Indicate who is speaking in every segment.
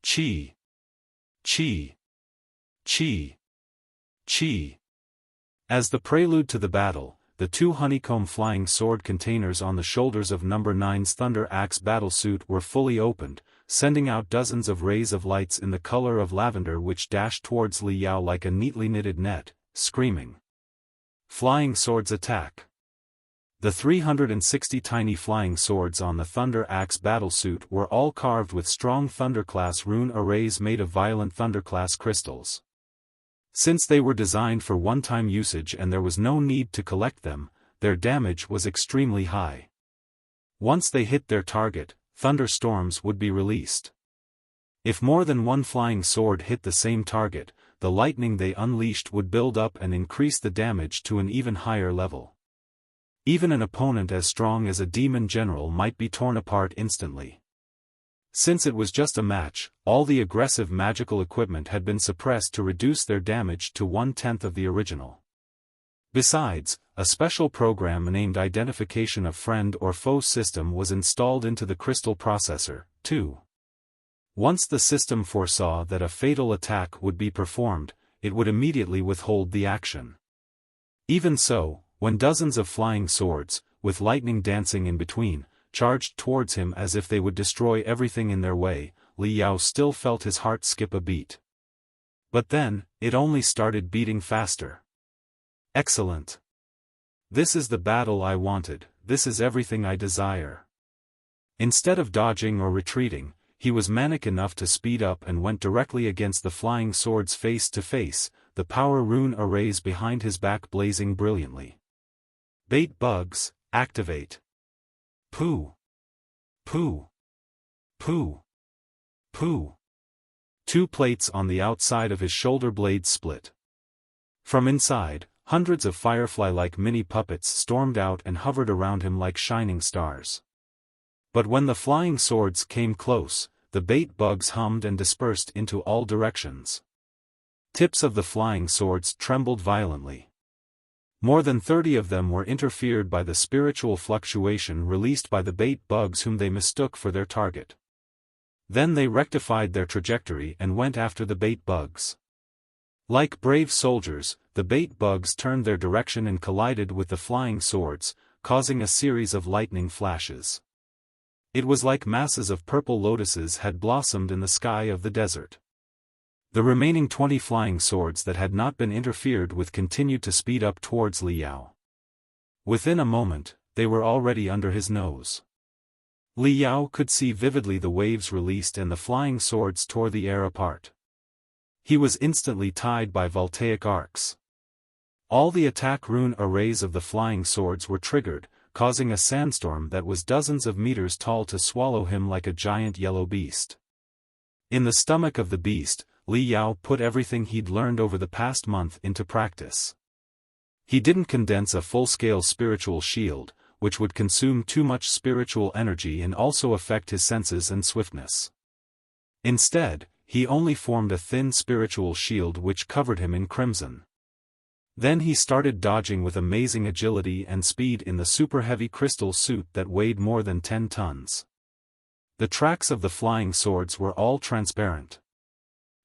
Speaker 1: Chi. Chi. Chi. Chi. As the prelude to the battle, the two honeycomb flying sword containers on the shoulders of No. 9's Thunder Axe Battlesuit were fully opened, sending out dozens of rays of lights in the color of lavender which dashed towards Li Yao like a neatly knitted net, screaming. Flying swords attack. The 360 tiny flying swords on the Thunder Axe Battlesuit were all carved with strong Thunderclass rune arrays made of violent Thunderclass crystals. Since they were designed for one-time usage and there was no need to collect them, their damage was extremely high. Once they hit their target, thunderstorms would be released. If more than one flying sword hit the same target, the lightning they unleashed would build up and increase the damage to an even higher level. Even an opponent as strong as a demon general might be torn apart instantly. Since it was just a match, all the aggressive magical equipment had been suppressed to reduce their damage to 1/10 of the original. Besides, a special program named Identification of Friend or Foe system was installed into the crystal processor, too. Once the system foresaw that a fatal attack would be performed, it would immediately withhold the action. Even so, when dozens of flying swords, with lightning dancing in between, charged towards him as if they would destroy everything in their way, Li Yao still felt his heart skip a beat. But then, it only started beating faster. Excellent. This is the battle I wanted, this is everything I desire. Instead of dodging or retreating, he was manic enough to speed up and went directly against the flying swords face to face, the power rune arrays behind his back blazing brilliantly. Bait bugs, activate. Pooh. Pooh. Pooh. Pooh. Two plates on the outside of his shoulder blades split. From inside, hundreds of firefly-like mini puppets stormed out and hovered around him like shining stars. But when the flying swords came close, the bait bugs hummed and dispersed into all directions. Tips of the flying swords trembled violently. More than 30 of them were interfered by the spiritual fluctuation released by the bait bugs whom they mistook for their target. Then they rectified their trajectory and went after the bait bugs. Like brave soldiers, the bait bugs turned their direction and collided with the flying swords, causing a series of lightning flashes. It was like masses of purple lotuses had blossomed in the sky of the desert. The remaining 20 flying swords that had not been interfered with continued to speed up towards Li Yao. Within a moment, they were already under his nose. Li Yao could see vividly the waves released and the flying swords tore the air apart. He was instantly tied by voltaic arcs. All the attack rune arrays of the flying swords were triggered, causing a sandstorm that was dozens of meters tall to swallow him like a giant yellow beast. In the stomach of the beast, Li Yao put everything he'd learned over the past month into practice. He didn't condense a full-scale spiritual shield, which would consume too much spiritual energy and also affect his senses and swiftness. Instead, he only formed a thin spiritual shield which covered him in crimson. Then he started dodging with amazing agility and speed in the super-heavy crystal suit that weighed more than 10 tons. The tracks of the flying swords were all transparent.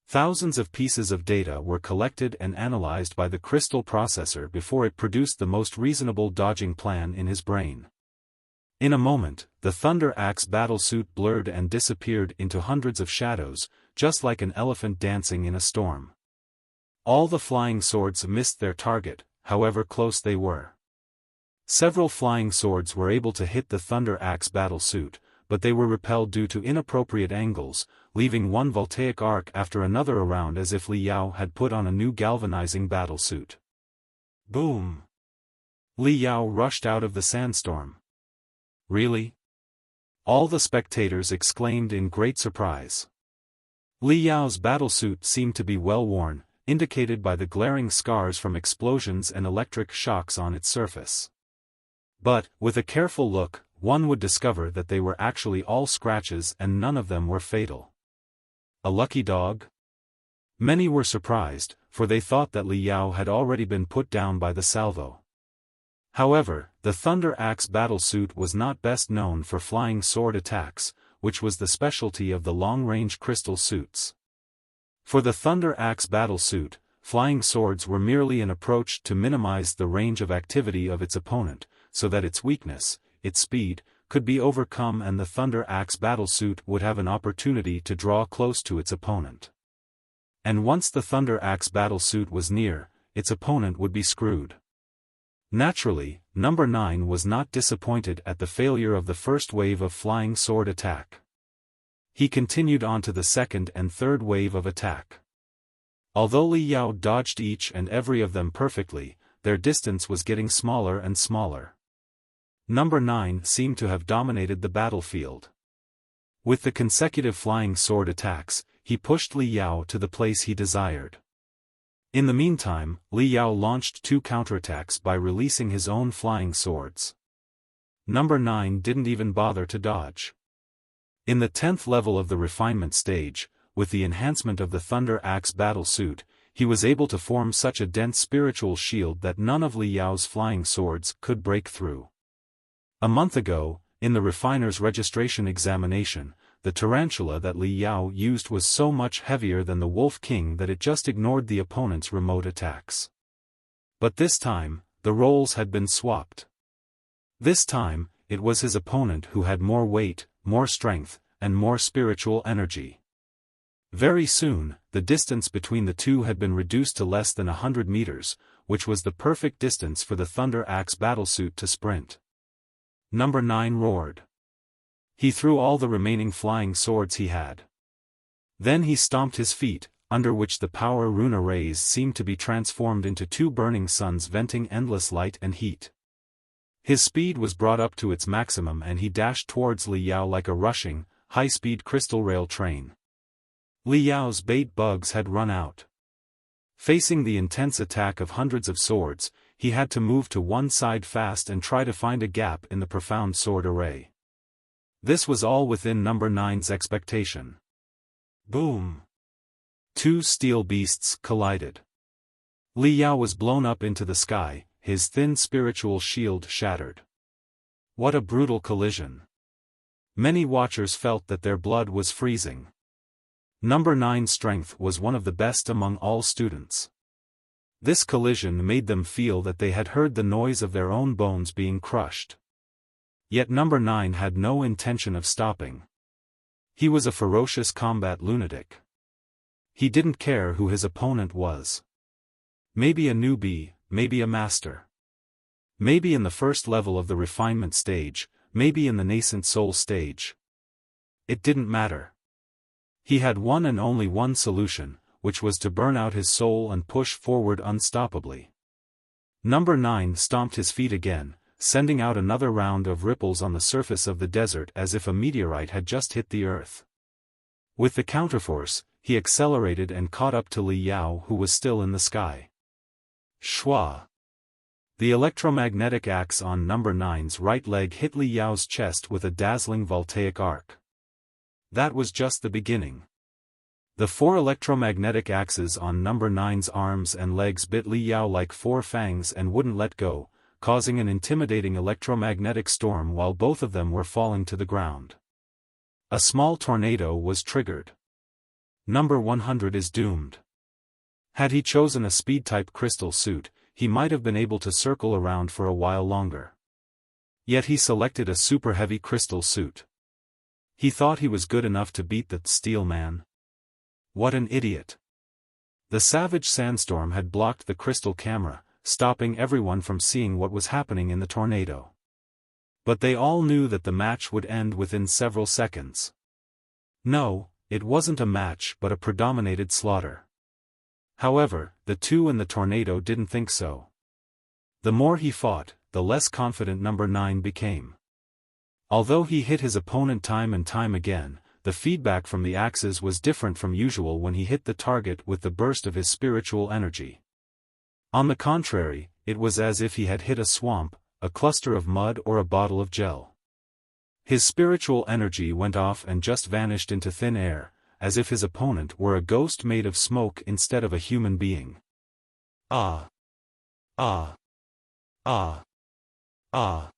Speaker 1: Thousands of pieces of data were collected and analyzed by the crystal processor before it produced the most reasonable dodging plan in his brain. In a moment, the Thunder Axe Battlesuit blurred and disappeared into hundreds of shadows, just like an elephant dancing in a storm. All the flying swords missed their target, however close they were. Several flying swords were able to hit the Thunder Axe Battlesuit, but they were repelled due to inappropriate angles, leaving one voltaic arc after another around as if Li Yao had put on a new galvanizing battlesuit. Boom! Li Yao rushed out of the sandstorm. Really? All the spectators exclaimed in great surprise. Li Yao's battlesuit seemed to be well worn, indicated by the glaring scars from explosions and electric shocks on its surface. But, with a careful look, one would discover that they were actually all scratches and none of them were fatal. A lucky dog? Many were surprised, for they thought that Li Yao had already been put down by the salvo. However, the Thunder Axe Battlesuit was not best known for flying sword attacks, which was the specialty of the long-range crystal suits. For the Thunder Axe Battlesuit, flying swords were merely an approach to minimize the range of activity of its opponent, so that its weakness, its speed, could be overcome and the Thunder Axe Battlesuit would have an opportunity to draw close to its opponent. And once the Thunder Axe Battlesuit was near, its opponent would be screwed. Naturally, Number 9 was not disappointed at the failure of the first wave of flying sword attack. He continued on to the second and third wave of attack. Although Li Yao dodged each and every of them perfectly, their distance was getting smaller and smaller. Number 9 seemed to have dominated the battlefield. With the consecutive flying sword attacks, he pushed Li Yao to the place he desired. In the meantime, Li Yao launched 2 counterattacks by releasing his own flying swords. Number 9 didn't even bother to dodge. In the 10th level of the refinement stage, with the enhancement of the Thunder Axe Battlesuit, he was able to form such a dense spiritual shield that none of Li Yao's flying swords could break through. A month ago, in the refiner's registration examination, the tarantula that Li Yao used was so much heavier than the Wolf King that it just ignored the opponent's remote attacks. But this time, the roles had been swapped. This time, it was his opponent who had more weight, more strength, and more spiritual energy. Very soon, the distance between the two had been reduced to less than 100 meters, which was the perfect distance for the Thunder Axe Battlesuit to sprint. Number 9 roared. He threw all the remaining flying swords he had. Then he stomped his feet, under which the power runa rays seemed to be transformed into 2 burning suns venting endless light and heat. His speed was brought up to its maximum and he dashed towards Li Yao like a rushing, high-speed crystal rail train. Li Yao's bait bugs had run out. Facing the intense attack of hundreds of swords, he had to move to one side fast and try to find a gap in the profound sword array. This was all within Number 9's expectation. Boom! 2 steel beasts collided. Li Yao was blown up into the sky, his thin spiritual shield shattered. What a brutal collision! Many watchers felt that their blood was freezing. Number 9's strength was one of the best among all students. This collision made them feel that they had heard the noise of their own bones being crushed. Yet Number 9 had no intention of stopping. He was a ferocious combat lunatic. He didn't care who his opponent was. Maybe a newbie, maybe a master. Maybe in the first level of the refinement stage, maybe in the nascent soul stage. It didn't matter. He had one and only one solution, which was to burn out his soul and push forward unstoppably. Number 9 stomped his feet again, sending out another round of ripples on the surface of the desert as if a meteorite had just hit the earth. With the counterforce, he accelerated and caught up to Li Yao who was still in the sky. Shwa! The electromagnetic axe on Number 9's right leg hit Li Yao's chest with a dazzling voltaic arc. That was just the beginning. The 4 electromagnetic axes on Number 9's arms and legs bit Li Yao like 4 fangs and wouldn't let go, causing an intimidating electromagnetic storm while both of them were falling to the ground. A small tornado was triggered. Number 100 is doomed. Had he chosen a speed-type crystal suit, he might have been able to circle around for a while longer. Yet he selected a super-heavy crystal suit. He thought he was good enough to beat the Steel Man. What an idiot. The savage sandstorm had blocked the crystal camera, stopping everyone from seeing what was happening in the tornado. But they all knew that the match would end within several seconds. No, it wasn't a match but a predominated slaughter. However, the 2 in the tornado didn't think so. The more he fought, the less confident Number 9 became. Although he hit his opponent time and time again, the feedback from the axes was different from usual when he hit the target with the burst of his spiritual energy. On the contrary, it was as if he had hit a swamp, a cluster of mud or a bottle of gel. His spiritual energy went off and just vanished into thin air, as if his opponent were a ghost made of smoke instead of a human being. Ah! Ah! Ah! Ah!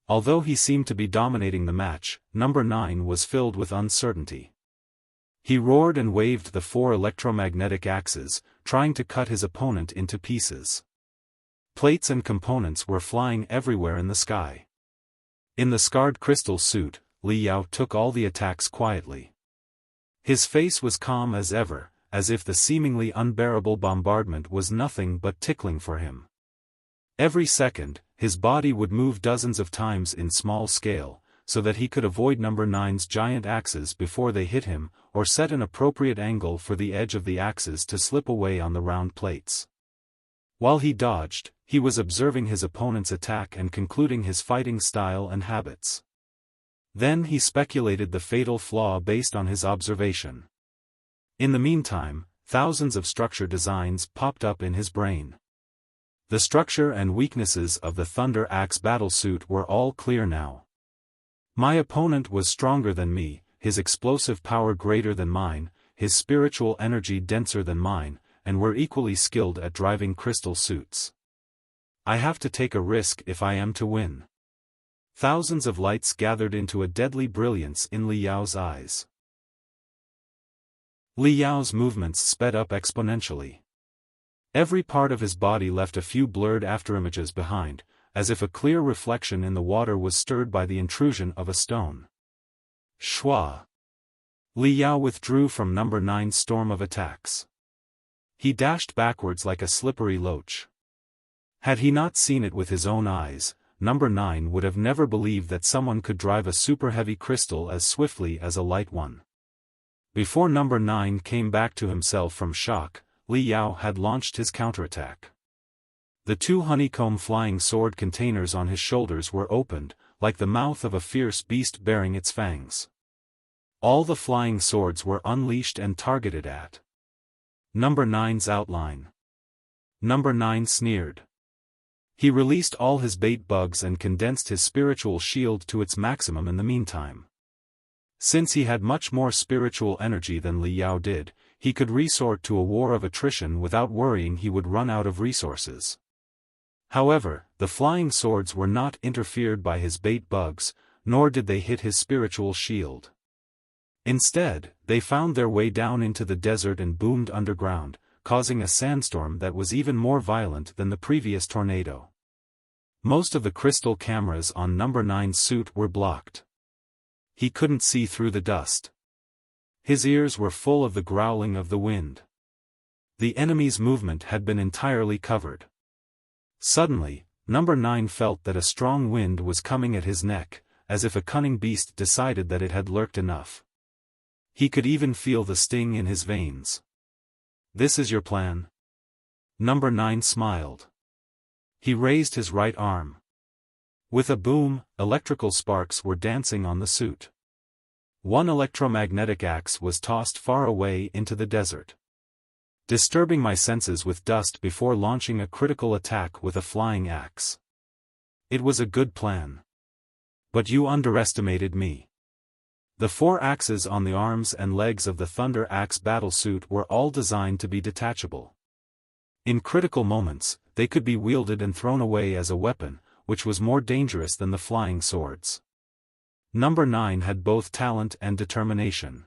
Speaker 1: Although he seemed to be dominating the match, number 9 was filled with uncertainty. He roared and waved the 4 electromagnetic axes, trying to cut his opponent into pieces. Plates and components were flying everywhere in the sky. In the scarred crystal suit, Li Yao took all the attacks quietly. His face was calm as ever, as if the seemingly unbearable bombardment was nothing but tickling for him. Every second, his body would move dozens of times in small scale, so that he could avoid number 9's giant axes before they hit him, or set an appropriate angle for the edge of the axes to slip away on the round plates. While he dodged, he was observing his opponent's attack and concluding his fighting style and habits. Then he speculated the fatal flaw based on his observation. In the meantime, thousands of structure designs popped up in his brain. The structure and weaknesses of the Thunder Axe Battlesuit were all clear now. My opponent was stronger than me, his explosive power greater than mine, his spiritual energy denser than mine, and were equally skilled at driving crystal suits. I have to take a risk if I am to win. Thousands of lights gathered into a deadly brilliance in Li Yao's eyes. Li Yao's movements sped up exponentially. Every part of his body left a few blurred afterimages behind, as if a clear reflection in the water was stirred by the intrusion of a stone. Shwa! Li Yao withdrew from number 9's storm of attacks. He dashed backwards like a slippery loach. Had he not seen it with his own eyes, number 9 would have never believed that someone could drive a super-heavy crystal as swiftly as a light one. Before number 9 came back to himself from shock, Li Yao had launched his counterattack. The 2 honeycomb flying sword containers on his shoulders were opened, like the mouth of a fierce beast baring its fangs. All the flying swords were unleashed and targeted at number 9's outline. Number 9 sneered. He released all his bait bugs and condensed his spiritual shield to its maximum in the meantime. Since he had much more spiritual energy than Li Yao did, he could resort to a war of attrition without worrying he would run out of resources. However, the flying swords were not interfered by his bait bugs, nor did they hit his spiritual shield. Instead, they found their way down into the desert and boomed underground, causing a sandstorm that was even more violent than the previous tornado. Most of the crystal cameras on number 9's suit were blocked. He couldn't see through the dust. His ears were full of the growling of the wind. The enemy's movement had been entirely covered. Suddenly, number 9 felt that a strong wind was coming at his neck, as if a cunning beast decided that it had lurked enough. He could even feel the sting in his veins. "This is your plan?" Number 9 smiled. He raised his right arm. With a boom, electrical sparks were dancing on the suit. 1 electromagnetic axe was tossed far away into the desert. Disturbing my senses with dust before launching a critical attack with a flying axe. It was a good plan. But you underestimated me. The 4 axes on the arms and legs of the Thunder Axe Battlesuit were all designed to be detachable. In critical moments, they could be wielded and thrown away as a weapon, which was more dangerous than the flying swords. Number 9 had both talent and determination.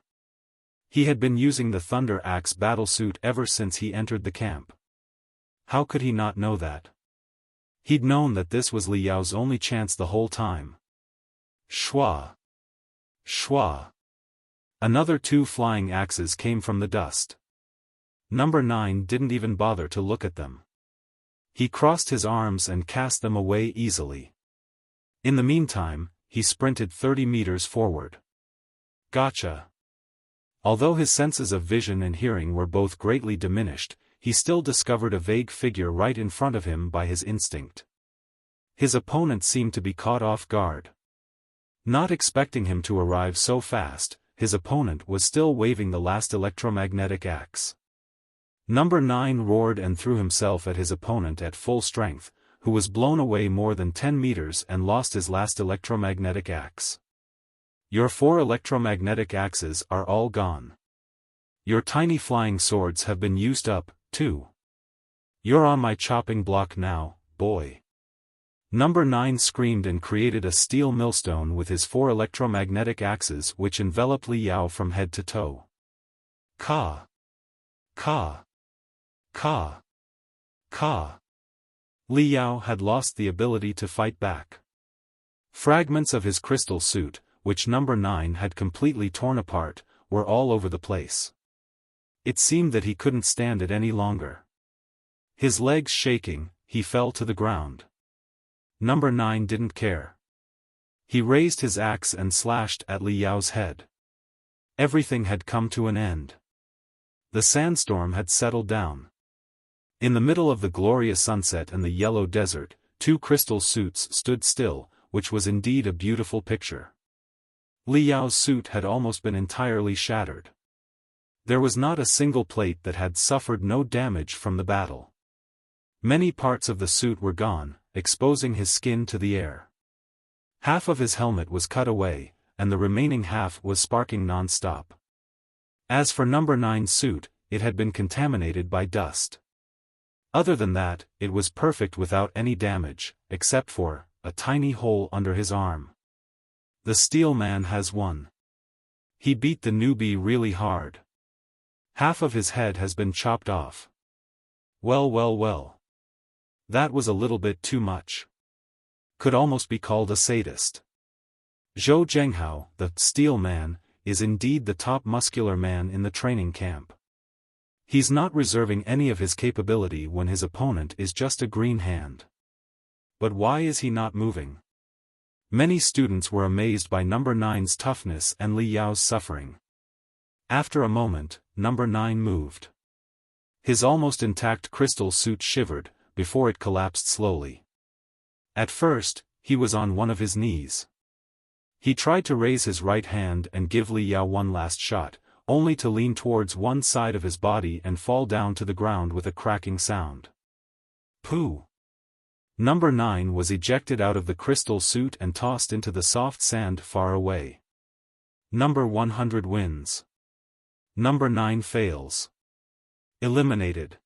Speaker 1: He had been using the Thunder Axe Battlesuit ever since he entered the camp. How could he not know that? He'd known that this was Li Yao's only chance the whole time. Shwa! Shwa! Another 2 flying axes came from the dust. Number 9 didn't even bother to look at them. He crossed his arms and cast them away easily. In the meantime, he sprinted 30 meters forward. Gotcha! Although his senses of vision and hearing were both greatly diminished, he still discovered a vague figure right in front of him by his instinct. His opponent seemed to be caught off guard. Not expecting him to arrive so fast, his opponent was still waving the last electromagnetic axe. Number 9 roared and threw himself at his opponent at full strength, who was blown away more than 10 meters and lost his last electromagnetic axe. Your 4 electromagnetic axes are all gone. Your tiny flying swords have been used up, too. You're on my chopping block now, boy. Number 9 screamed and created a steel millstone with his 4 electromagnetic axes which enveloped Li Yao from head to toe. Ka! Ka! Ka! Ka! Li Yao had lost the ability to fight back. Fragments of his crystal suit, which Number 9 had completely torn apart, were all over the place. It seemed that he couldn't stand it any longer. His legs shaking, he fell to the ground. Number 9 didn't care. He raised his axe and slashed at Li Yao's head. Everything had come to an end. The sandstorm had settled down. In the middle of the glorious sunset and the yellow desert, 2 crystal suits stood still, which was indeed a beautiful picture. Li Yao's suit had almost been entirely shattered. There was not a single plate that had suffered no damage from the battle. Many parts of the suit were gone, exposing his skin to the air. Half of his helmet was cut away, and the remaining half was sparking non-stop. As for Number 9's suit, it had been contaminated by dust. Other than that, it was perfect without any damage, except for a tiny hole under his arm. The Steel Man has won. He beat the newbie really hard. Half of his head has been chopped off. Well well well. That was a little bit too much. Could almost be called a sadist. Zhou Zhenghao, the Steel Man, is indeed the top muscular man in the training camp. He's not reserving any of his capability when his opponent is just a green hand. But why is he not moving? Many students were amazed by Number 9's toughness and Li Yao's suffering. After a moment, Number 9 moved. His almost intact crystal suit shivered, before it collapsed slowly. At first, he was on one of his knees. He tried to raise his right hand and give Li Yao one last shot, only to lean towards one side of his body and fall down to the ground with a cracking sound. Pooh! Number 9 was ejected out of the crystal suit and tossed into the soft sand far away. Number 100 wins. Number 9 fails. Eliminated.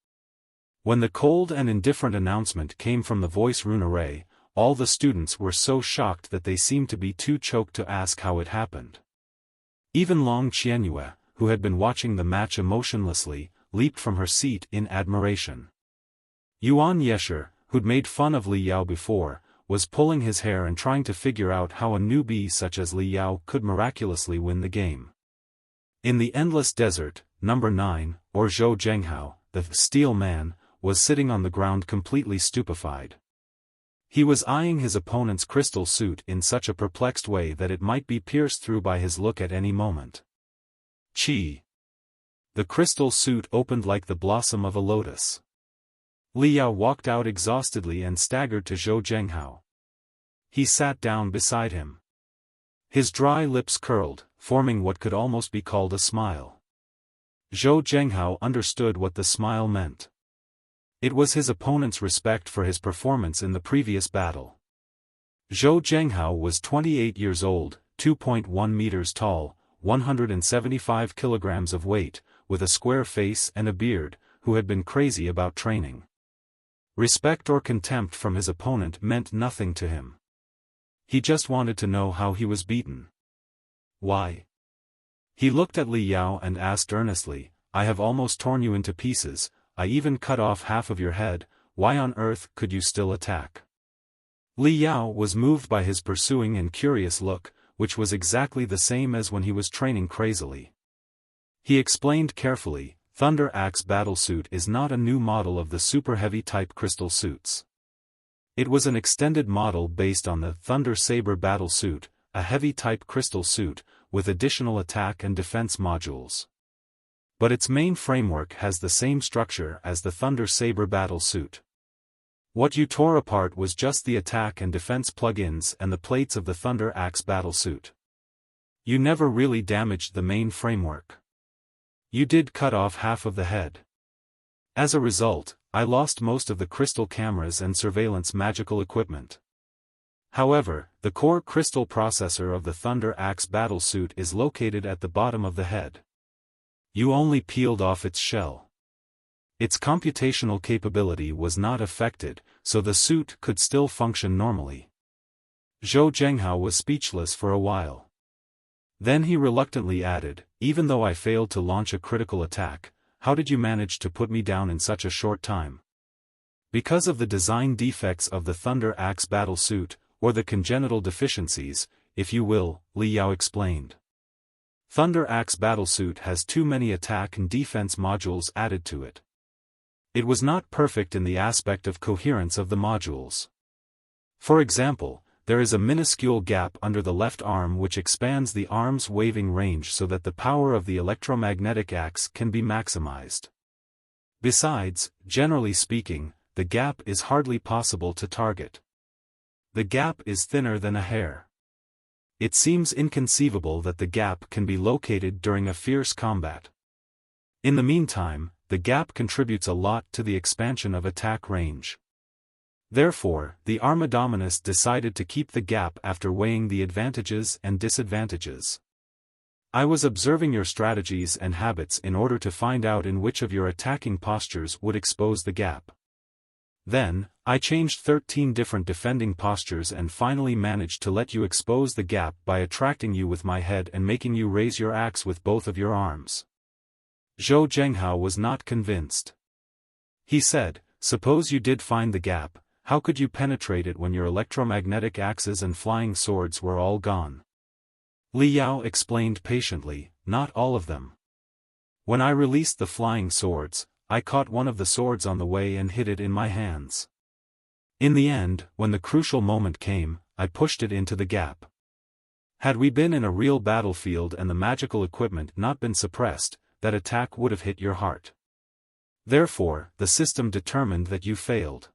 Speaker 1: When the cold and indifferent announcement came from the voice rune array, all the students were so shocked that they seemed to be too choked to ask how it happened. Even Long Qianyue, who had been watching the match emotionlessly, leaped from her seat in admiration. Yuan Yesher, who'd made fun of Li Yao before, was pulling his hair and trying to figure out how a newbie such as Li Yao could miraculously win the game. In the endless desert, Number 9, or Zhou Zhenghao, the Steel Man, was sitting on the ground completely stupefied. He was eyeing his opponent's crystal suit in such a perplexed way that it might be pierced through by his look at any moment. Chi! The crystal suit opened like the blossom of a lotus. Li Yao walked out exhaustedly and staggered to Zhou Zhenghao. He sat down beside him. His dry lips curled, forming what could almost be called a smile. Zhou Zhenghao understood what the smile meant. It was his opponent's respect for his performance in the previous battle. Zhou Zhenghao was 28 years old, 2.1 meters tall, 175 kilograms of weight, with a square face and a beard, who had been crazy about training. Respect or contempt from his opponent meant nothing to him. He just wanted to know how he was beaten. Why? He looked at Li Yao and asked earnestly, "I have almost torn you into pieces, I even cut off half of your head, why on earth could you still attack?" Li Yao was moved by his pursuing and curious look, which was exactly the same as when he was training crazily. He explained carefully, Thunder Axe Battlesuit is not a new model of the Super Heavy type crystal suits. It was an extended model based on the Thunder Saber Battlesuit, a heavy type crystal suit, with additional attack and defense modules. But its main framework has the same structure as the Thunder Saber Battlesuit. What you tore apart was just the attack and defense plugins and the plates of the Thunder Axe Battlesuit. You never really damaged the main framework. You did cut off half of the head. As a result, I lost most of the crystal cameras and surveillance magical equipment. However, the core crystal processor of the Thunder Axe Battlesuit is located at the bottom of the head. You only peeled off its shell. Its computational capability was not affected, so the suit could still function normally. Zhou Zhenghao was speechless for a while. Then he reluctantly added, "Even though I failed to launch a critical attack, how did you manage to put me down in such a short time?" "Because of the design defects of the Thunder Axe Battlesuit, or the congenital deficiencies, if you will," Li Yao explained. Thunder Axe Battlesuit has too many attack and defense modules added to it. It was not perfect in the aspect of coherence of the modules. For example, there is a minuscule gap under the left arm which expands the arm's waving range so that the power of the electromagnetic axe can be maximized. Besides, generally speaking, the gap is hardly possible to target. The gap is thinner than a hair. It seems inconceivable that the gap can be located during a fierce combat. In the meantime, the gap contributes a lot to the expansion of attack range. Therefore, the Armadominus decided to keep the gap after weighing the advantages and disadvantages. "I was observing your strategies and habits in order to find out in which of your attacking postures would expose the gap. Then, I changed 13 different defending postures and finally managed to let you expose the gap by attracting you with my head and making you raise your axe with both of your arms." Zhou Zhenghao was not convinced. He said, "Suppose you did find the gap, how could you penetrate it when your electromagnetic axes and flying swords were all gone?" Li Yao explained patiently, "Not all of them. When I released the flying swords, I caught one of the swords on the way and hid it in my hands. In the end, when the crucial moment came, I pushed it into the gap. Had we been in a real battlefield and the magical equipment not been suppressed, that attack would have hit your heart. Therefore, the system determined that you failed."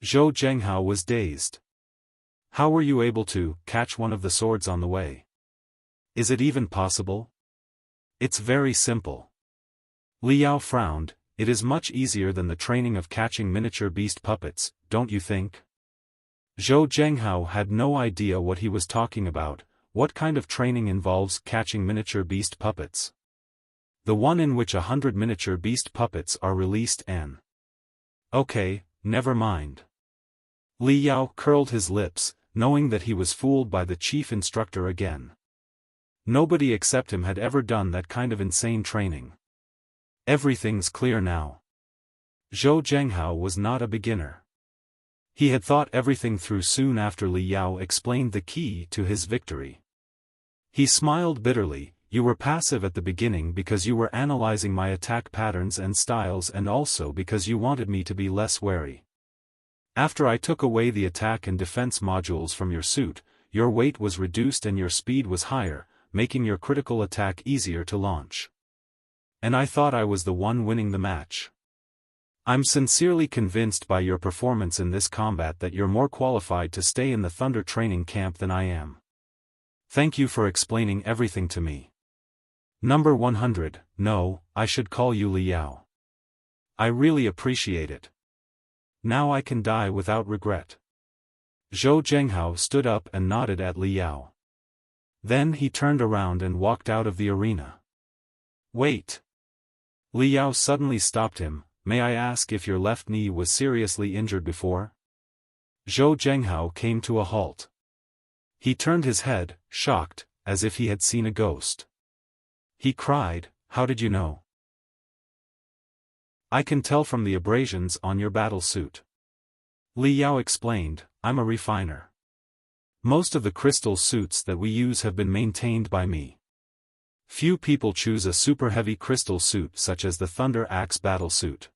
Speaker 1: Zhou Zhenghao was dazed. "How were you able to catch one of the swords on the way? Is it even possible?" "It's very simple." Li Yao frowned. "It is much easier than the training of catching miniature beast puppets, don't you think?" Zhou Zhenghao had no idea what he was talking about. What kind of training involves catching miniature beast puppets? "The one in which 100 miniature beast puppets are released and—" "Okay, never mind." Li Yao curled his lips, knowing that he was fooled by the chief instructor again. Nobody except him had ever done that kind of insane training. Everything's clear now. Zhou Zhenghao was not a beginner. He had thought everything through soon after Li Yao explained the key to his victory. He smiled bitterly. "You were passive at the beginning because you were analyzing my attack patterns and styles and also because you wanted me to be less wary. After I took away the attack and defense modules from your suit, your weight was reduced and your speed was higher, making your critical attack easier to launch. And I thought I was the one winning the match. I'm sincerely convinced by your performance in this combat that you're more qualified to stay in the Thunder training camp than I am. Thank you for explaining everything to me. Number 100, no, I should call you Li Yao. I really appreciate it. Now I can die without regret." Zhou Zhenghao stood up and nodded at Li Yao. Then he turned around and walked out of the arena. "Wait." Li Yao suddenly stopped him. "May I ask if your left knee was seriously injured before?" Zhou Zhenghao came to a halt. He turned his head, shocked, as if he had seen a ghost. He cried, "How did you know?" "I can tell from the abrasions on your battle suit." Li Yao explained, "I'm a refiner. Most of the crystal suits that we use have been maintained by me. Few people choose a super heavy crystal suit such as the Thunder Axe Battlesuit.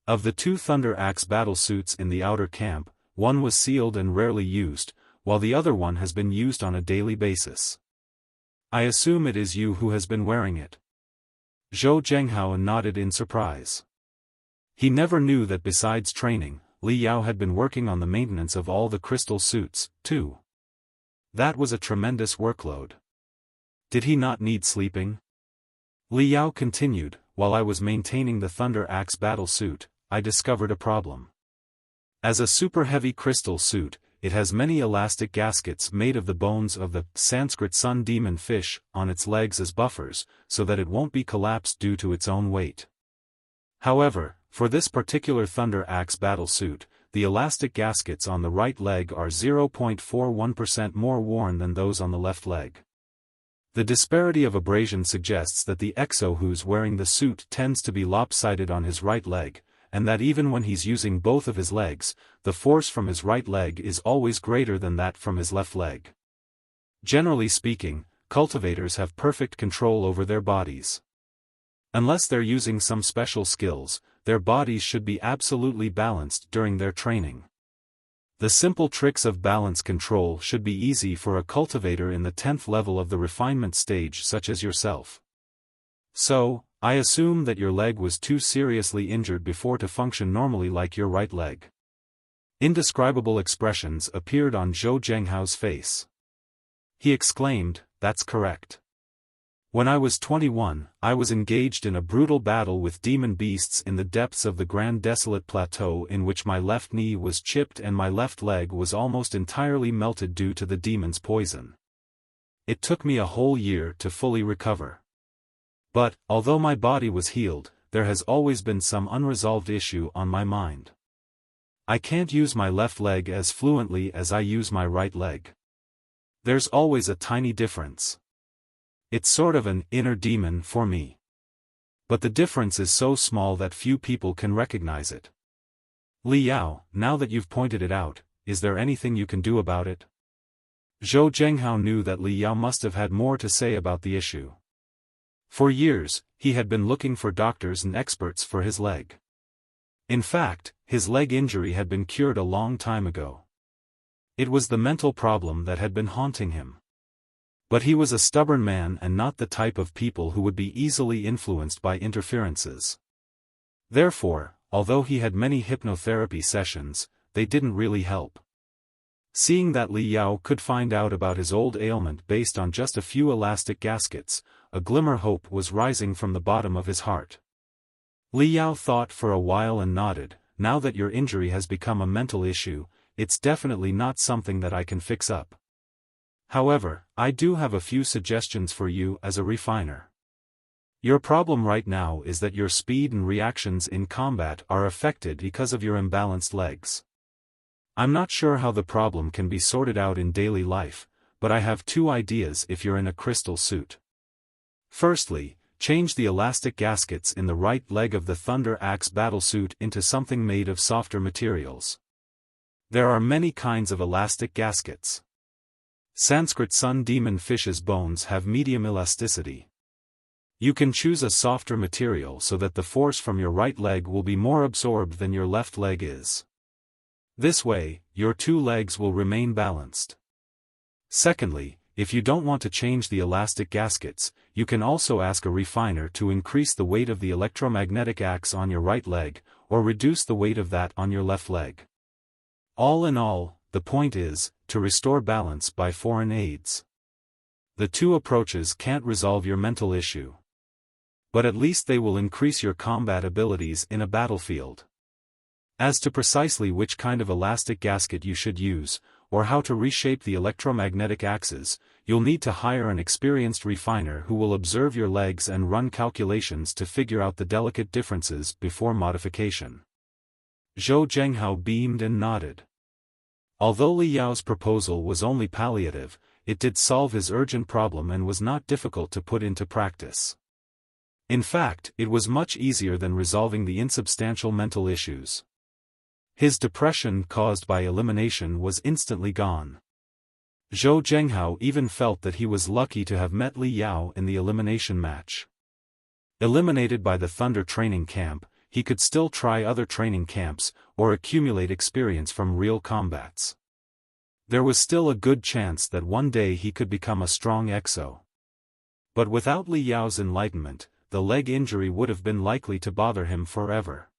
Speaker 1: Of the 2 Thunder Axe Battlesuits in the outer camp, one was sealed and rarely used, while the other one has been used on a daily basis. I assume it is you who has been wearing it." Zhou Zhenghao nodded in surprise. He never knew that besides training, Li Yao had been working on the maintenance of all the crystal suits, too. That was a tremendous workload. Did he not need sleeping? Li Yao continued, "While I was maintaining the Thunder Axe battle suit, I discovered a problem. As a super heavy crystal suit, it has many elastic gaskets made of the bones of the Sanskrit sun demon fish on its legs as buffers, so that it won't be collapsed due to its own weight. However, for this particular Thunder Axe battle suit, the elastic gaskets on the right leg are 0.41% more worn than those on the left leg. The disparity of abrasion suggests that the exo who's wearing the suit tends to be lopsided on his right leg, and that even when he's using both of his legs, the force from his right leg is always greater than that from his left leg. Generally speaking, cultivators have perfect control over their bodies. Unless they're using some special skills, their bodies should be absolutely balanced during their training. The simple tricks of balance control should be easy for a cultivator in the 10th level of the refinement stage such as yourself. So, I assume that your leg was too seriously injured before to function normally like your right leg. Indescribable expressions appeared on Zhou Zhenghao's face. He exclaimed, "That's correct. When I was 21, I was engaged in a brutal battle with demon beasts in the depths of the Grand Desolate Plateau in which my left knee was chipped and my left leg was almost entirely melted due to the demon's poison. It took me a whole year to fully recover. But, although my body was healed, there has always been some unresolved issue on my mind. I can't use my left leg as fluently as I use my right leg. There's always a tiny difference. It's sort of an inner demon for me. But the difference is so small that few people can recognize it. Li Yao, now that you've pointed it out, is there anything you can do about it?" Zhou Zhenghao knew that Li Yao must have had more to say about the issue. For years, he had been looking for doctors and experts for his leg. In fact, his leg injury had been cured a long time ago. It was the mental problem that had been haunting him. But he was a stubborn man and not the type of people who would be easily influenced by interferences. Therefore, although he had many hypnotherapy sessions, they didn't really help. Seeing that Li Yao could find out about his old ailment based on just a few elastic gaskets, a glimmer hope was rising from the bottom of his heart. Li Yao thought for a while and nodded, "Now that your injury has become a mental issue, it's definitely not something that I can fix up. However, I do have a few suggestions for you as a refiner. Your problem right now is that your speed and reactions in combat are affected because of your imbalanced legs. I'm not sure how the problem can be sorted out in daily life, but I have two ideas if you're in a crystal suit. Firstly, change the elastic gaskets in the right leg of the Thunder Axe Battlesuit into something made of softer materials. There are many kinds of elastic gaskets. Sanskrit sun demon fish's bones have medium elasticity. You can choose a softer material so that the force from your right leg will be more absorbed than your left leg is. This way, your two legs will remain balanced. Secondly, if you don't want to change the elastic gaskets, you can also ask a refiner to increase the weight of the electromagnetic axe on your right leg, or reduce the weight of that on your left leg. All in all, the point is, to restore balance by foreign aids. The two approaches can't resolve your mental issue. But at least they will increase your combat abilities in a battlefield. As to precisely which kind of elastic gasket you should use, or how to reshape the electromagnetic axes, you'll need to hire an experienced refiner who will observe your legs and run calculations to figure out the delicate differences before modification. Zhou Zhenghao beamed and nodded. Although Li Yao's proposal was only palliative, it did solve his urgent problem and was not difficult to put into practice. In fact, it was much easier than resolving the insubstantial mental issues. His depression caused by elimination was instantly gone. Zhou Zhenghao even felt that he was lucky to have met Li Yao in the elimination match. Eliminated by the Thunder training camp, he could still try other training camps, or accumulate experience from real combats. There was still a good chance that one day he could become a strong exo. But without Li Yao's enlightenment, the leg injury would have been likely to bother him forever.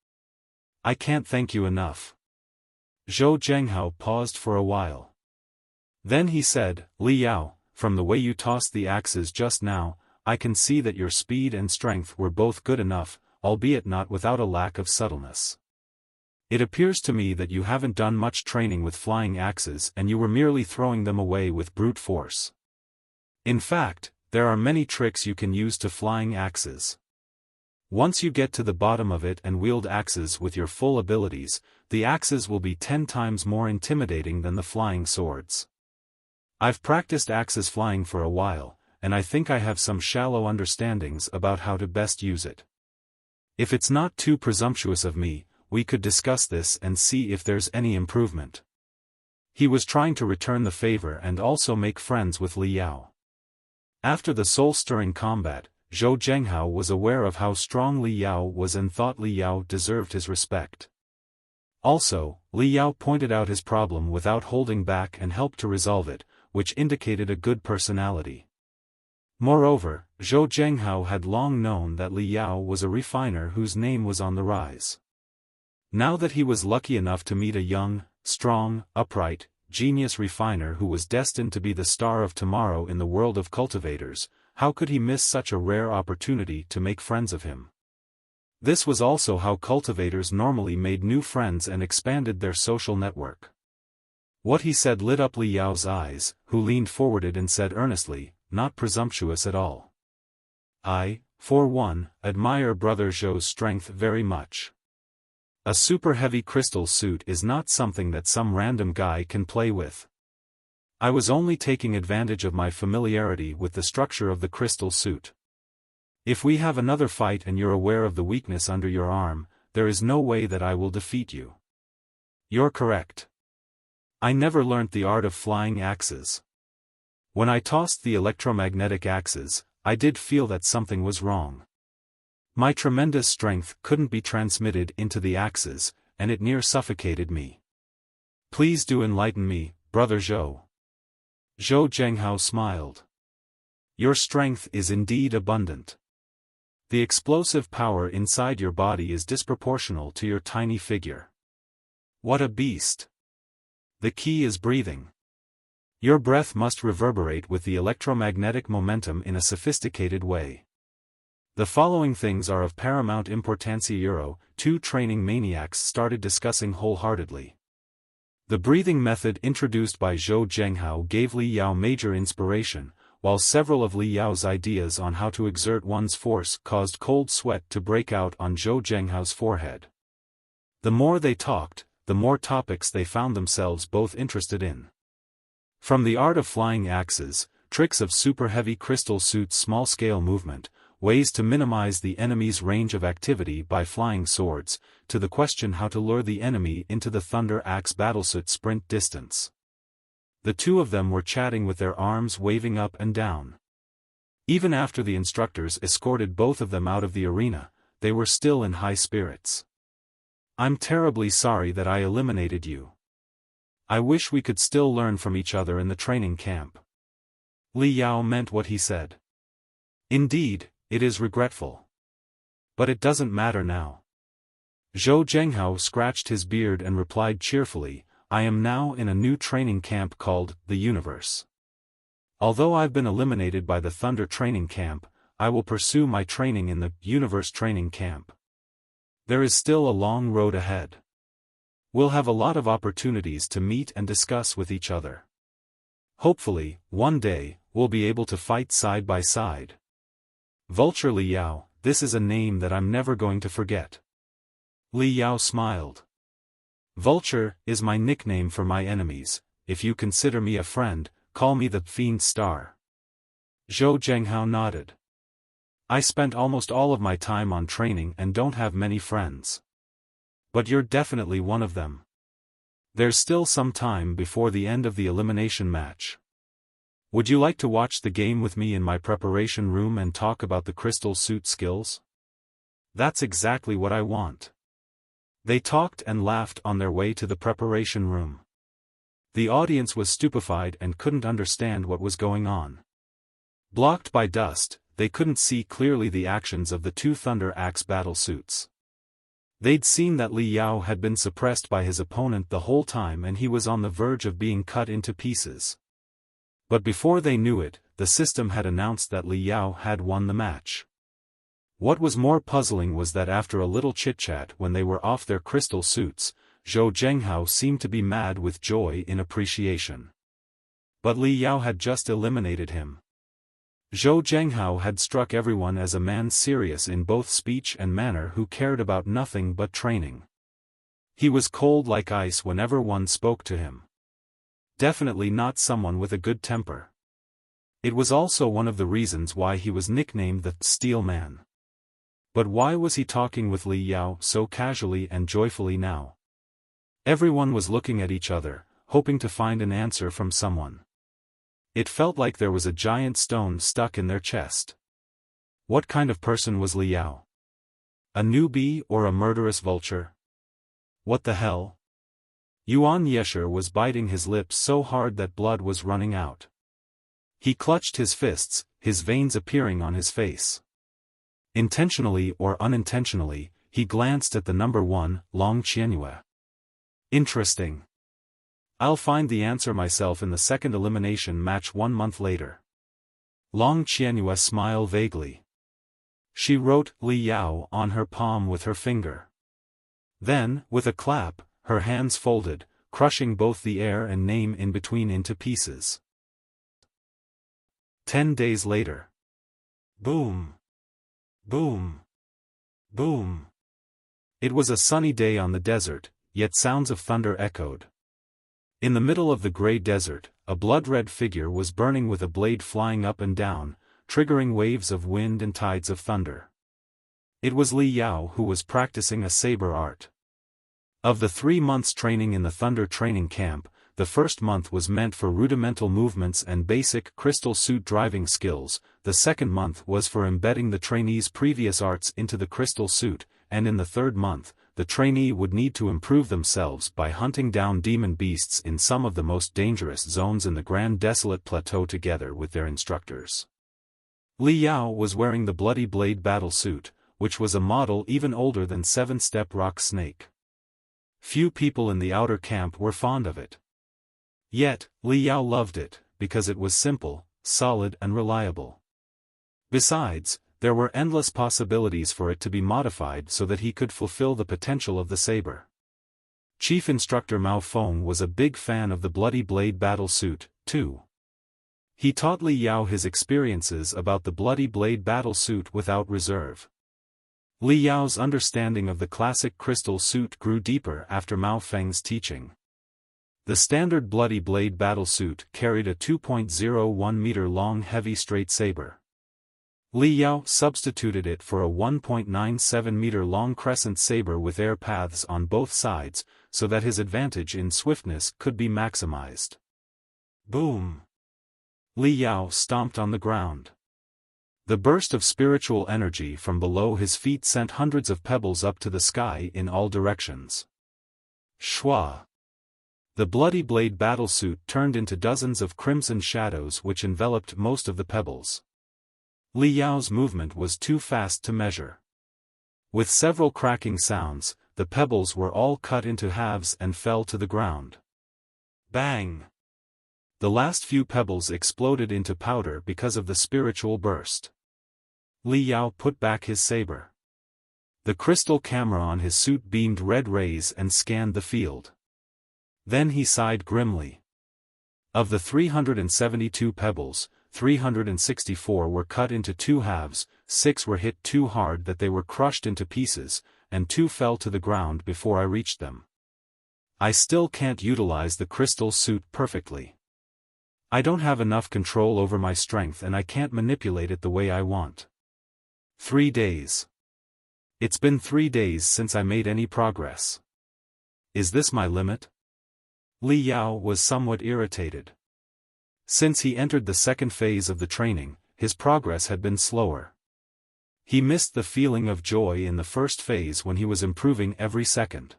Speaker 1: "I can't thank you enough." Zhou Zhenghao paused for a while. Then he said, "Li Yao, from the way you tossed the axes just now, I can see that your speed and strength were both good enough, albeit not without a lack of subtleness. It appears to me that you haven't done much training with flying axes and you were merely throwing them away with brute force. In fact, there are many tricks you can use to flying axes. Once you get to the bottom of it and wield axes with your full abilities, the axes will be 10 times more intimidating than the flying swords. I've practiced axes flying for a while, and I think I have some shallow understandings about how to best use it. If it's not too presumptuous of me, we could discuss this and see if there's any improvement. He was trying to return the favor and also make friends with Li Yao. After the soul-stirring combat, Zhou Zhenghao was aware of how strong Li Yao was and thought Li Yao deserved his respect. Also, Li Yao pointed out his problem without holding back and helped to resolve it, which indicated a good personality. Moreover, Zhou Zhenghao had long known that Li Yao was a refiner whose name was on the rise. Now that he was lucky enough to meet a young, strong, upright, genius refiner who was destined to be the star of tomorrow in the world of cultivators, how could he miss such a rare opportunity to make friends of him? This was also how cultivators normally made new friends and expanded their social network. What he said lit up Li Yao's eyes, who leaned forwarded and said earnestly, not presumptuous at all. I, for one, admire Brother Zhou's strength very much. A super heavy crystal suit is not something that some random guy can play with. I was only taking advantage of my familiarity with the structure of the crystal suit. If we have another fight and you're aware of the weakness under your arm, there is no way that I will defeat you. You're correct. I never learnt the art of flying axes. When I tossed the electromagnetic axes, I did feel that something was wrong. My tremendous strength couldn't be transmitted into the axes, and it near suffocated me. Please do enlighten me, Brother Zhou. Zhou Zhenghao smiled. Your strength is indeed abundant. The explosive power inside your body is disproportional to your tiny figure. What a beast! The key is breathing. Your breath must reverberate with the electromagnetic momentum in a sophisticated way. The following things are of paramount importancia. Two training maniacs started discussing wholeheartedly. The breathing method introduced by Zhou Zhenghao gave Li Yao major inspiration, while several of Li Yao's ideas on how to exert one's force caused cold sweat to break out on Zhou Zhenghao's forehead. The more they talked, the more topics they found themselves both interested in. From the art of flying axes, tricks of super-heavy crystal suits, small-scale movement, ways to minimize the enemy's range of activity by flying swords, to the question how to lure the enemy into the Thunder Axe Battlesuit sprint distance. The two of them were chatting with their arms waving up and down. Even after the instructors escorted both of them out of the arena, they were still in high spirits. I'm terribly sorry that I eliminated you. I wish we could still learn from each other in the training camp. Li Yao meant what he said. Indeed, it is regretful. But it doesn't matter now. Zhou Zhenghao scratched his beard and replied cheerfully, I am now in a new training camp called the Universe. Although I've been eliminated by the Thunder training camp, I will pursue my training in the Universe training camp. There is still a long road ahead. We'll have a lot of opportunities to meet and discuss with each other. Hopefully, one day, we'll be able to fight side by side. Vulture Li Yao, this is a name that I'm never going to forget. Li Yao smiled. Vulture is my nickname for my enemies. If you consider me a friend, call me the Fiend Star. Zhou Zhenghao nodded. I spent almost all of my time on training and don't have many friends. But you're definitely one of them. There's still some time before the end of the elimination match. Would you like to watch the game with me in my preparation room and talk about the crystal suit skills? That's exactly what I want. They talked and laughed on their way to the preparation room. The audience was stupefied and couldn't understand what was going on. Blocked by dust, they couldn't see clearly the actions of the two Thunder Axe battle suits. They'd seen that Li Yao had been suppressed by his opponent the whole time and he was on the verge of being cut into pieces. But before they knew it, the system had announced that Li Yao had won the match. What was more puzzling was that after a little chit-chat when they were off their crystal suits, Zhou Zhenghao seemed to be mad with joy in appreciation. But Li Yao had just eliminated him. Zhou Zhenghao had struck everyone as a man serious in both speech and manner who cared about nothing but training. He was cold like ice whenever one spoke to him. Definitely not someone with a good temper. It was also one of the reasons why he was nicknamed the Steel Man. But why was he talking with Li Yao so casually and joyfully now? Everyone was looking at each other, hoping to find an answer from someone. It felt like there was a giant stone stuck in their chest. What kind of person was Li Yao? A newbie or a murderous vulture? What the hell? Yuan Yesher was biting his lips so hard that blood was running out. He clutched his fists, his veins appearing on his face. Intentionally or unintentionally, he glanced at the number 1, Long Qianyue. Interesting. I'll find the answer myself in the second elimination match 1 month later. Long Qianyue smiled vaguely. She wrote Li Yao on her palm with her finger. Then, with a clap, her hands folded, crushing both the air and name in between into pieces. 10 days later. Boom. Boom. Boom. It was a sunny day on the desert, yet sounds of thunder echoed. In the middle of the gray desert, a blood-red figure was burning with a blade flying up and down, triggering waves of wind and tides of thunder. It was Li Yao who was practicing a saber art. Of the 3 months training in the Thunder training camp, the first month was meant for rudimental movements and basic crystal suit driving skills, the second month was for embedding the trainee's previous arts into the crystal suit, and in the third month, the trainee would need to improve themselves by hunting down demon beasts in some of the most dangerous zones in the Grand Desolate Plateau together with their instructors. Li Yao was wearing the Bloody Blade Battlesuit, which was a model even older than 7-Step Rock Snake. Few people in the outer camp were fond of it. Yet, Li Yao loved it, because it was simple, solid and reliable. Besides, there were endless possibilities for it to be modified so that he could fulfill the potential of the saber. Chief Instructor Mao Feng was a big fan of the Bloody Blade Battlesuit, too. He taught Li Yao his experiences about the Bloody Blade Battlesuit without reserve. Li Yao's understanding of the classic crystal suit grew deeper after Mao Feng's teaching. The standard Bloody Blade Battlesuit carried a 2.01-meter-long heavy straight saber. Li Yao substituted it for a 1.97-meter-long crescent saber with air paths on both sides, so that his advantage in swiftness could be maximized. Boom! Li Yao stomped on the ground. The burst of spiritual energy from below his feet sent hundreds of pebbles up to the sky in all directions. Shwa! The Bloody Blade Battlesuit turned into dozens of crimson shadows which enveloped most of the pebbles. Li Yao's movement was too fast to measure. With several cracking sounds, the pebbles were all cut into halves and fell to the ground. Bang! The last few pebbles exploded into powder because of the spiritual burst. Li Yao put back his saber. The crystal camera on his suit beamed red rays and scanned the field. Then he sighed grimly. Of the 372 pebbles, 364 were cut into 2 halves, 6 were hit too hard that they were crushed into pieces, and 2 fell to the ground before I reached them. I still can't utilize the crystal suit perfectly. I don't have enough control over my strength and I can't manipulate it the way I want. 3 days. It's been 3 days since I made any progress. Is this my limit? Li Yao was somewhat irritated. Since he entered the second phase of the training, his progress had been slower. He missed the feeling of joy in the first phase when he was improving every second.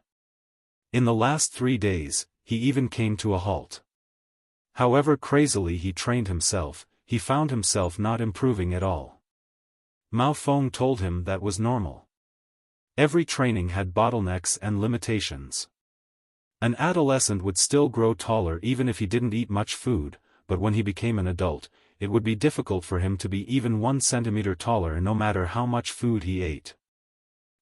Speaker 1: In the last 3 days, he even came to a halt. However crazily he trained himself, he found himself not improving at all. Mao Feng told him that was normal. Every training had bottlenecks and limitations. An adolescent would still grow taller even if he didn't eat much food, but when he became an adult, it would be difficult for him to be even 1 centimeter taller no matter how much food he ate.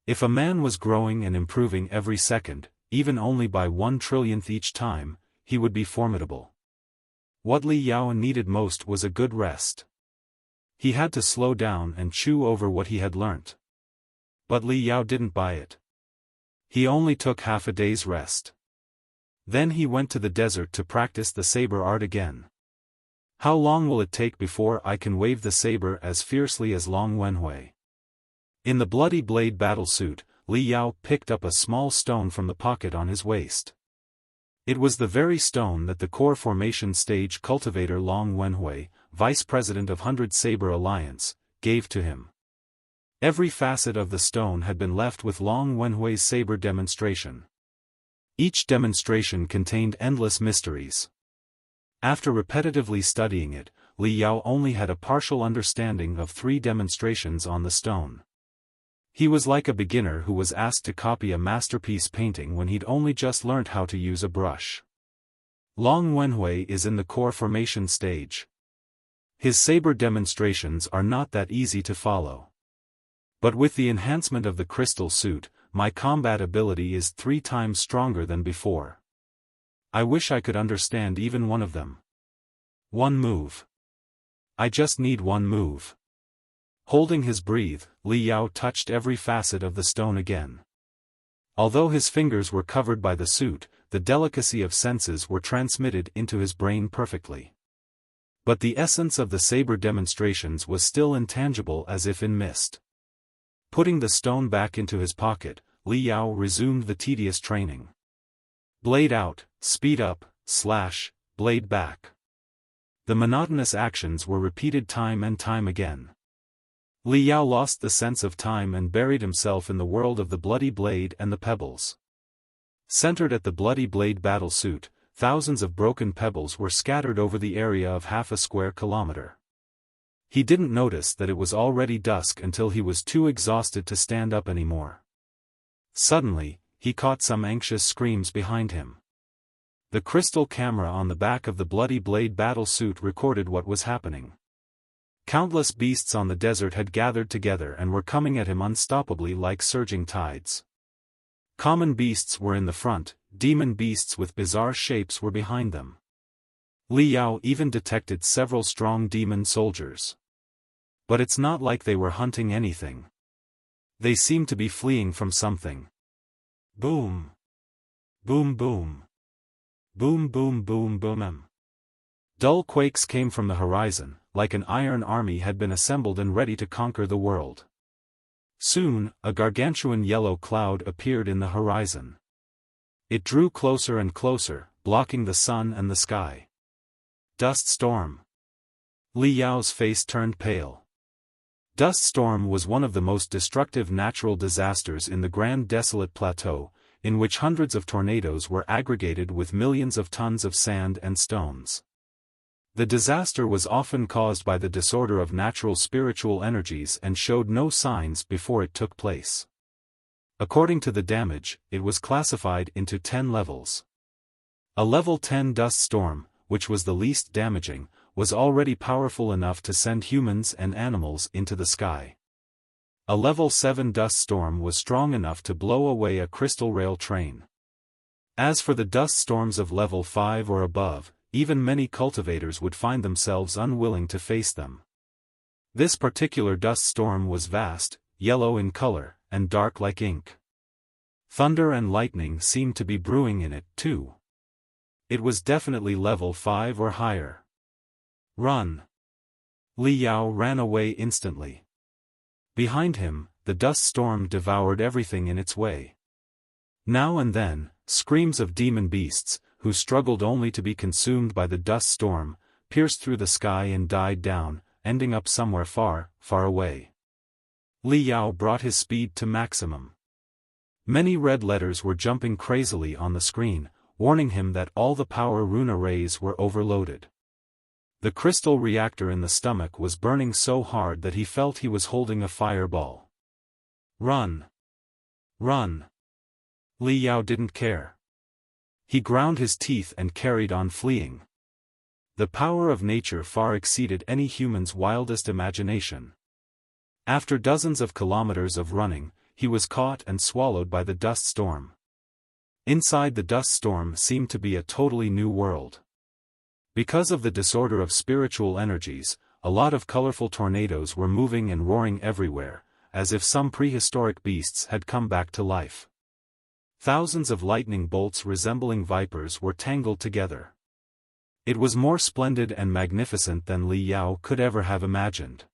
Speaker 1: If a man was growing and improving every second, even only by 1/1,000,000th each time, he would be formidable. What Li Yao needed most was a good rest. He had to slow down and chew over what he had learnt. But Li Yao didn't buy it. He only took half a day's rest. Then he went to the desert to practice the saber art again. How long will it take before I can wave the saber as fiercely as Long Wenhui? In the bloody blade battlesuit, Li Yao picked up a small stone from the pocket on his waist. It was the very stone that the core formation stage cultivator Long Wenhui, vice president of 100 Saber Alliance, gave to him. Every facet of the stone had been left with Long Wenhui's saber demonstration. Each demonstration contained endless mysteries. After repetitively studying it, Li Yao only had a partial understanding of 3 demonstrations on the stone. He was like a beginner who was asked to copy a masterpiece painting when he'd only just learnt how to use a brush. Long Wenhui is in the core formation stage. His saber demonstrations are not that easy to follow. But with the enhancement of the crystal suit, my combat ability is 3 times stronger than before. I wish I could understand even one of them. One move. I just need one move. Holding his breath, Li Yao touched every facet of the stone again. Although his fingers were covered by the suit, the delicacy of senses were transmitted into his brain perfectly. But the essence of the saber demonstrations was still intangible as if in mist. Putting the stone back into his pocket, Li Yao resumed the tedious training. Blade out, speed up, slash, blade back. The monotonous actions were repeated time and time again. Li Yao lost the sense of time and buried himself in the world of the bloody blade and the pebbles. Centered at the bloody blade battlesuit, thousands of broken pebbles were scattered over the area of half a square kilometer. He didn't notice that it was already dusk until he was too exhausted to stand up anymore. Suddenly, he caught some anxious screams behind him. The crystal camera on the back of the bloody blade battlesuit recorded what was happening. Countless beasts on the desert had gathered together and were coming at him unstoppably like surging tides. Common beasts were in the front, demon beasts with bizarre shapes were behind them. Li Yao even detected several strong demon soldiers. But it's not like they were hunting anything. They seemed to be fleeing from something. Boom. Boom boom. Boom boom boom boom. Dull quakes came from the horizon, like an iron army had been assembled and ready to conquer the world. Soon, a gargantuan yellow cloud appeared in the horizon. It drew closer and closer, blocking the sun and the sky. Dust storm. Li Yao's face turned pale. Dust storm was one of the most destructive natural disasters in the Grand Desolate Plateau, in which hundreds of tornadoes were aggregated with millions of tons of sand and stones. The disaster was often caused by the disorder of natural spiritual energies and showed no signs before it took place. According to the damage, it was classified into 10 levels. A level 10 dust storm, which was the least damaging, was already powerful enough to send humans and animals into the sky. A level 7 dust storm was strong enough to blow away a crystal rail train. As for the dust storms of level 5 or above, even many cultivators would find themselves unwilling to face them. This particular dust storm was vast, yellow in color, and dark like ink. Thunder and lightning seemed to be brewing in it, too. It was definitely level 5 or higher. Run! Li Yao ran away instantly. Behind him, the dust storm devoured everything in its way. Now and then, screams of demon beasts, who struggled only to be consumed by the dust storm, pierced through the sky and died down, ending up somewhere far, far away. Li Yao brought his speed to maximum. Many red letters were jumping crazily on the screen, warning him that all the power rune arrays were overloaded. The crystal reactor in the stomach was burning so hard that he felt he was holding a fireball. Run! Run! Li Yao didn't care. He ground his teeth and carried on fleeing. The power of nature far exceeded any human's wildest imagination. After dozens of kilometers of running, he was caught and swallowed by the dust storm. Inside the dust storm seemed to be a totally new world. Because of the disorder of spiritual energies, a lot of colorful tornadoes were moving and roaring everywhere, as if some prehistoric beasts had come back to life. Thousands of lightning bolts resembling vipers were tangled together. It was more splendid and magnificent than Li Yao could ever have imagined.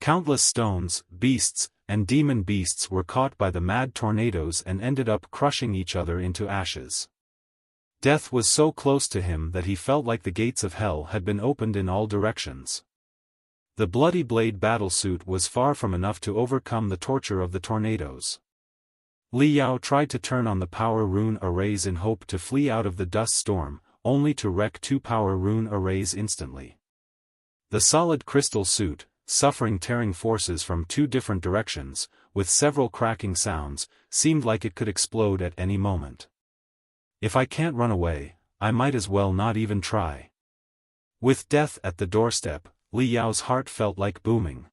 Speaker 1: Countless stones, beasts, and demon beasts were caught by the mad tornadoes and ended up crushing each other into ashes. Death was so close to him that he felt like the gates of hell had been opened in all directions. The bloody blade battlesuit was far from enough to overcome the torture of the tornadoes. Li Yao tried to turn on the power rune arrays in hope to flee out of the dust storm, only to wreck 2 power rune arrays instantly. The solid crystal suit, suffering tearing forces from 2 different directions, with several cracking sounds, seemed like it could explode at any moment. If I can't run away, I might as well not even try. With death at the doorstep, Li Yao's heart felt like booming.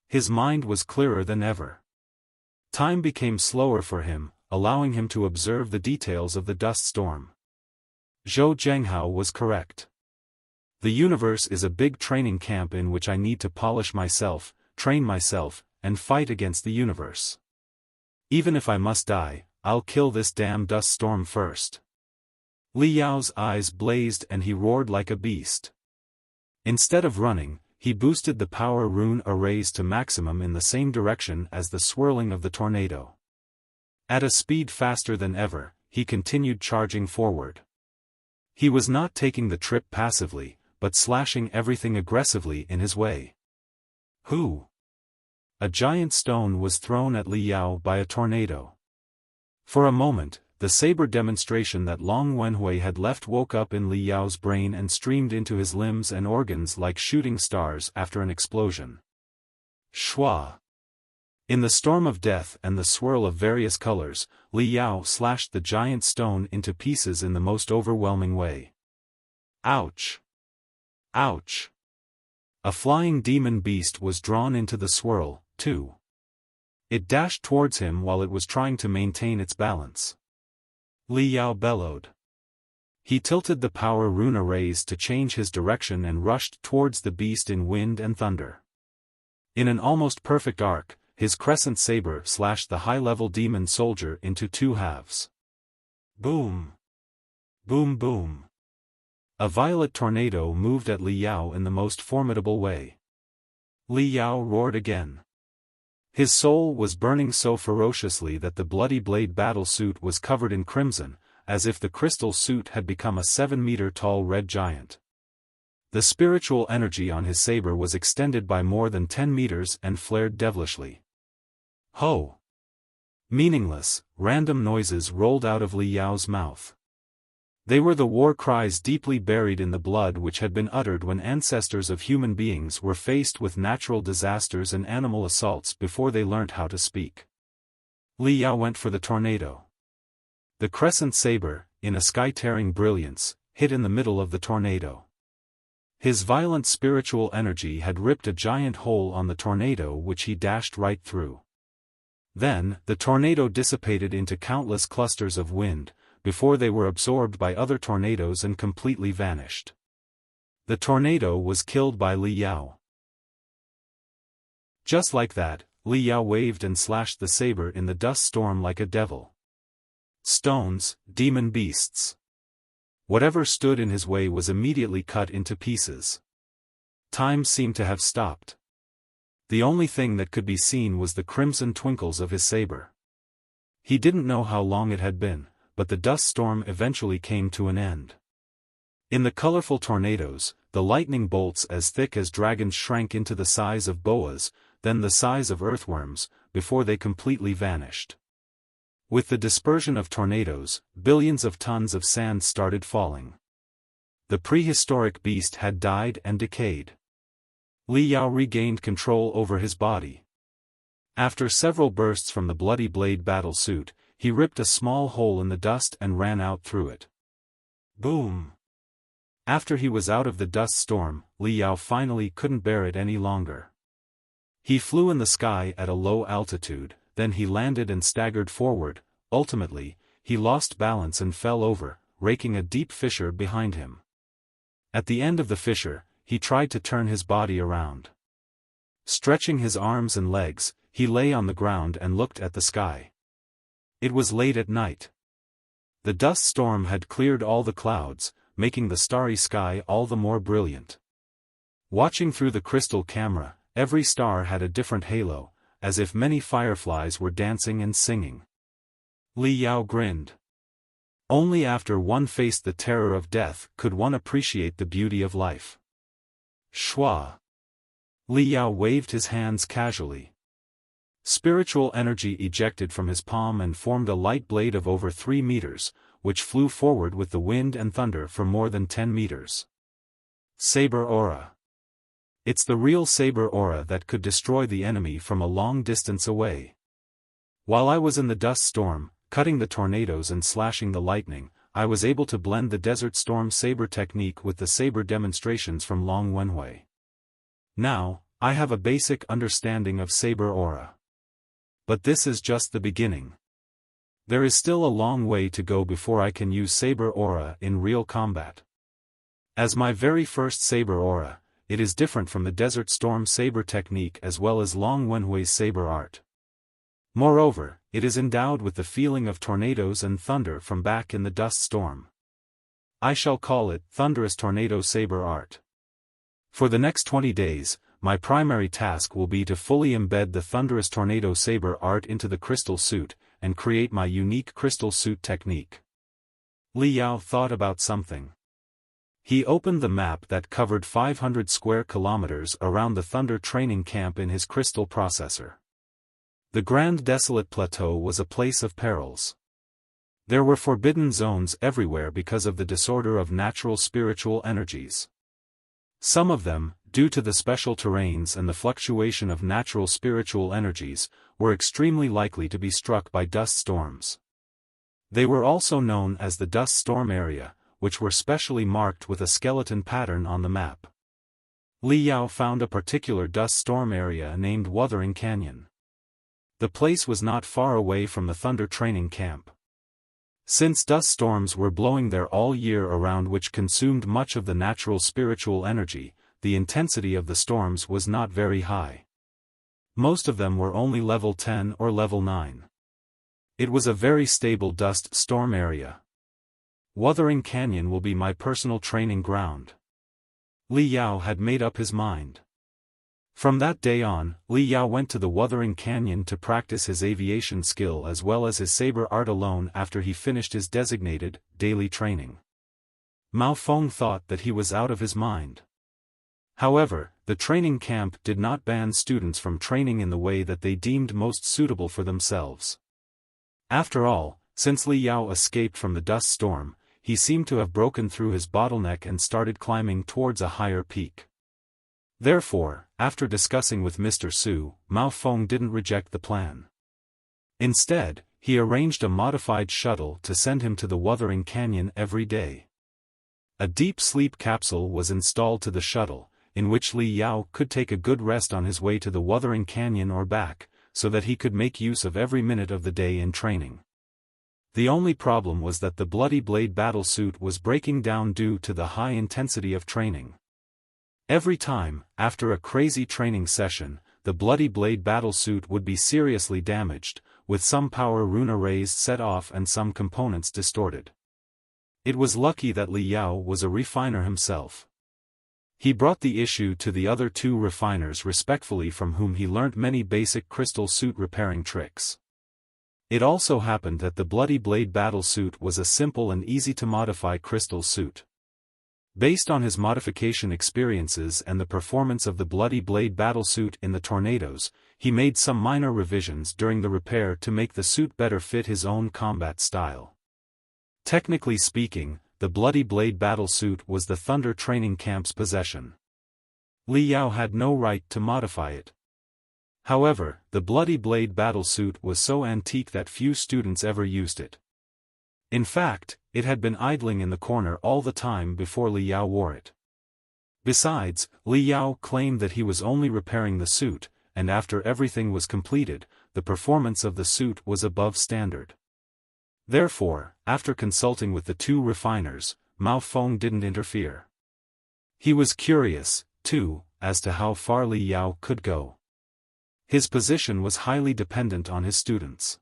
Speaker 1: His mind was clearer than ever. Time became slower for him, allowing him to observe the details of the dust storm. Zhou Zhenghao was correct. The universe is a big training camp in which I need to polish myself, train myself, and fight against the universe. Even if I must die, I'll kill this damn dust storm first. Li Yao's eyes blazed and he roared like a beast. Instead of running, he boosted the power rune arrays to maximum in the same direction as the swirling of the tornado. At a speed faster than ever, he continued charging forward. He was not taking the trip passively, but slashing everything aggressively in his way. Who? A giant stone was thrown at Li Yao by a tornado. For a moment, the saber demonstration that Long Wenhui had left woke up in Li Yao's brain and streamed into his limbs and organs like shooting stars after an explosion. Shua! In the storm of death and the swirl of various colors, Li Yao slashed the giant stone into pieces in the most overwhelming way. Ouch! Ouch! A flying demon beast was drawn into the swirl, too. It dashed towards him while it was trying to maintain its balance. Li Yao bellowed. He tilted the power rune arrays to change his direction and rushed towards the beast in wind and thunder. In an almost perfect arc, his crescent saber slashed the high-level demon soldier into 2 halves. Boom! Boom boom! A violet tornado moved at Li Yao in the most formidable way. Li Yao roared again. His soul was burning so ferociously that the bloody blade battlesuit was covered in crimson, as if the crystal suit had become a 7-meter-tall red giant. The spiritual energy on his saber was extended by more than 10 meters and flared devilishly. Ho! Meaningless, random noises rolled out of Li Yao's mouth. They were the war cries deeply buried in the blood which had been uttered when ancestors of human beings were faced with natural disasters and animal assaults before they learnt how to speak. Li Yao went for the tornado. The crescent saber, in a sky-tearing brilliance, hit in the middle of the tornado. His violent spiritual energy had ripped a giant hole on the tornado which he dashed right through. Then, the tornado dissipated into countless clusters of wind, before they were absorbed by other tornadoes and completely vanished. The tornado was killed by Li Yao. Just like that, Li Yao waved and slashed the saber in the dust storm like a devil. Stones, demon beasts. Whatever stood in his way was immediately cut into pieces. Time seemed to have stopped. The only thing that could be seen was the crimson twinkles of his saber. He didn't know how long it had been, but the dust storm eventually came to an end. In the colorful tornadoes, the lightning bolts as thick as dragons shrank into the size of boas, then the size of earthworms, before they completely vanished. With the dispersion of tornadoes, billions of tons of sand started falling. The prehistoric beast had died and decayed. Li Yao regained control over his body. After several bursts from the bloody blade battlesuit, he ripped a small hole in the dust and ran out through it. Boom! After he was out of the dust storm, Li Yao finally couldn't bear it any longer. He flew in the sky at a low altitude, then he landed and staggered forward. Ultimately, he lost balance and fell over, raking a deep fissure behind him. At the end of the fissure, he tried to turn his body around. Stretching his arms and legs, he lay on the ground and looked at the sky. It was late at night. The dust storm had cleared all the clouds, making the starry sky all the more brilliant. Watching through the crystal camera, every star had a different halo, as if many fireflies were dancing and singing. Li Yao grinned. Only after one faced the terror of death could one appreciate the beauty of life. Shua. Li Yao waved his hands casually. Spiritual energy ejected from his palm and formed a light blade of over 3 meters, which flew forward with the wind and thunder for more than 10 meters. Saber Aura. It's the real Saber Aura that could destroy the enemy from a long distance away. While I was in the dust storm, cutting the tornadoes and slashing the lightning, I was able to blend the Desert Storm Saber technique with the Saber demonstrations from Long Wenhui. Now, I have a basic understanding of Saber Aura. But this is just the beginning. There is still a long way to go before I can use Saber Aura in real combat. As my very first Saber Aura, it is different from the Desert Storm Saber technique as well as Long Wenhui's Saber art. Moreover, it is endowed with the feeling of tornadoes and thunder from back in the dust storm. I shall call it Thunderous Tornado Saber art. For the next 20 days, my primary task will be to fully embed the Thunderous Tornado Saber art into the crystal suit, and create my unique crystal suit technique. Li Yao thought about something. He opened the map that covered 500 square kilometers around the Thunder training camp in his crystal processor. The Grand Desolate Plateau was a place of perils. There were forbidden zones everywhere because of the disorder of natural spiritual energies. Some of them, due to the special terrains and the fluctuation of natural spiritual energies, were extremely likely to be struck by dust storms. They were also known as the dust storm area, which were specially marked with a skeleton pattern on the map. Li Yao found a particular dust storm area named Wuthering Canyon. The place was not far away from the Thunder training camp. Since dust storms were blowing there all year around, which consumed much of the natural spiritual energy, the intensity of the storms was not very high. Most of them were only level 10 or level 9. It was a very stable dust storm area. Wuthering Canyon will be my personal training ground. Li Yao had made up his mind. From that day on, Li Yao went to the Wuthering Canyon to practice his aviation skill as well as his saber art alone after he finished his designated, daily training. Mao Feng thought that he was out of his mind. However, the training camp did not ban students from training in the way that they deemed most suitable for themselves. After all, since Li Yao escaped from the dust storm, he seemed to have broken through his bottleneck and started climbing towards a higher peak. Therefore, after discussing with Mr. Su, Mao Feng didn't reject the plan. Instead, he arranged a modified shuttle to send him to the Wuthering Canyon every day. A deep sleep capsule was installed to the shuttle, in which Li Yao could take a good rest on his way to the Wuthering Canyon or back, so that he could make use of every minute of the day in training. The only problem was that the Bloody Blade Battlesuit was breaking down due to the high intensity of training. Every time, after a crazy training session, the Bloody Blade Battlesuit would be seriously damaged, with some power rune arrays set off and some components distorted. It was lucky that Li Yao was a refiner himself. He brought the issue to the other 2 refiners respectfully, from whom he learnt many basic crystal suit repairing tricks. It also happened that the Bloody Blade Battlesuit was a simple and easy-to-modify crystal suit. Based on his modification experiences and the performance of the Bloody Blade Battlesuit in the tornadoes, he made some minor revisions during the repair to make the suit better fit his own combat style. Technically speaking, the Bloody Blade Battlesuit was the Thunder training camp's possession. Li Yao had no right to modify it. However, the Bloody Blade Battlesuit was so antique that few students ever used it. In fact, it had been idling in the corner all the time before Li Yao wore it. Besides, Li Yao claimed that he was only repairing the suit, and after everything was completed, the performance of the suit was above standard. Therefore, after consulting with the 2 refiners, Mao Feng didn't interfere. He was curious, too, as to how far Li Yao could go. His position was highly dependent on his students.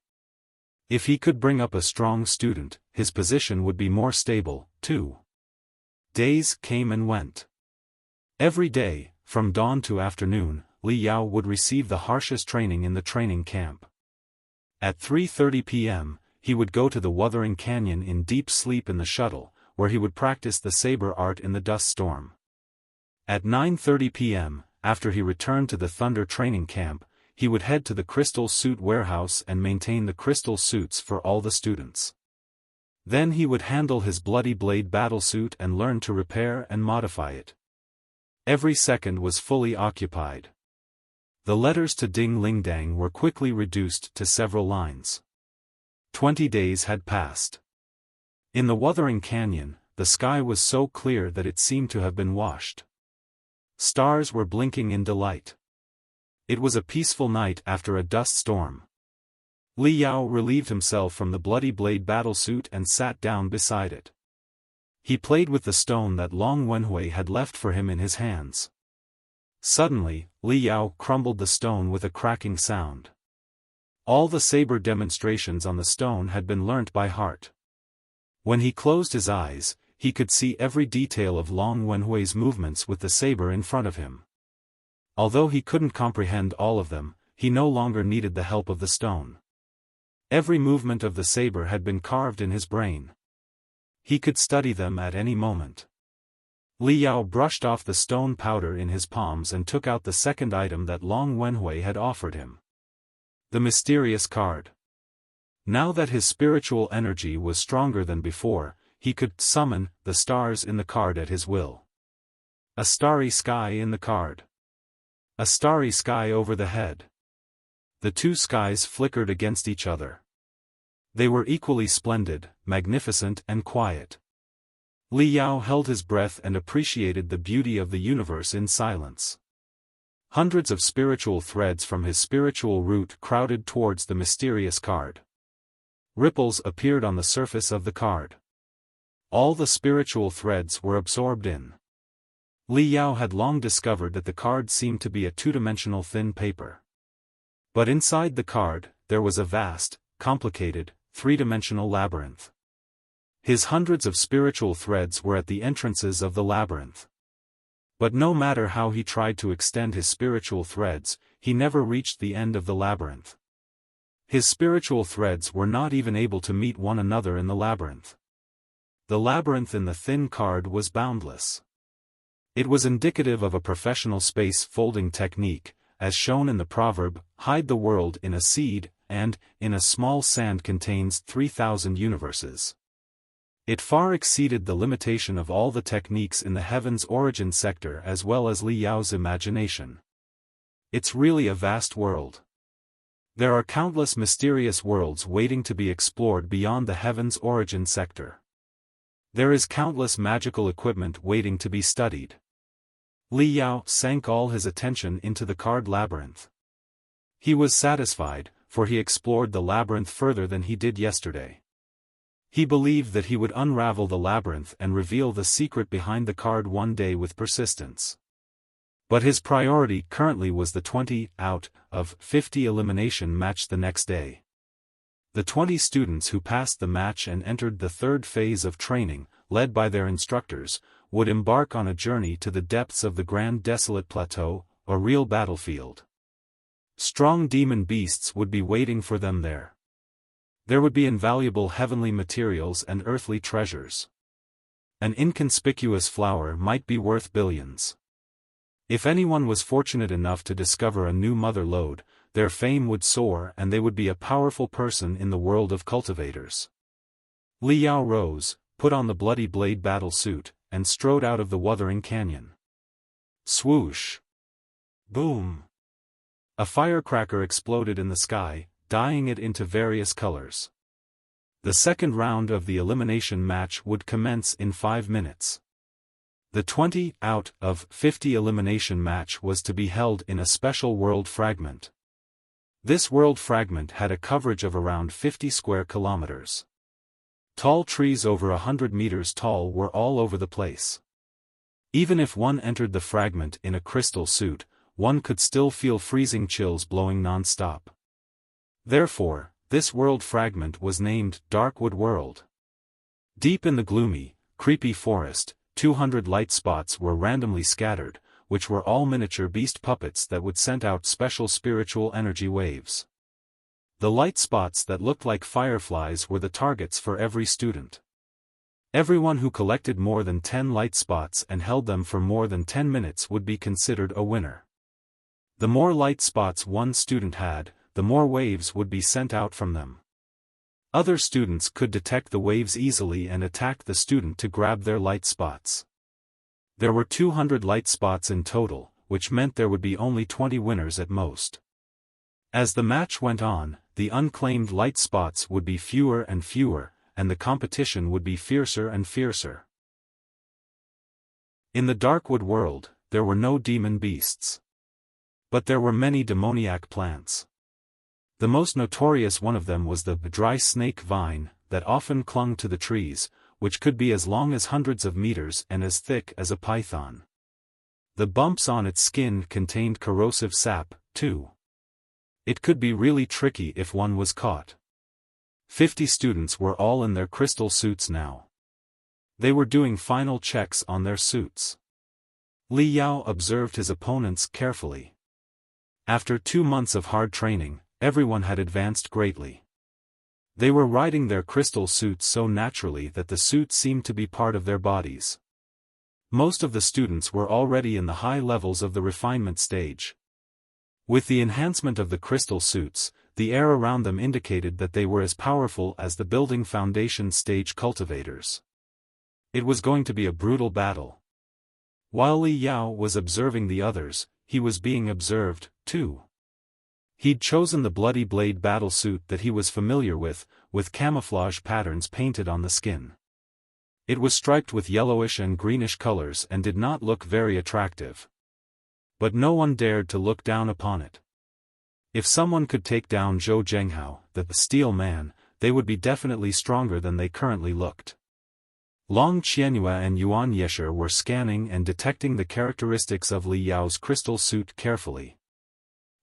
Speaker 1: If he could bring up a strong student, his position would be more stable, too. Days came and went. Every day, from dawn to afternoon, Li Yao would receive the harshest training in the training camp. At 3:30 p.m., he would go to the Wuthering Canyon in deep sleep in the shuttle, where he would practice the saber art in the dust storm. At 9:30 p.m., after he returned to the Thunder training camp, he would head to the crystal suit warehouse and maintain the crystal suits for all the students. Then he would handle his Bloody Blade battlesuit and learn to repair and modify it. Every second was fully occupied. The letters to Ding Ling Dang were quickly reduced to several lines. 20 days had passed. In the Wuthering Canyon, the sky was so clear that it seemed to have been washed. Stars were blinking in delight. It was a peaceful night after a dust storm. Li Yao relieved himself from the Bloody Blade battlesuit and sat down beside it. He played with the stone that Long Wenhui had left for him in his hands. Suddenly, Li Yao crumbled the stone with a cracking sound. All the saber demonstrations on the stone had been learnt by heart. When he closed his eyes, he could see every detail of Long Wenhui's movements with the saber in front of him. Although he couldn't comprehend all of them, he no longer needed the help of the stone. Every movement of the saber had been carved in his brain. He could study them at any moment. Li Yao brushed off the stone powder in his palms and took out the second item that Long Wenhui had offered him. The mysterious card. Now that his spiritual energy was stronger than before, he could summon the stars in the card at his will. A starry sky in the card. A starry sky over the head. The two skies flickered against each other. They were equally splendid, magnificent and quiet. Li Yao held his breath and appreciated the beauty of the universe in silence. Hundreds of spiritual threads from his spiritual root crowded towards the mysterious card. Ripples appeared on the surface of the card. All the spiritual threads were absorbed in. Li Yao had long discovered that the card seemed to be a two-dimensional thin paper. But inside the card, there was a vast, complicated, three-dimensional labyrinth. His hundreds of spiritual threads were at the entrances of the labyrinth. But no matter how he tried to extend his spiritual threads, he never reached the end of the labyrinth. His spiritual threads were not even able to meet one another in the labyrinth. The labyrinth in the thin card was boundless. It was indicative of a professional space folding technique, as shown in the proverb, "Hide the world in a seed, and, in a small sand contains 3,000 universes." It far exceeded the limitation of all the techniques in the Heaven's Origin sector as well as Li Yao's imagination. It's really a vast world. There are countless mysterious worlds waiting to be explored beyond the Heaven's Origin sector. There is countless magical equipment waiting to be studied. Li Yao sank all his attention into the card labyrinth. He was satisfied, for he explored the labyrinth further than he did yesterday. He believed that he would unravel the labyrinth and reveal the secret behind the card one day with persistence. But his priority currently was the 20 out of 50 elimination match the next day. The 20 students who passed the match and entered the third phase of training, led by their instructors, would embark on a journey to the depths of the Grand Desolate Plateau, a real battlefield. Strong demon beasts would be waiting for them there. There would be invaluable heavenly materials and earthly treasures. An inconspicuous flower might be worth billions. If anyone was fortunate enough to discover a new mother lode, their fame would soar and they would be a powerful person in the world of cultivators. Li Yao rose, put on the Bloody Blade battle suit, and strode out of the Wuthering Canyon. Swoosh! Boom! A firecracker exploded in the sky, dyeing it into various colors. The second round of the elimination match would commence in 5 minutes. The 20 out of 50 elimination match was to be held in a special world fragment. This world fragment had a coverage of around 50 square kilometers. Tall trees over 100 meters tall were all over the place. Even if one entered the fragment in a crystal suit, one could still feel freezing chills blowing non-stop. Therefore, this world fragment was named Darkwood World. Deep in the gloomy, creepy forest, 200 light spots were randomly scattered, which were all miniature beast puppets that would send out special spiritual energy waves. The light spots that looked like fireflies were the targets for every student. Everyone who collected more than 10 light spots and held them for more than 10 minutes would be considered a winner. The more light spots one student had, the more waves would be sent out from them. Other students could detect the waves easily and attack the student to grab their light spots. There were 200 light spots in total, which meant there would be only 20 winners at most. As the match went on, the unclaimed light spots would be fewer and fewer, and the competition would be fiercer and fiercer. In the Darkwood world, there were no demon beasts. But there were many demoniac plants. The most notorious one of them was the dry snake vine, that often clung to the trees, which could be as long as hundreds of meters and as thick as a python. The bumps on its skin contained corrosive sap, too. It could be really tricky if one was caught. 50 students were all in their crystal suits now. They were doing final checks on their suits. Li Yao observed his opponents carefully. After 2 months of hard training, everyone had advanced greatly. They were riding their crystal suits so naturally that the suits seemed to be part of their bodies. Most of the students were already in the high levels of the refinement stage. With the enhancement of the crystal suits, the air around them indicated that they were as powerful as the building foundation stage cultivators. It was going to be a brutal battle. While Li Yao was observing the others, he was being observed, too. He'd chosen the bloody blade battlesuit that he was familiar with camouflage patterns painted on the skin. It was striped with yellowish and greenish colors and did not look very attractive. But no one dared to look down upon it. If someone could take down Zhou Zhenghao, the Steel Man, they would be definitely stronger than they currently looked. Long Qianyue and Yuan Yesher were scanning and detecting the characteristics of Li Yao's crystal suit carefully.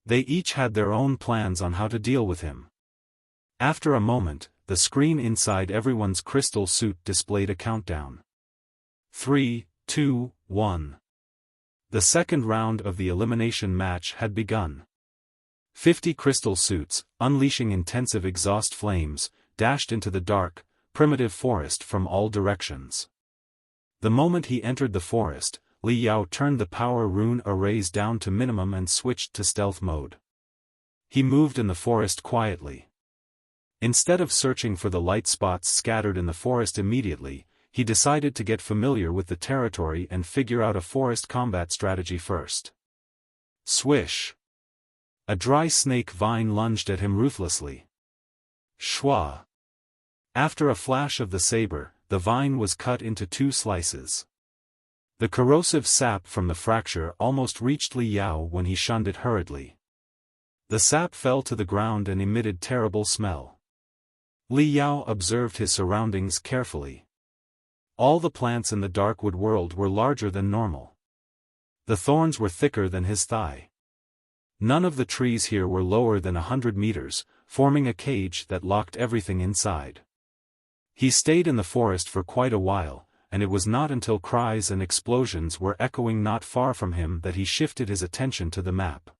Speaker 1: They each had their own plans on how to deal with him. After a moment, the screen inside everyone's crystal suit displayed a countdown. 3, 2, 1. The second round of the elimination match had begun. 50 crystal suits, unleashing intensive exhaust flames, dashed into the dark, primitive forest from all directions. The moment he entered the forest, Li Yao turned the power rune arrays down to minimum and switched to stealth mode. He moved in the forest quietly. Instead of searching for the light spots scattered in the forest immediately, he decided to get familiar with the territory and figure out a forest combat strategy first. Swish! A dry snake vine lunged at him ruthlessly. Shwa! After a flash of the saber, the vine was cut into 2 slices. The corrosive sap from the fracture almost reached Li Yao when he shunned it hurriedly. The sap fell to the ground and emitted terrible smell. Li Yao observed his surroundings carefully. All the plants in the Darkwood world were larger than normal. The thorns were thicker than his thigh. None of the trees here were lower than 100 meters, forming a cage that locked everything inside. He stayed in the forest for quite a while, and it was not until cries and explosions were echoing not far from him that he shifted his attention to the map.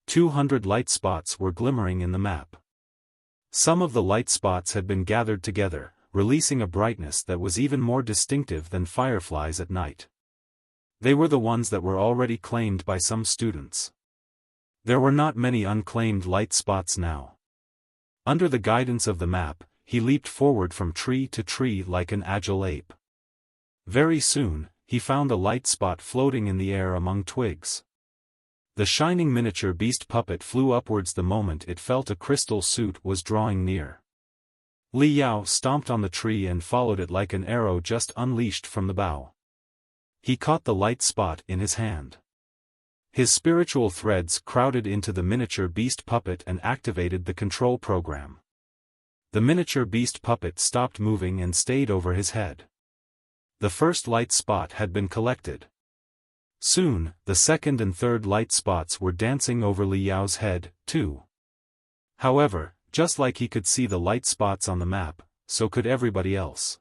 Speaker 1: 200 light spots were glimmering in the map. Some of the light spots had been gathered together, releasing a brightness that was even more distinctive than fireflies at night. They were the ones that were already claimed by some students. There were not many unclaimed light spots now. Under the guidance of the map, he leaped forward from tree to tree like an agile ape. Very soon, he found a light spot floating in the air among twigs. The shining miniature beast puppet flew upwards the moment it felt a crystal suit was drawing near. Li Yao stomped on the tree and followed it like an arrow just unleashed from the bow. He caught the light spot in his hand. His spiritual threads crowded into the miniature beast puppet and activated the control program. The miniature beast puppet stopped moving and stayed over his head. The first light spot had been collected. Soon, the second and third light spots were dancing over Li Yao's head, too. However, just like he could see the light spots on the map, so could everybody else.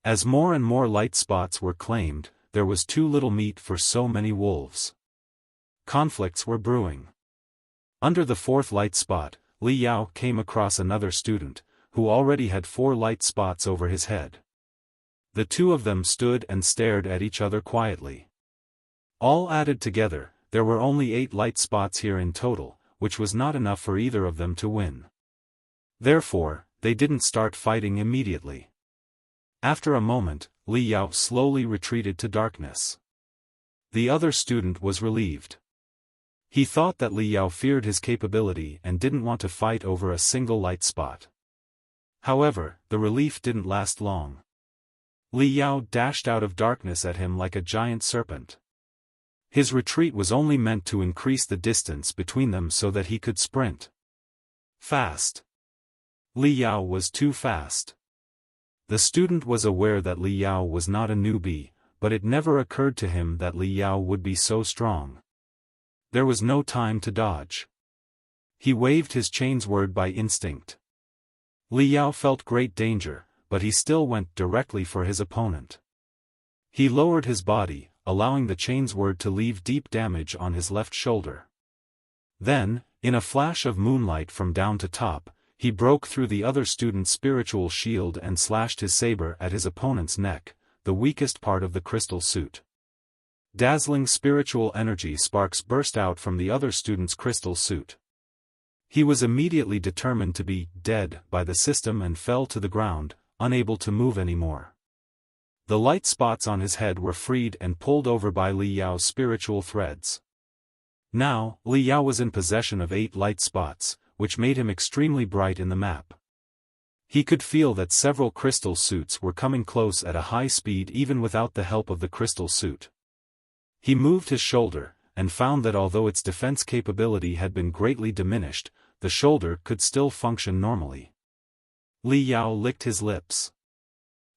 Speaker 1: As more and more light spots were claimed, there was too little meat for so many wolves. Conflicts were brewing. Under the fourth light spot, Li Yao came across another student, who already had 4 light spots over his head. The two of them stood and stared at each other quietly. All added together, there were only 8 light spots here in total, which was not enough for either of them to win. Therefore, they didn't start fighting immediately. After a moment, Li Yao slowly retreated to darkness. The other student was relieved. He thought that Li Yao feared his capability and didn't want to fight over a single light spot. However, the relief didn't last long. Li Yao dashed out of darkness at him like a giant serpent. His retreat was only meant to increase the distance between them so that he could sprint fast. Li Yao was too fast. The student was aware that Li Yao was not a newbie, but it never occurred to him that Li Yao would be so strong. There was no time to dodge. He waved his chain's word by instinct. Li Yao felt great danger, but he still went directly for his opponent. He lowered his body, allowing the chain's word to leave deep damage on his left shoulder. Then, in a flash of moonlight from down to top, he broke through the other student's spiritual shield and slashed his saber at his opponent's neck, the weakest part of the crystal suit. Dazzling spiritual energy sparks burst out from the other student's crystal suit. He was immediately determined to be dead by the system and fell to the ground, unable to move anymore. The light spots on his head were freed and pulled over by Li Yao's spiritual threads. Now, Li Yao was in possession of 8 light spots, which made him extremely bright in the map. He could feel that several crystal suits were coming close at a high speed even without the help of the crystal suit. He moved his shoulder, and found that although its defense capability had been greatly diminished, the shoulder could still function normally. Li Yao licked his lips.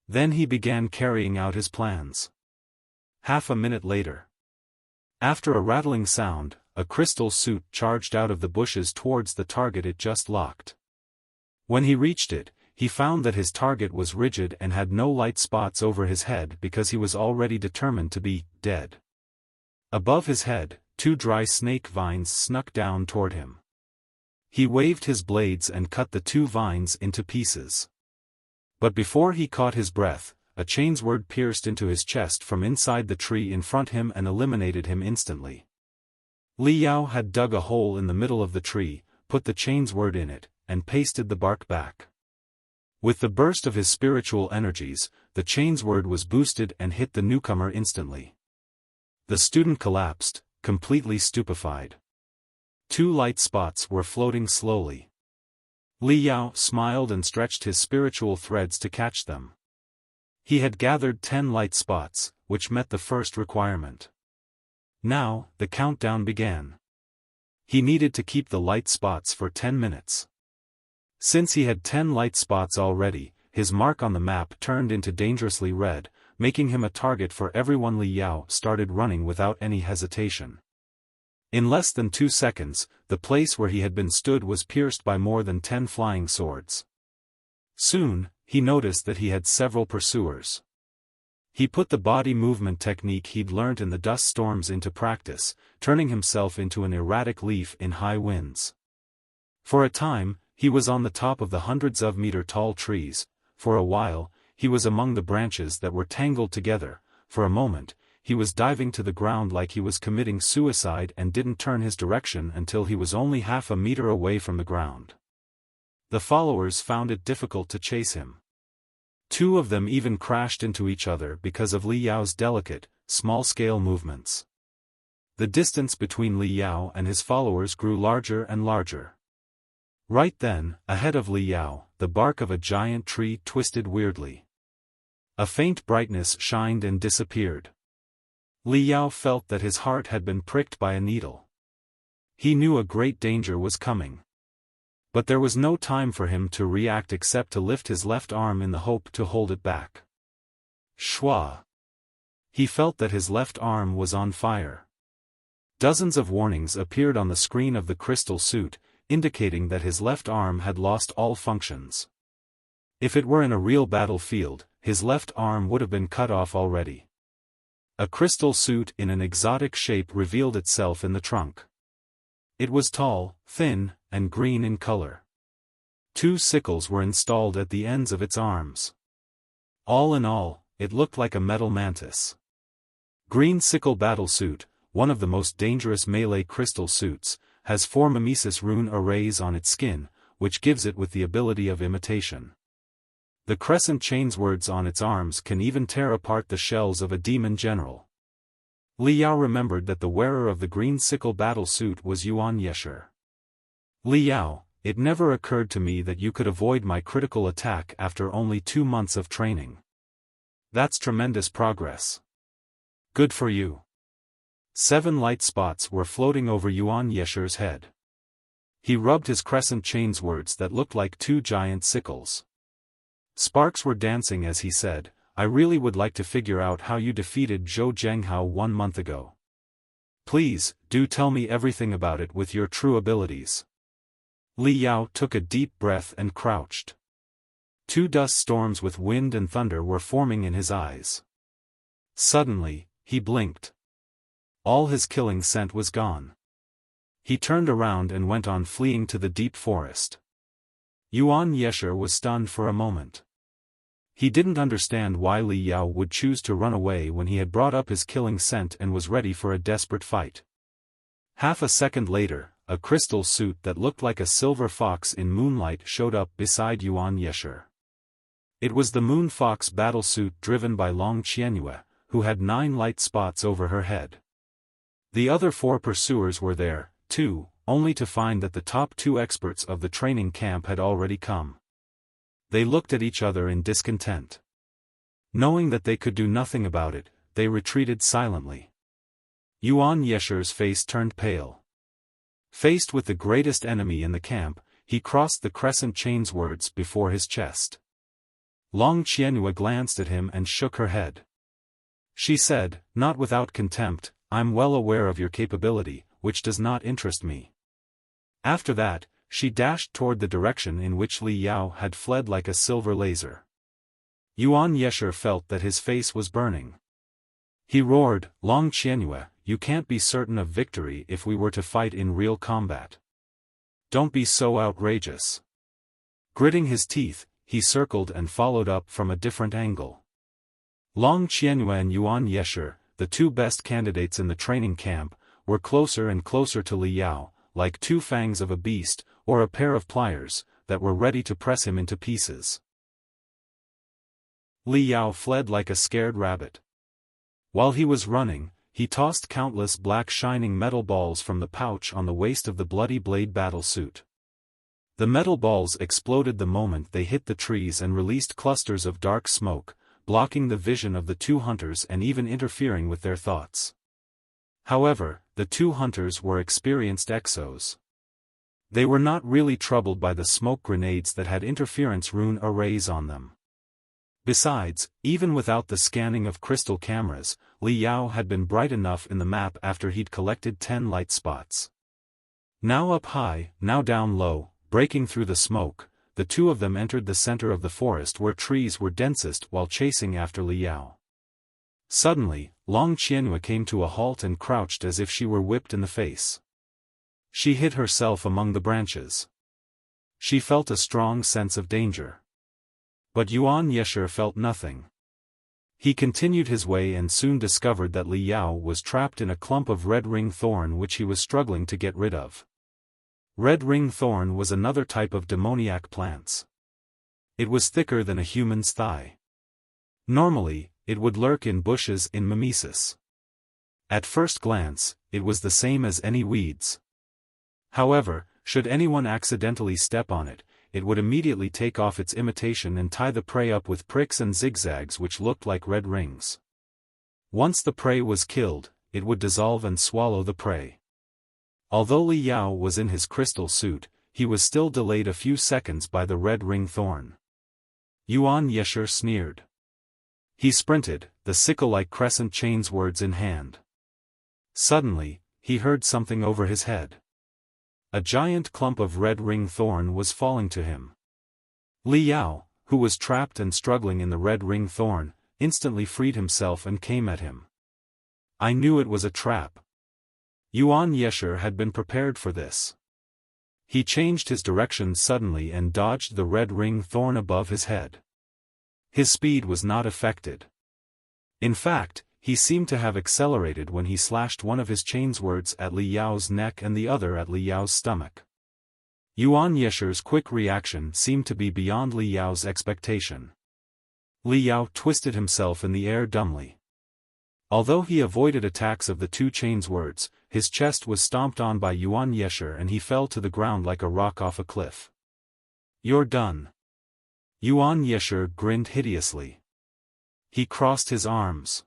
Speaker 1: Then he began carrying out his plans. Half a minute later, after a rattling sound, a crystal suit charged out of the bushes towards the target it just locked. When he reached it, he found that his target was rigid and had no light spots over his head because he was already determined to be dead. Above his head, 2 dry snake vines snuck down toward him. He waved his blades and cut the 2 vines into pieces. But before he caught his breath, a chain's word pierced into his chest from inside the tree in front of him and eliminated him instantly. Li Yao had dug a hole in the middle of the tree, put the chain's word in it, and pasted the bark back. With the burst of his spiritual energies, the chain's word was boosted and hit the newcomer instantly. The student collapsed, completely stupefied. 2 light spots were floating slowly. Li Yao smiled and stretched his spiritual threads to catch them. He had gathered 10 light spots, which met the first requirement. Now, the countdown began. He needed to keep the light spots for 10 minutes. Since he had 10 light spots already, his mark on the map turned into dangerously red, making him a target for everyone. Li Yao started running without any hesitation. In less than 2 seconds, the place where he had been stood was pierced by more than 10 flying swords. Soon, he noticed that he had several pursuers. He put the body movement technique he'd learnt in the dust storms into practice, turning himself into an erratic leaf in high winds. For a time, he was on the top of the hundreds of meter-tall trees. For a while, he was among the branches that were tangled together. For a moment, he was diving to the ground like he was committing suicide and didn't turn his direction until he was only half a meter away from the ground. The followers found it difficult to chase him. 2 of them even crashed into each other because of Li Yao's delicate, small-scale movements. The distance between Li Yao and his followers grew larger and larger. Right then, ahead of Li Yao, the bark of a giant tree twisted weirdly. A faint brightness shined and disappeared. Li Yao felt that his heart had been pricked by a needle. He knew a great danger was coming. But there was no time for him to react except to lift his left arm in the hope to hold it back. Schwa. He felt that his left arm was on fire. Dozens of warnings appeared on the screen of the crystal suit, indicating that his left arm had lost all functions. If it were in a real battlefield, his left arm would have been cut off already. A crystal suit in an exotic shape revealed itself in the trunk. It was tall, thin, and green in color. 2 sickles were installed at the ends of its arms. All in all, it looked like a metal mantis. Green Sickle Battlesuit, one of the most dangerous melee crystal suits, has 4 mimesis rune arrays on its skin, which gives it with the ability of imitation. The crescent chains words on its arms can even tear apart the shells of a demon general. Li Yao remembered that the wearer of the Green Sickle Battlesuit was Yuan Yesher. Li Yao, it never occurred to me that you could avoid my critical attack after only 2 months of training. That's tremendous progress. Good for you. 7 light spots were floating over Yuan Yesher's head. He rubbed his crescent chains words that looked like 2 giant sickles. Sparks were dancing as he said, I really would like to figure out how you defeated Zhou Zhenghao 1 month ago. Please, do tell me everything about it with your true abilities. Li Yao took a deep breath and crouched. 2 dust storms with wind and thunder were forming in his eyes. Suddenly, he blinked. All his killing scent was gone. He turned around and went on fleeing to the deep forest. Yuan Yesher was stunned for a moment. He didn't understand why Li Yao would choose to run away when he had brought up his killing scent and was ready for a desperate fight. Half a second later, a crystal suit that looked like a silver fox in moonlight showed up beside Yuan Yesher. It was the Moon Fox battlesuit driven by Long Qianyue, who had 9 light spots over her head. The other 4 pursuers were there, too, only to find that the top 2 experts of the training camp had already come. They looked at each other in discontent. Knowing that they could do nothing about it, they retreated silently. Yuan Yesher's face turned pale. Faced with the greatest enemy in the camp, he crossed the crescent chains words before his chest. Long Qianyue glanced at him and shook her head. She said, not without contempt, I'm well aware of your capability, which does not interest me. After that, she dashed toward the direction in which Li Yao had fled like a silver laser. Yuan Yesher felt that his face was burning. He roared, Long Qianyue, you can't be certain of victory if we were to fight in real combat. Don't be so outrageous. Gritting his teeth, he circled and followed up from a different angle. Long Qianyue and Yuan Yesher, the 2 best candidates in the training camp, were closer and closer to Li Yao, like 2 fangs of a beast, or a pair of pliers, that were ready to press him into pieces. Li Yao fled like a scared rabbit. While he was running, he tossed countless black shining metal balls from the pouch on the waist of the Bloody Blade battlesuit. The metal balls exploded the moment they hit the trees and released clusters of dark smoke, blocking the vision of the 2 hunters and even interfering with their thoughts. However, the 2 hunters were experienced exos. They were not really troubled by the smoke grenades that had interference rune arrays on them. Besides, even without the scanning of crystal cameras, Li Yao had been bright enough in the map after he'd collected 10 light spots. Now up high, now down low, breaking through the smoke, the 2 of them entered the center of the forest where trees were densest while chasing after Li Yao. Suddenly, Long Qianyue came to a halt and crouched as if she were whipped in the face. She hid herself among the branches. She felt a strong sense of danger. But Yuan Yesher felt nothing. He continued his way and soon discovered that Li Yao was trapped in a clump of red ring thorn which he was struggling to get rid of. Red ring thorn was another type of demoniac plants. It was thicker than a human's thigh. Normally, it would lurk in bushes in mimesis. At first glance, it was the same as any weeds. However, should anyone accidentally step on it, it would immediately take off its imitation and tie the prey up with pricks and zigzags which looked like red rings. Once the prey was killed, it would dissolve and swallow the prey. Although Li Yao was in his crystal suit, he was still delayed a few seconds by the red ring thorn. Yuan Yesher sneered. He sprinted, the sickle-like crescent chains words in hand. Suddenly, he heard something over his head. A giant clump of red ring thorn was falling to him. Li Yao, who was trapped and struggling in the red ring thorn, instantly freed himself and came at him. I knew it was a trap. Yuan Yesher had been prepared for this. He changed his direction suddenly and dodged the red ring thorn above his head. His speed was not affected. In fact, he seemed to have accelerated when he slashed one of his chainswords at Li Yao's neck and the other at Li Yao's stomach. Yuan Yesher's quick reaction seemed to be beyond Li Yao's expectation. Li Yao twisted himself in the air dumbly. Although he avoided attacks of the two chainswords, his chest was stomped on by Yuan Yesher and he fell to the ground like a rock off a cliff. "You're done." Yuan Yesher grinned hideously. He crossed his arms.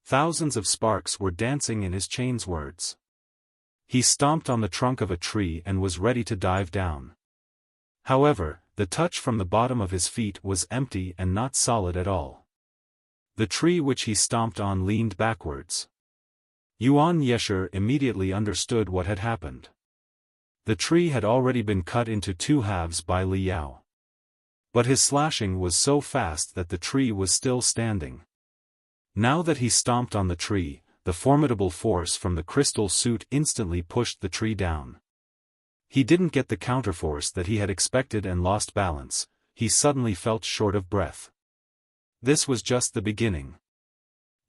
Speaker 1: Thousands of sparks were dancing in his chainswords. He stomped on the trunk of a tree and was ready to dive down. However, the touch from the bottom of his feet was empty and not solid at all. The tree which he stomped on leaned backwards. Yuan Yesher immediately understood what had happened. The tree had already been cut into two halves by Li Yao. But his slashing was so fast that the tree was still standing. Now that he stomped on the tree, the formidable force from the crystal suit instantly pushed the tree down. He didn't get the counterforce that he had expected and lost balance. He suddenly felt short of breath. This was just the beginning.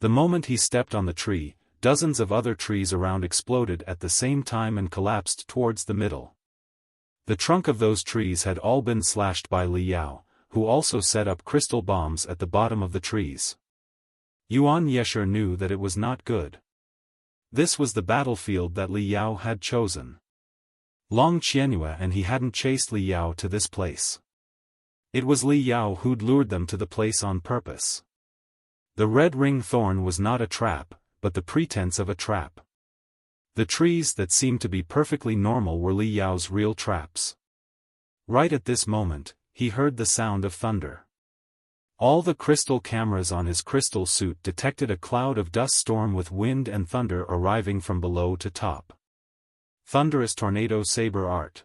Speaker 1: The moment he stepped on the tree, dozens of other trees around exploded at the same time and collapsed towards the middle. The trunk of those trees had all been slashed by Li Yao, who also set up crystal bombs at the bottom of the trees. Yuan Yesher knew that it was not good. This was the battlefield that Li Yao had chosen. Long Qianyue and he hadn't chased Li Yao to this place. It was Li Yao who'd lured them to the place on purpose. The red ring thorn was not a trap, but the pretense of a trap. The trees that seemed to be perfectly normal were Li Yao's real traps. Right at this moment, he heard the sound of thunder. All the crystal cameras on his crystal suit detected a cloud of dust storm with wind and thunder arriving from below to top. Thunderous tornado saber art.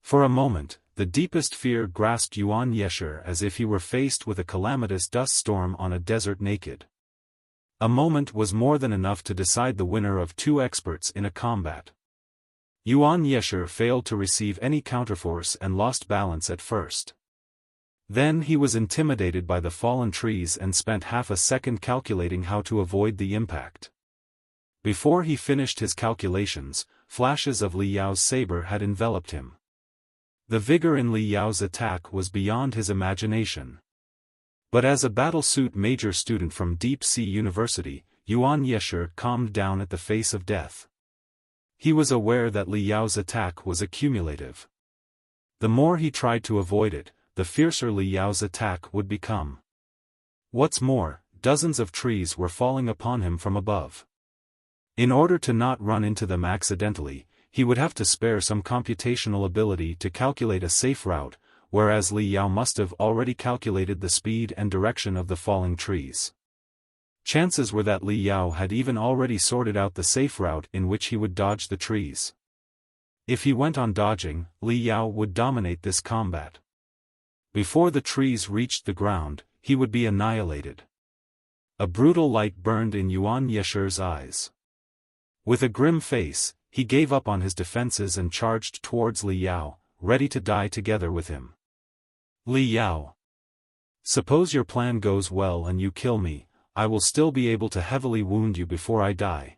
Speaker 1: For a moment, the deepest fear grasped Yuan Yesher as if he were faced with a calamitous dust storm on a desert naked. A moment was more than enough to decide the winner of two experts in a combat. Yuan Yesher failed to receive any counterforce and lost balance at first. Then he was intimidated by the fallen trees and spent half a second calculating how to avoid the impact. Before he finished his calculations, flashes of Li Yao's saber had enveloped him. The vigor in Li Yao's attack was beyond his imagination. But as a Battlesuit major student from Deep Sea University, Yuan Yesher calmed down at the face of death. He was aware that Li Yao's attack was accumulative. The more he tried to avoid it, the fiercer Li Yao's attack would become. What's more, dozens of trees were falling upon him from above. In order to not run into them accidentally, he would have to spare some computational ability to calculate a safe route, whereas Li Yao must have already calculated the speed and direction of the falling trees. Chances were that Li Yao had even already sorted out the safe route in which he would dodge the trees. If he went on dodging, Li Yao would dominate this combat. Before the trees reached the ground, he would be annihilated. A brutal light burned in Yuan Yesher's eyes. With a grim face, he gave up on his defenses and charged towards Li Yao, ready to die together with him. Li Yao. Suppose your plan goes well and you kill me, I will still be able to heavily wound you before I die.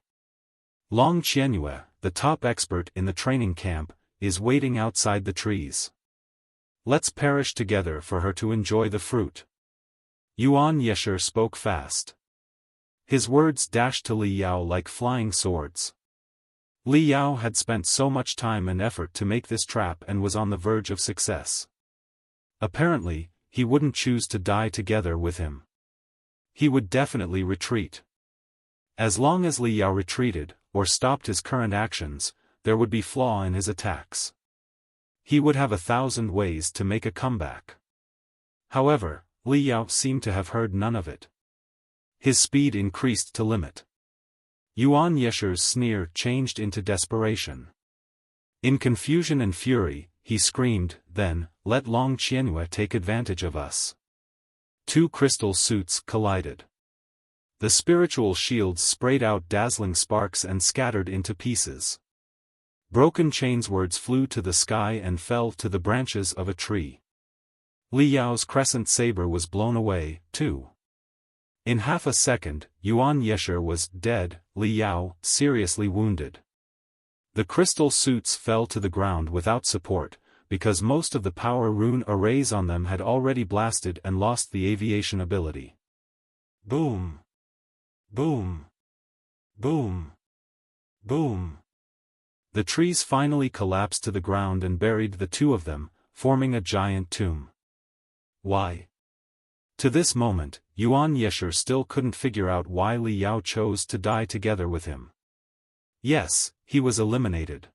Speaker 1: Long Qianyue, the top expert in the training camp, is waiting outside the trees. Let's perish together for her to enjoy the fruit. Yuan Yesher spoke fast. His words dashed to Li Yao like flying swords. Li Yao had spent so much time and effort to make this trap and was on the verge of success. Apparently, he wouldn't choose to die together with him. He would definitely retreat. As long as Li Yao retreated, or stopped his current actions, there would be flaw in his attacks. He would have 1,000 ways to make a comeback. However, Li Yao seemed to have heard none of it. His speed increased to limit. Yuan Yesher's sneer changed into desperation. In confusion and fury, he screamed, "Then, let Long Qianhua take advantage of us." Two crystal suits collided. The spiritual shields sprayed out dazzling sparks and scattered into pieces. Broken chainswords flew to the sky and fell to the branches of a tree. Li Yao's crescent saber was blown away, too. In half a second, Yuan Yesher was dead, Li Yao seriously wounded. The crystal suits fell to the ground without support, because most of the power rune arrays on them had already blasted and lost the aviation ability. Boom! Boom! Boom! Boom! The trees finally collapsed to the ground and buried the two of them, forming a giant tomb. Why? To this moment, Yuan Yesher still couldn't figure out why Li Yao chose to die together with him. Yes, he was eliminated.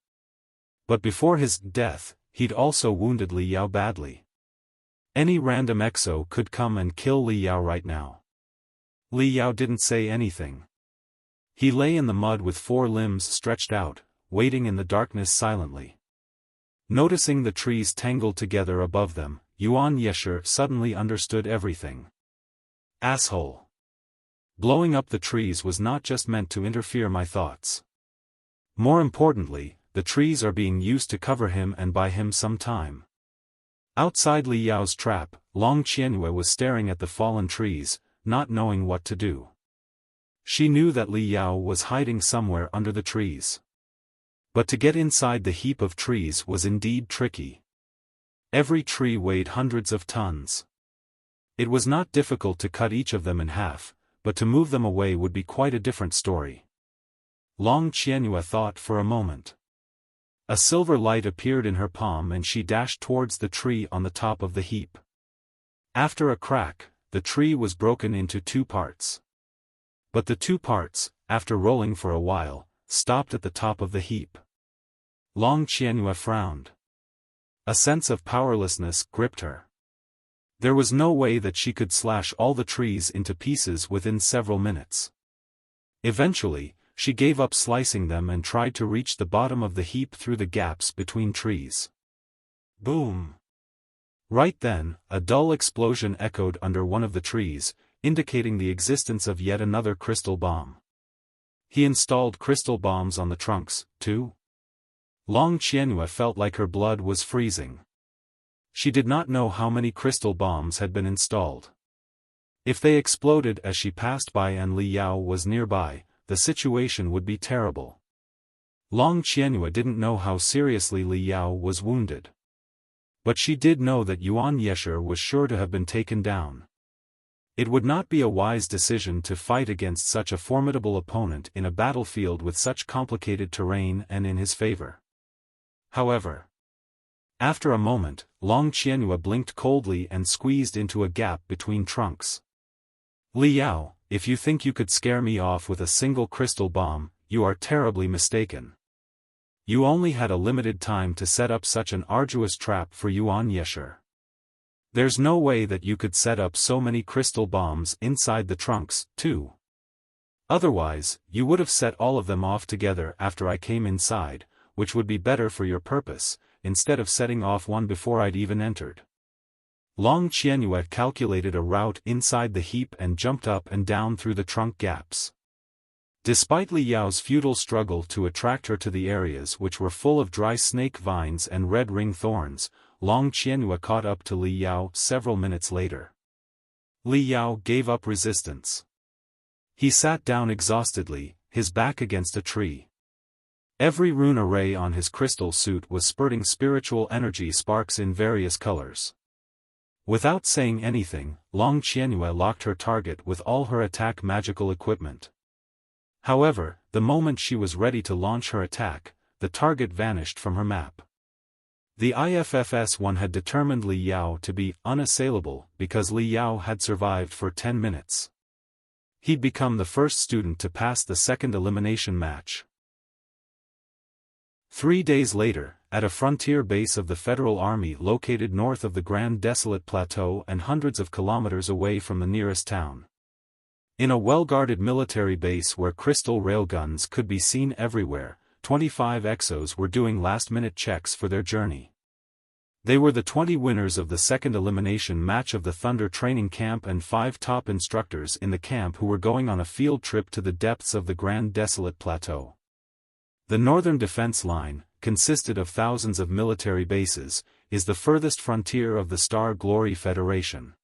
Speaker 1: But before his death, he'd also wounded Li Yao badly. Any random exo could come and kill Li Yao right now. Li Yao didn't say anything. He lay in the mud with four limbs stretched out, waiting in the darkness silently. Noticing the trees tangled together above them, Yuan Yesher suddenly understood everything. Asshole. Blowing up the trees was not just meant to interfere my thoughts. More importantly, the trees are being used to cover him and buy him some time. Outside Li Yao's trap, Long Qianhua was staring at the fallen trees, not knowing what to do. She knew that Li Yao was hiding somewhere under the trees. But to get inside the heap of trees was indeed tricky. Every tree weighed hundreds of tons. It was not difficult to cut each of them in half, but to move them away would be quite a different story. Long Qianhua thought for a moment. A silver light appeared in her palm and she dashed towards the tree on the top of the heap. After a crack, the tree was broken into two parts. But the two parts, after rolling for a while, stopped at the top of the heap. Long Qianhua frowned. A sense of powerlessness gripped her. There was no way that she could slash all the trees into pieces within several minutes. Eventually, she gave up slicing them and tried to reach the bottom of the heap through the gaps between trees. Boom! Right then, a dull explosion echoed under one of the trees, indicating the existence of yet another crystal bomb. He installed crystal bombs on the trunks, too? Long Qianhua felt like her blood was freezing. She did not know how many crystal bombs had been installed. If they exploded as she passed by and Li Yao was nearby, the situation would be terrible. Long Qianhua didn't know how seriously Li Yao was wounded. But she did know that Yuan Yesher was sure to have been taken down. It would not be a wise decision to fight against such a formidable opponent in a battlefield with such complicated terrain and in his favor. However, after a moment, Long Qianhua blinked coldly and squeezed into a gap between trunks. Li Yao, if you think you could scare me off with a single crystal bomb, you are terribly mistaken. You only had a limited time to set up such an arduous trap for Yuan Yesher. There's no way that you could set up so many crystal bombs inside the trunks, too. Otherwise, you would have set all of them off together after I came inside, which would be better for your purpose, instead of setting off one before I'd even entered. Long Qianhua calculated a route inside the heap and jumped up and down through the trunk gaps. Despite Li Yao's futile struggle to attract her to the areas which were full of dry snake vines and red ring thorns, Long Qianhua caught up to Li Yao several minutes later. Li Yao gave up resistance. He sat down exhaustedly, his back against a tree. Every rune array on his crystal suit was spurting spiritual energy sparks in various colors. Without saying anything, Long Qianhua locked her target with all her attack magical equipment. However, the moment she was ready to launch her attack, the target vanished from her map. The IFFS-1 had determined Li Yao to be unassailable because Li Yao had survived for 10 minutes. He'd become the first student to pass the second elimination match. 3 days later, at a frontier base of the Federal Army located north of the Grand Desolate Plateau and hundreds of kilometers away from the nearest town. In a well-guarded military base where crystal railguns could be seen everywhere, 25 Exos were doing last-minute checks for their journey. They were the 20 winners of the second elimination match of the Thunder training camp and 5 top instructors in the camp who were going on a field trip to the depths of the Grand Desolate Plateau. The Northern Defense Line, consisted of thousands of military bases, is the furthest frontier of the Star Glory Federation.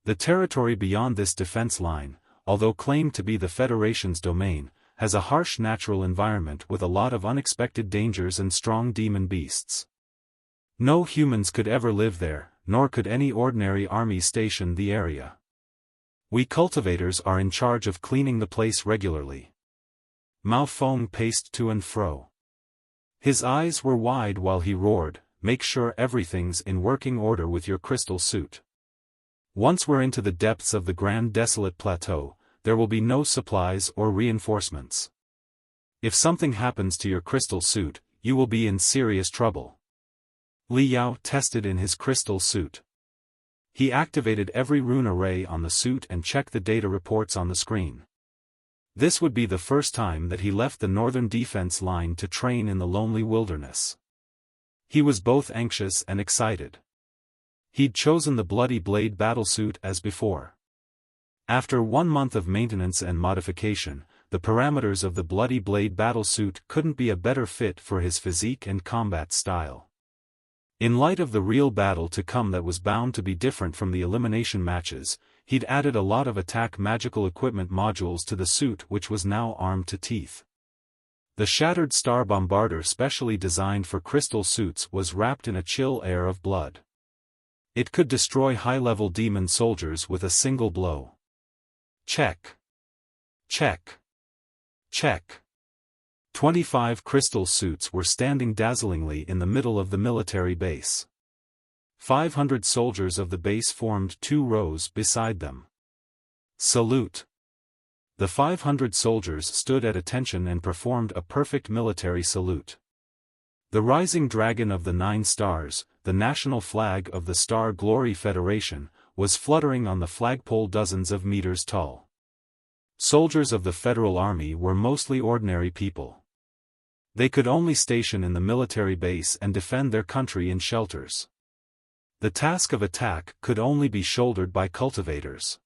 Speaker 1: The territory beyond this defense line, although claimed to be the Federation's domain, has a harsh natural environment with a lot of unexpected dangers and strong demon beasts. No humans could ever live there, nor could any ordinary army station the area. We cultivators are in charge of cleaning the place regularly. Mao Feng paced to and fro. His eyes were wide while he roared, "Make sure everything's in working order with your crystal suit. Once we're into the depths of the Grand Desolate Plateau, there will be no supplies or reinforcements. If something happens to your crystal suit, you will be in serious trouble." Li Yao tested in his crystal suit. He activated every rune array on the suit and checked the data reports on the screen. This would be the first time that he left the Northern Defense Line to train in the lonely wilderness. He was both anxious and excited. He'd chosen the Bloody Blade Battlesuit as before. After 1 month of maintenance and modification, the parameters of the Bloody Blade Battlesuit couldn't be a better fit for his physique and combat style. In light of the real battle to come that was bound to be different from the elimination matches, he'd added a lot of attack magical equipment modules to the suit which was now armed to teeth. The Shattered Star Bombarder specially designed for crystal suits was wrapped in a chill air of blood. It could destroy high-level demon soldiers with a single blow. Check. Check. Check. 25 crystal suits were standing dazzlingly in the middle of the military base. 500 soldiers of the base formed 2 rows beside them. Salute. The 500 soldiers stood at attention and performed a perfect military salute. The rising dragon of the 9 stars, the national flag of the Star Glory Federation, was fluttering on the flagpole dozens of meters tall. Soldiers of the Federal Army were mostly ordinary people. They could only station in the military base and defend their country in shelters. The task of attack could only be shouldered by cultivators.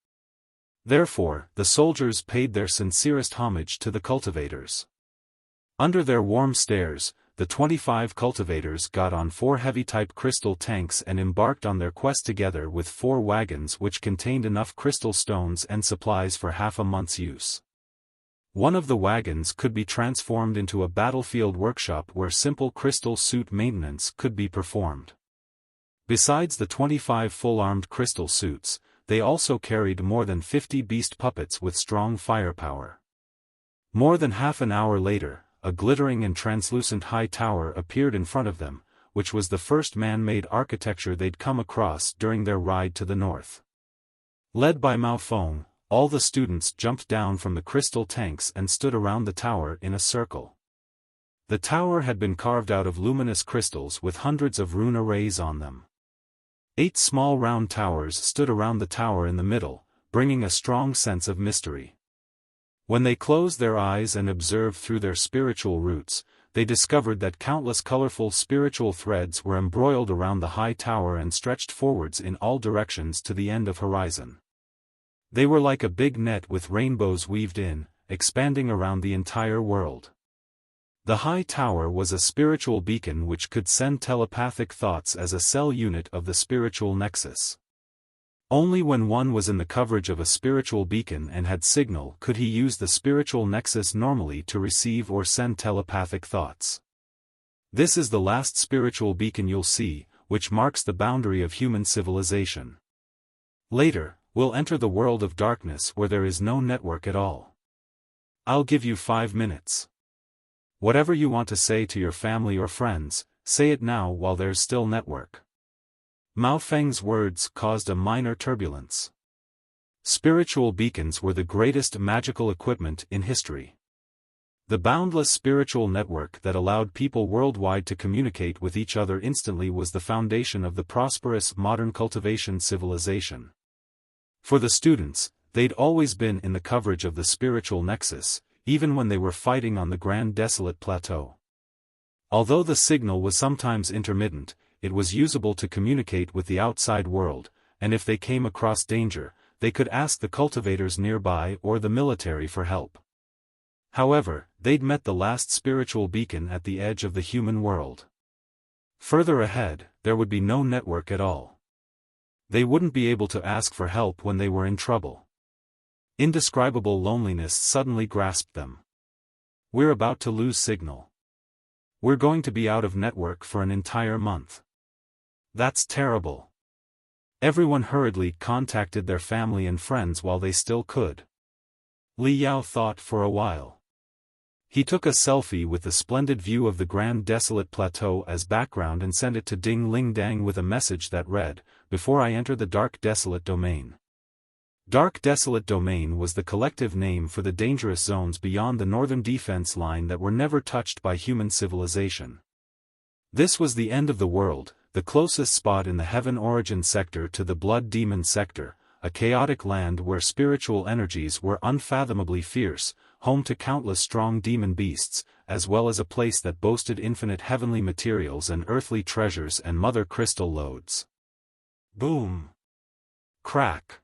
Speaker 1: Therefore, the soldiers paid their sincerest homage to the cultivators. Under their warm stares, the 25 cultivators got on 4 heavy-type crystal tanks and embarked on their quest together with 4 wagons which contained enough crystal stones and supplies for half a month's use. One of the wagons could be transformed into a battlefield workshop where simple crystal suit maintenance could be performed. Besides the 25 full-armed crystal suits, they also carried more than 50 beast puppets with strong firepower. More than half an hour later, a glittering and translucent high tower appeared in front of them, which was the first man-made architecture they'd come across during their ride to the north. Led by Mao Feng, all the students jumped down from the crystal tanks and stood around the tower in a circle. The tower had been carved out of luminous crystals with hundreds of rune arrays on them. 8 small round towers stood around the tower in the middle, bringing a strong sense of mystery. When they closed their eyes and observed through their spiritual roots, they discovered that countless colorful spiritual threads were embroiled around the high tower and stretched forwards in all directions to the end of horizon. They were like a big net with rainbows weaved in, expanding around the entire world. The high tower was a spiritual beacon which could send telepathic thoughts as a cell unit of the spiritual nexus. Only when one was in the coverage of a spiritual beacon and had signal could he use the spiritual nexus normally to receive or send telepathic thoughts. This is the last spiritual beacon you'll see, which marks the boundary of human civilization. Later, we'll enter the world of darkness where there is no network at all. I'll give you 5 minutes. Whatever you want to say to your family or friends, say it now while there's still network. Mao Feng's words caused a minor turbulence. Spiritual beacons were the greatest magical equipment in history. The boundless spiritual network that allowed people worldwide to communicate with each other instantly was the foundation of the prosperous modern cultivation civilization. For the students, they'd always been in the coverage of the spiritual nexus, even when they were fighting on the Grand Desolate Plateau. Although the signal was sometimes intermittent, it was usable to communicate with the outside world, and if they came across danger, they could ask the cultivators nearby or the military for help. However, they'd met the last spiritual beacon at the edge of the human world. Further ahead, there would be no network at all. They wouldn't be able to ask for help when they were in trouble. Indescribable loneliness suddenly grasped them. We're about to lose signal. We're going to be out of network for an entire month. That's terrible. Everyone hurriedly contacted their family and friends while they still could. Li Yao thought for a while. He took a selfie with the splendid view of the Grand Desolate Plateau as background and sent it to Ding Ling Dang with a message that read, "Before I enter the Dark Desolate Domain." Dark Desolate Domain was the collective name for the dangerous zones beyond the northern defense line that were never touched by human civilization. This was the end of the world, the closest spot in the Heaven Origin sector to the Blood Demon sector, a chaotic land where spiritual energies were unfathomably fierce, home to countless strong demon beasts, as well as a place that boasted infinite heavenly materials and earthly treasures and mother crystal lodes. Boom! Crack!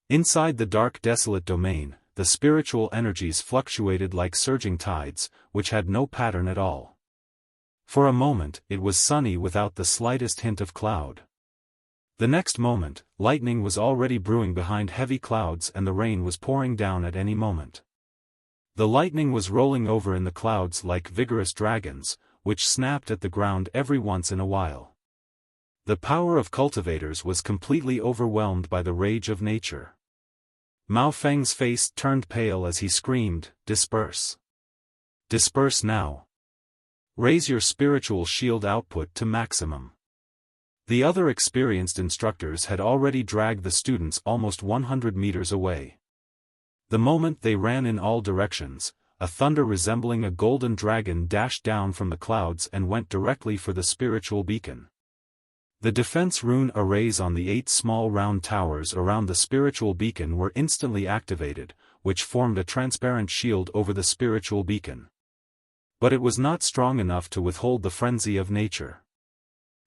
Speaker 1: Inside the Dark Desolate Domain, the spiritual energies fluctuated like surging tides, which had no pattern at all. For a moment, it was sunny without the slightest hint of cloud. The next moment, lightning was already brewing behind heavy clouds and the rain was pouring down at any moment. The lightning was rolling over in the clouds like vigorous dragons, which snapped at the ground every once in a while. The power of cultivators was completely overwhelmed by the rage of nature. Mao Feng's face turned pale as he screamed, "Disperse! Disperse now! Raise your spiritual shield output to maximum." The other experienced instructors had already dragged the students almost 100 meters away. The moment they ran in all directions, a thunder resembling a golden dragon dashed down from the clouds and went directly for the spiritual beacon. The defense rune arrays on the 8 small round towers around the spiritual beacon were instantly activated, which formed a transparent shield over the spiritual beacon. But it was not strong enough to withhold the frenzy of nature.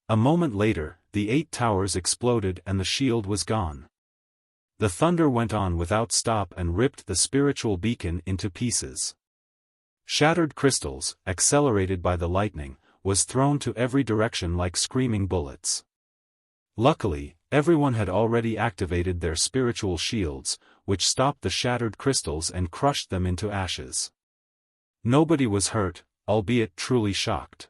Speaker 1: A moment later, the 8 towers exploded and the shield was gone. The thunder went on without stop and ripped the spiritual beacon into pieces. Shattered crystals, accelerated by the lightning, was thrown to every direction like screaming bullets. Luckily, everyone had already activated their spiritual shields, which stopped the shattered crystals and crushed them into ashes. Nobody was hurt, albeit truly shocked.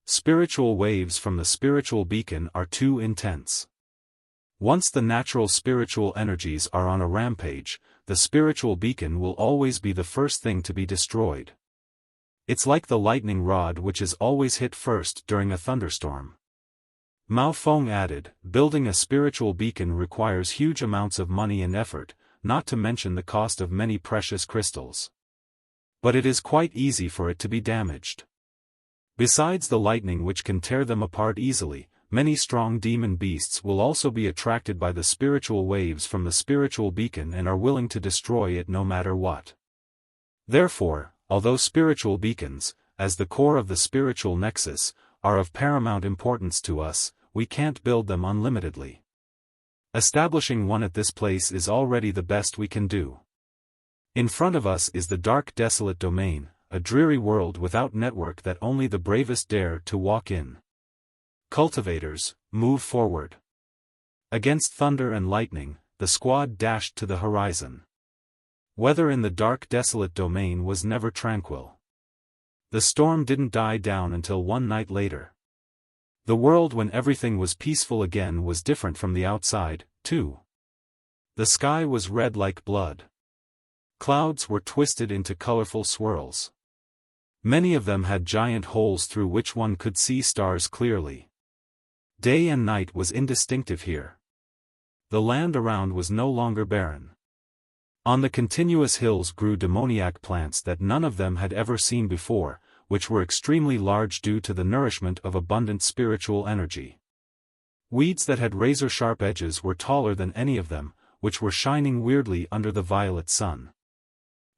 Speaker 1: Spiritual waves from the spiritual beacon are too intense. Once the natural spiritual energies are on a rampage, the spiritual beacon will always be the first thing to be destroyed. It's like the lightning rod which is always hit first during a thunderstorm. Mao Feng added, building a spiritual beacon requires huge amounts of money and effort, not to mention the cost of many precious crystals. But it is quite easy for it to be damaged. Besides the lightning which can tear them apart easily, many strong demon beasts will also be attracted by the spiritual waves from the spiritual beacon and are willing to destroy it no matter what. Therefore, although spiritual beacons, as the core of the spiritual nexus, are of paramount importance to us, we can't build them unlimitedly. Establishing one at this place is already the best we can do. In front of us is the Dark Desolate Domain, a dreary world without network that only the bravest dare to walk in. Cultivators, move forward. Against thunder and lightning, the squad dashed to the horizon. Weather in the Dark Desolate Domain was never tranquil. The storm didn't die down until one night later. The world when everything was peaceful again was different from the outside, too. The sky was red like blood. Clouds were twisted into colorful swirls. Many of them had giant holes through which one could see stars clearly. Day and night was indistinctive here. The land around was no longer barren. On the continuous hills grew demoniac plants that none of them had ever seen before, which were extremely large due to the nourishment of abundant spiritual energy. Weeds that had razor-sharp edges were taller than any of them, which were shining weirdly under the violet sun.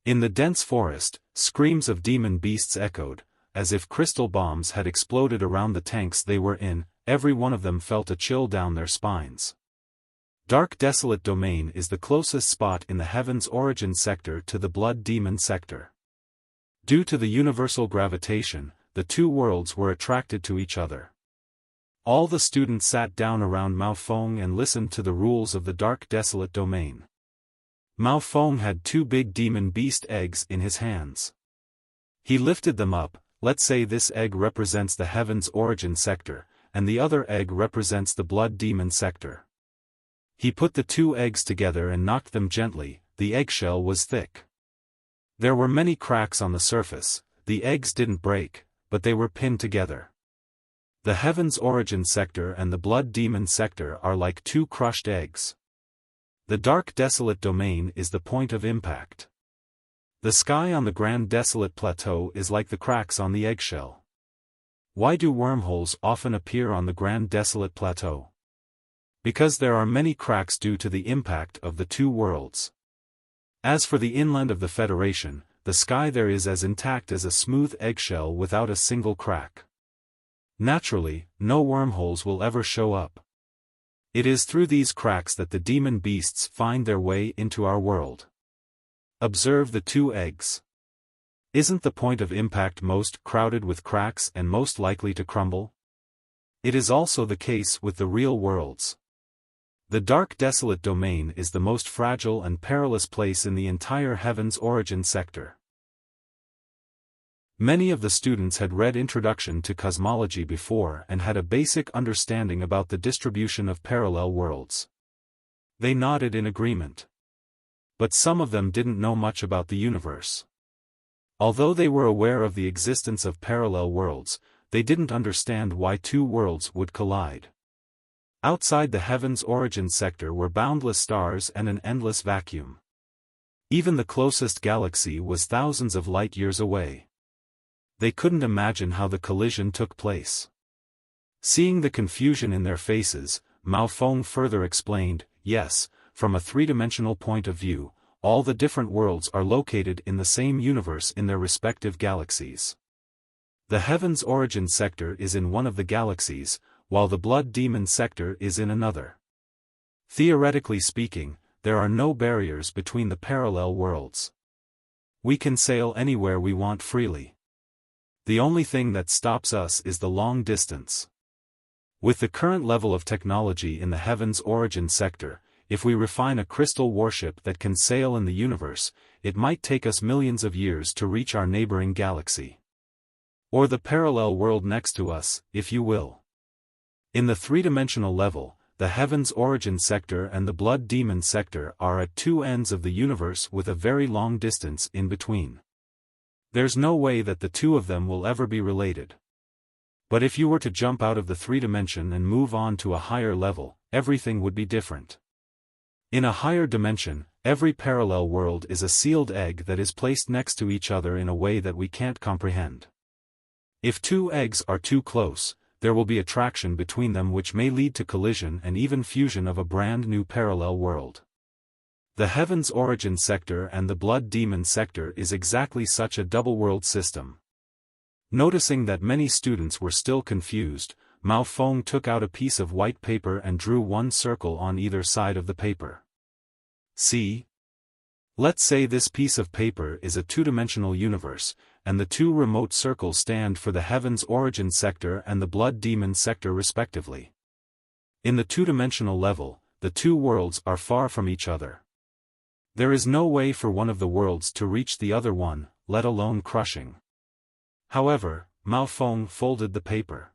Speaker 1: In the dense forest, screams of demon beasts echoed, as if crystal bombs had exploded around the tanks they were in. Every one of them felt a chill down their spines. Dark Desolate Domain is the closest spot in the Heaven's Origin sector to the Blood Demon sector. Due to the universal gravitation, the two worlds were attracted to each other. All the students sat down around Mao Feng and listened to the rules of the Dark Desolate Domain. Mao Feng had two big demon beast eggs in his hands. He lifted them up. Let's say this egg represents the Heaven's Origin sector, and the other egg represents the Blood Demon sector. He put the two eggs together and knocked them gently. The eggshell was thick. There were many cracks on the surface. The eggs didn't break, but they were pinned together. The Heaven's Origin sector and the Blood Demon sector are like two crushed eggs. The Dark Desolate Domain is the point of impact. The sky on the Grand Desolate Plateau is like the cracks on the eggshell. Why do wormholes often appear on the Grand Desolate Plateau? Because there are many cracks due to the impact of the two worlds. As for the inland of the Federation, the sky there is as intact as a smooth eggshell without a single crack. Naturally, no wormholes will ever show up. It is through these cracks that the demon beasts find their way into our world. Observe the two eggs. Isn't the point of impact most crowded with cracks and most likely to crumble? It is also the case with the real worlds. The Dark Desolate Domain is the most fragile and perilous place in the entire Heaven's Origin sector. Many of the students had read Introduction to Cosmology before and had a basic understanding about the distribution of parallel worlds. They nodded in agreement. But some of them didn't know much about the universe. Although they were aware of the existence of parallel worlds, they didn't understand why two worlds would collide. Outside the Heaven's Origin sector were boundless stars and an endless vacuum. Even the closest galaxy was thousands of light years away. They couldn't imagine how the collision took place. Seeing the confusion in their faces, Mao Feng further explained, yes, from a three-dimensional point of view, all the different worlds are located in the same universe in their respective galaxies. The Heaven's Origin sector is in one of the galaxies, while the Blood Demon sector is in another. Theoretically speaking, there are no barriers between the parallel worlds. We can sail anywhere we want freely. The only thing that stops us is the long distance. With the current level of technology in the Heaven's Origin sector, if we refine a crystal warship that can sail in the universe, it might take us millions of years to reach our neighboring galaxy. Or the parallel world next to us, if you will. In the three-dimensional level, the Heaven's Origin sector and the Blood Demon sector are at two ends of the universe with a very long distance in between. There's no way that the two of them will ever be related. But if you were to jump out of the three-dimension and move on to a higher level, everything would be different. In a higher dimension, every parallel world is a sealed egg that is placed next to each other in a way that we can't comprehend. If two eggs are too close, there will be attraction between them which may lead to collision and even fusion of a brand new parallel world. The Heaven's Origin sector and the Blood Demon sector is exactly such a double-world system. Noticing that many students were still confused, Mao Feng took out a piece of white paper and drew one circle on either side of the paper. See? Let's say this piece of paper is a two-dimensional universe, and the two remote circles stand for the Heaven's Origin sector and the Blood Demon sector respectively. In the two-dimensional level, the two worlds are far from each other. There is no way for one of the worlds to reach the other one, let alone crushing. However, Mao Feng folded the paper.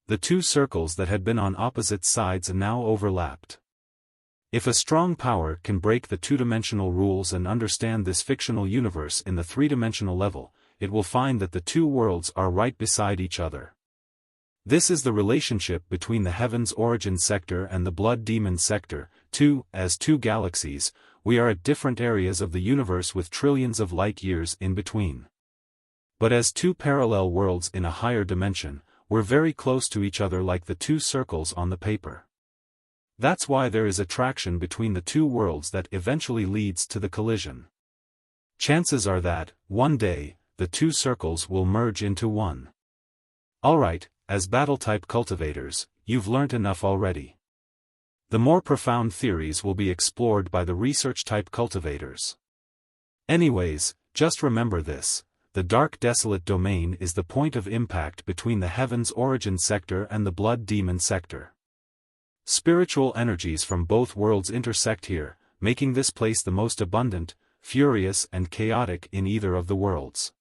Speaker 1: The two circles that had been on opposite sides now overlapped. If a strong power can break the two-dimensional rules and understand this fictional universe in the three-dimensional level, it will find that the two worlds are right beside each other. This is the relationship between the Heaven's Origin sector and the Blood Demon sector, two galaxies, we are at different areas of the universe with trillions of light-years in between. But as two parallel worlds in a higher dimension, we're very close to each other like the two circles on the paper. That's why there is attraction between the two worlds that eventually leads to the collision. Chances are that, one day, the two circles will merge into one. Alright, as battle-type cultivators, you've learnt enough already. The more profound theories will be explored by the research-type cultivators. Anyways, just remember this. The Dark Desolate domain is the point of impact between the Heaven's Origin sector and the Blood Demon sector. Spiritual energies from both worlds intersect here, making this place the most abundant, furious and chaotic in either of the worlds.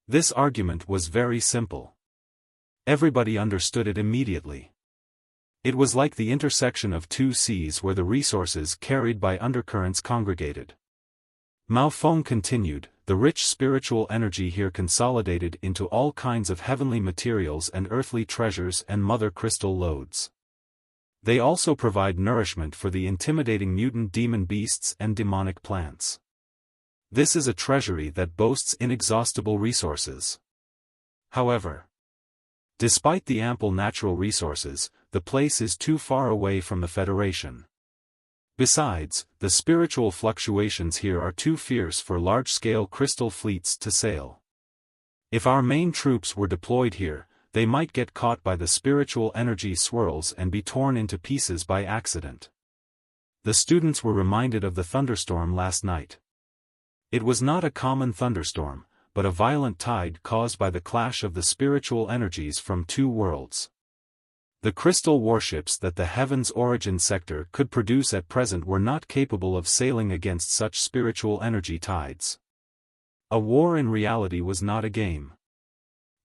Speaker 1: This argument was very simple. Everybody understood it immediately. It was like the intersection of two seas where the resources carried by undercurrents congregated. Mao Feng continued, the rich spiritual energy here consolidated into all kinds of heavenly materials and earthly treasures and mother crystal lodes. They also provide nourishment for the intimidating mutant demon beasts and demonic plants. This is a treasury that boasts inexhaustible resources. However, despite the ample natural resources, the place is too far away from the Federation. Besides, the spiritual fluctuations here are too fierce for large-scale crystal fleets to sail. If our main troops were deployed here, they might get caught by the spiritual energy swirls and be torn into pieces by accident. The students were reminded of the thunderstorm last night. It was not a common thunderstorm, but a violent tide caused by the clash of the spiritual energies from two worlds. The crystal warships that the Heaven's Origin sector could produce at present were not capable of sailing against such spiritual energy tides. A war in reality was not a game.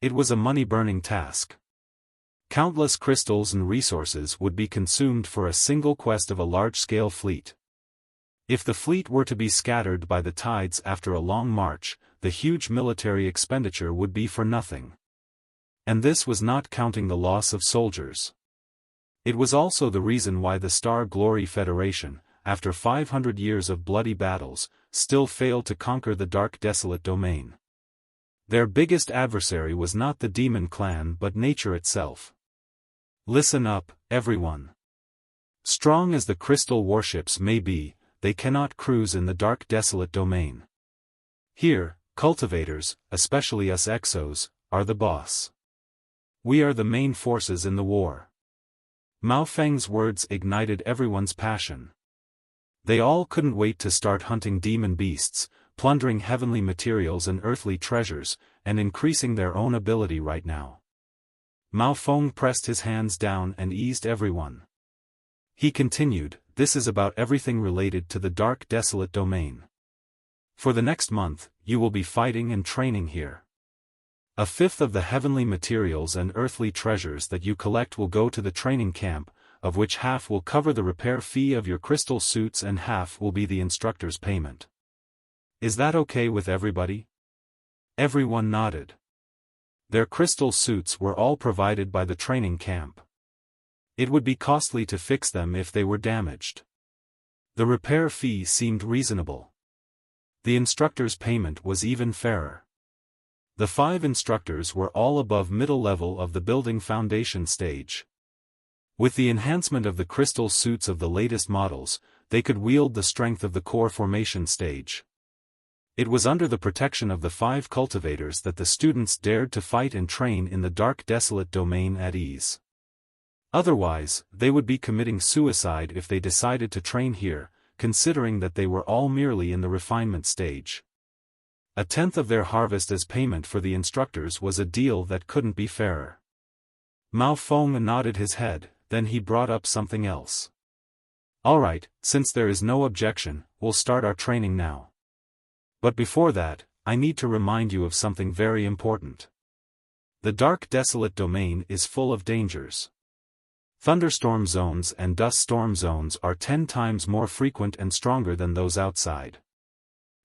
Speaker 1: It was a money-burning task. Countless crystals and resources would be consumed for a single quest of a large-scale fleet. If the fleet were to be scattered by the tides after a long march, the huge military expenditure would be for nothing. And this was not counting the loss of soldiers. It was also the reason why the Star Glory Federation, after 500 years of bloody battles, still failed to conquer the Dark Desolate domain. Their biggest adversary was not the demon clan but nature itself. Listen up, everyone. Strong as the crystal warships may be, they cannot cruise in the Dark Desolate domain. Here, cultivators, especially us Exos, are the boss. We are the main forces in the war. Mao Feng's words ignited everyone's passion. They all couldn't wait to start hunting demon beasts, plundering heavenly materials and earthly treasures, and increasing their own ability right now. Mao Feng pressed his hands down and eased everyone. He continued, this is about everything related to the Dark Desolate domain. For the next month, you will be fighting and training here. A fifth of the heavenly materials and earthly treasures that you collect will go to the training camp, of which half will cover the repair fee of your crystal suits and half will be the instructor's payment. Is that okay with everybody? Everyone nodded. Their crystal suits were all provided by the training camp. It would be costly to fix them if they were damaged. The repair fee seemed reasonable. The instructor's payment was even fairer. The 5 instructors were all above middle level of the building foundation stage. With the enhancement of the crystal suits of the latest models, they could wield the strength of the core formation stage. It was under the protection of the 5 cultivators that the students dared to fight and train in the Dark Desolate domain at ease. Otherwise, they would be committing suicide if they decided to train here, considering that they were all merely in the refinement stage. A tenth of their harvest as payment for the instructors was a deal that couldn't be fairer. Mao Feng nodded his head, then he brought up something else. Alright, since there is no objection, we'll start our training now. But before that, I need to remind you of something very important. The Dark Desolate domain is full of dangers. Thunderstorm zones and dust storm zones are 10 times more frequent and stronger than those outside.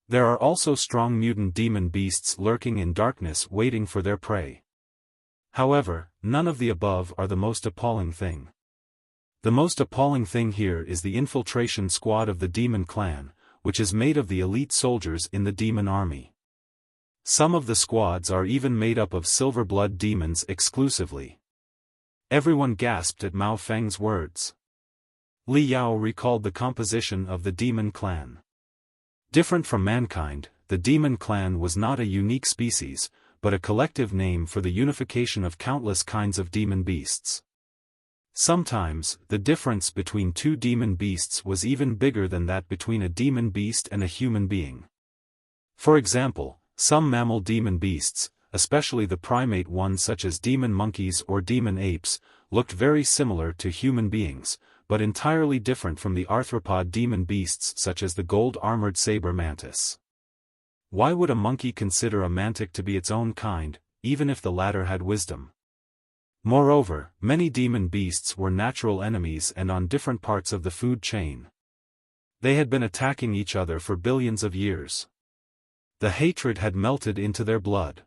Speaker 1: There are also strong mutant demon beasts lurking in darkness waiting for their prey. However, none of the above are the most appalling thing. The most appalling thing here is the infiltration squad of the demon clan, which is made of the elite soldiers in the demon army. Some of the squads are even made up of silver blood demons exclusively. Everyone gasped at Mao Feng's words. Li Yao recalled the composition of the demon clan. Different from mankind, the demon clan was not a unique species, but a collective name for the unification of countless kinds of demon beasts. Sometimes, the difference between two demon beasts was even bigger than that between a demon beast and a human being. For example, some mammal demon beasts, especially the primate ones such as demon monkeys or demon apes, looked very similar to human beings, but entirely different from the arthropod demon beasts such as the gold-armored saber mantis. Why would a monkey consider a mantic to be its own kind, even if the latter had wisdom? Moreover, many demon beasts were natural enemies and on different parts of the food chain. They had been attacking each other for billions of years. The hatred had melted into their blood.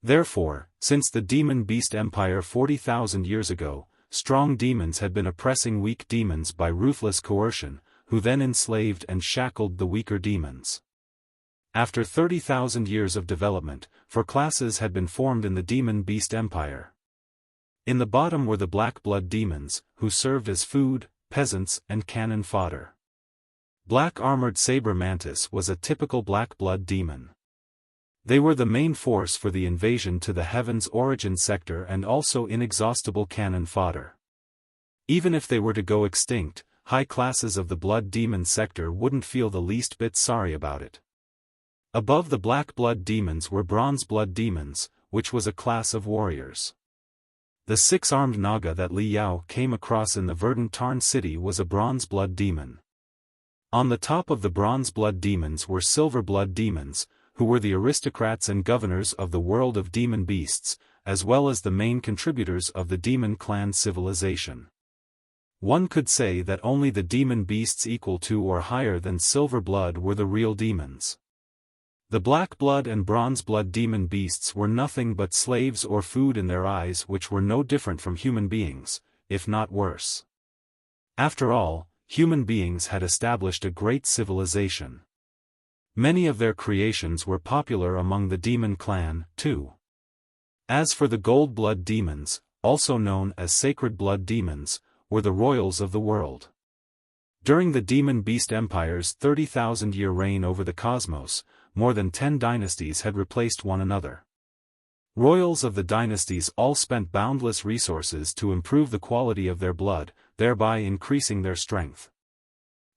Speaker 1: Therefore, since the demon beast empire 40,000 years ago, strong demons had been oppressing weak demons by ruthless coercion, who then enslaved and shackled the weaker demons. After 30,000 years of development, 4 classes had been formed in the demon beast empire. In the bottom were the black blood demons, who served as food, peasants, and cannon fodder. Black-armored saber mantis was a typical black blood demon. They were the main force for the invasion to the Heaven's origin sector and also inexhaustible cannon fodder. Even if they were to go extinct, high classes of the blood demon sector wouldn't feel the least bit sorry about it. Above the black blood demons were bronze blood demons, which was a class of warriors. The 6-armed Naga that Li Yao came across in the verdant Tarn city was a bronze blood demon. On the top of the bronze blood demons were silver blood demons, who were the aristocrats and governors of the world of demon beasts, as well as the main contributors of the demon clan civilization. One could say that only the demon beasts equal to or higher than silver blood were the real demons. The black blood and bronze blood demon beasts were nothing but slaves or food in their eyes, which were no different from human beings, if not worse. After all, human beings had established a great civilization. Many of their creations were popular among the demon clan, too. As for the gold blood demons, also known as sacred blood demons, were the royals of the world. During the demon beast empire's 30,000-year reign over the cosmos, more than 10 dynasties had replaced one another. Royals of the dynasties all spent boundless resources to improve the quality of their blood, thereby increasing their strength.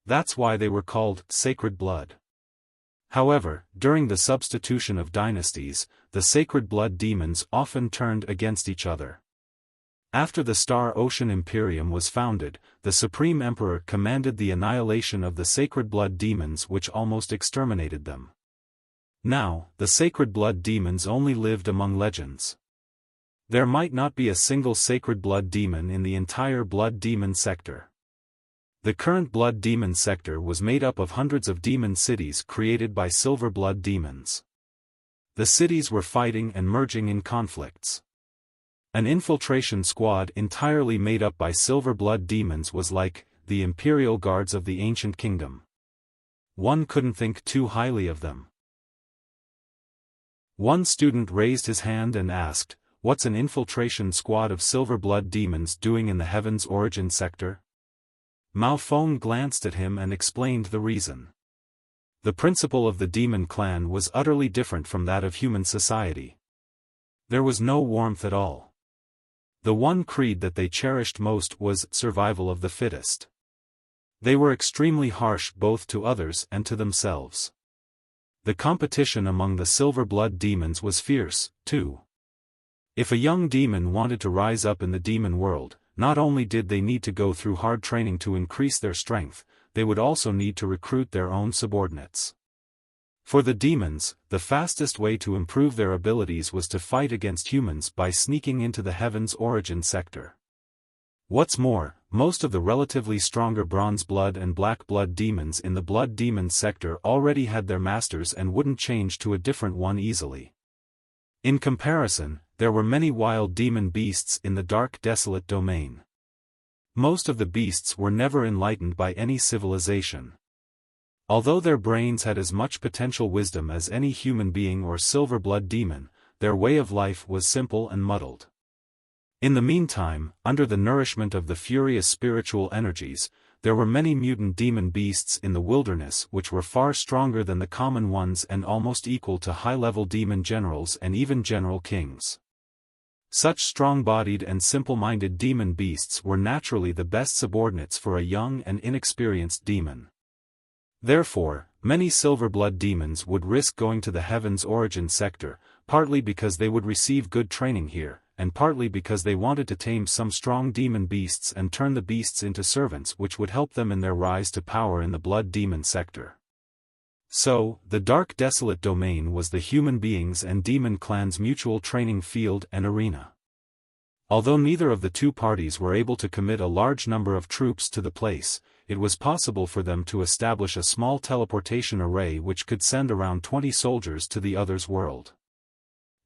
Speaker 1: That's why they were called sacred blood. However, during the substitution of dynasties, the sacred blood demons often turned against each other. After the Star Ocean Imperium was founded, the Supreme Emperor commanded the annihilation of the sacred blood demons, which almost exterminated them. Now, the sacred blood demons only lived among legends. There might not be a single sacred blood demon in the entire blood demon sector. The current blood demon sector was made up of hundreds of demon cities created by silver blood demons. The cities were fighting and merging in conflicts. An infiltration squad entirely made up by silver blood demons was like the Imperial Guards of the ancient kingdom. One couldn't think too highly of them. One student raised his hand and asked, "What's an infiltration squad of silver blood demons doing in the Heaven's origin sector?" Mao Feng glanced at him and explained the reason. The principle of the demon clan was utterly different from that of human society. There was no warmth at all. The one creed that they cherished most was survival of the fittest. They were extremely harsh both to others and to themselves. The competition among the silver blood demons was fierce, too. If a young demon wanted to rise up in the demon world, not only did they need to go through hard training to increase their strength, they would also need to recruit their own subordinates. For the demons, the fastest way to improve their abilities was to fight against humans by sneaking into the Heaven's origin sector. What's more, most of the relatively stronger bronze blood and black blood demons in the blood demon sector already had their masters and wouldn't change to a different one easily. In comparison, there were many wild demon beasts in the dark desolate domain. Most of the beasts were never enlightened by any civilization. Although their brains had as much potential wisdom as any human being or silver blood demon, their way of life was simple and muddled. In the meantime, under the nourishment of the furious spiritual energies, there were many mutant demon beasts in the wilderness which were far stronger than the common ones and almost equal to high-level demon generals and even general kings. Such strong-bodied and simple-minded demon beasts were naturally the best subordinates for a young and inexperienced demon. Therefore, many silver blood demons would risk going to the Heaven's origin sector, partly because they would receive good training here, and partly because they wanted to tame some strong demon beasts and turn the beasts into servants which would help them in their rise to power in the blood demon sector. So, the Dark Desolate domain was the human beings and demon clans' mutual training field and arena. Although neither of the two parties were able to commit a large number of troops to the place, it was possible for them to establish a small teleportation array which could send around 20 soldiers to the other's world.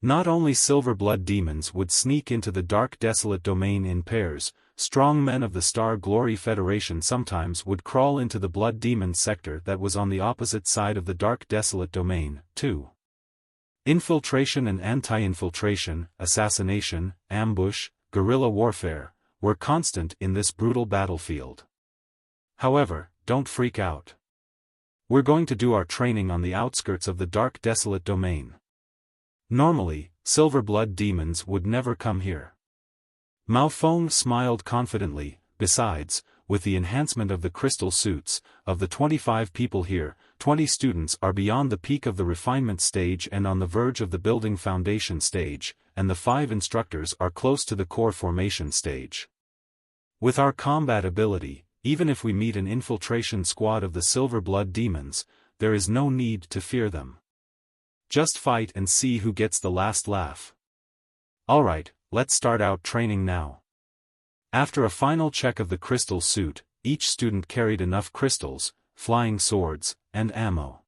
Speaker 1: Not only silver blood demons would sneak into the Dark Desolate domain in pairs, strong men of the Star Glory Federation sometimes would crawl into the blood demon sector that was on the opposite side of the Dark Desolate domain, too. Infiltration and anti-infiltration, assassination, ambush, guerrilla warfare, were constant in this brutal battlefield. However, don't freak out. We're going to do our training on the outskirts of the Dark Desolate domain. Normally, silver blood demons would never come here. Mao Feng smiled confidently. Besides, with the enhancement of the crystal suits, of the 25 people here, 20 students are beyond the peak of the refinement stage and on the verge of the building foundation stage, and the 5 instructors are close to the core formation stage. With our combat ability, even if we meet an infiltration squad of the silver blood demons, there is no need to fear them. Just fight and see who gets the last laugh. Alright, let's start out training now. After a final check of the crystal suit, each student carried enough crystals, flying swords, and ammo.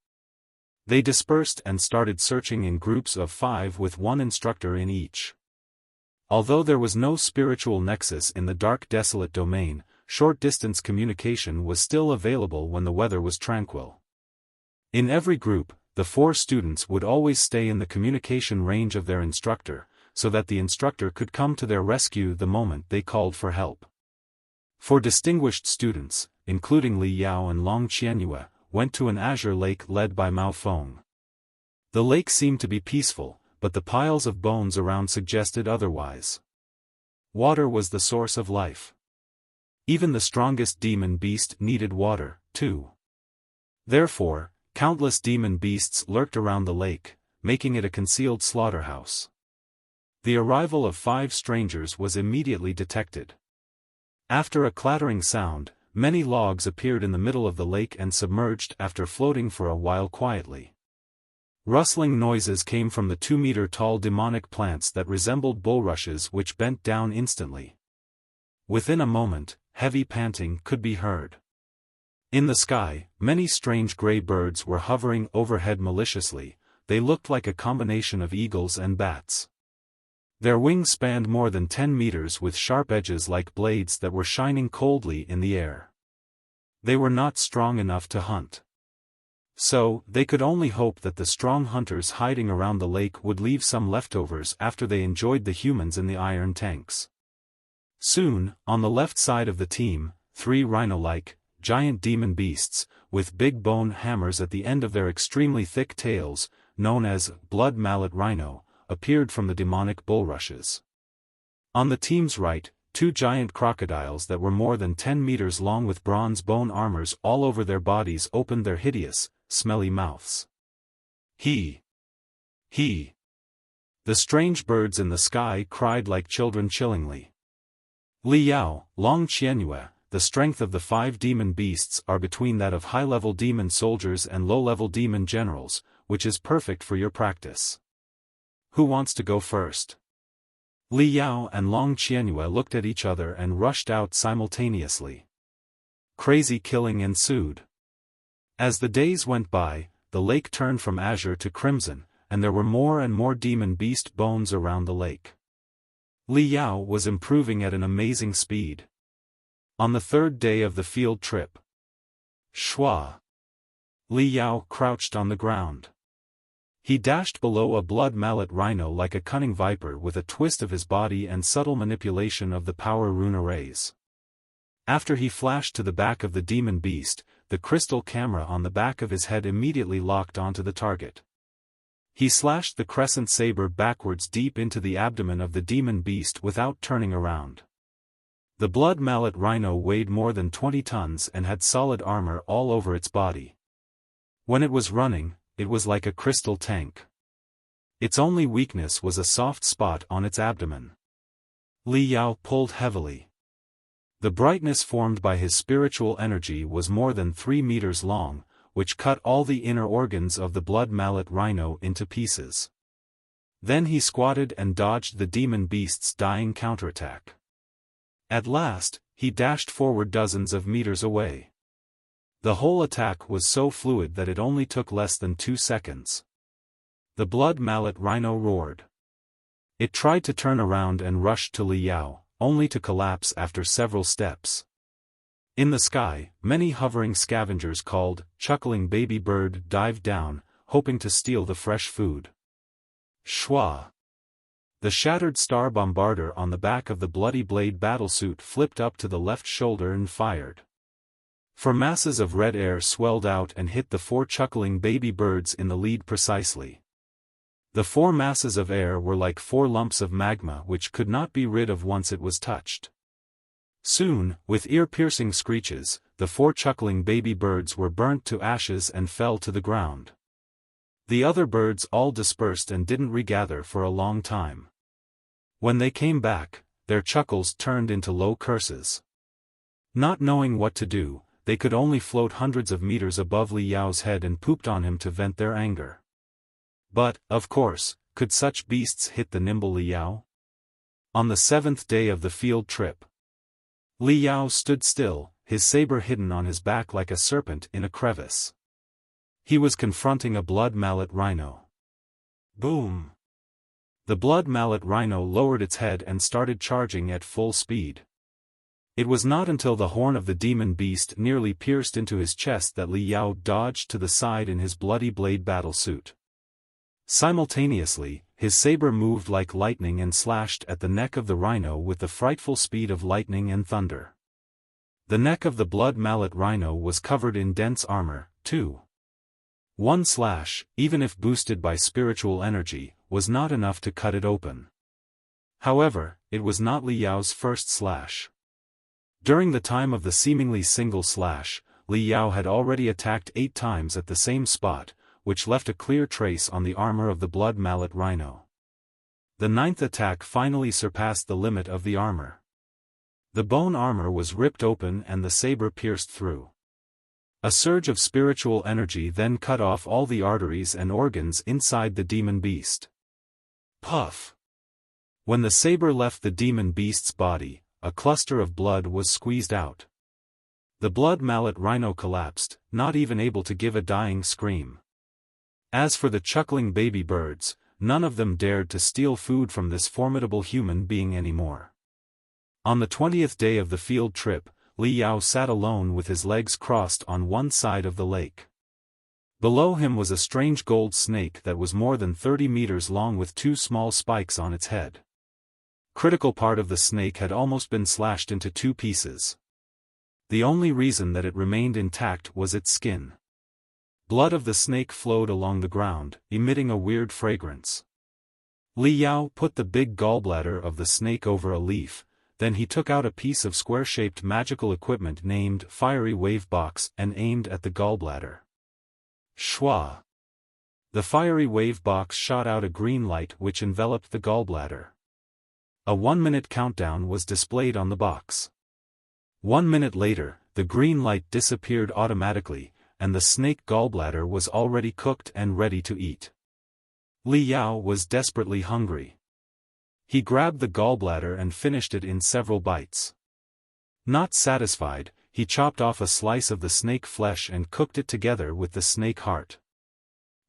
Speaker 1: They dispersed and started searching in groups of 5 with one instructor in each. Although there was no spiritual nexus in the Dark Desolate domain, short-distance communication was still available when the weather was tranquil. In every group, the 4 students would always stay in the communication range of their instructor, so that the instructor could come to their rescue the moment they called for help. 4 distinguished students, including Li Yao and Long Qianyue, went to an azure lake led by Mao Feng. The lake seemed to be peaceful, but the piles of bones around suggested otherwise. Water was the source of life. Even the strongest demon beast needed water, too. Therefore, countless demon beasts lurked around the lake, making it a concealed slaughterhouse. The arrival of 5 strangers was immediately detected. After a clattering sound, many logs appeared in the middle of the lake and submerged after floating for a while quietly. Rustling noises came from the 2-meter-tall demonic plants that resembled bulrushes which bent down instantly. Within a moment, heavy panting could be heard. In the sky, many strange gray birds were hovering overhead maliciously. They looked like a combination of eagles and bats. Their wings spanned more than 10 meters with sharp edges like blades that were shining coldly in the air. They were not strong enough to hunt. So, they could only hope that the strong hunters hiding around the lake would leave some leftovers after they enjoyed the humans in the iron tanks. Soon, on the left side of the team, 3 rhino-like, giant demon beasts, with big bone hammers at the end of their extremely thick tails, known as blood mallet rhino, appeared from the demonic bulrushes. On the team's right, 2 giant crocodiles that were more than 10 meters long with bronze bone armors all over their bodies opened their hideous, smelly mouths. He! The strange birds in the sky cried like children chillingly. Li Yao, Long Qianyue, the strength of the 5 demon beasts are between that of high-level demon soldiers and low-level demon generals, which is perfect for your practice. Who wants to go first? Li Yao and Long Qianyue looked at each other and rushed out simultaneously. Crazy killing ensued. As the days went by, the lake turned from azure to crimson, and there were more and more demon beast bones around the lake. Li Yao was improving at an amazing speed. On the 3rd day of the field trip, Shua! Li Yao crouched on the ground. He dashed below a blood mallet rhino like a cunning viper with a twist of his body and subtle manipulation of the power rune arrays. After he flashed to the back of the demon beast, the crystal camera on the back of his head immediately locked onto the target. He slashed the crescent saber backwards deep into the abdomen of the demon beast without turning around. The blood mallet rhino weighed more than 20 tons and had solid armor all over its body. When it was running, it was like a crystal tank. Its only weakness was a soft spot on its abdomen. Li Yao pulled heavily. The brightness formed by his spiritual energy was more than 3 meters long, which cut all the inner organs of the blood mallet rhino into pieces. Then he squatted and dodged the demon beast's dying counterattack. At last, he dashed forward dozens of meters away. The whole attack was so fluid that it only took less than 2 seconds. The blood mallet rhino roared. It tried to turn around and rushed to Li Yao, only to collapse after several steps. In the sky, many hovering scavengers called chuckling baby bird dived down, hoping to steal the fresh food. Shwa! The shattered star bombarder on the back of the bloody blade battlesuit flipped up to the left shoulder and fired. For masses of red air swelled out and hit the 4 chuckling baby birds in the lead precisely. The 4 masses of air were like 4 lumps of magma which could not be rid of once it was touched. Soon, with ear-piercing screeches, the 4 chuckling baby birds were burnt to ashes and fell to the ground. The other birds all dispersed and didn't regather for a long time. When they came back, their chuckles turned into low curses. Not knowing what to do, they could only float hundreds of meters above Li Yao's head and pooped on him to vent their anger. But, of course, could such beasts hit the nimble Li Yao? On the 7th day of the field trip, Li Yao stood still, his saber hidden on his back like a serpent in a crevice. He was confronting a blood mallet rhino. Boom! The blood mallet rhino lowered its head and started charging at full speed. It was not until the horn of the demon beast nearly pierced into his chest that Li Yao dodged to the side in his bloody blade battlesuit. Simultaneously, his saber moved like lightning and slashed at the neck of the rhino with the frightful speed of lightning and thunder. The neck of the blood mallet rhino was covered in dense armor, too. One slash, even if boosted by spiritual energy, was not enough to cut it open. However, it was not Li Yao's first slash. During the time of the seemingly single slash, Li Yao had already attacked 8 times at the same spot, which left a clear trace on the armor of the blood mallet rhino. The 9th attack finally surpassed the limit of the armor. The bone armor was ripped open and the saber pierced through. A surge of spiritual energy then cut off all the arteries and organs inside the demon beast. Puff! When the saber left the demon beast's body, a cluster of blood was squeezed out. The blood mallet rhino collapsed, not even able to give a dying scream. As for the chuckling baby birds, none of them dared to steal food from this formidable human being anymore. On the 20th day of the field trip, Li Yao sat alone with his legs crossed on one side of the lake. Below him was a strange gold snake that was more than 30 meters long with 2 small spikes on its head. Critical part of the snake had almost been slashed into 2 pieces. The only reason that it remained intact was its skin. Blood of the snake flowed along the ground, emitting a weird fragrance. Li Yao put the big gallbladder of the snake over a leaf, then he took out a piece of square-shaped magical equipment named Fiery Wave Box and aimed at the gallbladder. Shwa! The Fiery Wave Box shot out a green light which enveloped the gallbladder. A 1-minute countdown was displayed on the box. 1 minute later, the green light disappeared automatically, and the snake gallbladder was already cooked and ready to eat. Li Yao was desperately hungry. He grabbed the gallbladder and finished it in several bites. Not satisfied, he chopped off a slice of the snake flesh and cooked it together with the snake heart.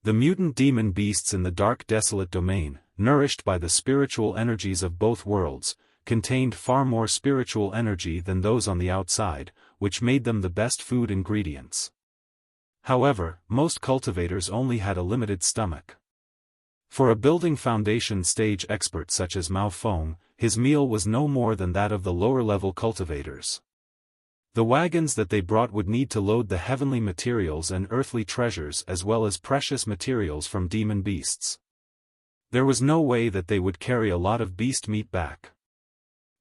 Speaker 1: The mutant demon beasts in the dark desolate domain, nourished by the spiritual energies of both worlds, contained far more spiritual energy than those on the outside, which made them the best food ingredients. However, most cultivators only had a limited stomach. For a building foundation stage expert such as Mao Feng, his meal was no more than that of the lower-level cultivators. The wagons that they brought would need to load the heavenly materials and earthly treasures as well as precious materials from demon beasts. There was no way that they would carry a lot of beast meat back.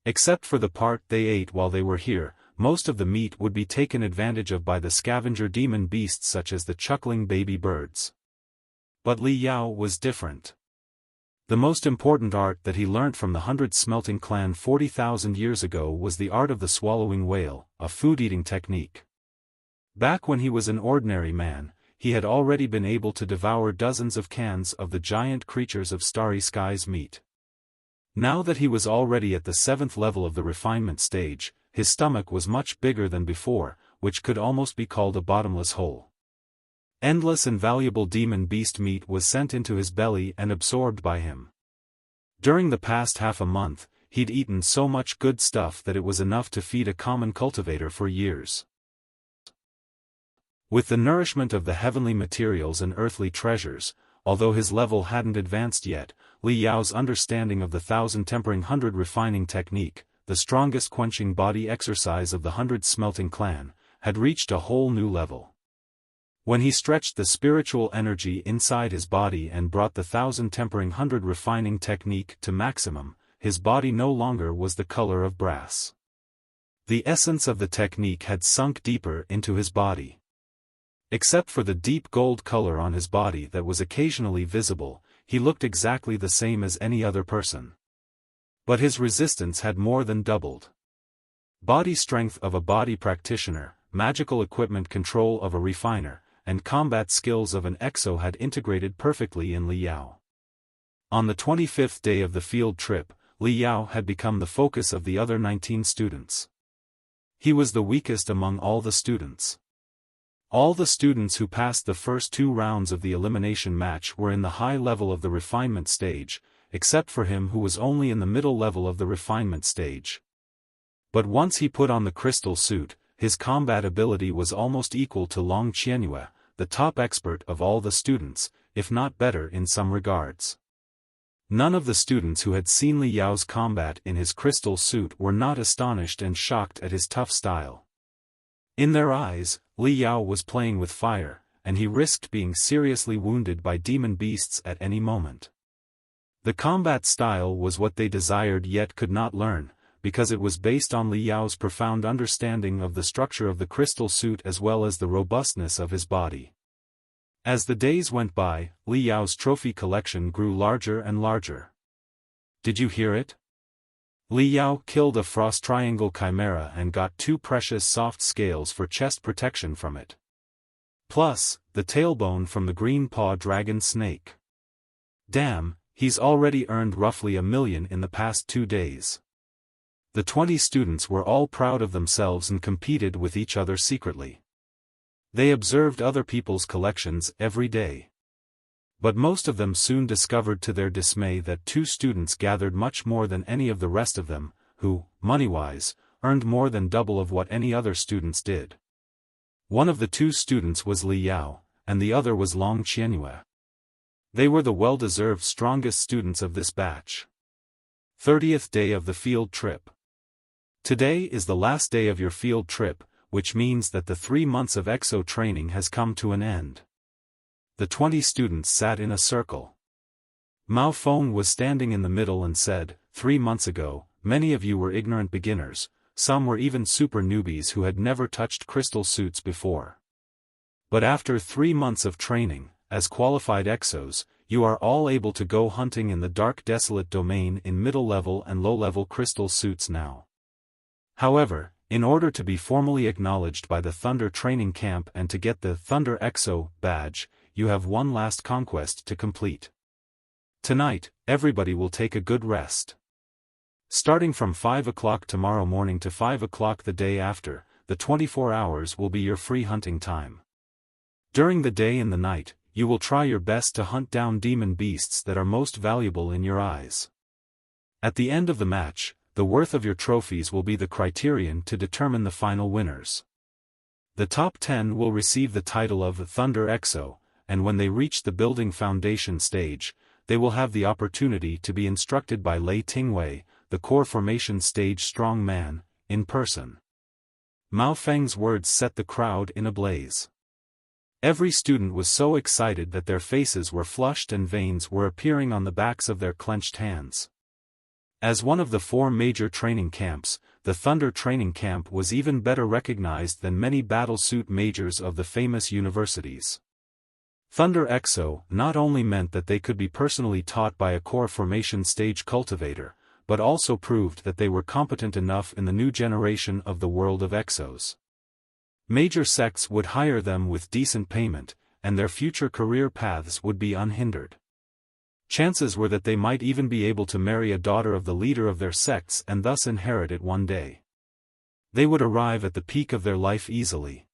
Speaker 1: Except for the part they ate while they were here, most of the meat would be taken advantage of by the scavenger demon beasts such as the chuckling baby birds. But Li Yao was different. The most important art that he learnt from the 100 Smelting clan 40,000 years ago was the art of the swallowing whale, a food-eating technique. Back when he was an ordinary man, he had already been able to devour dozens of cans of the giant creatures of Starry Sky's meat. Now that he was already at the 7th level of the refinement stage, his stomach was much bigger than before, which could almost be called a bottomless hole. Endless and valuable demon beast meat was sent into his belly and absorbed by him. During the past half a month, he'd eaten so much good stuff that it was enough to feed a common cultivator for years. With the nourishment of the heavenly materials and earthly treasures, although his level hadn't advanced yet, Li Yao's understanding of the 1000 tempering 100 refining technique, the strongest quenching body exercise of the 100 Smelting clan, had reached a whole new level. When he stretched the spiritual energy inside his body and brought the 1000 tempering 100 refining technique to maximum, his body no longer was the color of brass. The essence of the technique had sunk deeper into his body. Except for the deep gold color on his body that was occasionally visible, he looked exactly the same as any other person. But his resistance had more than doubled. Body strength of a body practitioner, magical equipment control of a refiner, and combat skills of an exo had integrated perfectly in Li Yao. On the 25th day of the field trip, Li Yao had become the focus of the other 19 students. He was the weakest among all the students. All the students who passed the first 2 rounds of the elimination match were in the high level of the refinement stage, except for him who was only in the middle level of the refinement stage. But once he put on the crystal suit, his combat ability was almost equal to Long Qianyue, the top expert of all the students, if not better in some regards. None of the students who had seen Li Yao's combat in his crystal suit were not astonished and shocked at his tough style. In their eyes, Li Yao was playing with fire, and he risked being seriously wounded by demon beasts at any moment. The combat style was what they desired yet could not learn, because it was based on Li Yao's profound understanding of the structure of the crystal suit as well as the robustness of his body. As the days went by, Li Yao's trophy collection grew larger and larger. Did you hear it? Li Yao killed a frost triangle chimera and got 2 precious soft scales for chest protection from it. Plus, the tailbone from the green paw dragon snake. Damn, he's already earned roughly $1 million in the past 2 days. The 20 students were all proud of themselves and competed with each other secretly. They observed other people's collections every day. But most of them soon discovered to their dismay that 2 students gathered much more than any of the rest of them, who, money-wise, earned more than double of what any other students did. One of the 2 students was Li Yao, and the other was Long Qianyue. They were the well-deserved strongest students of this batch. 30th day of the field trip. Today is the last day of your field trip, which means that the 3 months of EXO training has come to an end. The 20 students sat in a circle. Mao Feng was standing in the middle and said, 3 months ago, many of you were ignorant beginners, some were even super newbies who had never touched crystal suits before. But after 3 months of training, as qualified exos, you are all able to go hunting in the dark desolate domain in middle-level and low-level crystal suits now. However, in order to be formally acknowledged by the Thunder Training Camp and to get the Thunder Exo badge, you have one last conquest to complete. Tonight, everybody will take a good rest. Starting from 5 o'clock tomorrow morning to 5 o'clock the day after, the 24 hours will be your free hunting time. During the day and the night, you will try your best to hunt down demon beasts that are most valuable in your eyes. At the end of the match, the worth of your trophies will be the criterion to determine the final winners. The top 10 will receive the title of Thunder Exo, and when they reach the building foundation stage, they will have the opportunity to be instructed by Lei Tingwei, the core formation stage strong man, in person. Mao Feng's words set the crowd in a blaze. Every student was so excited that their faces were flushed and veins were appearing on the backs of their clenched hands. As one of the 4 major training camps, the Thunder Training Camp was even better recognized than many Battlesuit majors of the famous universities. Thunder Exo not only meant that they could be personally taught by a core formation stage cultivator, but also proved that they were competent enough in the new generation of the world of Exos. Major sects would hire them with decent payment, and their future career paths would be unhindered. Chances were that they might even be able to marry a daughter of the leader of their sects and thus inherit it one day. They would arrive at the peak of their life easily.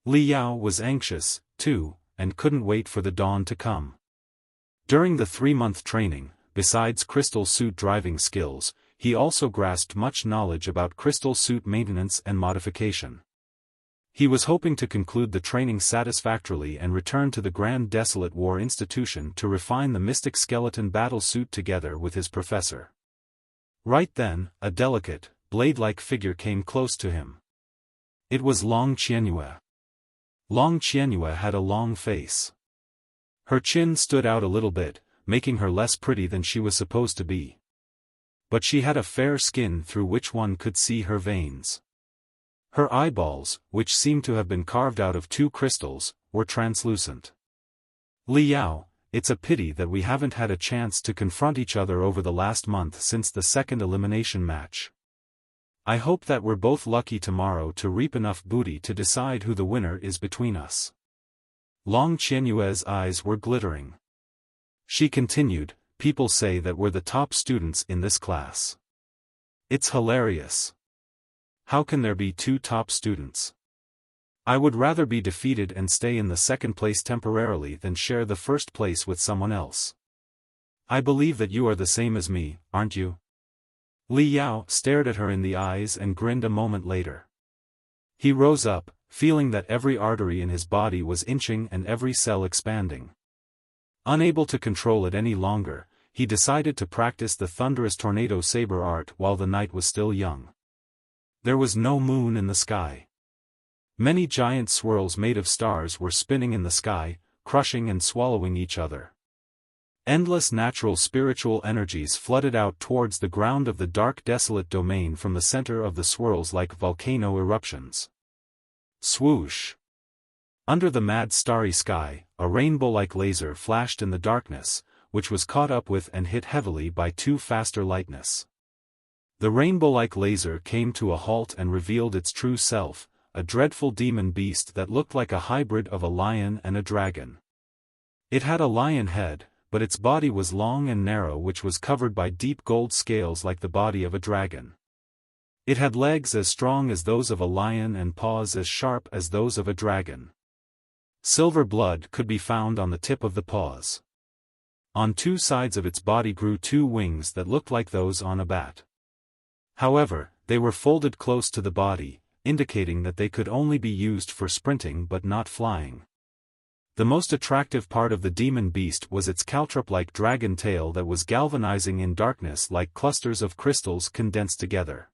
Speaker 1: Li Yao was anxious, too, and couldn't wait for the dawn to come. During the 3-month training, besides crystal suit driving skills, he also grasped much knowledge about crystal suit maintenance and modification. He was hoping to conclude the training satisfactorily and return to the Grand Desolate War Institution to refine the mystic skeleton battlesuit together with his professor. Right then, a delicate, blade-like figure came close to him. It was Long Qianyue. Long Qianyue had a long face. Her chin stood out a little bit, making her less pretty than she was supposed to be. But she had a fair skin through which one could see her veins. Her eyeballs, which seemed to have been carved out of 2 crystals, were translucent. Li Yao, it's a pity that we haven't had a chance to confront each other over the last month since the 2nd elimination match. I hope that we're both lucky tomorrow to reap enough booty to decide who the winner is between us. Long Qianyue's eyes were glittering. She continued, people say that we're the top students in this class. It's hilarious. How can there be 2 top students? I would rather be defeated and stay in the 2nd place temporarily than share the 1st place with someone else. I believe that you are the same as me, aren't you? Li Yao stared at her in the eyes and grinned a moment later. He rose up, feeling that every artery in his body was inching and every cell expanding. Unable to control it any longer, he decided to practice the thunderous tornado saber art while the night was still young. There was no moon in the sky. Many giant swirls made of stars were spinning in the sky, crushing and swallowing each other. Endless natural spiritual energies flooded out towards the ground of the dark desolate domain from the center of the swirls like volcano eruptions. Swoosh! Under the mad starry sky, a rainbow-like laser flashed in the darkness, which was caught up with and hit heavily by 2 faster lightness. The rainbow-like laser came to a halt and revealed its true self, a dreadful demon beast that looked like a hybrid of a lion and a dragon. It had a lion head, but its body was long and narrow, which was covered by deep gold scales like the body of a dragon. It had legs as strong as those of a lion and paws as sharp as those of a dragon. Silver blood could be found on the tip of the paws. On 2 sides of its body grew 2 wings that looked like those on a bat. However, they were folded close to the body, indicating that they could only be used for sprinting but not flying. The most attractive part of the demon beast was its caltrop-like dragon tail that was galvanizing in darkness like clusters of crystals condensed together.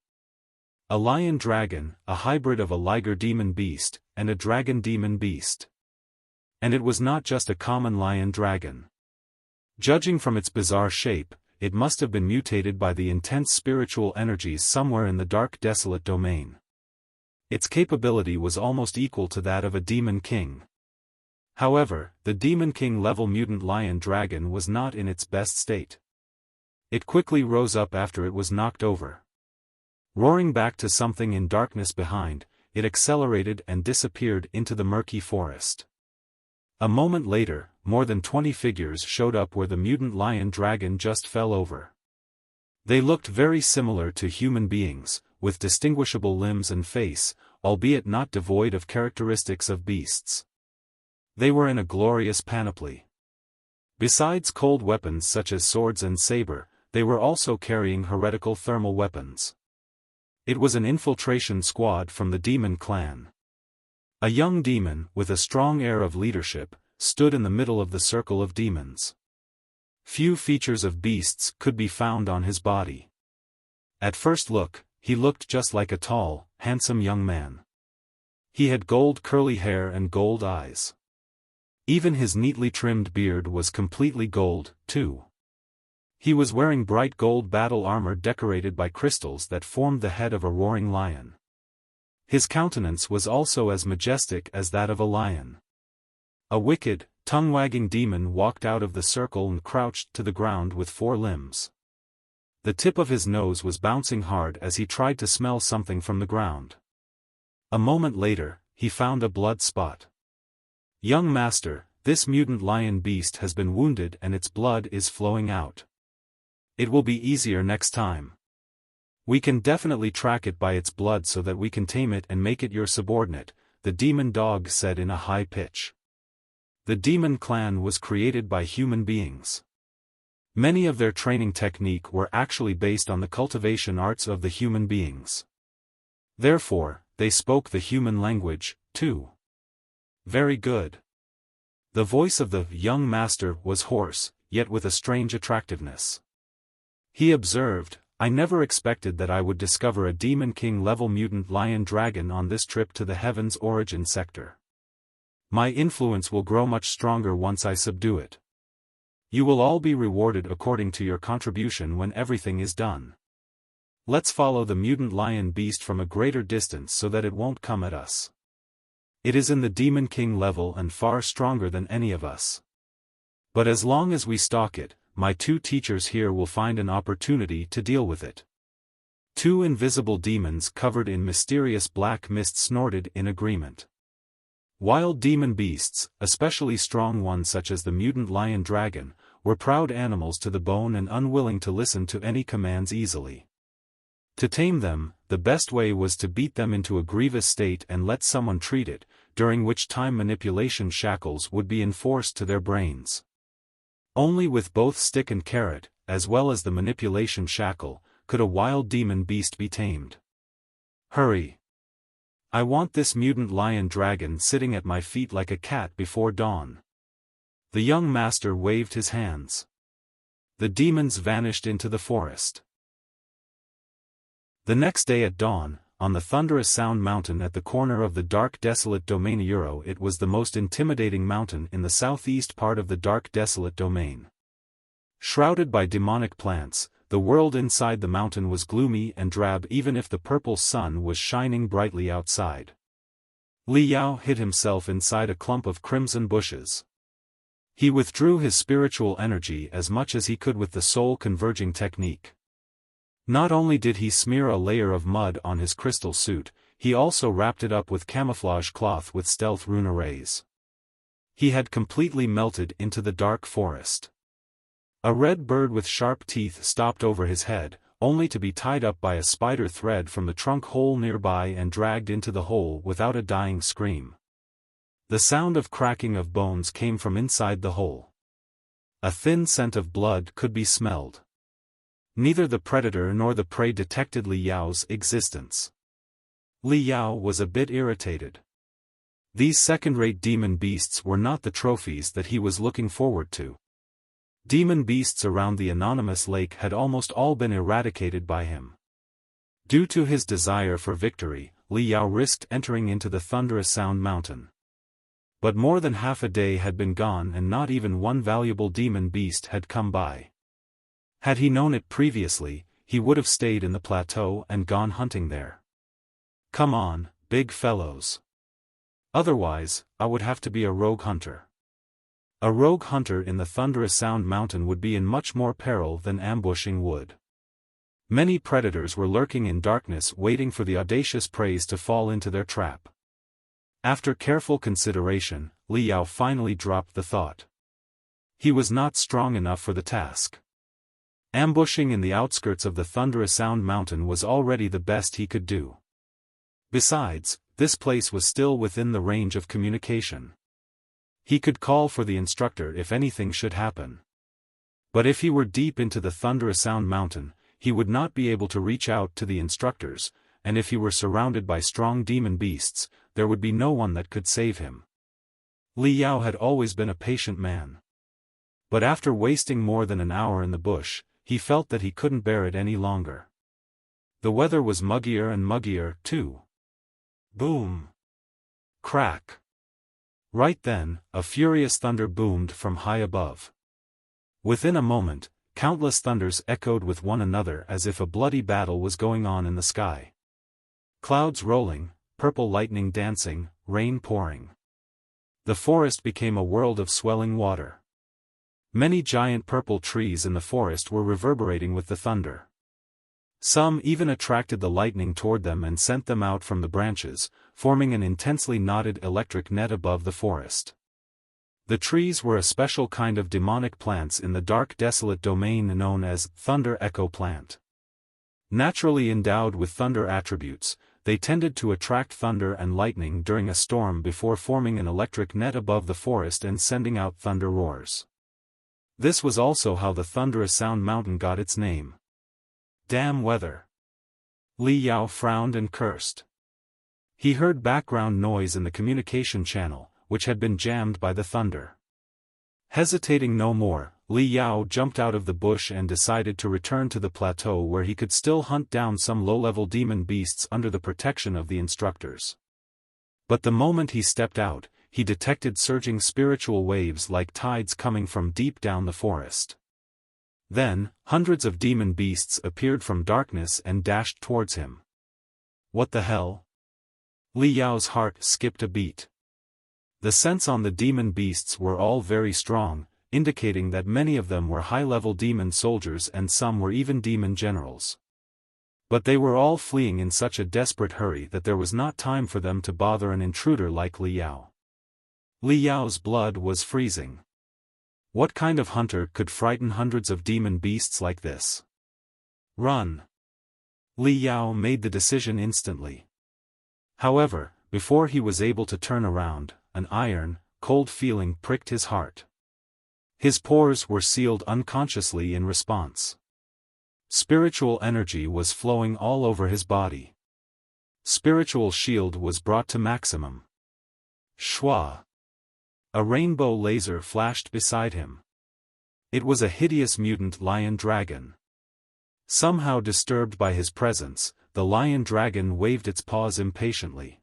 Speaker 1: A lion dragon, a hybrid of a liger demon beast, and a dragon demon beast. And it was not just a common lion dragon. Judging from its bizarre shape, it must have been mutated by the intense spiritual energies somewhere in the dark desolate domain. Its capability was almost equal to that of a demon king. However, the demon king level mutant lion dragon was not in its best state. It quickly rose up after it was knocked over. Roaring back to something in darkness behind, it accelerated and disappeared into the murky forest. A moment later, more than 20 figures showed up where the mutant lion dragon just fell over. They looked very similar to human beings, with distinguishable limbs and face, albeit not devoid of characteristics of beasts. They were in a glorious panoply. Besides cold weapons such as swords and saber, they were also carrying heretical thermal weapons. It was an infiltration squad from the demon clan. A young demon, with a strong air of leadership, stood in the middle of the circle of demons. Few features of beasts could be found on his body. At first look, he looked just like a tall, handsome young man. He had gold curly hair and gold eyes. Even his neatly trimmed beard was completely gold, too. He was wearing bright gold battle armor decorated by crystals that formed the head of a roaring lion. His countenance was also as majestic as that of a lion. A wicked, tongue-wagging demon walked out of the circle and crouched to the ground with 4 limbs. The tip of his nose was bouncing hard as he tried to smell something from the ground. A moment later, he found a blood spot. "Young master, this mutant lion beast has been wounded and its blood is flowing out. It will be easier next time. We can definitely track it by its blood so that we can tame it and make it your subordinate," the demon dog said in a high pitch. The demon clan was created by human beings. Many of their training technique were actually based on the cultivation arts of the human beings. Therefore, they spoke the human language, too. Very good. The voice of the young master was hoarse, yet with a strange attractiveness. He observed, "I never expected that I would discover a Demon King-level mutant lion dragon on this trip to the Heaven's Origin sector. My influence will grow much stronger once I subdue it. You will all be rewarded according to your contribution when everything is done. Let's follow the mutant lion beast from a greater distance so that it won't come at us. It is in the Demon King level and far stronger than any of us. But as long as we stalk it, my 2 teachers here will find an opportunity to deal with it." 2 invisible demons covered in mysterious black mist snorted in agreement. Wild demon beasts, especially strong ones such as the mutant lion dragon, were proud animals to the bone and unwilling to listen to any commands easily. To tame them, the best way was to beat them into a grievous state and let someone treat it, during which time manipulation shackles would be enforced to their brains. Only with both stick and carrot, as well as the manipulation shackle, could a wild demon beast be tamed. "Hurry! I want this mutant lion dragon sitting at my feet like a cat before dawn." The young master waved his hands. The demons vanished into the forest. The next day at dawn, on the thunderous Sound Mountain at the corner of the dark Desolate Domain. It was the most intimidating mountain in the southeast part of the dark Desolate Domain. Shrouded by demonic plants, the world inside the mountain was gloomy and drab even if the purple sun was shining brightly outside. Li Yao hid himself inside a clump of crimson bushes. He withdrew his spiritual energy as much as he could with the soul-converging technique. Not only did he smear a layer of mud on his crystal suit, he also wrapped it up with camouflage cloth with stealth rune arrays. He had completely melted into the dark forest. A red bird with sharp teeth stopped over his head, only to be tied up by a spider thread from the trunk hole nearby and dragged into the hole without a dying scream. The sound of cracking of bones came from inside the hole. A thin scent of blood could be smelled. Neither the predator nor the prey detected Li Yao's existence. Li Yao was a bit irritated. These second-rate demon beasts were not the trophies that he was looking forward to. Demon beasts around the anonymous lake had almost all been eradicated by him. Due to his desire for victory, Li Yao risked entering into the thunderous Sound Mountain. But more than half a day had been gone and not even one valuable demon beast had come by. Had he known it previously, he would have stayed in the plateau and gone hunting there. "Come on, big fellows. Otherwise, I would have to be a rogue hunter." A rogue hunter in the thunderous Sound Mountain would be in much more peril than ambushing would. Many predators were lurking in darkness waiting for the audacious prey to fall into their trap. After careful consideration, Li Yao finally dropped the thought. He was not strong enough for the task. Ambushing in the outskirts of the thunderous Sound Mountain was already the best he could do. Besides, this place was still within the range of communication. He could call for the instructor if anything should happen. But if he were deep into the thunderous Sound Mountain, he would not be able to reach out to the instructors, and if he were surrounded by strong demon beasts, there would be no one that could save him. Li Yao had always been a patient man. But after wasting more than an hour in the bush, he felt that he couldn't bear it any longer. The weather was muggier and muggier, too. Boom! Crack! Right then, a furious thunder boomed from high above. Within a moment, countless thunders echoed with one another as if a bloody battle was going on in the sky. Clouds rolling, purple lightning dancing, rain pouring. The forest became a world of swelling water. Many giant purple trees in the forest were reverberating with the thunder. Some even attracted the lightning toward them and sent them out from the branches, forming an intensely knotted electric net above the forest. The trees were a special kind of demonic plants in the dark desolate domain known as Thunder Echo Plant. Naturally endowed with thunder attributes, they tended to attract thunder and lightning during a storm before forming an electric net above the forest and sending out thunder roars. This was also how the thunderous sound mountain got its name. Damn weather! Li Yao frowned and cursed. He heard background noise in the communication channel, which had been jammed by the thunder. Hesitating no more, Li Yao jumped out of the bush and decided to return to the plateau where he could still hunt down some low-level demon beasts under the protection of the instructors. But the moment he stepped out, he detected surging spiritual waves like tides coming from deep down the forest. Then, hundreds of demon beasts appeared from darkness and dashed towards him. What the hell? Li Yao's heart skipped a beat. The scents on the demon beasts were all very strong, indicating that many of them were high-level demon soldiers and some were even demon generals. But they were all fleeing in such a desperate hurry that there was not time for them to bother an intruder like Li Yao. Li Yao's blood was freezing. What kind of hunter could frighten hundreds of demon beasts like this? Run! Li Yao made the decision instantly. However, before he was able to turn around, an iron, cold feeling pricked his heart. His pores were sealed unconsciously in response. Spiritual energy was flowing all over his body. Spiritual shield was brought to maximum. Shwa! A rainbow laser flashed beside him. It was a hideous mutant lion dragon. Somehow disturbed by his presence, the lion dragon waved its paws impatiently.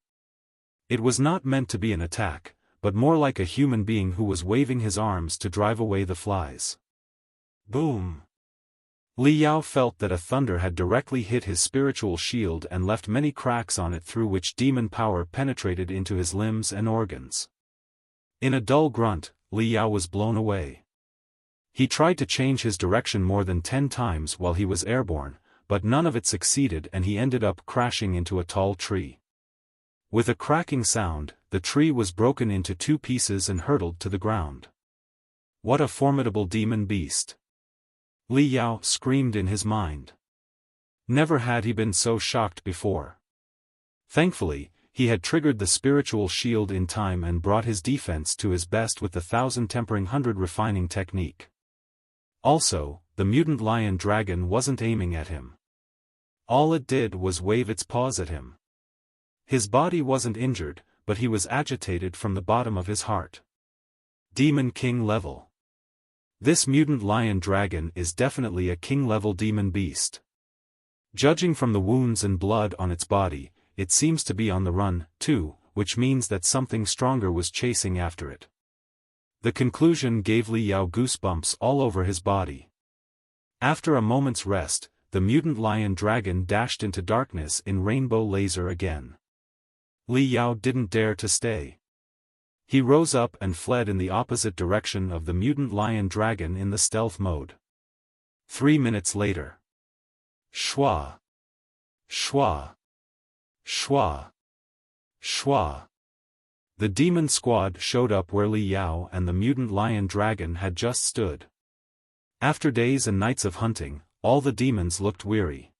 Speaker 1: It was not meant to be an attack, but more like a human being who was waving his arms to drive away the flies. Boom! Li Yao felt that a thunder had directly hit his spiritual shield and left many cracks on it through which demon power penetrated into his limbs and organs. In a dull grunt, Li Yao was blown away. He tried to change his direction more than 10 times while he was airborne, but none of it succeeded and he ended up crashing into a tall tree. With a cracking sound, the tree was broken into 2 pieces and hurtled to the ground. What a formidable demon beast! Li Yao screamed in his mind. Never had he been so shocked before. Thankfully, he had triggered the spiritual shield in time and brought his defense to his best with the 1000 tempering 100 refining technique. Also, the mutant lion dragon wasn't aiming at him. All it did was wave its paws at him. His body wasn't injured, but he was agitated from the bottom of his heart. Demon King level. This mutant lion dragon is definitely a king-level demon beast. Judging from the wounds and blood on its body, it seems to be on the run, too, which means that something stronger was chasing after it. The conclusion gave Li Yao goosebumps all over his body. After a moment's rest, the mutant lion dragon dashed into darkness in rainbow laser again. Li Yao didn't dare to stay. He rose up and fled in the opposite direction of the mutant lion dragon in the stealth mode. 3 minutes later. Shwa! Shwa! Shwa! Shwa! The demon squad showed up where Li Yao and the mutant lion dragon had just stood. After days and nights of hunting, all the demons looked weary.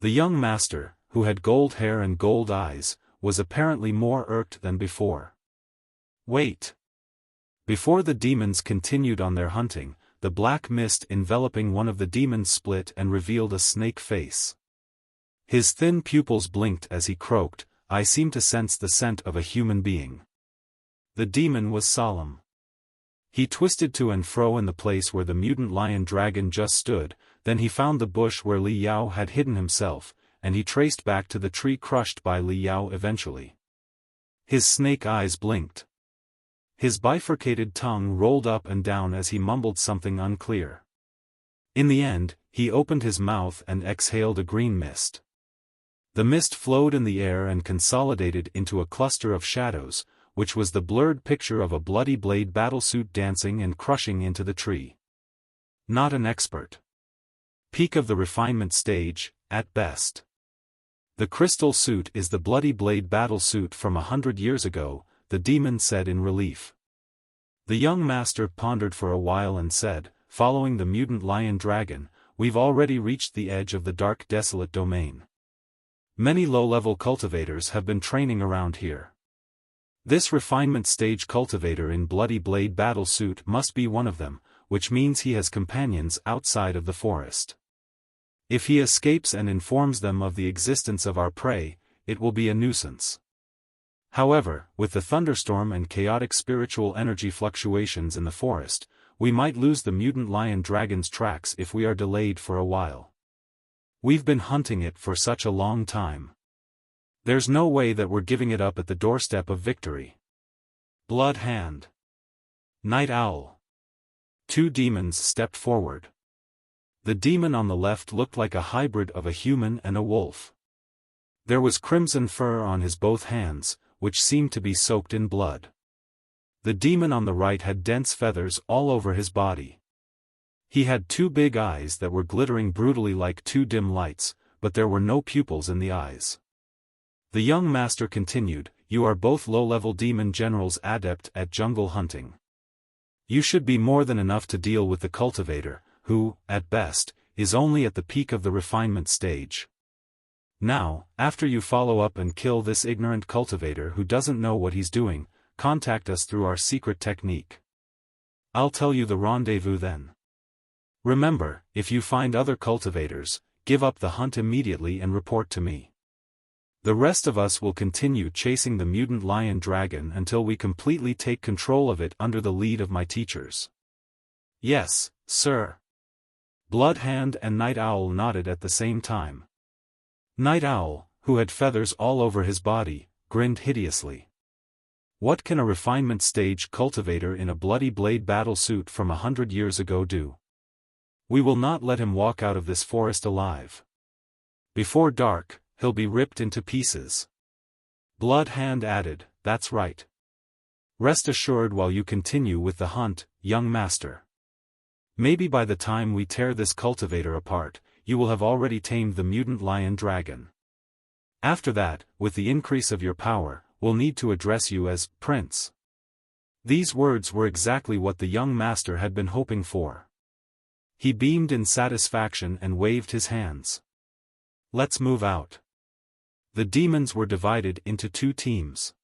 Speaker 1: The young master, who had gold hair and gold eyes, was apparently more irked than before. Wait! Before the demons continued on their hunting, the black mist enveloping one of the demons split and revealed a snake face. His thin pupils blinked as he croaked, I seem to sense the scent of a human being. The demon was solemn. He twisted to and fro in the place where the mutant lion dragon just stood, then he found the bush where Li Yao had hidden himself, and he traced back to the tree crushed by Li Yao eventually. His snake eyes blinked. His bifurcated tongue rolled up and down as he mumbled something unclear. In the end, he opened his mouth and exhaled a green mist. The mist flowed in the air and consolidated into a cluster of shadows, which was the blurred picture of a bloody blade battlesuit dancing and crushing into the tree. Not an expert. Peak of the refinement stage, at best. The crystal suit is the bloody blade battlesuit from 100 years ago, the demon said in relief. The young master pondered for a while and said, following the mutant lion dragon, we've already reached the edge of the dark desolate domain. Many low-level cultivators have been training around here. This refinement stage cultivator in bloody blade battlesuit must be one of them, which means he has companions outside of the forest. If he escapes and informs them of the existence of our prey, it will be a nuisance. However, with the thunderstorm and chaotic spiritual energy fluctuations in the forest, we might lose the mutant lion dragon's tracks if we are delayed for a while. We've been hunting it for such a long time. There's no way that we're giving it up at the doorstep of victory. Blood Hand. Night Owl. Two demons stepped forward. The demon on the left looked like a hybrid of a human and a wolf. There was crimson fur on his both hands, which seemed to be soaked in blood. The demon on the right had dense feathers all over his body. He had two big eyes that were glittering brutally like two dim lights, but there were no pupils in the eyes. The young master continued, you are both low-level demon generals adept at jungle hunting. You should be more than enough to deal with the cultivator, who, at best, is only at the peak of the refinement stage. Now, after you follow up and kill this ignorant cultivator who doesn't know what he's doing, contact us through our secret technique. I'll tell you the rendezvous then. Remember, if you find other cultivators, give up the hunt immediately and report to me. The rest of us will continue chasing the mutant lion dragon until we completely take control of it under the lead of my teachers. Yes, sir. Blood Hand and Night Owl nodded at the same time. Night Owl, who had feathers all over his body, grinned hideously. What can a refinement stage cultivator in a bloody blade battlesuit from 100 years ago do? We will not let him walk out of this forest alive. Before dark, he'll be ripped into pieces. Blood Hand added, that's right. Rest assured while you continue with the hunt, young master. Maybe by the time we tear this cultivator apart, you will have already tamed the mutant lion dragon. After that, with the increase of your power, we'll need to address you as Prince. These words were exactly what the young master had been hoping for. He beamed in satisfaction and waved his hands. Let's move out. The demons were divided into two teams.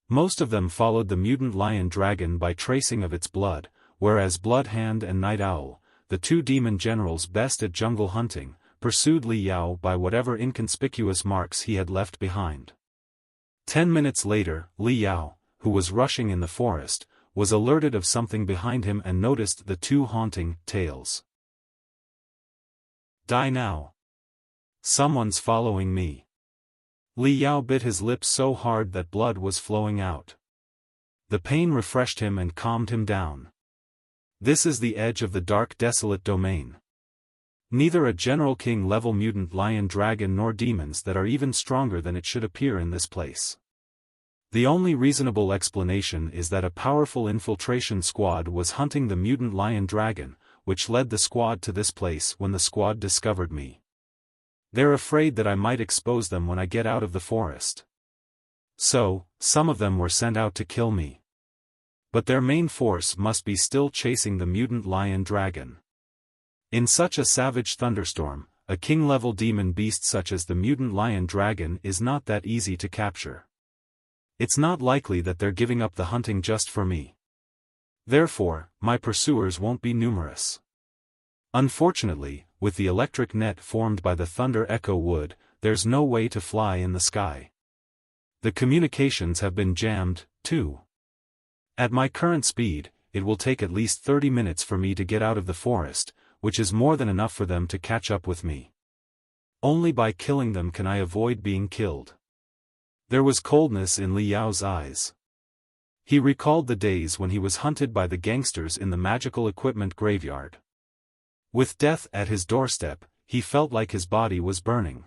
Speaker 1: Most of them followed the mutant lion dragon by tracing of its blood, whereas Blood Hand and Night Owl, the two demon generals best at jungle hunting, pursued Li Yao by whatever inconspicuous marks he had left behind. 10 minutes later, Li Yao, who was rushing in the forest, was alerted of something behind him and noticed the two haunting tails. Die now. Someone's following me. Li Yao bit his lips so hard that blood was flowing out. The pain refreshed him and calmed him down. This is the edge of the dark desolate domain. Neither a general king level mutant lion dragon nor demons that are even stronger than it should appear in this place. The only reasonable explanation is that a powerful infiltration squad was hunting the mutant lion dragon, which led the squad to this place when the squad discovered me. They're afraid that I might expose them when I get out of the forest. So, some of them were sent out to kill me. But their main force must be still chasing the mutant lion dragon. In such a savage thunderstorm, a king-level demon beast such as the mutant lion dragon is not that easy to capture. It's not likely that they're giving up the hunting just for me. Therefore, my pursuers won't be numerous. Unfortunately, with the electric net formed by the thunder echo wood, there's no way to fly in the sky. The communications have been jammed, too. At my current speed, it will take at least 30 minutes for me to get out of the forest, which is more than enough for them to catch up with me. Only by killing them can I avoid being killed. There was coldness in Li Yao's eyes. He recalled the days when he was hunted by the gangsters in the magical equipment graveyard. With death at his doorstep, he felt like his body was burning.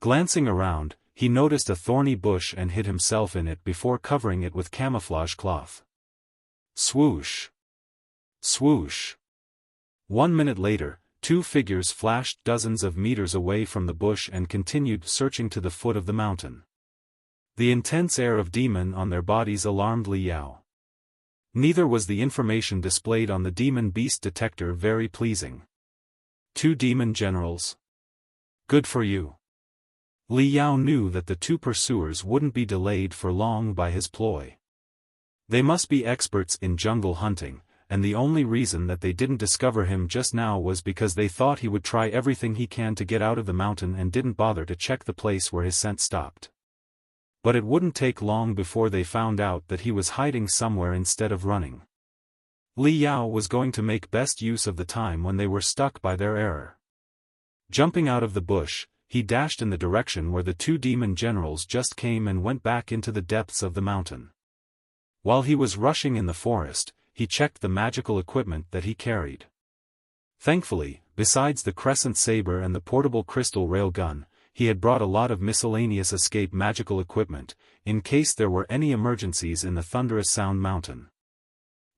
Speaker 1: Glancing around, he noticed a thorny bush and hid himself in it before covering it with camouflage cloth. Swoosh! Swoosh! 1 minute later, two figures flashed dozens of meters away from the bush and continued searching to the foot of the mountain. The intense air of demon on their bodies alarmed Li Yao. Neither was the information displayed on the demon beast detector very pleasing. 2 demon generals. Good for you. Li Yao knew that the 2 pursuers wouldn't be delayed for long by his ploy. They must be experts in jungle hunting, and the only reason that they didn't discover him just now was because they thought he would try everything he can to get out of the mountain and didn't bother to check the place where his scent stopped. But it wouldn't take long before they found out that he was hiding somewhere instead of running. Li Yao was going to make best use of the time when they were stuck by their error. Jumping out of the bush, he dashed in the direction where the 2 demon generals just came and went back into the depths of the mountain. While he was rushing in the forest, he checked the magical equipment that he carried. Thankfully, besides the crescent saber and the portable crystal railgun, he had brought a lot of miscellaneous escape magical equipment, in case there were any emergencies in the thunderous Sound Mountain.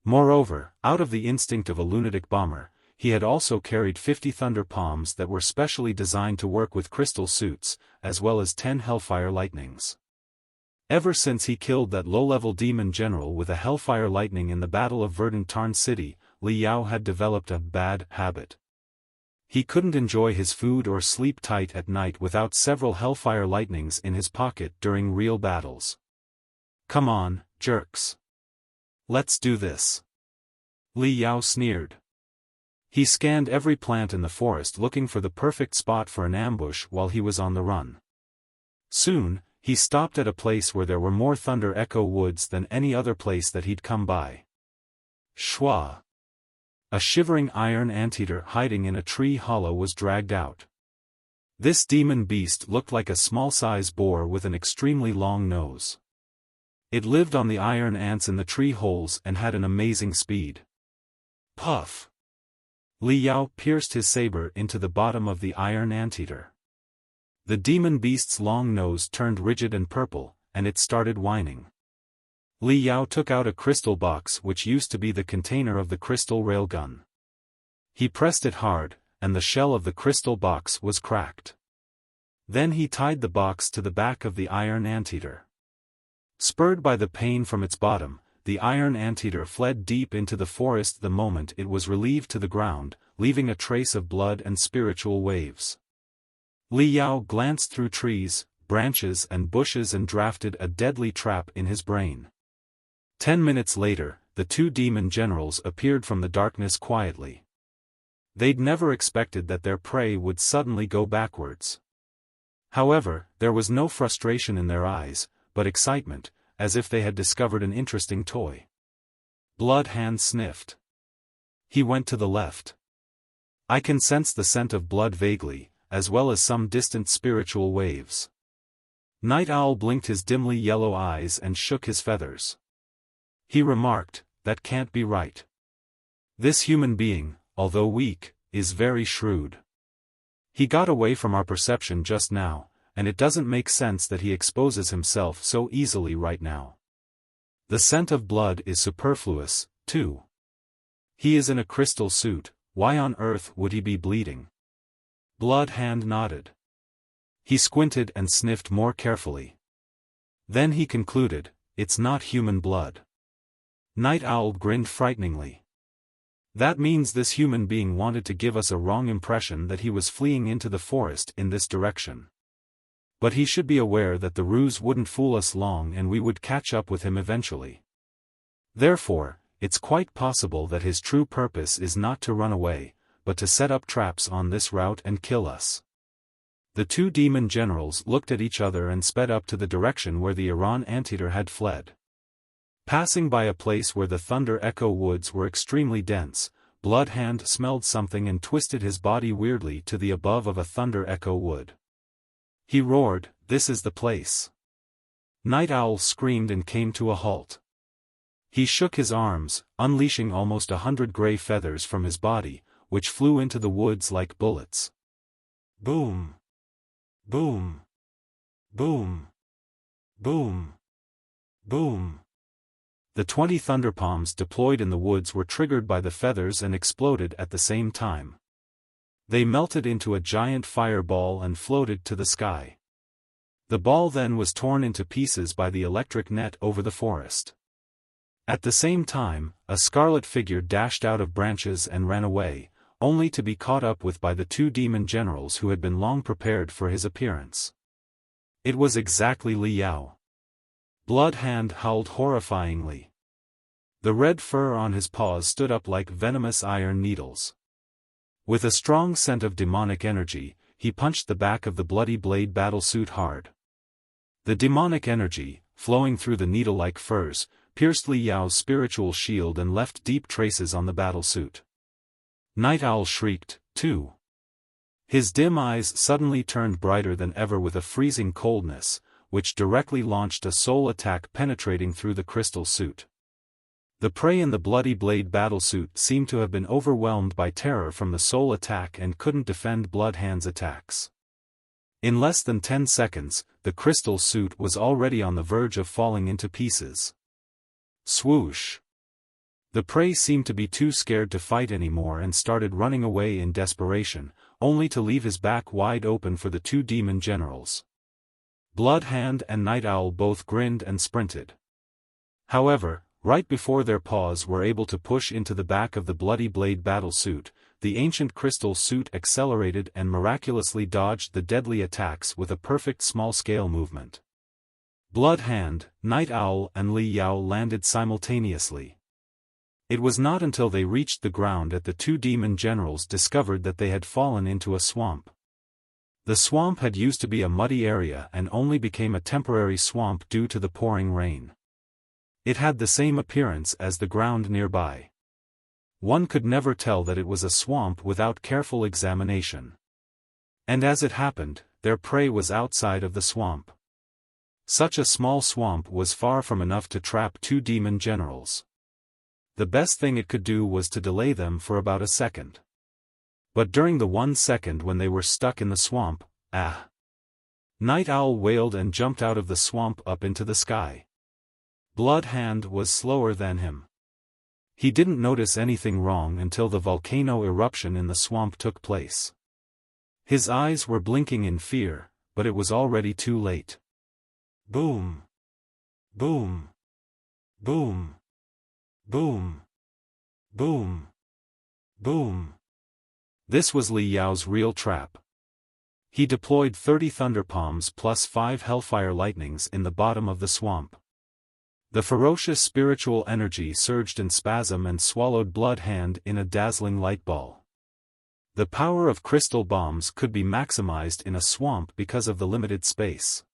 Speaker 1: Moreover, out of the instinct of a lunatic bomber, he had also carried 50 thunder palms that were specially designed to work with crystal suits, as well as 10 Hellfire Lightnings. Ever since he killed that low-level demon general with a Hellfire Lightning in the Battle of Verdant Tarn City, Li Yao had developed a bad habit. He couldn't enjoy his food or sleep tight at night without several Hellfire Lightnings in his pocket during real battles. Come on, jerks. Let's do this. Li Yao sneered. He scanned every plant in the forest looking for the perfect spot for an ambush while he was on the run. Soon, he stopped at a place where there were more Thunder Echo woods than any other place that he'd come by. Shwa! A shivering iron anteater hiding in a tree hollow was dragged out. This demon beast looked like a small-size boar with an extremely long nose. It lived on the iron ants in the tree holes and had an amazing speed. Puff! Li Yao pierced his saber into the bottom of the iron anteater. The demon beast's long nose turned rigid and purple, and it started whining. Li Yao took out a crystal box which used to be the container of the crystal railgun. He pressed it hard, and the shell of the crystal box was cracked. Then he tied the box to the back of the iron anteater. Spurred by the pain from its bottom, the iron anteater fled deep into the forest the moment it was relieved to the ground, leaving a trace of blood and spiritual waves. Li Yao glanced through trees, branches and bushes and drafted a deadly trap in his brain. 10 minutes later, the 2 demon generals appeared from the darkness quietly. They'd never expected that their prey would suddenly go backwards. However, there was no frustration in their eyes, but excitement, as if they had discovered an interesting toy. Blood Hand sniffed. He went to the left. I can sense the scent of blood vaguely, as well as some distant spiritual waves. Night Owl blinked his dimly yellow eyes and shook his feathers. He remarked, "That can't be right. This human being, although weak, is very shrewd. He got away from our perception just now, and it doesn't make sense that he exposes himself so easily right now. The scent of blood is superfluous, too. He is in a crystal suit, why on earth would he be bleeding?" Blood Hand nodded. He squinted and sniffed more carefully. Then he concluded, "It's not human blood." Night Owl grinned frighteningly. That means this human being wanted to give us a wrong impression that he was fleeing into the forest in this direction. But he should be aware that the ruse wouldn't fool us long and we would catch up with him eventually. Therefore, it's quite possible that his true purpose is not to run away, but to set up traps on this route and kill us. The two demon generals looked at each other and sped up to the direction where the Iran anteater had fled. Passing by a place where the Thunder Echo woods were extremely dense, Bloodhand smelled something and twisted his body weirdly to the above of a Thunder Echo wood. He roared, "This is the place." Night Owl screamed and came to a halt. He shook his arms, unleashing almost 100 gray feathers from his body, which flew into the woods like bullets. Boom! Boom! Boom! Boom! Boom! The 20 thunderpalms deployed in the woods were triggered by the feathers and exploded at the same time. They melted into a giant fireball and floated to the sky. The ball then was torn into pieces by the electric net over the forest. At the same time, a scarlet figure dashed out of branches and ran away, only to be caught up with by the two demon generals who had been long prepared for his appearance. It was exactly Li Yao. Bloodhand howled horrifyingly. The red fur on his paws stood up like venomous iron needles. With a strong scent of demonic energy, he punched the back of the bloody blade battlesuit hard. The demonic energy, flowing through the needle-like furs, pierced Li Yao's spiritual shield and left deep traces on the battlesuit. Night Owl shrieked, too. His dim eyes suddenly turned brighter than ever with a freezing coldness, which directly launched a soul attack penetrating through the crystal suit. The prey in the bloody blade battlesuit seemed to have been overwhelmed by terror from the soul attack and couldn't defend Bloodhand's attacks. In less than 10 seconds, the crystal suit was already on the verge of falling into pieces. Swoosh! The prey seemed to be too scared to fight anymore and started running away in desperation, only to leave his back wide open for the two demon generals. Bloodhand and Night Owl both grinned and sprinted. However, right before their paws were able to push into the back of the bloody blade battlesuit, the ancient crystal suit accelerated and miraculously dodged the deadly attacks with a perfect small-scale movement. Bloodhand, Night Owl and Li Yao landed simultaneously. It was not until they reached the ground that the two demon generals discovered that they had fallen into a swamp. The swamp had used to be a muddy area and only became a temporary swamp due to the pouring rain. It had the same appearance as the ground nearby. One could never tell that it was a swamp without careful examination. And as it happened, their prey was outside of the swamp. Such a small swamp was far from enough to trap two demon generals. The best thing it could do was to delay them for about a second. But during the 1 second when they were stuck in the swamp, Night Owl wailed and jumped out of the swamp up into the sky. Bloodhand was slower than him. He didn't notice anything wrong until the volcano eruption in the swamp took place. His eyes were blinking in fear, but it was already too late. Boom! Boom! Boom! Boom! Boom! Boom! This was Li Yao's real trap. He deployed 30 thunderpalms plus 5 hellfire lightnings in the bottom of the swamp. The ferocious spiritual energy surged in spasm and swallowed Bloodhand in a dazzling light ball. The power of crystal bombs could be maximized in a swamp because of the limited space.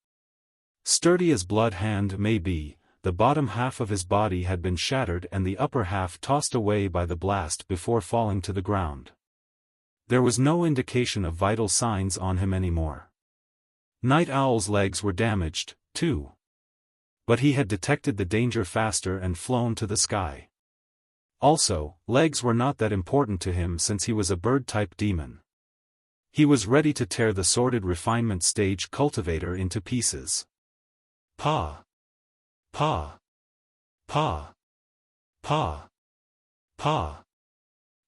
Speaker 1: Sturdy as Bloodhand may be, the bottom half of his body had been shattered and the upper half tossed away by the blast before falling to the ground. There was no indication of vital signs on him anymore. Night Owl's legs were damaged, too. But he had detected the danger faster and flown to the sky. Also, legs were not that important to him since he was a bird-type demon. He was ready to tear the sordid refinement stage cultivator into pieces. Pa! Pa! Pa! Pa! Pa!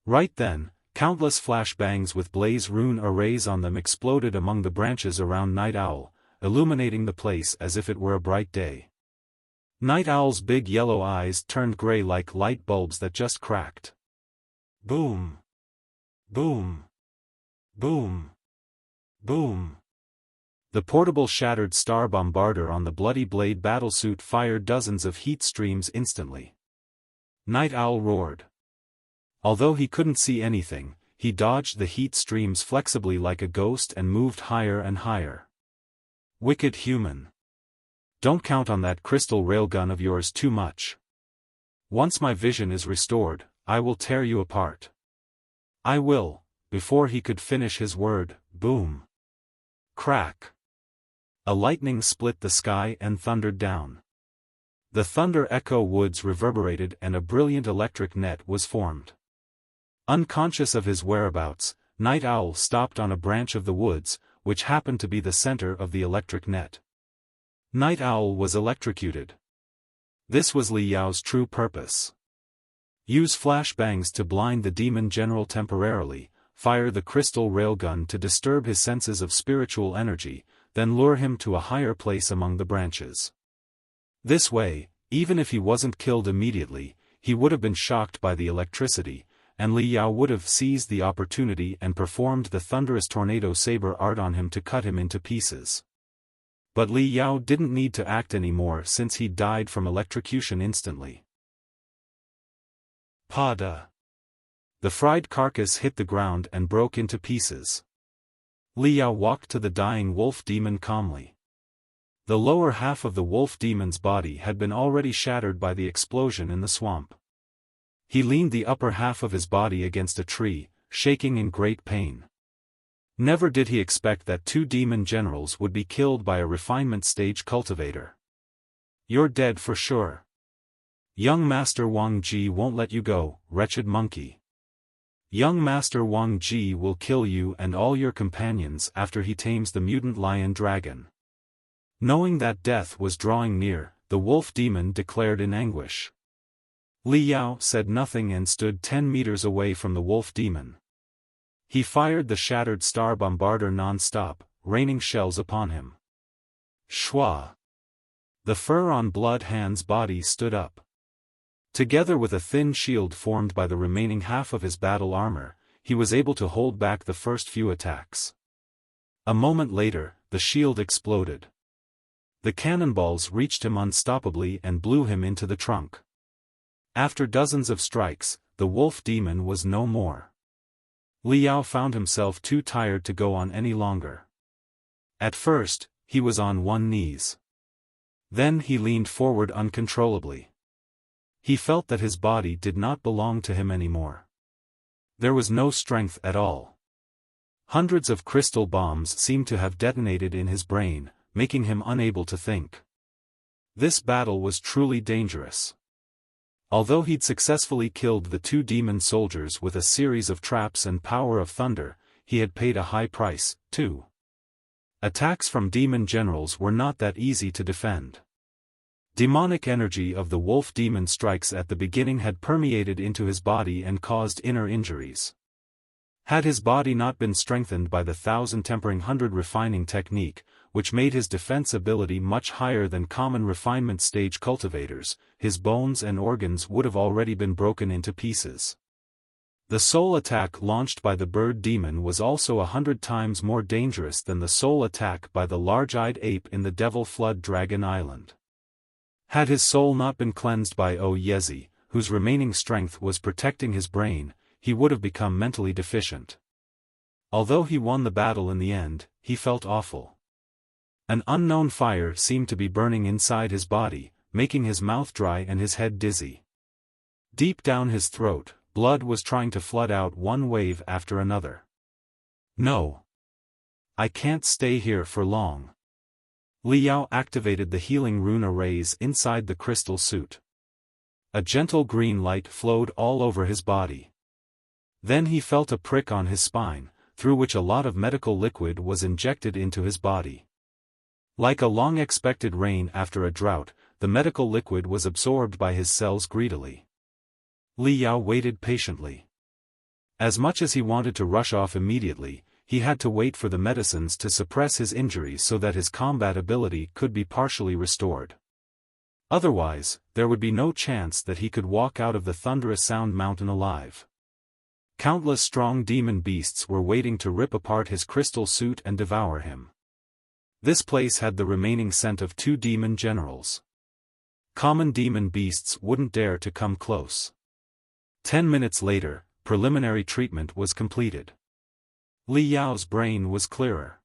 Speaker 1: Right then, countless flashbangs with blaze rune arrays on them exploded among the branches around Night Owl, illuminating the place as if it were a bright day. Night Owl's big yellow eyes turned gray like light bulbs that just cracked. Boom! Boom! Boom! Boom! The portable shattered star bombarder on the bloody blade battlesuit fired dozens of heat streams instantly. Night Owl roared. Although he couldn't see anything, he dodged the heat streams flexibly like a ghost and moved higher and higher. Wicked human. Don't count on that crystal railgun of yours too much. Once my vision is restored, I will tear you apart. I will. Before he could finish his word, boom. Crack. A lightning split the sky and thundered down. The thunder echo woods reverberated and a brilliant electric net was formed. Unconscious of his whereabouts, Night Owl stopped on a branch of the woods, which happened to be the center of the electric net. Night Owl was electrocuted. This was Li Yao's true purpose. Use flashbangs to blind the demon general temporarily, fire the crystal railgun to disturb his senses of spiritual energy, then lure him to a higher place among the branches. This way, even if he wasn't killed immediately, he would have been shocked by the electricity, and Li Yao would have seized the opportunity and performed the thunderous tornado saber art on him to cut him into pieces. But Li Yao didn't need to act anymore since he died from electrocution instantly. Pada. The fried carcass hit the ground and broke into pieces. Li Yao walked to the dying wolf demon calmly. The lower half of the wolf demon's body had been already shattered by the explosion in the swamp. He leaned the upper half of his body against a tree, shaking in great pain. Never did he expect that 2 demon generals would be killed by a refinement stage cultivator. You're dead for sure. Young Master Wang Ji won't let you go, wretched monkey. Young Master Wang Ji will kill you and all your companions after he tames the mutant lion dragon. Knowing that death was drawing near, the wolf demon declared in anguish. Li Yao said nothing and stood 10 meters away from the wolf demon. He fired the shattered star bombarder non-stop, raining shells upon him. Shwa. The fur on Blood Hand's body stood up. Together with a thin shield formed by the remaining half of his battle armor, he was able to hold back the first few attacks. A moment later, the shield exploded. The cannonballs reached him unstoppably and blew him into the trunk. After dozens of strikes, the wolf demon was no more. Li Yao found himself too tired to go on any longer. At first, he was on one knee. Then he leaned forward uncontrollably. He felt that his body did not belong to him anymore. There was no strength at all. Hundreds of crystal bombs seemed to have detonated in his brain, making him unable to think. This battle was truly dangerous. Although he'd successfully killed the 2 demon soldiers with a series of traps and power of thunder, he had paid a high price, too. Attacks from demon generals were not that easy to defend. Demonic energy of the wolf demon strikes at the beginning had permeated into his body and caused inner injuries. Had his body not been strengthened by the 1000 tempering 100 refining technique, which made his defense ability much higher than common refinement stage cultivators, his bones and organs would have already been broken into pieces. The soul attack launched by the bird demon was also 100 times more dangerous than the soul attack by the large-eyed ape in the Devil Flood Dragon Island. Had his soul not been cleansed by Yezi, whose remaining strength was protecting his brain, he would have become mentally deficient. Although he won the battle in the end, he felt awful. An unknown fire seemed to be burning inside his body, making his mouth dry and his head dizzy. Deep down his throat, blood was trying to flood out one wave after another. No. I can't stay here for long. Li Yao activated the healing rune arrays inside the crystal suit. A gentle green light flowed all over his body. Then he felt a prick on his spine, through which a lot of medical liquid was injected into his body. Like a long-expected rain after a drought, the medical liquid was absorbed by his cells greedily. Li Yao waited patiently. As much as he wanted to rush off immediately, he had to wait for the medicines to suppress his injuries so that his combat ability could be partially restored. Otherwise, there would be no chance that he could walk out of the thunderous sound mountain alive. Countless strong demon beasts were waiting to rip apart his crystal suit and devour him. This place had the remaining scent of 2 demon generals. Common demon beasts wouldn't dare to come close. 10 minutes later, preliminary treatment was completed. Li Yao's brain was clearer.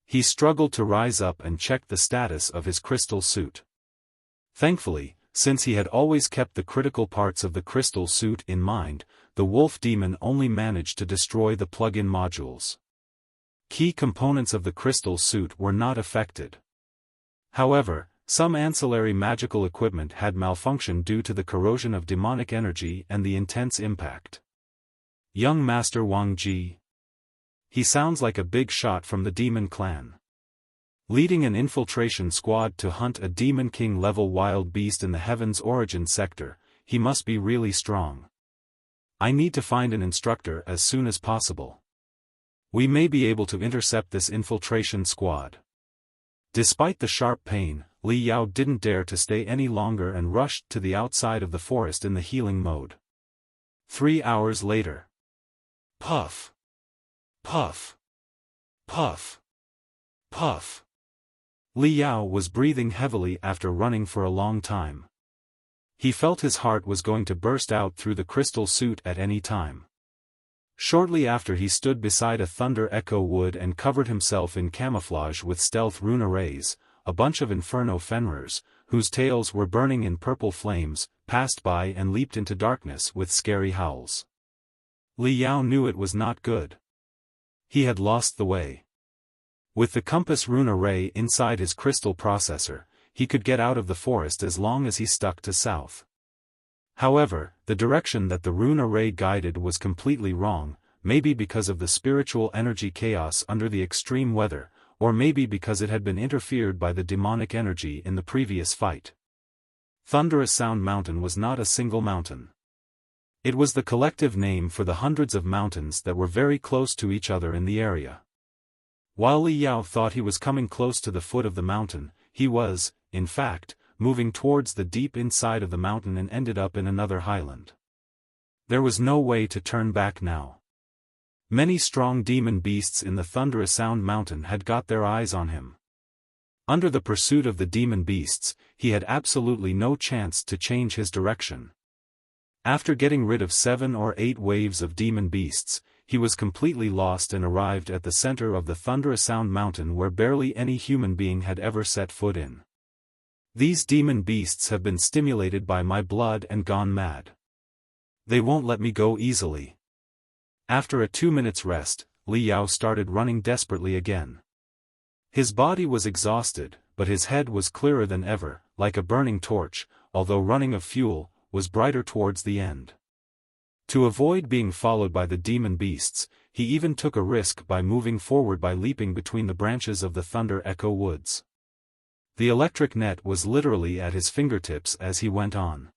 Speaker 1: He struggled to rise up and check the status of his crystal suit. Thankfully, since he had always kept the critical parts of the crystal suit in mind, the wolf demon only managed to destroy the plug-in modules. Key components of the crystal suit were not affected. However, some ancillary magical equipment had malfunctioned due to the corrosion of demonic energy and the intense impact. Young Master Wang Ji. He sounds like a big shot from the Demon Clan. Leading an infiltration squad to hunt a Demon King level wild beast in the Heaven's Origin sector, he must be really strong. I need to find an instructor as soon as possible. We may be able to intercept this infiltration squad. Despite the sharp pain, Li Yao didn't dare to stay any longer and rushed to the outside of the forest in the healing mode. 3 hours later. Puff. Puff. Puff. Puff. Li Yao was breathing heavily after running for a long time. He felt his heart was going to burst out through the crystal suit at any time. Shortly after he stood beside a thunder echo wood and covered himself in camouflage with stealth rune arrays, a bunch of inferno fenrir's, whose tails were burning in purple flames, passed by and leaped into darkness with scary howls. Li Yao knew it was not good. He had lost the way. With the compass rune array inside his crystal processor, he could get out of the forest as long as he stuck to south. However, the direction that the rune array guided was completely wrong, maybe because of the spiritual energy chaos under the extreme weather, or maybe because it had been interfered by the demonic energy in the previous fight. Thunderous Sound Mountain was not a single mountain. It was the collective name for the hundreds of mountains that were very close to each other in the area. While Li Yao thought he was coming close to the foot of the mountain, he was, in fact, moving towards the deep inside of the mountain and ended up in another highland. There was no way to turn back now. Many strong demon beasts in the Thunderous Sound Mountain had got their eyes on him. Under the pursuit of the demon beasts, he had absolutely no chance to change his direction. After getting rid of 7 or 8 waves of demon beasts, he was completely lost and arrived at the center of the Thunderous Sound Mountain where barely any human being had ever set foot in. These demon beasts have been stimulated by my blood and gone mad. They won't let me go easily. After a 2 minutes rest, Li Yao started running desperately again. His body was exhausted, but his head was clearer than ever, like a burning torch, although running of fuel, was brighter towards the end. To avoid being followed by the demon beasts, he even took a risk by moving forward by leaping between the branches of the Thunder Echo Woods. The electric net was literally at his fingertips as he went on.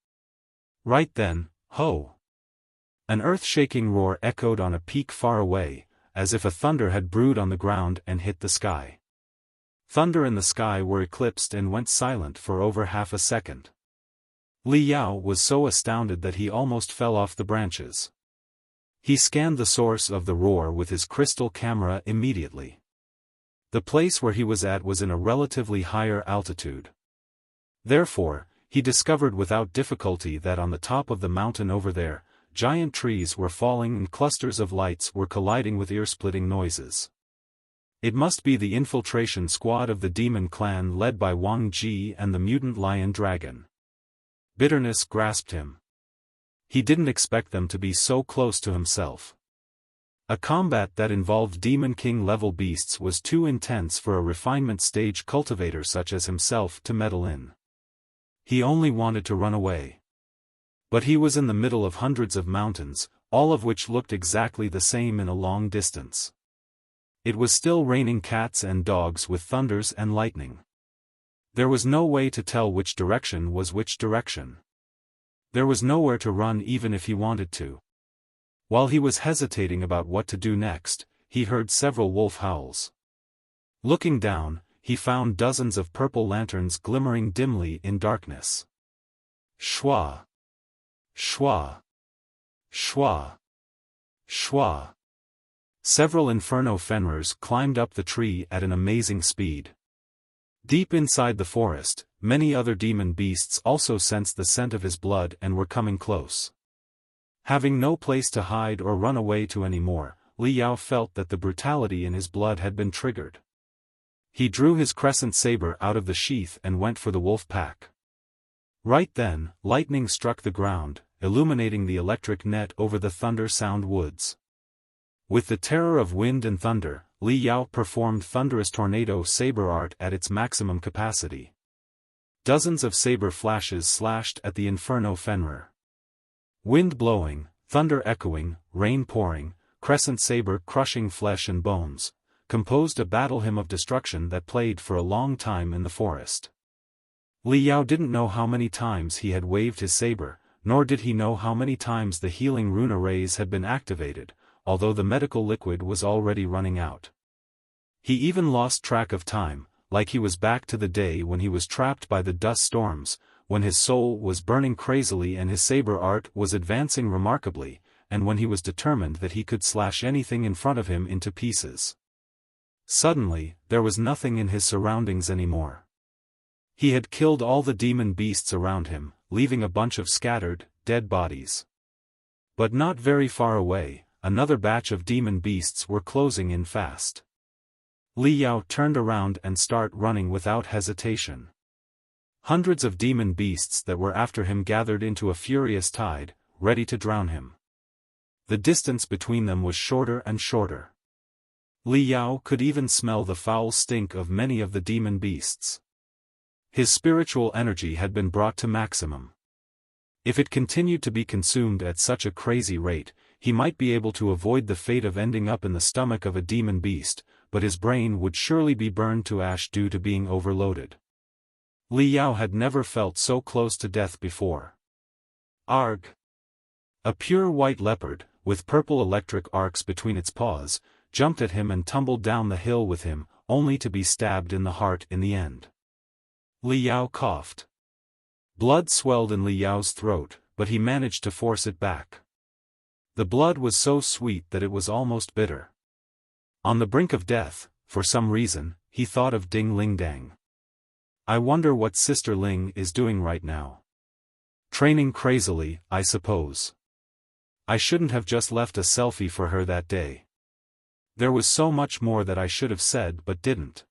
Speaker 1: Right then, ho! An earth-shaking roar echoed on a peak far away, as if a thunder had brewed on the ground and hit the sky. Thunder and the sky were eclipsed and went silent for over half a second. Li Yao was so astounded that he almost fell off the branches. He scanned the source of the roar with his crystal camera immediately. The place where he was at was in a relatively higher altitude. Therefore, he discovered without difficulty that on the top of the mountain over there, giant trees were falling and clusters of lights were colliding with ear-splitting noises. It must be the infiltration squad of the Demon Clan led by Wang Ji and the mutant lion dragon. Bitterness grasped him. He didn't expect them to be so close to himself. A combat that involved Demon King level beasts was too intense for a refinement stage cultivator such as himself to meddle in. He only wanted to run away. But he was in the middle of hundreds of mountains, all of which looked exactly the same in a long distance. It was still raining cats and dogs with thunders and lightning. There was no way to tell which direction was which direction. There was nowhere to run even if he wanted to. While he was hesitating about what to do next, he heard several wolf howls. Looking down, he found dozens of purple lanterns glimmering dimly in darkness. Shwa! Shwa! Shwa! Shwa! Several inferno fenrir's climbed up the tree at an amazing speed. Deep inside the forest, many other demon beasts also sensed the scent of his blood and were coming close. Having no place to hide or run away to anymore, Li Yao felt that the brutality in his blood had been triggered. He drew his crescent saber out of the sheath and went for the wolf pack. Right then, lightning struck the ground, illuminating the electric net over the Thunder Sound woods. With the terror of wind and thunder, Li Yao performed Thunderous Tornado saber art at its maximum capacity. Dozens of saber flashes slashed at the Inferno Fenrir. Wind blowing, thunder echoing, rain pouring, crescent saber crushing flesh and bones, composed a battle hymn of destruction that played for a long time in the forest. Li Yao didn't know how many times he had waved his saber, nor did he know how many times the healing rune arrays had been activated, although the medical liquid was already running out. He even lost track of time, like he was back to the day when he was trapped by the dust storms, when his soul was burning crazily and his saber art was advancing remarkably, and when he was determined that he could slash anything in front of him into pieces. Suddenly, there was nothing in his surroundings anymore. He had killed all the demon beasts around him, leaving a bunch of scattered, dead bodies. But not very far away, another batch of demon beasts were closing in fast. Li Yao turned around and started running without hesitation. Hundreds of demon beasts that were after him gathered into a furious tide, ready to drown him. The distance between them was shorter and shorter. Li Yao could even smell the foul stink of many of the demon beasts. His spiritual energy had been brought to maximum. If it continued to be consumed at such a crazy rate, he might be able to avoid the fate of ending up in the stomach of a demon beast, but his brain would surely be burned to ash due to being overloaded. Li Yao had never felt so close to death before. Arg! A pure white leopard, with purple electric arcs between its paws, jumped at him and tumbled down the hill with him, only to be stabbed in the heart in the end. Li Yao coughed. Blood swelled in Li Yao's throat, but he managed to force it back. The blood was so sweet that it was almost bitter. On the brink of death, for some reason, he thought of Ding Ling Dang. I wonder what Sister Ling is doing right now. Training crazily, I suppose. I shouldn't have just left a selfie for her that day. There was so much more that I should have said but didn't.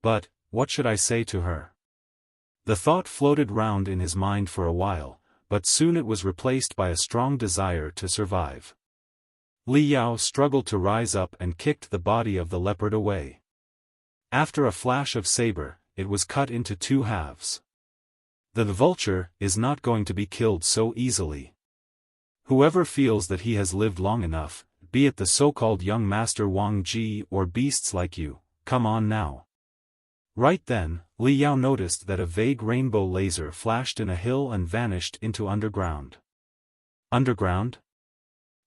Speaker 1: But, what should I say to her? The thought floated round in his mind for a while, but soon it was replaced by a strong desire to survive. Li Yao struggled to rise up and kicked the body of the leopard away. After a flash of saber, it was cut into two halves. The vulture is not going to be killed so easily. Whoever feels that he has lived long enough, be it the so-called young master Wang Ji or beasts like you, come on now. Right then, Li Yao noticed that a vague rainbow laser flashed in a hill and vanished into underground. Underground?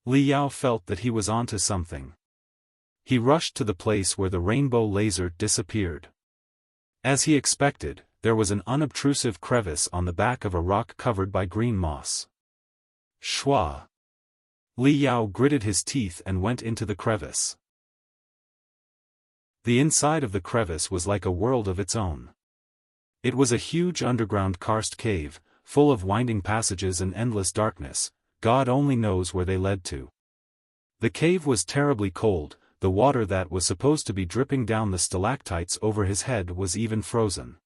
Speaker 1: Li Yao felt that he was onto something. He rushed to the place where the rainbow laser disappeared. As he expected, there was an unobtrusive crevice on the back of a rock covered by green moss. Shwa! Li Yao gritted his teeth and went into the crevice. The inside of the crevice was like a world of its own. It was a huge underground karst cave, full of winding passages and endless darkness. God only knows where they led to. The cave was terribly cold, the water that was supposed to be dripping down the stalactites over his head was even frozen.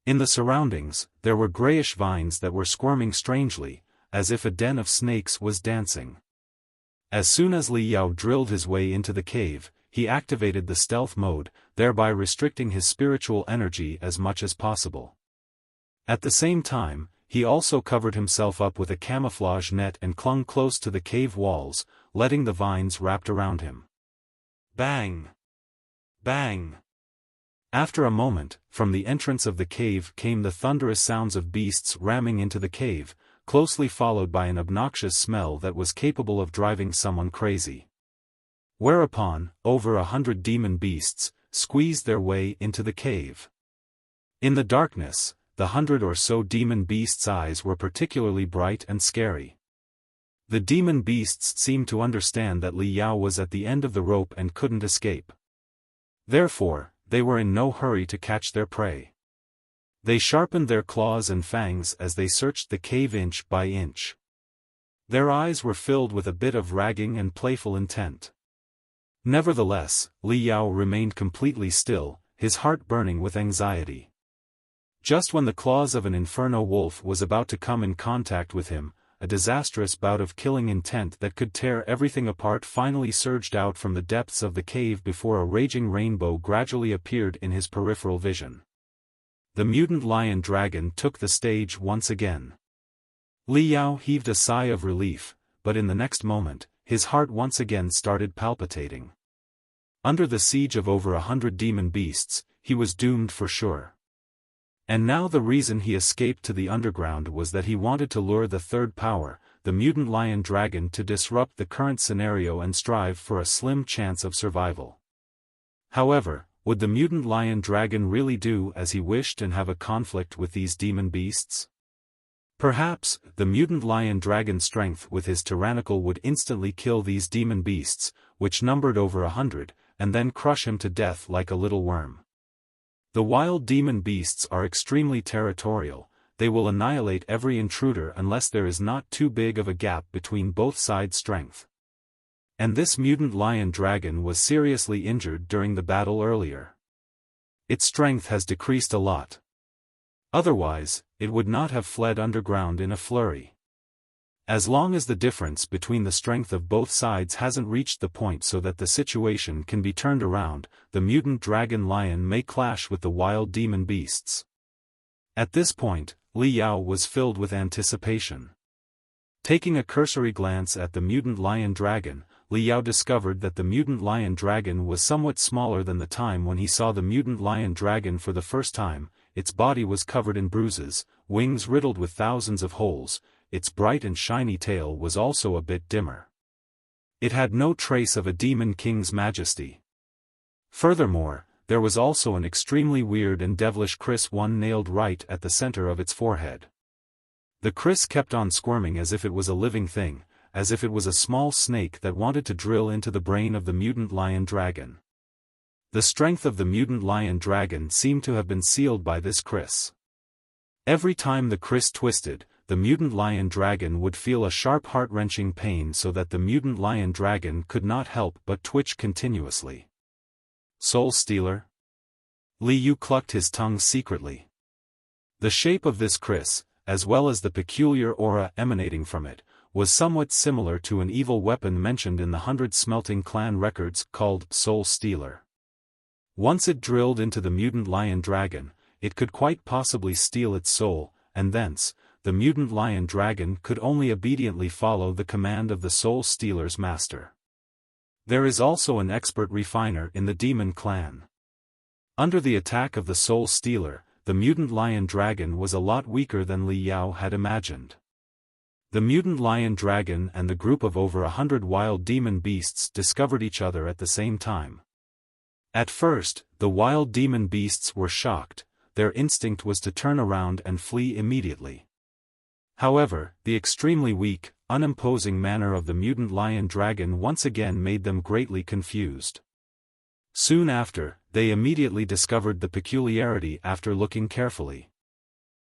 Speaker 1: In the surroundings, there were grayish vines that were squirming strangely, as if a den of snakes was dancing. As soon as Li Yao drilled his way into the cave, he activated the stealth mode, thereby restricting his spiritual energy as much as possible. At the same time, he also covered himself up with a camouflage net and clung close to the cave walls, letting the vines wrap around him. Bang! Bang! After a moment, from the entrance of the cave came the thunderous sounds of beasts ramming into the cave, closely followed by an obnoxious smell that was capable of driving someone crazy. Whereupon, over 100 demon beasts squeezed their way into the cave. In the darkness, the 100 or so demon beasts' eyes were particularly bright and scary. The demon beasts seemed to understand that Li Yao was at the end of the rope and couldn't escape. Therefore, they were in no hurry to catch their prey. They sharpened their claws and fangs as they searched the cave inch by inch. Their eyes were filled with a bit of ragging and playful intent. Nevertheless, Li Yao remained completely still, his heart burning with anxiety. Just when the claws of an inferno wolf was about to come in contact with him, a disastrous bout of killing intent that could tear everything apart finally surged out from the depths of the cave before a raging rainbow gradually appeared in his peripheral vision. The mutant lion dragon took the stage once again. Li Yao heaved a sigh of relief, but in the next moment, his heart once again started palpitating. Under the siege of over 100 demon beasts, he was doomed for sure. And now the reason he escaped to the underground was that he wanted to lure the third power, the mutant lion dragon, to disrupt the current scenario and strive for a slim chance of survival. However, would the mutant lion dragon really do as he wished and have a conflict with these demon beasts? Perhaps, the mutant lion dragon's strength with his tyrannical would instantly kill these demon beasts, which numbered over 100, and then crush him to death like a little worm. The wild demon beasts are extremely territorial, they will annihilate every intruder unless there is not too big of a gap between both sides' strength. And this mutant lion dragon was seriously injured during the battle earlier. Its strength has decreased a lot. Otherwise, it would not have fled underground in a flurry. As long as the difference between the strength of both sides hasn't reached the point so that the situation can be turned around, the mutant dragon lion may clash with the wild demon beasts. At this point, Li Yao was filled with anticipation. Taking a cursory glance at the mutant lion dragon, Li Yao discovered that the mutant lion dragon was somewhat smaller than the time when he saw the mutant lion dragon for the first time. Its body was covered in bruises, wings riddled with thousands of holes. Its bright and shiny tail was also a bit dimmer. It had no trace of a demon king's majesty. Furthermore, there was also an extremely weird and devilish kriss one nailed right at the center of its forehead. The kriss kept on squirming as if it was a living thing, as if it was a small snake that wanted to drill into the brain of the mutant lion dragon. The strength of the mutant lion dragon seemed to have been sealed by this kriss. Every time the kriss twisted, the mutant lion dragon would feel a sharp heart-wrenching pain so that the mutant lion dragon could not help but twitch continuously. Soul Stealer? Li Yu clucked his tongue secretly. The shape of this kriss, as well as the peculiar aura emanating from it, was somewhat similar to an evil weapon mentioned in the 100 Smelting Clan records called Soul Stealer. Once it drilled into the mutant lion dragon, it could quite possibly steal its soul, and thence, the mutant lion dragon could only obediently follow the command of the Soul Stealer's master. There is also an expert refiner in the demon clan. Under the attack of the Soul Stealer, the mutant lion dragon was a lot weaker than Li Yao had imagined. The mutant lion dragon and the group of over 100 wild demon beasts discovered each other at the same time. At first, the wild demon beasts were shocked. Their instinct was to turn around and flee immediately. However, the extremely weak, unimposing manner of the mutant lion dragon once again made them greatly confused. Soon after, they immediately discovered the peculiarity after looking carefully.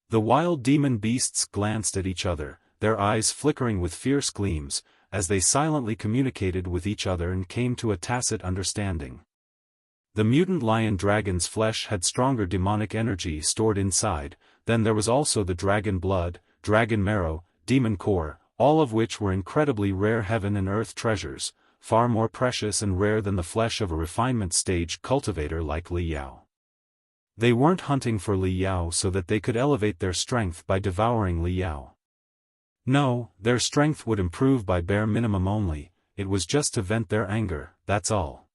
Speaker 1: The wild demon beasts glanced at each other, their eyes flickering with fierce gleams, as they silently communicated with each other and came to a tacit understanding. The mutant lion dragon's flesh had stronger demonic energy stored inside, then there was also the dragon blood, dragon marrow, demon core, all of which were incredibly rare heaven and earth treasures, far more precious and rare than the flesh of a refinement stage cultivator like Li Yao. They weren't hunting for Li Yao so that they could elevate their strength by devouring Li Yao. No, their strength would improve by bare minimum only, it was just to vent their anger, that's all.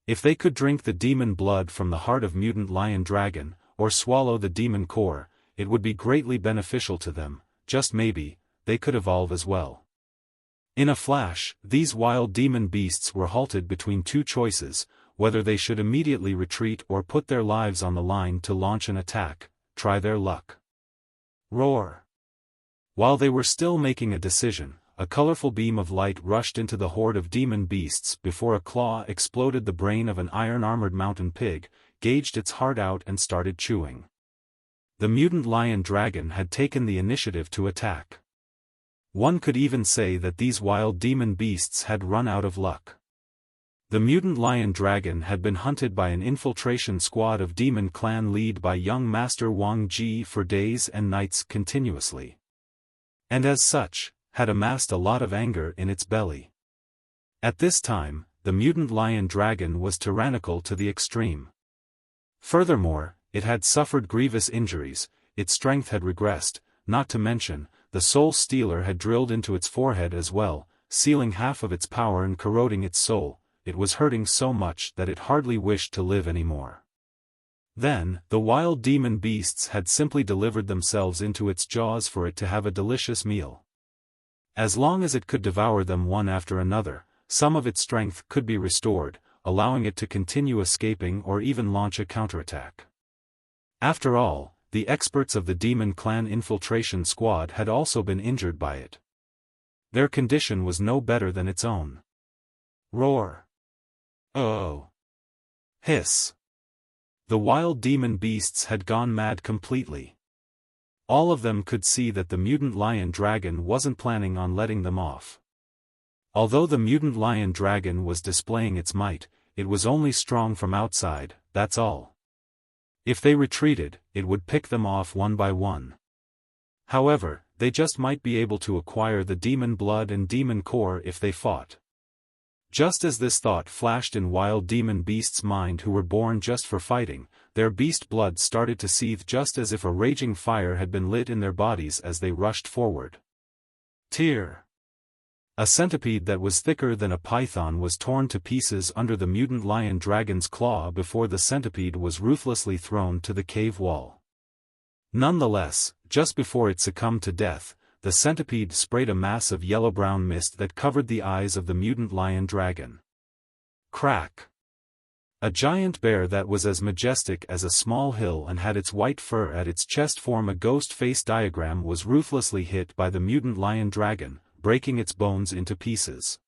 Speaker 1: If they could drink the demon blood from the heart of mutant lion dragon, or swallow the demon core, it would be greatly beneficial to them, just maybe, they could evolve as well. In a flash, these wild demon beasts were halted between two choices, whether they should immediately retreat or put their lives on the line to launch an attack, try their luck. Roar! While they were still making a decision, a colorful beam of light rushed into the horde of demon beasts before a claw exploded the brain of an iron-armored mountain pig, gauged its heart out and started chewing. The mutant lion dragon had taken the initiative to attack. One could even say that these wild demon beasts had run out of luck. The mutant lion dragon had been hunted by an infiltration squad of demon clan led by young Master Wang Ji for days and nights continuously. And as such, had amassed a lot of anger in its belly. At this time, the mutant lion dragon was tyrannical to the extreme. Furthermore, it had suffered grievous injuries, its strength had regressed, not to mention, the soul stealer had drilled into its forehead as well, sealing half of its power and corroding its soul. It was hurting so much that it hardly wished to live anymore. Then, the wild demon beasts had simply delivered themselves into its jaws for it to have a delicious meal. As long as it could devour them one after another, some of its strength could be restored, allowing it to continue escaping or even launch a counterattack. After all, the experts of the demon clan infiltration squad had also been injured by it. Their condition was no better than its own. Roar. Oh. Hiss. The wild demon beasts had gone mad completely. All of them could see that the mutant lion dragon wasn't planning on letting them off. Although the mutant lion dragon was displaying its might, it was only strong from outside, that's all. If they retreated, it would pick them off one by one. However, they just might be able to acquire the demon blood and demon core if they fought. Just as this thought flashed in wild demon beasts' mind who were born just for fighting, their beast blood started to seethe just as if a raging fire had been lit in their bodies as they rushed forward. Tear. A centipede that was thicker than a python was torn to pieces under the mutant lion dragon's claw before the centipede was ruthlessly thrown to the cave wall. Nonetheless, just before it succumbed to death, the centipede sprayed a mass of yellow-brown mist that covered the eyes of the mutant lion dragon. Crack! A giant bear that was as majestic as a small hill and had its white fur at its chest form a ghost face diagram was ruthlessly hit by the mutant lion dragon, breaking its bones into pieces.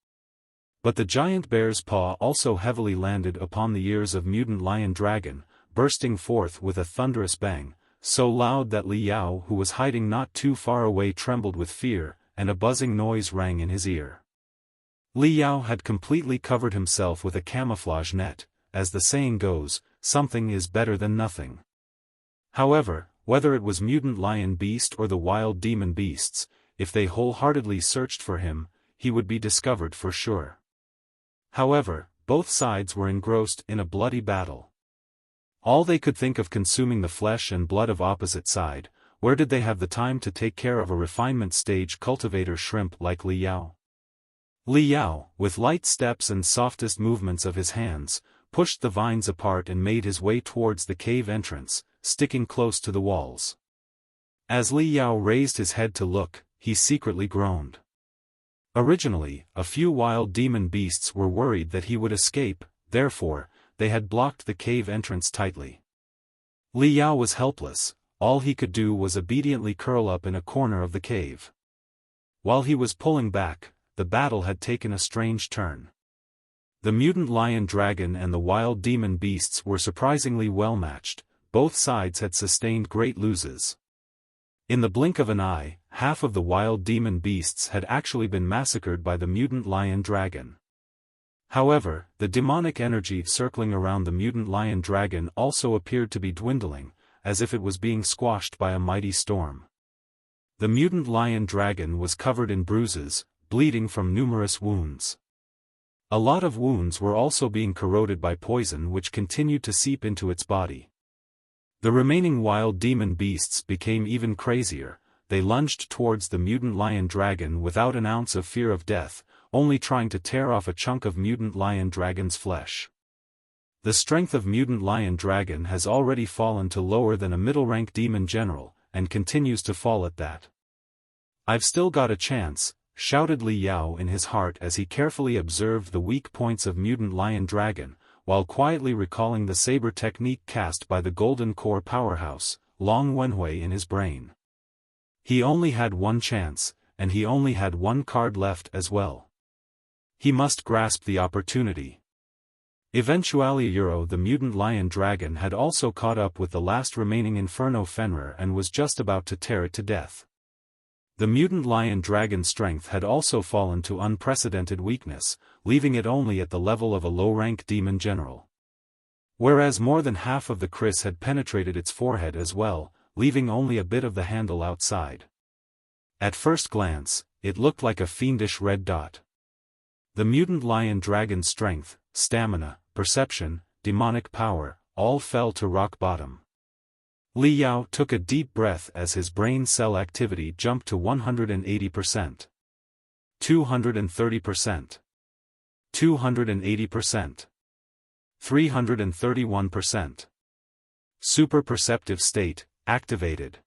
Speaker 1: But the giant bear's paw also heavily landed upon the ears of mutant lion dragon, bursting forth with a thunderous bang, so loud that Li Yao who was hiding not too far away trembled with fear, and a buzzing noise rang in his ear. Li Yao had completely covered himself with a camouflage net, as the saying goes, something is better than nothing. However, whether it was mutant lion beast or the wild demon beasts, if they wholeheartedly searched for him, he would be discovered for sure. However, both sides were engrossed in a bloody battle. All they could think of consuming the flesh and blood of opposite side. Where did they have the time to take care of a refinement stage cultivator shrimp like Li Yao? Li Yao, with light steps and softest movements of his hands, pushed the vines apart and made his way towards the cave entrance, sticking close to the walls. As Li Yao raised his head to look, he secretly groaned. Originally, a few wild demon beasts were worried that he would escape, therefore, they had blocked the cave entrance tightly. Li Yao was helpless, all he could do was obediently curl up in a corner of the cave. While he was pulling back, the battle had taken a strange turn. The mutant lion dragon and the wild demon beasts were surprisingly well matched, both sides had sustained great losses. In the blink of an eye, half of the wild demon beasts had actually been massacred by the mutant lion dragon. However, the demonic energy circling around the mutant lion dragon also appeared to be dwindling, as if it was being squashed by a mighty storm. The mutant lion dragon was covered in bruises, bleeding from numerous wounds. A lot of wounds were also being corroded by poison which continued to seep into its body. The remaining wild demon beasts became even crazier. They lunged towards the mutant lion dragon without an ounce of fear of death, only trying to tear off a chunk of mutant lion dragon's flesh. The strength of mutant lion dragon has already fallen to lower than a middle-rank demon general, and continues to fall at that. "I've still got a chance," shouted Li Yao in his heart as he carefully observed the weak points of mutant lion dragon, while quietly recalling the saber technique cast by the Golden Core powerhouse, Long Wenhui in his brain. He only had one chance, and he only had one card left as well. He must grasp the opportunity. Eventually the mutant lion dragon had also caught up with the last remaining Inferno Fenrir and was just about to tear it to death. The mutant lion dragon's strength had also fallen to unprecedented weakness, leaving it only at the level of a low-rank demon general. Whereas more than half of the kriss had penetrated its forehead as well, leaving only a bit of the handle outside. At first glance, it looked like a fiendish red dot. The mutant lion dragon's strength, stamina, perception, demonic power, all fell to rock bottom. Li Yao took a deep breath as his brain cell activity jumped to 180%. 230%. 280%. 331%. Super perceptive state, activated.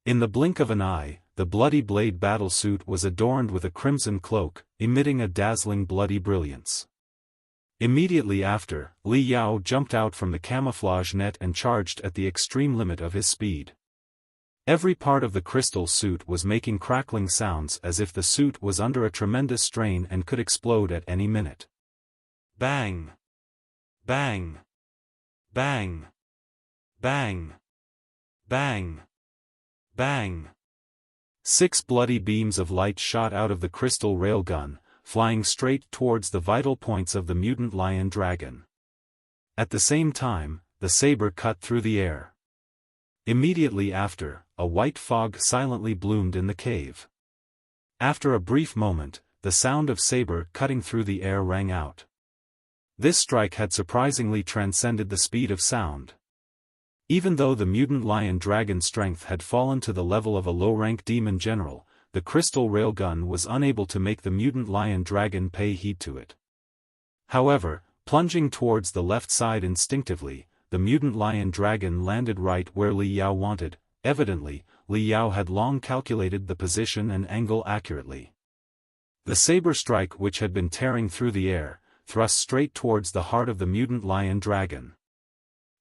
Speaker 1: In the blink of an eye, the bloody blade battlesuit was adorned with a crimson cloak, emitting a dazzling bloody brilliance. Immediately after, Li Yao jumped out from the camouflage net and charged at the extreme limit of his speed. Every part of the crystal suit was making crackling sounds as if the suit was under a tremendous strain and could explode at any minute. Bang! Bang! Bang! Bang! Bang! Bang! 6 bloody beams of light shot out of the crystal railgun, flying straight towards the vital points of the mutant lion dragon. At the same time, the saber cut through the air. Immediately after, a white fog silently bloomed in the cave. After a brief moment, the sound of saber cutting through the air rang out. This strike had surprisingly transcended the speed of sound. Even though the mutant lion dragon's strength had fallen to the level of a low-rank demon general, the crystal railgun was unable to make the mutant lion dragon pay heed to it. However, plunging towards the left side instinctively, the mutant lion dragon landed right where Li Yao wanted. Evidently, Li Yao had long calculated the position and angle accurately. The saber strike, which had been tearing through the air, thrust straight towards the heart of the mutant lion dragon.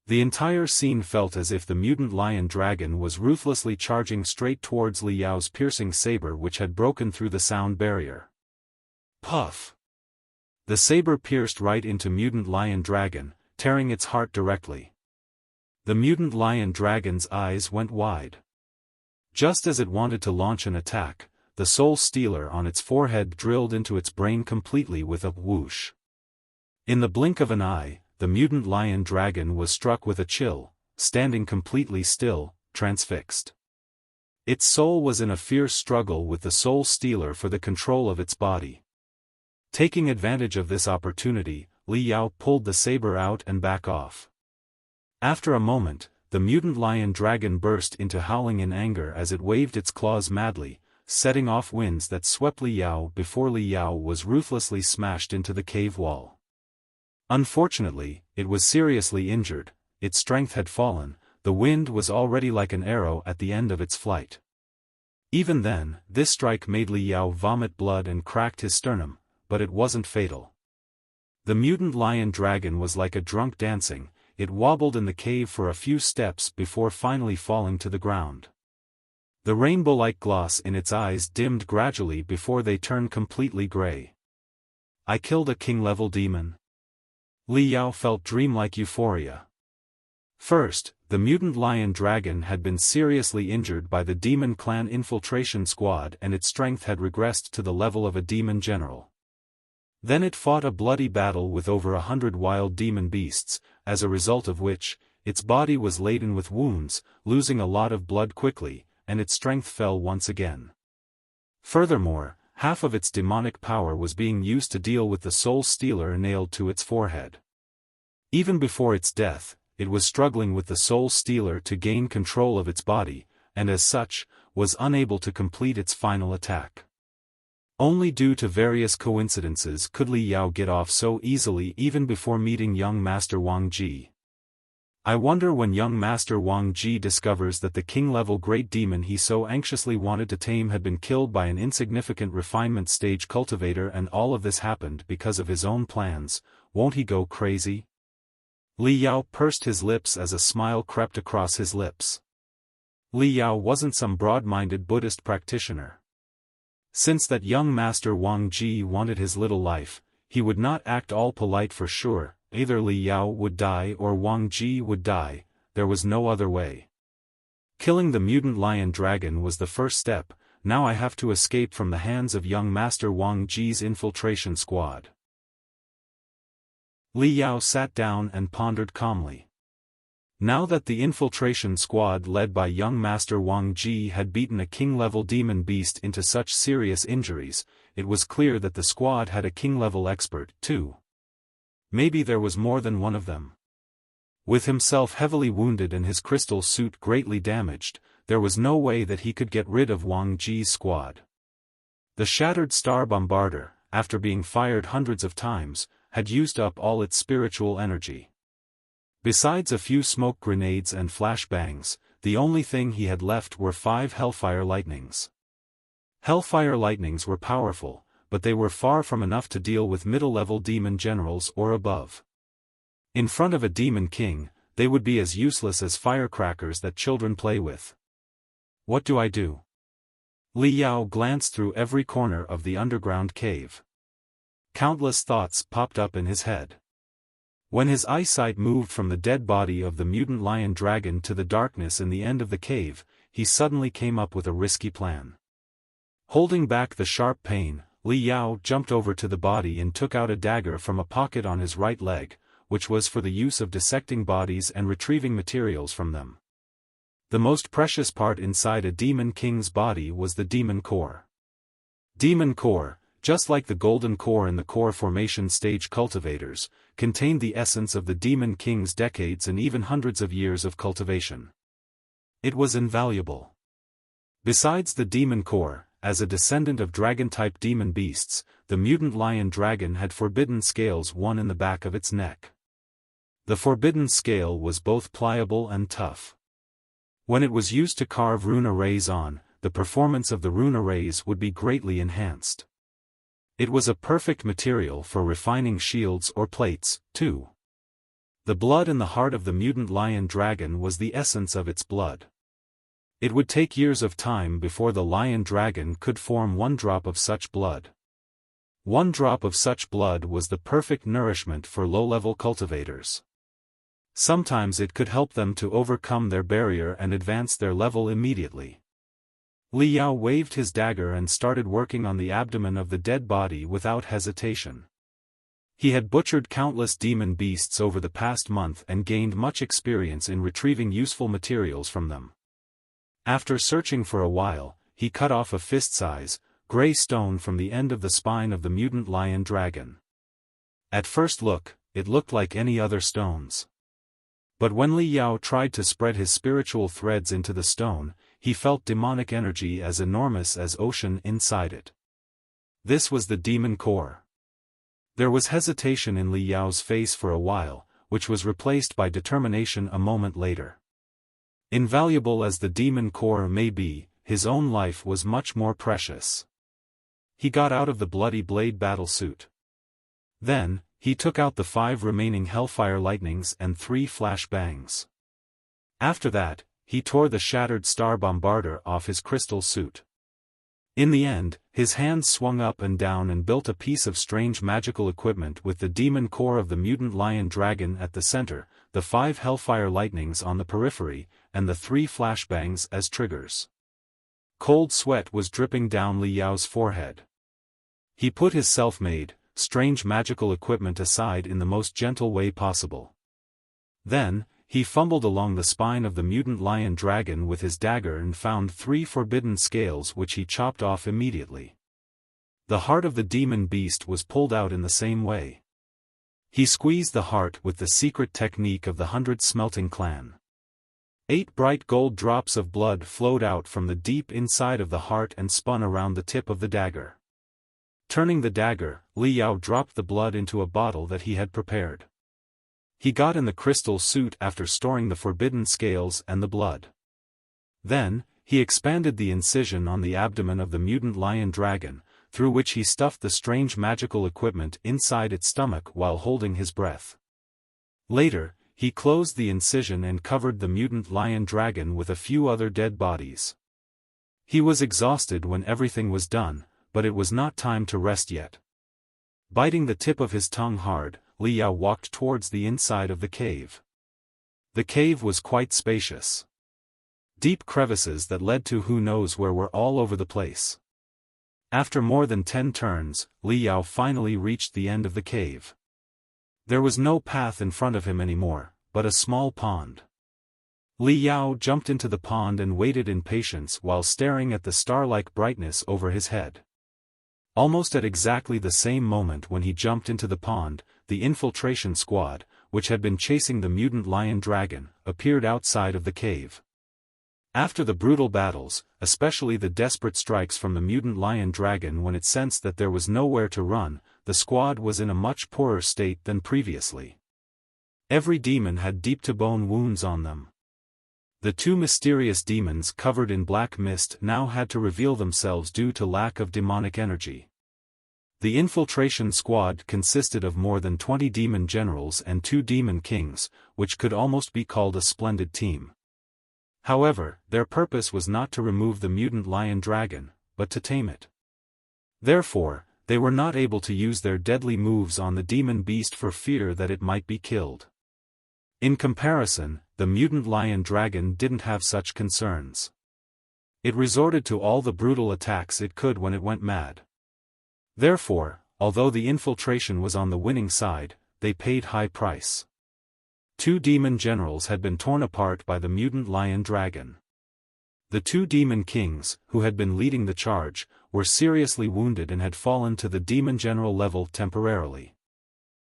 Speaker 1: The entire scene felt as if the mutant lion dragon was ruthlessly charging straight towards Li Yao's piercing saber, which had broken through the sound barrier. Puff! The saber pierced right into mutant lion dragon, tearing its heart directly. The mutant lion dragon's eyes went wide. Just as it wanted to launch an attack, the soul stealer on its forehead drilled into its brain completely with a whoosh. In the blink of an eye, the mutant lion dragon was struck with a chill, standing completely still, transfixed. Its soul was in a fierce struggle with the soul stealer for the control of its body. Taking advantage of this opportunity, Li Yao pulled the saber out and back off. After a moment, the mutant lion dragon burst into howling in anger as it waved its claws madly, setting off winds that swept Li Yao before Li Yao was ruthlessly smashed into the cave wall. Unfortunately, it was seriously injured, its strength had fallen, the wind was already like an arrow at the end of its flight. Even then, this strike made Li Yao vomit blood and cracked his sternum, but it wasn't fatal. The mutant lion dragon was like a drunk dancing, it wobbled in the cave for a few steps before finally falling to the ground. The rainbow-like gloss in its eyes dimmed gradually before they turned completely gray. I killed a king-level demon. Li Yao felt dreamlike euphoria. First, the mutant lion dragon had been seriously injured by the demon clan infiltration squad and its strength had regressed to the level of a demon general. Then it fought a bloody battle with over 100 wild demon beasts, as a result of which, its body was laden with wounds, losing a lot of blood quickly, and its strength fell once again. Furthermore, half of its demonic power was being used to deal with the soul stealer nailed to its forehead. Even before its death, it was struggling with the soul stealer to gain control of its body, and as such, was unable to complete its final attack. Only due to various coincidences could Li Yao get off so easily even before meeting young Master Wang Ji. I wonder when young Master Wang Ji discovers that the king-level great demon he so anxiously wanted to tame had been killed by an insignificant refinement stage cultivator and all of this happened because of his own plans, won't he go crazy? Li Yao pursed his lips as a smile crept across his lips. Li Yao wasn't some broad-minded Buddhist practitioner. Since that young Master Wang Ji wanted his little life, he would not act all polite for sure. Either Li Yao would die or Wang Ji would die, there was no other way. Killing the mutant lion dragon was the first step, now I have to escape from the hands of young Master Wang Ji's infiltration squad. Li Yao sat down and pondered calmly. Now that the infiltration squad led by young Master Wang Ji had beaten a king-level demon beast into such serious injuries, it was clear that the squad had a king-level expert, too. Maybe there was more than one of them. With himself heavily wounded and his crystal suit greatly damaged, there was no way that he could get rid of Wang Ji's squad. The shattered star bombarder, after being fired hundreds of times, had used up all its spiritual energy. Besides a few smoke grenades and flashbangs, the only thing he had left were 5 Hellfire Lightnings. Hellfire Lightnings were powerful, but they were far from enough to deal with middle-level demon generals or above. In front of a demon king, they would be as useless as firecrackers that children play with. What do I do? Li Yao glanced through every corner of the underground cave. Countless thoughts popped up in his head. When his eyesight moved from the dead body of the mutant lion dragon to the darkness in the end of the cave, he suddenly came up with a risky plan. Holding back the sharp pain, Li Yao jumped over to the body and took out a dagger from a pocket on his right leg, which was for the use of dissecting bodies and retrieving materials from them. The most precious part inside a demon king's body was the demon core. Demon core, just like the golden core in the core formation stage cultivators, contained the essence of the demon king's decades and even hundreds of years of cultivation. It was invaluable. Besides the demon core, as a descendant of dragon-type demon beasts, the mutant lion dragon had forbidden scales one in the back of its neck. The forbidden scale was both pliable and tough. When it was used to carve rune arrays on, the performance of the rune arrays would be greatly enhanced. It was a perfect material for refining shields or plates, too. The blood in the heart of the mutant lion dragon was the essence of its blood. It would take years of time before the lion dragon could form 1 drop of such blood. 1 drop of such blood was the perfect nourishment for low-level cultivators. Sometimes it could help them to overcome their barrier and advance their level immediately. Li Yao waved his dagger and started working on the abdomen of the dead body without hesitation. He had butchered countless demon beasts over the past month and gained much experience in retrieving useful materials from them. After searching for a while, he cut off a fist-size, gray stone from the end of the spine of the mutant lion dragon. At first look, it looked like any other stones. But when Li Yao tried to spread his spiritual threads into the stone, he felt demonic energy as enormous as ocean inside it. This was the demon core. There was hesitation in Li Yao's face for a while, which was replaced by determination a moment later. Invaluable as the demon core may be, his own life was much more precious. He got out of the bloody blade battlesuit. Then, he took out the 5 remaining Hellfire Lightnings and 3 flashbangs. After that, he tore the shattered star bombarder off his crystal suit. In the end, his hands swung up and down and built a piece of strange magical equipment with the demon core of the mutant lion dragon at the center, the 5 Hellfire Lightnings on the periphery, and the 3 flashbangs as triggers. Cold sweat was dripping down Li Yao's forehead. He put his self-made, strange magical equipment aside in the most gentle way possible. Then, he fumbled along the spine of the mutant lion dragon with his dagger and found 3 forbidden scales which he chopped off immediately. The heart of the demon beast was pulled out in the same way. He squeezed the heart with the secret technique of the 100 Smelting Clan. 8 bright gold drops of blood flowed out from the deep inside of the heart and spun around the tip of the dagger. Turning the dagger, Li Yao dropped the blood into a bottle that he had prepared. He got in the crystal suit after storing the forbidden scales and the blood. Then, he expanded the incision on the abdomen of the mutant lion dragon, through which he stuffed the strange magical equipment inside its stomach while holding his breath. Later, he closed the incision and covered the mutant lion dragon with a few other dead bodies. He was exhausted when everything was done, but it was not time to rest yet. Biting the tip of his tongue hard, Li Yao walked towards the inside of the cave. The cave was quite spacious. Deep crevices that led to who knows where were all over the place. After more than 10 turns, Li Yao finally reached the end of the cave. There was no path in front of him anymore, but a small pond. Li Yao jumped into the pond and waited in patience while staring at the star-like brightness over his head. Almost at exactly the same moment when he jumped into the pond, the infiltration squad, which had been chasing the mutant lion dragon, appeared outside of the cave. After the brutal battles, especially the desperate strikes from the mutant lion dragon when it sensed that there was nowhere to run, the squad was in a much poorer state than previously. Every demon had deep-to-bone wounds on them. The 2 mysterious demons covered in black mist now had to reveal themselves due to lack of demonic energy. The infiltration squad consisted of more than 20 demon generals and 2 demon kings, which could almost be called a splendid team. However, their purpose was not to remove the mutant lion dragon, but to tame it. Therefore, they were not able to use their deadly moves on the demon beast for fear that it might be killed. In comparison, the mutant lion dragon didn't have such concerns. It resorted to all the brutal attacks it could when it went mad. Therefore, although the infiltration was on the winning side, they paid high price. 2 demon generals had been torn apart by the mutant lion dragon. The 2 demon kings, who had been leading the charge, were seriously wounded and had fallen to the demon general level temporarily.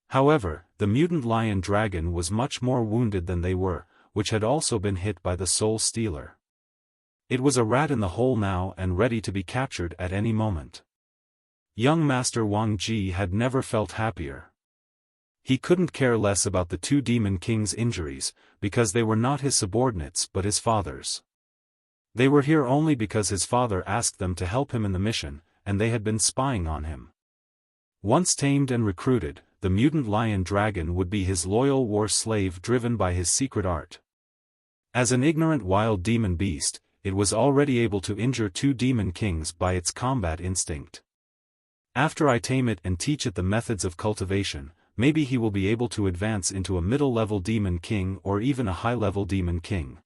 Speaker 1: However, the mutant lion dragon was much more wounded than they were, which had also been hit by the soul stealer. It was a rat in the hole now and ready to be captured at any moment. Young Master Wang Ji had never felt happier. He couldn't care less about the 2 demon kings' injuries, because they were not his subordinates but his father's. They were here only because his father asked them to help him in the mission, and they had been spying on him. Once tamed and recruited, the mutant lion dragon would be his loyal war slave driven by his secret art. As an ignorant wild demon beast, it was already able to injure 2 demon kings by its combat instinct. After I tame it and teach it the methods of cultivation, maybe he will be able to advance into a middle-level demon king or even a high-level demon king.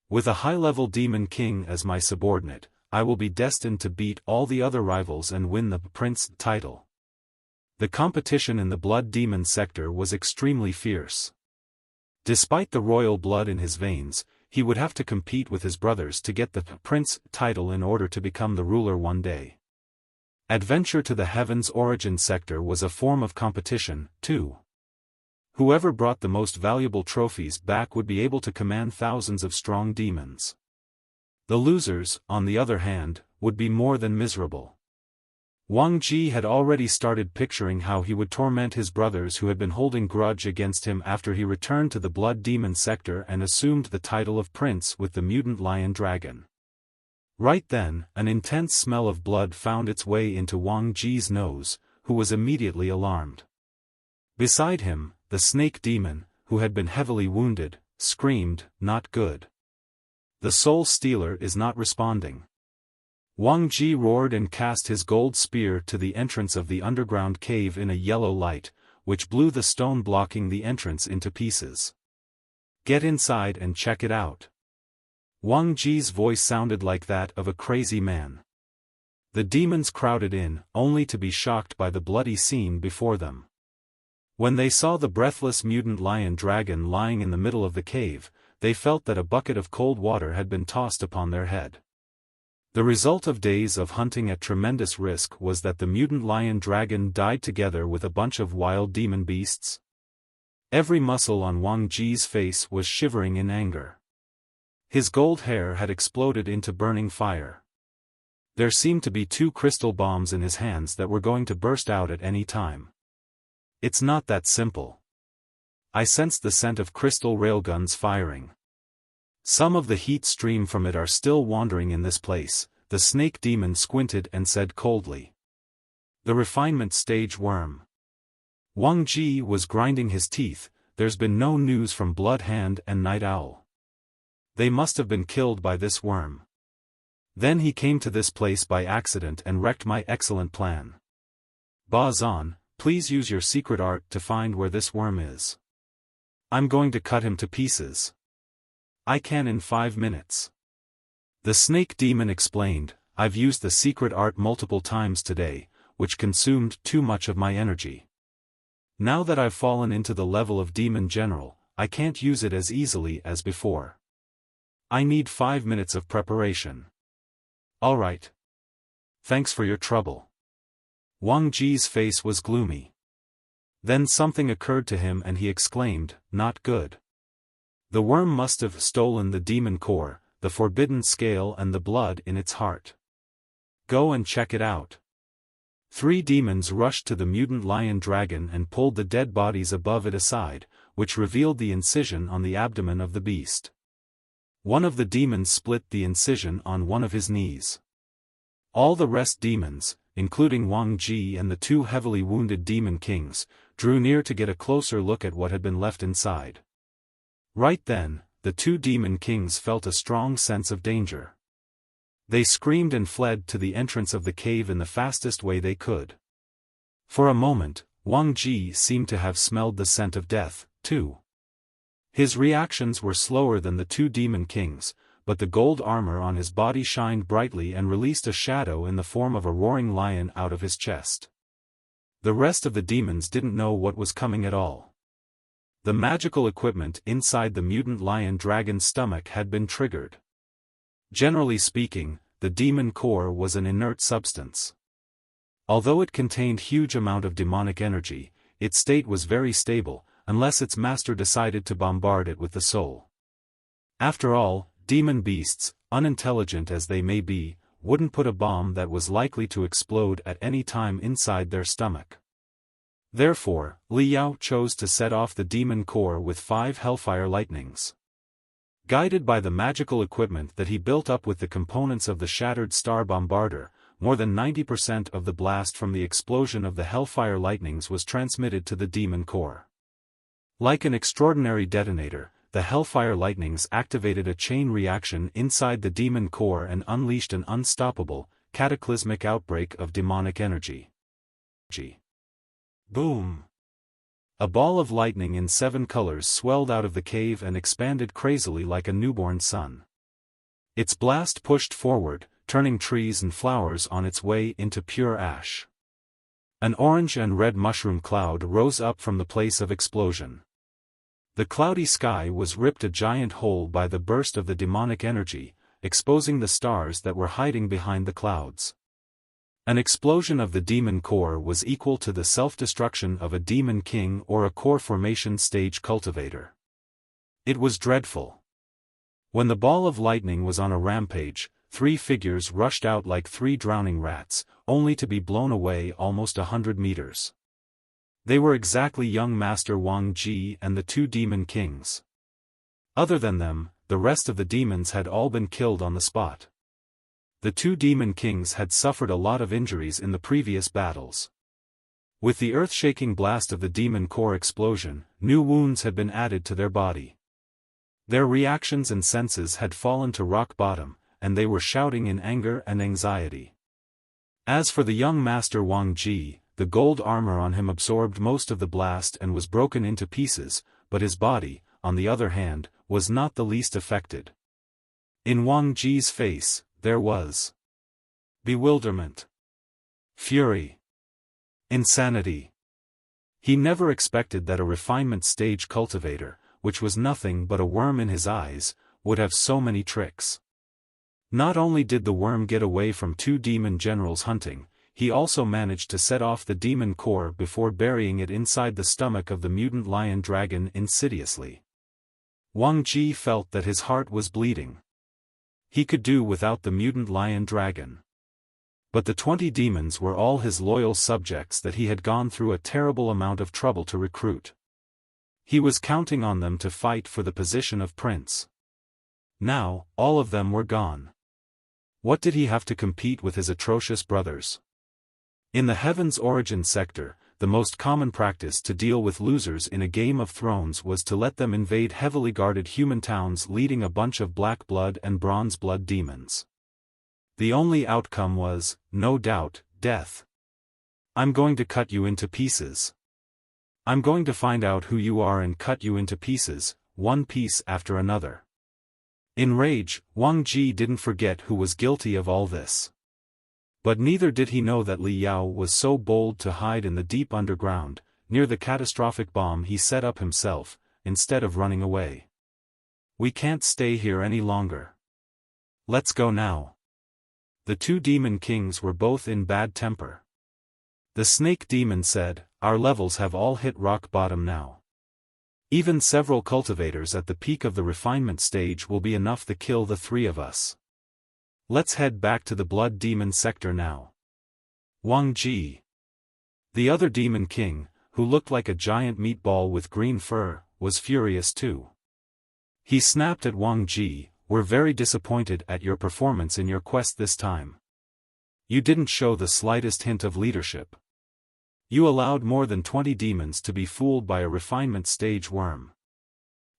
Speaker 1: With a high-level demon king as my subordinate, I will be destined to beat all the other rivals and win the prince title. The competition in the blood demon sector was extremely fierce. Despite the royal blood in his veins, he would have to compete with his brothers to get the prince title in order to become the ruler one day. Adventure to the Heavens Origin sector was a form of competition, too. Whoever brought the most valuable trophies back would be able to command thousands of strong demons. The losers, on the other hand, would be more than miserable. Wang Ji had already started picturing how he would torment his brothers who had been holding grudge against him after he returned to the blood demon sector and assumed the title of prince with the mutant lion dragon. Right then, an intense smell of blood found its way into Wang Ji's nose, who was immediately alarmed. Beside him, the snake demon, who had been heavily wounded, screamed, "Not good. The soul stealer is not responding." Wang Ji roared and cast his gold spear to the entrance of the underground cave in a yellow light, which blew the stone blocking the entrance into pieces. "Get inside and check it out." Wang Ji's voice sounded like that of a crazy man. The demons crowded in, only to be shocked by the bloody scene before them. When they saw the breathless mutant lion dragon lying in the middle of the cave, they felt that a bucket of cold water had been tossed upon their head. The result of days of hunting at tremendous risk was that the mutant lion dragon died together with a bunch of wild demon beasts. Every muscle on Wang Ji's face was shivering in anger. His gold hair had exploded into burning fire. There seemed to be 2 crystal bombs in his hands that were going to burst out at any time. It's not that simple. I sensed the scent of crystal railguns firing. Some of the heat stream from it are still wandering in this place, the snake demon squinted and said coldly. The refinement stage worm. Wang Ji was grinding his teeth. There's been no news from Blood Hand and Night Owl. They must have been killed by this worm. Then he came to this place by accident and wrecked my excellent plan. Ba Zan, please use your secret art to find where this worm is. I'm going to cut him to pieces. I can in 5 minutes. The snake demon explained, I've used the secret art multiple times today, which consumed too much of my energy. Now that I've fallen into the level of demon general, I can't use it as easily as before. I need 5 minutes of preparation. Alright. Thanks for your trouble. Wang Ji's face was gloomy. Then something occurred to him and he exclaimed, not good. The worm must have stolen the demon core, the forbidden scale and the blood in its heart. Go and check it out. 3 demons rushed to the mutant lion dragon and pulled the dead bodies above it aside, which revealed the incision on the abdomen of the beast. One of the demons split the incision on one of his knees. All the rest demons, including Wang Ji and the 2 heavily wounded demon kings, drew near to get a closer look at what had been left inside. Right then, the 2 demon kings felt a strong sense of danger. They screamed and fled to the entrance of the cave in the fastest way they could. For a moment, Wang Ji seemed to have smelled the scent of death, too. His reactions were slower than the 2 demon kings, but the gold armor on his body shined brightly and released a shadow in the form of a roaring lion out of his chest. The rest of the demons didn't know what was coming at all. The magical equipment inside the mutant lion dragon's stomach had been triggered. Generally speaking, the demon core was an inert substance. Although it contained huge amount of demonic energy, its state was very stable, unless its master decided to bombard it with the soul. After all, demon beasts, unintelligent as they may be, wouldn't put a bomb that was likely to explode at any time inside their stomach. Therefore, Li Yao chose to set off the demon core with 5 hellfire lightnings. Guided by the magical equipment that he built up with the components of the shattered star bombarder, more than 90% of the blast from the explosion of the hellfire lightnings was transmitted to the demon core. Like an extraordinary detonator, the hellfire lightnings activated a chain reaction inside the demon core and unleashed an unstoppable, cataclysmic outbreak of demonic energy. Boom! A ball of lightning in 7 colors swelled out of the cave and expanded crazily like a newborn sun. Its blast pushed forward, turning trees and flowers on its way into pure ash. An orange and red mushroom cloud rose up from the place of explosion. The cloudy sky was ripped a giant hole by the burst of the demonic energy, exposing the stars that were hiding behind the clouds. An explosion of the demon core was equal to the self-destruction of a demon king or a core formation stage cultivator. It was dreadful. When the ball of lightning was on a rampage, 3 figures rushed out like 3 drowning rats, only to be blown away almost 100 meters. They were exactly young Master Wang Ji and the 2 demon kings. Other than them, the rest of the demons had all been killed on the spot. The 2 demon kings had suffered a lot of injuries in the previous battles. With the earth-shaking blast of the demon core explosion, new wounds had been added to their body. Their reactions and senses had fallen to rock bottom, and they were shouting in anger and anxiety. As for the young Master Wang Ji, the gold armor on him absorbed most of the blast and was broken into pieces, but his body, on the other hand, was not the least affected. In Wang Ji's face, there was bewilderment, fury, insanity. He never expected that a refinement stage cultivator, which was nothing but a worm in his eyes, would have so many tricks. Not only did the worm get away from 2 demon generals hunting, he also managed to set off the demon core before burying it inside the stomach of the mutant lion dragon insidiously. Wang Ji felt that his heart was bleeding. He could do without the mutant lion dragon. But the 20 demons were all his loyal subjects that he had gone through a terrible amount of trouble to recruit. He was counting on them to fight for the position of prince. Now, all of them were gone. What did he have to compete with his atrocious brothers? In the Heaven's Origin sector, the most common practice to deal with losers in a Game of Thrones was to let them invade heavily guarded human towns leading a bunch of black blood and bronze blood demons. The only outcome was, no doubt, death. I'm going to cut you into pieces. I'm going to find out who you are and cut you into pieces, one piece after another. In rage, Wang Ji didn't forget who was guilty of all this. But neither did he know that Li Yao was so bold to hide in the deep underground, near the catastrophic bomb he set up himself, instead of running away. We can't stay here any longer. Let's go now. The two demon kings were both in bad temper. The snake demon said, "Our levels have all hit rock bottom now. Even several cultivators at the peak of the refinement stage will be enough to kill the three of us. Let's head back to the blood demon sector now." Wang Ji, the other demon king, who looked like a giant meatball with green fur, was furious too. He snapped at Wang Ji, "We're very disappointed at your performance in your quest this time. You didn't show the slightest hint of leadership. You allowed more than 20 demons to be fooled by a refinement stage worm.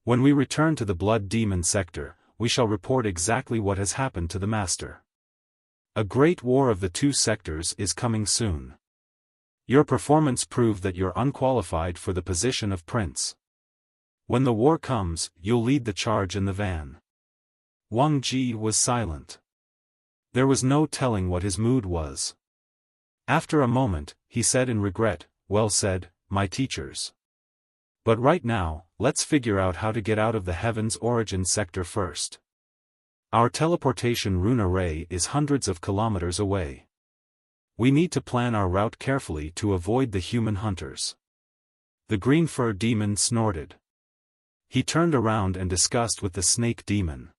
Speaker 1: When we return to the blood demon sector, we shall report exactly what has happened to the master. A great war of the two sectors is coming soon. Your performance proved that you're unqualified for the position of prince. When the war comes, you'll lead the charge in the van." Wang Ji was silent. There was no telling what his mood was. After a moment, he said in regret, "Well said, my teachers. But right now, let's figure out how to get out of the Heaven's Origin sector first. Our teleportation rune array is hundreds of kilometers away. We need to plan our route carefully to avoid the human hunters." The green fur demon snorted. He turned around and discussed with the snake demon.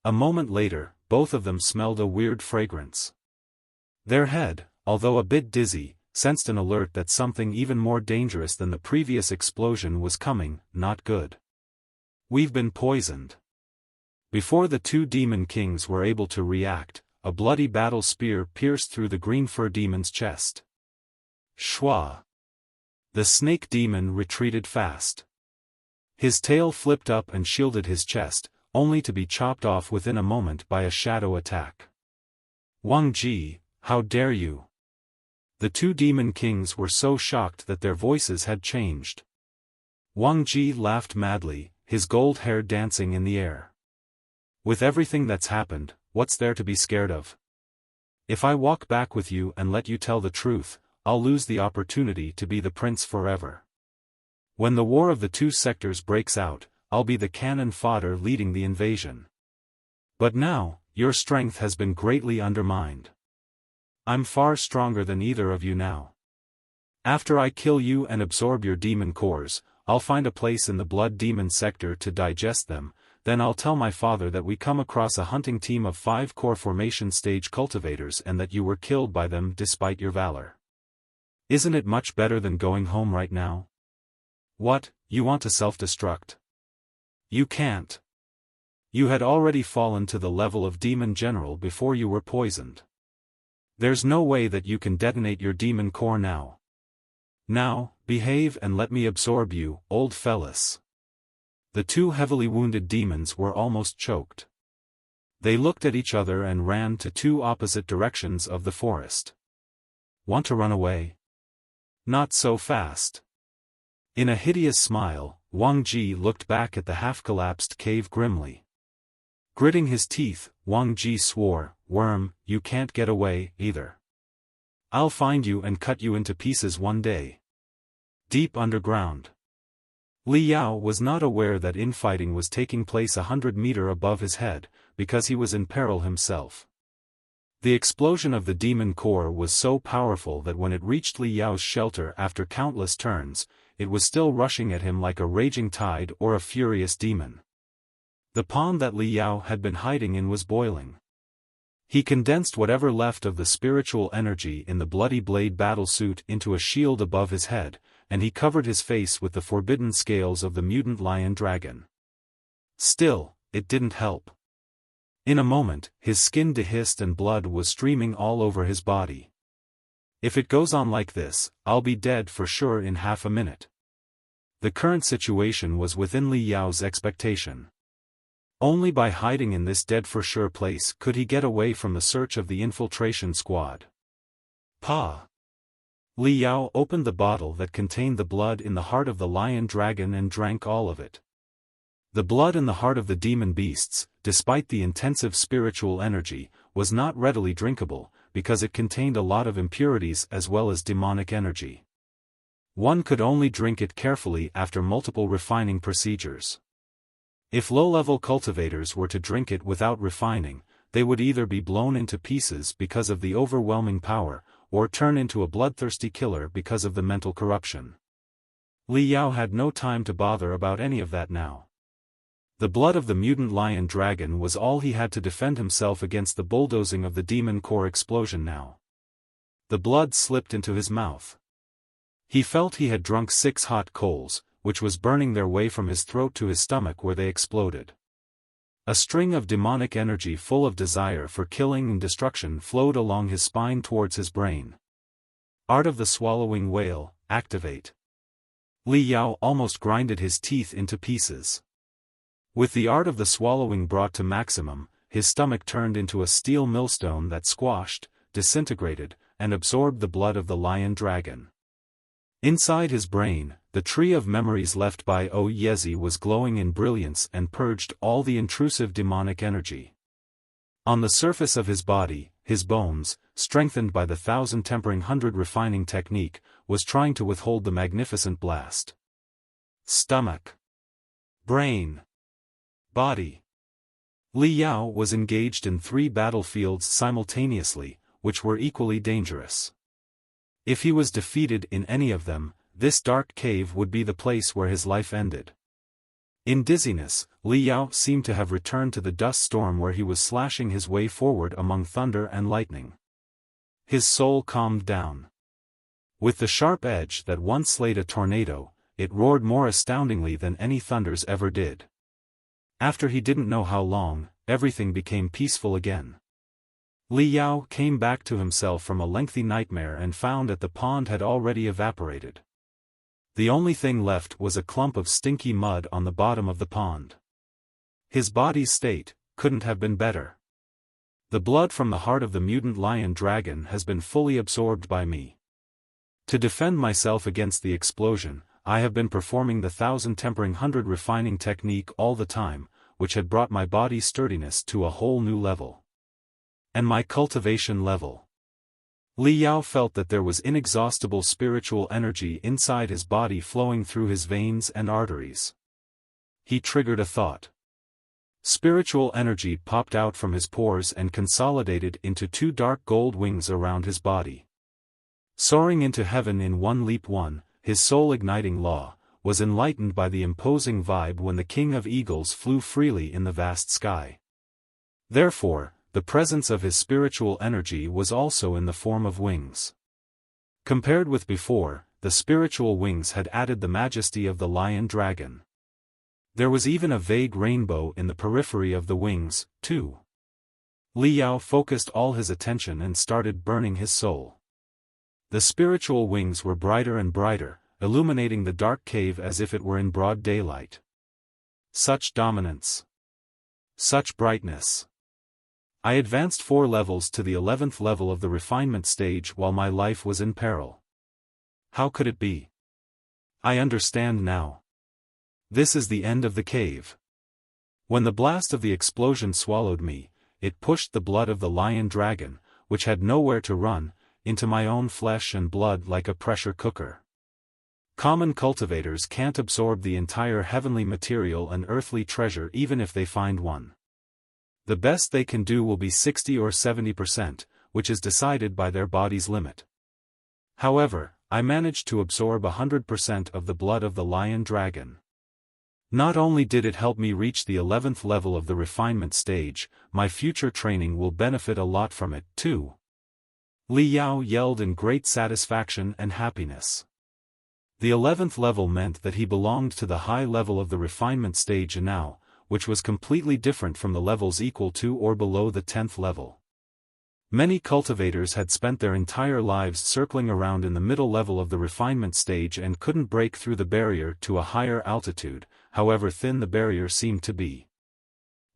Speaker 1: A moment later, both of them smelled a weird fragrance. Their head, although a bit dizzy, sensed an alert that something even more dangerous than the previous explosion was coming. Not good. "We've been poisoned." Before the two demon kings were able to react, a bloody battle spear pierced through the green fur demon's chest. Shwa! The snake demon retreated fast. His tail flipped up and shielded his chest, only to be chopped off within a moment by a shadow attack. "Wang Ji, how dare you!" The two demon kings were so shocked that their voices had changed. Wang Ji laughed madly, his gold hair dancing in the air. "With everything that's happened, what's there to be scared of? If I walk back with you and let you tell the truth, I'll lose the opportunity to be the prince forever. When the war of the two sectors breaks out, I'll be the cannon fodder leading the invasion. But now, your strength has been greatly undermined. I'm far stronger than either of you now. After I kill you and absorb your demon cores, I'll find a place in the blood demon sector to digest them, then I'll tell my father that we come across a hunting team of 5 core formation stage cultivators and that you were killed by them despite your valor. Isn't it much better than going home right now? What, you want to self-destruct? You can't. You had already fallen to the level of demon general before you were poisoned. There's no way that you can detonate your demon core now. Now, behave and let me absorb you, old fellas." The two heavily wounded demons were almost choked. They looked at each other and ran to two opposite directions of the forest. "Want to run away? Not so fast." In a hideous smile, Wang Ji looked back at the half-collapsed cave grimly. Gritting his teeth, Wang Ji swore, "Worm, you can't get away, either. I'll find you and cut you into pieces one day." Deep underground. Li Yao was not aware that infighting was taking place 100 meters above his head, because he was in peril himself. The explosion of the demon core was so powerful that when it reached Li Yao's shelter after countless turns, it was still rushing at him like a raging tide or a furious demon. The pond that Li Yao had been hiding in was boiling. He condensed whatever left of the spiritual energy in the bloody blade battlesuit into a shield above his head, and he covered his face with the forbidden scales of the mutant lion dragon. Still, it didn't help. In a moment, his skin dehisced and blood was streaming all over his body. "If it goes on like this, I'll be dead for sure in half a minute." The current situation was within Li Yao's expectation. Only by hiding in this dead-for-sure place could he get away from the search of the infiltration squad. Pa! Li Yao opened the bottle that contained the blood in the heart of the lion dragon and drank all of it. The blood in the heart of the demon beasts, despite the intensive spiritual energy, was not readily drinkable, because it contained a lot of impurities as well as demonic energy. One could only drink it carefully after multiple refining procedures. If low-level cultivators were to drink it without refining, they would either be blown into pieces because of the overwhelming power, or turn into a bloodthirsty killer because of the mental corruption. Li Yao had no time to bother about any of that now. The blood of the mutant lion dragon was all he had to defend himself against the bulldozing of the demon core explosion now. The blood slipped into his mouth. He felt he had drunk 6 hot coals, which was burning their way from his throat to his stomach where they exploded. A string of demonic energy full of desire for killing and destruction flowed along his spine towards his brain. Art of the Swallowing Whale, activate. Li Yao almost grinded his teeth into pieces. With the art of the swallowing brought to maximum, his stomach turned into a steel millstone that squashed, disintegrated, and absorbed the blood of the lion dragon. Inside his brain, the tree of memories left by Oyezi was glowing in brilliance and purged all the intrusive demonic energy. On the surface of his body, his bones, strengthened by the 1000 tempering 100 refining technique, was trying to withhold the magnificent blast. Stomach. Brain. Body. Li Yao was engaged in 3 battlefields simultaneously, which were equally dangerous. If he was defeated in any of them, this dark cave would be the place where his life ended. In dizziness, Li Yao seemed to have returned to the dust storm where he was slashing his way forward among thunder and lightning. His soul calmed down. With the sharp edge that once slayed a tornado, it roared more astoundingly than any thunders ever did. After he didn't know how long, everything became peaceful again. Li Yao came back to himself from a lengthy nightmare and found that the pond had already evaporated. The only thing left was a clump of stinky mud on the bottom of the pond. His body's state couldn't have been better. The blood from the heart of the mutant lion dragon has been fully absorbed by me. To defend myself against the explosion, I have been performing the 1000 tempering 100 refining technique all the time, which had brought my body's sturdiness to a whole new level. And my cultivation level. Li Yao felt that there was inexhaustible spiritual energy inside his body flowing through his veins and arteries. He triggered a thought. Spiritual energy popped out from his pores and consolidated into 2 dark gold wings around his body. Soaring into heaven in one leap, his soul-igniting law, was enlightened by the imposing vibe when the king of eagles flew freely in the vast sky. Therefore, the presence of his spiritual energy was also in the form of wings. Compared with before, the spiritual wings had added the majesty of the lion dragon. There was even a vague rainbow in the periphery of the wings, too. Li Yao focused all his attention and started burning his soul. The spiritual wings were brighter and brighter, illuminating the dark cave as if it were in broad daylight. Such dominance. Such brightness. I advanced 4 levels to the 11th level of the refinement stage while my life was in peril. How could it be? I understand now. This is the end of the cave. When the blast of the explosion swallowed me, it pushed the blood of the lion dragon, which had nowhere to run, into my own flesh and blood like a pressure cooker. Common cultivators can't absorb the entire heavenly material and earthly treasure even if they find one. The best they can do will be 60 or 70%, which is decided by their body's limit. However, I managed to absorb 100% of the blood of the lion dragon. Not only did it help me reach the 11th level of the refinement stage, my future training will benefit a lot from it, too. Li Yao yelled in great satisfaction and happiness. The 11th level meant that he belonged to the high level of the refinement stage now, which was completely different from the levels equal to or below the 10th level. Many cultivators had spent their entire lives circling around in the middle level of the refinement stage and couldn't break through the barrier to a higher altitude, however thin the barrier seemed to be.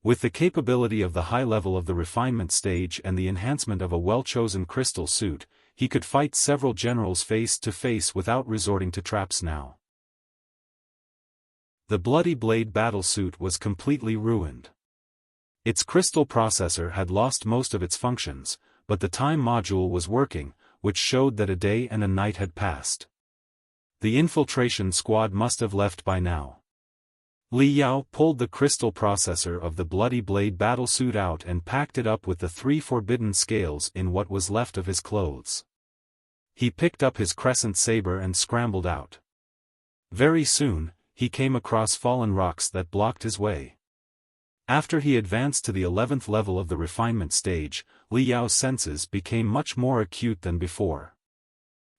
Speaker 1: With the capability of the high level of the refinement stage and the enhancement of a well-chosen crystal suit, he could fight several generals face to face without resorting to traps now. The Bloody Blade Battlesuit was completely ruined. Its crystal processor had lost most of its functions, but the time module was working, which showed that a day and a night had passed. The infiltration squad must have left by now. Li Yao pulled the crystal processor of the Bloody Blade Battlesuit out and packed it up with the 3 forbidden scales in what was left of his clothes. He picked up his crescent saber and scrambled out. Very soon, he came across fallen rocks that blocked his way. After he advanced to the 11th level of the refinement stage, Li Yao's senses became much more acute than before.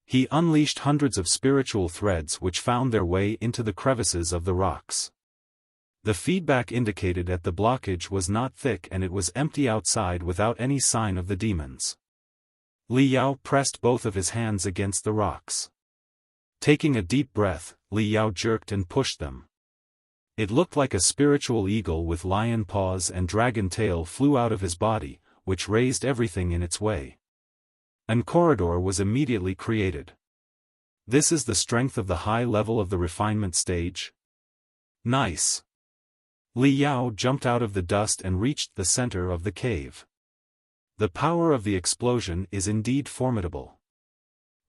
Speaker 1: He unleashed hundreds of spiritual threads which found their way into the crevices of the rocks. The feedback indicated that the blockage was not thick and it was empty outside without any sign of the demons. Li Yao pressed both of his hands against the rocks. Taking a deep breath, Li Yao jerked and pushed them. It looked like a spiritual eagle with lion paws and dragon tail flew out of his body, which raised everything in its way. An corridor was immediately created. This is the strength of the high level of the refinement stage? Nice. Li Yao jumped out of the dust and reached the center of the cave. The power of the explosion is indeed formidable.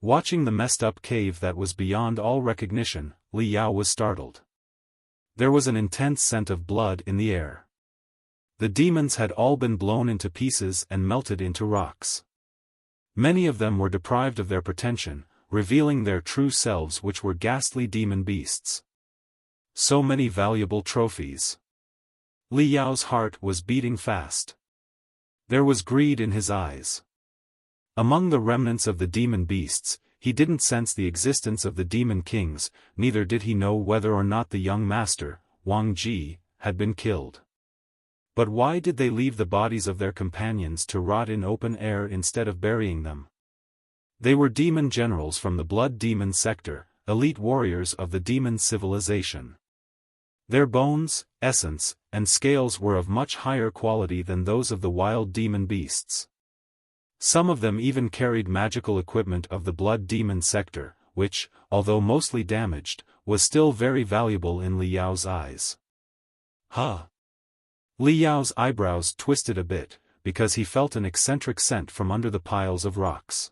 Speaker 1: Watching the messed-up cave that was beyond all recognition, Li Yao was startled. There was an intense scent of blood in the air. The demons had all been blown into pieces and melted into rocks. Many of them were deprived of their pretension, revealing their true selves, which were ghastly demon beasts. So many valuable trophies. Li Yao's heart was beating fast. There was greed in his eyes. Among the remnants of the demon beasts, he didn't sense the existence of the demon kings, neither did he know whether or not the young master, Wang Ji, had been killed. But why did they leave the bodies of their companions to rot in open air instead of burying them? They were demon generals from the Blood Demon sector, elite warriors of the demon civilization. Their bones, essence, and scales were of much higher quality than those of the wild demon beasts. Some of them even carried magical equipment of the Blood Demon sector, which, although mostly damaged, was still very valuable in Li Yao's eyes. Huh! Li Yao's eyebrows twisted a bit, because he felt an eccentric scent from under the piles of rocks.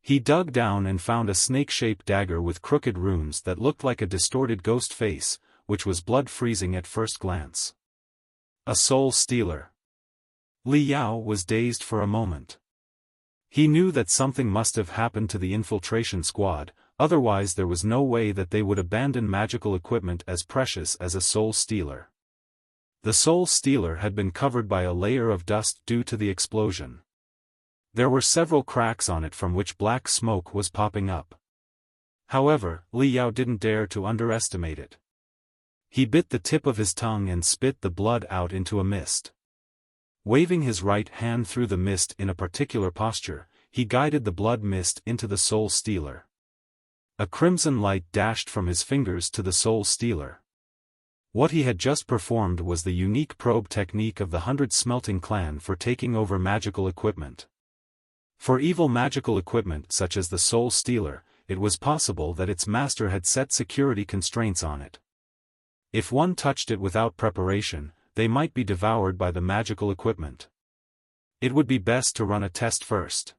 Speaker 1: He dug down and found a snake-shaped dagger with crooked runes that looked like a distorted ghost face, which was blood-freezing at first glance. A soul stealer. Li Yao was dazed for a moment. He knew that something must have happened to the infiltration squad, otherwise there was no way that they would abandon magical equipment as precious as a soul stealer. The soul stealer had been covered by a layer of dust due to the explosion. There were several cracks on it from which black smoke was popping up. However, Li Yao didn't dare to underestimate it. He bit the tip of his tongue and spit the blood out into a mist. Waving his right hand through the mist in a particular posture, he guided the blood mist into the soul stealer. A crimson light dashed from his fingers to the soul stealer. What he had just performed was the unique probe technique of the 100 Smelting Clan for taking over magical equipment. For evil magical equipment such as the soul stealer, it was possible that its master had set security constraints on it. If one touched it without preparation, they might be devoured by the magical equipment. It would be best to run a test first.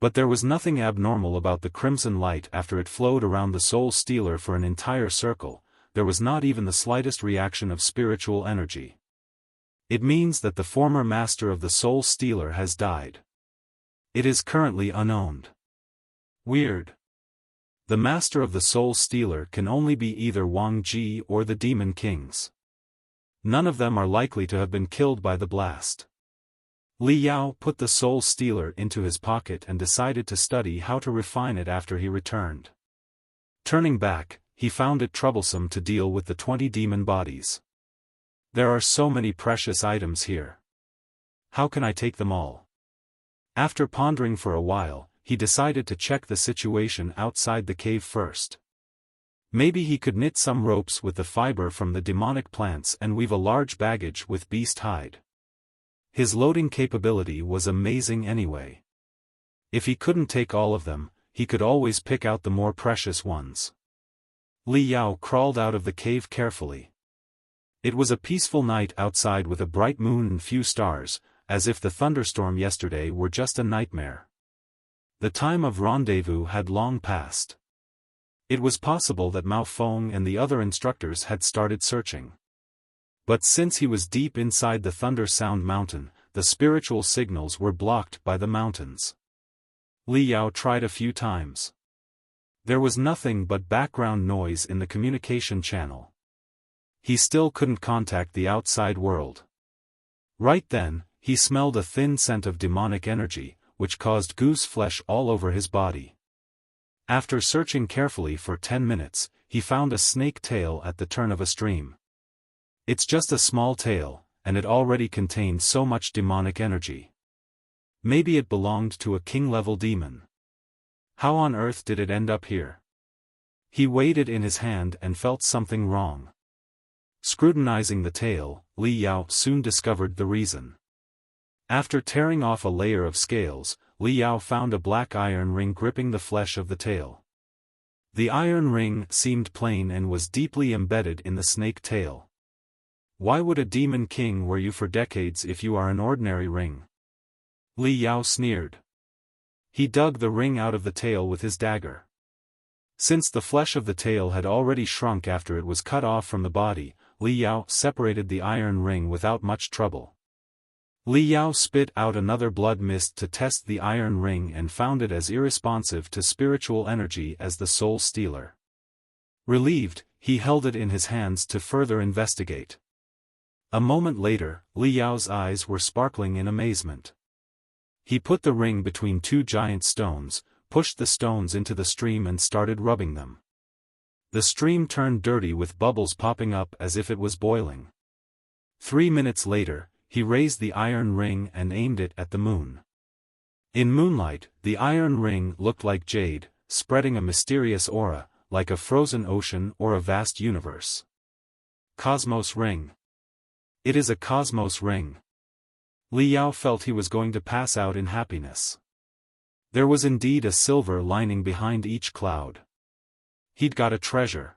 Speaker 1: But there was nothing abnormal about the crimson light after it flowed around the soul stealer for an entire circle. There was not even the slightest reaction of spiritual energy. It means that the former master of the soul stealer has died. It is currently unowned. Weird. The master of the soul stealer can only be either Wang Ji or the demon kings. None of them are likely to have been killed by the blast. Li Yao put the soul stealer into his pocket and decided to study how to refine it after he returned. Turning back, he found it troublesome to deal with the 20 demon bodies. There are so many precious items here. How can I take them all? After pondering for a while, he decided to check the situation outside the cave first. Maybe he could knit some ropes with the fiber from the demonic plants and weave a large baggage with beast hide. His loading capability was amazing anyway. If he couldn't take all of them, he could always pick out the more precious ones. Li Yao crawled out of the cave carefully. It was a peaceful night outside with a bright moon and few stars, as if the thunderstorm yesterday were just a nightmare. The time of rendezvous had long passed. It was possible that Mao Feng and the other instructors had started searching. But since he was deep inside the Thunder Sound Mountain, the spiritual signals were blocked by the mountains. Li Yao tried a few times. There was nothing but background noise in the communication channel. He still couldn't contact the outside world. Right then, he smelled a thin scent of demonic energy, which caused goose flesh all over his body. After searching carefully for 10 minutes, he found a snake tail at the turn of a stream. It's just a small tail, and it already contained so much demonic energy. Maybe it belonged to a king-level demon. How on earth did it end up here? He weighed it in his hand and felt something wrong. Scrutinizing the tail, Li Yao soon discovered the reason. After tearing off a layer of scales, Li Yao found a black iron ring gripping the flesh of the tail. The iron ring seemed plain and was deeply embedded in the snake tail. Why would a demon king wear you for decades if you are an ordinary ring? Li Yao sneered. He dug the ring out of the tail with his dagger. Since the flesh of the tail had already shrunk after it was cut off from the body, Li Yao separated the iron ring without much trouble. Li Yao spit out another blood mist to test the iron ring and found it as irresponsive to spiritual energy as the Soul Stealer. Relieved, he held it in his hands to further investigate. A moment later, Li Yao's eyes were sparkling in amazement. He put the ring between two giant stones, pushed the stones into the stream and started rubbing them. The stream turned dirty with bubbles popping up as if it was boiling. 3 minutes later, he raised the iron ring and aimed it at the moon. In moonlight, the iron ring looked like jade, spreading a mysterious aura, like a frozen ocean or a vast universe. Cosmos Ring. It is a Cosmos Ring. Li Yao felt he was going to pass out in happiness. There was indeed a silver lining behind each cloud. He'd got a treasure.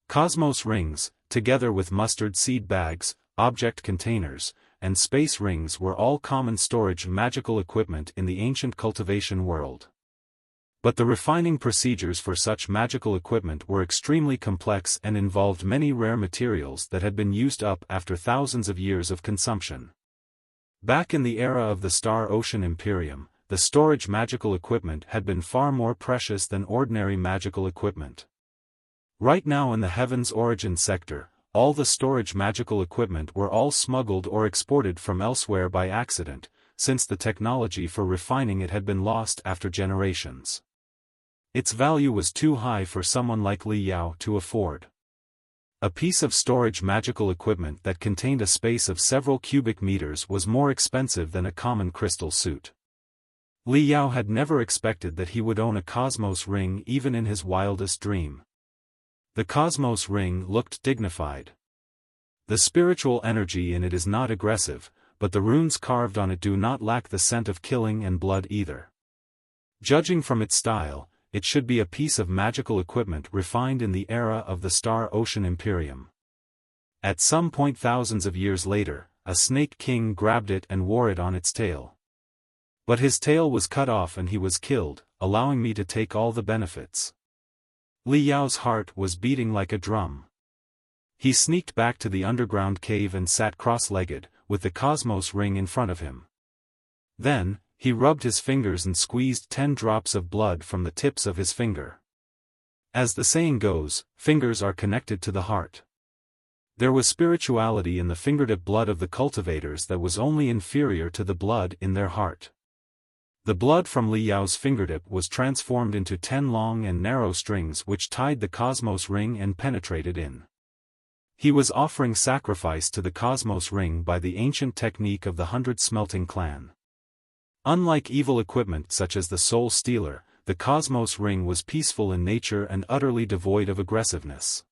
Speaker 1: Cosmos rings, together with mustard seed bags, object containers, and space rings were all common storage magical equipment in the ancient cultivation world. But the refining procedures for such magical equipment were extremely complex and involved many rare materials that had been used up after thousands of years of consumption. Back in the era of the Star Ocean Imperium, the storage magical equipment had been far more precious than ordinary magical equipment. Right now in the Heaven's Origin sector, all the storage magical equipment were all smuggled or exported from elsewhere by accident, since the technology for refining it had been lost after generations. Its value was too high for someone like Li Yao to afford. A piece of storage magical equipment that contained a space of several cubic meters was more expensive than a common crystal suit. Li Yao had never expected that he would own a Cosmos Ring even in his wildest dream. The Cosmos Ring looked dignified. The spiritual energy in it is not aggressive, but the runes carved on it do not lack the scent of killing and blood either. Judging from its style, it should be a piece of magical equipment refined in the era of the Star Ocean Imperium. At some point thousands of years later, a Snake King grabbed it and wore it on its tail. But his tail was cut off and he was killed, allowing me to take all the benefits. Li Yao's heart was beating like a drum. He sneaked back to the underground cave and sat cross-legged, with the Cosmos Ring in front of him. Then, he rubbed his fingers and squeezed 10 drops of blood from the tips of his finger. As the saying goes, fingers are connected to the heart. There was spirituality in the fingertip blood of the cultivators that was only inferior to the blood in their heart. The blood from Li Yao's fingertip was transformed into 10 long and narrow strings which tied the Cosmos Ring and penetrated in. He was offering sacrifice to the Cosmos Ring by the ancient technique of the 100 Smelting Clan. Unlike evil equipment such as the Soul Stealer, the Cosmos Ring was peaceful in nature and utterly devoid of aggressiveness.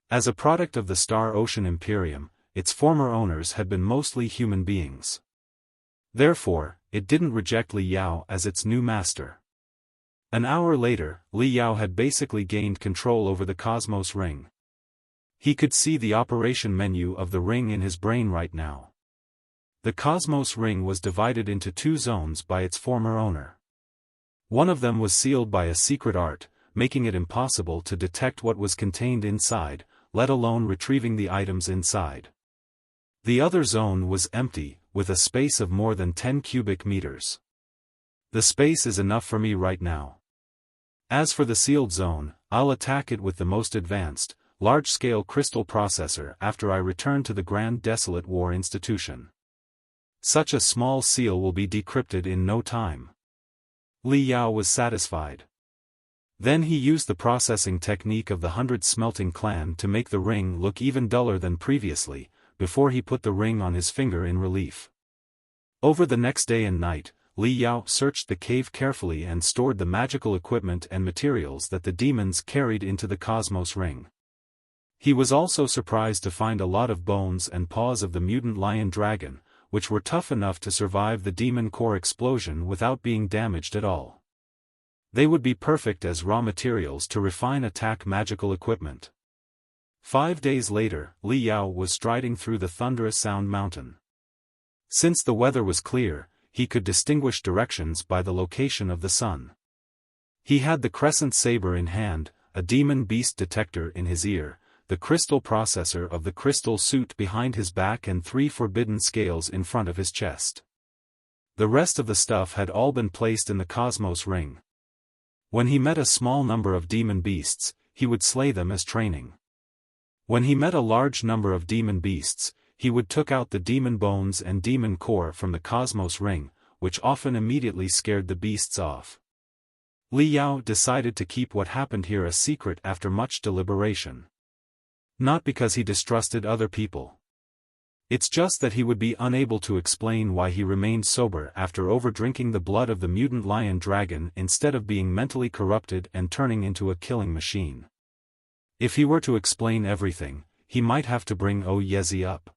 Speaker 1: As a product of the Star Ocean Imperium, its former owners had been mostly human beings. Therefore, it didn't reject Li Yao as its new master. An hour later, Li Yao had basically gained control over the Cosmos Ring. He could see the operation menu of the ring in his brain right now. The Cosmos Ring was divided into 2 zones by its former owner. One of them was sealed by a secret art, making it impossible to detect what was contained inside, let alone retrieving the items inside. The other zone was empty, with a space of more than 10 cubic meters. The space is enough for me right now. As for the sealed zone, I'll attack it with the most advanced, large-scale crystal processor after I return to the Grand Desolate War Institution. Such a small seal will be decrypted in no time. Li Yao was satisfied. Then he used the processing technique of the 100 Smelting Clan to make the ring look even duller than previously, before he put the ring on his finger in relief. Over the next day and night, Li Yao searched the cave carefully and stored the magical equipment and materials that the demons carried into the Cosmos Ring. He was also surprised to find a lot of bones and paws of the mutant lion dragon, which were tough enough to survive the demon core explosion without being damaged at all. They would be perfect as raw materials to refine attack magical equipment. 5 days later, Li Yao was striding through the thunderous Sound Mountain. Since the weather was clear, he could distinguish directions by the location of the sun. He had the crescent saber in hand, a demon beast detector in his ear, the crystal processor of the crystal suit behind his back and 3 forbidden scales in front of his chest. The rest of the stuff had all been placed in the Cosmos Ring. When he met a small number of demon beasts, he would slay them as training. When he met a large number of demon beasts, he would took out the demon bones and demon core from the Cosmos Ring, which often immediately scared the beasts off. Li Yao decided to keep what happened here a secret after much deliberation. Not because he distrusted other people. It's just that he would be unable to explain why he remained sober after overdrinking the blood of the mutant lion dragon instead of being mentally corrupted and turning into a killing machine. If he were to explain everything, he might have to bring Yezi up.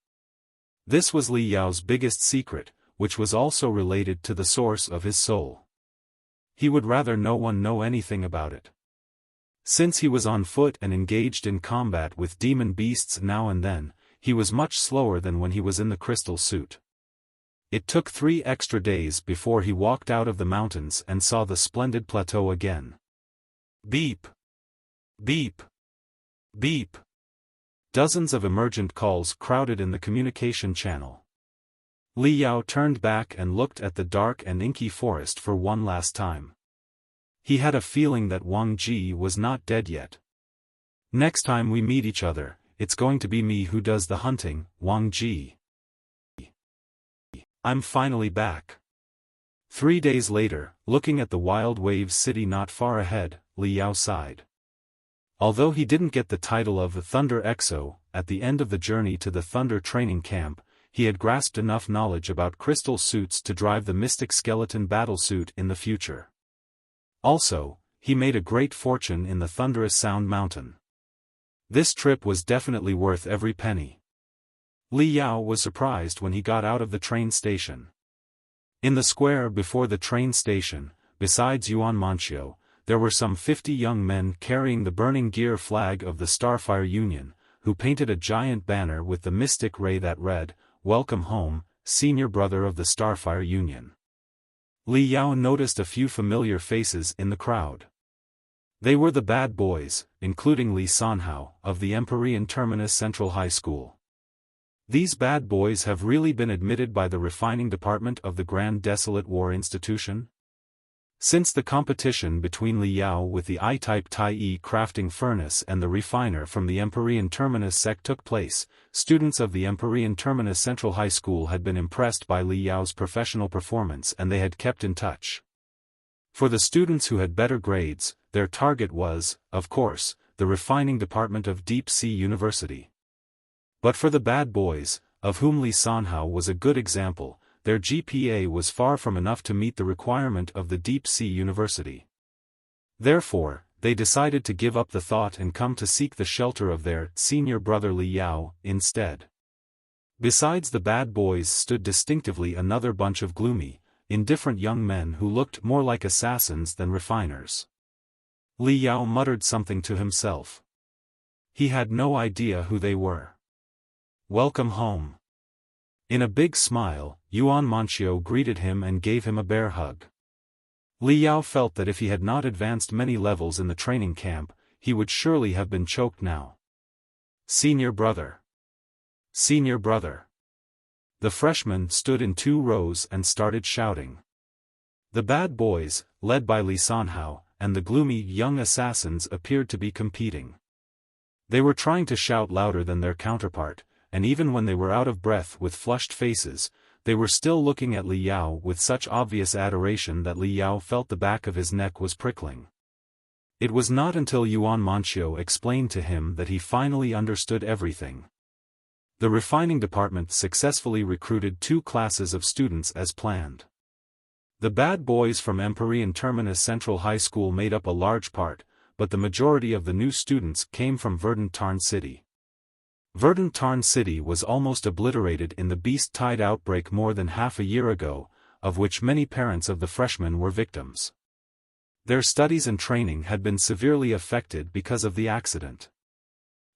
Speaker 1: This was Li Yao's biggest secret, which was also related to the source of his soul. He would rather no one know anything about it. Since he was on foot and engaged in combat with demon beasts now and then, he was much slower than when he was in the crystal suit. It took 3 extra days before he walked out of the mountains and saw the splendid plateau again. Beep! Beep! Beep! Dozens of emergent calls crowded in the communication channel. Li Yao turned back and looked at the dark and inky forest for one last time. He had a feeling that Wang Ji was not dead yet. Next time we meet each other, it's going to be me who does the hunting, Wang Ji. I'm finally back. 3 days later, looking at the Wild Waves city not far ahead, Li Yao sighed. Although he didn't get the title of the Thunder Exo, at the end of the journey to the Thunder training camp, he had grasped enough knowledge about crystal suits to drive the mystic skeleton Battlesuit in the future. Also, he made a great fortune in the thunderous Sound Mountain. This trip was definitely worth every penny. Li Yao was surprised when he got out of the train station. In the square before the train station, besides Yuan Manchio, there were some 50 young men carrying the burning gear flag of the Starfire Union, who painted a giant banner with the mystic ray that read, "Welcome home, senior brother of the Starfire Union." Li Yao noticed a few familiar faces in the crowd. They were the bad boys, including Li Sanhao, of the Empyrean Terminus Central High School. These bad boys have really been admitted by the refining department of the Grand Desolate War Institution? Since the competition between Li Yao with the I-type Tai-E crafting furnace and the refiner from the Empyrean Terminus Sect took place, students of the Empyrean Terminus Central High School had been impressed by Li Yao's professional performance and they had kept in touch. For the students who had better grades, their target was, of course, the refining department of Deep Sea University. But for the bad boys, of whom Li Sanhao was a good example, their GPA was far from enough to meet the requirement of the Deep Sea University. Therefore, they decided to give up the thought and come to seek the shelter of their senior brother Li Yao instead. Besides the bad boys stood distinctively another bunch of gloomy, indifferent young men who looked more like assassins than refiners. Li Yao muttered something to himself. He had no idea who they were. "Welcome home." In a big smile, Yuan Manchio greeted him and gave him a bear hug. Li Yao felt that if he had not advanced many levels in the training camp, he would surely have been choked now. "Senior brother! Senior brother!" The freshmen stood in 2 rows and started shouting. The bad boys, led by Li Sanhao, and the gloomy young assassins appeared to be competing. They were trying to shout louder than their counterpart, and even when they were out of breath with flushed faces, they were still looking at Li Yao with such obvious adoration that Li Yao felt the back of his neck was prickling. It was not until Yuan Manchio explained to him that he finally understood everything. The refining department successfully recruited 2 classes of students as planned. The bad boys from Empyrean Terminus Central High School made up a large part, but the majority of the new students came from Verdant Tarn City. Verdant Tarn City was almost obliterated in the Beast Tide outbreak more than half a year ago, of which many parents of the freshmen were victims. Their studies and training had been severely affected because of the accident.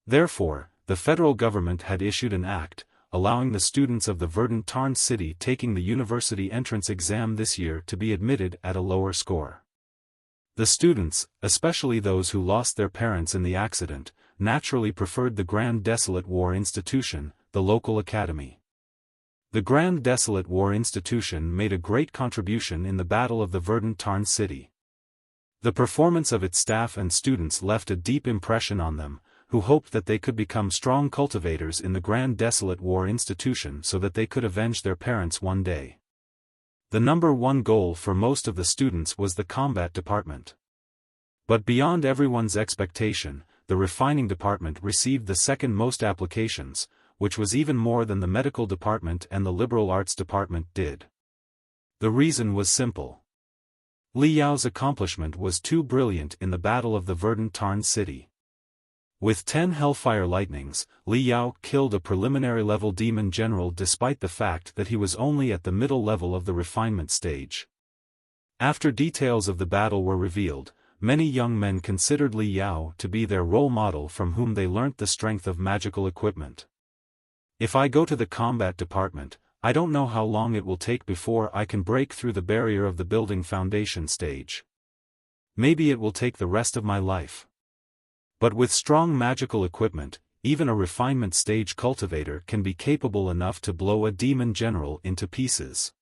Speaker 1: Therefore, the federal government had issued an act, allowing the students of the Verdant Tarn City taking the university entrance exam this year to be admitted at a lower score. The students, especially those who lost their parents in the accident, naturally preferred the Grand Desolate War Institution, the local academy. The Grand Desolate War Institution made a great contribution in the Battle of the Verdant Tarn City. The performance of its staff and students left a deep impression on them, who hoped that they could become strong cultivators in the Grand Desolate War Institution so that they could avenge their parents one day. The number 1 goal for most of the students was the combat department. But beyond everyone's expectation, the refining department received the second most applications, which was even more than the medical department and the liberal arts department did. The reason was simple. Li Yao's accomplishment was too brilliant in the Battle of the Verdant Tarn City. With 10 Hellfire Lightnings, Li Yao killed a preliminary-level demon general despite the fact that he was only at the middle level of the refinement stage. After details of the battle were revealed, many young men considered Li Yao to be their role model from whom they learnt the strength of magical equipment. "If I go to the combat department, I don't know how long it will take before I can break through the barrier of the building foundation stage. Maybe it will take the rest of my life. But with strong magical equipment, even a refinement stage cultivator can be capable enough to blow a demon general into pieces."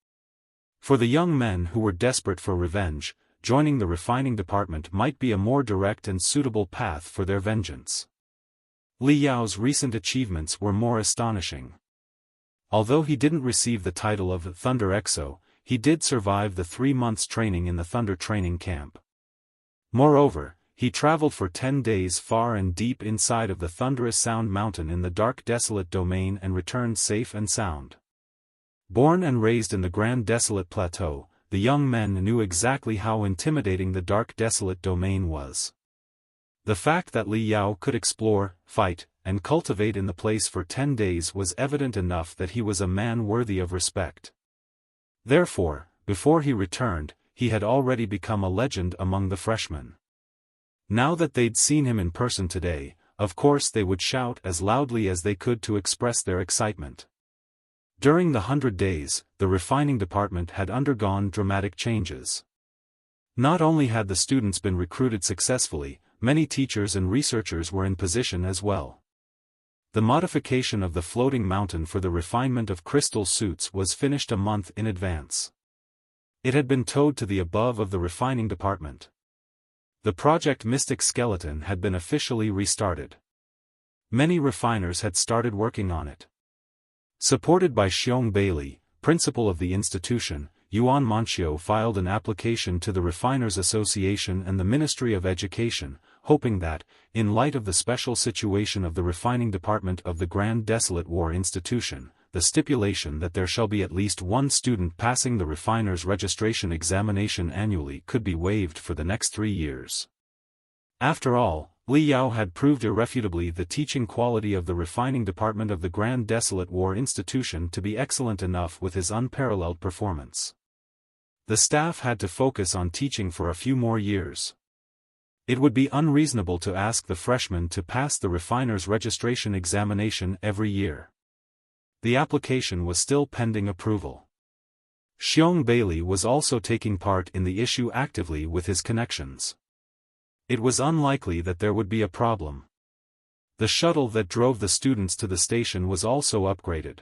Speaker 1: For the young men who were desperate for revenge, joining the refining department might be a more direct and suitable path for their vengeance. Li Yao's recent achievements were more astonishing. Although he didn't receive the title of Thunder Exo, he did survive the 3 months training in the Thunder training camp. Moreover, he traveled for 10 days far and deep inside of the thunderous Sound Mountain in the dark Desolate domain and returned safe and sound. Born and raised in the Grand Desolate Plateau, the young men knew exactly how intimidating the dark Desolate domain was. The fact that Li Yao could explore, fight, and cultivate in the place for 10 days was evident enough that he was a man worthy of respect. Therefore, before he returned, he had already become a legend among the freshmen. Now that they'd seen him in person today, of course they would shout as loudly as they could to express their excitement. During the 100 days, the refining department had undergone dramatic changes. Not only had the students been recruited successfully, many teachers and researchers were in position as well. The modification of the floating mountain for the refinement of crystal suits was finished a month in advance. It had been towed to the above of the refining department. The Project Mystic Skeleton had been officially restarted. Many refiners had started working on it. Supported by Xiong Bailey, principal of the institution, Yuan Manchio filed an application to the Refiners Association and the Ministry of Education, hoping that, in light of the special situation of the refining department of the Grand Desolate War Institution, the stipulation that there shall be at least 1 student passing the refiner's registration examination annually could be waived for the next 3 years. After all, Li Yao had proved irrefutably the teaching quality of the refining department of the Grand Desolate War Institution to be excellent enough with his unparalleled performance. The staff had to focus on teaching for a few more years. It would be unreasonable to ask the freshmen to pass the refiner's registration examination every year. The application was still pending approval. Xiong Bailey was also taking part in the issue actively with his connections. It was unlikely that there would be a problem. The shuttle that drove the students to the station was also upgraded.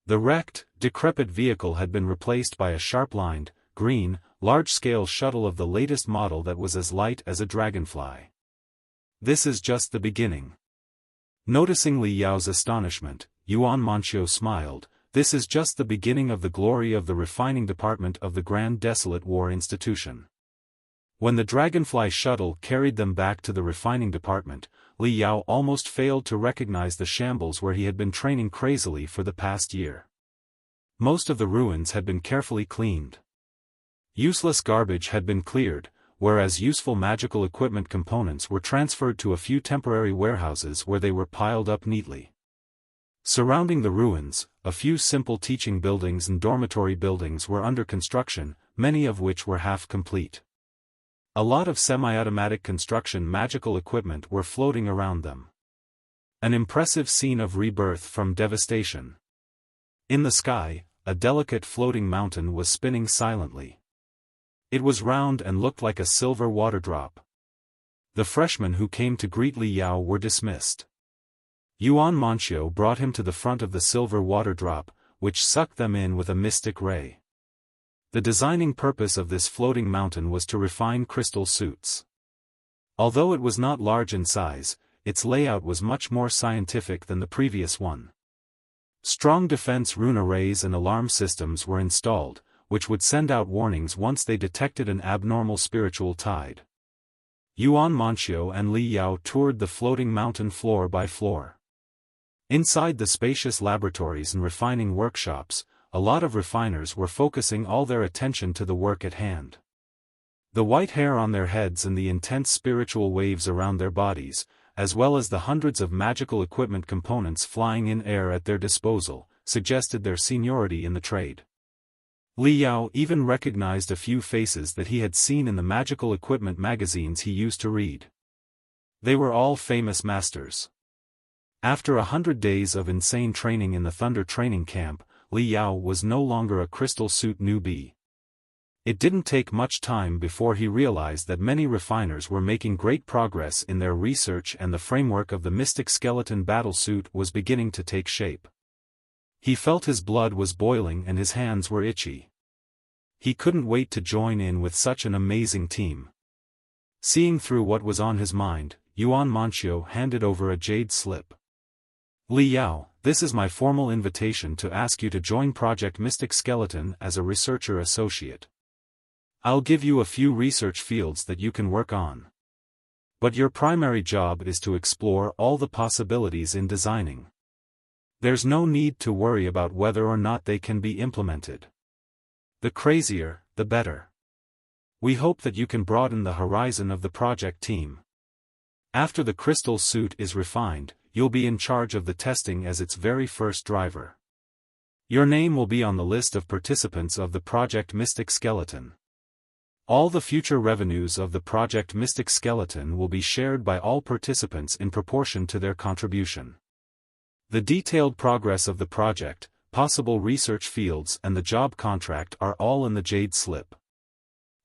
Speaker 1: The wrecked, decrepit vehicle had been replaced by a sharp-lined, green, large-scale shuttle of the latest model that was as light as a dragonfly. This is just the beginning. Noticing Li Yao's astonishment, Yuan Manqiu smiled. This is just the beginning of the glory of the refining department of the Grand Desolate War Institution. When the Dragonfly shuttle carried them back to the refining department, Li Yao almost failed to recognize the shambles where he had been training crazily for the past year. Most of the ruins had been carefully cleaned. Useless garbage had been cleared, whereas useful magical equipment components were transferred to a few temporary warehouses where they were piled up neatly. Surrounding the ruins, a few simple teaching buildings and dormitory buildings were under construction, many of which were half complete. A lot of semi-automatic construction magical equipment were floating around them. An impressive scene of rebirth from devastation. In the sky, a delicate floating mountain was spinning silently. It was round and looked like a silver water drop. The freshmen who came to greet Li Yao were dismissed. Yuan Manqiu brought him to the front of the silver water drop, which sucked them in with a mystic ray. The designing purpose of this floating mountain was to refine crystal suits. Although it was not large in size, its layout was much more scientific than the previous one. Strong defense rune arrays and alarm systems were installed, which would send out warnings once they detected an abnormal spiritual tide. Yuan Manqiu and Li Yao toured the floating mountain floor by floor. Inside the spacious laboratories and refining workshops, a lot of refiners were focusing all their attention to the work at hand. The white hair on their heads and the intense spiritual waves around their bodies, as well as the hundreds of magical equipment components flying in air at their disposal, suggested their seniority in the trade. Li Yao even recognized a few faces that he had seen in the magical equipment magazines he used to read. They were all famous masters. After 100 days of insane training in the Thunder training camp, Li Yao was no longer a crystal suit newbie. It didn't take much time before he realized that many refiners were making great progress in their research and the framework of the mystic skeleton battlesuit was beginning to take shape. He felt his blood was boiling and his hands were itchy. He couldn't wait to join in with such an amazing team. Seeing through what was on his mind, Yuan Manqiu handed over a jade slip. Li Yao, this is my formal invitation to ask you to join Project Mystic Skeleton as a researcher associate. I'll give you a few research fields that you can work on. But your primary job is to explore all the possibilities in designing. There's no need to worry about whether or not they can be implemented. The crazier, the better. We hope that you can broaden the horizon of the project team. After the crystal suit is refined, you'll be in charge of the testing as its very first driver. Your name will be on the list of participants of the Project Mystic Skeleton. All the future revenues of the Project Mystic Skeleton will be shared by all participants in proportion to their contribution. The detailed progress of the project, possible research fields and the job contract are all in the jade slip.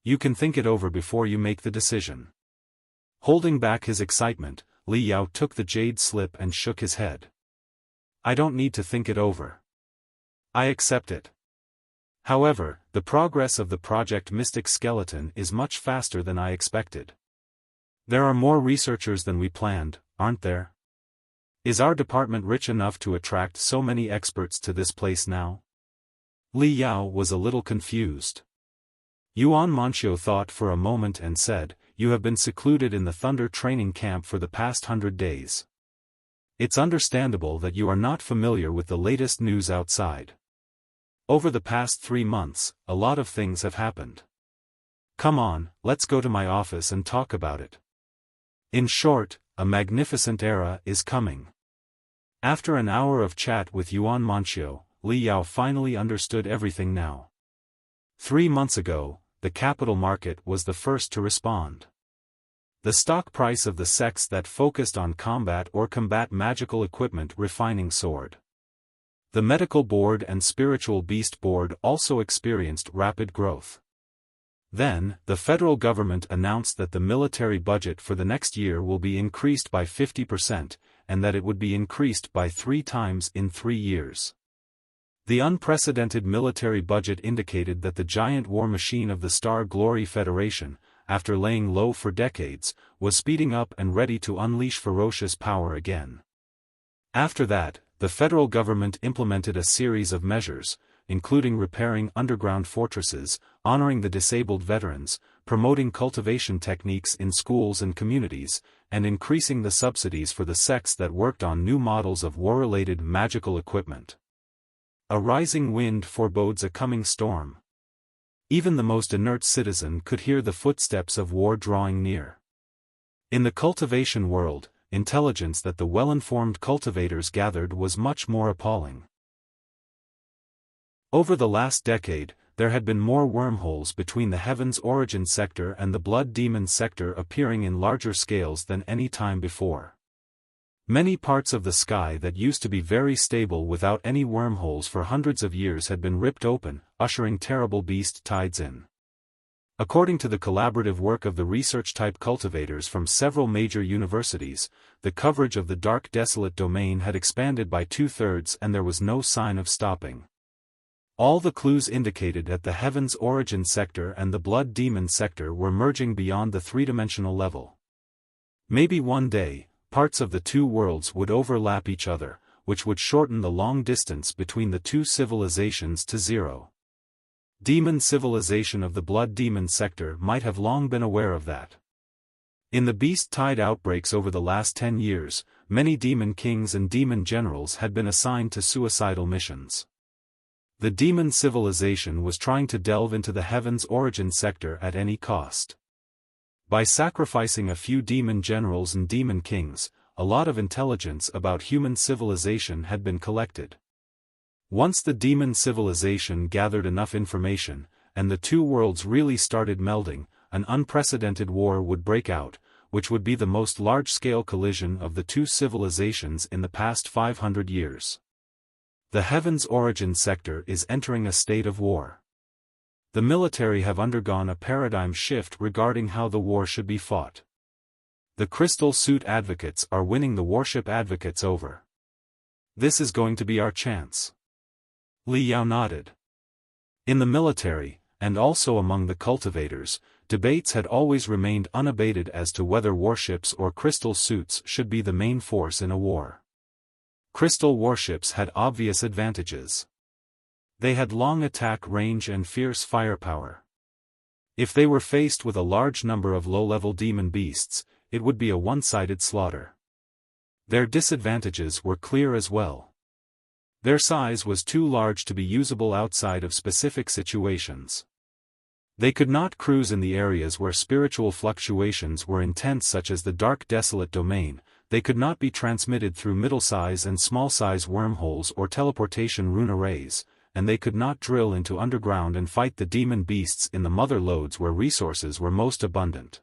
Speaker 1: You can think it over before you make the decision. Holding back his excitement, Li Yao took the jade slip and shook his head. I don't need to think it over. I accept it. However, the progress of the Project Mystic Skeleton is much faster than I expected. There are more researchers than we planned, aren't there? Is our department rich enough to attract so many experts to this place now? Li Yao was a little confused. Yuan Manqiu thought for a moment and said, "You have been secluded in the Thunder training camp for the past 100 days. It's understandable that you are not familiar with the latest news outside. Over the past 3 months, a lot of things have happened. Come on, let's go to my office and talk about it. In short, a magnificent era is coming." After an hour of chat with Yuan Manqiu, Li Yao finally understood everything now. 3 months ago, the capital market was the first to respond. The stock price of the sects that focused on combat or combat magical equipment refining soared. The Medical Board and Spiritual Beast Board also experienced rapid growth. Then, the federal government announced that the military budget for the next year will be increased by 50%, and that it would be increased by 3 times in 3 years. The unprecedented military budget indicated that the giant war machine of the Star Glory Federation, after laying low for decades, was speeding up and ready to unleash ferocious power again. After that, the federal government implemented a series of measures, including repairing underground fortresses, honoring the disabled veterans, promoting cultivation techniques in schools and communities, and increasing the subsidies for the sects that worked on new models of war-related magical equipment. A rising wind forebodes a coming storm. Even the most inert citizen could hear the footsteps of war drawing near. In the cultivation world, intelligence that the well-informed cultivators gathered was much more appalling. Over the last decade, there had been more wormholes between the Heaven's Origin sector and the Blood Demon sector appearing in larger scales than any time before. Many parts of the sky that used to be very stable without any wormholes for hundreds of years had been ripped open, ushering terrible beast tides in. According to the collaborative work of the research-type cultivators from several major universities, the coverage of the dark desolate domain had expanded by 2/3 and there was no sign of stopping. All the clues indicated that the Heaven's Origin sector and the Blood Demon sector were merging beyond the 3-dimensional level. Maybe one day, parts of the two worlds would overlap each other, which would shorten the long distance between the two civilizations to 0. Demon civilization of the Blood Demon sector might have long been aware of that. In the beast tide outbreaks over the last 10 years, many demon kings and demon generals had been assigned to suicidal missions. The demon civilization was trying to delve into the Heaven's Origin sector at any cost. By sacrificing a few demon generals and demon kings, a lot of intelligence about human civilization had been collected. Once the demon civilization gathered enough information, and the two worlds really started melding, an unprecedented war would break out, which would be the most large-scale collision of the two civilizations in the past 500 years. The Heaven's Origin sector is entering a state of war. The military have undergone a paradigm shift regarding how the war should be fought. The Crystal Suit advocates are winning the warship advocates over. This is going to be our chance. Li Yao nodded. In the military, and also among the cultivators, debates had always remained unabated as to whether warships or crystal suits should be the main force in a war. Crystal warships had obvious advantages. They had long attack range and fierce firepower. If they were faced with a large number of low-level demon beasts, it would be a one-sided slaughter. Their disadvantages were clear as well. Their size was too large to be usable outside of specific situations. They could not cruise in the areas where spiritual fluctuations were intense, such as the dark desolate domain. They could not be transmitted through middle-size and small-size wormholes or teleportation rune arrays, and they could not drill into underground and fight the demon beasts in the mother lodes where resources were most abundant.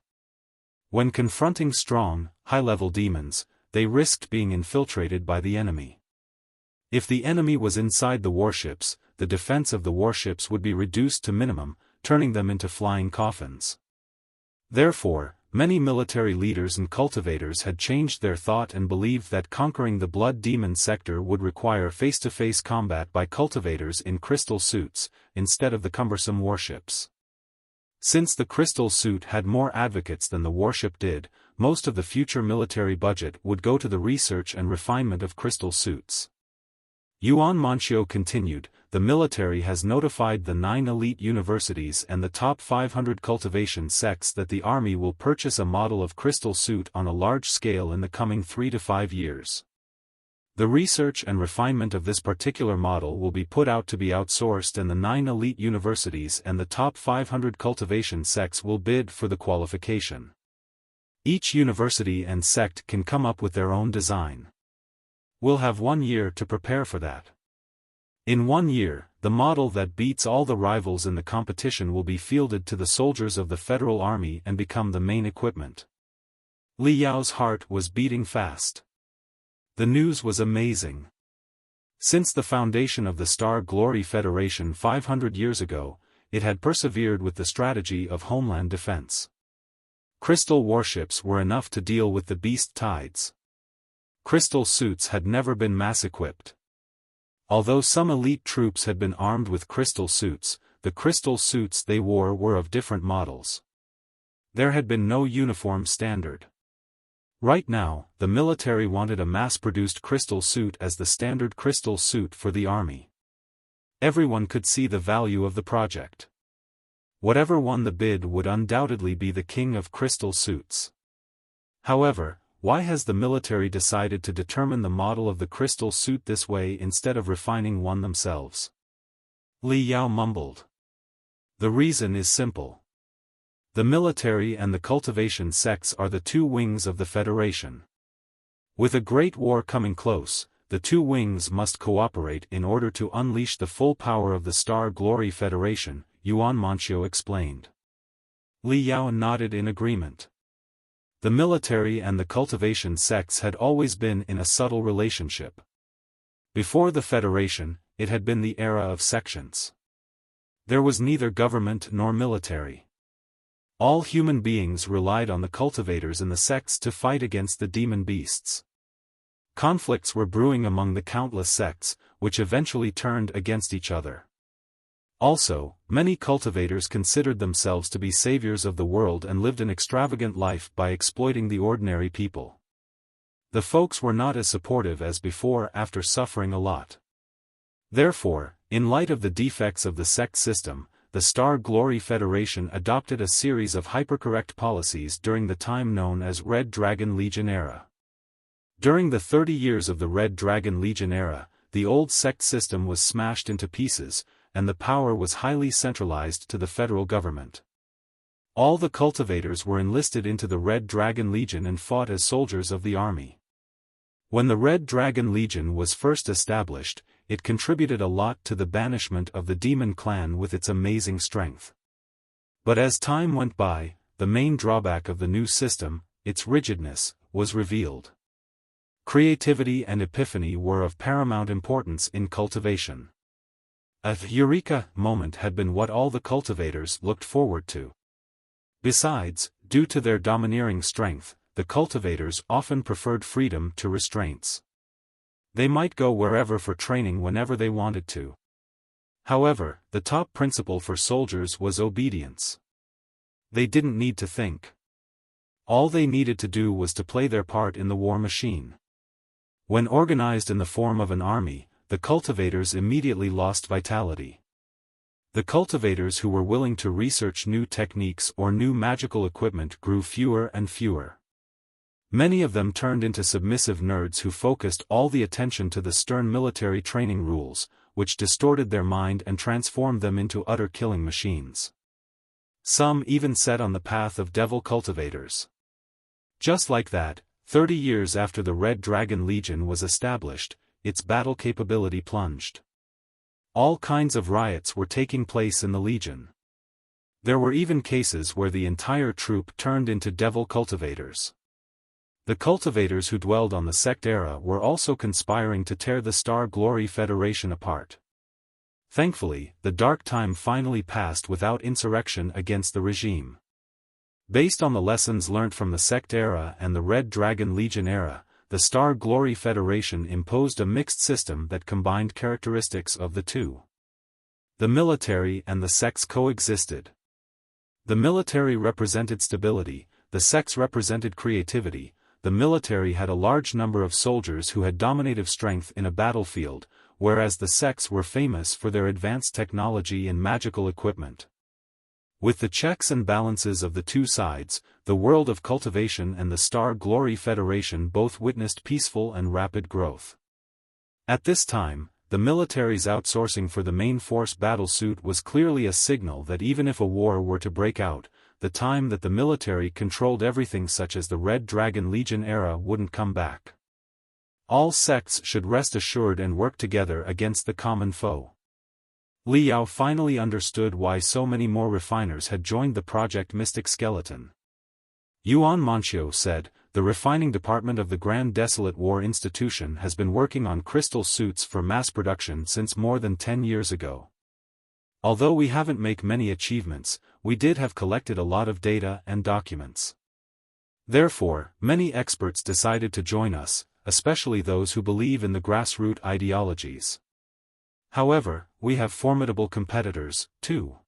Speaker 1: When confronting strong, high-level demons, they risked being infiltrated by the enemy. If the enemy was inside the warships, the defense of the warships would be reduced to minimum, turning them into flying coffins. Therefore, many military leaders and cultivators had changed their thought and believed that conquering the Blood Demon sector would require face-to-face combat by cultivators in crystal suits, instead of the cumbersome warships. Since the crystal suit had more advocates than the warship did, most of the future military budget would go to the research and refinement of crystal suits. Yuan Manchio continued, the military has notified the 9 elite universities and the top 500 cultivation sects that the army will purchase a model of crystal suit on a large scale in the coming 3 to 5 years. The research and refinement of this particular model will be put out to be outsourced, and the 9 elite universities and the top 500 cultivation sects will bid for the qualification. Each university and sect can come up with their own design. We'll have 1 year to prepare for that. In 1 year, the model that beats all the rivals in the competition will be fielded to the soldiers of the Federal Army and become the main equipment. Li Yao's heart was beating fast. The news was amazing. Since the foundation of the Star Glory Federation 500 years ago, it had persevered with the strategy of homeland defense. Crystal warships were enough to deal with the beast tides. Crystal suits had never been mass-equipped. Although some elite troops had been armed with crystal suits, the crystal suits they wore were of different models. There had been no uniform standard. Right now, the military wanted a mass-produced crystal suit as the standard crystal suit for the army. Everyone could see the value of the project. Whatever won the bid would undoubtedly be the king of crystal suits. However, why has the military decided to determine the model of the crystal suit this way instead of refining one themselves? Li Yao mumbled. The reason is simple. The military and the cultivation sects are the two wings of the Federation. With a great war coming close, the two wings must cooperate in order to unleash the full power of the Star Glory Federation, Yuan Manchio explained. Li Yao nodded in agreement. The military and the cultivation sects had always been in a subtle relationship. Before the Federation, it had been the era of sections. There was neither government nor military. All human beings relied on the cultivators and the sects to fight against the demon beasts. Conflicts were brewing among the countless sects, which eventually turned against each other. Also, many cultivators considered themselves to be saviors of the world and lived an extravagant life by exploiting the ordinary people. The folks were not as supportive as before after suffering a lot. Therefore, in light of the defects of the sect system, the Star Glory Federation adopted a series of hypercorrect policies during the time known as Red Dragon Legion era. During the 30 years of the Red Dragon Legion era, the old sect system was smashed into pieces, and the power was highly centralized to the federal government. All the cultivators were enlisted into the Red Dragon Legion and fought as soldiers of the army. When the Red Dragon Legion was first established, it contributed a lot to the banishment of the demon clan with its amazing strength. But as time went by, the main drawback of the new system, its rigidness, was revealed. Creativity and epiphany were of paramount importance in cultivation. A eureka moment had been what all the cultivators looked forward to. Besides, due to their domineering strength, the cultivators often preferred freedom to restraints. They might go wherever for training whenever they wanted to. However, the top principle for soldiers was obedience. They didn't need to think. All they needed to do was to play their part in the war machine. When organized in the form of an army, the cultivators immediately lost vitality. The cultivators who were willing to research new techniques or new magical equipment grew fewer and fewer. Many of them turned into submissive nerds who focused all the attention to the stern military training rules, which distorted their mind and transformed them into utter killing machines. Some even set on the path of devil cultivators. Just like that, 30 years after the Red Dragon Legion was established, its battle capability plunged. All kinds of riots were taking place in the Legion. There were even cases where the entire troop turned into devil cultivators. The cultivators who dwelled on the sect era were also conspiring to tear the Star Glory Federation apart. Thankfully, the dark time finally passed without insurrection against the regime. Based on the lessons learnt from the sect era and the Red Dragon Legion era, the Star Glory Federation imposed a mixed system that combined characteristics of the two. The military and the sects coexisted. The military represented stability, the sects represented creativity. The military had a large number of soldiers who had dominative strength in a battlefield, whereas the sects were famous for their advanced technology and magical equipment. With the checks and balances of the two sides, the world of cultivation and the Star Glory Federation both witnessed peaceful and rapid growth. At this time, the military's outsourcing for the main force Battlesuit was clearly a signal that even if a war were to break out, the time that the military controlled everything such as the Red Dragon Legion era wouldn't come back. All sects should rest assured and work together against the common foe. Li Yao finally understood why so many more refiners had joined the Project Mystic Skeleton. Yuan Manqiu said, "The refining department of the Grand Desolate War Institution has been working on crystal suits for mass production since more than 10 years ago. Although we haven't made many achievements, we did have collected a lot of data and documents. Therefore, many experts decided to join us, especially those who believe in the grassroots ideologies. However, we have formidable competitors, too."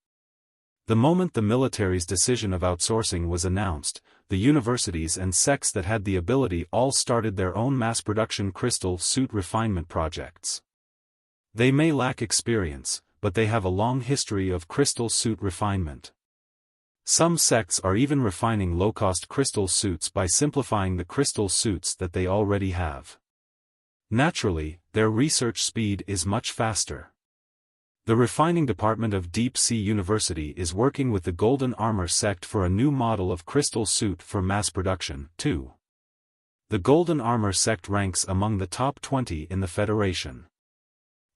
Speaker 1: The moment the military's decision of outsourcing was announced, the universities and sects that had the ability all started their own mass-production crystal suit refinement projects. They may lack experience, but they have a long history of crystal suit refinement. Some sects are even refining low-cost crystal suits by simplifying the crystal suits that they already have. Naturally, their research speed is much faster. The refining department of Deep Sea University is working with the Golden Armor sect for a new model of crystal suit for mass production, too. The Golden Armor sect ranks among the top 20 in the Federation.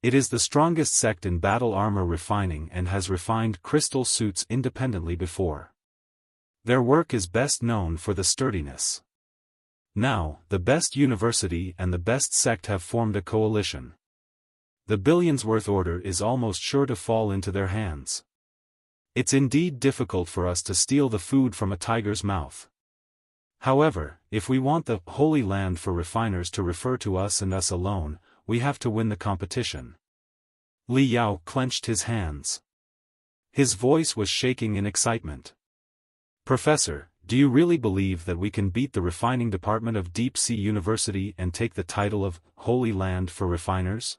Speaker 1: It is the strongest sect in battle armor refining and has refined crystal suits independently before. Their work is best known for the sturdiness. Now, the best university and the best sect have formed a coalition. The billions-worth order is almost sure to fall into their hands. It's indeed difficult for us to steal the food from a tiger's mouth. However, if we want the Holy Land for refiners to refer to us and us alone, we have to win the competition. Li Yao clenched his hands. His voice was shaking in excitement. "Professor, do you really believe that we can beat the refining department of Deep Sea University and take the title of Holy Land for refiners?"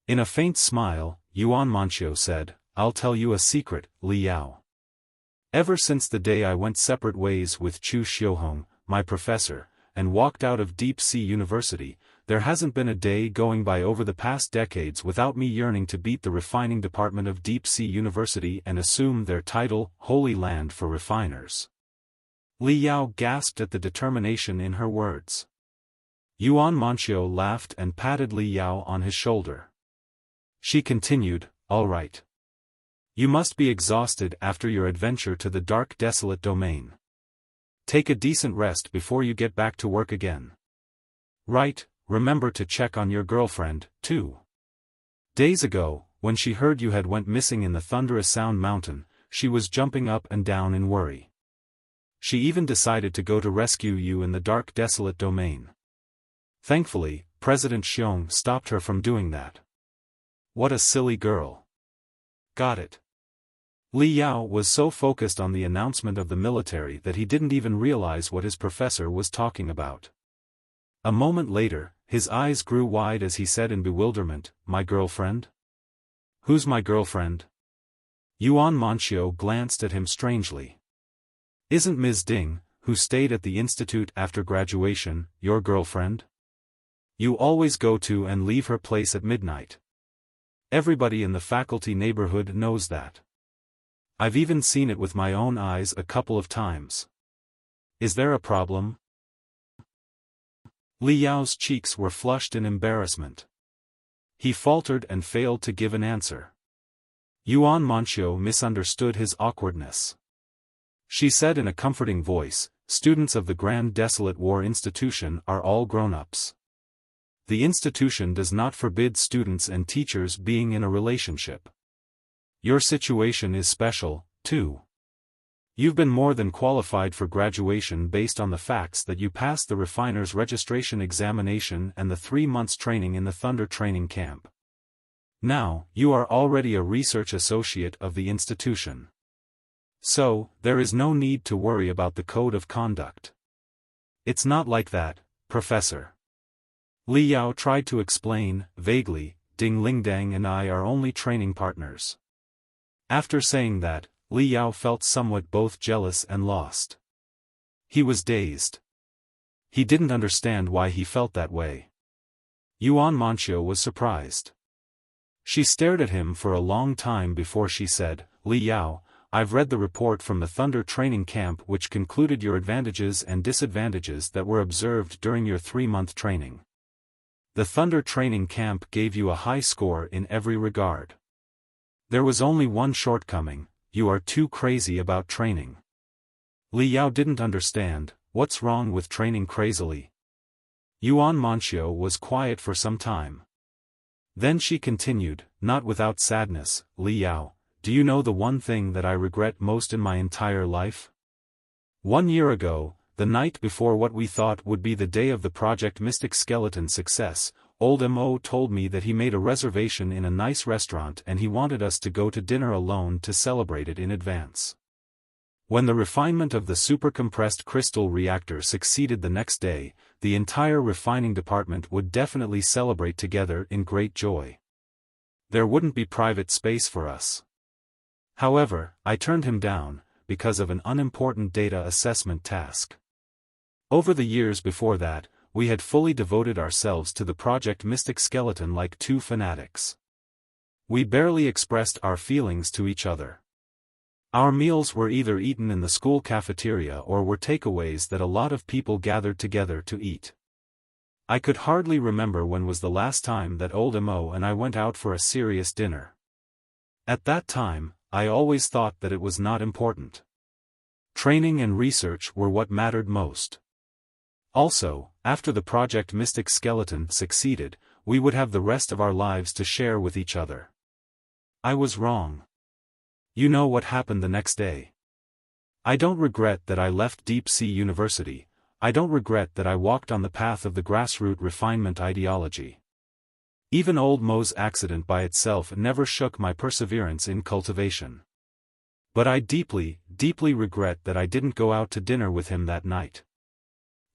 Speaker 1: In a faint smile, Yuan Manqiu said, "I'll tell you a secret, Li Yao. Ever since the day I went separate ways with Chu Xiuhong, my professor, and walked out of Deep Sea University, there hasn't been a day going by over the past decades without me yearning to beat the refining department of Deep Sea University and assume their title, Holy Land for refiners." Li Yao gasped at the determination in her words. Yuan Manqiu laughed and patted Li Yao on his shoulder. She continued, "All right. You must be exhausted after your adventure to the dark desolate domain. Take a decent rest before you get back to work again. Right, remember to check on your girlfriend, too. Days ago, when she heard you had went missing in the Thunderous Sound Mountain, she was jumping up and down in worry. She even decided to go to rescue you in the dark desolate domain. Thankfully, President Xiong stopped her from doing that. What a silly girl. Got it." Li Yao was so focused on the announcement of the military that he didn't even realize what his professor was talking about. A moment later, his eyes grew wide as he said in bewilderment, "My girlfriend? Who's my girlfriend?" Yuan Manqiu glanced at him strangely. "Isn't Ms. Ding, who stayed at the institute after graduation, your girlfriend? You always go to and leave her place at midnight. Everybody in the faculty neighborhood knows that. I've even seen it with my own eyes a couple of times. Is there a problem?" Li Yao's cheeks were flushed in embarrassment. He faltered and failed to give an answer. Yuan Manqiu misunderstood his awkwardness. She said in a comforting voice, "Students of the Grand Desolate War Institution are all grown-ups. The institution does not forbid students and teachers being in a relationship. Your situation is special, too. You've been more than qualified for graduation based on the facts that you passed the refiner's registration examination and the 3 months training in the Thunder Training Camp. Now, you are already a research associate of the institution. So, there is no need to worry about the code of conduct." "It's not like that, Professor." Li Yao tried to explain, vaguely, "Ding Lingdang and I are only training partners." After saying that, Li Yao felt somewhat both jealous and lost. He was dazed. He didn't understand why he felt that way. Yuan Manqiu was surprised. She stared at him for a long time before she said, "Li Yao, I've read the report from the Thunder Training Camp which concluded your advantages and disadvantages that were observed during your 3-month training. The Thunder training camp gave you a high score in every regard. There was only one shortcoming: you are too crazy about training. Li Yao didn't understand. What's wrong with training crazily? Yuan Manxiu was quiet for some time. Then she continued, not without sadness, Li Yao, do you know the one thing that I regret most in my entire life? 1 year ago, the night before what we thought would be the day of the Project Mystic Skeleton success, old Mo told me that he made a reservation in a nice restaurant and he wanted us to go to dinner alone to celebrate it in advance. When the refinement of the supercompressed crystal reactor succeeded the next day, the entire refining department would definitely celebrate together in great joy. There wouldn't be private space for us. However, I turned him down, because of an unimportant data assessment task. Over the years before that, we had fully devoted ourselves to the Project Mystic Skeleton like two fanatics. We barely expressed our feelings to each other. Our meals were either eaten in the school cafeteria or were takeaways that a lot of people gathered together to eat. I could hardly remember when was the last time that old Mo and I went out for a serious dinner. At that time, I always thought that it was not important. Training and research were what mattered most. Also, after the Project Mystic Skeleton succeeded, we would have the rest of our lives to share with each other. I was wrong. You know what happened the next day. I don't regret that I left Deep Sea University. I don't regret that I walked on the path of the grassroots refinement ideology. Even old Mo's accident by itself never shook my perseverance in cultivation. But I deeply, deeply regret that I didn't go out to dinner with him that night.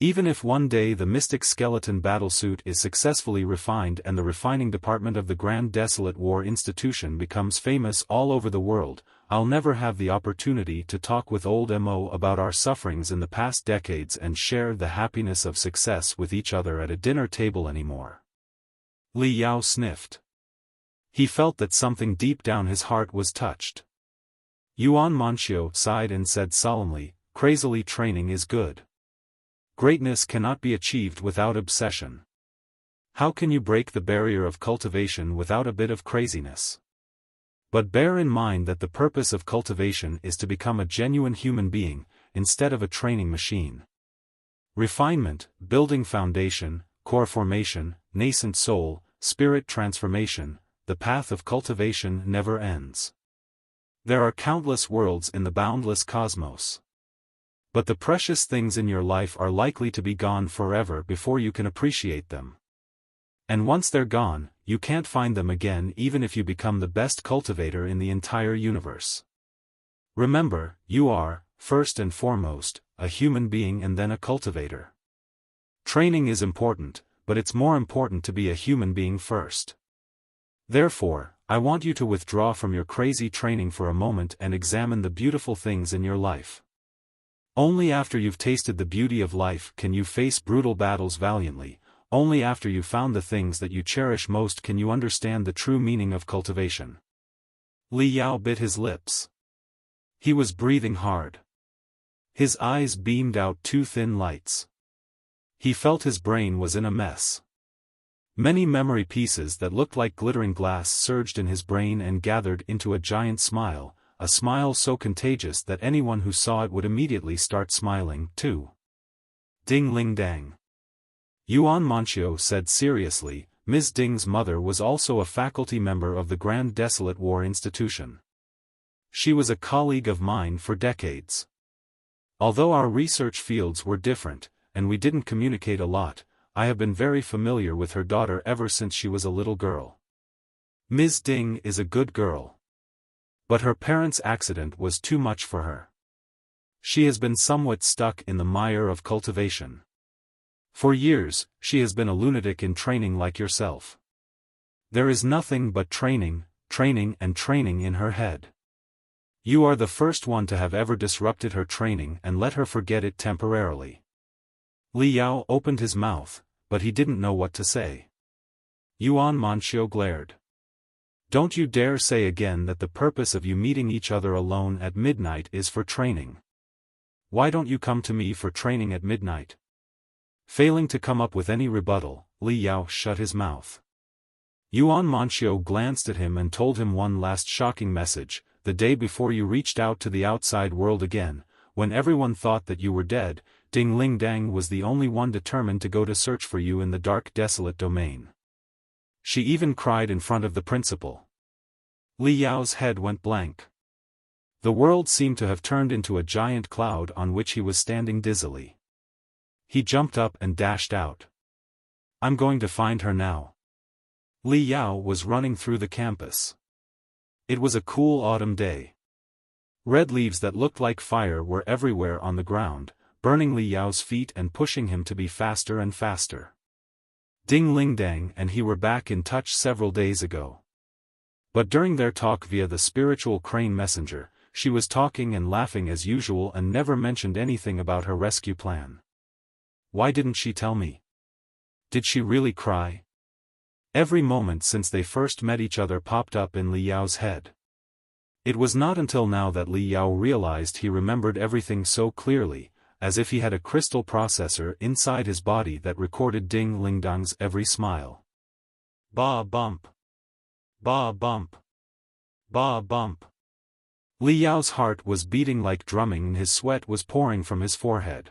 Speaker 1: Even if one day the Mystic Skeleton Battlesuit is successfully refined and the refining department of the Grand Desolate War Institution becomes famous all over the world, I'll never have the opportunity to talk with old Mo about our sufferings in the past decades and share the happiness of success with each other at a dinner table anymore. Li Yao sniffed. He felt that something deep down his heart was touched. Yuan Manxiu sighed and said solemnly, crazily training is good. Greatness cannot be achieved without obsession. How can you break the barrier of cultivation without a bit of craziness? But bear in mind that the purpose of cultivation is to become a genuine human being, instead of a training machine. Refinement, building foundation, core formation, nascent soul, spirit transformation, the path of cultivation never ends. There are countless worlds in the boundless cosmos. But the precious things in your life are likely to be gone forever before you can appreciate them. And once they're gone, you can't find them again even if you become the best cultivator in the entire universe. Remember, you are, first and foremost, a human being and then a cultivator. Training is important, but it's more important to be a human being first. Therefore, I want you to withdraw from your crazy training for a moment and examine the beautiful things in your life. Only after you've tasted the beauty of life can you face brutal battles valiantly. Only after you've found the things that you cherish most can you understand the true meaning of cultivation. Li Yao bit his lips. He was breathing hard. His eyes beamed out two thin lights. He felt his brain was in a mess. Many memory pieces that looked like glittering glass surged in his brain and gathered into a giant smile, a smile so contagious that anyone who saw it would immediately start smiling, too. Ding ling dang. Yuan Manxiu said seriously, Ms. Ding's mother was also a faculty member of the Grand Desolate War Institution. She was a colleague of mine for decades. Although our research fields were different, and we didn't communicate a lot, I have been very familiar with her daughter ever since she was a little girl. Ms. Ding is a good girl. But her parents' accident was too much for her. She has been somewhat stuck in the mire of cultivation. For years, she has been a lunatic in training like yourself. There is nothing but training, training and training in her head. You are the first one to have ever disrupted her training and let her forget it temporarily. Li Yao opened his mouth, but he didn't know what to say. Yuan Manxiu glared. Don't you dare say again that the purpose of you meeting each other alone at midnight is for training. Why don't you come to me for training at midnight? Failing to come up with any rebuttal, Li Yao shut his mouth. Yuan Manxiu glanced at him and told him one last shocking message: the day before you reached out to the outside world again, when everyone thought that you were dead, Ding Lingdang was the only one determined to go to search for you in the dark desolate domain. She even cried in front of the principal. Li Yao's head went blank. The world seemed to have turned into a giant cloud on which he was standing dizzily. He jumped up and dashed out. I'm going to find her now. Li Yao was running through the campus. It was a cool autumn day. Red leaves that looked like fire were everywhere on the ground, burning Li Yao's feet and pushing him to be faster and faster. Ding Lingdang and he were back in touch several days ago. But during their talk via the spiritual crane messenger, she was talking and laughing as usual and never mentioned anything about her rescue plan. Why didn't she tell me? Did she really cry? Every moment since they first met each other popped up in Li Yao's head. It was not until now that Li Yao realized he remembered everything so clearly, as if he had a crystal processor inside his body that recorded Ding Lingdang's every smile. Ba bump. Ba bump. Ba bump. Li Yao's heart was beating like drumming and his sweat was pouring from his forehead.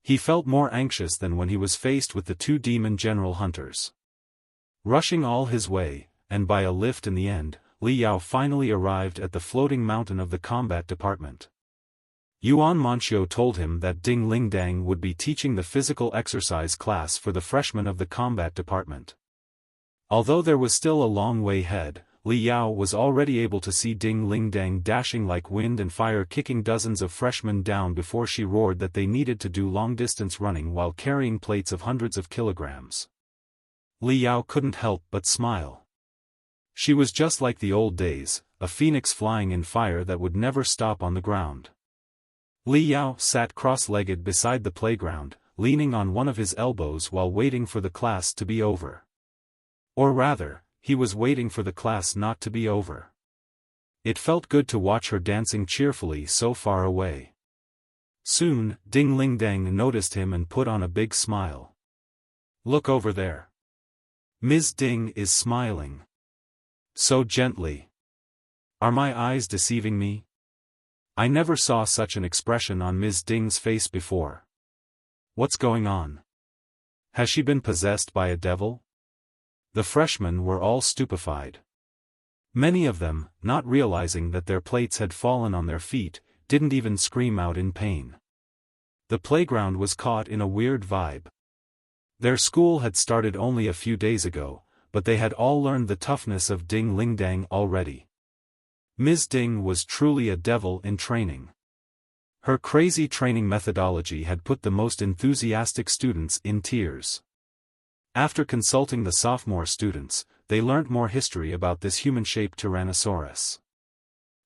Speaker 1: He felt more anxious than when he was faced with the two demon general hunters. Rushing all his way, and by a lift in the end, Li Yao finally arrived at the floating mountain of the combat department. Yuan Manxiu told him that Ding Lingdang would be teaching the physical exercise class for the freshmen of the combat department. Although there was still a long way ahead, Li Yao was already able to see Ding Lingdang dashing like wind and fire, kicking dozens of freshmen down before she roared that they needed to do long-distance running while carrying plates of hundreds of kilograms. Li Yao couldn't help but smile. She was just like the old days, a phoenix flying in fire that would never stop on the ground. Li Yao sat cross-legged beside the playground, leaning on one of his elbows while waiting for the class to be over. Or rather, he was waiting for the class not to be over. It felt good to watch her dancing cheerfully so far away. Soon, Ding Lingdang noticed him and put on a big smile. Look over there. Ms. Ding is smiling. So gently. Are my eyes deceiving me? I never saw such an expression on Ms. Ding's face before. What's going on? Has she been possessed by a devil? The freshmen were all stupefied. Many of them, not realizing that their plates had fallen on their feet, didn't even scream out in pain. The playground was caught in a weird vibe. Their school had started only a few days ago, but they had all learned the toughness of Ding Lingdang already. Ms. Ding was truly a devil in training. Her crazy training methodology had put the most enthusiastic students in tears. After consulting the sophomore students, they learnt more history about this human-shaped Tyrannosaurus.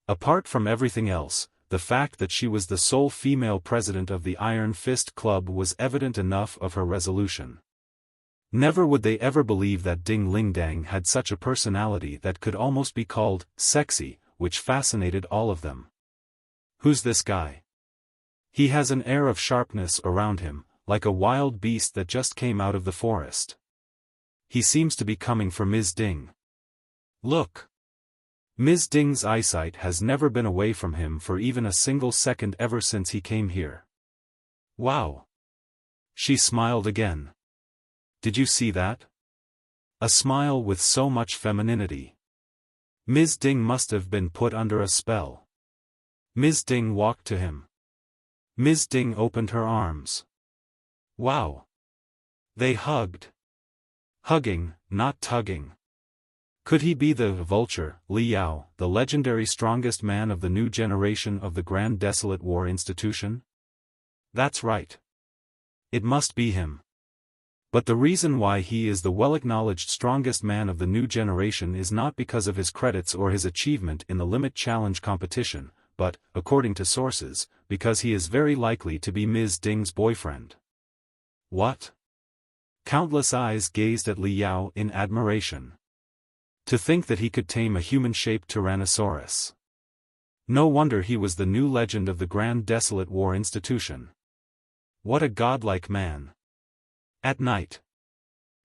Speaker 1: Apart from everything else, the fact that she was the sole female president of the Iron Fist Club was evident enough of her resolution. Never would they ever believe that Ding Lingdang had such a personality that could almost be called sexy, which fascinated all of them. Who's this guy? He has an air of sharpness around him, like a wild beast that just came out of the forest. He seems to be coming for Ms. Ding. Look! Ms. Ding's eyesight has never been away from him for even a single second ever since he came here. Wow! She smiled again. Did you see that? A smile with so much femininity. Ms. Ding must have been put under a spell. Ms. Ding walked to him. Ms. Ding opened her arms. Wow! They hugged. Hugging, not tugging. Could he be the vulture, Li Yao, the legendary strongest man of the new generation of the Grand Desolate War Institution? That's right. It must be him. But the reason why he is the well-acknowledged strongest man of the new generation is not because of his credits or his achievement in the Limit Challenge competition, but, according to sources, because he is very likely to be Ms. Ding's boyfriend. What? Countless eyes gazed at Li Yao in admiration. To think that he could tame a human-shaped Tyrannosaurus. No wonder he was the new legend of the Grand Desolate War Institution. What a godlike man. At night.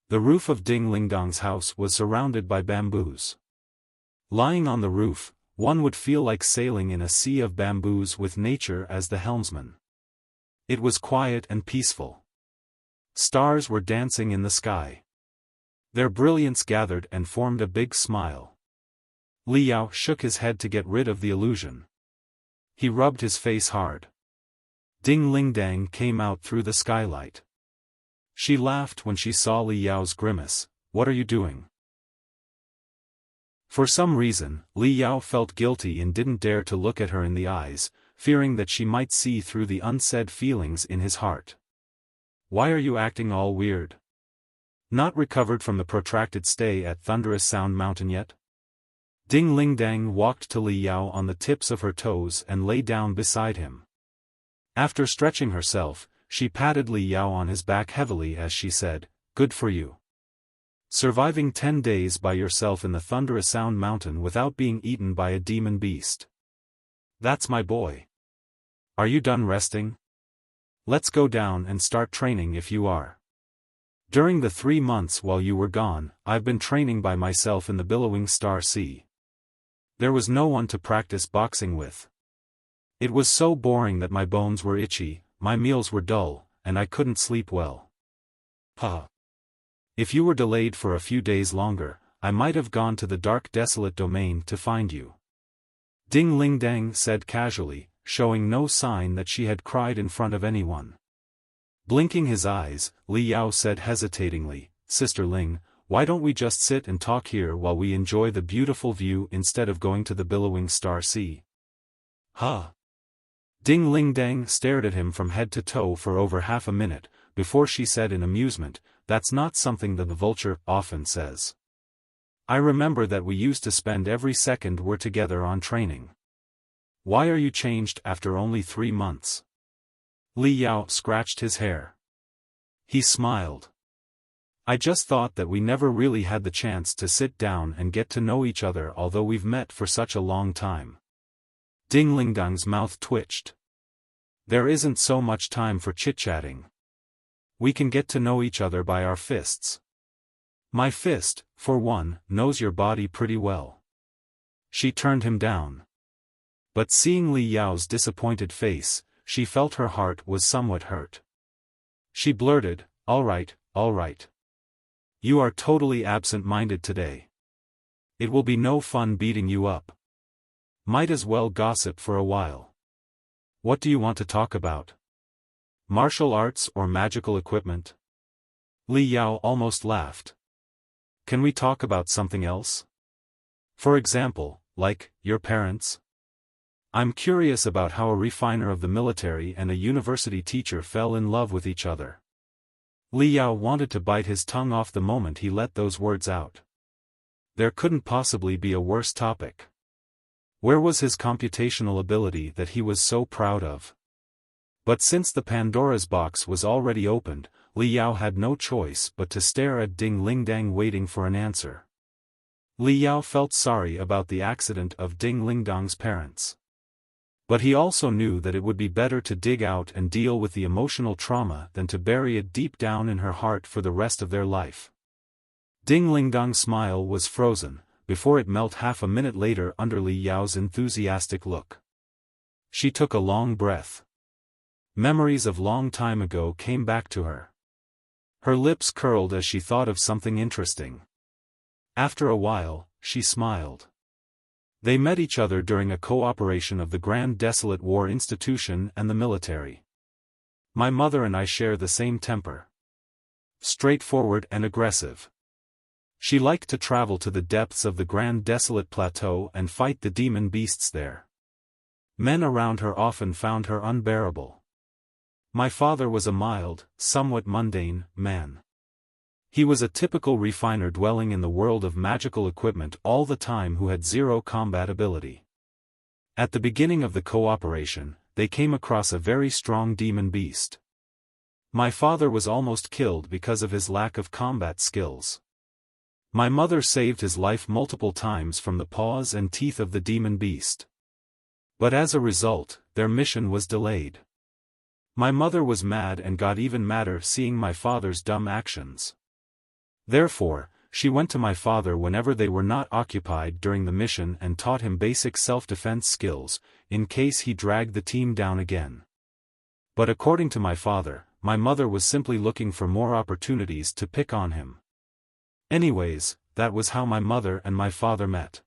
Speaker 1: The roof of Ding Lingdong's house was surrounded by bamboos. Lying on the roof, one would feel like sailing in a sea of bamboos with nature as the helmsman. It was quiet and peaceful. Stars were dancing in the sky. Their brilliance gathered and formed a big smile. Li Yao shook his head to get rid of the illusion. He rubbed his face hard. Ding Lingdang came out through the skylight. She laughed when she saw Li Yao's grimace. "What are you doing?" For some reason, Li Yao felt guilty and didn't dare to look at her in the eyes, fearing that she might see through the unsaid feelings in his heart. "Why are you acting all weird? Not recovered from the protracted stay at Thunderous Sound Mountain yet?" Ding Lingdang walked to Li Yao on the tips of her toes and lay down beside him. After stretching herself, she patted Li Yao on his back heavily as she said, "Good for you. Surviving 10 days by yourself in the Thunderous Sound Mountain without being eaten by a demon beast. That's my boy. Are you done resting? Let's go down and start training if you are. During the 3 months while you were gone, I've been training by myself in the billowing Star Sea. There was no one to practice boxing with. It was so boring that my bones were itchy, my meals were dull, and I couldn't sleep well. If you were delayed for a few days longer, I might have gone to the dark desolate domain to find you." Ding Lingdang said casually, showing no sign that she had cried in front of anyone. Blinking his eyes, Li Yao said hesitatingly, "Sister Ling, why don't we just sit and talk here while we enjoy the beautiful view instead of going to the billowing Star Sea?" "Huh?" Ding Lingdang stared at him from head to toe for over half a minute, before she said in amusement, "That's not something that the vulture often says. I remember that we used to spend every second we're together on training. Why are you changed after only 3 months?" Li Yao scratched his hair. He smiled. "I just thought that we never really had the chance to sit down and get to know each other although we've met for such a long time." Ding Lingdang's mouth twitched. "There isn't so much time for chit-chatting. We can get to know each other by our fists. My fist, for one, knows your body pretty well." She turned him down. But seeing Li Yao's disappointed face, she felt her heart was somewhat hurt. She blurted, all right. You are totally absent-minded today. It will be no fun beating you up. Might as well gossip for a while. What do you want to talk about? Martial arts or magical equipment?" Li Yao almost laughed. "Can we talk about something else? For example, like, your parents? I'm curious about how a refiner of the military and a university teacher fell in love with each other." Li Yao wanted to bite his tongue off the moment he let those words out. There couldn't possibly be a worse topic. Where was his computational ability that he was so proud of? But since the Pandora's box was already opened, Li Yao had no choice but to stare at Ding Lingdang waiting for an answer. Li Yao felt sorry about the accident of Ding Lingdang's parents. But he also knew that it would be better to dig out and deal with the emotional trauma than to bury it deep down in her heart for the rest of their life. Ding Lingdang's smile was frozen, before it melted half a minute later under Li Yao's enthusiastic look. She took a long breath. Memories of long time ago came back to her. Her lips curled as she thought of something interesting. After a while, she smiled. They met each other during a cooperation of the Grand Desolate War Institution and the military. "My mother and I share the same temper. Straightforward and aggressive. She liked to travel to the depths of the Grand Desolate Plateau and fight the demon beasts there. Men around her often found her unbearable. My father was a mild, somewhat mundane, man. He was a typical refiner dwelling in the world of magical equipment all the time who had zero combat ability. At the beginning of the cooperation, they came across a very strong demon beast. My father was almost killed because of his lack of combat skills. My mother saved his life multiple times from the paws and teeth of the demon beast. But as a result, their mission was delayed. My mother was mad and got even madder seeing my father's dumb actions. Therefore, she went to my father whenever they were not occupied during the mission and taught him basic self-defense skills, in case he dragged the team down again. But according to my father, my mother was simply looking for more opportunities to pick on him. Anyways, that was how my mother and my father met.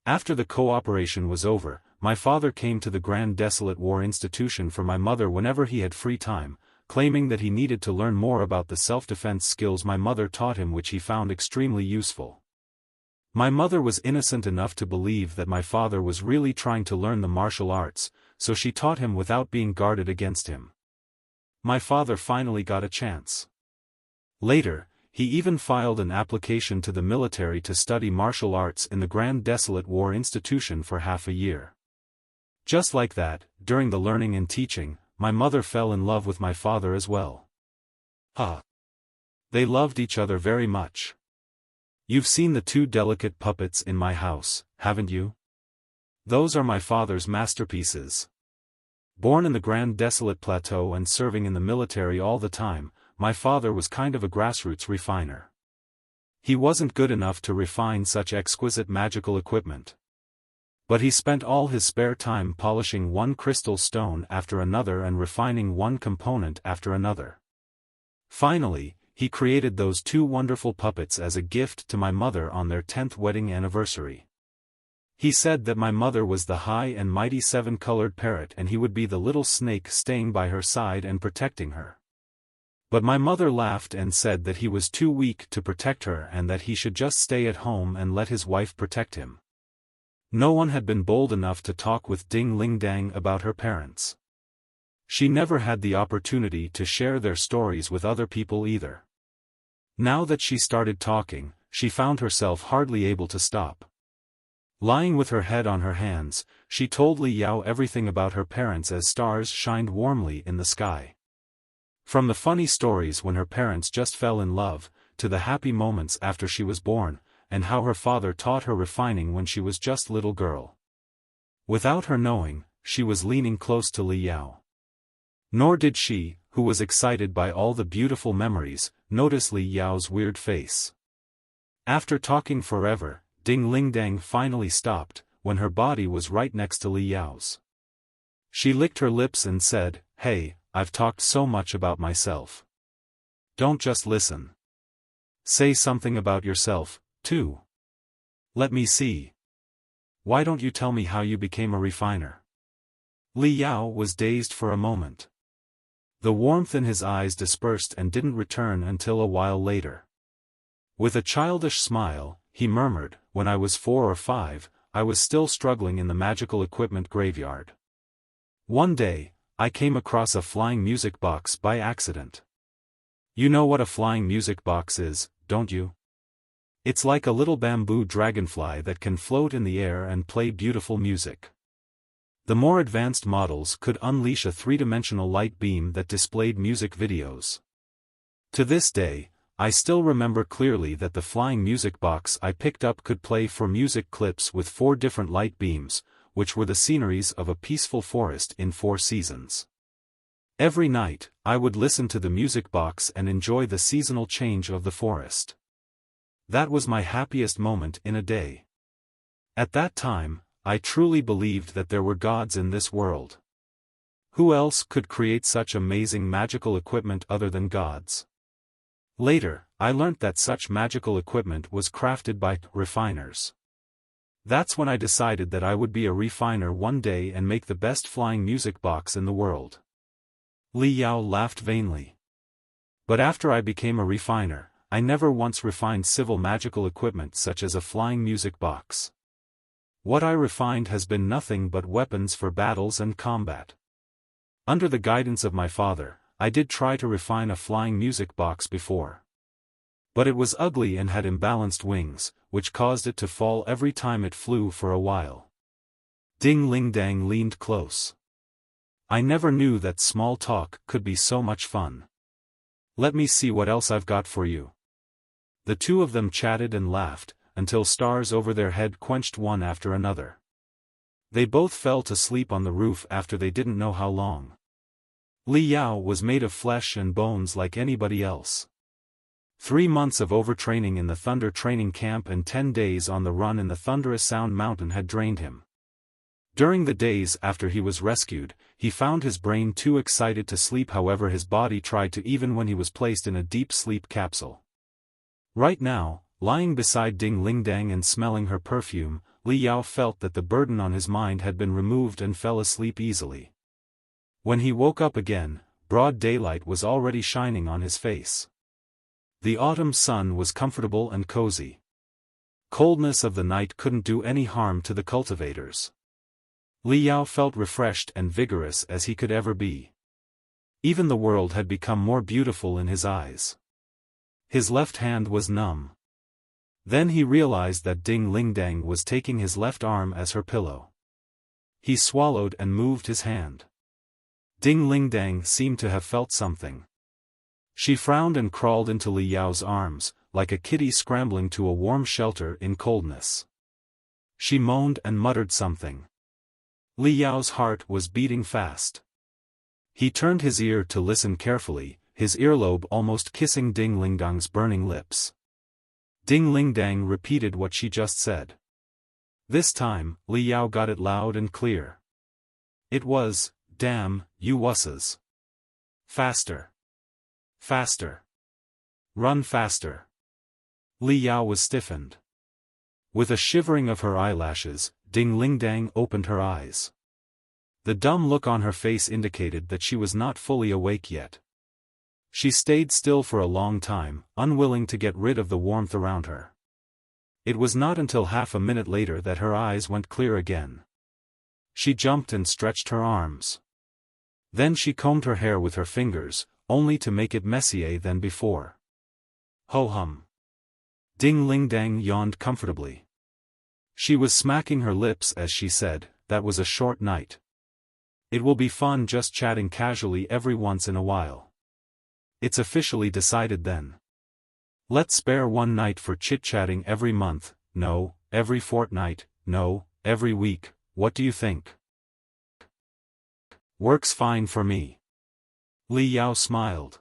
Speaker 1: After the cooperation was over, my father came to the Grand Desolate War Institution for my mother whenever he had free time, claiming that he needed to learn more about the self-defense skills my mother taught him, which he found extremely useful. My mother was innocent enough to believe that my father was really trying to learn the martial arts, so she taught him without being guarded against him. My father finally got a chance. Later, he even filed an application to the military to study martial arts in the Grand Desolate War Institution for half a year. Just like that, during the learning and teaching, my mother fell in love with my father as well. They loved each other very much. You've seen the two delicate puppets in my house, haven't you? Those are my father's masterpieces. Born in the Grand Desolate Plateau and serving in the military all the time, my father was kind of a grassroots refiner. He wasn't good enough to refine such exquisite magical equipment. But he spent all his spare time polishing one crystal stone after another and refining one component after another. Finally, he created those two wonderful puppets as a gift to my mother on their 10th wedding anniversary. He said that my mother was the high and mighty 7-colored parrot and he would be the little snake staying by her side and protecting her. But my mother laughed and said that he was too weak to protect her and that he should just stay at home and let his wife protect him. No one had been bold enough to talk with Ding Ling Dang about her parents. She never had the opportunity to share their stories with other people either. Now that she started talking, she found herself hardly able to stop. Lying with her head on her hands, she told Li Yao everything about her parents as stars shined warmly in the sky. From the funny stories when her parents just fell in love, to the happy moments after she was born, and how her father taught her refining when she was just little girl. Without her knowing, she was leaning close to Li Yao. Nor did she, who was excited by all the beautiful memories, notice Li Yao's weird face. After talking forever, Ding Ling Dang finally stopped, when her body was right next to Li Yao's. She licked her lips and said, "Hey, I've talked so much about myself. Don't just listen. Say something about yourself, too. Let me see. Why don't you tell me how you became a refiner?" Li Yao was dazed for a moment. The warmth in his eyes dispersed and didn't return until a while later. With a childish smile, he murmured, "When I was 4 or 5, I was still struggling in the magical equipment graveyard. One day, I came across a flying music box by accident. You know what a flying music box is, don't you? It's like a little bamboo dragonfly that can float in the air and play beautiful music. The more advanced models could unleash a 3-dimensional light beam that displayed music videos. To this day, I still remember clearly that the flying music box I picked up could play 4 music clips with 4 different light beams, which were the sceneries of a peaceful forest in 4 seasons. Every night, I would listen to the music box and enjoy the seasonal change of the forest. That was my happiest moment in a day. At that time, I truly believed that there were gods in this world. Who else could create such amazing magical equipment other than gods? Later, I learnt that such magical equipment was crafted by refiners. That's when I decided that I would be a refiner one day and make the best flying music box in the world. Li Yao laughed vainly. But after I became a refiner, I never once refined civil magical equipment such as a flying music box. What I refined has been nothing but weapons for battles and combat. Under the guidance of my father, I did try to refine a flying music box before. But it was ugly and had imbalanced wings, which caused it to fall every time it flew for a while. Ding Ling Dang leaned close. I never knew that small talk could be so much fun. Let me see what else I've got for you. The two of them chatted and laughed, until stars over their head quenched one after another. They both fell to sleep on the roof after they didn't know how long. Li Yao was made of flesh and bones like anybody else. 3 months of overtraining in the Thunder training camp and 10 days on the run in the thunderous Sound Mountain had drained him. During the days after he was rescued, he found his brain too excited to sleep, however his body tried to, even when he was placed in a deep sleep capsule. Right now, lying beside Ding Lingdang and smelling her perfume, Li Yao felt that the burden on his mind had been removed and fell asleep easily. When he woke up again, broad daylight was already shining on his face. The autumn sun was comfortable and cozy. Coldness of the night couldn't do any harm to the cultivators. Li Yao felt refreshed and vigorous as he could ever be. Even the world had become more beautiful in his eyes. His left hand was numb. Then he realized that Ding Lingdang was taking his left arm as her pillow. He swallowed and moved his hand. Ding Lingdang seemed to have felt something. She frowned and crawled into Li Yao's arms, like a kitty scrambling to a warm shelter in coldness. She moaned and muttered something. Li Yao's heart was beating fast. He turned his ear to listen carefully, his earlobe almost kissing Ding Lingdang's burning lips. Ding Lingdang repeated what she just said. This time, Li Yao got it loud and clear. It was, "Damn, you wusses. Faster. Faster. Run faster." Li Yao was stiffened. With a shivering of her eyelashes, Ding Lingdang opened her eyes. The dumb look on her face indicated that she was not fully awake yet. She stayed still for a long time, unwilling to get rid of the warmth around her. It was not until half a minute later that her eyes went clear again. She jumped and stretched her arms. Then she combed her hair with her fingers, only to make it messier than before. Ho-hum. Ding Lingdang yawned comfortably. She was smacking her lips as she said, "That was a short night. It will be fun just chatting casually every once in a while. It's officially decided then. Let's spare one night for chit-chatting every month, no, every fortnight, no, every week, what do you think?" "Works fine for me." Li Yao smiled.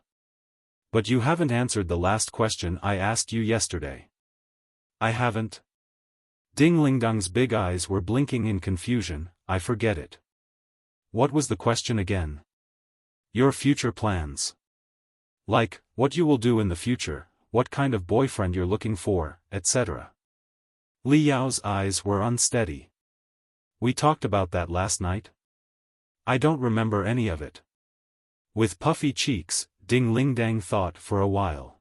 Speaker 1: "But you haven't answered the last question I asked you yesterday." "I haven't?" Ding Lingdang's big eyes were blinking in confusion. "I forget it. What was the question again?" "Your future plans. Like, what you will do in the future, what kind of boyfriend you're looking for, etc." Li Yao's eyes were unsteady. "We talked about that last night?" "I don't remember any of it." With puffy cheeks, Ding Lingdang thought for a while.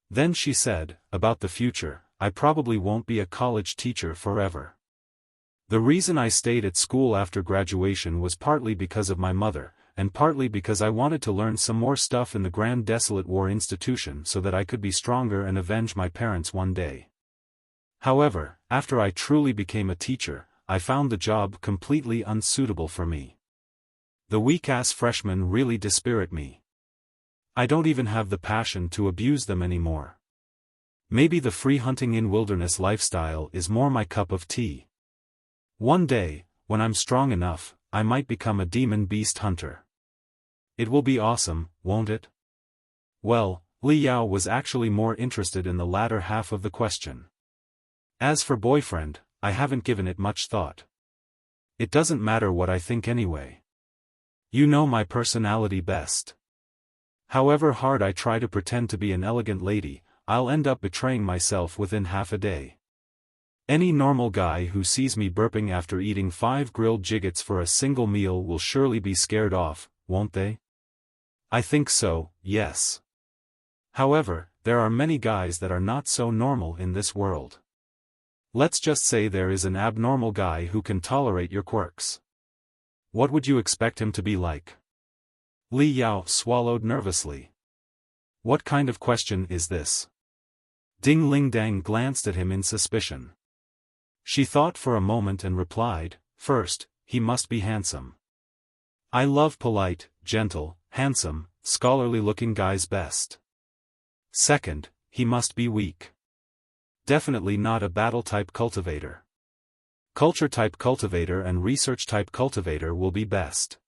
Speaker 1: Then she said, "About the future, I probably won't be a college teacher forever. The reason I stayed at school after graduation was partly because of my mother, and partly because I wanted to learn some more stuff in the Grand Desolate War Institution so that I could be stronger and avenge my parents one day. However, after I truly became a teacher, I found the job completely unsuitable for me. The weak-ass freshmen really dispirit me. I don't even have the passion to abuse them anymore. Maybe the free hunting in wilderness lifestyle is more my cup of tea. One day, when I'm strong enough, I might become a demon beast hunter. It will be awesome, won't it?" Well, Li Yao was actually more interested in the latter half of the question. "As for boyfriend, I haven't given it much thought. It doesn't matter what I think anyway. You know my personality best. However hard I try to pretend to be an elegant lady, I'll end up betraying myself within half a day. Any normal guy who sees me burping after eating 5 grilled jiggets for a single meal will surely be scared off, won't they?" "I think so, yes. However, there are many guys that are not so normal in this world. Let's just say there is an abnormal guy who can tolerate your quirks. What would you expect him to be like?" Li Yao swallowed nervously. What kind of question is this? Ding Lingdang glanced at him in suspicion. She thought for a moment and replied, "First, he must be handsome. I love polite, gentle, handsome, scholarly-looking guys best. Second, he must be weak. Definitely not a battle-type cultivator. Culture-type cultivator and research-type cultivator will be best.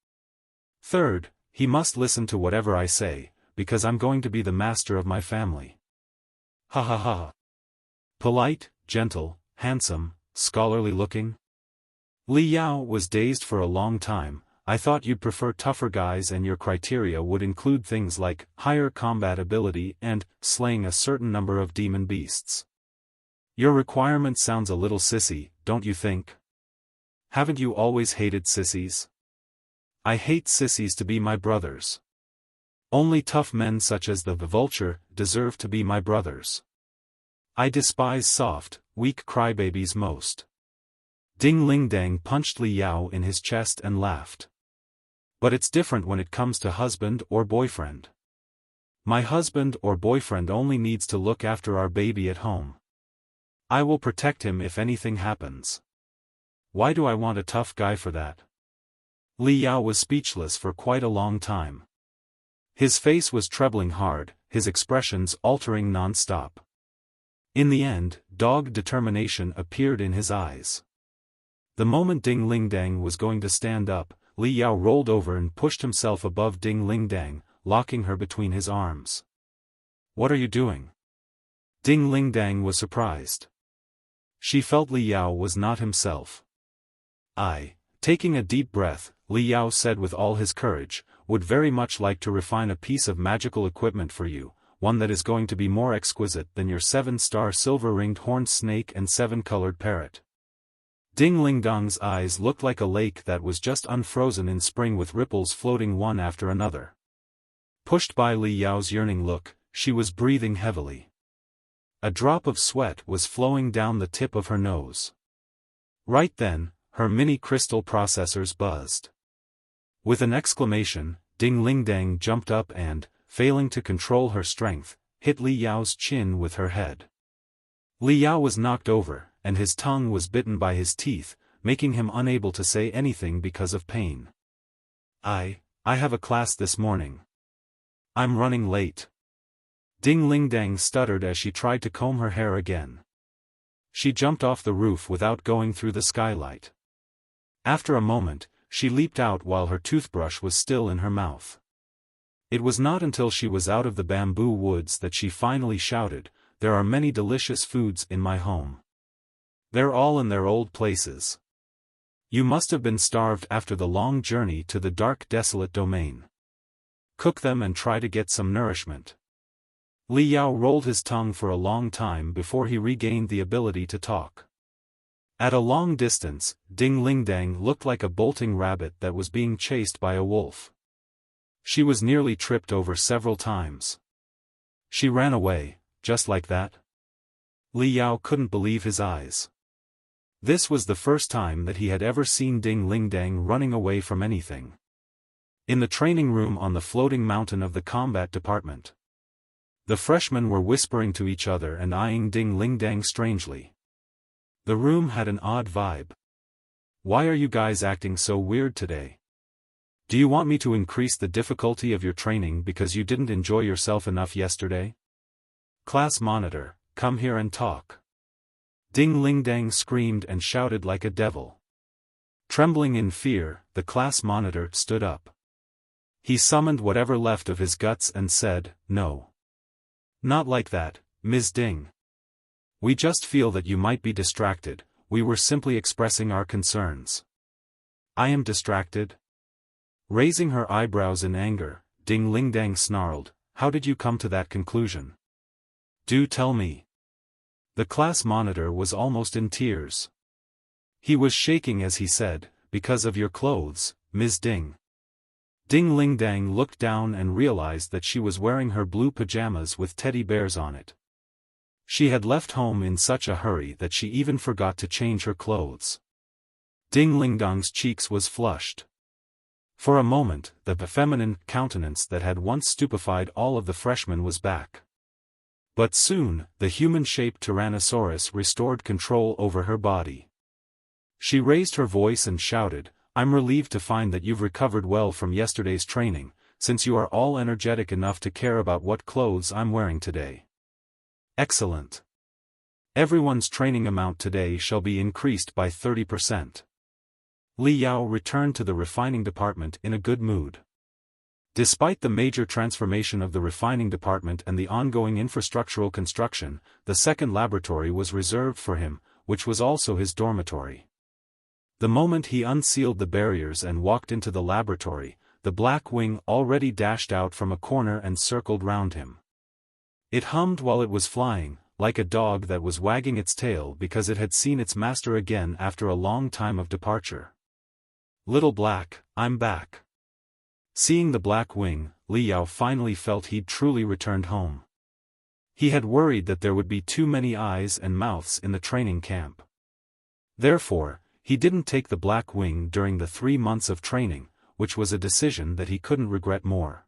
Speaker 1: Third, he must listen to whatever I say, because I'm going to be the master of my family. Ha ha ha. Polite, gentle, handsome, scholarly looking? Li Yao was dazed for a long time. I thought you'd prefer tougher guys and your criteria would include things like higher combat ability and slaying a certain number of demon beasts. Your requirement sounds a little sissy, don't you think? Haven't you always hated sissies? I hate sissies to be my brothers. Only tough men such as the Vulture deserve to be my brothers. I despise soft, weak crybabies most. Ding Ling Dang punched Li Yao in his chest and laughed. But it's different when it comes to husband or boyfriend. My husband or boyfriend only needs to look after our baby at home. I will protect him if anything happens. Why do I want a tough guy for that? Li Yao was speechless for quite a long time. His face was trebling hard, his expressions altering non-stop. In the end, dogged determination appeared in his eyes. The moment Ding Ling Dang was going to stand up, Li Yao rolled over and pushed himself above Ding Ling Dang, locking her between his arms. What are you doing? Ding Ling Dang was surprised. She felt Li Yao was not himself. Taking a deep breath, Li Yao said with all his courage, would very much like to refine a piece of magical equipment for you, one that is going to be more exquisite than your 7-star silver-ringed horned snake and 7-colored parrot. Ding Ling Dang's eyes looked like a lake that was just unfrozen in spring with ripples floating one after another. Pushed by Li Yao's yearning look, she was breathing heavily. A drop of sweat was flowing down the tip of her nose. Right then, her mini crystal processors buzzed. With an exclamation, Ding Ling Dang jumped up and, failing to control her strength, hit Li Yao's chin with her head. Li Yao was knocked over, and his tongue was bitten by his teeth, making him unable to say anything because of pain. I have a class this morning. I'm running late. Ding Ling Dang stuttered as she tried to comb her hair again. She jumped off the roof without going through the skylight. After a moment, she leaped out while her toothbrush was still in her mouth. It was not until she was out of the bamboo woods that she finally shouted, "There are many delicious foods in my home. They're all in their old places. You must have been starved after the long journey to the dark desolate domain. Cook them and try to get some nourishment." Li Yao rolled his tongue for a long time before he regained the ability to talk. At a long distance, Ding Ling Dang looked like a bolting rabbit that was being chased by a wolf. She was nearly tripped over several times. She ran away, just like that? Li Yao couldn't believe his eyes. This was the first time that he had ever seen Ding Ling Dang running away from anything. In the training room on the floating mountain of the combat department, the freshmen were whispering to each other and eyeing Ding Ling Dang strangely. The room had an odd vibe. Why are you guys acting so weird today? Do you want me to increase the difficulty of your training because you didn't enjoy yourself enough yesterday? Class monitor, come here and talk. Ding Ling Dang screamed and shouted like a devil. Trembling in fear, the class monitor stood up. He summoned whatever left of his guts and said, "No. Not like that, Ms. Ding. We just feel that you might be distracted, we were simply expressing our concerns." "I am distracted?" Raising her eyebrows in anger, Ding Ling Dang snarled, "How did you come to that conclusion? Do tell me." The class monitor was almost in tears. He was shaking as he said, "Because of your clothes, Ms. Ding." Ding Ling Dang looked down and realized that she was wearing her blue pajamas with teddy bears on it. She had left home in such a hurry that she even forgot to change her clothes. Ding Ling Dang's cheeks was flushed. For a moment, the feminine countenance that had once stupefied all of the freshmen was back. But soon, the human-shaped Tyrannosaurus restored control over her body. She raised her voice and shouted, "I'm relieved to find that you've recovered well from yesterday's training, since you are all energetic enough to care about what clothes I'm wearing today. Excellent. Everyone's training amount today shall be increased by 30%. Li Yao returned to the refining department in a good mood. Despite the major transformation of the refining department and the ongoing infrastructural construction, the second laboratory was reserved for him, which was also his dormitory. The moment he unsealed the barriers and walked into the laboratory, the Black Wing already dashed out from a corner and circled round him. It hummed while it was flying, like a dog that was wagging its tail because it had seen its master again after a long time of departure. "Little Black, I'm back." Seeing the Black Wing, Li Yao finally felt he'd truly returned home. He had worried that there would be too many eyes and mouths in the training camp. Therefore, he didn't take the Black Wing during the 3 months of training, which was a decision that he couldn't regret more.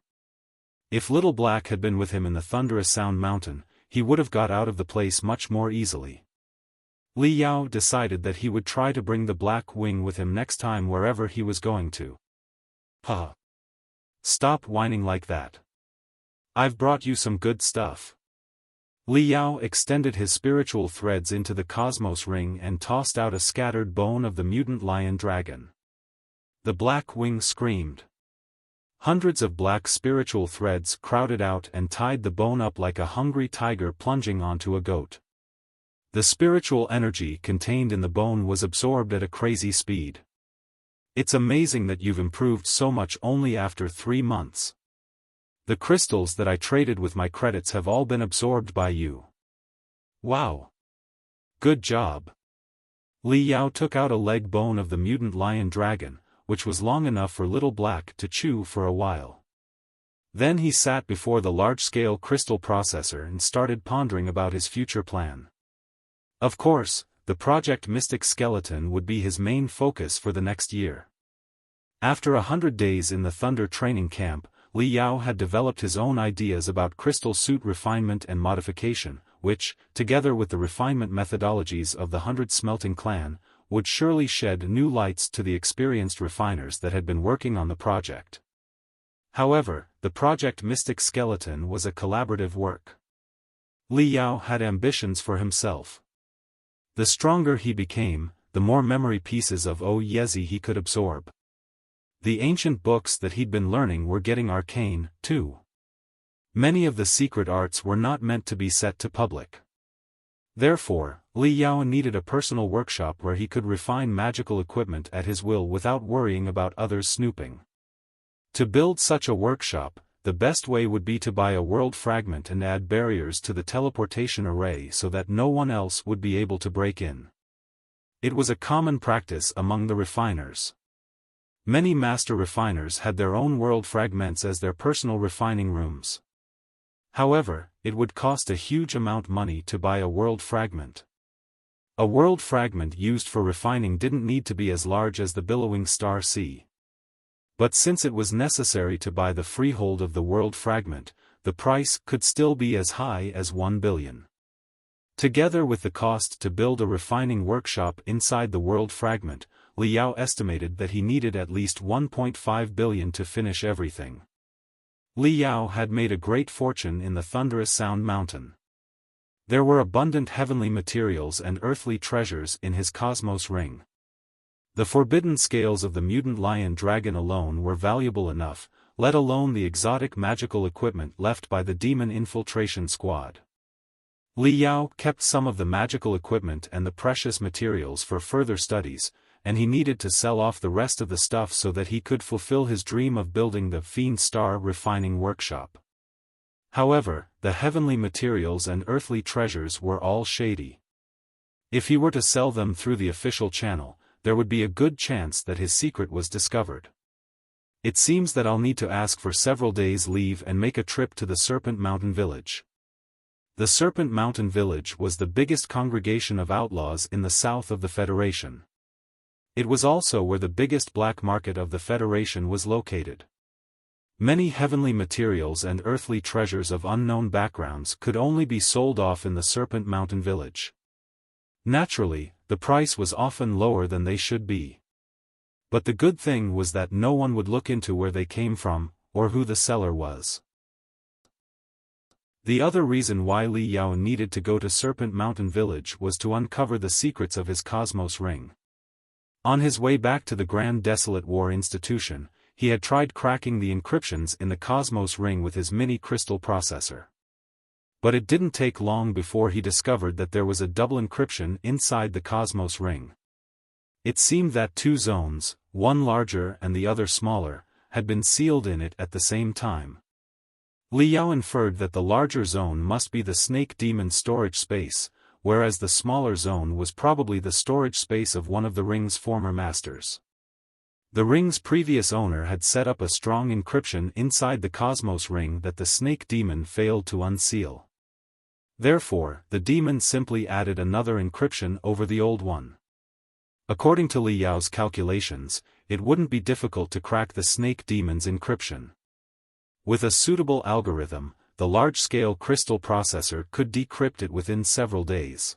Speaker 1: If Little Black had been with him in the thunderous Sound Mountain, he would have got out of the place much more easily. Li Yao decided that he would try to bring the Black Wing with him next time wherever he was going to. "Huh. Stop whining like that. I've brought you some good stuff." Li Yao extended his spiritual threads into the cosmos ring and tossed out a scattered bone of the mutant lion dragon. The Black Wing screamed. Hundreds of black spiritual threads crowded out and tied the bone up like a hungry tiger plunging onto a goat. The spiritual energy contained in the bone was absorbed at a crazy speed. "It's amazing that you've improved so much only after 3 months. The crystals that I traded with my credits have all been absorbed by you. Wow. Good job." Li Yao took out a leg bone of the mutant lion dragon, which was long enough for Little Black to chew for a while. Then he sat before the large-scale crystal processor and started pondering about his future plan. Of course, the Project Mystic Skeleton would be his main focus for the next year. After 100 days in the Thunder training camp, Li Yao had developed his own ideas about crystal suit refinement and modification, which, together with the refinement methodologies of the 100 Smelting Clan, would surely shed new lights to the experienced refiners that had been working on the project. However, the Project Mystic Skeleton was a collaborative work. Li Yao had ambitions for himself. The stronger he became, the more memory pieces of Oyezi he could absorb. The ancient books that he'd been learning were getting arcane, too. Many of the secret arts were not meant to be set to public. Therefore, Li Yao needed a personal workshop where he could refine magical equipment at his will without worrying about others snooping. To build such a workshop, the best way would be to buy a world fragment and add barriers to the teleportation array so that no one else would be able to break in. It was a common practice among the refiners. Many master refiners had their own world fragments as their personal refining rooms. However, it would cost a huge amount of money to buy a world fragment. A world fragment used for refining didn't need to be as large as the billowing star sea. But since it was necessary to buy the freehold of the world fragment, the price could still be as high as 1 billion. Together with the cost to build a refining workshop inside the world fragment, Li Yao estimated that he needed at least 1.5 billion to finish everything. Li Yao had made a great fortune in the thunderous Sound Mountain. There were abundant heavenly materials and earthly treasures in his cosmos ring. The forbidden scales of the mutant lion dragon alone were valuable enough, let alone the exotic magical equipment left by the demon infiltration squad. Li Yao kept some of the magical equipment and the precious materials for further studies, and he needed to sell off the rest of the stuff so that he could fulfill his dream of building the Fiend Star refining workshop. However, the heavenly materials and earthly treasures were all shady. If he were to sell them through the official channel, there would be a good chance that his secret was discovered. It seems that I'll need to ask for several days' leave and make a trip to the Serpent Mountain Village. The Serpent Mountain Village was the biggest congregation of outlaws in the south of the Federation. It was also where the biggest black market of the Federation was located. Many heavenly materials and earthly treasures of unknown backgrounds could only be sold off in the Serpent Mountain Village. Naturally, the price was often lower than they should be. But the good thing was that no one would look into where they came from, or who the seller was. The other reason why Li Yao needed to go to Serpent Mountain Village was to uncover the secrets of his cosmos ring. On his way back to the Grand Desolate War Institution, he had tried cracking the encryptions in the Cosmos ring with his mini crystal processor. But it didn't take long before he discovered that there was a double encryption inside the Cosmos ring. It seemed that two zones, one larger and the other smaller, had been sealed in it at the same time. Li Yao inferred that the larger zone must be the Snake Demon storage space, whereas the smaller zone was probably the storage space of one of the ring's former masters. The ring's previous owner had set up a strong encryption inside the Cosmos ring that the Snake Demon failed to unseal. Therefore, the demon simply added another encryption over the old one. According to Li Yao's calculations, it wouldn't be difficult to crack the Snake Demon's encryption. With a suitable algorithm, the large-scale crystal processor could decrypt it within several days.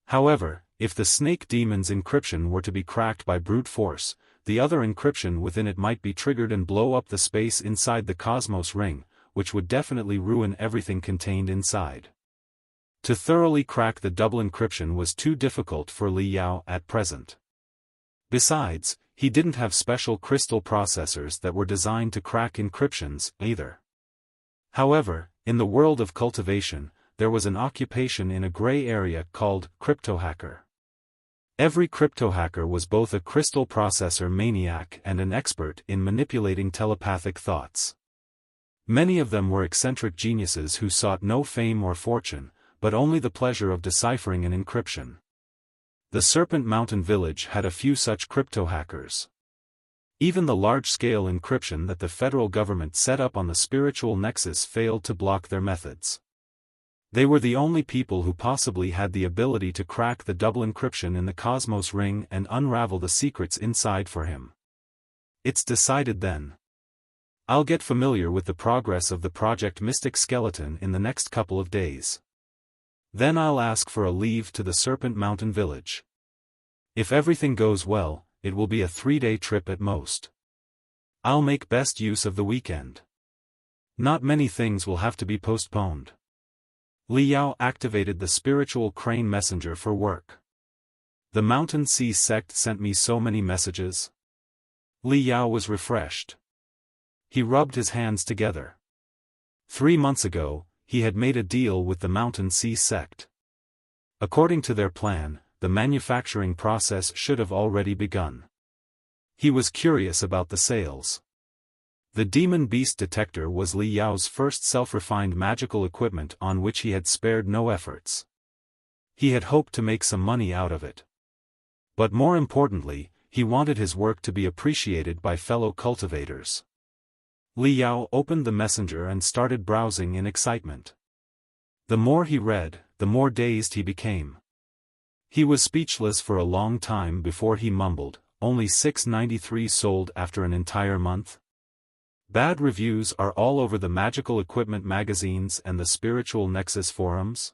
Speaker 1: However, if the Snake Demon's encryption were to be cracked by brute force, the other encryption within it might be triggered and blow up the space inside the Cosmos ring, which would definitely ruin everything contained inside. To thoroughly crack the double encryption was too difficult for Li Yao at present. Besides, he didn't have special crystal processors that were designed to crack encryptions, either. However, in the world of cultivation, there was an occupation in a gray area called crypto-hacker. Every crypto-hacker was both a crystal processor maniac and an expert in manipulating telepathic thoughts. Many of them were eccentric geniuses who sought no fame or fortune, but only the pleasure of deciphering an encryption. The Serpent Mountain village had a few such crypto-hackers. Even the large-scale encryption that the federal government set up on the spiritual nexus failed to block their methods. They were the only people who possibly had the ability to crack the double encryption in the Cosmos ring and unravel the secrets inside for him. It's decided then. I'll get familiar with the progress of the Project Mystic Skeleton in the next couple of days. Then I'll ask for a leave to the Serpent Mountain village. If everything goes well, it will be a 3-day trip at most. I'll make best use of the weekend. Not many things will have to be postponed. Li Yao activated the spiritual crane messenger for work. The Mountain Sea sect sent me so many messages. Li Yao was refreshed. He rubbed his hands together. 3 months ago, he had made a deal with the Mountain Sea sect. According to their plan, the manufacturing process should have already begun. He was curious about the sales. The Demon Beast Detector was Li Yao's first self-refined magical equipment on which he had spared no efforts. He had hoped to make some money out of it. But more importantly, he wanted his work to be appreciated by fellow cultivators. Li Yao opened the messenger and started browsing in excitement. The more he read, the more dazed he became. He was speechless for a long time before he mumbled, "Only 693 sold after an entire month?" Bad reviews are all over the magical equipment magazines and the spiritual nexus forums.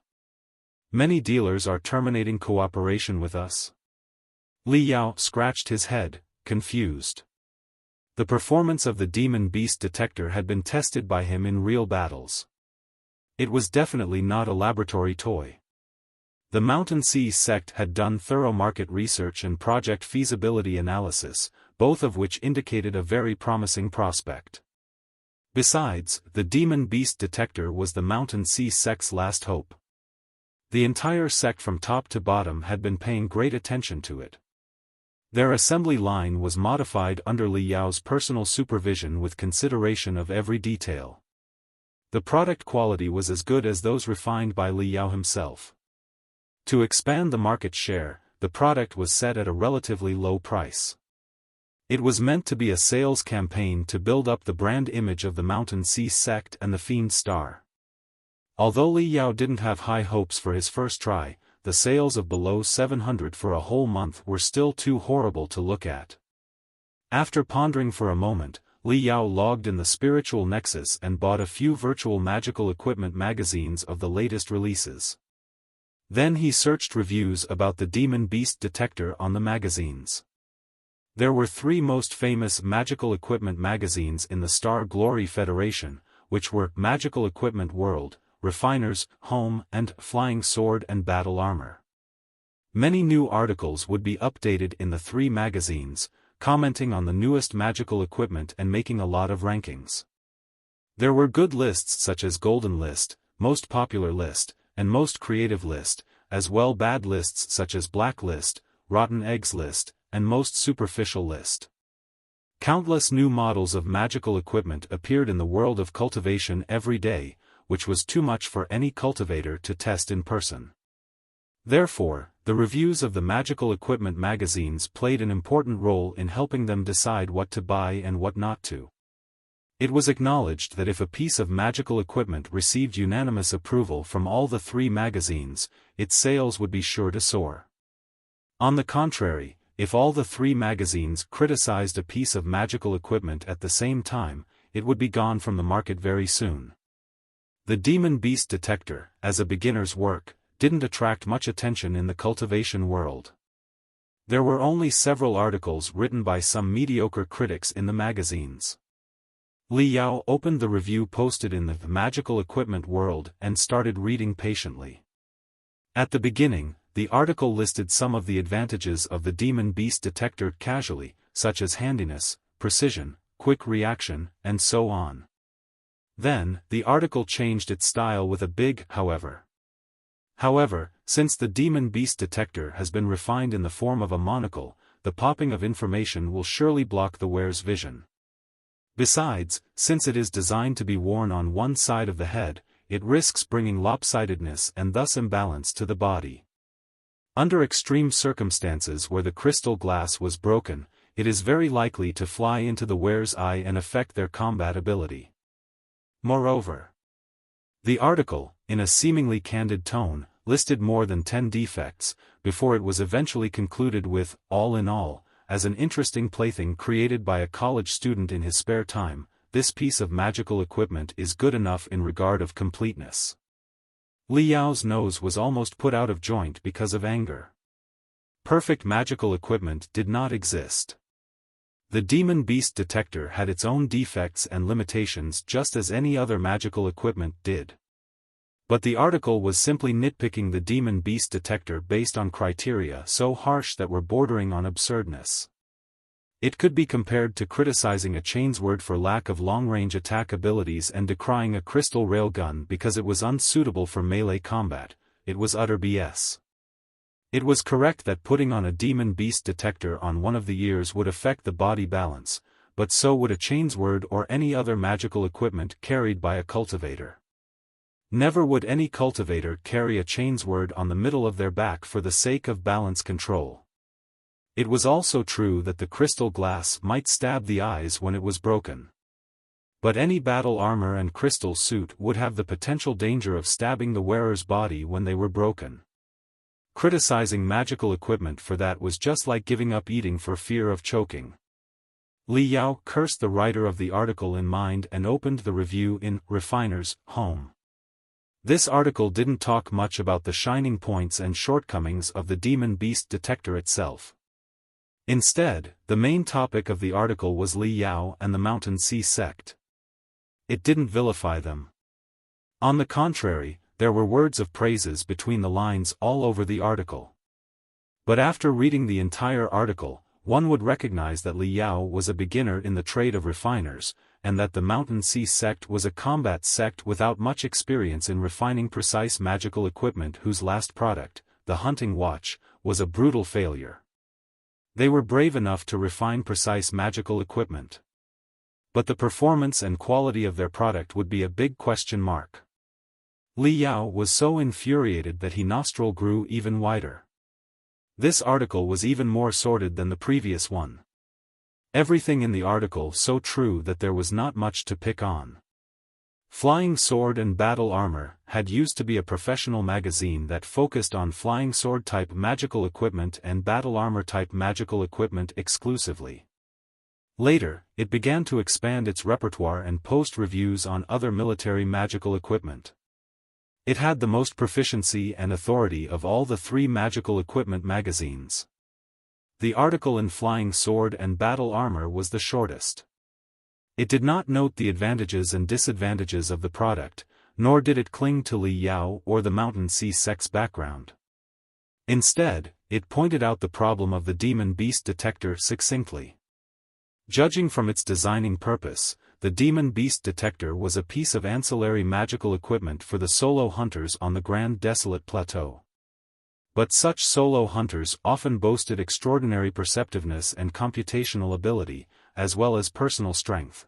Speaker 1: Many dealers are terminating cooperation with us. Li Yao scratched his head, confused. The performance of the Demon Beast Detector had been tested by him in real battles. It was definitely not a laboratory toy. The Mountain Sea sect had done thorough market research and project feasibility analysis, both of which indicated a very promising prospect. Besides, the Demon Beast Detector was the Mountain Sea sect's last hope. The entire sect from top to bottom had been paying great attention to it. Their assembly line was modified under Li Yao's personal supervision with consideration of every detail. The product quality was as good as those refined by Li Yao himself. To expand the market share, the product was set at a relatively low price. It was meant to be a sales campaign to build up the brand image of the Mountain Sea sect and the Fiend star. Although Li Yao didn't have high hopes for his first try, the sales of below 700 for a whole month were still too horrible to look at. After pondering for a moment, Li Yao logged in the spiritual nexus and bought a few virtual magical equipment magazines of the latest releases. Then he searched reviews about the Demon Beast Detector on the magazines. There were 3 most famous magical equipment magazines in the Star Glory Federation, which were Magical Equipment World, Refiners, Home, and Flying Sword and Battle Armor. Many new articles would be updated in the 3 magazines, commenting on the newest magical equipment and making a lot of rankings. There were good lists such as Golden List, Most Popular List, and Most Creative List, as well bad lists such as Black List, Rotten Eggs List, and Most Superficial List. Countless new models of magical equipment appeared in the world of cultivation every day, which was too much for any cultivator to test in person. Therefore, the reviews of the magical equipment magazines played an important role in helping them decide what to buy and what not to. It was acknowledged that if a piece of magical equipment received unanimous approval from all the 3 magazines, its sales would be sure to soar. On the contrary, if all the 3 magazines criticized a piece of magical equipment at the same time, it would be gone from the market very soon. The Demon Beast Detector, as a beginner's work, didn't attract much attention in the cultivation world. There were only several articles written by some mediocre critics in the magazines. Li Yao opened the review posted in the magical equipment world and started reading patiently. At the beginning, the article listed some of the advantages of the Demon Beast Detector casually, such as handiness, precision, quick reaction, and so on. Then, the article changed its style with a big however. However, since the Demon Beast Detector has been refined in the form of a monocle, the popping of information will surely block the wearer's vision. Besides, since it is designed to be worn on one side of the head, it risks bringing lopsidedness and thus imbalance to the body. Under extreme circumstances where the crystal glass was broken, it is very likely to fly into the wearer's eye and affect their combat ability. Moreover, the article, in a seemingly candid tone, listed more than 10 defects, before it was eventually concluded with, all in all, as an interesting plaything created by a college student in his spare time, this piece of magical equipment is good enough in regard of completeness. Li Yao's nose was almost put out of joint because of anger. Perfect magical equipment did not exist. The Demon Beast Detector had its own defects and limitations just as any other magical equipment did. But the article was simply nitpicking the Demon Beast Detector based on criteria so harsh that were bordering on absurdness. It could be compared to criticizing a chainsword for lack of long-range attack abilities and decrying a crystal railgun because it was unsuitable for melee combat. It was utter BS. It was correct that putting on a Demon Beast Detector on one of the ears would affect the body balance, but so would a chainsword or any other magical equipment carried by a cultivator. Never would any cultivator carry a chainsword on the middle of their back for the sake of balance control. It was also true that the crystal glass might stab the eyes when it was broken. But any battle armor and crystal suit would have the potential danger of stabbing the wearer's body when they were broken. Criticizing magical equipment for that was just like giving up eating for fear of choking. Li Yao cursed the writer of the article in mind and opened the review in Refiner's Home. This article didn't talk much about the shining points and shortcomings of the Demon Beast Detector itself. Instead, the main topic of the article was Li Yao and the Mountain Sea sect. It didn't vilify them. On the contrary, there were words of praises between the lines all over the article. But after reading the entire article, one would recognize that Li Yao was a beginner in the trade of refiners, and that the Mountain Sea sect was a combat sect without much experience in refining precise magical equipment whose last product, the hunting watch, was a brutal failure. They were brave enough to refine precise magical equipment. But the performance and quality of their product would be a big question mark. Li Yao was so infuriated that his nostril grew even wider. This article was even more sordid than the previous one. Everything in the article so true that there was not much to pick on. Flying Sword and Battle Armor had used to be a professional magazine that focused on flying sword type magical equipment and battle armor type magical equipment exclusively. Later, it began to expand its repertoire and post reviews on other military magical equipment. It had the most proficiency and authority of all the 3 magical equipment magazines. The article in Flying Sword and Battle Armor was the shortest. It did not note the advantages and disadvantages of the product, nor did it cling to Li Yao or the Mountain Sea sect's background. Instead, it pointed out the problem of the Demon Beast Detector succinctly. Judging from its designing purpose, the Demon Beast Detector was a piece of ancillary magical equipment for the solo hunters on the Grand Desolate Plateau. But such solo hunters often boasted extraordinary perceptiveness and computational ability, as well as personal strength.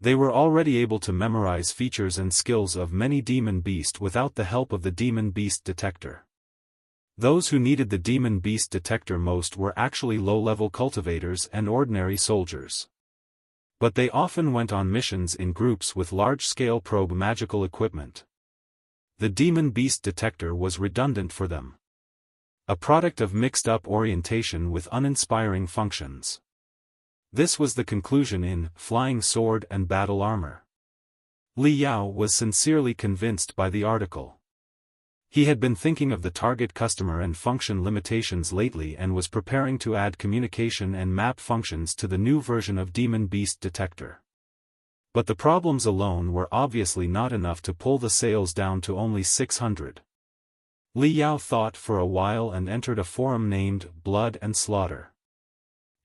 Speaker 1: They were already able to memorize features and skills of many demon beasts without the help of the Demon Beast Detector. Those who needed the Demon Beast Detector most were actually low-level cultivators and ordinary soldiers. But they often went on missions in groups with large-scale probe magical equipment. The Demon Beast Detector was redundant for them. A product of mixed-up orientation with uninspiring functions. This was the conclusion in Flying Sword and Battle Armor. Li Yao was sincerely convinced by the article. He had been thinking of the target customer and function limitations lately and was preparing to add communication and map functions to the new version of Demon Beast Detector. But the problems alone were obviously not enough to pull the sales down to only 600. Li Yao thought for a while and entered a forum named Blood and Slaughter.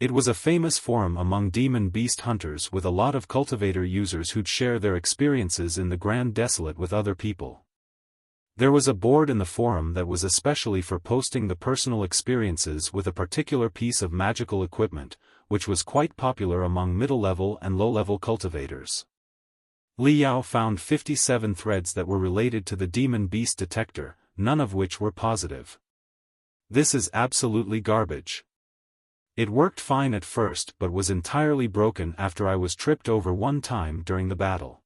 Speaker 1: It was a famous forum among demon beast hunters with a lot of cultivator users who'd share their experiences in the Grand Desolate with other people. There was a board in the forum that was especially for posting the personal experiences with a particular piece of magical equipment, which was quite popular among middle-level and low-level cultivators. Li Yao found 57 threads that were related to the Demon Beast Detector, none of which were positive. This is absolutely garbage. It worked fine at first but was entirely broken after I was tripped over one time during the battle.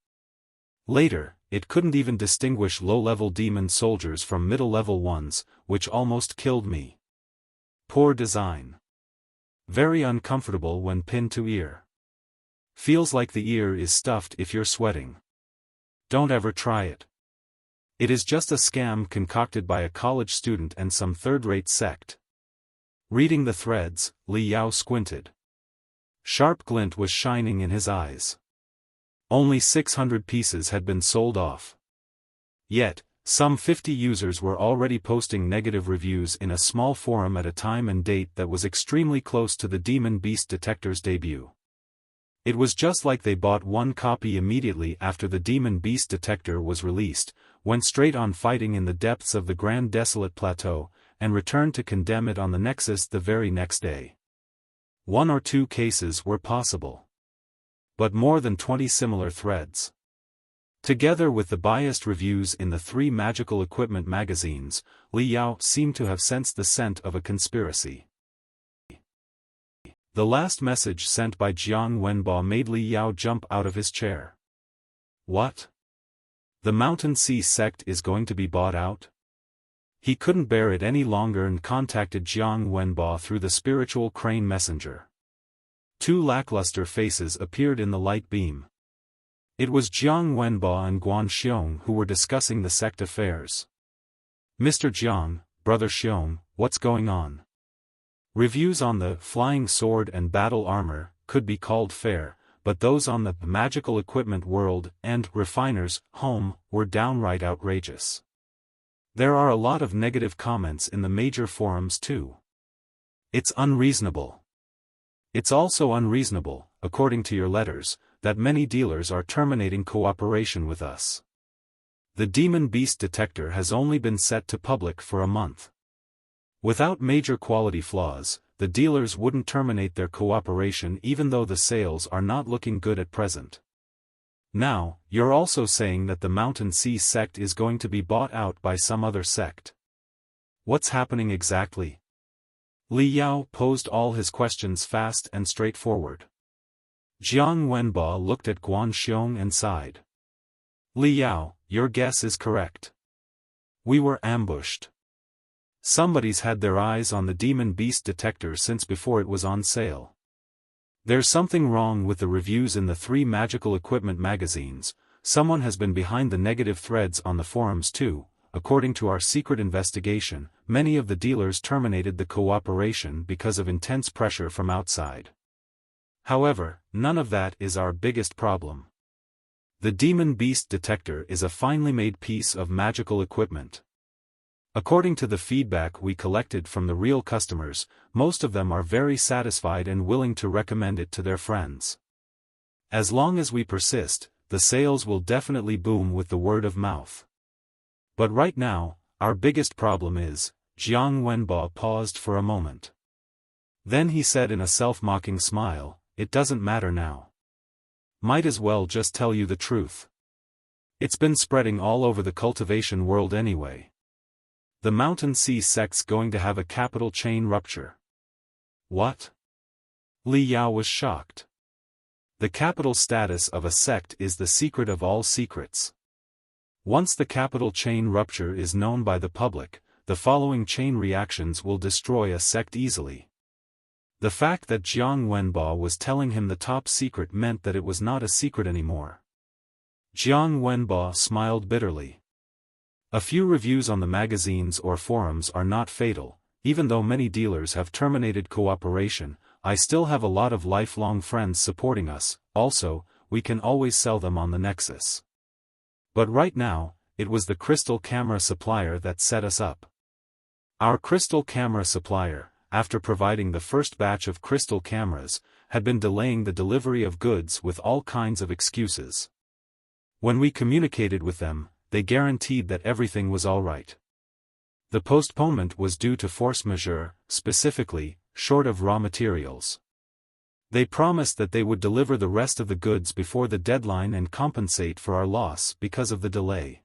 Speaker 1: Later, it couldn't even distinguish low-level demon soldiers from middle-level ones, which almost killed me. Poor design. Very uncomfortable when pinned to ear. Feels like the ear is stuffed if you're sweating. Don't ever try it. It is just a scam concocted by a college student and some third-rate sect. Reading the threads, Li Yao squinted. Sharp glint was shining in his eyes. Only 600 pieces had been sold off. Yet, some 50 users were already posting negative reviews in a small forum at a time and date that was extremely close to the Demon Beast Detector's debut. It was just like they bought one copy immediately after the Demon Beast Detector was released, went straight on fighting in the depths of the Grand Desolate Plateau, and returned to condemn it on the Nexus the very next day. 1 or 2 cases were possible. But more than 20 similar threads. Together with the biased reviews in the 3 magical equipment magazines, Li Yao seemed to have sensed the scent of a conspiracy. The last message sent by Jiang Wenbo made Li Yao jump out of his chair. What? The Mountain Sea sect is going to be bought out? He couldn't bear it any longer and contacted Jiang Wenbo through the spiritual crane messenger. 2 lackluster faces appeared in the light beam. It was Jiang Wenbo and Guan Xiong who were discussing the sect affairs. Mr. Jiang, Brother Xiong, what's going on? Reviews on the Flying Sword and Battle Armor could be called fair, but those on the Magical Equipment World and Refiners Home were downright outrageous. There are a lot of negative comments in the major forums too. It's unreasonable. It's also unreasonable, according to your letters, that many dealers are terminating cooperation with us. The Demon Beast Detector has only been set to public for a month. Without major quality flaws, the dealers wouldn't terminate their cooperation even though the sales are not looking good at present. Now, you're also saying that the Mountain Sea sect is going to be bought out by some other sect. What's happening exactly? Li Yao posed all his questions fast and straightforward. Jiang Wenbo looked at Guan Xiong and sighed. Li Yao, your guess is correct. We were ambushed. Somebody's had their eyes on the Demon Beast Detector since before it was on sale. There's something wrong with the reviews in the 3 magical equipment magazines. Someone has been behind the negative threads on the forums too. According to our secret investigation, many of the dealers terminated the cooperation because of intense pressure from outside. However, none of that is our biggest problem. The Demon Beast Detector is a finely made piece of magical equipment. According to the feedback we collected from the real customers, most of them are very satisfied and willing to recommend it to their friends. As long as we persist, the sales will definitely boom with the word of mouth. But right now, our biggest problem is, Jiang Wenbo paused for a moment. Then he said in a self-mocking smile, it doesn't matter now. Might as well just tell you the truth. It's been spreading all over the cultivation world anyway. The Mountain Sea sect's going to have a capital chain rupture. What? Li Yao was shocked. The capital status of a sect is the secret of all secrets. Once the capital chain rupture is known by the public, the following chain reactions will destroy a sect easily. The fact that Jiang Wenbo was telling him the top secret meant that it was not a secret anymore. Jiang Wenbo smiled bitterly. A few reviews on the magazines or forums are not fatal. Even though many dealers have terminated cooperation, I still have a lot of lifelong friends supporting us. Also, we can always sell them on the Nexus. But right now, it was the crystal camera supplier that set us up. Our crystal camera supplier, after providing the first batch of crystal cameras, had been delaying the delivery of goods with all kinds of excuses. When we communicated with them, they guaranteed that everything was all right. The postponement was due to force majeure, specifically, short of raw materials. They promised that they would deliver the rest of the goods before the deadline and compensate for our loss because of the delay.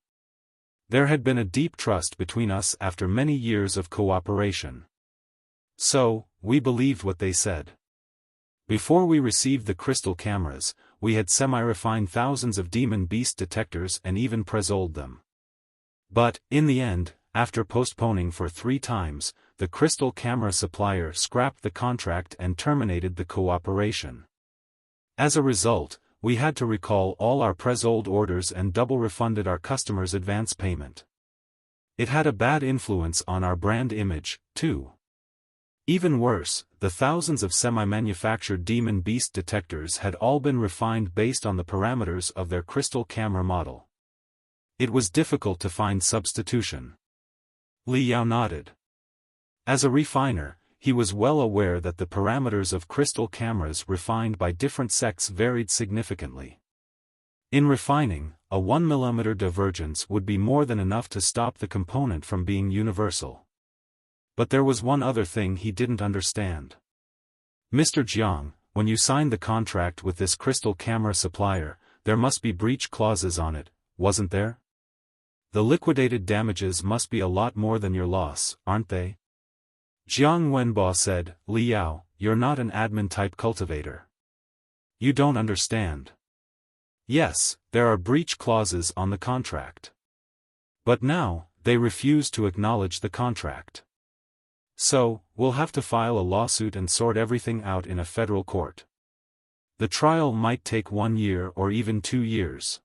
Speaker 1: There had been a deep trust between us after many years of cooperation. So, we believed what they said. Before we received the crystal cameras, we had semi-refined thousands of demon beast detectors and even pre-sold them. But, in the end, after postponing for 3 times, the crystal camera supplier scrapped the contract and terminated the cooperation. As a result, we had to recall all our pre-sold orders and double refunded our customers' advance payment. It had a bad influence on our brand image, too. Even worse, the thousands of semi-manufactured demon beast detectors had all been refined based on the parameters of their crystal camera model. It was difficult to find substitution. Li Yao nodded. As a refiner, he was well aware that the parameters of crystal cameras refined by different sects varied significantly. In refining, a 1 mm divergence would be more than enough to stop the component from being universal. But there was one other thing he didn't understand. Mr. Jiang, when you signed the contract with this crystal camera supplier, there must be breach clauses on it, wasn't there? The liquidated damages must be a lot more than your loss, aren't they? Jiang Wenbo said, Li Yao, you're not an admin-type cultivator. You don't understand. Yes, there are breach clauses on the contract. But now, they refuse to acknowledge the contract. So, we'll have to file a lawsuit and sort everything out in a federal court. The trial might take 1 year or even 2 years.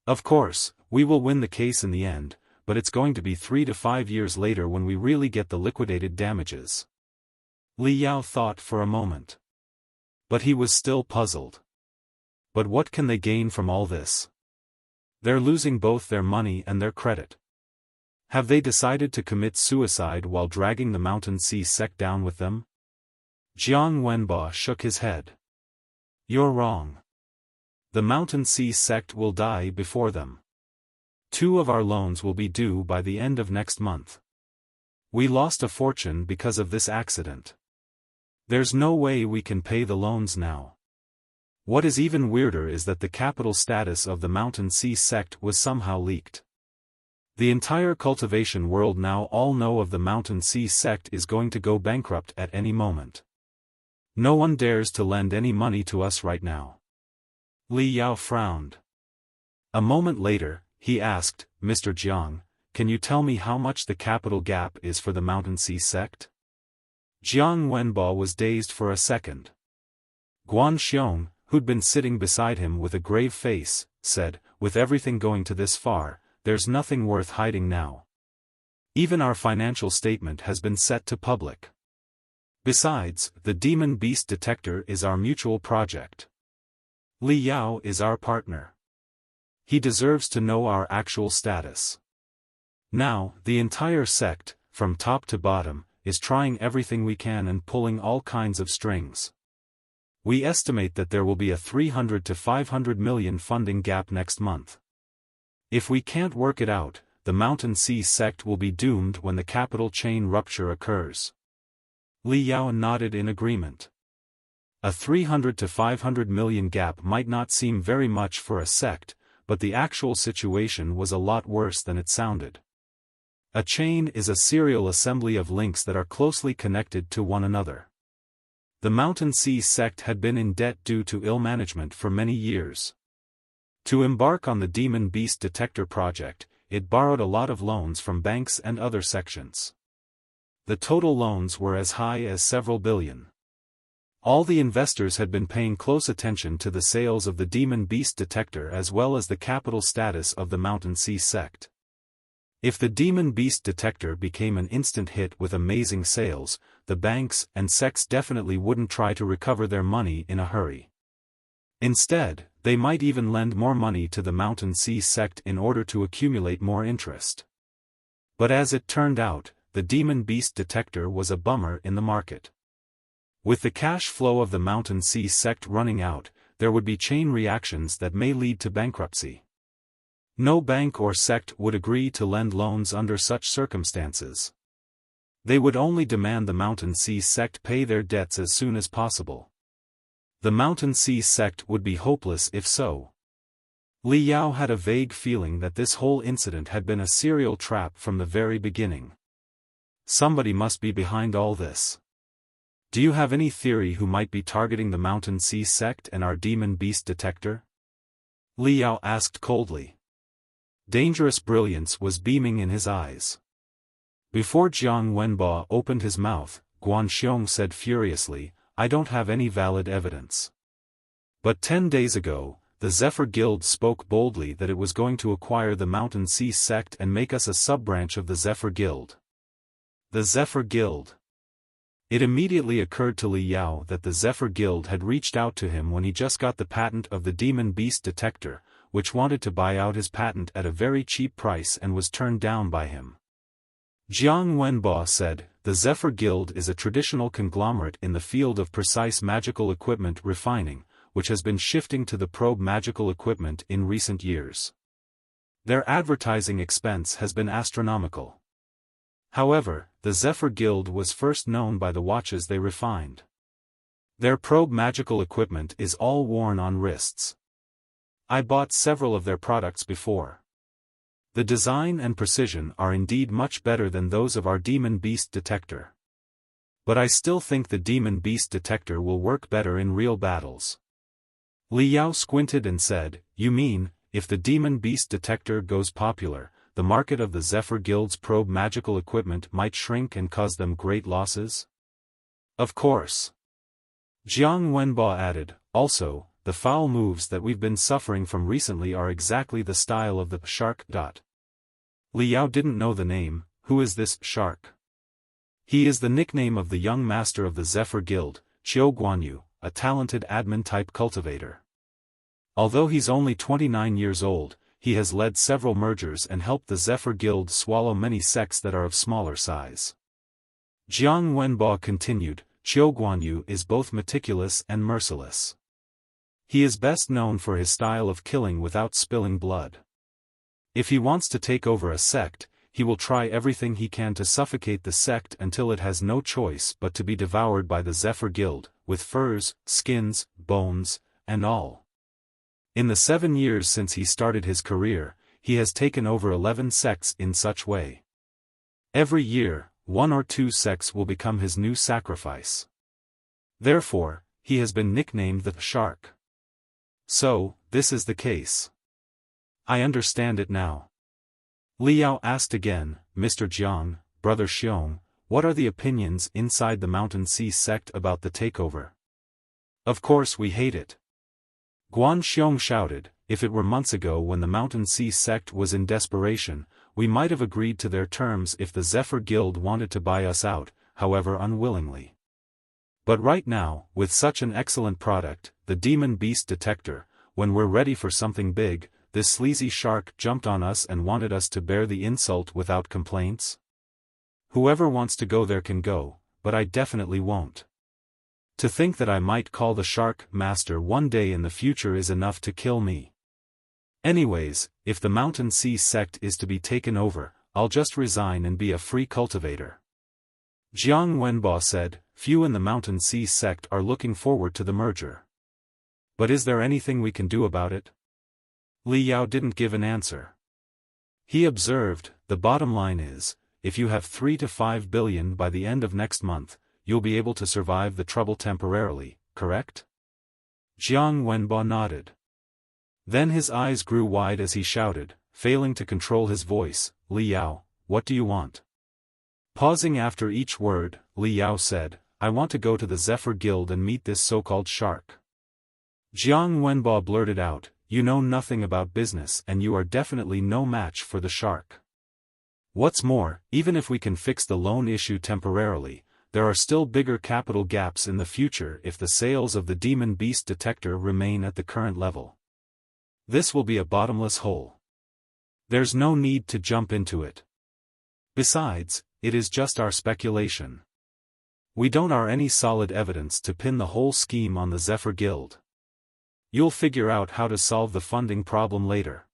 Speaker 1: Of course, we will win the case in the end, but it's going to be 3 to 5 years later when we really get the liquidated damages. Li Yao thought for a moment. But he was still puzzled. But what can they gain from all this? They're losing both their money and their credit. Have they decided to commit suicide while dragging the Mountain Sea sect down with them? Jiang Wenbo shook his head. You're wrong. The Mountain Sea sect will die before them. 2 of our loans will be due by the end of next month. We lost a fortune because of this accident. There's no way we can pay the loans now. What is even weirder is that the capital status of the Mountain Sea sect was somehow leaked. The entire cultivation world now all know of the Mountain Sea sect is going to go bankrupt at any moment. No one dares to lend any money to us right now. Li Yao frowned. A moment later, he asked, Mr. Jiang, can you tell me how much the capital gap is for the Mountain Sea sect? Jiang Wenbo was dazed for a second. Guan Xiong, who'd been sitting beside him with a grave face, said, with everything going to this far, there's nothing worth hiding now. Even our financial statement has been set to public. Besides, the Demon Beast Detector is our mutual project. Li Yao is our partner. He deserves to know our actual status. Now, the entire sect, from top to bottom, is trying everything we can and pulling all kinds of strings. We estimate that there will be a 300 to 500 million funding gap next month. If we can't work it out, the Mountain Sea sect will be doomed when the capital chain rupture occurs. Li Yao nodded in agreement. A 300 to 500 million gap might not seem very much for a sect, but the actual situation was a lot worse than it sounded. A chain is a serial assembly of links that are closely connected to one another. The Mountain Sea sect had been in debt due to ill management for many years. To embark on the Demon Beast Detector project, it borrowed a lot of loans from banks and other sections. The total loans were as high as several billion. All the investors had been paying close attention to the sales of the Demon Beast Detector as well as the capital status of the Mountain Sea sect. If the Demon Beast Detector became an instant hit with amazing sales, the banks and sects definitely wouldn't try to recover their money in a hurry. Instead, they might even lend more money to the Mountain Sea sect in order to accumulate more interest. But as it turned out, the Demon Beast Detector was a bummer in the market. With the cash flow of the Mountain Sea sect running out, there would be chain reactions that may lead to bankruptcy. No bank or sect would agree to lend loans under such circumstances. They would only demand the Mountain Sea sect pay their debts as soon as possible. The Mountain Sea sect would be hopeless if so. Li Yao had a vague feeling that this whole incident had been a serial trap from the very beginning. Somebody must be behind all this. Do you have any theory who might be targeting the Mountain Sea sect and our Demon Beast Detector? Li Yao asked coldly. Dangerous brilliance was beaming in his eyes. Before Jiang Wenbo opened his mouth, Guan Xiong said furiously, I don't have any valid evidence. But 10 days ago, the Zephyr Guild spoke boldly that it was going to acquire the Mountain Sea sect and make us a sub-branch of the Zephyr Guild. The Zephyr Guild. It immediately occurred to Li Yao that the Zephyr Guild had reached out to him when he just got the patent of the Demon Beast Detector, which wanted to buy out his patent at a very cheap price and was turned down by him. Jiang Wenbo said, the Zephyr Guild is a traditional conglomerate in the field of precise magical equipment refining, which has been shifting to the probe magical equipment in recent years. Their advertising expense has been astronomical. However, the Zephyr Guild was first known by the watches they refined. Their probe magical equipment is all worn on wrists. I bought several of their products before. The design and precision are indeed much better than those of our Demon Beast Detector. But I still think the Demon Beast Detector will work better in real battles. Li Yao squinted and said, you mean, if the Demon Beast Detector goes popular, the market of the Zephyr Guild's probe magical equipment might shrink and cause them great losses? Of course. Jiang Wenbo added, also, the foul moves that we've been suffering from recently are exactly the style of the shark. Li Yao didn't know the name. Who is this shark? He is the nickname of the young master of the Zephyr Guild, Qiu Guanyu, a talented admin-type cultivator. Although he's only 29 years old, he has led several mergers and helped the Zephyr Guild swallow many sects that are of smaller size. Jiang Wenbo continued, Qiu Guanyu is both meticulous and merciless. He is best known for his style of killing without spilling blood. If he wants to take over a sect, he will try everything he can to suffocate the sect until it has no choice but to be devoured by the Zephyr Guild, with furs, skins, bones, and all. In the 7 years since he started his career, he has taken over 11 sects in such way. Every year, 1 or 2 sects will become his new sacrifice. Therefore, he has been nicknamed the Shark. So, this is the case. I understand it now. Li Yao asked again, Mr. Jiang, Brother Xiong, what are the opinions inside the Mountain Sea sect about the takeover? Of course we hate it. Guan Xiong shouted, if it were months ago when the Mountain Sea sect was in desperation, we might have agreed to their terms if the Zephyr Guild wanted to buy us out, however unwillingly. But right now, with such an excellent product, the Demon Beast Detector, when we're ready for something big, this sleazy shark jumped on us and wanted us to bear the insult without complaints? Whoever wants to go there can go, but I definitely won't. To think that I might call the shark master one day in the future is enough to kill me. Anyways, if the Mountain Sea sect is to be taken over, I'll just resign and be a free cultivator. Jiang Wenbo said, few in the Mountain Sea sect are looking forward to the merger. But is there anything we can do about it? Li Yao didn't give an answer. He observed, the bottom line is, if you have 3 to 5 billion by the end of next month, you'll be able to survive the trouble temporarily, correct? Jiang Wenbo nodded. Then his eyes grew wide as he shouted, failing to control his voice, Li Yao, what do you want? Pausing after each word, Li Yao said, I want to go to the Zephyr Guild and meet this so-called shark. Jiang Wenbo blurted out, you know nothing about business and you are definitely no match for the shark. What's more, even if we can fix the loan issue temporarily, there are still bigger capital gaps in the future if the sales of the Demon Beast detector remain at the current level. This will be a bottomless hole. There's no need to jump into it. Besides, it is just our speculation. We don't have any solid evidence to pin the whole scheme on the Zephyr Guild. You'll figure out how to solve the funding problem later.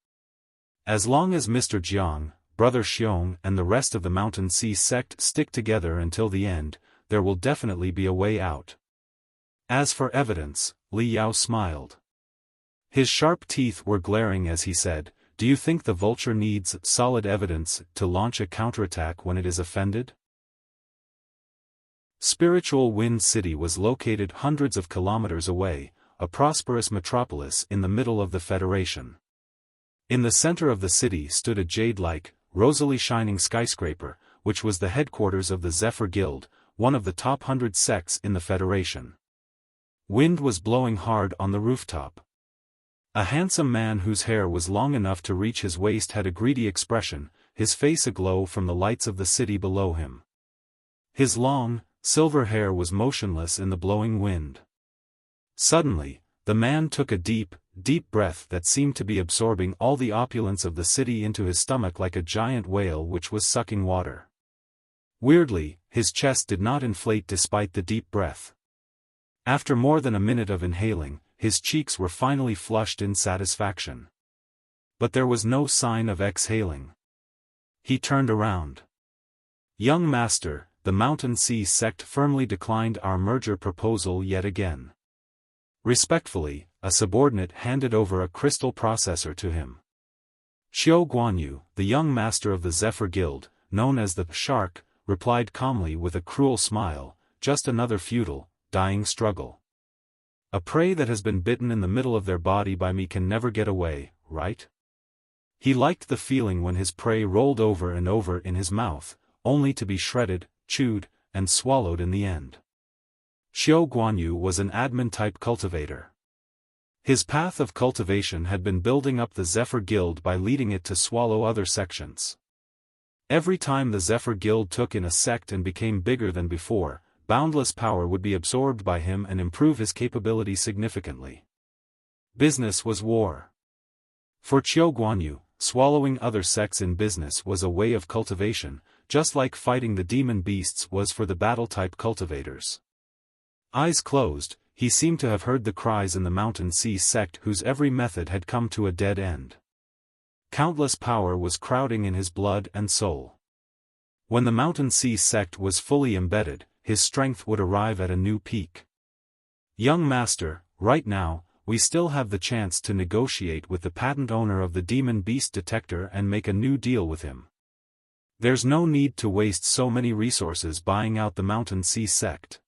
Speaker 1: As long as Mr. Jiang, Brother Xiong and the rest of the Mountain Sea sect stick together until the end, there will definitely be a way out. As for evidence, Li Yao smiled. His sharp teeth were glaring as he said, do you think the vulture needs solid evidence to launch a counterattack when it is offended? Spiritual Wind City was located hundreds of kilometers away, a prosperous metropolis in the middle of the Federation. In the center of the city stood a jade-like, rosily shining skyscraper, which was the headquarters of the Zephyr Guild, one of the top 100 sects in the Federation. Wind was blowing hard on the rooftop. A handsome man whose hair was long enough to reach his waist had a greedy expression, his face aglow from the lights of the city below him. His long, silver hair was motionless in the blowing wind. Suddenly, the man took a deep, deep breath that seemed to be absorbing all the opulence of the city into his stomach like a giant whale which was sucking water. Weirdly, his chest did not inflate despite the deep breath. After more than a minute of inhaling, his cheeks were finally flushed in satisfaction. But there was no sign of exhaling. He turned around. Young Master, the Mountain Sea sect firmly declined our merger proposal yet again. Respectfully, a subordinate handed over a crystal processor to him. Xiao Guanyu, the young master of the Zephyr Guild, known as the Shark, replied calmly with a cruel smile, just another futile, dying struggle. A prey that has been bitten in the middle of their body by me can never get away, right? He liked the feeling when his prey rolled over and over in his mouth, only to be shredded, chewed, and swallowed in the end. Xiao Guanyu was an admin-type cultivator. His path of cultivation had been building up the Zephyr Guild by leading it to swallow other sections. Every time the Zephyr Guild took in a sect and became bigger than before, boundless power would be absorbed by him and improve his capability significantly. Business was war. For Xiao Guanyu, swallowing other sects in business was a way of cultivation, just like fighting the demon beasts was for the battle-type cultivators. Eyes closed, he seemed to have heard the cries in the Mountain Sea sect whose every method had come to a dead end. Countless power was crowding in his blood and soul. When the Mountain Sea sect was fully embedded, his strength would arrive at a new peak. Young Master, right now, we still have the chance to negotiate with the patent owner of the Demon Beast detector and make a new deal with him. There's no need to waste so many resources buying out the Mountain Sea sect.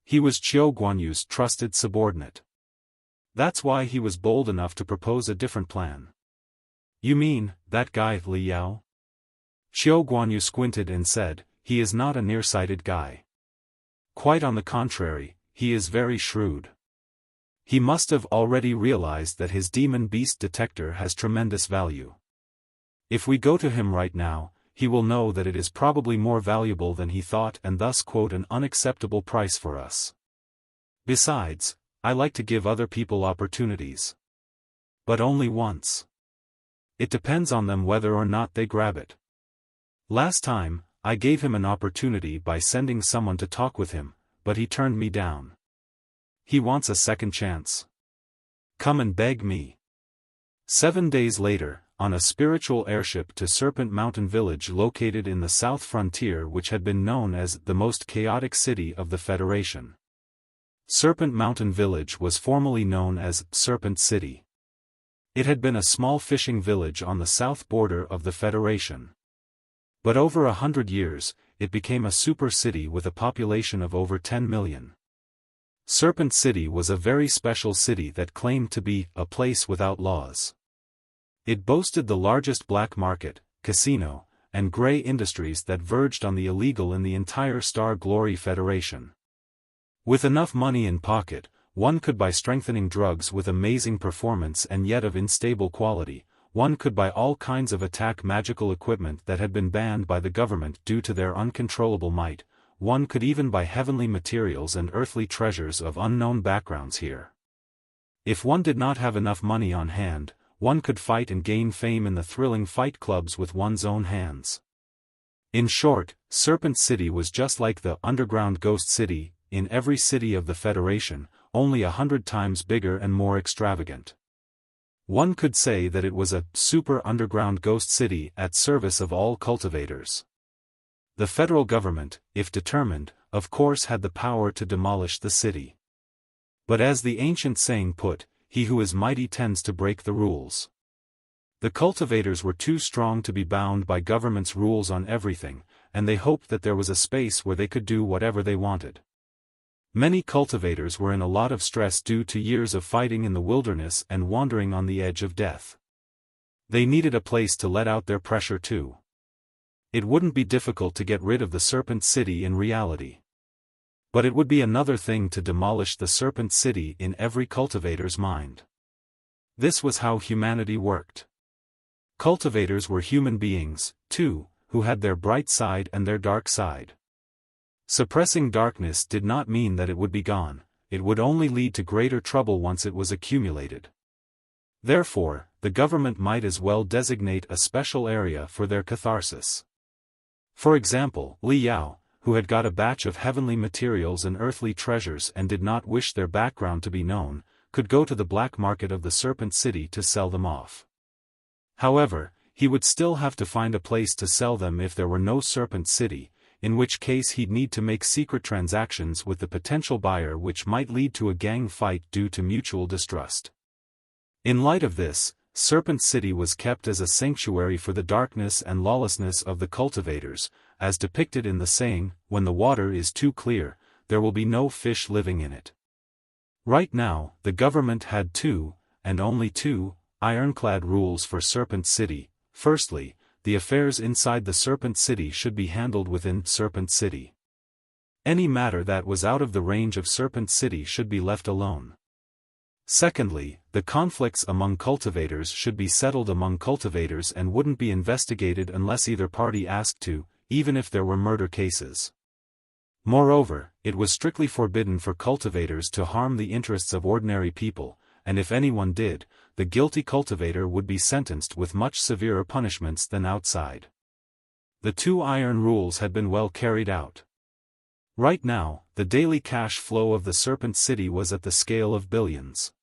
Speaker 1: He was Xiao Guanyu's trusted subordinate. That's why he was bold enough to propose a different plan. You mean, that guy Li Yao? Xiao Guanyu squinted and said, he is not a nearsighted guy. Quite on the contrary, he is very shrewd. He must have already realized that his Demon Beast detector has tremendous value. If we go to him right now, he will know that it is probably more valuable than he thought and thus quote an unacceptable price for us. Besides, I like to give other people opportunities. But only once. It depends on them whether or not they grab it. Last time, I gave him an opportunity by sending someone to talk with him, but he turned me down. He wants a second chance. Come and beg me. 7 days later, on a spiritual airship to Serpent Mountain Village located in the south frontier, which had been known as the most chaotic city of the Federation. Serpent Mountain Village was formerly known as Serpent City. It had been a small fishing village on the south border of the Federation. But over 100 years, it became a super city with a population of over 10 million. Serpent City was a very special city that claimed to be a place without laws. It boasted the largest black market, casino, and gray industries that verged on the illegal in the entire Star Glory Federation. With enough money in pocket, one could buy strengthening drugs with amazing performance and yet of unstable quality. One could buy all kinds of attack magical equipment that had been banned by the government due to their uncontrollable might. One could even buy heavenly materials and earthly treasures of unknown backgrounds here. If one did not have enough money on hand, one could fight and gain fame in the thrilling fight clubs with one's own hands. In short, Serpent City was just like the underground ghost city in every city of the Federation, only 100 times bigger and more extravagant. One could say that it was a super underground ghost city at service of all cultivators. The federal government, if determined, of course had the power to demolish the city. But as the ancient saying put, he who is mighty tends to break the rules. The cultivators were too strong to be bound by government's rules on everything, and they hoped that there was a space where they could do whatever they wanted. Many cultivators were in a lot of stress due to years of fighting in the wilderness and wandering on the edge of death. They needed a place to let out their pressure too. It wouldn't be difficult to get rid of the Serpent City in reality. But it would be another thing to demolish the Serpent City in every cultivator's mind. This was how humanity worked. Cultivators were human beings, too, who had their bright side and their dark side. Suppressing darkness did not mean that it would be gone, it would only lead to greater trouble once it was accumulated. Therefore, the government might as well designate a special area for their catharsis. For example, Li Yao, who had got a batch of heavenly materials and earthly treasures and did not wish their background to be known, could go to the black market of the Serpent City to sell them off. However, he would still have to find a place to sell them if there were no Serpent City, in which case he'd need to make secret transactions with the potential buyer, which might lead to a gang fight due to mutual distrust. In light of this, Serpent City was kept as a sanctuary for the darkness and lawlessness of the cultivators, as depicted in the saying, "When the water is too clear, there will be no fish living in it." Right now, the government had two, and only two, ironclad rules for Serpent City. Firstly, the affairs inside the Serpent City should be handled within Serpent City. Any matter that was out of the range of Serpent City should be left alone. Secondly, the conflicts among cultivators should be settled among cultivators and wouldn't be investigated unless either party asked to, even if there were murder cases. Moreover, it was strictly forbidden for cultivators to harm the interests of ordinary people, and if anyone did, the guilty cultivator would be sentenced with much severer punishments than outside. The two iron rules had been well carried out. Right now, the daily cash flow of the Serpent City was at the scale of billions.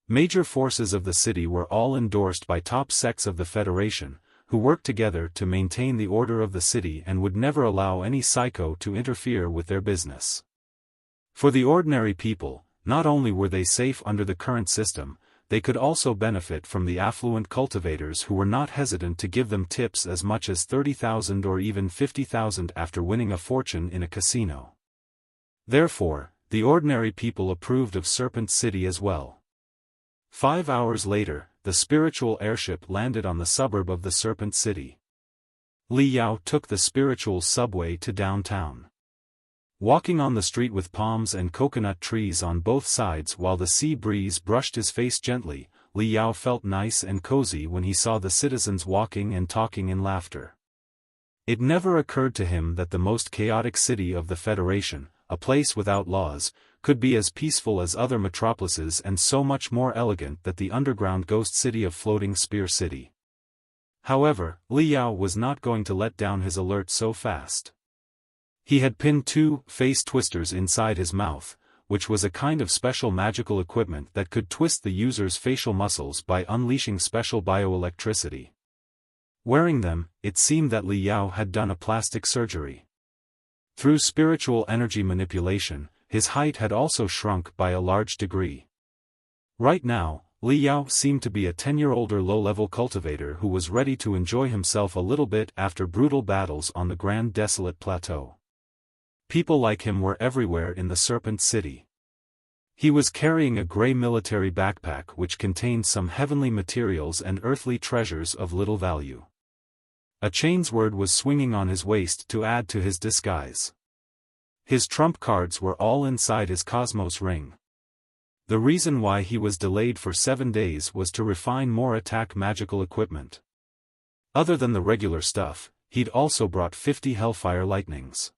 Speaker 1: Major forces of the city were all endorsed by top sects of the Federation, who worked together to maintain the order of the city and would never allow any psycho to interfere with their business. For the ordinary people, not only were they safe under the current system, they could also benefit from the affluent cultivators who were not hesitant to give them tips as much as 30,000 or even 50,000 after winning a fortune in a casino. Therefore, the ordinary people approved of Serpent City as well. 5 hours later, the spiritual airship landed on the suburb of the Serpent City. Li Yao took the spiritual subway to downtown. Walking on the street with palms and coconut trees on both sides while the sea breeze brushed his face gently, Li Yao felt nice and cozy when he saw the citizens walking and talking in laughter. It never occurred to him that the most chaotic city of the Federation, a place without laws, could be as peaceful as other metropolises and so much more elegant than the underground ghost city of Floating Spear City. However, Li Yao was not going to let down his alert so fast. He had pinned 2 face twisters inside his mouth, which was a kind of special magical equipment that could twist the user's facial muscles by unleashing special bioelectricity. Wearing them, it seemed that Li Yao had done a plastic surgery. Through spiritual energy manipulation, his height had also shrunk by a large degree. Right now, Li Yao seemed to be a 10-year-older low-level cultivator who was ready to enjoy himself a little bit after brutal battles on the Grand Desolate Plateau. People like him were everywhere in the Serpent City. He was carrying a gray military backpack which contained some heavenly materials and earthly treasures of little value. A chainsword was swinging on his waist to add to his disguise. His trump cards were all inside his Cosmos ring. The reason why he was delayed for 7 days was to refine more attack magical equipment. Other than the regular stuff, he'd also brought 50 Hellfire Lightnings.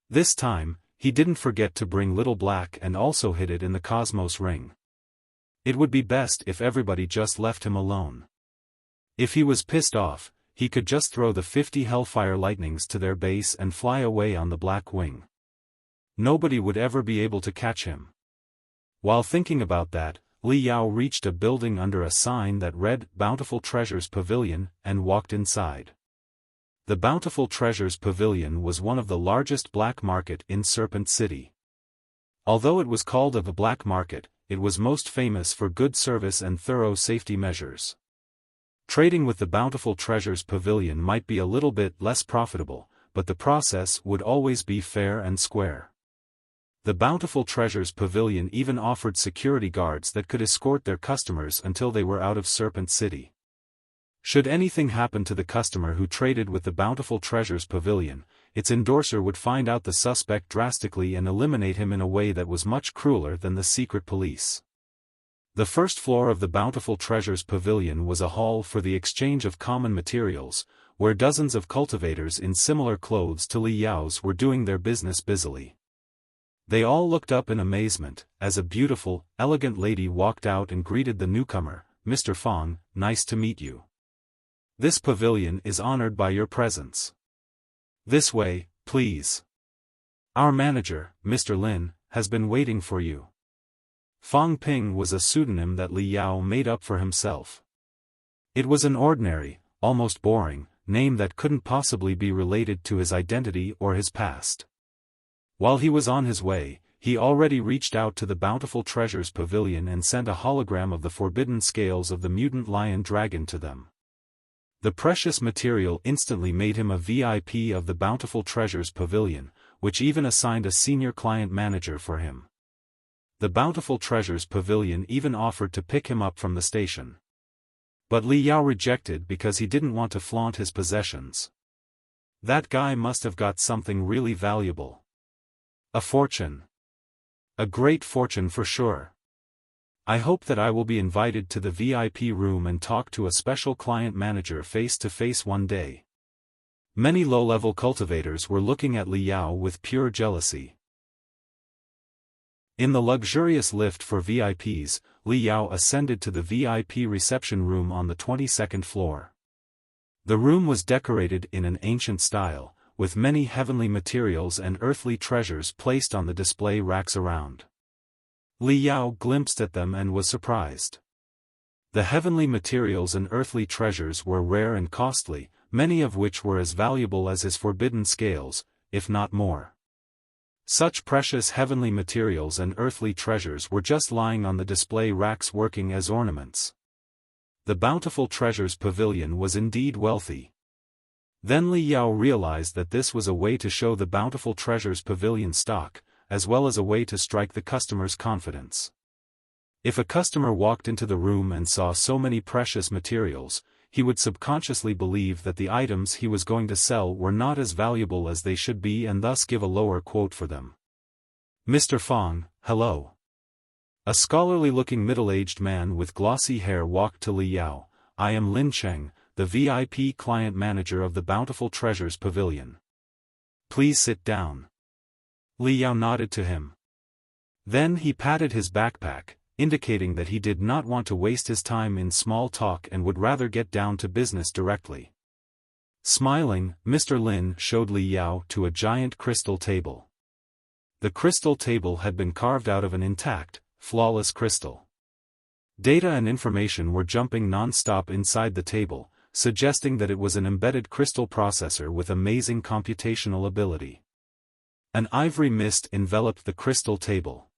Speaker 1: This time, he didn't forget to bring Little Black and also hid it in the Cosmos ring. It would be best if everybody just left him alone. If he was pissed off, he could just throw the 50 Hellfire Lightnings to their base and fly away on the Black Wing. Nobody would ever be able to catch him. While thinking about that, Li Yao reached a building under a sign that read Bountiful Treasures Pavilion and walked inside. The Bountiful Treasures Pavilion was one of the largest black market in Serpent City. Although it was called a black market, it was most famous for good service and thorough safety measures. Trading with the Bountiful Treasures Pavilion might be a little bit less profitable, but the process would always be fair and square. The Bountiful Treasures Pavilion even offered security guards that could escort their customers until they were out of Serpent City. Should anything happen to the customer who traded with the Bountiful Treasures Pavilion, its endorser would find out the suspect drastically and eliminate him in a way that was much crueler than the secret police. The first floor of the Bountiful Treasures Pavilion was a hall for the exchange of common materials, where dozens of cultivators in similar clothes to Li Yao's were doing their business busily. They all looked up in amazement, as a beautiful, elegant lady walked out and greeted the newcomer, "Mr. Fong, nice to meet you. This pavilion is honored by your presence. This way, please. Our manager, Mr. Lin, has been waiting for you." Fong Ping was a pseudonym that Li Yao made up for himself. It was an ordinary, almost boring, name that couldn't possibly be related to his identity or his past. While he was on his way, he already reached out to the Bountiful Treasures Pavilion and sent a hologram of the forbidden scales of the mutant lion dragon to them. The precious material instantly made him a VIP of the Bountiful Treasures Pavilion, which even assigned a senior client manager for him. The Bountiful Treasures Pavilion even offered to pick him up from the station. But Li Yao rejected because he didn't want to flaunt his possessions. That guy must have got something really valuable. A fortune. A great fortune for sure. I hope that I will be invited to the VIP room and talk to a special client manager face to face one day. Many low-level cultivators were looking at Li Yao with pure jealousy. In the luxurious lift for VIPs, Li Yao ascended to the VIP reception room on the 22nd floor. The room was decorated in an ancient style, with many heavenly materials and earthly treasures placed on the display racks around. Li Yao glimpsed at them and was surprised. The heavenly materials and earthly treasures were rare and costly, many of which were as valuable as his forbidden scales, if not more. Such precious heavenly materials and earthly treasures were just lying on the display racks working as ornaments. The Bountiful Treasures Pavilion was indeed wealthy. Then Li Yao realized that this was a way to show the Bountiful Treasures Pavilion stock, as well as a way to strike the customer's confidence. If a customer walked into the room and saw so many precious materials, he would subconsciously believe that the items he was going to sell were not as valuable as they should be and thus give a lower quote for them. "Mr. Fong, hello." A scholarly-looking middle-aged man with glossy hair walked to Li Yao. "I am Lin Cheng, the VIP client manager of the Bountiful Treasures Pavilion. Please sit down." Li Yao nodded to him. Then he patted his backpack, indicating that he did not want to waste his time in small talk and would rather get down to business directly. Smiling, Mr. Lin showed Li Yao to a giant crystal table. The crystal table had been carved out of an intact, flawless crystal. Data and information were jumping non-stop inside the table, suggesting that it was an embedded crystal processor with amazing computational ability. An ivory mist enveloped the crystal table.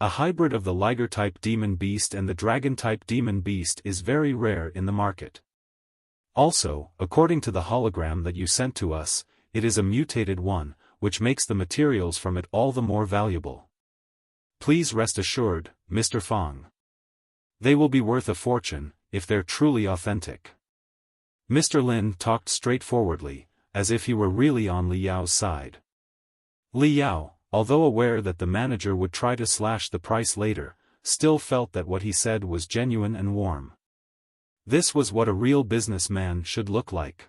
Speaker 1: A hybrid of the Liger-type demon beast and the dragon-type demon beast is very rare in the market. Also, according to the hologram that you sent to us, it is a mutated one, which makes the materials from it all the more valuable. Please rest assured, Mr. Fong. They will be worth a fortune, if they're truly authentic. Mr. Lin talked straightforwardly, as if he were really on Li Yao's side. Li Yao, although aware that the manager would try to slash the price later, still felt that what he said was genuine and warm. This was what a real businessman should look like.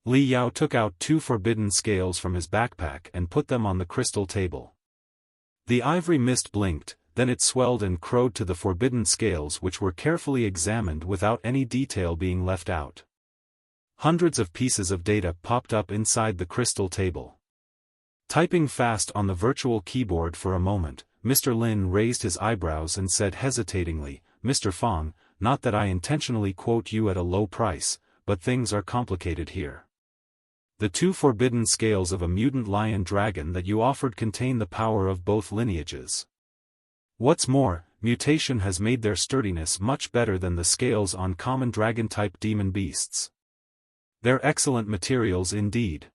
Speaker 1: Li Yao took out 2 forbidden scales from his backpack and put them on the crystal table. The ivory mist blinked, then it swelled and crowed to the forbidden scales, which were carefully examined without any detail being left out. Hundreds of pieces of data popped up inside the crystal table. Typing fast on the virtual keyboard for a moment, Mr. Lin raised his eyebrows and said hesitatingly, "Mr. Fong, not that I intentionally quote you at a low price, but things are complicated here. The 2 forbidden scales of a mutant lion dragon that you offered contain the power of both lineages. What's more, mutation has made their sturdiness much better than the scales on common dragon-type demon beasts. They're excellent materials indeed.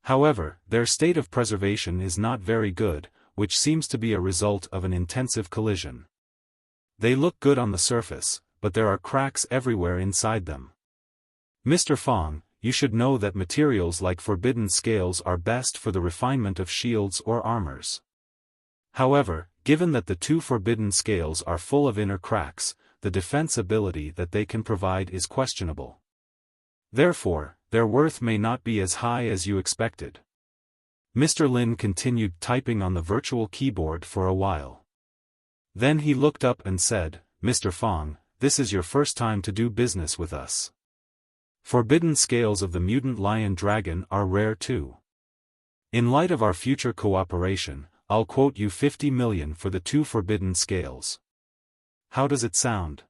Speaker 1: However, their state of preservation is not very good, which seems to be a result of an intensive collision. They look good on the surface, but there are cracks everywhere inside them. Mr. Fong, you should know that materials like forbidden scales are best for the refinement of shields or armors. However, given that the 2 forbidden scales are full of inner cracks, the defense ability that they can provide is questionable. Therefore, their worth may not be as high as you expected." Mr. Lin continued typing on the virtual keyboard for a while. Then he looked up and said, "Mr. Fong, this is your first time to do business with us. Forbidden scales of the mutant lion dragon are rare too. In light of our future cooperation, I'll quote you 50 million for the 2 forbidden scales. How does it sound?"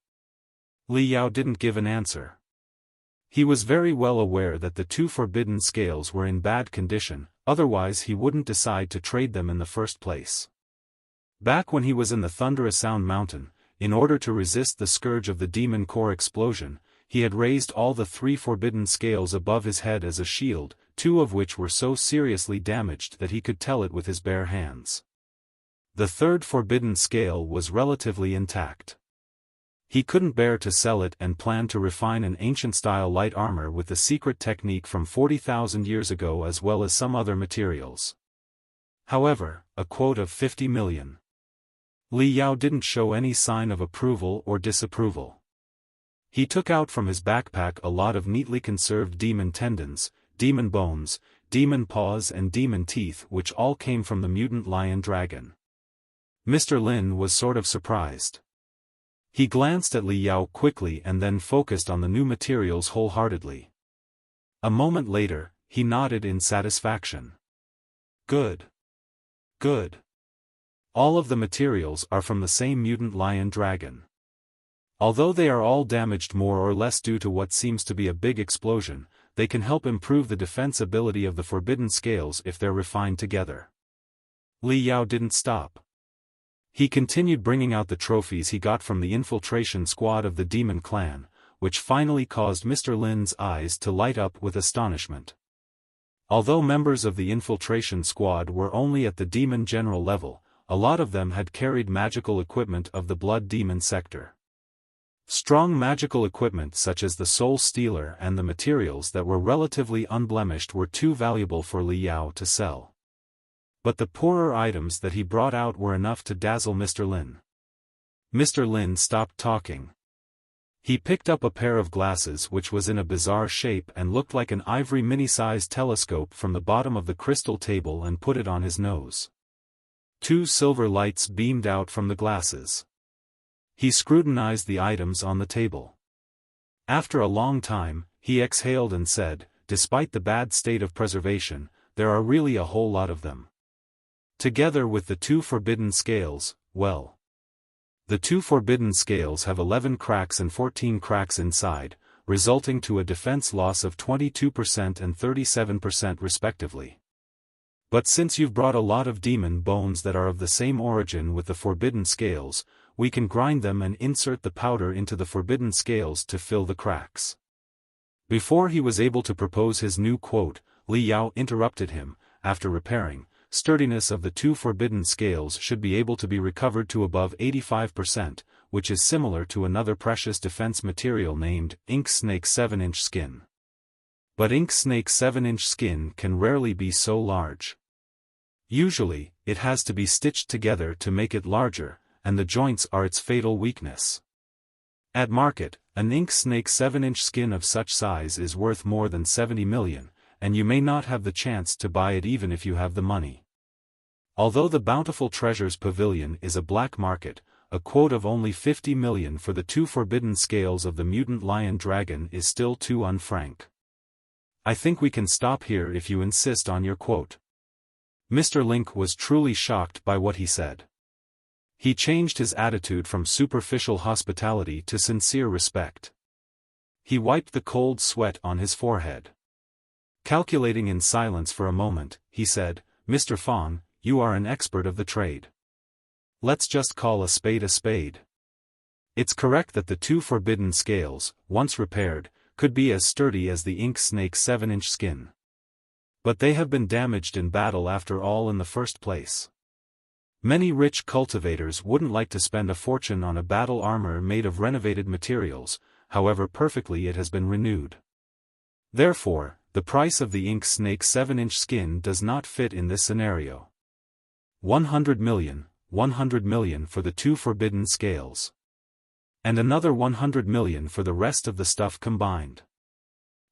Speaker 1: Li Yao didn't give an answer. He was very well aware that the 2 forbidden scales were in bad condition, otherwise he wouldn't decide to trade them in the first place. Back when he was in the Thunderous Sound Mountain, in order to resist the scourge of the demon core explosion, he had raised all the 3 forbidden scales above his head as a shield, 2 of which were so seriously damaged that he could tell it with his bare hands. The 3rd forbidden scale was relatively intact. He couldn't bear to sell it and planned to refine an ancient-style light armor with the secret technique from 40,000 years ago as well as some other materials. However, a quote of 50 million. Li Yao didn't show any sign of approval or disapproval. He took out from his backpack a lot of neatly conserved demon tendons, demon bones, demon paws and demon teeth, which all came from the mutant lion dragon. Mr. Lin was sort of surprised. He glanced at Li Yao quickly and then focused on the new materials wholeheartedly. A moment later, he nodded in satisfaction. "Good. Good. All of the materials are from the same mutant lion dragon. Although they are all damaged more or less due to what seems to be a big explosion, they can help improve the defense ability of the forbidden scales if they're refined together." Li Yao didn't stop. He continued bringing out the trophies he got from the infiltration squad of the demon clan, which finally caused Mr. Lin's eyes to light up with astonishment. Although members of the infiltration squad were only at the demon general level, a lot of them had carried magical equipment of the blood demon sector. Strong magical equipment such as the Soul Stealer and the materials that were relatively unblemished were too valuable for Li Yao to sell. But the poorer items that he brought out were enough to dazzle Mr. Lin. Mr. Lin stopped talking. He picked up a pair of glasses which was in a bizarre shape and looked like an ivory mini-sized telescope from the bottom of the crystal table and put it on his nose. 2 silver lights beamed out from the glasses. He scrutinized the items on the table. After a long time, he exhaled and said, despite the bad state of preservation, there are really a whole lot of them. Together with the 2 forbidden scales, well. The 2 forbidden scales have 11 cracks and 14 cracks inside, resulting to a defense loss of 22% and 37% respectively. But since you've brought a lot of demon bones that are of the same origin with the forbidden scales, we can grind them and insert the powder into the forbidden scales to fill the cracks. Before he was able to propose his new quote, Li Yao interrupted him. After repairing, sturdiness of the 2 forbidden scales should be able to be recovered to above 85%, which is similar to another precious defense material named Ink Snake 7-inch skin. But Ink Snake 7-inch skin can rarely be so large. Usually, it has to be stitched together to make it larger, and the joints are its fatal weakness. At market, an Ink Snake 7-inch skin of such size is worth more than 70 million, and you may not have the chance to buy it even if you have the money. Although the Bountiful Treasures Pavilion is a black market, a quote of only 50 million for the 2 forbidden scales of the mutant lion dragon is still too unfrank. I think we can stop here if you insist on your quote. Mr. Link was truly shocked by what he said. He changed his attitude from superficial hospitality to sincere respect. He wiped the cold sweat on his forehead. Calculating in silence for a moment, he said, Mr. Fong, you are an expert of the trade. Let's just call a spade a spade. It's correct that the 2 forbidden scales, once repaired, could be as sturdy as the Ink Snake 7-inch skin. But they have been damaged in battle after all in the first place. Many rich cultivators wouldn't like to spend a fortune on a battle armor made of renovated materials, however perfectly it has been renewed. Therefore, the price of the Ink Snake 7-inch skin does not fit in this scenario. 100 million for the 2 forbidden scales. And another 100 million for the rest of the stuff combined.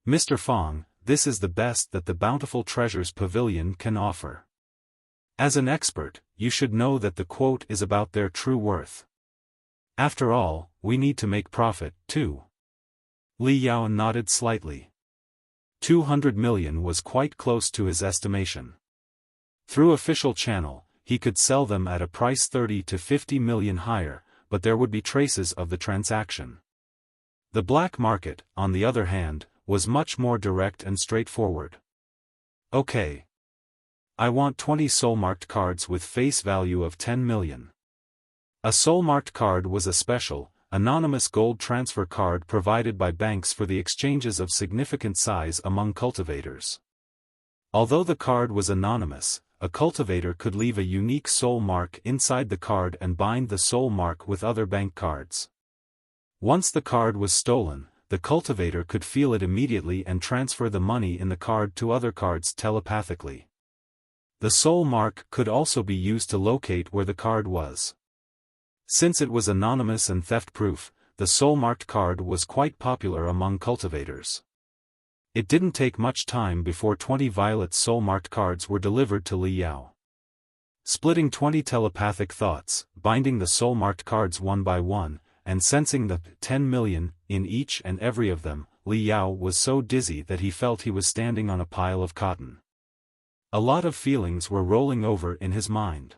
Speaker 1: Mr. Fong, this is the best that the Bountiful Treasures Pavilion can offer. As an expert, you should know that the quote is about their true worth. After all, we need to make profit, too. Li Yao nodded slightly. 200 million was quite close to his estimation. Through official channel, he could sell them at a price 30 to 50 million higher, but there would be traces of the transaction. The black market, on the other hand, was much more direct and straightforward. Okay. I want 20 soul-marked cards with face value of 10 million. A soul-marked card was a special, anonymous gold transfer card provided by banks for the exchanges of significant size among cultivators. Although the card was anonymous, a cultivator could leave a unique soul mark inside the card and bind the soul mark with other bank cards. Once the card was stolen, the cultivator could feel it immediately and transfer the money in the card to other cards telepathically. The soul mark could also be used to locate where the card was. Since it was anonymous and theft-proof, the soul-marked card was quite popular among cultivators. It didn't take much time before 20 violet soul-marked cards were delivered to Li Yao. Splitting 20 telepathic thoughts, binding the soul-marked cards one by one, and sensing the 10 million in each and every of them, Li Yao was so dizzy that he felt he was standing on a pile of cotton. A lot of feelings were rolling over in his mind.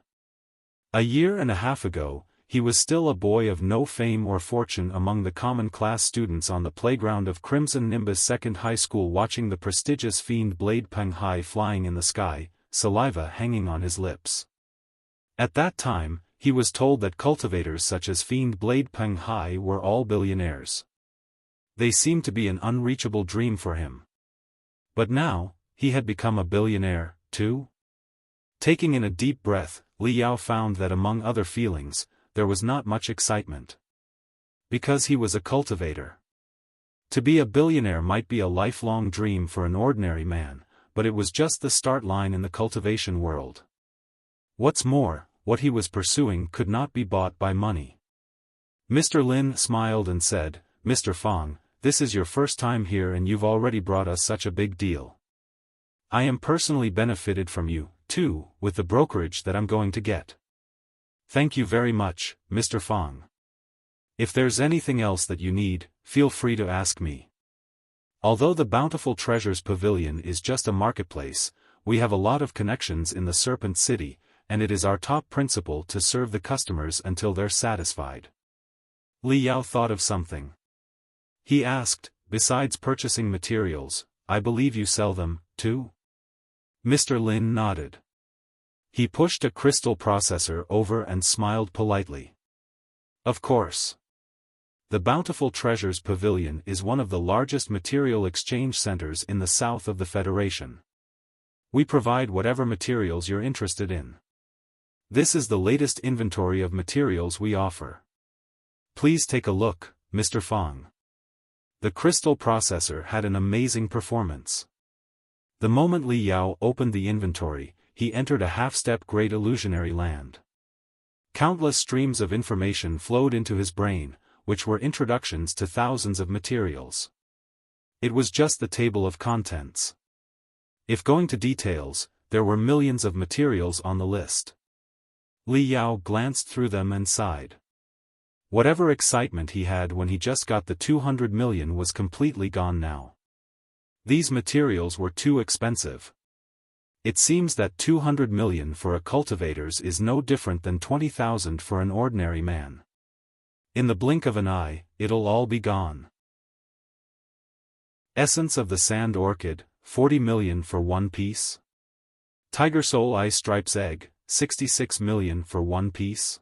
Speaker 1: A year and a half ago, he was still a boy of no fame or fortune among the common class students on the playground of Crimson Nimbus Second High School watching the prestigious Fiend Blade Peng Hai flying in the sky, saliva hanging on his lips. At that time, he was told that cultivators such as Fiend Blade Peng Hai were all billionaires. They seemed to be an unreachable dream for him. But now, he had become a billionaire, too? Taking in a deep breath, Li Yao found that among other feelings, there was not much excitement. Because he was a cultivator. To be a billionaire might be a lifelong dream for an ordinary man, but it was just the start line in the cultivation world. What's more, what he was pursuing could not be bought by money. Mr. Lin smiled and said, "Mr. Fong, this is your first time here and you've already brought us such a big deal. I am personally benefited from you, too, with the brokerage that I'm going to get. Thank you very much, Mr. Fong. If there's anything else that you need, feel free to ask me. Although the Bountiful Treasures Pavilion is just a marketplace, we have a lot of connections in the Serpent City, and it is our top principle to serve the customers until they're satisfied. Li Yao thought of something. He asked, besides purchasing materials, I believe you sell them, too? Mr. Lin nodded. He pushed a crystal processor over and smiled politely. Of course. The Bountiful Treasures Pavilion is one of the largest material exchange centers in the south of the Federation. We provide whatever materials you're interested in. This is the latest inventory of materials we offer. Please take a look, Mr. Fong. The crystal processor had an amazing performance. The moment Li Yao opened the inventory, he entered a half-step great illusionary land. Countless streams of information flowed into his brain, which were introductions to thousands of materials. It was just the table of contents. If going to details, there were millions of materials on the list. Li Yao glanced through them and sighed. Whatever excitement he had when he just got the 200 million was completely gone now. These materials were too expensive. It seems that 200 million for a cultivator's is no different than 20,000 for an ordinary man. In the blink of an eye, it'll all be gone. Essence of the Sand Orchid, 40 million for one piece. Tiger Soul Eye Stripes Egg, 66 million for one piece.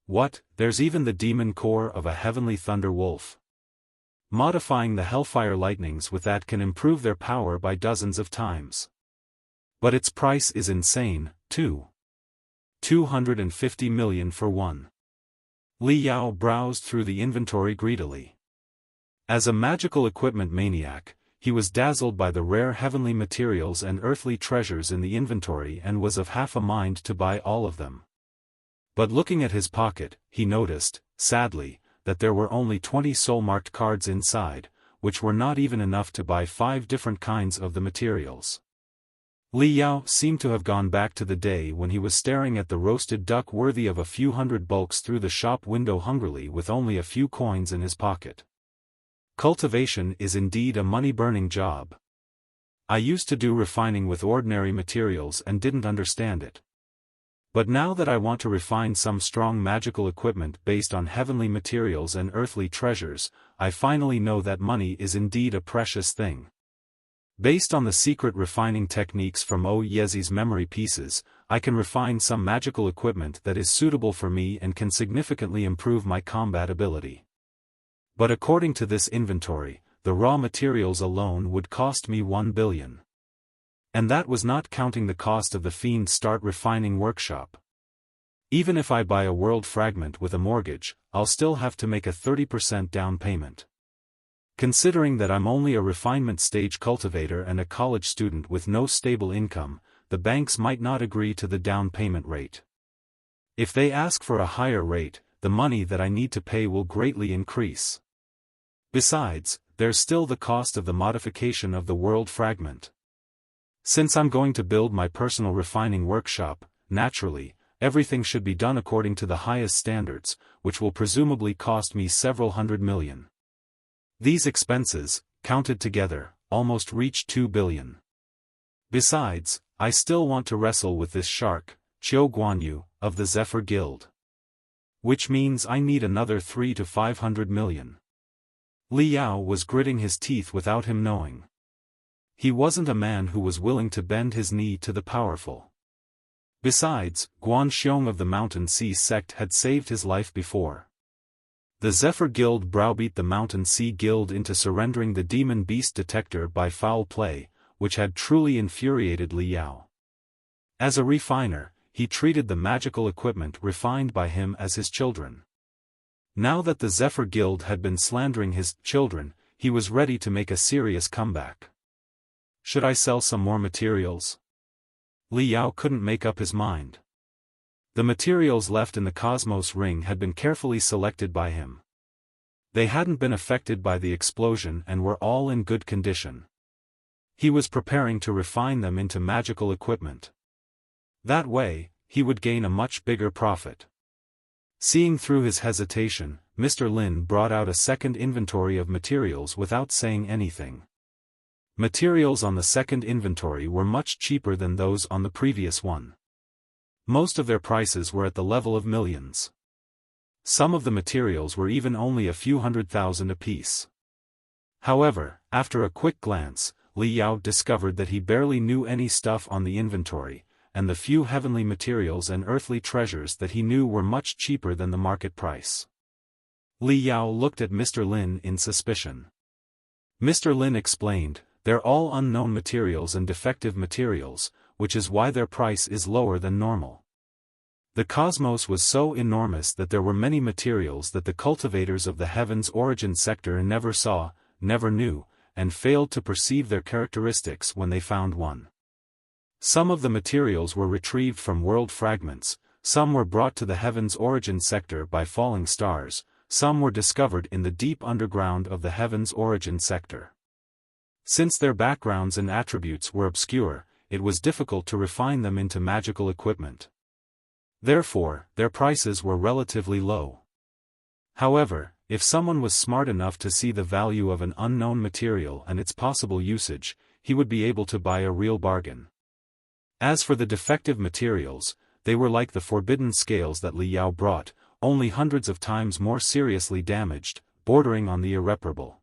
Speaker 1: What, there's even the demon core of a heavenly thunder wolf. Modifying the Hellfire Lightnings with that can improve their power by dozens of times. But its price is insane, too. 250 million for one. Li Yao browsed through the inventory greedily. As a magical equipment maniac, he was dazzled by the rare heavenly materials and earthly treasures in the inventory and was of half a mind to buy all of them. But looking at his pocket, he noticed, sadly, that there were only 20 soul-marked cards inside, which were not even enough to buy 5 different kinds of the materials. Li Yao seemed to have gone back to the day when he was staring at the roasted duck worthy of a few hundred bulks through the shop window hungrily with only a few coins in his pocket. Cultivation is indeed a money-burning job. I used to do refining with ordinary materials and didn't understand it. But now that I want to refine some strong magical equipment based on heavenly materials and earthly treasures, I finally know that money is indeed a precious thing. Based on the secret refining techniques from O Yezi's memory pieces, I can refine some magical equipment that is suitable for me and can significantly improve my combat ability. But according to this inventory, the raw materials alone would cost me 1 billion. And that was not counting the cost of the Fiend Start Refining Workshop. Even if I buy a world fragment with a mortgage, I'll still have to make a 30% down payment. Considering that I'm only a refinement stage cultivator and a college student with no stable income, the banks might not agree to the down payment rate. If they ask for a higher rate, the money that I need to pay will greatly increase. Besides, there's still the cost of the modification of the world fragment. Since I'm going to build my personal refining workshop, naturally, everything should be done according to the highest standards, which will presumably cost me several hundred million. These expenses, counted together, almost reach 2 billion. Besides, I still want to wrestle with this shark, Qiu Guanyu, of the Zephyr Guild. Which means I need another 300 to 500 million. Li Yao was gritting his teeth without him knowing. He wasn't a man who was willing to bend his knee to the powerful. Besides, Guan Xiong of the Mountain Sea sect had saved his life before. The Zephyr Guild browbeat the Mountain Sea Guild into surrendering the Demon Beast Detector by foul play, which had truly infuriated Li Yao. As a refiner, he treated the magical equipment refined by him as his children. Now that the Zephyr Guild had been slandering his children, he was ready to make a serious comeback. Should I sell some more materials? Li Yao couldn't make up his mind. The materials left in the Cosmos Ring had been carefully selected by him. They hadn't been affected by the explosion and were all in good condition. He was preparing to refine them into magical equipment. That way, he would gain a much bigger profit. Seeing through his hesitation, Mr. Lin brought out a second inventory of materials without saying anything. Materials on the second inventory were much cheaper than those on the previous one. Most of their prices were at the level of millions. Some of the materials were even only a few 100,000 apiece. However, after a quick glance, Li Yao discovered that he barely knew any stuff on the inventory, and the few heavenly materials and earthly treasures that he knew were much cheaper than the market price. Li Yao looked at Mr. Lin in suspicion. Mr. Lin explained, "They're all unknown materials and defective materials, which is why their price is lower than normal." The cosmos was so enormous that there were many materials that the cultivators of the heaven's origin sector never saw, never knew, and failed to perceive their characteristics when they found one. Some of the materials were retrieved from world fragments, some were brought to the heaven's origin sector by falling stars, some were discovered in the deep underground of the heaven's origin sector. Since their backgrounds and attributes were obscure, it was difficult to refine them into magical equipment. Therefore, their prices were relatively low. However, if someone was smart enough to see the value of an unknown material and its possible usage, he would be able to buy a real bargain. As for the defective materials, they were like the forbidden scales that Li Yao brought, only hundreds of times more seriously damaged, bordering on the irreparable.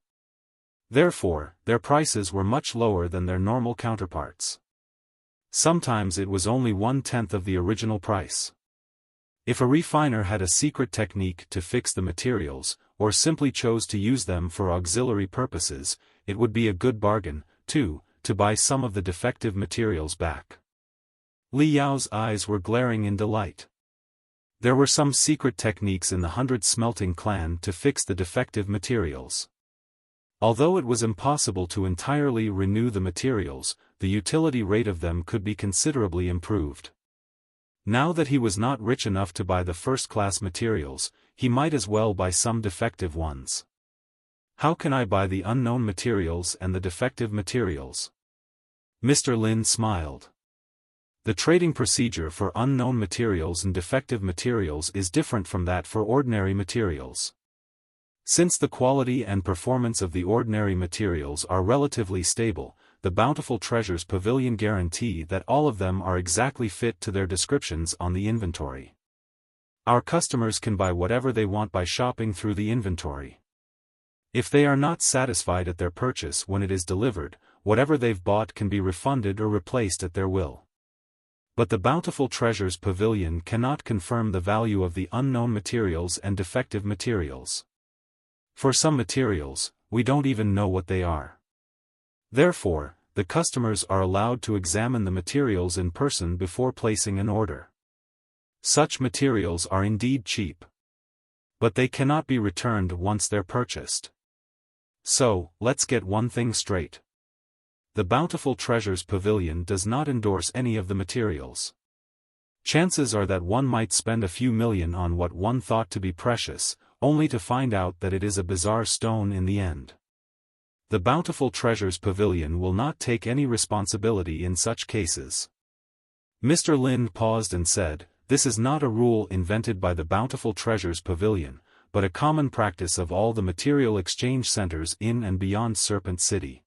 Speaker 1: Therefore, their prices were much lower than their normal counterparts. Sometimes it was only 1/10 of the original price. If a refiner had a secret technique to fix the materials, or simply chose to use them for auxiliary purposes, it would be a good bargain, too, to buy some of the defective materials back. Li Yao's eyes were glaring in delight. There were some secret techniques in the 100 Smelting Clan to fix the defective materials. Although it was impossible to entirely renew the materials, the utility rate of them could be considerably improved. Now that he was not rich enough to buy the first-class materials, he might as well buy some defective ones. How can I buy the unknown materials and the defective materials? Mr. Lin smiled. The trading procedure for unknown materials and defective materials is different from that for ordinary materials. Since the quality and performance of the ordinary materials are relatively stable, the Bountiful Treasures Pavilion guarantee that all of them are exactly fit to their descriptions on the inventory. Our customers can buy whatever they want by shopping through the inventory. If they are not satisfied at their purchase when it is delivered, whatever they've bought can be refunded or replaced at their will. But the Bountiful Treasures Pavilion cannot confirm the value of the unknown materials and defective materials. For some materials, we don't even know what they are. Therefore, the customers are allowed to examine the materials in person before placing an order. Such materials are indeed cheap. But they cannot be returned once they're purchased. So, let's get one thing straight. The Bountiful Treasures Pavilion does not endorse any of the materials. Chances are that one might spend a few million on what one thought to be precious, only to find out that it is a bizarre stone in the end. The Bountiful Treasures Pavilion will not take any responsibility in such cases. Mr. Lin paused and said, "This is not a rule invented by the Bountiful Treasures Pavilion, but a common practice of all the material exchange centers in and beyond Serpent City."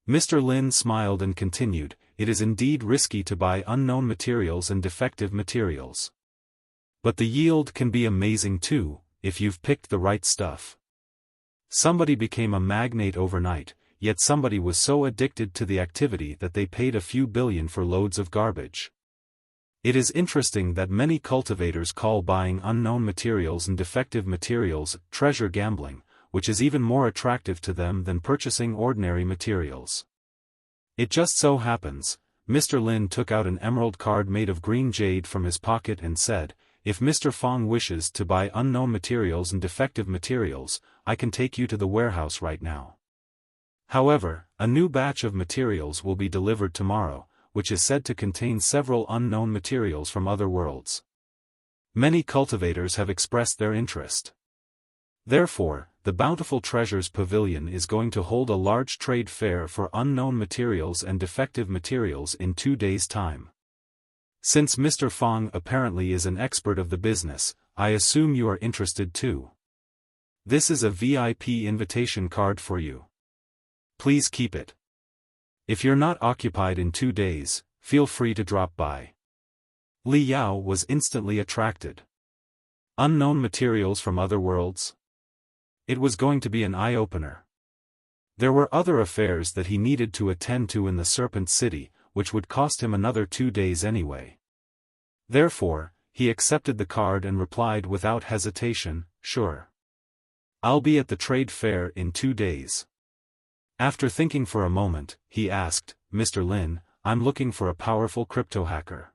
Speaker 1: Mr. Lin smiled and continued, "It is indeed risky to buy unknown materials and defective materials. But the yield can be amazing too, if you've picked the right stuff. Somebody became a magnate overnight, yet somebody was so addicted to the activity that they paid a few billion for loads of garbage. It is interesting that many cultivators call buying unknown materials and defective materials treasure gambling, which is even more attractive to them than purchasing ordinary materials. It just so happens, Mr. Lin took out an emerald card made of green jade from his pocket and said, "If Mr. Fong wishes to buy unknown materials and defective materials, I can take you to the warehouse right now. However, a new batch of materials will be delivered tomorrow, which is said to contain several unknown materials from other worlds. Many cultivators have expressed their interest. Therefore, the Bountiful Treasures Pavilion is going to hold a large trade fair for unknown materials and defective materials in 2 days' time. Since Mr. Fong apparently is an expert of the business, I assume you are interested too. This is a VIP invitation card for you. Please keep it. If you're not occupied in 2 days, feel free to drop by. Li Yao was instantly attracted. Unknown materials from other worlds? It was going to be an eye-opener. There were other affairs that he needed to attend to in the Serpent City, which would cost him another 2 days anyway. Therefore, he accepted the card and replied without hesitation, "Sure. I'll be at the trade fair in 2 days." After thinking for a moment, he asked, "Mr. Lin, I'm looking for a powerful crypto hacker.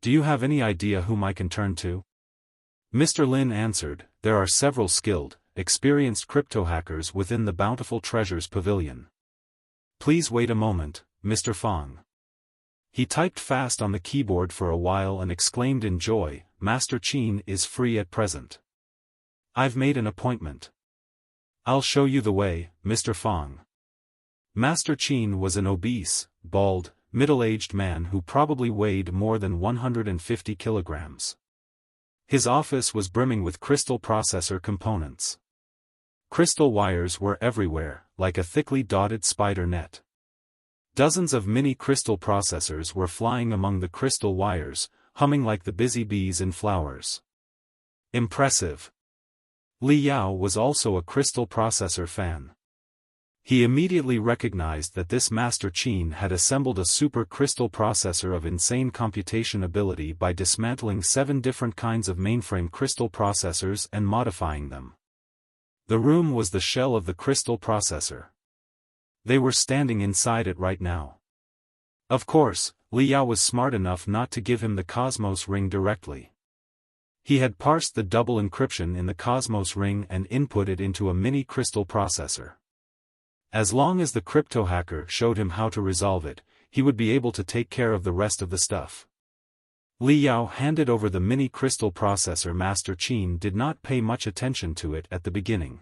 Speaker 1: Do you have any idea whom I can turn to?" Mr. Lin answered, "There are several skilled, experienced crypto hackers within the Bountiful Treasures Pavilion. Please wait a moment, Mr. Fong." He typed fast on the keyboard for a while and exclaimed in joy, "Master Qin is free at present. I've made an appointment. I'll show you the way, Mr. Fong." Master Qin was an obese, bald, middle-aged man who probably weighed more than 150 kilograms. His office was brimming with crystal processor components. Crystal wires were everywhere, like a thickly dotted spider net. Dozens of mini crystal processors were flying among the crystal wires, humming like the busy bees in flowers. Impressive. Li Yao was also a crystal processor fan. He immediately recognized that this Master Qin had assembled a super crystal processor of insane computation ability by dismantling 7 different kinds of mainframe crystal processors and modifying them. The room was the shell of the crystal processor. They were standing inside it right now. Of course, Li Yao was smart enough not to give him the Cosmos ring directly. He had parsed the double encryption in the Cosmos ring and input it into a mini crystal processor. As long as the crypto hacker showed him how to resolve it, he would be able to take care of the rest of the stuff. Li Yao handed over the mini crystal processor. Master Qin did not pay much attention to it at the beginning.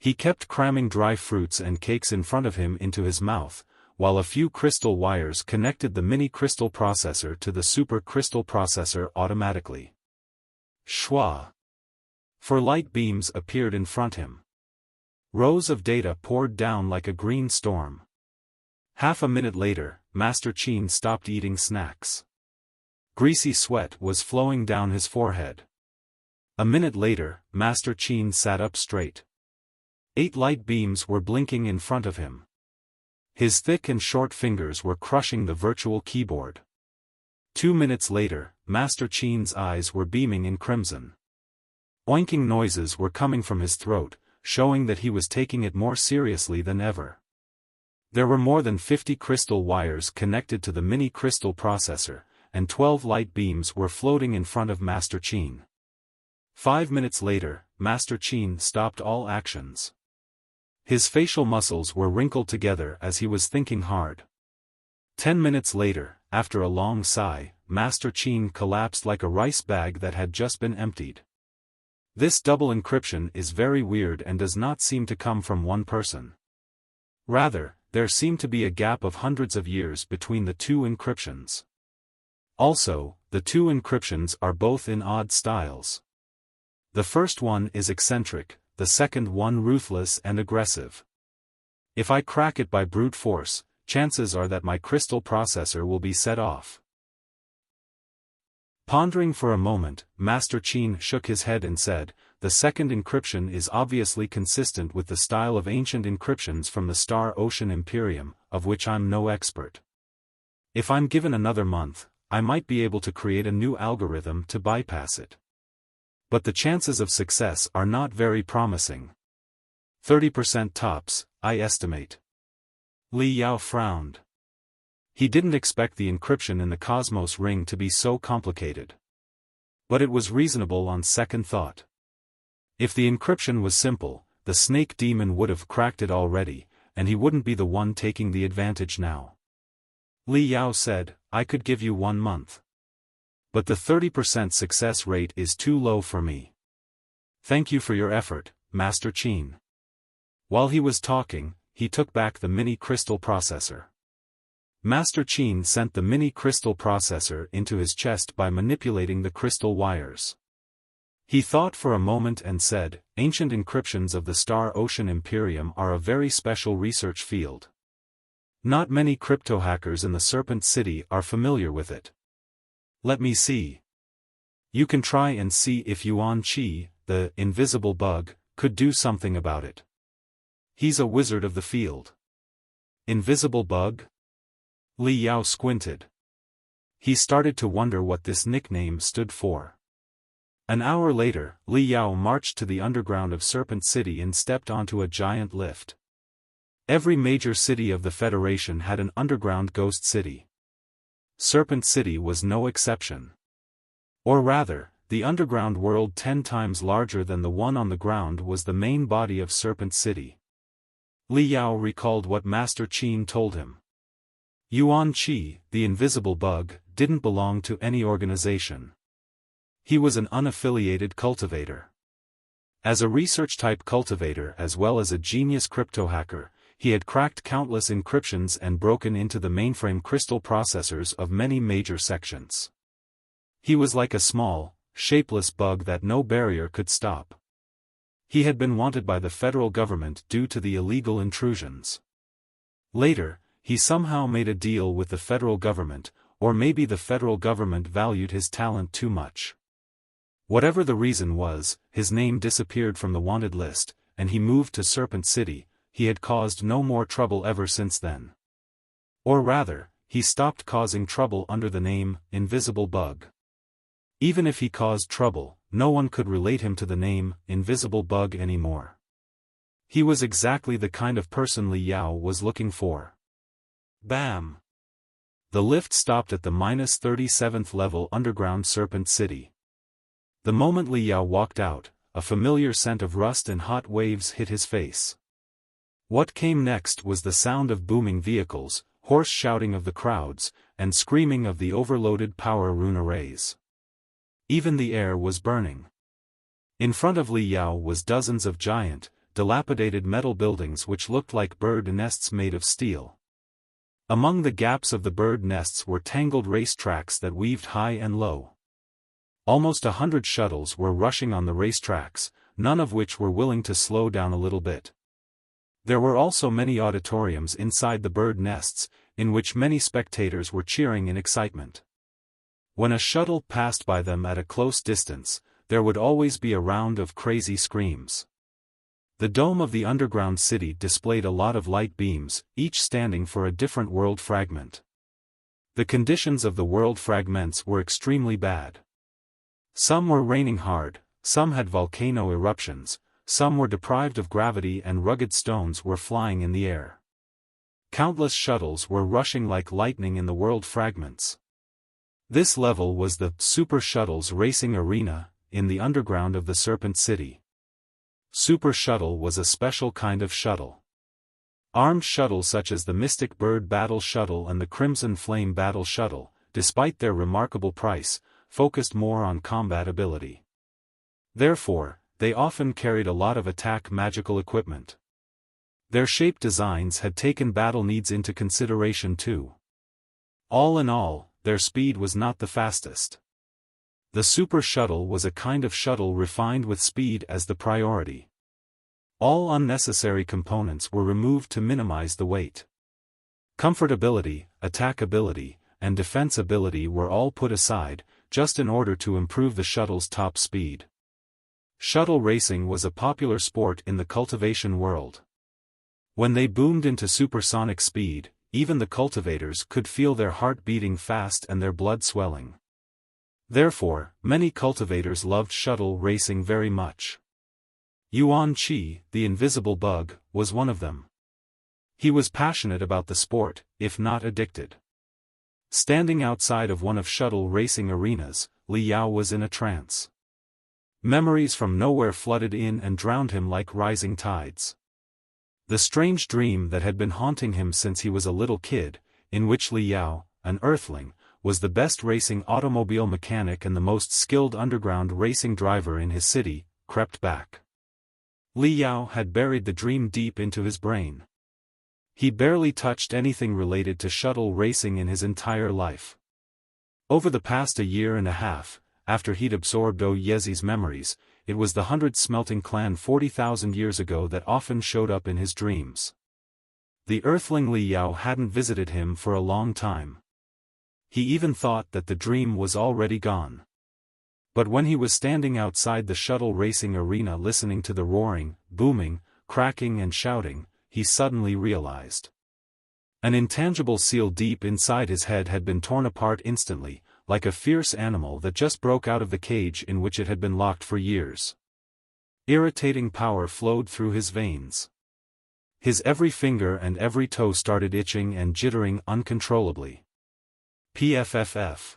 Speaker 1: He kept cramming dry fruits and cakes in front of him into his mouth, while a few crystal wires connected the mini crystal processor to the super crystal processor automatically. Shwa! 4 light beams appeared in front him. Rows of data poured down like a green storm. Half a minute later, Master Qin stopped eating snacks. Greasy sweat was flowing down his forehead. A minute later, Master Qin sat up straight. 8 light beams were blinking in front of him. His thick and short fingers were crushing the virtual keyboard. 2 minutes later, Master Qin's eyes were beaming in crimson. Oinking noises were coming from his throat, showing that he was taking it more seriously than ever. There were more than 50 crystal wires connected to the mini crystal processor, and 12 light beams were floating in front of Master Qin. 5 minutes later, Master Qin stopped all actions. His facial muscles were wrinkled together as he was thinking hard. 10 minutes later, after a long sigh, Master Qin collapsed like a rice bag that had just been emptied. This double encryption is very weird and does not seem to come from one person. Rather, there seemed to be a gap of hundreds of years between the 2 encryptions. Also, the 2 encryptions are both in odd styles. The first one is eccentric, the second one ruthless and aggressive. If I crack it by brute force, chances are that my crystal processor will be set off. Pondering for a moment, Master Qin shook his head and said, "The second encryption is obviously consistent with the style of ancient encryptions from the Star Ocean Imperium, of which I'm no expert. If I'm given another month, I might be able to create a new algorithm to bypass it. But the chances of success are not very promising. 30% tops, I estimate." Li Yao frowned. He didn't expect the encryption in the Cosmos ring to be so complicated. But it was reasonable on second thought. If the encryption was simple, the snake demon would have cracked it already, and he wouldn't be the one taking the advantage now. Li Yao said, "I could give you 1 month. But the 30% success rate is too low for me. Thank you for your effort, Master Qin." While he was talking, he took back the mini crystal processor. Master Qin sent the mini crystal processor into his chest by manipulating the crystal wires. He thought for a moment and said, "Ancient encryptions of the Star Ocean Imperium are a very special research field. Not many crypto-hackers in the Serpent City are familiar with it. Let me see. You can try and see if Yuan Qi, the invisible bug, could do something about it. He's a wizard of the field." Invisible bug? Li Yao squinted. He started to wonder what this nickname stood for. An hour later, Li Yao marched to the underground of Serpent City and stepped onto a giant lift. Every major city of the Federation had an underground ghost city. Serpent City was no exception. Or rather, the underground world 10 times larger than the one on the ground was the main body of Serpent City. Li Yao recalled what Master Qin told him. Yuan Qi, the invisible bug, didn't belong to any organization. He was an unaffiliated cultivator. As a research-type cultivator as well as a genius crypto-hacker, he had cracked countless encryptions and broken into the mainframe crystal processors of many major sections. He was like a small, shapeless bug that no barrier could stop. He had been wanted by the federal government due to the illegal intrusions. Later, he somehow made a deal with the federal government, or maybe the federal government valued his talent too much. Whatever the reason was, his name disappeared from the wanted list, and he moved to Serpent City. He had caused no more trouble ever since then. Or rather, he stopped causing trouble under the name Invisible Bug. Even if he caused trouble, no one could relate him to the name Invisible Bug anymore. He was exactly the kind of person Li Yao was looking for. Bam! The lift stopped at the -37th level underground Serpent City. The moment Li Yao walked out, a familiar scent of rust and hot waves hit his face. What came next was the sound of booming vehicles, hoarse shouting of the crowds, and screaming of the overloaded power rune arrays. Even the air was burning. In front of Li Yao was dozens of giant, dilapidated metal buildings which looked like bird nests made of steel. Among the gaps of the bird nests were tangled race tracks that weaved high and low. Almost 100 shuttles were rushing on the racetracks, none of which were willing to slow down a little bit. There were also many auditoriums inside the bird nests, in which many spectators were cheering in excitement. When a shuttle passed by them at a close distance, there would always be a round of crazy screams. The dome of the underground city displayed a lot of light beams, each standing for a different world fragment. The conditions of the world fragments were extremely bad. Some were raining hard, some had volcano eruptions, some were deprived of gravity and rugged stones were flying in the air. Countless shuttles were rushing like lightning in the world fragments. This level was the Super Shuttles Racing Arena, in the underground of the Serpent City. Super Shuttle was a special kind of shuttle. Armed shuttles such as the Mystic Bird Battle Shuttle and the Crimson Flame Battle Shuttle, despite their remarkable price, focused more on combat ability. Therefore, they often carried a lot of attack magical equipment. Their shape designs had taken battle needs into consideration too. All in all, their speed was not the fastest. The Super Shuttle was a kind of shuttle refined with speed as the priority. All unnecessary components were removed to minimize the weight. Comfortability, attackability, and defense ability were all put aside, just in order to improve the shuttle's top speed. Shuttle racing was a popular sport in the cultivation world. When they boomed into supersonic speed, even the cultivators could feel their heart beating fast and their blood swelling. Therefore, many cultivators loved shuttle racing very much. Yuan Qi, the invisible bug, was one of them. He was passionate about the sport, if not addicted. Standing outside of one of shuttle racing arenas, Li Yao was in a trance. Memories from nowhere flooded in and drowned him like rising tides. The strange dream that had been haunting him since he was a little kid, in which Li Yao, an earthling, was the best racing automobile mechanic and the most skilled underground racing driver in his city, crept back. Li Yao had buried the dream deep into his brain. He barely touched anything related to shuttle racing in his entire life. Over the past a year and a half, after he'd absorbed Oyezi's memories, it was the 100 smelting clan 40,000 years ago that often showed up in his dreams. The Earthling Li Yao hadn't visited him for a long time. He even thought that the dream was already gone. But when he was standing outside the shuttle racing arena listening to the roaring, booming, cracking and shouting, he suddenly realized. An intangible seal deep inside his head had been torn apart instantly, like a fierce animal that just broke out of the cage in which it had been locked for years. Irritating power flowed through his veins. His every finger and every toe started itching and jittering uncontrollably. PFFF.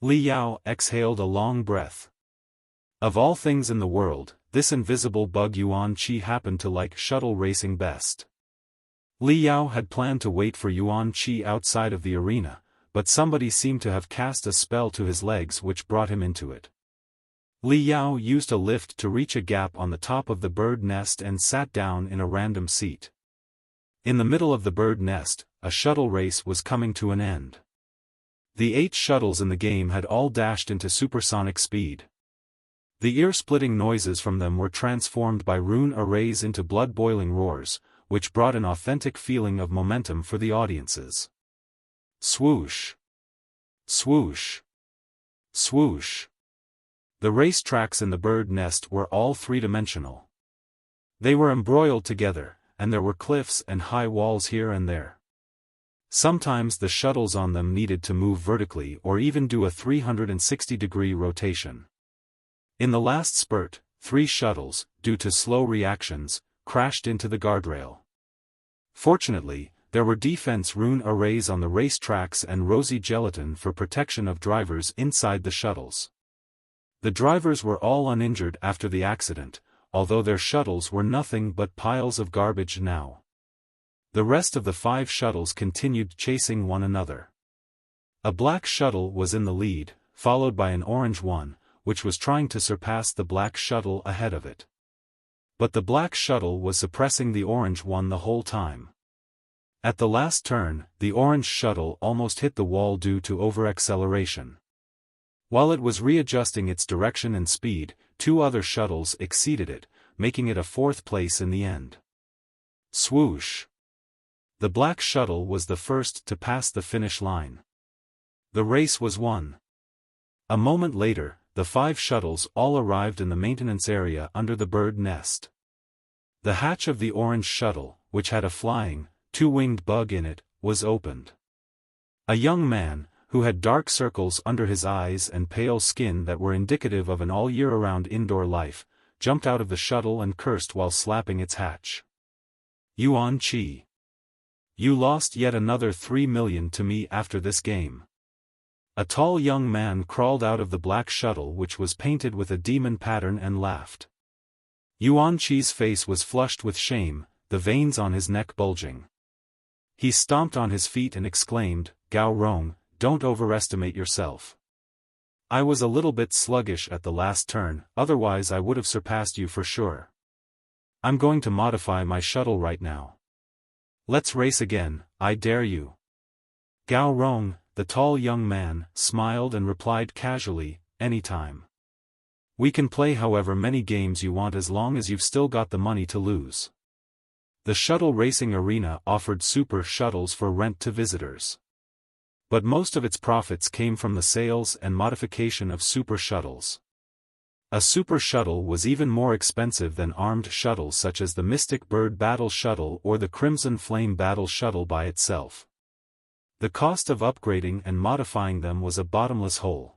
Speaker 1: Li Yao exhaled a long breath. Of all things in the world, this invisible bug Yuan Qi happened to like shuttle racing best. Li Yao had planned to wait for Yuan Qi outside of the arena, but somebody seemed to have cast a spell to his legs which brought him into it. Li Yao used a lift to reach a gap on the top of the bird nest and sat down in a random seat. In the middle of the bird nest, a shuttle race was coming to an end. The 8 shuttles in the game had all dashed into supersonic speed. The ear-splitting noises from them were transformed by rune arrays into blood-boiling roars, which brought an authentic feeling of momentum for the audiences. Swoosh! Swoosh! Swoosh! The race tracks in the bird nest were all three-dimensional. They were embroiled together, and there were cliffs and high walls here and there. Sometimes the shuttles on them needed to move vertically or even do a 360-degree rotation. In the last spurt, 3 shuttles, due to slow reactions, crashed into the guardrail. Fortunately, there were defense rune arrays on the race tracks and rosy gelatin for protection of drivers inside the shuttles. The drivers were all uninjured after the accident, although their shuttles were nothing but piles of garbage now. The rest of the 5 shuttles continued chasing one another. A black shuttle was in the lead, followed by an orange one, which was trying to surpass the black shuttle ahead of it. But the black shuttle was suppressing the orange one the whole time. At the last turn, the orange shuttle almost hit the wall due to overacceleration. While it was readjusting its direction and speed, 2 other shuttles exceeded it, making it a 4th place in the end. Swoosh! The black shuttle was the first to pass the finish line. The race was won. A moment later, the 5 shuttles all arrived in the maintenance area under the bird nest. The hatch of the orange shuttle, which had a flying, 2-winged bug in it, was opened. A young man, who had dark circles under his eyes and pale skin that were indicative of an all-year-round indoor life, jumped out of the shuttle and cursed while slapping its hatch. Yuan Qi. You lost yet another 3 million to me after this game. A tall young man crawled out of the black shuttle which was painted with a demon pattern and laughed. Yuan Qi's face was flushed with shame, the veins on his neck bulging. He stomped on his feet and exclaimed, "Gao Rong, don't overestimate yourself. I was a little bit sluggish at the last turn, otherwise I would have surpassed you for sure. I'm going to modify my shuttle right now. Let's race again, I dare you." Gao Rong, the tall young man, smiled and replied casually, "Anytime. We can play however many games you want as long as you've still got the money to lose." The shuttle racing arena offered super shuttles for rent to visitors. But most of its profits came from the sales and modification of super shuttles. A super shuttle was even more expensive than armed shuttles such as the Mystic Bird Battle Shuttle or the Crimson Flame Battle Shuttle by itself. The cost of upgrading and modifying them was a bottomless hole.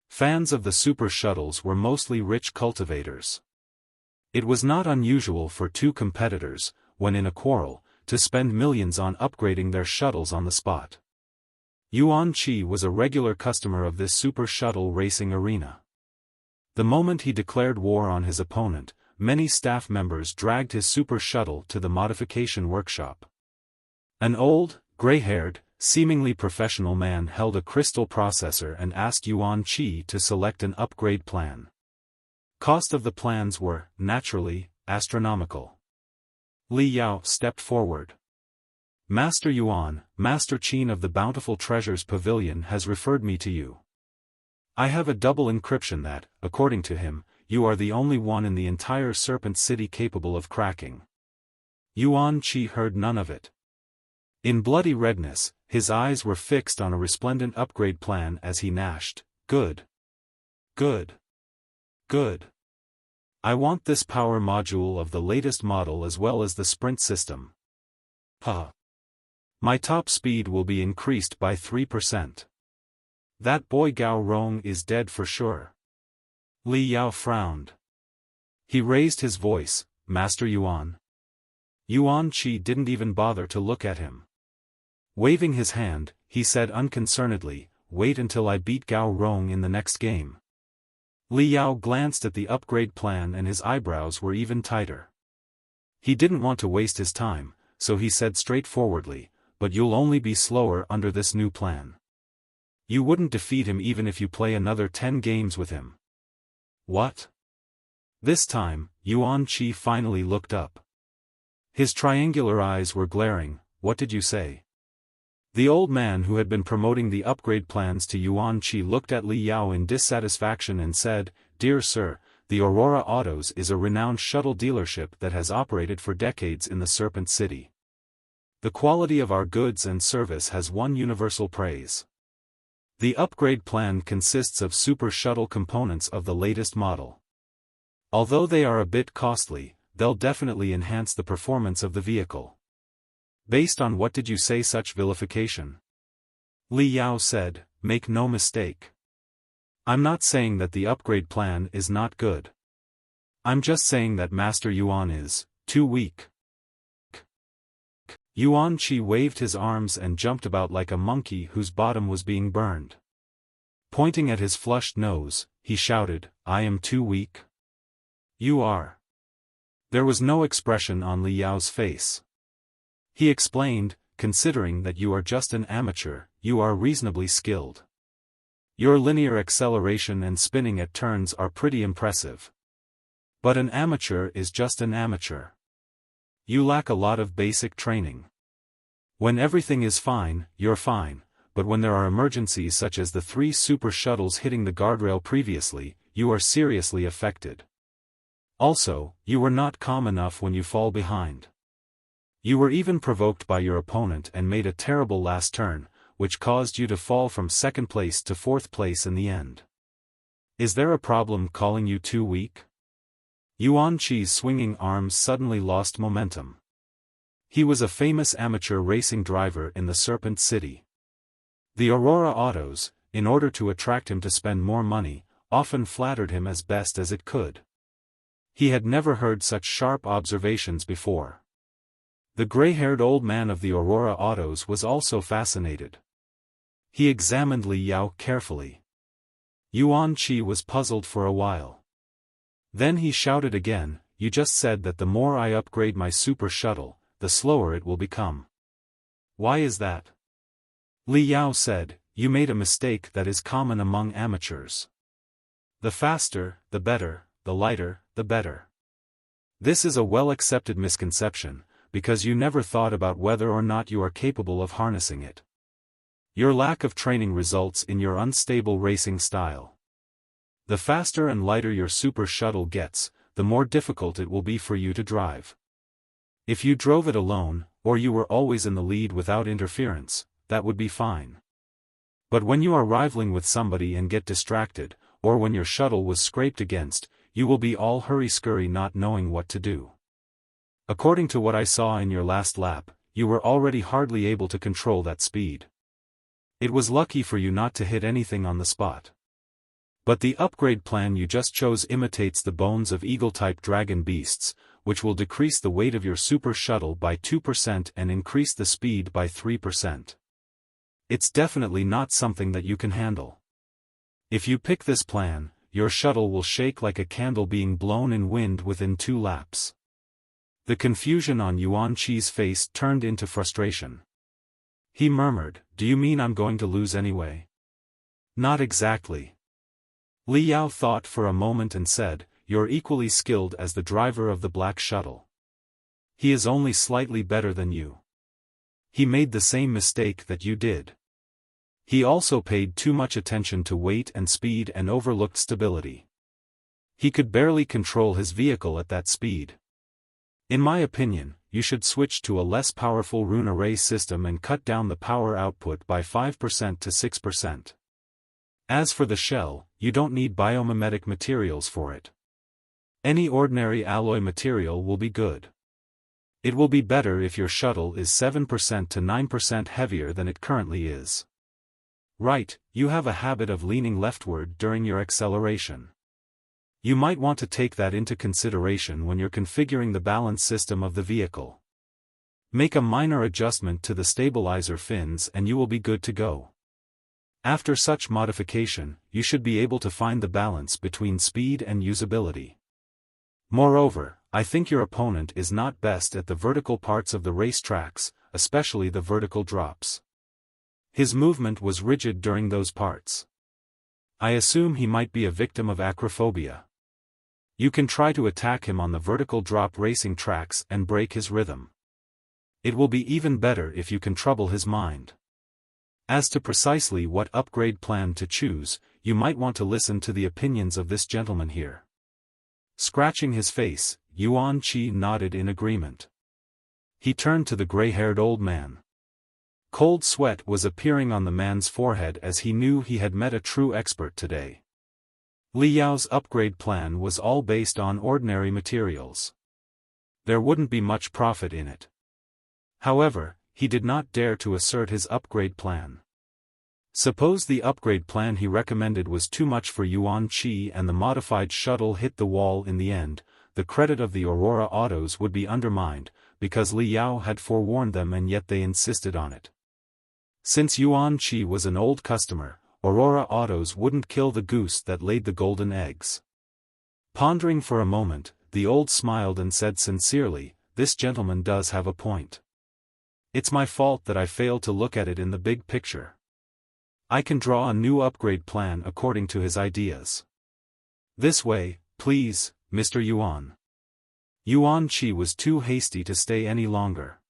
Speaker 1: Fans of the super shuttles were mostly rich cultivators. It was not unusual for 2 competitors, when in a quarrel, to spend millions on upgrading their shuttles on the spot. Yuan Qi was a regular customer of this super shuttle racing arena. The moment he declared war on his opponent, many staff members dragged his super shuttle to the modification workshop. An old, gray-haired, seemingly professional man held a crystal processor and asked Yuan Qi to select an upgrade plan. Cost of the plans were, naturally, astronomical. Li Yao stepped forward. Master Yuan, Master Qin of the Bountiful Treasures Pavilion has referred me to you. I have a double encryption that, according to him, you are the only one in the entire Serpent City capable of cracking. Yuan Qi heard none of it. In bloody redness, his eyes were fixed on a resplendent upgrade plan as he gnashed, "Good. Good. Good. I want this power module of the latest model as well as the sprint system. Huh. My top speed will be increased by 3%. That boy Gao Rong is dead for sure." Li Yao frowned. He raised his voice, "Master Yuan." Yuan Qi didn't even bother to look at him. Waving his hand, he said unconcernedly, "Wait until I beat Gao Rong in the next game." Li Yao glanced at the upgrade plan and his eyebrows were even tighter. He didn't want to waste his time, so he said straightforwardly, "But you'll only be slower under this new plan. You wouldn't defeat him even if you play another 10 games with him." "What?" This time, Yuan Qi finally looked up. His triangular eyes were glaring. "What did you say?" The old man who had been promoting the upgrade plans to Yuan Qi looked at Li Yao in dissatisfaction and said, "Dear sir, the Aurora Autos is a renowned shuttle dealership that has operated for decades in the Serpent City. The quality of our goods and service has won universal praise. The upgrade plan consists of super shuttle components of the latest model. Although they are a bit costly, they'll definitely enhance the performance of the vehicle." "Based on what did you say such vilification?" Li Yao said, "Make no mistake. I'm not saying that the upgrade plan is not good. I'm just saying that Master Yuan is too weak." Yuan Qi waved his arms and jumped about like a monkey whose bottom was being burned. Pointing at his flushed nose, he shouted, "I am too weak? You are." There was no expression on Li Yao's face. He explained, "Considering that you are just an amateur, you are reasonably skilled. Your linear acceleration and spinning at turns are pretty impressive. But an amateur is just an amateur. You lack a lot of basic training. When everything is fine, you're fine, but when there are emergencies such as the 3 super shuttles hitting the guardrail previously, you are seriously affected. Also, you were not calm enough when you fall behind. You were even provoked by your opponent and made a terrible last turn, which caused you to fall from 2nd place to 4th place in the end. Is there a problem calling you too weak?" Yuan Qi's swinging arms suddenly lost momentum. He was a famous amateur racing driver in the Serpent City. The Aurora Autos, in order to attract him to spend more money, often flattered him as best as it could. He had never heard such sharp observations before. The gray-haired old man of the Aurora Autos was also fascinated. He examined Li Yao carefully. Yuan Qi was puzzled for a while. Then he shouted again, "You just said that the more I upgrade my super shuttle, the slower it will become. Why is that?" Li Yao said, "You made a mistake that is common among amateurs. The faster, the better, the lighter, the better. This is a well-accepted misconception, because you never thought about whether or not you are capable of harnessing it. Your lack of training results in your unstable racing style. The faster and lighter your super shuttle gets, the more difficult it will be for you to drive. If you drove it alone, or you were always in the lead without interference, that would be fine. But when you are rivaling with somebody and get distracted, or when your shuttle was scraped against, you will be all hurry-scurry not knowing what to do. According to what I saw in your last lap, you were already hardly able to control that speed. It was lucky for you not to hit anything on the spot. But the upgrade plan you just chose imitates the bones of eagle-type dragon beasts, which will decrease the weight of your super shuttle by 2% and increase the speed by 3%. It's definitely not something that you can handle. If you pick this plan, your shuttle will shake like a candle being blown in wind within 2 laps. The confusion on Yuan Qi's face turned into frustration. He murmured, "Do you mean I'm going to lose anyway?" "Not exactly." Li Yao thought for a moment and said, "You're equally skilled as the driver of the black shuttle. He is only slightly better than you." He made the same mistake that you did. He also paid too much attention to weight and speed and overlooked stability. He could barely control his vehicle at that speed. In my opinion, you should switch to a less powerful rune array system and cut down the power output by 5% to 6%. As for the shell, you don't need biomimetic materials for it. Any ordinary alloy material will be good. It will be better if your shuttle is 7% to 9% heavier than it currently is. Right, you have a habit of leaning leftward during your acceleration. You might want to take that into consideration when you're configuring the balance system of the vehicle. Make a minor adjustment to the stabilizer fins and you will be good to go. After such modification, you should be able to find the balance between speed and usability. Moreover, I think your opponent is not best at the vertical parts of the racetracks, especially the vertical drops. His movement was rigid during those parts. I assume he might be a victim of acrophobia. You can try to attack him on the vertical drop racing tracks and break his rhythm. It will be even better if you can trouble his mind. As to precisely what upgrade plan to choose, you might want to listen to the opinions of this gentleman here. Scratching his face, Yuan Qi nodded in agreement. He turned to the gray-haired old man. Cold sweat was appearing on the man's forehead as he knew he had met a true expert today. Li Yao's upgrade plan was all based on ordinary materials. There wouldn't be much profit in it. However, he did not dare to assert his upgrade plan. Suppose the upgrade plan he recommended was too much for Yuan Qi and the modified shuttle hit the wall in the end, the credit of the Aurora Autos would be undermined, because Li Yao had forewarned them and yet they insisted on it. Since Yuan Qi was an old customer, Aurora Autos wouldn't kill the goose that laid the golden eggs. Pondering for a moment, the old smiled and said sincerely, "This gentleman does have a point. It's my fault that I failed to look at it in the big picture. I can draw a new upgrade plan according to his ideas. This way, please, Mr. Yuan." Yuan Qi was too hasty to stay any longer.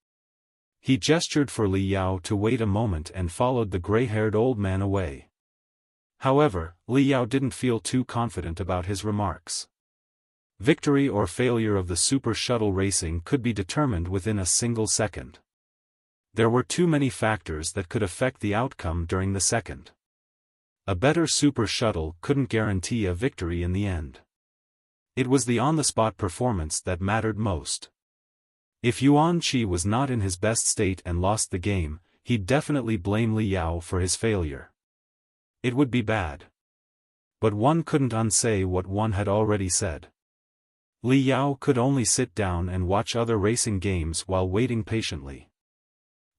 Speaker 1: He gestured for Li Yao to wait a moment and followed the gray-haired old man away. However, Li Yao didn't feel too confident about his remarks. Victory or failure of the super shuttle racing could be determined within a single second. There were too many factors that could affect the outcome during the second. A better super shuttle couldn't guarantee a victory in the end. It was the on-the-spot performance that mattered most. If Yuan Qi was not in his best state and lost the game, he'd definitely blame Li Yao for his failure. It would be bad. But one couldn't unsay what one had already said. Li Yao could only sit down and watch other racing games while waiting patiently.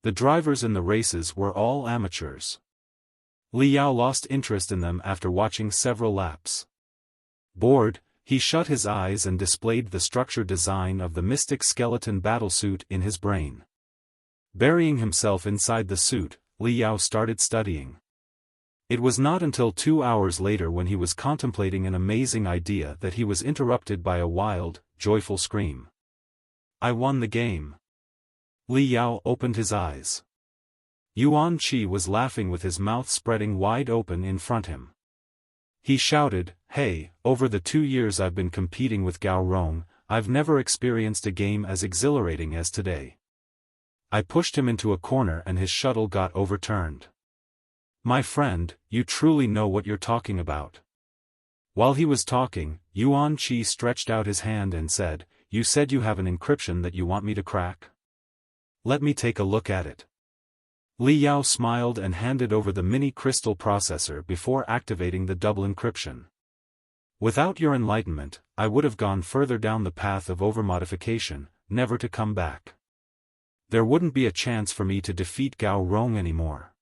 Speaker 1: The drivers in the races were all amateurs. Li Yao lost interest in them after watching several laps. Bored, he shut his eyes and displayed the structure design of the mystic skeleton battlesuit in his brain. Burying himself inside the suit, Li Yao started studying. It was not until 2 hours later when he was contemplating an amazing idea that he was interrupted by a wild, joyful scream. "I won the game!" Li Yao opened his eyes. Yuan Qi was laughing with his mouth spreading wide open in front of him. He shouted, "Hey, over the 2 years I've been competing with Gao Rong, I've never experienced a game as exhilarating as today." I pushed him into a corner and his shuttle got overturned. "My friend, you truly know what you're talking about." While he was talking, Yuan Qi stretched out his hand and said, "You said you have an encryption that you want me to crack? Let me take a look at it." Li Yao smiled and handed over the mini crystal processor before activating the double encryption. "Without your enlightenment, I would have gone further down the path of overmodification, never to come back. There wouldn't be a chance for me to defeat Gao Rong anymore.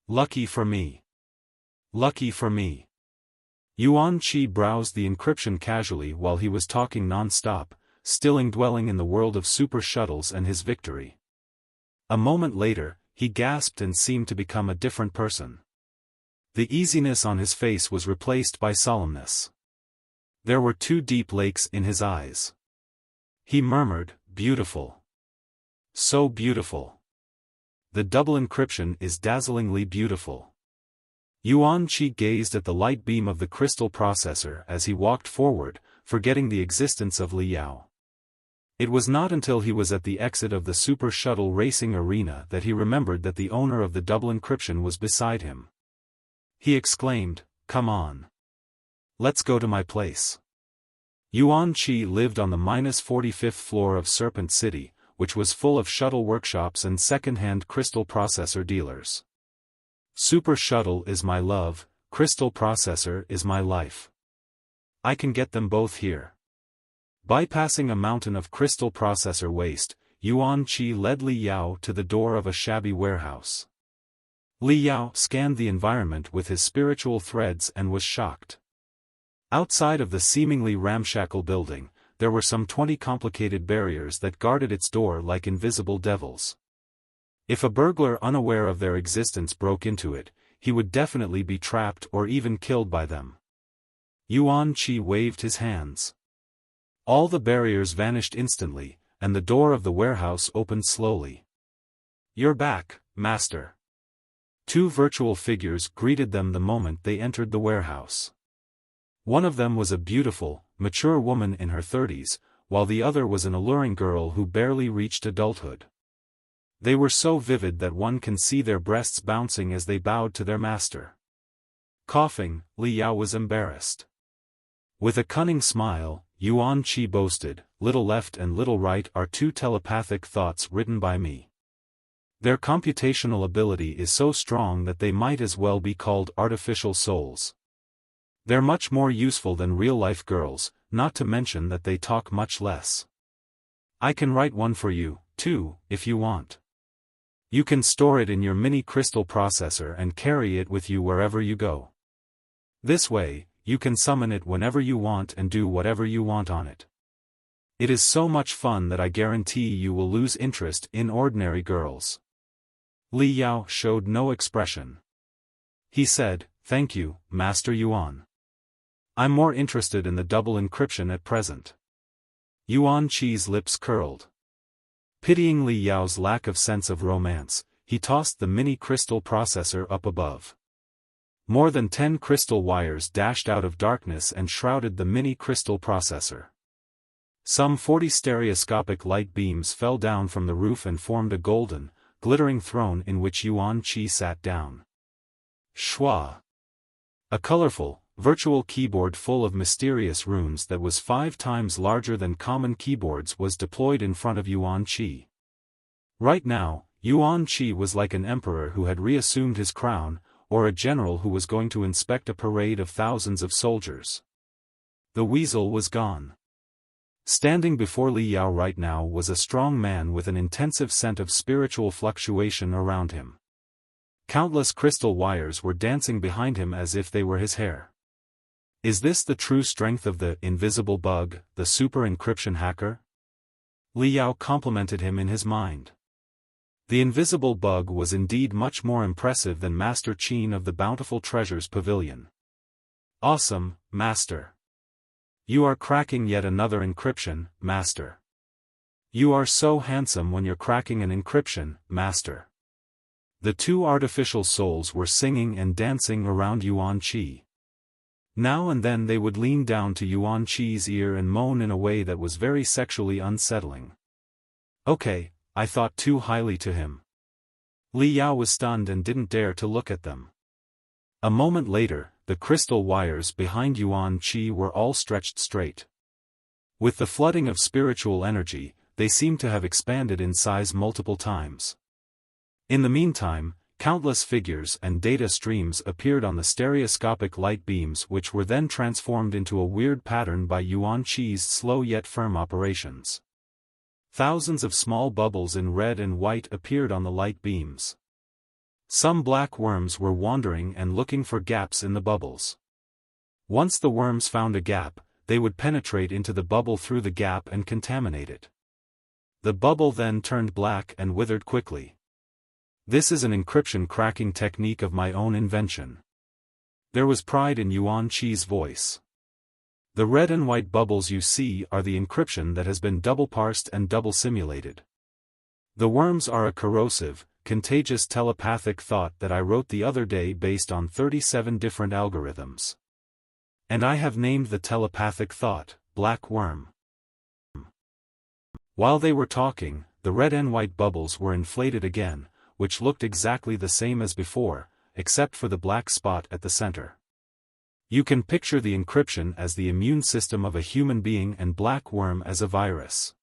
Speaker 1: Lucky for me. Lucky for me." Yuan Qi browsed the encryption casually while he was talking non-stop, still dwelling in the world of super shuttles and his victory. A moment later, he gasped and seemed to become a different person. The easiness on his face was replaced by solemnness. There were 2 deep lakes in his eyes. He murmured, "Beautiful. So beautiful." the double encryption is dazzlingly beautiful. Yuan Qi gazed at the light beam of the crystal processor as he walked forward, forgetting the existence of Li Yao. It was not until he was at the exit of the super shuttle racing arena that he remembered that the owner of the double encryption was beside him. He exclaimed, "Come on. Let's go to my place." Yuan Qi lived on the -45th floor of Serpent City, which was full of shuttle workshops and second-hand crystal processor dealers. Super shuttle is my love, crystal processor is my life. I can get them both here. Bypassing a mountain of crystal processor waste, Yuan Qi led Li Yao to the door of a shabby warehouse. Li Yao scanned the environment with his spiritual threads and was shocked. Outside of the seemingly ramshackle building, there were some 20 complicated barriers that guarded its door like invisible devils. If a burglar unaware of their existence broke into it, he would definitely be trapped or even killed by them. Yuan Qi waved his hands. All the barriers vanished instantly, and the door of the warehouse opened slowly. "You're back, Master." Two virtual figures greeted them the moment they entered the warehouse. One of them was a beautiful, mature woman in her 30s, while the other was an alluring girl who barely reached adulthood. They were so vivid that one can see their breasts bouncing as they bowed to their master. Coughing, Li Yao was embarrassed. With a cunning smile, Yuan Qi boasted, "Little left and little right are two telepathic thoughts written by me. Their computational ability is so strong that they might as well be called artificial souls. They're much more useful than real-life girls, not to mention that they talk much less. I can write one for you, too, if you want. You can store it in your mini crystal processor and carry it with you wherever you go. This way, you can summon it whenever you want and do whatever you want on it. It is so much fun that I guarantee you will lose interest in ordinary girls." Li Yao showed no expression. He said, "Thank you, Master Yuan. I'm more interested in the double encryption at present." Yuan Qi's lips curled. Pitying Li Yao's lack of sense of romance, he tossed the mini crystal processor up above. More than 10 crystal wires dashed out of darkness and shrouded the mini crystal processor. Some 40 stereoscopic light beams fell down from the roof and formed a golden, glittering throne in which Yuan Qi sat down. Shwa! A colorful, virtual keyboard full of mysterious runes that was 5 times larger than common keyboards was deployed in front of Yuan Qi. Right now, Yuan Qi was like an emperor who had reassumed his crown, or a general who was going to inspect a parade of thousands of soldiers. The weasel was gone. Standing before Li Yao right now was a strong man with an intensive scent of spiritual fluctuation around him. Countless crystal wires were dancing behind him as if they were his hair. Is this the true strength of the invisible bug, the super encryption hacker? Li Yao complimented him in his mind. The invisible bug was indeed much more impressive than Master Qin of the Bountiful Treasures Pavilion. Awesome, Master. You are cracking yet another encryption, Master. You are so handsome when you're cracking an encryption, Master. The two artificial souls were singing and dancing around Yuan Qi. Now and then they would lean down to Yuan Qi's ear and moan in a way that was very sexually unsettling. Okay, I thought too highly to him. Li Yao was stunned and didn't dare to look at them. A moment later, the crystal wires behind Yuan Qi were all stretched straight. With the flooding of spiritual energy, they seemed to have expanded in size multiple times. In the meantime, countless figures and data streams appeared on the stereoscopic light beams which were then transformed into a weird pattern by Yuan Qi's slow yet firm operations. Thousands of small bubbles in red and white appeared on the light beams. Some black worms were wandering and looking for gaps in the bubbles. Once the worms found a gap, they would penetrate into the bubble through the gap and contaminate it. The bubble then turned black and withered quickly. This is an encryption cracking technique of my own invention. There was pride in Yuan Qi's voice. The red and white bubbles you see are the encryption that has been double parsed and double simulated. The worms are a corrosive, contagious telepathic thought that I wrote the other day based on 37 different algorithms. And I have named the telepathic thought, Black Worm. While they were talking, the red and white bubbles were inflated again, which looked exactly the same as before, except for the black spot at the center. You can picture the encryption as the immune system of a human being and Black Worm as a virus.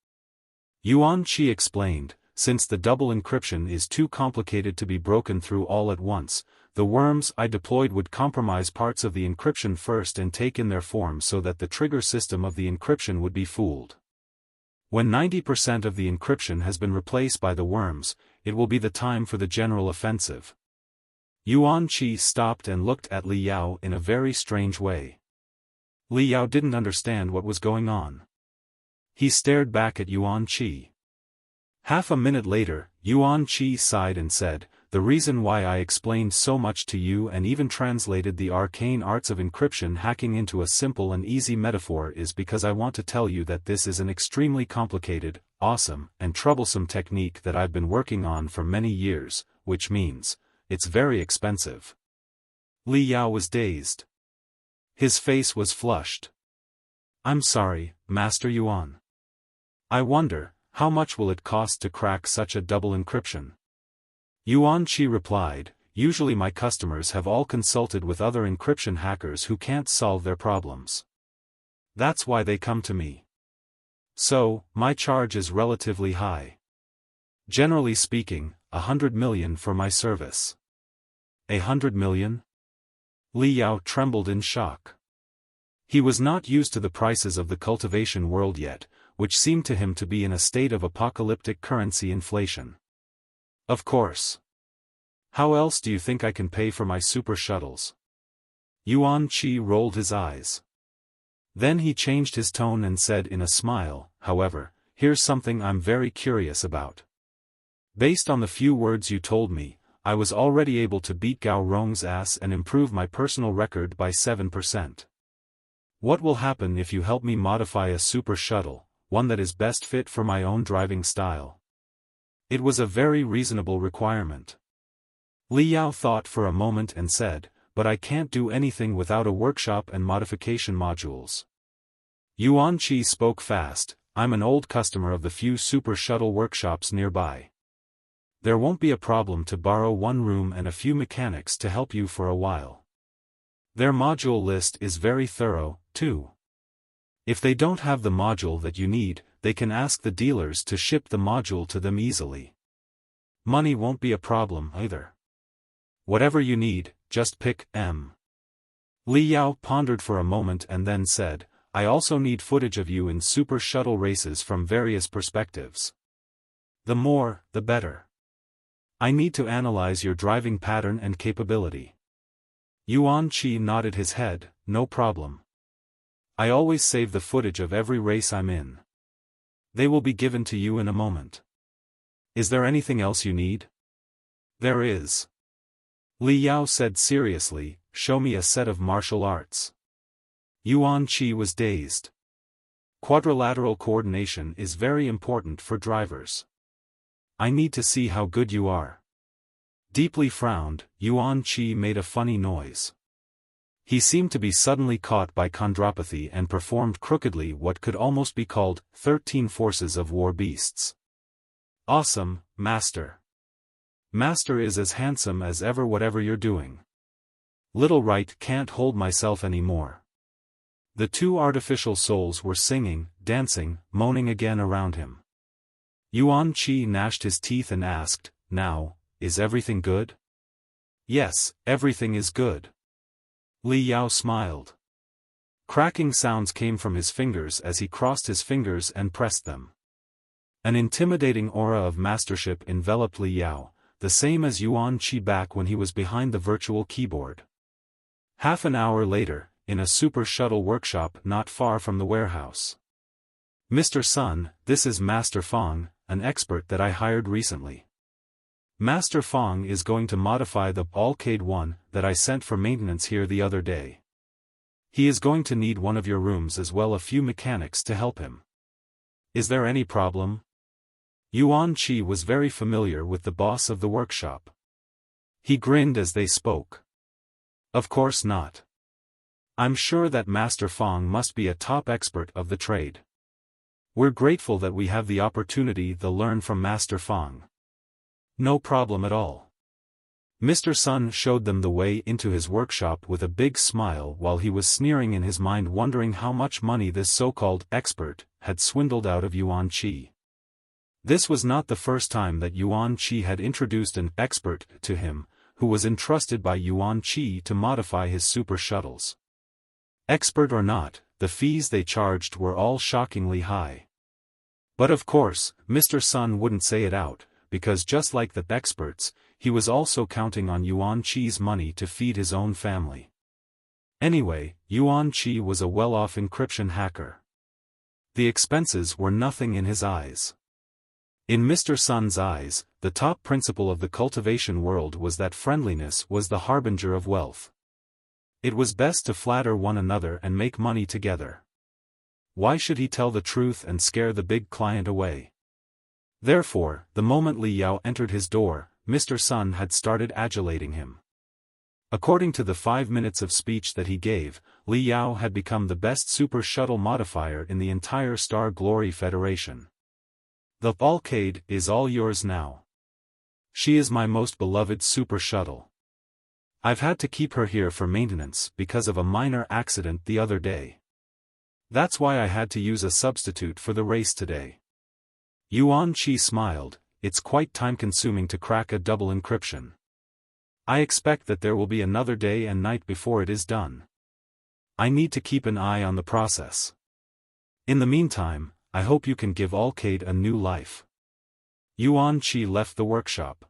Speaker 1: Yuan Qi explained, since the double encryption is too complicated to be broken through all at once, the worms I deployed would compromise parts of the encryption first and take in their form so that the trigger system of the encryption would be fooled. When 90% of the encryption has been replaced by the worms, it will be the time for the general offensive. Yuan Qi stopped and looked at Li Yao in a very strange way. Li Yao didn't understand what was going on. He stared back at Yuan Qi. Half a minute later, Yuan Qi sighed and said, "The reason why I explained so much to you and even translated the arcane arts of encryption hacking into a simple and easy metaphor is because I want to tell you that this is an extremely complicated, awesome, and troublesome technique that I've been working on for many years, which means, it's very expensive." Li Yao was dazed. His face was flushed. "I'm sorry, Master Yuan. I wonder, how much will it cost to crack such a double encryption?" Yuan Qi replied, "Usually my customers have all consulted with other encryption hackers who can't solve their problems. That's why they come to me. So, my charge is relatively high. Generally speaking, 100 million for my service." 100 million? Li Yao trembled in shock. He was not used to the prices of the cultivation world yet, which seemed to him to be in a state of apocalyptic currency inflation. "Of course. How else do you think I can pay for my super shuttles?" Yuan Qi rolled his eyes. Then he changed his tone and said in a smile, "However, here's something I'm very curious about. Based on the few words you told me, I was already able to beat Gao Rong's ass and improve my personal record by 7%. What will happen if you help me modify a super shuttle, one that is best fit for my own driving style?" It was a very reasonable requirement. Li Yao thought for a moment and said, "But I can't do anything without a workshop and modification modules." Yuan Qi spoke fast, "I'm an old customer of the few super shuttle workshops nearby. There won't be a problem to borrow one room and a few mechanics to help you for a while. Their module list is very thorough, too. If they don't have the module that you need, they can ask the dealers to ship the module to them easily. Money won't be a problem either. Whatever you need, just pick M." Li Yao pondered for a moment and then said, "I also need footage of you in super shuttle races from various perspectives. The more, the better. I need to analyze your driving pattern and capability." Yuan Qi nodded his head, "No problem. I always save the footage of every race I'm in. They will be given to you in a moment. Is there anything else you need?" "There is." Li Yao said seriously, "Show me a set of martial arts." Yuan Qi was dazed. Quadrilateral coordination is very important for drivers. "I need to see how good you are." Deeply frowned, Yuan Qi made a funny noise. He seemed to be suddenly caught by chondropathy and performed crookedly what could almost be called 13 forces of war beasts. "Awesome, Master. Master is as handsome as ever whatever you're doing. Little right can't hold myself anymore." The two artificial souls were singing, dancing, moaning again around him. Yuan Qi gnashed his teeth and asked, "Now, is everything good?" "Yes, everything is good." Li Yao smiled. Cracking sounds came from his fingers as he crossed his fingers and pressed them. An intimidating aura of mastership enveloped Li Yao, the same as Yuan Qi back when he was behind the virtual keyboard. Half an hour later, in a super shuttle workshop not far from the warehouse. "Mr. Sun, this is Master Fong, an expert that I hired recently. Master Fong is going to modify the ALKAID 1 that I sent for maintenance here the other day. He is going to need one of your rooms as well as a few mechanics to help him. Is there any problem?" Yuan Chi was very familiar with the boss of the workshop. He grinned as they spoke. Of course not. I'm sure that Master Fong must be a top expert of the trade. We're grateful that we have the opportunity to learn from Master Fong. No problem at all. Mr. Sun showed them the way into his workshop with a big smile while he was sneering in his mind, wondering how much money this so-called expert had swindled out of Yuan Chi. This was not the first time that Yuan Chi had introduced an expert to him, who was entrusted by Yuan Chi to modify his super shuttles. Expert or not, the fees they charged were all shockingly high. But of course, Mr. Sun wouldn't say it out, because just like the experts, he was also counting on Yuan Chi's money to feed his own family. Anyway, Yuan Chi was a well-off encryption hacker. The expenses were nothing in his eyes. In Mr. Sun's eyes, the top principle of the cultivation world was that friendliness was the harbinger of wealth. It was best to flatter one another and make money together. Why should he tell the truth and scare the big client away? Therefore, the moment Li Yao entered his door, Mr. Sun had started adulating him. According to the 5 minutes of speech that he gave, Li Yao had become the best super shuttle modifier in the entire Star Glory Federation. The ALKAID is all yours now. She is my most beloved super shuttle. I've had to keep her here for maintenance because of a minor accident the other day. That's why I had to use a substitute for the race today. Yuan Chi smiled. It's quite time-consuming to crack a double encryption. I expect that there will be another day and night before it is done. I need to keep an eye on the process. In the meantime, I hope you can give ALKAID a new life. Yuan Chi left the workshop.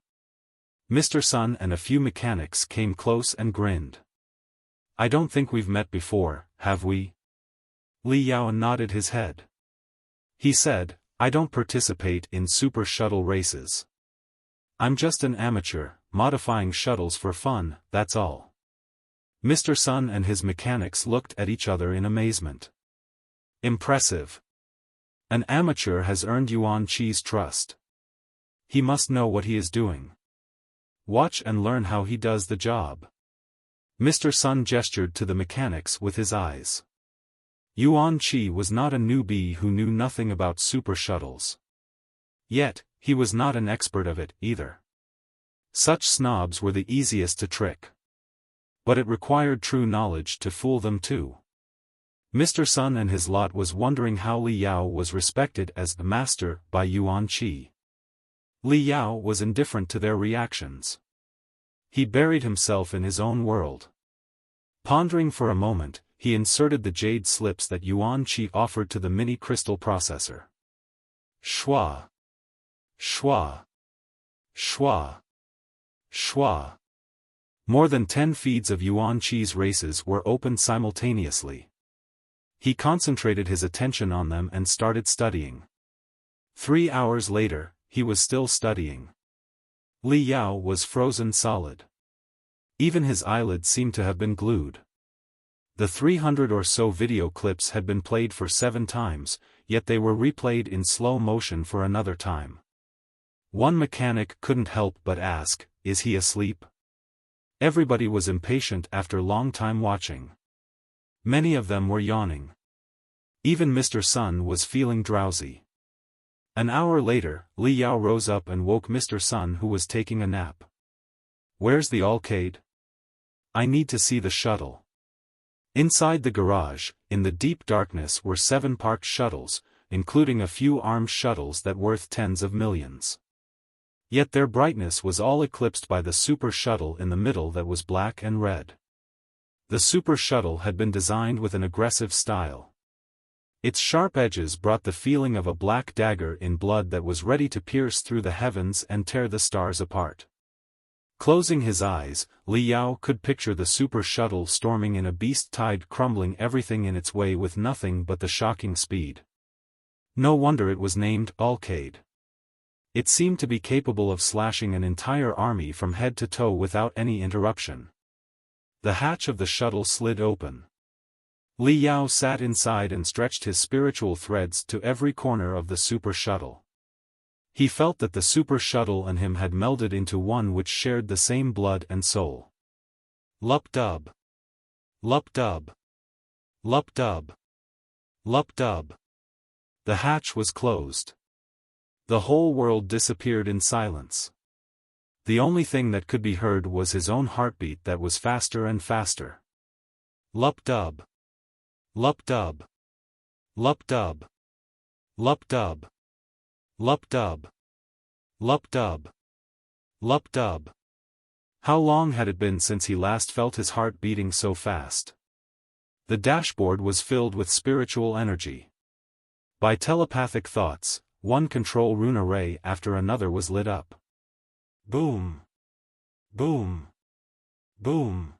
Speaker 1: Mr. Sun and a few mechanics came close and grinned. I don't think we've met before, have we? Li Yao nodded his head. He said, I don't participate in super shuttle races. I'm just an amateur, modifying shuttles for fun, that's all. Mr. Sun and his mechanics looked at each other in amazement. Impressive. An amateur has earned Yuan Chi's trust. He must know what he is doing. Watch and learn how he does the job. Mr. Sun gestured to the mechanics with his eyes. Yuan Chi was not a newbie who knew nothing about super shuttles. Yet, he was not an expert of it, either. Such snobs were the easiest to trick. But it required true knowledge to fool them too. Mr. Sun and his lot was wondering how Li Yao was respected as the master by Yuan Chi. Li Yao was indifferent to their reactions. He buried himself in his own world. Pondering for a moment, he inserted the jade slips that Yuan Chi offered to the mini crystal processor. Schwa. Schwa. Schwa. Schwa. More than 10 feeds of Yuan Chi's races were opened simultaneously. He concentrated his attention on them and started studying. 3 hours later, he was still studying. Li Yao was frozen solid. Even his eyelids seemed to have been glued. The 300 or so video clips had been played for 7 times, yet they were replayed in slow motion for another time. One mechanic couldn't help but ask, is he asleep? Everybody was impatient after long time watching. Many of them were yawning. Even Mr. Sun was feeling drowsy. An hour later, Li Yao rose up and woke Mr. Sun, who was taking a nap. Where's the ALKAID? I need to see the shuttle. Inside the garage, in the deep darkness, were 7 parked shuttles, including a few armed shuttles that worth tens of millions. Yet their brightness was all eclipsed by the super shuttle in the middle that was black and red. The super shuttle had been designed with an aggressive style. Its sharp edges brought the feeling of a black dagger in blood that was ready to pierce through the heavens and tear the stars apart. Closing his eyes, Li Yao could picture the super shuttle storming in a beast tide, crumbling everything in its way with nothing but the shocking speed. No wonder it was named ALKAID. It seemed to be capable of slashing an entire army from head to toe without any interruption. The hatch of the shuttle slid open. Li Yao sat inside and stretched his spiritual threads to every corner of the super shuttle. He felt that the super shuttle and him had melded into one which shared the same blood and soul. Lup-dub. Lup-dub. Lup-dub. Lup-dub. The hatch was closed. The whole world disappeared in silence. The only thing that could be heard was his own heartbeat that was faster and faster. Lup-dub. Lup-dub. Lup-dub. Lup-dub. Lup-dub. Lup-dub. Lup-dub. How long had it been since he last felt his heart beating so fast? The dashboard was filled with spiritual energy. By telepathic thoughts, one control rune array after another was lit up. Boom. Boom. Boom.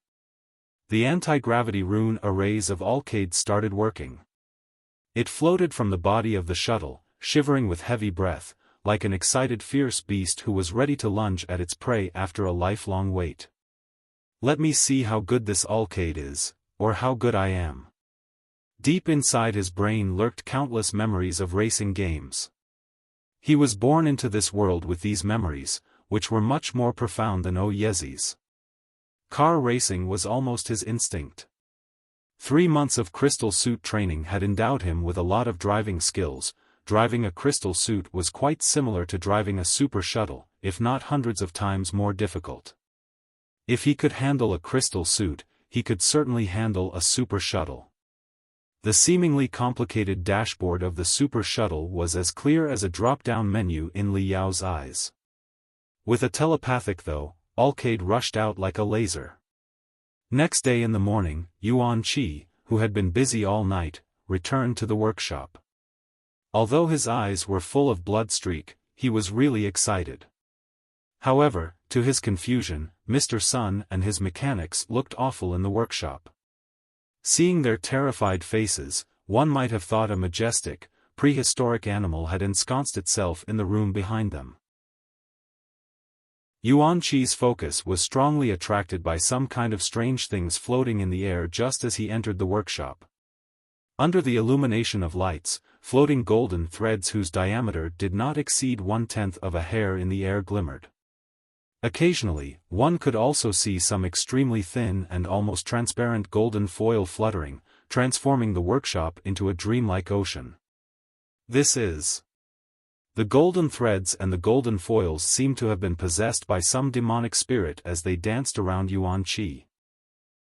Speaker 1: The anti-gravity rune arrays of ALKAID started working. It floated from the body of the shuttle, shivering with heavy breath, like an excited fierce beast who was ready to lunge at its prey after a lifelong wait. Let me see how good this ALKAID is, or how good I am. Deep inside his brain lurked countless memories of racing games. He was born into this world with these memories, which were much more profound than Yezi's. Car racing was almost his instinct. 3 months of crystal suit training had endowed him with a lot of driving skills. Driving a crystal suit was quite similar to driving a super shuttle, if not hundreds of times more difficult. If he could handle a crystal suit, he could certainly handle a super shuttle. The seemingly complicated dashboard of the super shuttle was as clear as a drop-down menu in Li Yao's eyes. With a telepathic though, ALKAID rushed out like a laser. Next day in the morning, Yuan Qi, who had been busy all night, returned to the workshop. Although his eyes were full of blood streak, he was really excited. However, to his confusion, Mr. Sun and his mechanics looked awful in the workshop. Seeing their terrified faces, one might have thought a majestic, prehistoric animal had ensconced itself in the room behind them. Yuan Qi's focus was strongly attracted by some kind of strange things floating in the air just as he entered the workshop. Under the illumination of lights, floating golden threads whose diameter did not exceed 1/10 of a hair in the air glimmered. Occasionally, one could also see some extremely thin and almost transparent golden foil fluttering, transforming the workshop into a dreamlike ocean. This is. The golden threads and the golden foils seemed to have been possessed by some demonic spirit as they danced around Yuan Qi.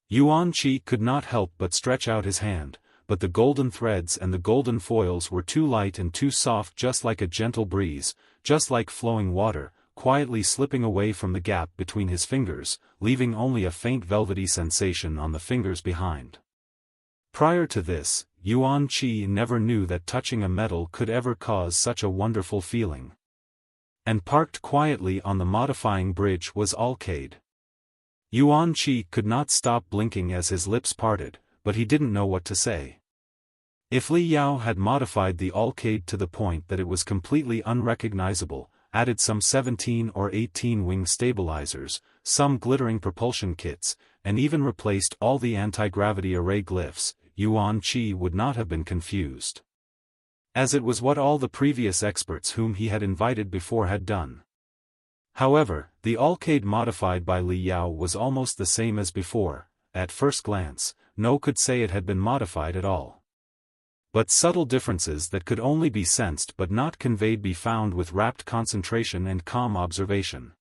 Speaker 1: Yuan Qi could not help but stretch out his hand, but the golden threads and the golden foils were too light and too soft, just like a gentle breeze, just like flowing water, quietly slipping away from the gap between his fingers, leaving only a faint velvety sensation on the fingers behind. Prior to this, Yuan Qi never knew that touching a metal could ever cause such a wonderful feeling. And parked quietly on the modifying bridge was ALKAID. Yuan Qi could not stop blinking as his lips parted, but he didn't know what to say. If Li Yao had modified the ALKAID to the point that it was completely unrecognizable, added some 17 or 18 wing stabilizers, some glittering propulsion kits, and even replaced all the anti-gravity array glyphs, Yuan Qi would not have been confused. As it was what all the previous experts whom he had invited before had done. However, the ALKAID modified by Li Yao was almost the same as before. At first glance, no could say it had been modified at all. But subtle differences that could only be sensed but not conveyed be found with rapt concentration and calm observation.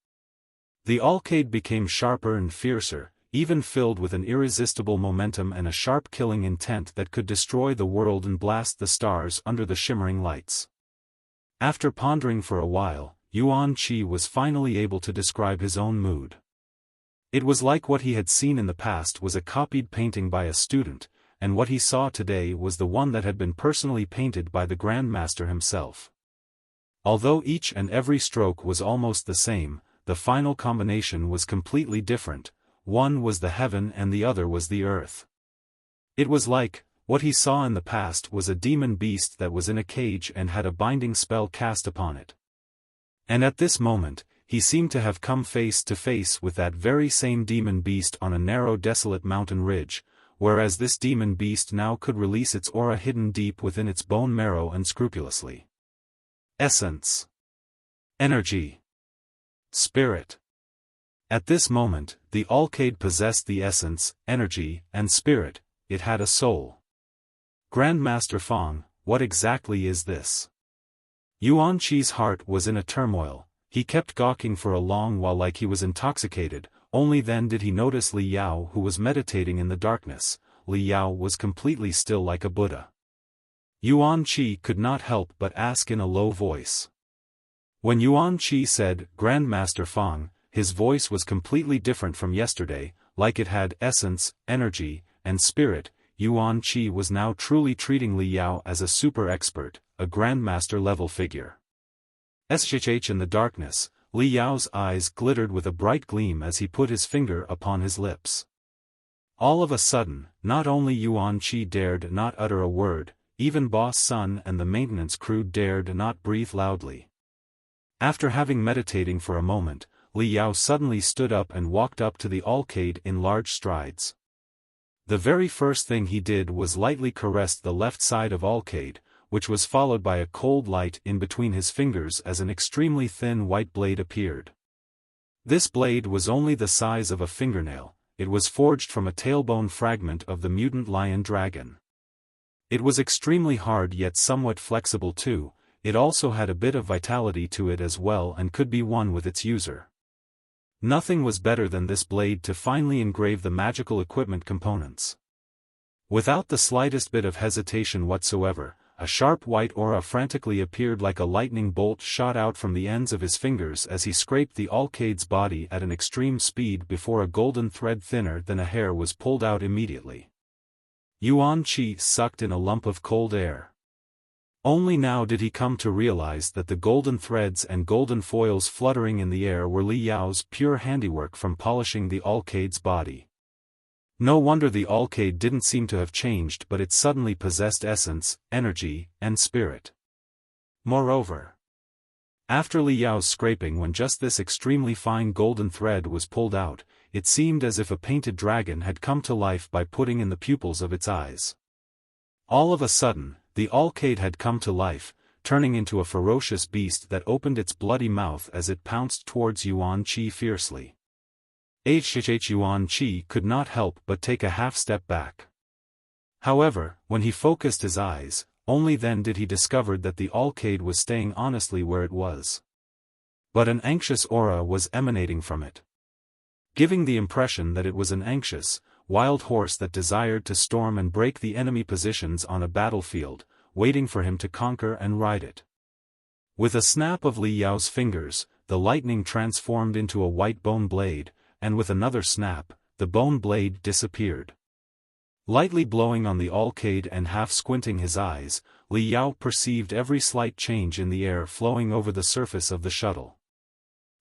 Speaker 1: The ALKAID became sharper and fiercer, even filled with an irresistible momentum and a sharp killing intent that could destroy the world and blast the stars under the shimmering lights. After pondering for a while, Yuan Qi was finally able to describe his own mood. It was like what he had seen in the past was a copied painting by a student, and what he saw today was the one that had been personally painted by the Grand Master himself. Although each and every stroke was almost the same, the final combination was completely different. One was the heaven and the other was the earth. It was like, what he saw in the past was a demon beast that was in a cage and had a binding spell cast upon it. And at this moment, he seemed to have come face to face with that very same demon beast on a narrow desolate mountain ridge, whereas this demon beast now could release its aura hidden deep within its bone marrow unscrupulously. Essence. Energy. Spirit. At this moment, the ALKAID possessed the essence, energy, and spirit. It had a soul. Grandmaster Fong, what exactly is this? Yuan Chi's heart was in a turmoil. He kept gawking for a long while like he was intoxicated. Only then did he notice Li Yao, who was meditating in the darkness. Li Yao was completely still like a Buddha. Yuan Chi could not help but ask in a low voice. When Yuan Chi said, "Grandmaster Fong," his voice was completely different from yesterday, like it had essence, energy, and spirit. Yuan Chi was now truly treating Li Yao as a super expert, a grandmaster level figure. SHH in the darkness, Li Yao's eyes glittered with a bright gleam as he put his finger upon his lips. All of a sudden, not only Yuan Chi dared not utter a word, even Boss Sun and the maintenance crew dared not breathe loudly. After having meditating for a moment, Li Yao suddenly stood up and walked up to the ALKAID in large strides. The very first thing he did was lightly caress the left side of ALKAID, which was followed by a cold light in between his fingers as an extremely thin white blade appeared. This blade was only the size of a fingernail. It was forged from a tailbone fragment of the mutant lion dragon. It was extremely hard yet somewhat flexible too. It also had a bit of vitality to it as well and could be won with its user. Nothing was better than this blade to finely engrave the magical equipment components. Without the slightest bit of hesitation whatsoever, a sharp white aura frantically appeared like a lightning bolt shot out from the ends of his fingers as he scraped the ALKAID's body at an extreme speed before a golden thread thinner than a hair was pulled out immediately. Yuan Chi sucked in a lump of cold air. Only now did he come to realize that the golden threads and golden foils fluttering in the air were Li Yao's pure handiwork from polishing the ALKAID's body. No wonder the ALKAID didn't seem to have changed, but it suddenly possessed essence, energy, and spirit. Moreover, after Li Yao's scraping, when just this extremely fine golden thread was pulled out, it seemed as if a painted dragon had come to life by putting in the pupils of its eyes. All of a sudden, the ALKAID had come to life, turning into a ferocious beast that opened its bloody mouth as it pounced towards Yuan Chi fiercely. Yuan Chi could not help but take a half-step back. However, when he focused his eyes, only then did he discover that the ALKAID was staying honestly where it was. But an anxious aura was emanating from it, giving the impression that it was an anxious, wild horse that desired to storm and break the enemy positions on a battlefield, waiting for him to conquer and ride it. With a snap of Li Yao's fingers, the lightning transformed into a white bone blade, and with another snap, the bone blade disappeared. Lightly blowing on the ALKAID and half squinting his eyes, Li Yao perceived every slight change in the air flowing over the surface of the shuttle.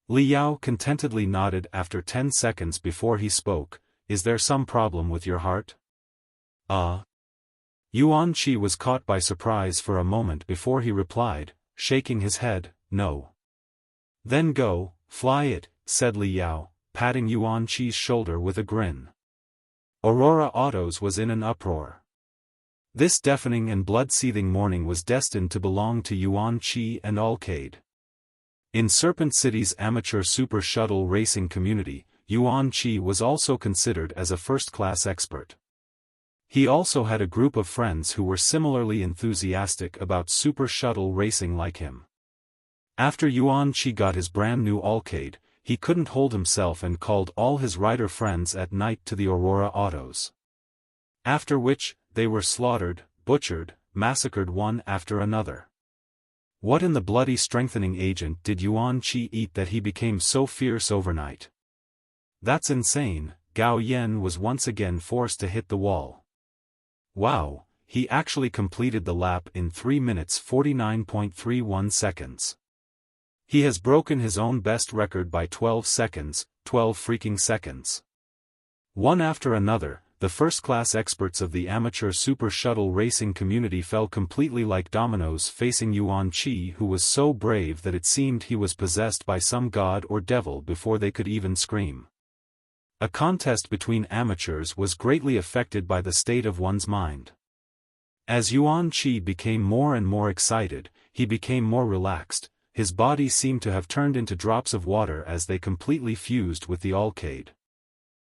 Speaker 1: Li Yao contentedly nodded after 10 seconds before he spoke. "Is there some problem with your heart?" Yuan Chi was caught by surprise for a moment before he replied, shaking his head, "No." "Then go, fly it," said Li Yao, patting Yuan Chi's shoulder with a grin. Aurora Autos was in an uproar. This deafening and blood-seething morning was destined to belong to Yuan Chi and ALKAID. In Serpent City's amateur super shuttle racing community, Yuan Chi was also considered as a first-class expert. He also had a group of friends who were similarly enthusiastic about super shuttle racing like him. After Yuan Chi got his brand new ALKAID, he couldn't hold himself and called all his rider friends at night to the Aurora Autos. After which, they were slaughtered, butchered, massacred one after another. What in the bloody strengthening agent did Yuan Chi eat that he became so fierce overnight? That's insane. Gao Yen was once again forced to hit the wall. Wow, he actually completed the lap in 3 minutes 49.31 seconds. He has broken his own best record by 12 seconds, 12 freaking seconds. One after another, the first-class experts of the amateur super shuttle racing community fell completely like dominoes facing Yuan Chi, who was so brave that it seemed he was possessed by some god or devil before they could even scream. A contest between amateurs was greatly affected by the state of one's mind. As Yuan Chi became more and more excited, he became more relaxed, his body seemed to have turned into drops of water as they completely fused with the ALKAID.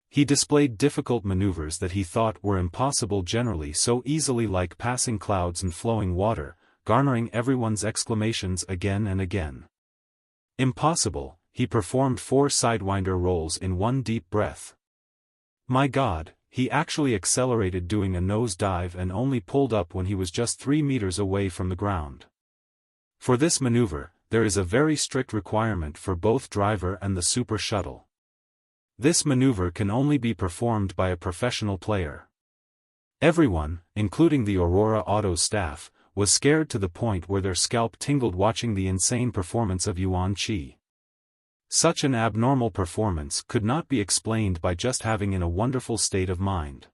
Speaker 1: He displayed difficult maneuvers that he thought were impossible generally so easily, like passing clouds and flowing water, garnering everyone's exclamations again and again. Impossible, he performed 4 sidewinder rolls in one deep breath. My God, he actually accelerated doing a nose dive and only pulled up when he was just 3 meters away from the ground. For this maneuver, there is a very strict requirement for both driver and the super shuttle. This maneuver can only be performed by a professional player. Everyone, including the Aurora Auto staff, was scared to the point where their scalp tingled watching the insane performance of Yuan Qi. Such an abnormal performance could not be explained by just having in a wonderful state of mind.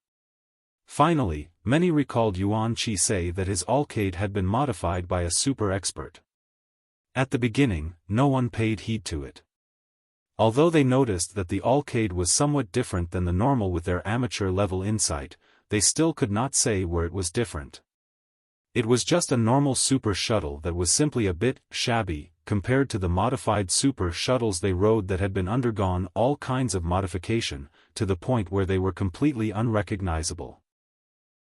Speaker 1: Finally, many recalled Yuan Qi say that his ALKAID had been modified by a super expert. At the beginning, no one paid heed to it. Although they noticed that the ALKAID was somewhat different than the normal with their amateur-level insight, they still could not say where it was different. It was just a normal super shuttle that was simply a bit shabby compared to the modified super shuttles they rode that had been undergone all kinds of modification, to the point where they were completely unrecognizable.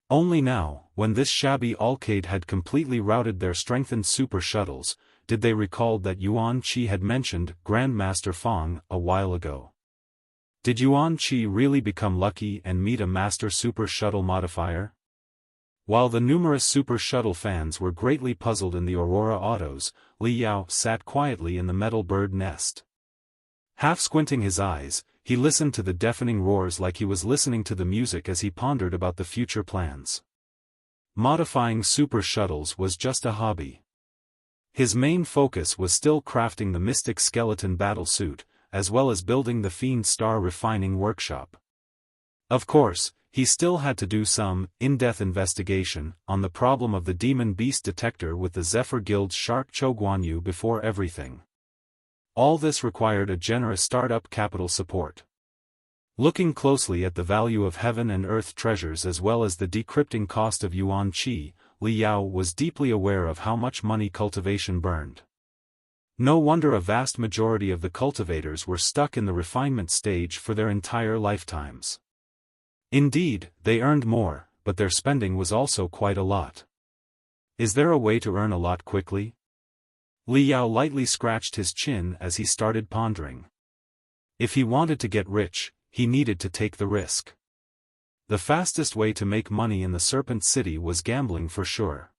Speaker 1: Only now, when this shabby ALKAID had completely routed their strengthened super shuttles, did they recall that Yuan Qi had mentioned Grandmaster Fong a while ago. Did Yuan Qi really become lucky and meet a master super shuttle modifier? While the numerous super shuttle fans were greatly puzzled in the Aurora Autos, Li Yao sat quietly in the metal bird nest. Half squinting his eyes, he listened to the deafening roars like he was listening to the music as he pondered about the future plans. Modifying super shuttles was just a hobby. His main focus was still crafting the Mystic Skeleton Battlesuit, as well as building the Fiend Star Refining Workshop. Of course, he still had to do some in-depth investigation on the problem of the Demon Beast detector with the Zephyr Guild's Shark Choguanyu before everything. All this required a generous startup capital support. Looking closely at the value of heaven and earth treasures as well as the decrypting cost of Yuan Qi, Li Yao was deeply aware of how much money cultivation burned. No wonder a vast majority of the cultivators were stuck in the refinement stage for their entire lifetimes. Indeed, they earned more, but their spending was also quite a lot. Is there a way to earn a lot quickly? Li Yao lightly scratched his chin as he started pondering. If he wanted to get rich, he needed to take the risk. The fastest way to make money in the Serpent City was gambling for sure.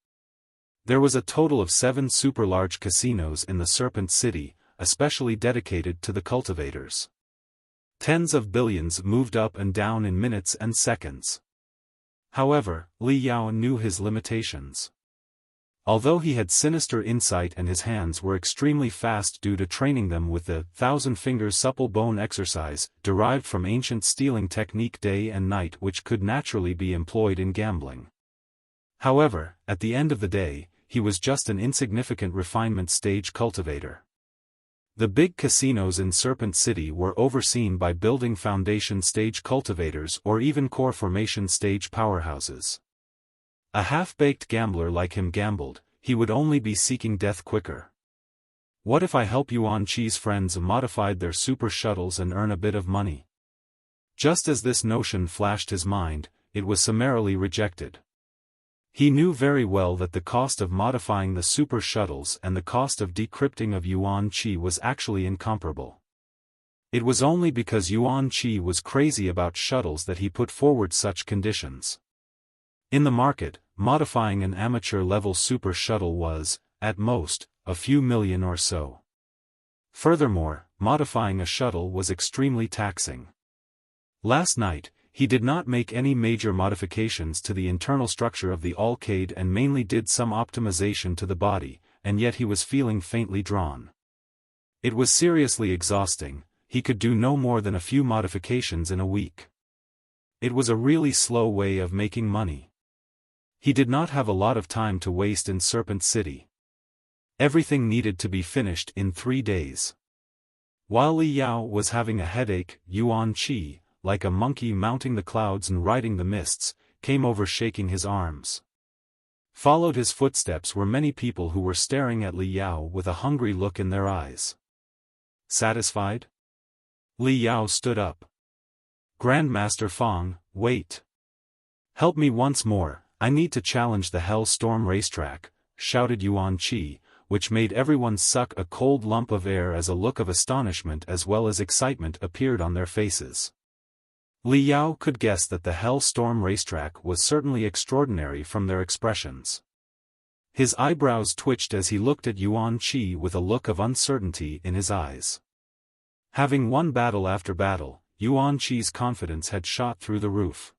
Speaker 1: There was a total of 7 super large casinos in the Serpent City, especially dedicated to the cultivators. Tens of billions moved up and down in minutes and seconds. However, Li Yao knew his limitations. Although he had sinister insight and his hands were extremely fast due to training them with the 1,000-finger supple bone exercise derived from ancient stealing technique day and night which could naturally be employed in gambling. However, at the end of the day, he was just an insignificant refinement stage cultivator. The big casinos in Serpent City were overseen by building foundation stage cultivators or even core formation stage powerhouses. A half-baked gambler like him gambled, he would only be seeking death quicker. What if I help Yuan Qi's friends modified their super shuttles and earn a bit of money? Just as this notion flashed his mind, it was summarily rejected. He knew very well that the cost of modifying the super shuttles and the cost of decrypting of Yuan Qi was actually incomparable. It was only because Yuan Qi was crazy about shuttles that he put forward such conditions. In the market, modifying an amateur-level super shuttle was, at most, a few million or so. Furthermore, modifying a shuttle was extremely taxing. Last night, he did not make any major modifications to the internal structure of the ALKAID and mainly did some optimization to the body, and yet he was feeling faintly drawn. It was seriously exhausting, he could do no more than a few modifications in a week. It was a really slow way of making money. He did not have a lot of time to waste in Serpent City. Everything needed to be finished in 3 days. While Li Yao was having a headache, Yuan Qi, like a monkey mounting the clouds and riding the mists, came over shaking his arms. Followed his footsteps were many people who were staring at Li Yao with a hungry look in their eyes. Satisfied? Li Yao stood up. Grandmaster Fong, wait. Help me once more, I need to challenge the Hell Storm racetrack, shouted Yuan Qi, which made everyone suck a cold lump of air as a look of astonishment as well as excitement appeared on their faces. Li Yao could guess that the Hell Storm racetrack was certainly extraordinary from their expressions. His eyebrows twitched as he looked at Yuan Qi with a look of uncertainty in his eyes. Having won battle after battle, Yuan Qi's confidence had shot through the roof.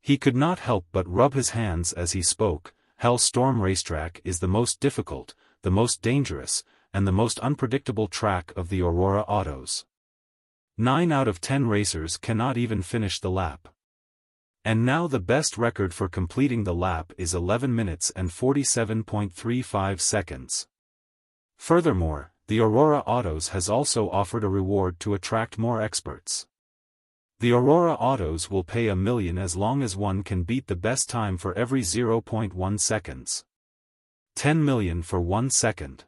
Speaker 1: He could not help but rub his hands as he spoke. Hell Storm racetrack is the most difficult, the most dangerous, and the most unpredictable track of the Aurora Autos. 9 out of 10 racers cannot even finish the lap. And now the best record for completing the lap is 11 minutes and 47.35 seconds. Furthermore, the Aurora Autos has also offered a reward to attract more experts. The Aurora Autos will pay $1 million as long as one can beat the best time for every 0.1 seconds. 10 million for 1 second.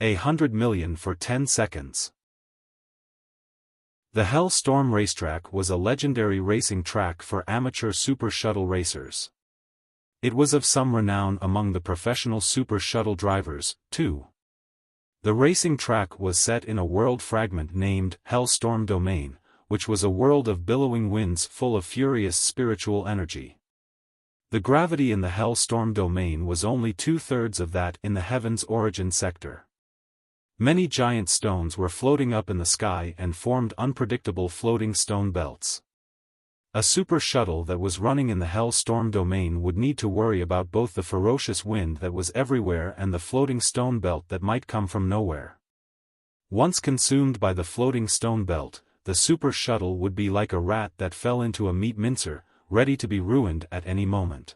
Speaker 1: 100 million for 10 seconds. The Hell Storm racetrack was a legendary racing track for amateur super shuttle racers. It was of some renown among the professional super shuttle drivers, too. The racing track was set in a world fragment named Hell Storm Domain, which was a world of billowing winds full of furious spiritual energy. The gravity in the Hell Storm Domain was only 2/3 of that in the Heaven's Origin sector. Many giant stones were floating up in the sky and formed unpredictable floating stone belts. A super shuttle that was running in the Hell Storm Domain would need to worry about both the ferocious wind that was everywhere and the floating stone belt that might come from nowhere. Once consumed by the floating stone belt, the super shuttle would be like a rat that fell into a meat mincer, ready to be ruined at any moment.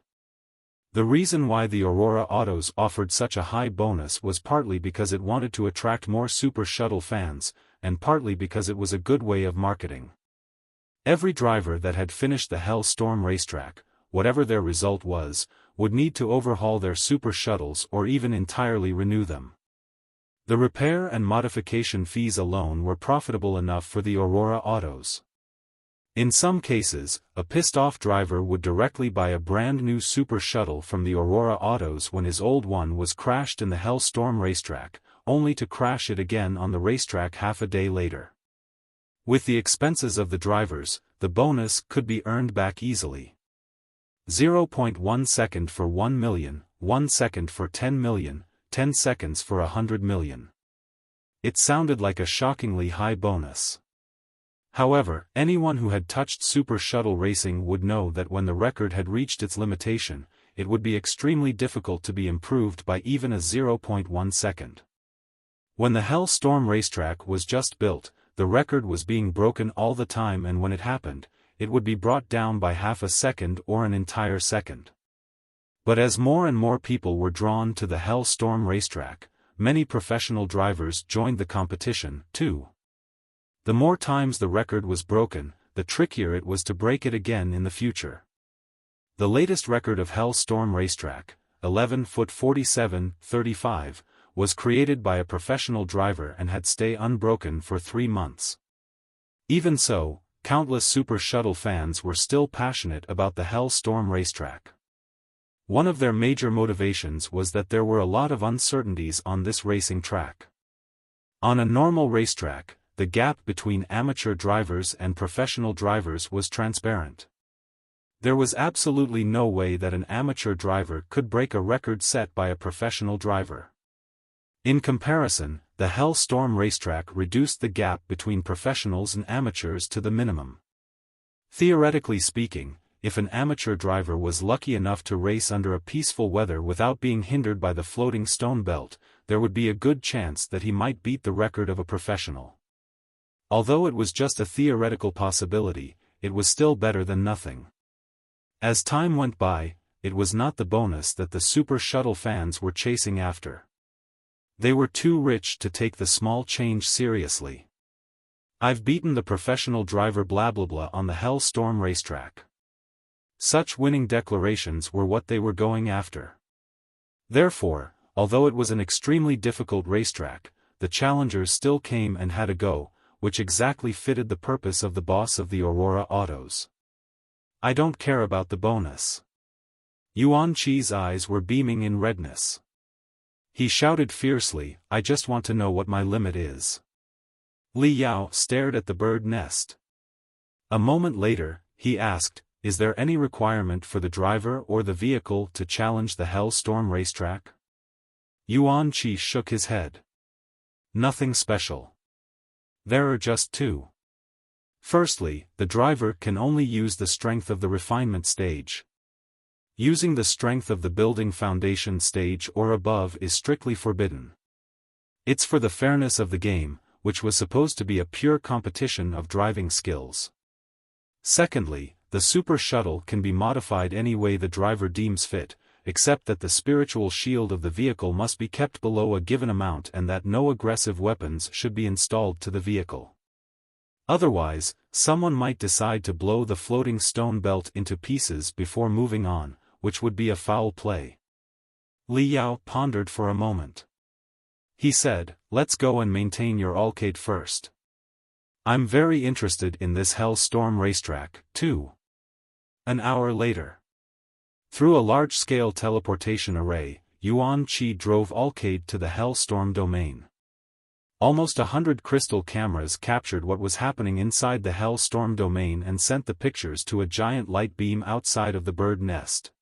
Speaker 1: The reason why the Aurora Autos offered such a high bonus was partly because it wanted to attract more super shuttle fans, and partly because it was a good way of marketing. Every driver that had finished the Hell Storm racetrack, whatever their result was, would need to overhaul their super shuttles or even entirely renew them. The repair and modification fees alone were profitable enough for the Aurora Autos. In some cases, a pissed-off driver would directly buy a brand new super shuttle from the Aurora Autos when his old one was crashed in the Hell Storm racetrack, only to crash it again on the racetrack half a day later. With the expenses of the drivers, the bonus could be earned back easily. 0.1 second for 1 million, 1 second for 10 million, 10 seconds for 100 million. It sounded like a shockingly high bonus. However, anyone who had touched super shuttle racing would know that when the record had reached its limitation, it would be extremely difficult to be improved by even a 0.1 second. When the Hell Storm racetrack was just built, the record was being broken all the time, and when it happened, it would be brought down by half a second or an entire second. But as more and more people were drawn to the Hell Storm racetrack, many professional drivers joined the competition, too. The more times the record was broken, the trickier it was to break it again in the future. The latest record of Hell Storm racetrack, 11'47", was created by a professional driver and had stayed unbroken for 3 months. Even so, countless super shuttle fans were still passionate about the Hell Storm racetrack. One of their major motivations was that there were a lot of uncertainties on this racing track. On a normal racetrack, the gap between amateur drivers and professional drivers was transparent. There was absolutely no way that an amateur driver could break a record set by a professional driver. In comparison, the Hell Storm racetrack reduced the gap between professionals and amateurs to the minimum. Theoretically speaking, if an amateur driver was lucky enough to race under a peaceful weather without being hindered by the floating stone belt, there would be a good chance that he might beat the record of a professional. Although it was just a theoretical possibility, it was still better than nothing. As time went by, it was not the bonus that the super shuttle fans were chasing after. They were too rich to take the small change seriously. "I've beaten the professional driver blah blah blah on the Hell Storm racetrack. such winning declarations were what they were going after. Therefore, although it was an extremely difficult racetrack, the challengers still came and had a go, which exactly fitted the purpose of the boss of the Aurora Autos. I don't care about the bonus. Yuan Chi's eyes were beaming in redness. He shouted fiercely, I just want to know what my limit is. Li Yao stared at the bird nest. A moment later, he asked, is there any requirement for the driver or the vehicle to challenge the Hellstorm racetrack? Yuan Chi shook his head. Nothing special. There are just two. Firstly, the driver can only use the strength of the refinement stage. Using the strength of the building foundation stage or above is strictly forbidden. It's for the fairness of the game, which was supposed to be a pure competition of driving skills. Secondly, the super shuttle can be modified any way the driver deems fit, except that the spiritual shield of the vehicle must be kept below a given amount and that no aggressive weapons should be installed to the vehicle. Otherwise, someone might decide to blow the floating stone belt into pieces before moving on, which would be a foul play. Li Yao pondered for a moment. He said, let's go and maintain your ALKAID first. I'm very interested in this Hellstorm racetrack, too. An hour later. Through a large-scale teleportation array, Yuan Chi drove ALKAID to the Hellstorm domain. Almost 100 crystal cameras captured what was happening inside the Hellstorm domain and sent the pictures to a giant light beam outside of the bird nest.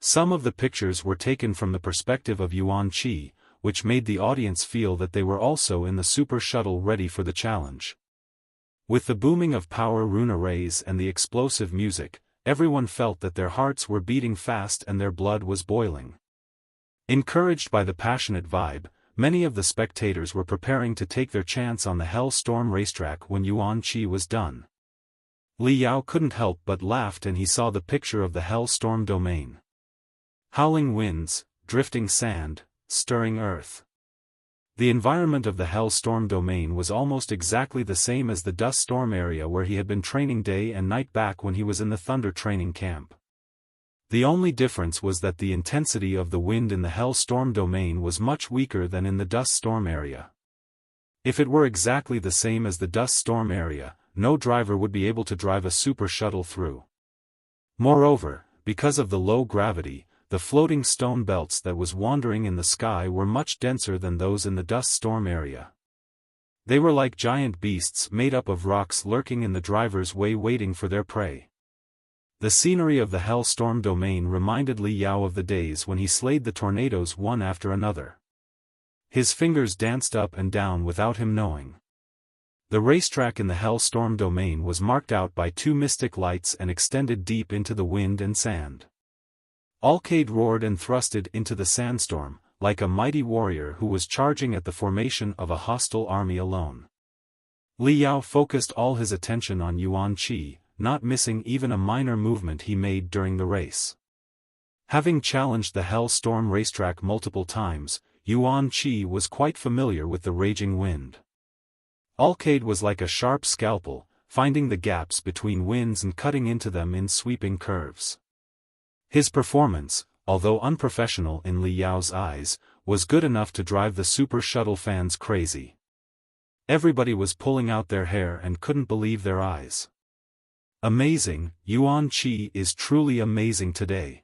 Speaker 1: Some of the pictures were taken from the perspective of Yuan Chi, which made the audience feel that they were also in the super shuttle ready for the challenge. With the booming of power rune arrays and the explosive music, everyone felt that their hearts were beating fast and their blood was boiling. Encouraged by the passionate vibe, many of the spectators were preparing to take their chance on the Hellstorm racetrack when Yuan Chi was done. Li Yao couldn't help but laugh and he saw the picture of the Hellstorm domain. Howling winds, drifting sand, stirring earth. The environment of the Hellstorm domain was almost exactly the same as the dust storm area where he had been training day and night back when he was in the Thunder training camp. The only difference was that the intensity of the wind in the Hellstorm domain was much weaker than in the dust storm area. If it were exactly the same as the dust storm area, no driver would be able to drive a super shuttle through. Moreover, because of the low gravity, the floating stone belts that was wandering in the sky were much denser than those in the dust storm area. They were like giant beasts made up of rocks lurking in the driver's way waiting for their prey. The scenery of the Hellstorm domain reminded Li Yao of the days when he slayed the tornadoes one after another. His fingers danced up and down without him knowing. The racetrack in the Hellstorm domain was marked out by two mystic lights and extended deep into the wind and sand. ALKAID roared and thrusted into the sandstorm, like a mighty warrior who was charging at the formation of a hostile army alone. Li Yao focused all his attention on Yuan Chi, not missing even a minor movement he made during the race. Having challenged the Hellstorm racetrack multiple times, Yuan Chi was quite familiar with the raging wind. ALKAID was like a sharp scalpel, finding the gaps between winds and cutting into them in sweeping curves. His performance, although unprofessional in Li Yao's eyes, was good enough to drive the super shuttle fans crazy. Everybody was pulling out their hair and couldn't believe their eyes. Amazing, Yuan Chi is truly amazing today.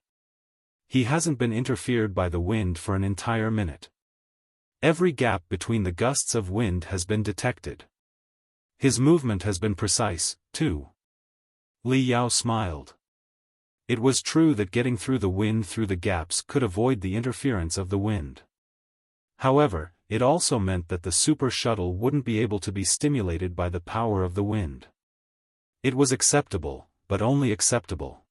Speaker 1: He hasn't been interfered by the wind for an entire minute. Every gap between the gusts of wind has been detected. His movement has been precise, too. Li Yao smiled. It was true that getting through the wind through the gaps could avoid the interference of the wind. However, it also meant that the super shuttle wouldn't be able to be stimulated by the power of the wind. It was acceptable, but only acceptable.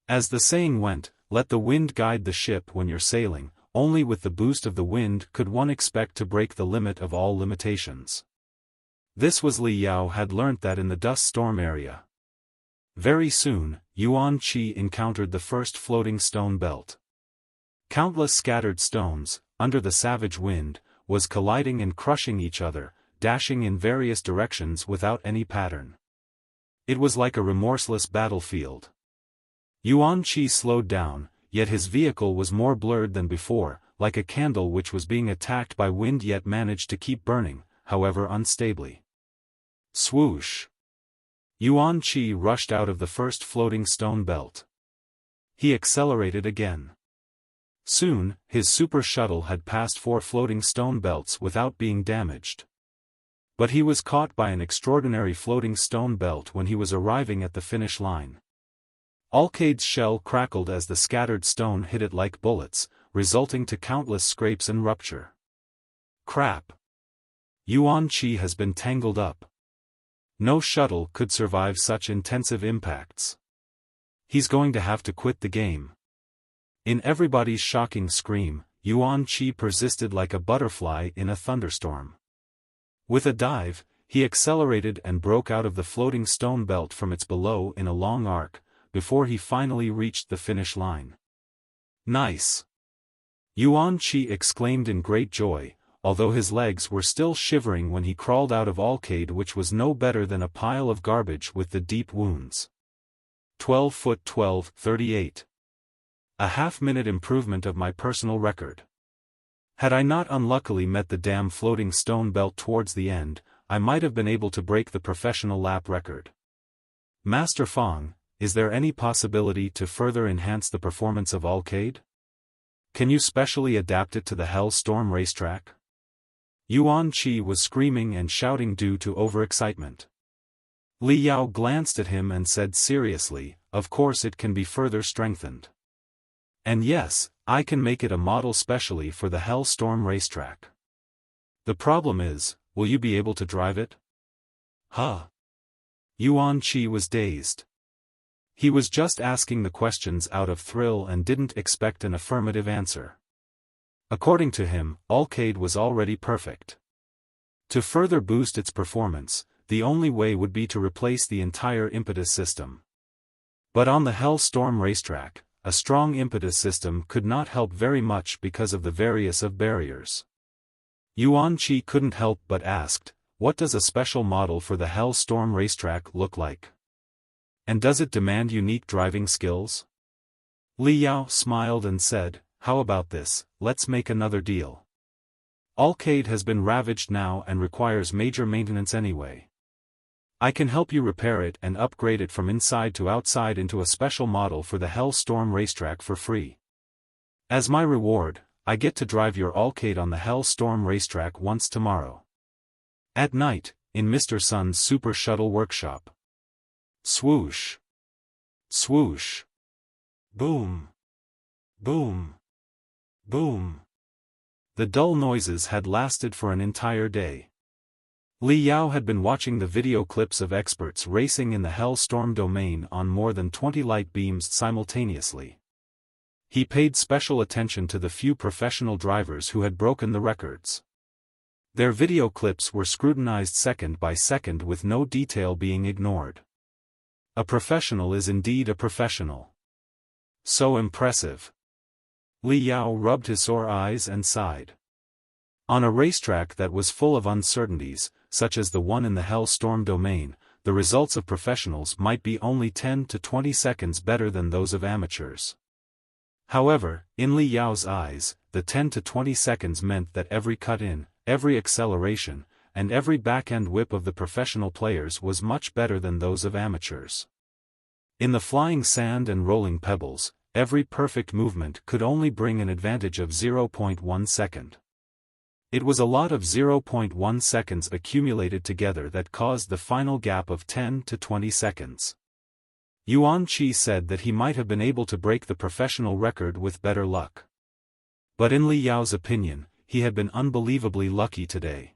Speaker 1: As the saying went, let the wind guide the ship when you're sailing, only with the boost of the wind could one expect to break the limit of all limitations. This was Li Yao had learnt that in the dust storm area. Very soon, Yuan Chi encountered the first floating stone belt. Countless scattered stones, under the savage wind, was colliding and crushing each other, dashing in various directions without any pattern. It was like a remorseless battlefield. Yuan Qi slowed down, yet his vehicle was more blurred than before, like a candle which was being attacked by wind yet managed to keep burning, however unstably. Swoosh! Yuan Qi rushed out of the first floating stone belt. He accelerated again. Soon, his super shuttle had passed 4 floating stone belts without being damaged. But he was caught by an extraordinary floating stone belt when he was arriving at the finish line. ALKAID's shell crackled as the scattered stone hit it like bullets, resulting to countless scrapes and rupture. Crap! Yuan Qi has been tangled up. No shuttle could survive such intensive impacts. He's going to have to quit the game. In everybody's shocking scream, Yuan Qi persisted like a butterfly in a thunderstorm. With a dive, he accelerated and broke out of the floating stone belt from its below in a long arc, before he finally reached the finish line. Nice! Yuan Qi exclaimed in great joy, although his legs were still shivering when he crawled out of ALKAID, which was no better than a pile of garbage with the deep wounds. 12 foot 12, 38. A half-minute improvement of my personal record. Had I not unluckily met the damn floating stone belt towards the end, I might have been able to break the professional lap record. Master Fong, is there any possibility to further enhance the performance of ALKAID? Can you specially adapt it to the Hellstorm racetrack? Yuan Qi was screaming and shouting due to overexcitement. Li Yao glanced at him and said seriously, of course it can be further strengthened. And yes, I can make it a model specially for the Hellstorm racetrack. The problem is, will you be able to drive it? Huh? Yuan Qi was dazed. He was just asking the questions out of thrill and didn't expect an affirmative answer. According to him, ALKAID was already perfect. To further boost its performance, the only way would be to replace the entire impetus system. But on the Hellstorm racetrack, a strong impetus system could not help very much because of the various barriers. Yuan Qi couldn't help but asked, what does a special model for the Hellstorm racetrack look like? And does it demand unique driving skills? Li Yao smiled and said, how about this, let's make another deal. ALKAID has been ravaged now and requires major maintenance anyway. I can help you repair it and upgrade it from inside to outside into a special model for the Hellstorm racetrack for free. As my reward, I get to drive your ALKAID on the Hellstorm racetrack once tomorrow. At night, in Mr. Sun's Super Shuttle workshop. Swoosh. Swoosh. Boom. Boom. Boom. The dull noises had lasted for an entire day. Li Yao had been watching the video clips of experts racing in the Hellstorm domain on more than 20 light beams simultaneously. He paid special attention to the few professional drivers who had broken the records. Their video clips were scrutinized second by second with no detail being ignored. A professional is indeed a professional. So impressive. Li Yao rubbed his sore eyes and sighed. On a racetrack that was full of uncertainties, such as the one in the Hellstorm domain, the results of professionals might be only 10 to 20 seconds better than those of amateurs. However, in Li Yao's eyes, the 10 to 20 seconds meant that every cut-in, every acceleration, and every back-end whip of the professional players was much better than those of amateurs. In the flying sand and rolling pebbles, every perfect movement could only bring an advantage of 0.1 second. It was a lot of 0.1 seconds accumulated together that caused the final gap of 10 to 20 seconds. Yuan Qi said that he might have been able to break the professional record with better luck. But in Li Yao's opinion, he had been unbelievably lucky today.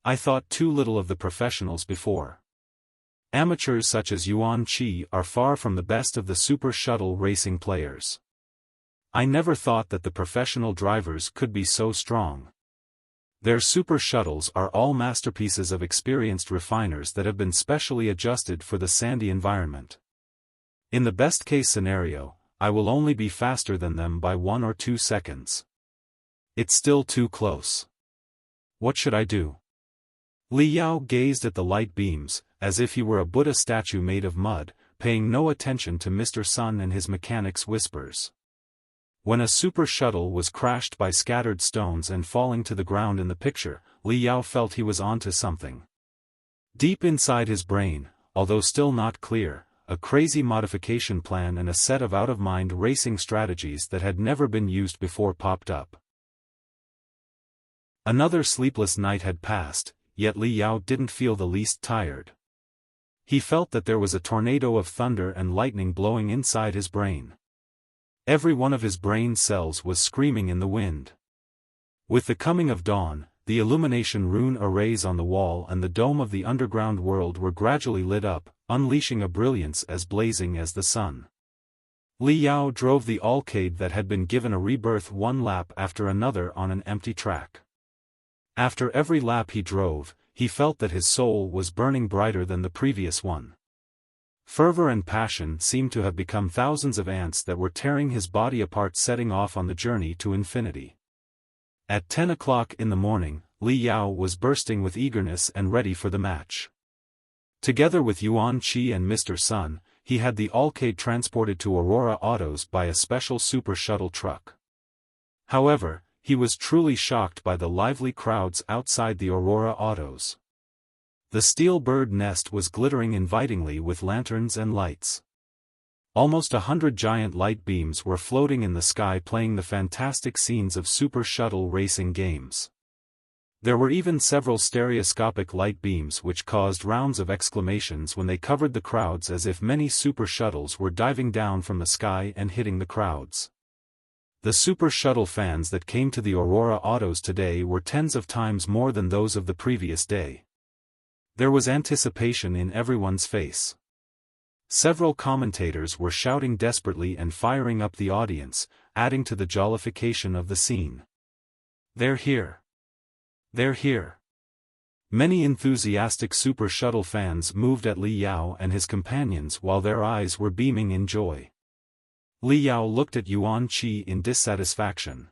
Speaker 1: I thought too little of the professionals before. Amateurs such as Yuan Qi are far from the best of the super shuttle racing players. I never thought that the professional drivers could be so strong. Their super shuttles are all masterpieces of experienced refiners that have been specially adjusted for the sandy environment. In the best-case scenario, I will only be faster than them by 1 or 2 seconds. It's still too close. What should I do? Li Yao gazed at the light beams, as if he were a Buddha statue made of mud, paying no attention to Mr. Sun and his mechanics' whispers. When a super shuttle was crashed by scattered stones and falling to the ground in the picture, Li Yao felt he was onto something. Deep inside his brain, although still not clear, a crazy modification plan and a set of out-of-mind racing strategies that had never been used before popped up. Another sleepless night had passed, yet Li Yao didn't feel the least tired. He felt that there was a tornado of thunder and lightning blowing inside his brain. Every one of his brain cells was screaming in the wind. With the coming of dawn, the illumination rune arrays on the wall and the dome of the underground world were gradually lit up, unleashing a brilliance as blazing as the sun. Li Yao drove the ALKAID that had been given a rebirth one lap after another on an empty track. After every lap he drove, he felt that his soul was burning brighter than the previous one. Fervor and passion seemed to have become thousands of ants that were tearing his body apart, setting off on the journey to infinity. At 10 o'clock in the morning, Li Yao was bursting with eagerness and ready for the match. Together with Yuan Qi and Mr. Sun, he had the ALKAID transported to Aurora Autos by a special super shuttle truck. However, he was truly shocked by the lively crowds outside the Aurora Autos. The steel bird nest was glittering invitingly with lanterns and lights. Almost 100 giant light beams were floating in the sky, playing the fantastic scenes of super shuttle racing games. There were even several stereoscopic light beams which caused rounds of exclamations when they covered the crowds, as if many super shuttles were diving down from the sky and hitting the crowds. The super shuttle fans that came to the Aurora Autos today were tens of times more than those of the previous day. There was anticipation in everyone's face. Several commentators were shouting desperately and firing up the audience, adding to the jollification of the scene. "They're here! They're here!" Many enthusiastic super shuttle fans moved at Li Yao and his companions while their eyes were beaming in joy. Li Yao looked at Yuan Qi in dissatisfaction.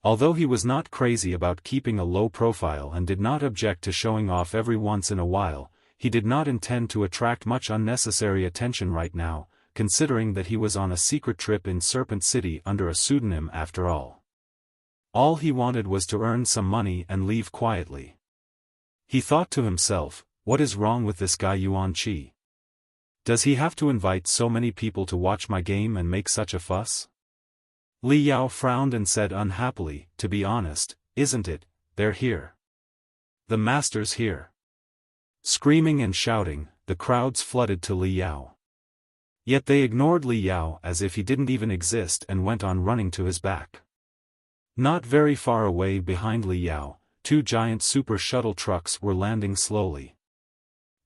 Speaker 1: Although he was not crazy about keeping a low profile and did not object to showing off every once in a while, he did not intend to attract much unnecessary attention right now, considering that he was on a secret trip in Serpent City under a pseudonym after all. All he wanted was to earn some money and leave quietly. He thought to himself, what is wrong with this guy Yuan Qi? Does he have to invite so many people to watch my game and make such a fuss? Li Yao frowned and said unhappily, to be honest, isn't it, they're here. The master's here. Screaming and shouting, the crowds flooded to Li Yao. Yet they ignored Li Yao as if he didn't even exist and went on running to his back. Not very far away behind Li Yao, two giant super shuttle trucks were landing slowly.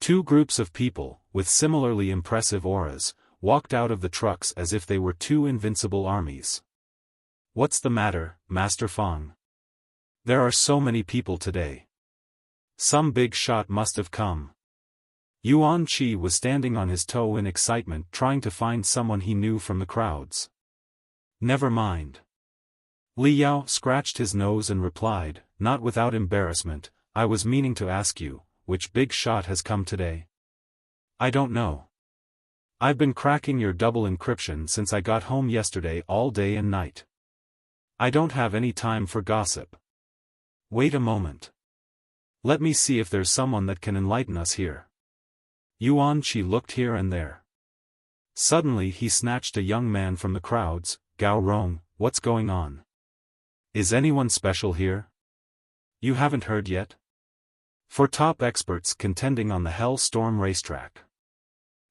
Speaker 1: Two groups of people, with similarly impressive auras, walked out of the trucks as if they were two invincible armies. What's the matter, Master Fang? There are so many people today. Some big shot must have come. Yuan Qi was standing on his toe in excitement, trying to find someone he knew from the crowds. Never mind. Li Yao scratched his nose and replied, not without embarrassment, I was meaning to ask you, which big shot has come today? I don't know. I've been cracking your double encryption since I got home yesterday all day and night. I don't have any time for gossip. Wait a moment. Let me see if there's someone that can enlighten us here. Yuan Qi looked here and there. Suddenly he snatched a young man from the crowds. Gao Rong, what's going on? Is anyone special here? You haven't heard yet? For top experts contending on the Hell Storm racetrack.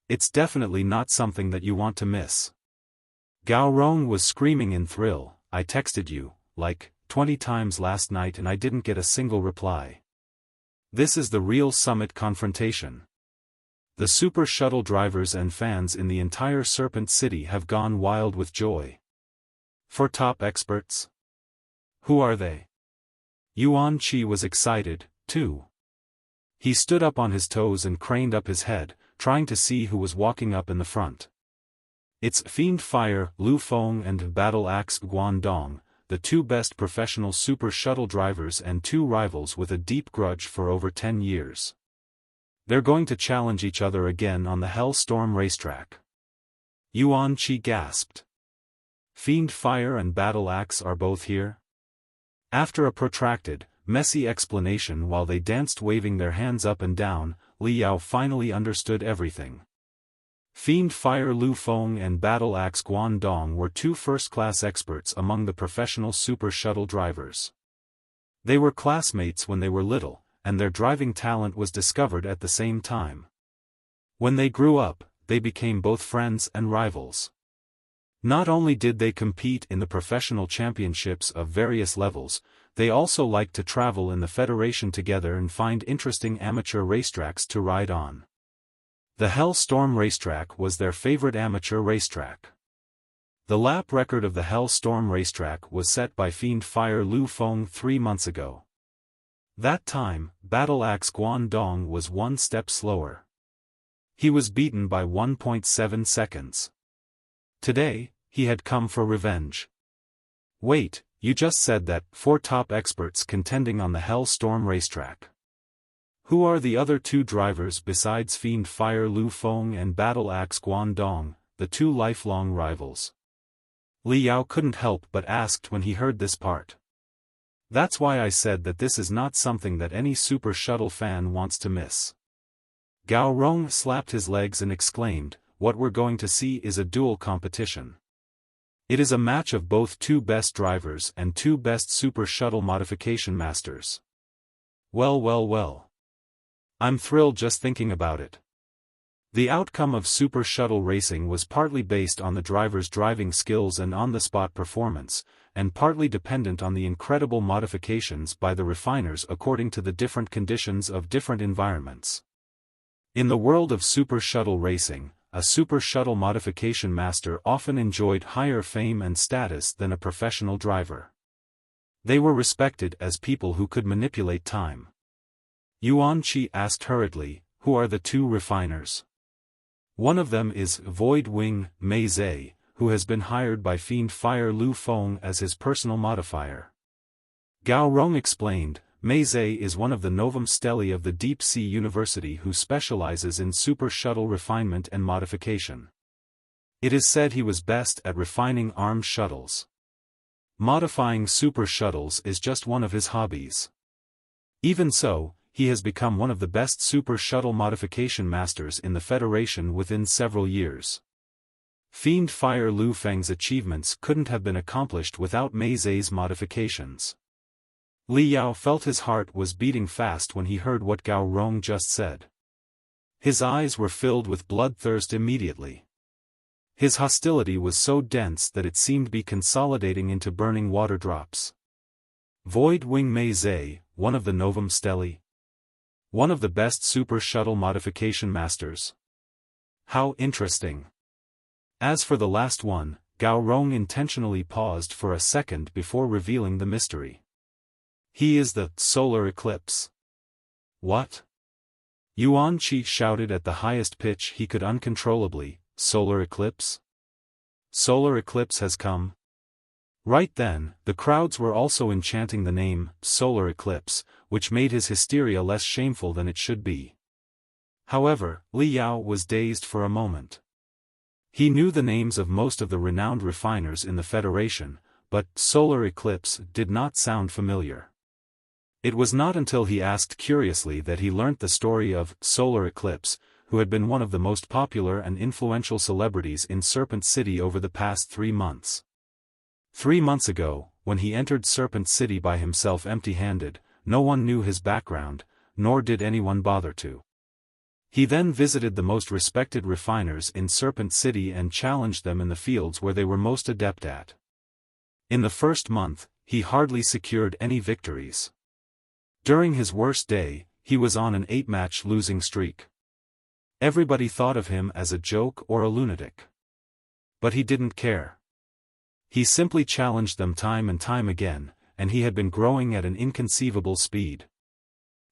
Speaker 1: It's definitely not something that you want to miss. Gao Rong was screaming in thrill, I texted you, like, 20 times last night and I didn't get a single reply. This is the real summit confrontation. The super shuttle drivers and fans in the entire Serpent City have gone wild with joy. For top experts? Who are they? Yuan Qi was excited, too. He stood up on his toes and craned up his head, trying to see who was walking up in the front. It's Fiend Fire, Lu Feng and Battle Axe Guangdong, the two best professional super shuttle drivers and two rivals with a deep grudge for over 10 years. They're going to challenge each other again on the Hellstorm racetrack. Yuan Qi gasped. Fiend Fire and Battle Axe are both here? After a protracted, messy explanation while they danced waving their hands up and down, Li Yao finally understood everything. Fiend Fire Lu Feng and Battle Axe Guangdong were two first-class experts among the professional super shuttle drivers. They were classmates when they were little, and their driving talent was discovered at the same time. When they grew up, they became both friends and rivals. Not only did they compete in the professional championships of various levels, they also liked to travel in the Federation together and find interesting amateur racetracks to ride on. The Hellstorm racetrack was their favorite amateur racetrack. The lap record of the Hellstorm racetrack was set by Fiend Fire Lu Feng 3 months ago. That time, Battle Axe Guangdong was one step slower. He was beaten by 1.7 seconds. Today, he had come for revenge. Wait, you just said that 4 top experts contending on the Hellstorm racetrack. Who are the other 2 drivers besides Fiend Fire Lu Feng and Battle Axe Guangdong, the 2 lifelong rivals? Li Yao couldn't help but asked when he heard this part. That's why I said that this is not something that any super shuttle fan wants to miss. Gao Rong slapped his legs and exclaimed, what we're going to see is a dual competition. It is a match of both 2 best drivers and 2 best super shuttle modification masters. Well. I'm thrilled just thinking about it. The outcome of super shuttle racing was partly based on the driver's driving skills and on-the-spot performance, and partly dependent on the incredible modifications by the refiners according to the different conditions of different environments. In the world of super shuttle racing, a super shuttle modification master often enjoyed higher fame and status than a professional driver. They were respected as people who could manipulate time. Yuan Qi asked hurriedly, who are the 2 refiners? One of them is Void Wing Mei Zhe, who has been hired by Fiend Fire Lu Feng as his personal modifier. Gao Rong explained, Mei Zhe is one of the Novum Stelli of the Deep Sea University who specializes in super shuttle refinement and modification. It is said he was best at refining armed shuttles. Modifying super shuttles is just one of his hobbies. Even so, he has become one of the best super shuttle modification masters in the Federation within several years. Fiend Fire Lu Feng's achievements couldn't have been accomplished without Mei Zhe's modifications. Li Yao felt his heart was beating fast when he heard what Gao Rong just said. His eyes were filled with bloodthirst immediately. His hostility was so dense that it seemed to be consolidating into burning water drops. Void Wing Mei Zhe, one of the Novum Stelli. One of the best super shuttle modification masters. How interesting. As for the last one, Gao Rong intentionally paused for a second before revealing the mystery. He is the Solar Eclipse. What? Yuan Qi shouted at the highest pitch he could uncontrollably, Solar Eclipse? Solar Eclipse has come. Right then, the crowds were also enchanting the name, Solar Eclipse, which made his hysteria less shameful than it should be. However, Li Yao was dazed for a moment. He knew the names of most of the renowned refiners in the Federation, but Solar Eclipse did not sound familiar. It was not until he asked curiously that he learnt the story of Solar Eclipse, who had been one of the most popular and influential celebrities in Serpent City over the past 3 months. 3 months ago, when he entered Serpent City by himself empty-handed, no one knew his background, nor did anyone bother to. He then visited the most respected refiners in Serpent City and challenged them in the fields where they were most adept at. In the first month, he hardly secured any victories. During his worst day, he was on an 8-match losing streak. Everybody thought of him as a joke or a lunatic. But he didn't care. He simply challenged them time and time again, and he had been growing at an inconceivable speed.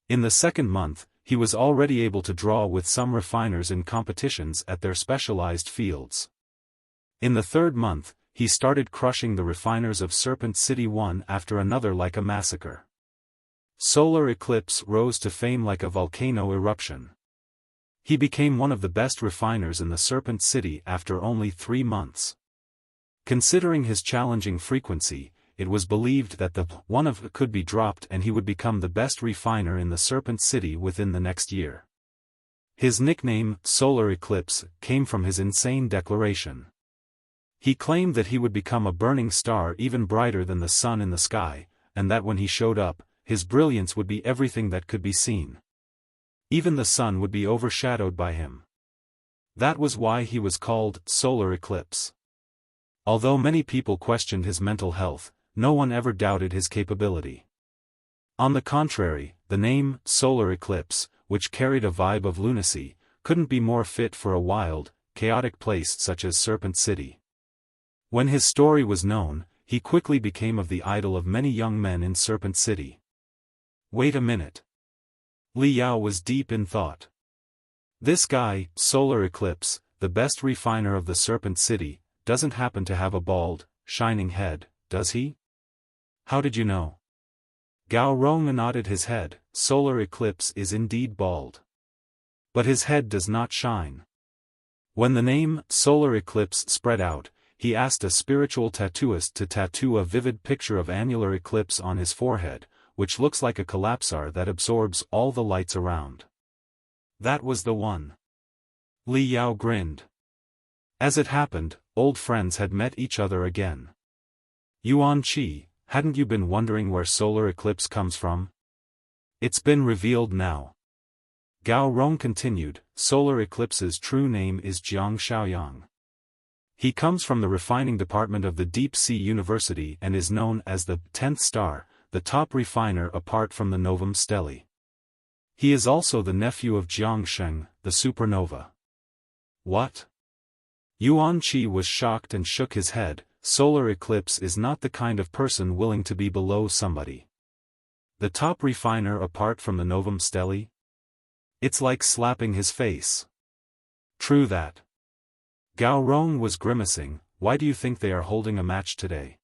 Speaker 1: In the second month, he was already able to draw with some refiners in competitions at their specialized fields. In the third month, he started crushing the refiners of Serpent City one after another like a massacre. Solar Eclipse rose to fame like a volcano eruption. He became one of the best refiners in the Serpent City after only 3 months. Considering his challenging frequency, it was believed that the one of could be dropped and he would become the best refiner in the Serpent City within the next year. His nickname, Solar Eclipse, came from his insane declaration. He claimed that he would become a burning star even brighter than the sun in the sky, and that when he showed up, his brilliance would be everything that could be seen. Even the sun would be overshadowed by him. That was why he was called Solar Eclipse. Although many people questioned his mental health, no one ever doubted his capability. On the contrary, the name, Solar Eclipse, which carried a vibe of lunacy, couldn't be more fit for a wild, chaotic place such as Serpent City. When his story was known, he quickly became of the idol of many young men in Serpent City. Wait a minute. Li Yao was deep in thought. This guy, Solar Eclipse, the best refiner of the Serpent City, doesn't happen to have a bald, shining head, does he? How did you know? Gao Rong nodded his head. Solar Eclipse is indeed bald. But his head does not shine. When the name, Solar Eclipse, spread out, he asked a spiritual tattooist to tattoo a vivid picture of annular eclipse on his forehead, which looks like a collapsar that absorbs all the lights around. That was the one. Li Yao grinned. As it happened, old friends had met each other again. Yuan Qi, hadn't you been wondering where Solar Eclipse comes from? It's been revealed now. Gao Rong continued, Solar Eclipse's true name is Jiang Shaoyang. He comes from the refining department of the Deep Sea University and is known as the 10th star, the top refiner apart from the Novum Stelae. He is also the nephew of Jiang Sheng, the supernova. What? Yuan Qi was shocked and shook his head. Solar Eclipse is not the kind of person willing to be below somebody. The top refiner apart from the Novum Stelae? It's like slapping his face. True that. Gao Rong was grimacing. Why do you think they are holding a match today?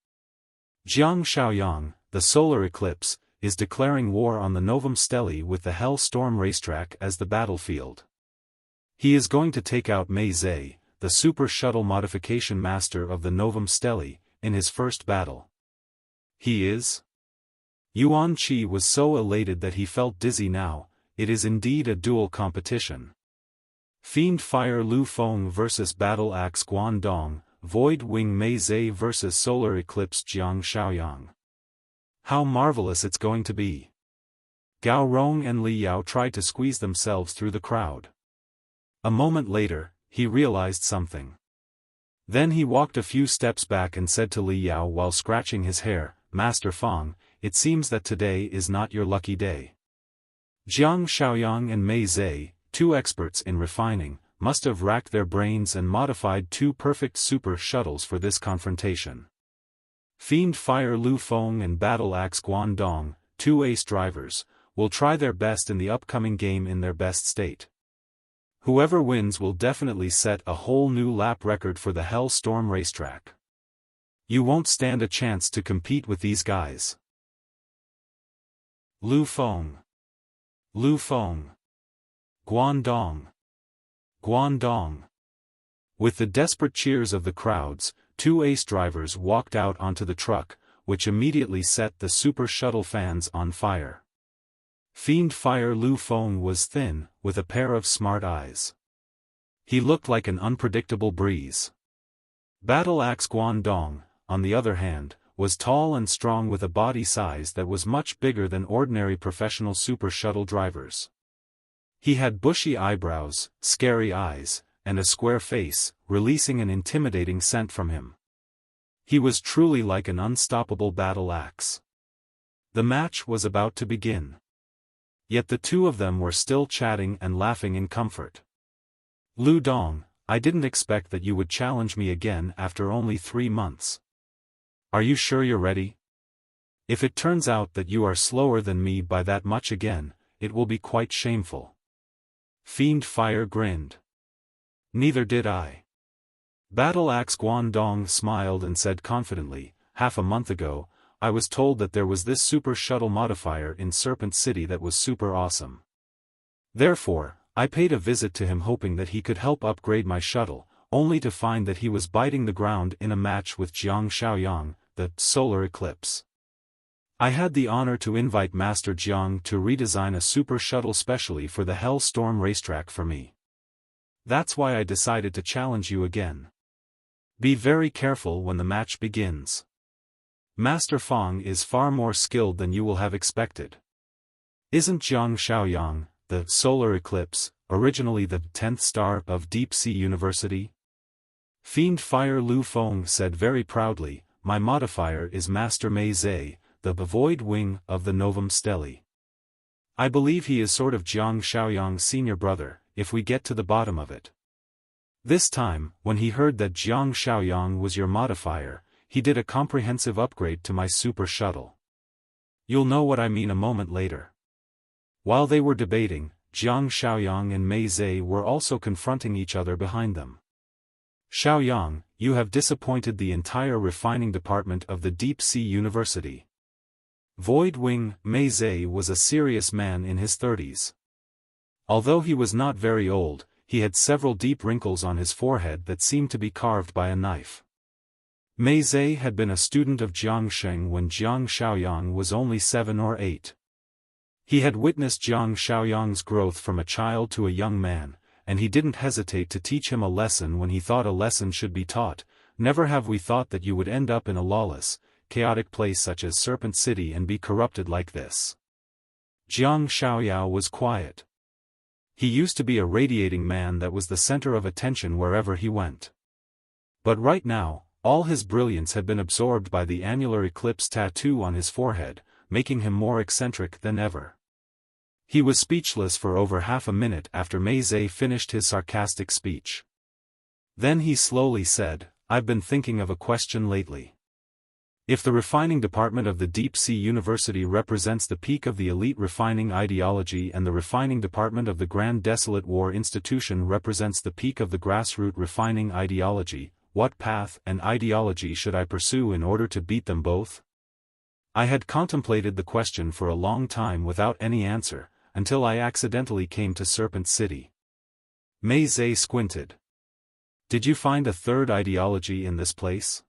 Speaker 1: Jiang Shaoyang, the Solar Eclipse, is declaring war on the Novum Stelae with the Hell Storm racetrack as the battlefield. He is going to take out Mei Zhe, the super shuttle modification master of the Novum Stelae, in his first battle. He is? Yuan Qi was so elated that he felt dizzy now. It is indeed a dual competition. Fiend Fire Lu Feng vs Battle Axe Guangdong, Void Wing Mei Zhe vs Solar Eclipse Jiang Shaoyang. How marvelous it's going to be. Gao Rong and Li Yao tried to squeeze themselves through the crowd. A moment later, he realized something. Then he walked a few steps back and said to Li Yao while scratching his hair, Master Fang, it seems that today is not your lucky day. Jiang Shaoyang and Mei Zhe, 2 experts in refining, must have racked their brains and modified 2 perfect super shuttles for this confrontation. Fiend Fire Lu Feng and Battle Axe Guangdong, 2 ace drivers, will try their best in the upcoming game in their best state. Whoever wins will definitely set a whole new lap record for the Hell Storm racetrack. You won't stand a chance to compete with these guys. Lu Feng. Lu Feng. Guangdong. Guangdong. With the desperate cheers of the crowds, 2 ace drivers walked out onto the truck, which immediately set the super shuttle fans on fire. Fiend Fire Lu Feng was thin, with a pair of smart eyes. He looked like an unpredictable breeze. Battle Axe Guangdong, on the other hand, was tall and strong with a body size that was much bigger than ordinary professional super shuttle drivers. He had bushy eyebrows, scary eyes, and a square face, releasing an intimidating scent from him. He was truly like an unstoppable battle axe. The match was about to begin. Yet the 2 of them were still chatting and laughing in comfort. Lu Dong, I didn't expect that you would challenge me again after only 3 months. Are you sure you're ready? If it turns out that you are slower than me by that much again, it will be quite shameful. Fiend Fire grinned. Neither did I. Battle Axe Guangdong smiled and said confidently, half a month ago, I was told that there was this super shuttle modifier in Serpent City that was super awesome. Therefore, I paid a visit to him hoping that he could help upgrade my shuttle, only to find that he was biting the ground in a match with Jiang Shaoyang, the Solar Eclipse. I had the honor to invite Master Jiang to redesign a super shuttle specially for the Hellstorm racetrack for me. That's why I decided to challenge you again. Be very careful when the match begins. Master Fang is far more skilled than you will have expected. Isn't Jiang Shaoyang, the Solar Eclipse, originally the 10th star of Deep Sea University? Fiend Fire Lu Feng said very proudly, my modifier is Master Mei Zhe, the Void Wing of the Novum Stelae. I believe he is sort of Jiang Shaoyang's senior brother, if we get to the bottom of it. This time, when he heard that Jiang Shaoyang was your modifier, he did a comprehensive upgrade to my super shuttle. You'll know what I mean a moment later. While they were debating, Jiang Shaoyang and Mei Zhe were also confronting each other behind them. Shaoyang, you have disappointed the entire refining department of the Deep Sea University. Void Wing Mei Zhe was a serious man in his 30s. Although he was not very old, he had several deep wrinkles on his forehead that seemed to be carved by a knife. Mei Zhe had been a student of Jiang Sheng when Jiang Shaoyang was only 7 or 8. He had witnessed Jiang Shaoyang's growth from a child to a young man, and he didn't hesitate to teach him a lesson when he thought a lesson should be taught. Never have we thought that you would end up in a lawless, chaotic place such as Serpent City and be corrupted like this. Jiang Shaoyao was quiet. He used to be a radiating man that was the center of attention wherever he went. But right now, all his brilliance had been absorbed by the annular eclipse tattoo on his forehead, making him more eccentric than ever. He was speechless for over half a minute after Mei Zhe finished his sarcastic speech. Then he slowly said, I've been thinking of a question lately. If the refining department of the Deep Sea University represents the peak of the elite refining ideology and the refining department of the Grand Desolate War Institution represents the peak of the grassroots refining ideology, what path and ideology should I pursue in order to beat them both? I had contemplated the question for a long time without any answer, until I accidentally came to Serpent City. Mei Zhe squinted. Did you find a third ideology in this place?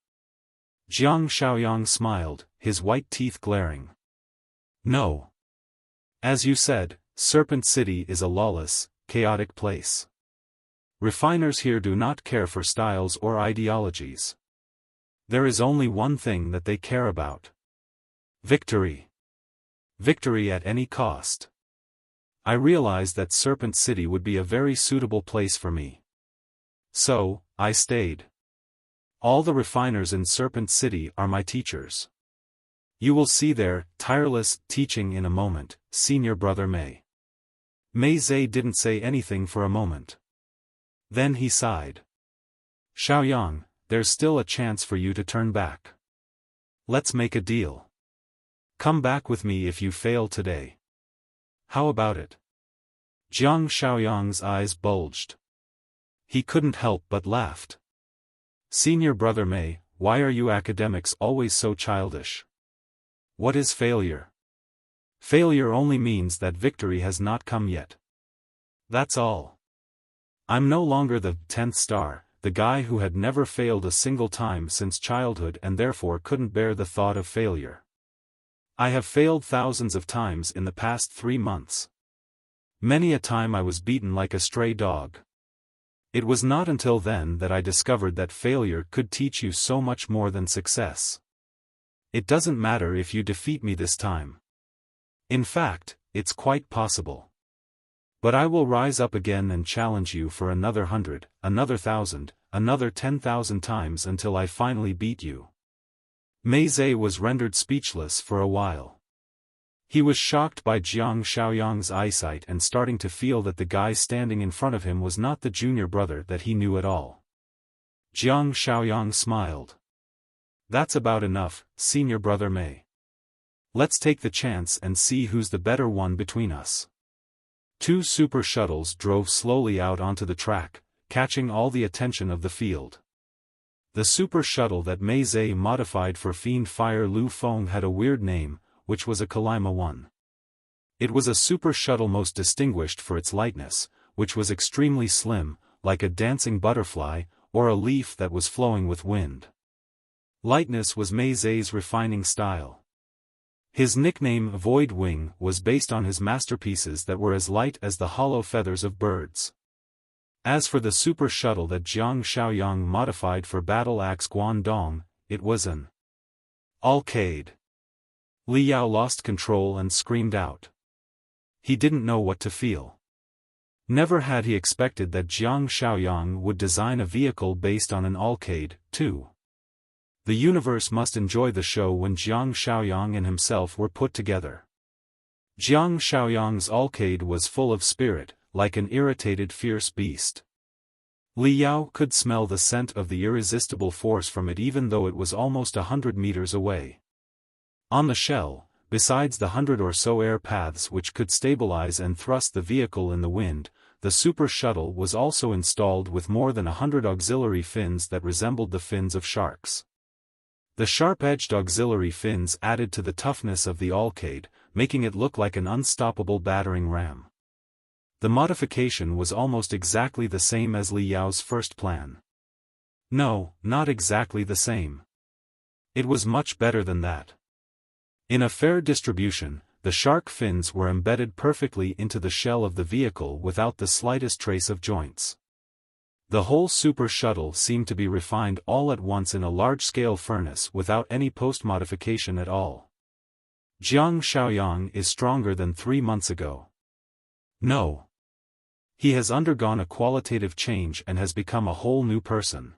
Speaker 1: Jiang Shaoyang smiled, his white teeth glaring. No. As you said, Serpent City is a lawless, chaotic place. Refiners here do not care for styles or ideologies. There is only one thing that they care about. Victory. Victory at any cost. I realized that Serpent City would be a very suitable place for me. So, I stayed. All the refiners in Serpent City are my teachers. You will see their tireless teaching in a moment, Senior Brother Mei. Mei Zhe didn't say anything for a moment. Then he sighed. Shaoyang, there's still a chance for you to turn back. Let's make a deal. Come back with me if you fail today. How about it? Jiang Shaoyang's eyes bulged. He couldn't help but laughed. Senior Brother Mei, why are you academics always so childish? What is failure? Failure only means that victory has not come yet. That's all. I'm no longer the 10th star, the guy who had never failed a single time since childhood and therefore couldn't bear the thought of failure. I have failed thousands of times in the past 3 months. Many a time I was beaten like a stray dog. It was not until then that I discovered that failure could teach you so much more than success. It doesn't matter if you defeat me this time. In fact, it's quite possible. But I will rise up again and challenge you for another 100, another 1,000, another 10,000 times until I finally beat you. Mei Zhe was rendered speechless for a while. He was shocked by Jiang Shaoyang's eyesight and starting to feel that the guy standing in front of him was not the junior brother that he knew at all. Jiang Shaoyang smiled. That's about enough, Senior Brother Mei. Let's take the chance and see who's the better one between us. 2 super shuttles drove slowly out onto the track, catching all the attention of the field. The super shuttle that Mei Zhe modified for Fiend Fire Lu Feng had a weird name, which was a Kalima 1. It was a super shuttle most distinguished for its lightness, which was extremely slim, like a dancing butterfly, or a leaf that was flowing with wind. Lightness was Mei's refining style. His nickname Void Wing was based on his masterpieces that were as light as the hollow feathers of birds. As for the super shuttle that Jiang Shaoyang modified for Battle Axe Guangdong, it was an ALKAID. Li Yao lost control and screamed out. He didn't know what to feel. Never had he expected that Jiang Shaoyang would design a vehicle based on an ALKAID, too. The universe must enjoy the show when Jiang Shaoyang and himself were put together. Jiang Shaoyang's ALKAID was full of spirit, like an irritated fierce beast. Li Yao could smell the scent of the irresistible force from it even though it was almost 100 meters away. On the shell, besides the 100 or so air paths which could stabilize and thrust the vehicle in the wind, the super shuttle was also installed with more than 100 auxiliary fins that resembled the fins of sharks. The sharp-edged auxiliary fins added to the toughness of the ALKAID, making it look like an unstoppable battering ram. The modification was almost exactly the same as Li Yao's first plan. No, not exactly the same. It was much better than that. In a fair distribution, the shark fins were embedded perfectly into the shell of the vehicle without the slightest trace of joints. The whole super shuttle seemed to be refined all at once in a large-scale furnace without any post-modification at all. Jiang Shaoyang is stronger than 3 months ago. No. He has undergone a qualitative change and has become a whole new person.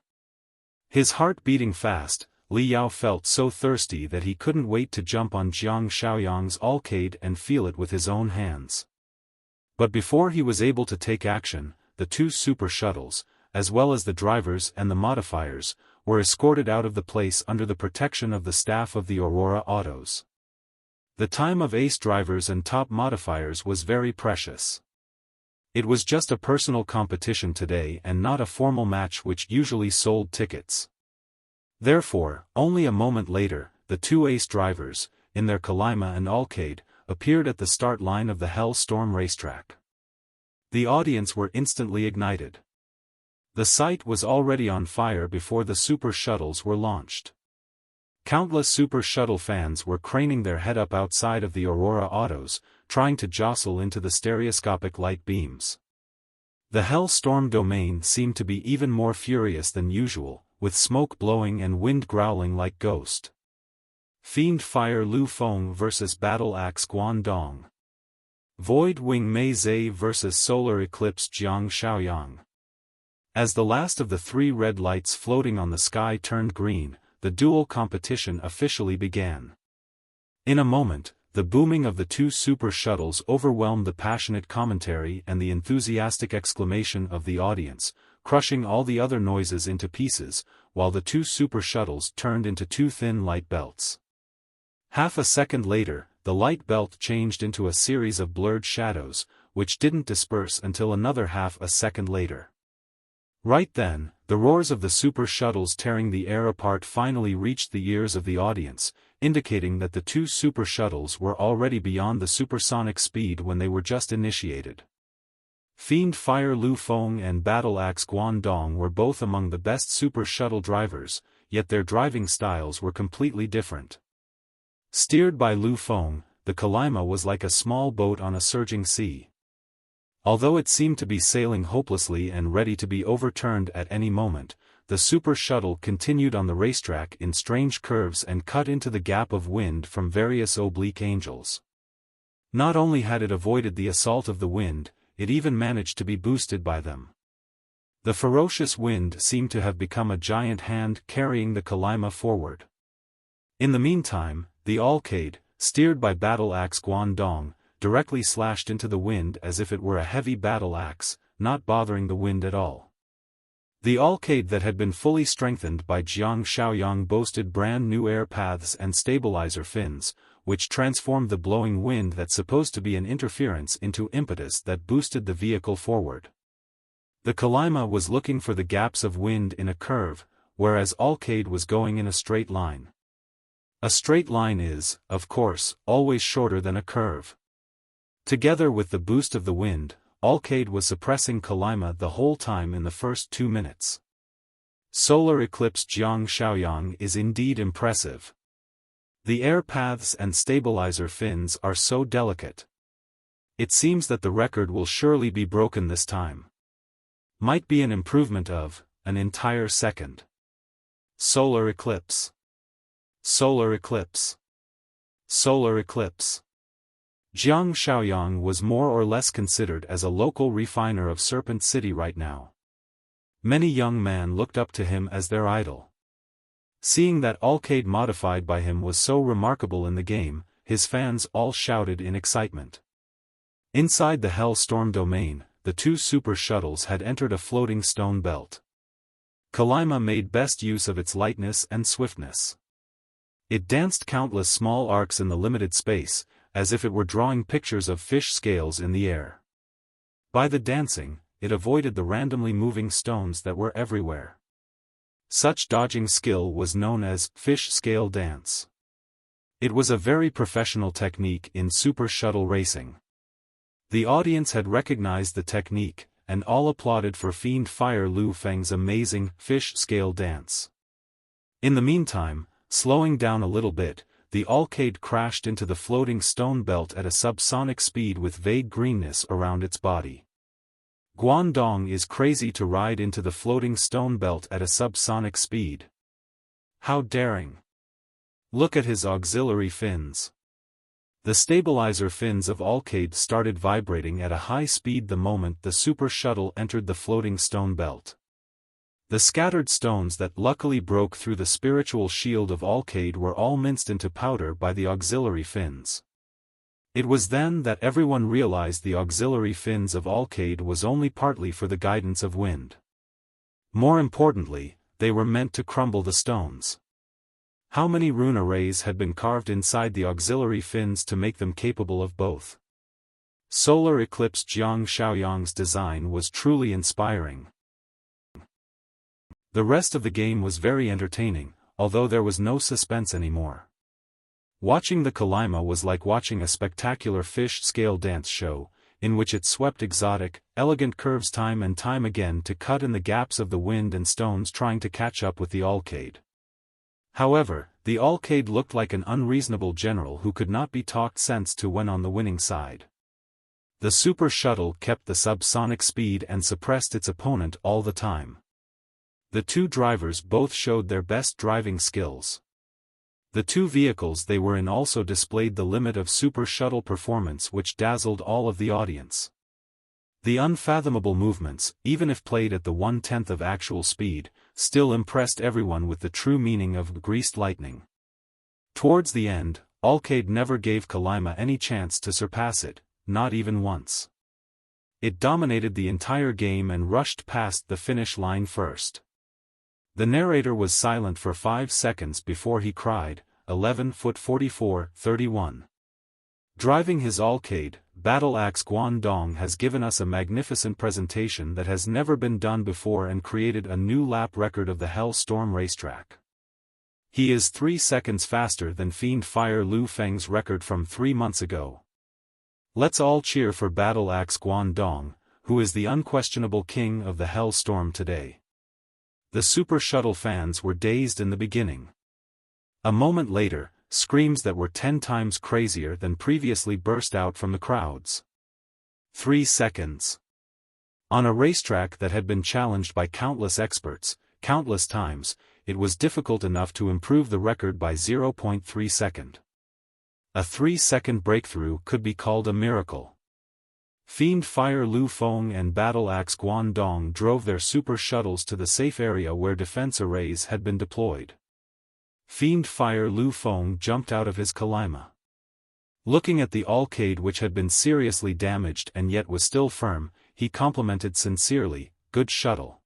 Speaker 1: His heart beating fast, Li Yao felt so thirsty that he couldn't wait to jump on Jiang Shaoyang's ALKAID and feel it with his own hands. But before he was able to take action, the 2 super shuttles, as well as the drivers and the modifiers, were escorted out of the place under the protection of the staff of the Aurora Autos. The time of ace drivers and top modifiers was very precious. It was just a personal competition today and not a formal match which usually sold tickets. Therefore, only a moment later, the 2 ace drivers, in their Kalima and ALKAID, appeared at the start line of the Hell Storm racetrack. The audience were instantly ignited. The site was already on fire before the super shuttles were launched. Countless super shuttle fans were craning their head up outside of the Aurora Autos, trying to jostle into the stereoscopic light beams. The Hell Storm domain seemed to be even more furious than usual, with smoke blowing and wind growling like ghost. Fiend Fire Lu Feng vs Battle Axe Guangdong. Void Wing Mei Zhe vs Solar Eclipse Jiang Shaoyang. As the last of the 3 red lights floating on the sky turned green, the duel competition officially began. In a moment, the booming of the 2 super shuttles overwhelmed the passionate commentary and the enthusiastic exclamation of the audience, crushing all the other noises into pieces, while the 2 super shuttles turned into 2 thin light belts. Half a second later, the light belt changed into a series of blurred shadows, which didn't disperse until another half a second later. Right then, the roars of the super shuttles tearing the air apart finally reached the ears of the audience, indicating that the 2 super shuttles were already beyond the supersonic speed when they were just initiated. Fiend Fire Lu Feng and Battle Axe Guangdong were both among the best super shuttle drivers, yet their driving styles were completely different. Steered by Lu Feng, the Kalima was like a small boat on a surging sea. Although it seemed to be sailing hopelessly and ready to be overturned at any moment, the super shuttle continued on the racetrack in strange curves and cut into the gap of wind from various oblique angles. Not only had it avoided the assault of the wind, it even managed to be boosted by them. The ferocious wind seemed to have become a giant hand carrying the Kalima forward. In the meantime, the ALKAID, steered by Battle Axe Guangdong, directly slashed into the wind as if it were a heavy battle axe, not bothering the wind at all. The ALKAID that had been fully strengthened by Jiang Shaoyang boasted brand new air paths and stabilizer fins, which transformed the blowing wind that's supposed to be an interference into impetus that boosted the vehicle forward. The Kalima was looking for the gaps of wind in a curve, whereas ALKAID was going in a straight line. A straight line is, of course, always shorter than a curve. Together with the boost of the wind, ALKAID was suppressing Kalima the whole time in the first 2 minutes. Solar Eclipse Jiang Shaoyang is indeed impressive. The air paths and stabilizer fins are so delicate. It seems that the record will surely be broken this time. Might be an improvement of an entire second. Solar Eclipse. Solar Eclipse. Solar Eclipse. Jiang Shaoyang was more or less considered as a local refiner of Serpent City right now. Many young men looked up to him as their idol. Seeing that ALKAID modified by him was so remarkable in the game, his fans all shouted in excitement. Inside the Hellstorm domain, the 2 super shuttles had entered a floating stone belt. Kalima made best use of its lightness and swiftness. It danced countless small arcs in the limited space, as if it were drawing pictures of fish scales in the air. By the dancing, it avoided the randomly moving stones that were everywhere. Such dodging skill was known as fish scale dance. It was a very professional technique in super shuttle racing. The audience had recognized the technique, and all applauded for Fiend Fire Lu Feng's amazing fish scale dance. In the meantime, slowing down a little bit, the ALKAID crashed into the floating stone belt at a subsonic speed with vague greenness around its body. Guangdong is crazy to ride into the floating stone belt at a subsonic speed. How daring! Look at his auxiliary fins. The stabilizer fins of ALKAID started vibrating at a high speed the moment the super shuttle entered the floating stone belt. The scattered stones that luckily broke through the spiritual shield of ALKAID were all minced into powder by the auxiliary fins. It was then that everyone realized the auxiliary fins of ALKAID was only partly for the guidance of wind. More importantly, they were meant to crumble the stones. How many rune arrays had been carved inside the auxiliary fins to make them capable of both? Solar Eclipse Jiang Shaoyang's design was truly inspiring. The rest of the game was very entertaining, although there was no suspense anymore. Watching the Kalima was like watching a spectacular fish scale dance show, in which it swept exotic, elegant curves time and time again to cut in the gaps of the wind and stones trying to catch up with the ALKAID. However, the ALKAID looked like an unreasonable general who could not be talked sense to when on the winning side. The super shuttle kept the subsonic speed and suppressed its opponent all the time. The 2 drivers both showed their best driving skills. The 2 vehicles they were in also displayed the limit of super shuttle performance, which dazzled all of the audience. The unfathomable movements, even if played at the 1/10 of actual speed, still impressed everyone with the true meaning of greased lightning. Towards the end, ALKAID never gave Kalima any chance to surpass it, not even once. It dominated the entire game and rushed past the finish line first. The narrator was silent for 5 seconds before he cried, 11'44", 31. Driving his ALKAID, Battle Axe Guangdong has given us a magnificent presentation that has never been done before and created a new lap record of the Hellstorm racetrack. He is 3 seconds faster than Fiend Fire Lu Feng's record from 3 months ago. Let's all cheer for Battle Axe Guangdong, who is the unquestionable king of the Hellstorm today. The Super Shuttle fans were dazed in the beginning. A moment later, screams that were 10 times crazier than previously burst out from the crowds. 3 seconds. On a racetrack that had been challenged by countless experts, countless times, it was difficult enough to improve the record by 0.3 second. A 3-second breakthrough could be called a miracle. Fiend Fire Lu Feng and Battle Axe Guangdong drove their super shuttles to the safe area where defense arrays had been deployed. Fiend Fire Lu Feng jumped out of his Kalima. Looking at the ALKAID, which had been seriously damaged and yet was still firm, he complimented sincerely, "Good shuttle."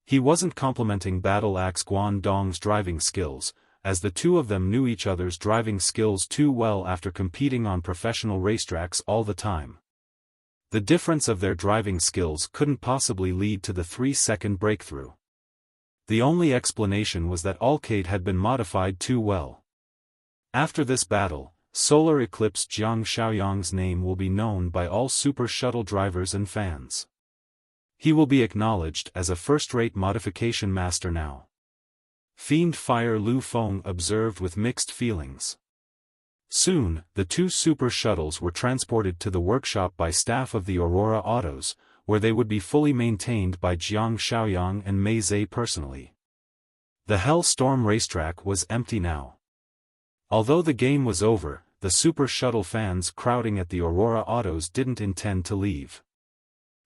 Speaker 1: He wasn't complimenting Battle Axe Guangdong's driving skills, as the 2 of them knew each other's driving skills too well after competing on professional racetracks all the time. The difference of their driving skills couldn't possibly lead to the 3-second breakthrough. The only explanation was that ALKAID had been modified too well. After this battle, Solar Eclipse Jiang Shaoyang's name will be known by all Super Shuttle drivers and fans. He will be acknowledged as a first-rate modification master now. Fiend Fire Lu Feng observed with mixed feelings. Soon, the two Super Shuttles were transported to the workshop by staff of the Aurora Autos, where they would be fully maintained by Jiang Shaoyang and Mei Zhe personally. The Hellstorm racetrack was empty now. Although the game was over, the Super Shuttle fans crowding at the Aurora Autos didn't intend to leave.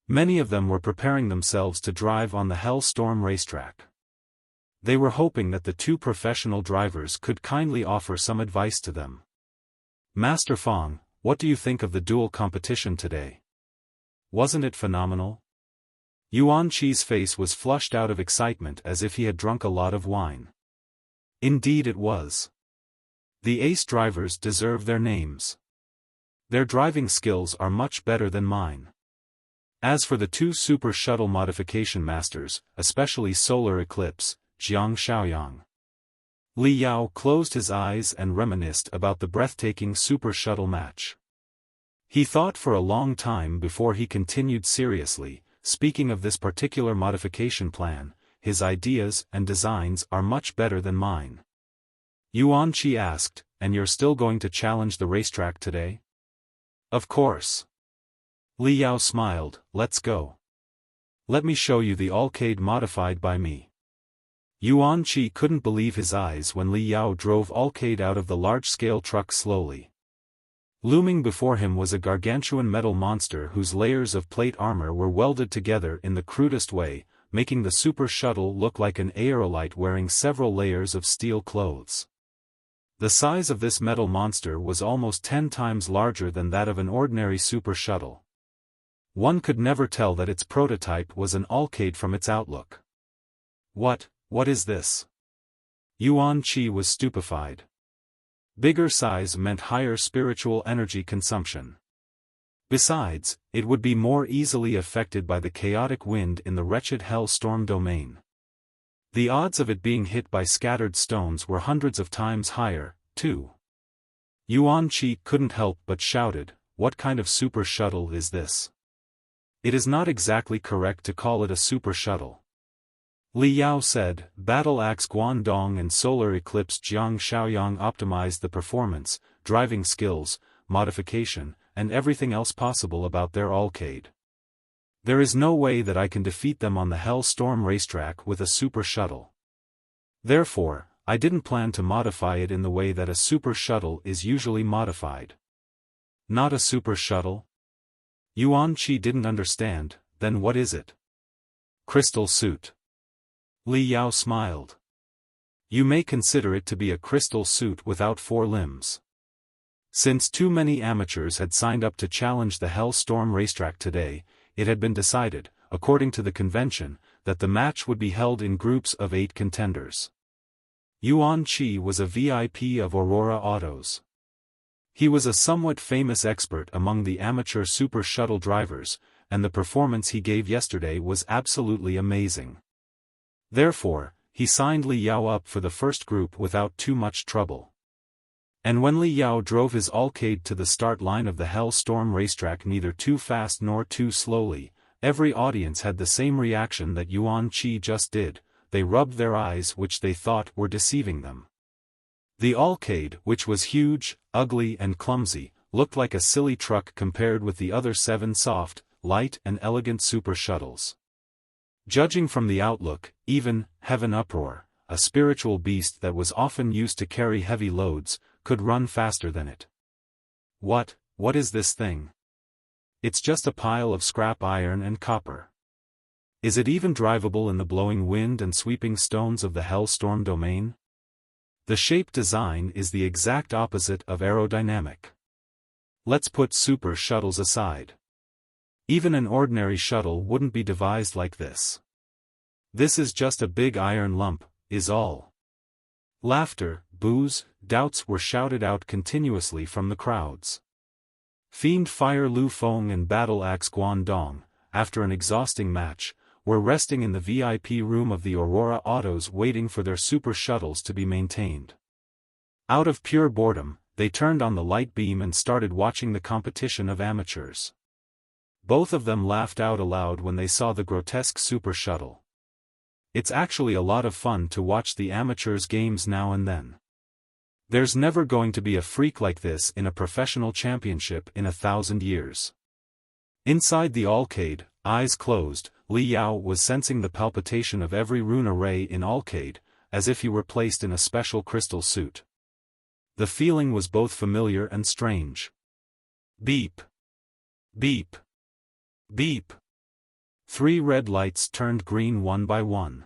Speaker 1: Many of them were preparing themselves to drive on the Hellstorm racetrack. They were hoping that the two professional drivers could kindly offer some advice to them. Master Fong, what do you think of the duel competition today? Wasn't it phenomenal? Yuan Qi's face was flushed out of excitement as if he had drunk a lot of wine. Indeed it was. The ace drivers deserve their names. Their driving skills are much better than mine. As for the two Super Shuttle modification masters, especially Solar Eclipse, Jiang Shaoyang. Li Yao closed his eyes and reminisced about the breathtaking Super Shuttle match. He thought for a long time before he continued seriously, speaking of this particular modification plan, his ideas and designs are much better than mine. Yuan Qi asked, and you're still going to challenge the racetrack today? Of course. Li Yao smiled, let's go. Let me show you the ALKAID modified by me. Yuan Qi couldn't believe his eyes when Li Yao drove ALKAID out of the large-scale truck slowly. Looming before him was a gargantuan metal monster whose layers of plate armor were welded together in the crudest way, making the Super Shuttle look like an aerolite wearing several layers of steel clothes. The size of this metal monster was almost 10 times larger than that of an ordinary Super Shuttle. One could never tell that its prototype was an ALKAID from its outlook. What is this? Yuan Qi was stupefied. Bigger size meant higher spiritual energy consumption. Besides, it would be more easily affected by the chaotic wind in the wretched Hellstorm domain. The odds of it being hit by scattered stones were hundreds of times higher, too. Yuan Qi couldn't help but shouted, what kind of Super Shuttle is this? It is not exactly correct to call it a Super Shuttle. Li Yao said, Battle Axe Guangdong and Solar Eclipse Jiang Shaoyang optimized the performance, driving skills, modification, and everything else possible about their ALKAID. There is no way that I can defeat them on the Hellstorm racetrack with a Super Shuttle. Therefore, I didn't plan to modify it in the way that a Super Shuttle is usually modified. Not a Super Shuttle? Yuan Qi didn't understand, then what is it? Crystal Suit. Li Yao smiled. You may consider it to be a crystal suit without 4 limbs. Since too many amateurs had signed up to challenge the Hellstorm racetrack today, it had been decided, according to the convention, that the match would be held in groups of 8 contenders. Yuan Qi was a VIP of Aurora Autos. He was a somewhat famous expert among the amateur Super Shuttle drivers, and the performance he gave yesterday was absolutely amazing. Therefore, he signed Li Yao up for the first group without too much trouble. And when Li Yao drove his ALKAID to the start line of the Hellstorm racetrack neither too fast nor too slowly, every audience had the same reaction that Yuan Qi just did, they rubbed their eyes which they thought were deceiving them. The ALKAID, which was huge, ugly and clumsy, looked like a silly truck compared with the other 7 soft, light and elegant Super Shuttles. Judging from the outlook, even Heaven Uproar, a spiritual beast that was often used to carry heavy loads, could run faster than it. What is this thing? It's just a pile of scrap iron and copper. Is it even drivable in the blowing wind and sweeping stones of the Hellstorm domain? The shape design is the exact opposite of aerodynamic. Let's put Super Shuttles aside. Even an ordinary shuttle wouldn't be devised like this. This is just a big iron lump, is all. Laughter, boos, doubts were shouted out continuously from the crowds. Fiend Fire Lu Feng and Battle Axe Guangdong, after an exhausting match, were resting in the VIP room of the Aurora Autos waiting for their Super Shuttles to be maintained. Out of pure boredom, they turned on the light beam and started watching the competition of amateurs. Both of them laughed out aloud when they saw the grotesque super shuttle. It's actually a lot of fun to watch the amateurs' games now and then. There's never going to be a freak like this in a professional championship in 1,000 years. Inside the ALKAID, eyes closed, Li Yao was sensing the palpitation of every rune array in ALKAID, as if he were placed in a special crystal suit. The feeling was both familiar and strange. Beep. Beep. Beep. 3 red lights turned green one by one.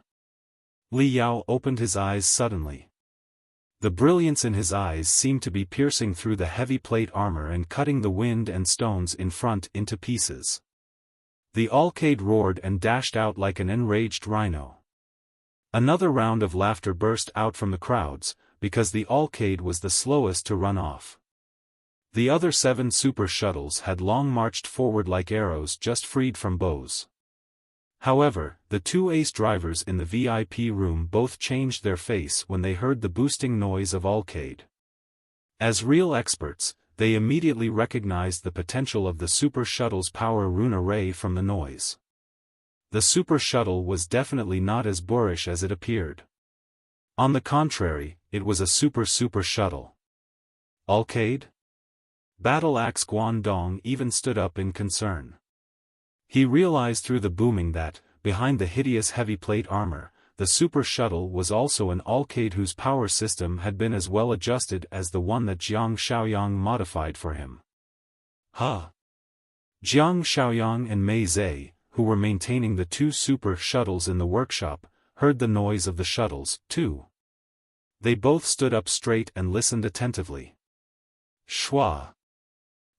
Speaker 1: Li Yao opened his eyes suddenly. The brilliance in his eyes seemed to be piercing through the heavy plate armor and cutting the wind and stones in front into pieces. The ALKAID roared and dashed out like an enraged rhino. Another round of laughter burst out from the crowds, because the ALKAID was the slowest to run off. The other 7 super shuttles had long marched forward like arrows just freed from bows. However, the 2 ace drivers in the VIP room both changed their face when they heard the boosting noise of ALKAID. As real experts, they immediately recognized the potential of the super shuttle's power rune array from the noise. The super shuttle was definitely not as boorish as it appeared. On the contrary, it was a super shuttle. ALKAID? Battle Axe Guangdong even stood up in concern. He realized through the booming that, behind the hideous heavy plate armor, the super shuttle was also an ALKAID whose power system had been as well adjusted as the one that Jiang Shaoyang modified for him. Huh! Jiang Shaoyang and Mei Zhe, who were maintaining the 2 super shuttles in the workshop, heard the noise of the shuttles, too. They both stood up straight and listened attentively. Shwa!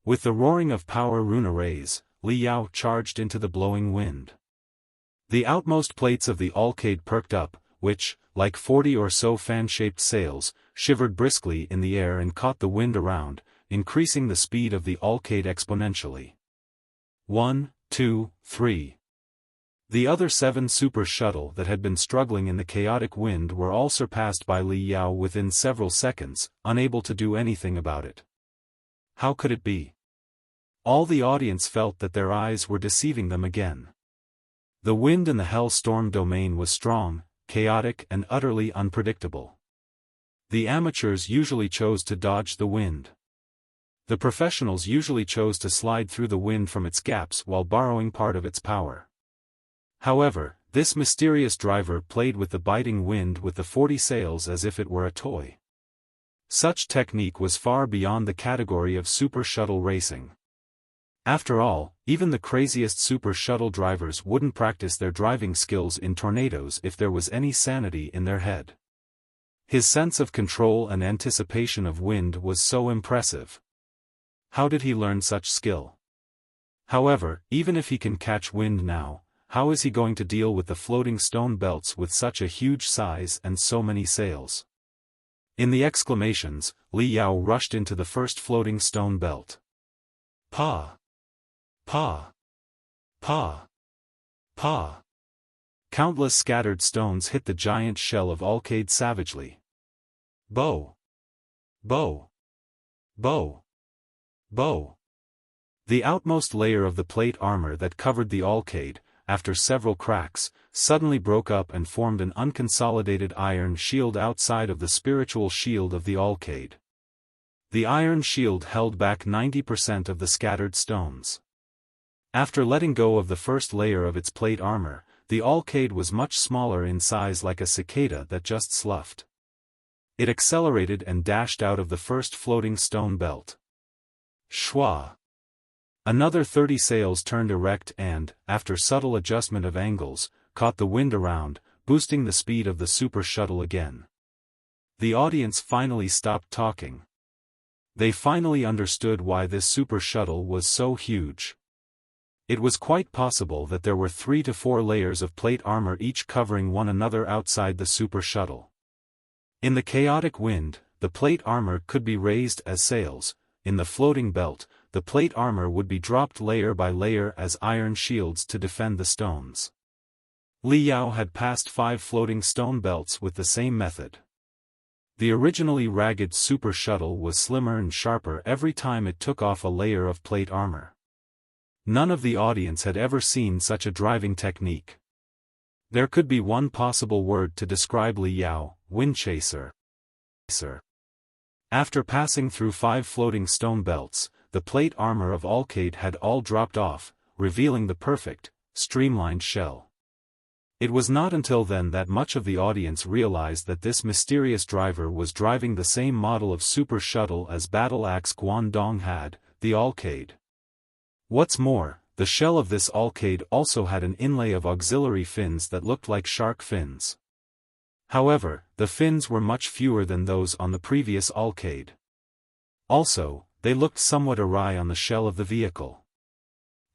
Speaker 1: With the roaring of power rune arrays, Li Yao charged into the blowing wind. The outmost plates of the ALKAID perked up, which, like 40 or so fan-shaped sails, shivered briskly in the air and caught the wind around, increasing the speed of the ALKAID exponentially. 1, 2, 3. The other 7 super shuttle that had been struggling in the chaotic wind were all surpassed by Li Yao within several seconds, unable to do anything about it. How could it be? All the audience felt that their eyes were deceiving them again. The wind in the Hell Storm domain was strong, chaotic and utterly unpredictable. The amateurs usually chose to dodge the wind. The professionals usually chose to slide through the wind from its gaps while borrowing part of its power. However, this mysterious driver played with the biting wind with the 40 sails as if it were a toy. Such technique was far beyond the category of super shuttle racing. After all, even the craziest super shuttle drivers wouldn't practice their driving skills in tornadoes if there was any sanity in their head. His sense of control and anticipation of wind was so impressive. How did he learn such skill? However, even if he can catch wind now, how is he going to deal with the floating stone belts with such a huge size and so many sails? In the exclamations, Li Yao rushed into the first floating stone belt. Pa! Pa! Pa! Pa! Countless scattered stones hit the giant shell of ALKAID savagely. Bow! Bow! Bow! Bow! The outmost layer of the plate armor that covered the ALKAID, after several cracks, suddenly broke up and formed an unconsolidated iron shield outside of the spiritual shield of the ALKAID. The iron shield held back 90% of the scattered stones. After letting go of the first layer of its plate armor, the ALKAID was much smaller in size, like a cicada that just sloughed. It accelerated and dashed out of the first floating stone belt. Shwa! Another 30 sails turned erect and, after subtle adjustment of angles, caught the wind around, boosting the speed of the super shuttle again. The audience finally stopped talking. They finally understood why this super shuttle was so huge. It was quite possible that there were 3 to 4 layers of plate armor each covering one another outside the super shuttle. In the chaotic wind, the plate armor could be raised as sails. In the floating belt, the plate armor would be dropped layer by layer as iron shields to defend the stones. Li Yao had passed 5 floating stone belts with the same method. The originally ragged super shuttle was slimmer and sharper every time it took off a layer of plate armor. None of the audience had ever seen such a driving technique. There could be one possible word to describe Li Yao: Windchaser. After passing through 5 floating stone belts, the plate armor of ALKAID had all dropped off, revealing the perfect, streamlined shell. It was not until then that much of the audience realized that this mysterious driver was driving the same model of super shuttle as Battle Axe Guangdong had, the ALKAID. What's more, the shell of this ALKAID also had an inlay of auxiliary fins that looked like shark fins. However, the fins were much fewer than those on the previous ALKAID. Also, they looked somewhat awry on the shell of the vehicle.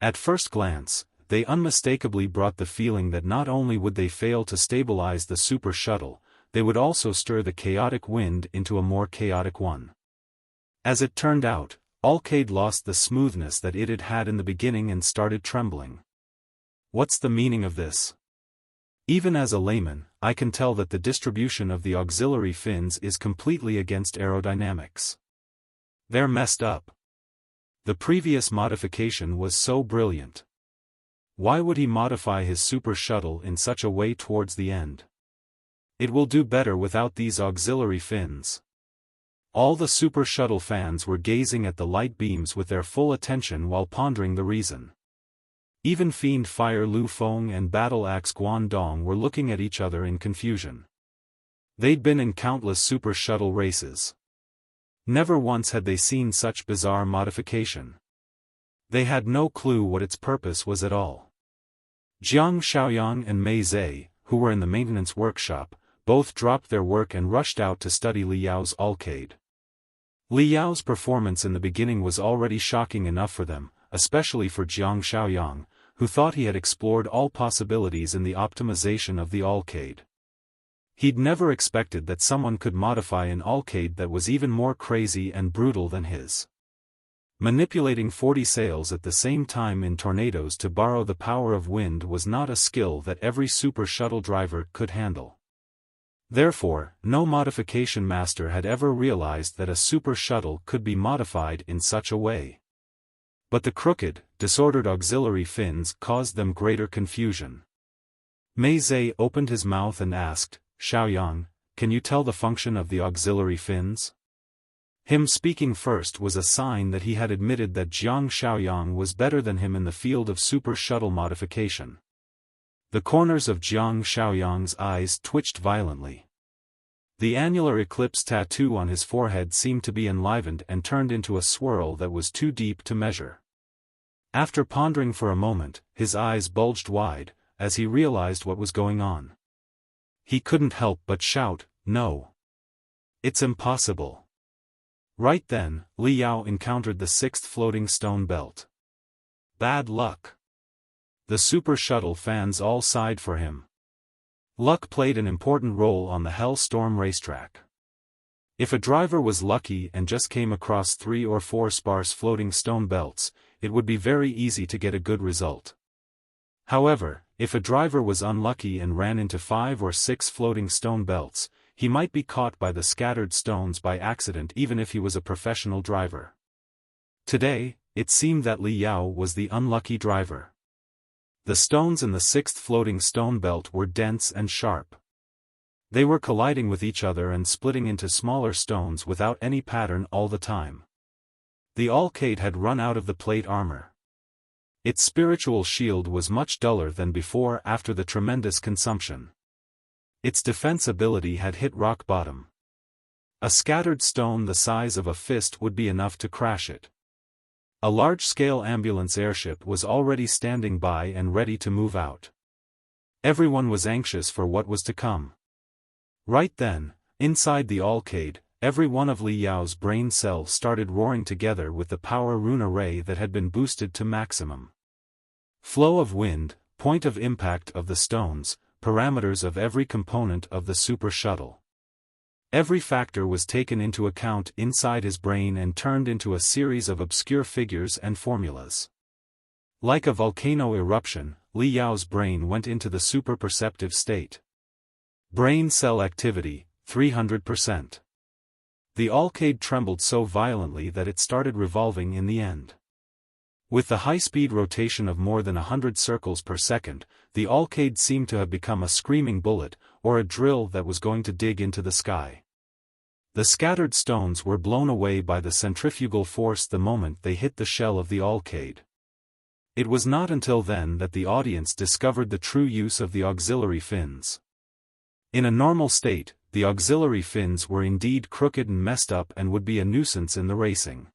Speaker 1: At first glance, they unmistakably brought the feeling that not only would they fail to stabilize the super shuttle, they would also stir the chaotic wind into a more chaotic one. As it turned out, ALKAID lost the smoothness that it had had in the beginning and started trembling. What's the meaning of this? Even as a layman, I can tell that the distribution of the auxiliary fins is completely against aerodynamics. They're messed up. The previous modification was so brilliant. Why would he modify his super shuttle in such a way towards the end? It will do better without these auxiliary fins. All the super shuttle fans were gazing at the light beams with their full attention while pondering the reason. Even Fiend Fire Lu Feng and Battle Axe Guangdong were looking at each other in confusion. They'd been in countless super shuttle races. Never once had they seen such bizarre modification. They had no clue what its purpose was at all. Jiang Xiaoyang and Mei Zhe, who were in the maintenance workshop, both dropped their work and rushed out to study Li Yao's ALKAID. Li Yao's performance in the beginning was already shocking enough for them, especially for Jiang Xiaoyang, who thought he had explored all possibilities in the optimization of the ALKAID. He'd never expected that someone could modify an ALKAID that was even more crazy and brutal than his. Manipulating 40 sails at the same time in tornadoes to borrow the power of wind was not a skill that every super shuttle driver could handle. Therefore, no modification master had ever realized that a super shuttle could be modified in such a way. But the crooked, disordered auxiliary fins caused them greater confusion. Mei Zhe opened his mouth and asked, "Xiaoyang, can you tell the function of the auxiliary fins?" Him speaking first was a sign that he had admitted that Jiang Xiaoyang was better than him in the field of super shuttle modification. The corners of Jiang Xiaoyang's eyes twitched violently. The annular eclipse tattoo on his forehead seemed to be enlivened and turned into a swirl that was too deep to measure. After pondering for a moment, his eyes bulged wide, as he realized what was going on. He couldn't help but shout, "No! It's impossible!" Right then, Li Yao encountered the 6th floating stone belt. Bad luck. The super shuttle fans all sighed for him. Luck played an important role on the Hellstorm racetrack. If a driver was lucky and just came across 3 or 4 sparse floating stone belts, it would be very easy to get a good result. However, if a driver was unlucky and ran into 5 or 6 floating stone belts, he might be caught by the scattered stones by accident even if he was a professional driver. Today, it seemed that Li Yao was the unlucky driver. The stones in the 6th floating stone belt were dense and sharp. They were colliding with each other and splitting into smaller stones without any pattern all the time. The ALKAID had run out of the plate armor. Its spiritual shield was much duller than before after the tremendous consumption. Its defense ability had hit rock bottom. A scattered stone the size of a fist would be enough to crash it. A large-scale ambulance airship was already standing by and ready to move out. Everyone was anxious for what was to come. Right then, inside the ALKAID, every one of Li Yao's brain cells started roaring together with the power rune array that had been boosted to maximum. Flow of wind, point of impact of the stones, parameters of every component of the super shuttle. Every factor was taken into account inside his brain and turned into a series of obscure figures and formulas. Like a volcano eruption, Li Yao's brain went into the super-perceptive state. Brain cell activity, 300%. The ALKAID trembled so violently that it started revolving in the end. With the high-speed rotation of more than 100 circles per second, the ALKAID seemed to have become a screaming bullet, or a drill that was going to dig into the sky. The scattered stones were blown away by the centrifugal force the moment they hit the shell of the ALKAID. It was not until then that the audience discovered the true use of the auxiliary fins. In a normal state, the auxiliary fins were indeed crooked and messed up and would be a nuisance in the racing.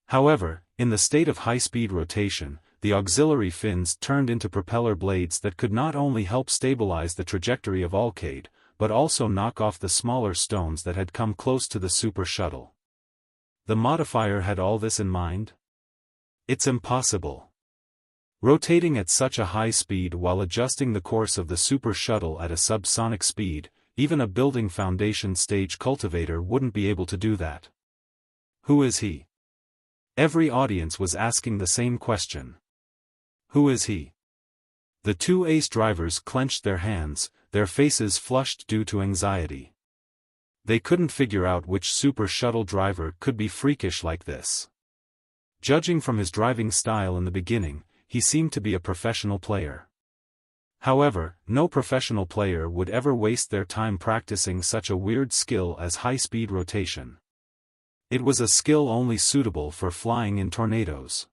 Speaker 1: However, in the state of high-speed rotation, the auxiliary fins turned into propeller blades that could not only help stabilize the trajectory of ALKAID, but also knock off the smaller stones that had come close to the super shuttle. The modifier had all this in mind? It's impossible. Rotating at such a high speed while adjusting the course of the super shuttle at a subsonic speed, even a building foundation stage cultivator wouldn't be able to do that. Who is he? Every audience was asking the same question. Who is he? The two ace drivers clenched their hands, their faces flushed due to anxiety. They couldn't figure out which super shuttle driver could be freakish like this. Judging from his driving style in the beginning, he seemed to be a professional player. However, no professional player would ever waste their time practicing such a weird skill as high-speed rotation. It was a skill only suitable for flying in tornadoes.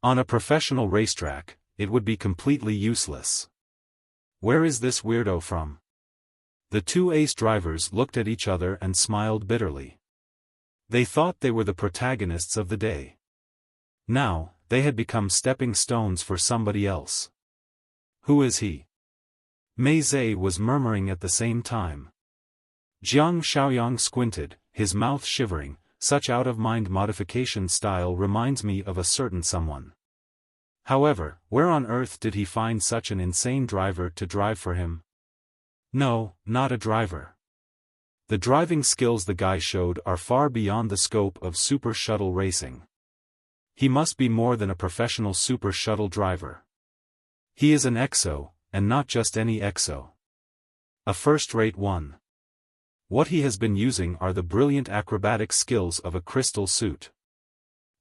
Speaker 1: On a professional racetrack, it would be completely useless. Where is this weirdo from? The two ace drivers looked at each other and smiled bitterly. They thought they were the protagonists of the day. Now, they had become stepping stones for somebody else. Who is he? Mei Zhe was murmuring at the same time. Jiang Shaoyang squinted, his mouth shivering. Such out-of-mind modification style reminds me of a certain someone. However, where on earth did he find such an insane driver to drive for him? No, not a driver. The driving skills the guy showed are far beyond the scope of super shuttle racing. He must be more than a professional super shuttle driver. He is an exo, and not just any exo. A first-rate one. What he has been using are the brilliant acrobatic skills of a crystal suit.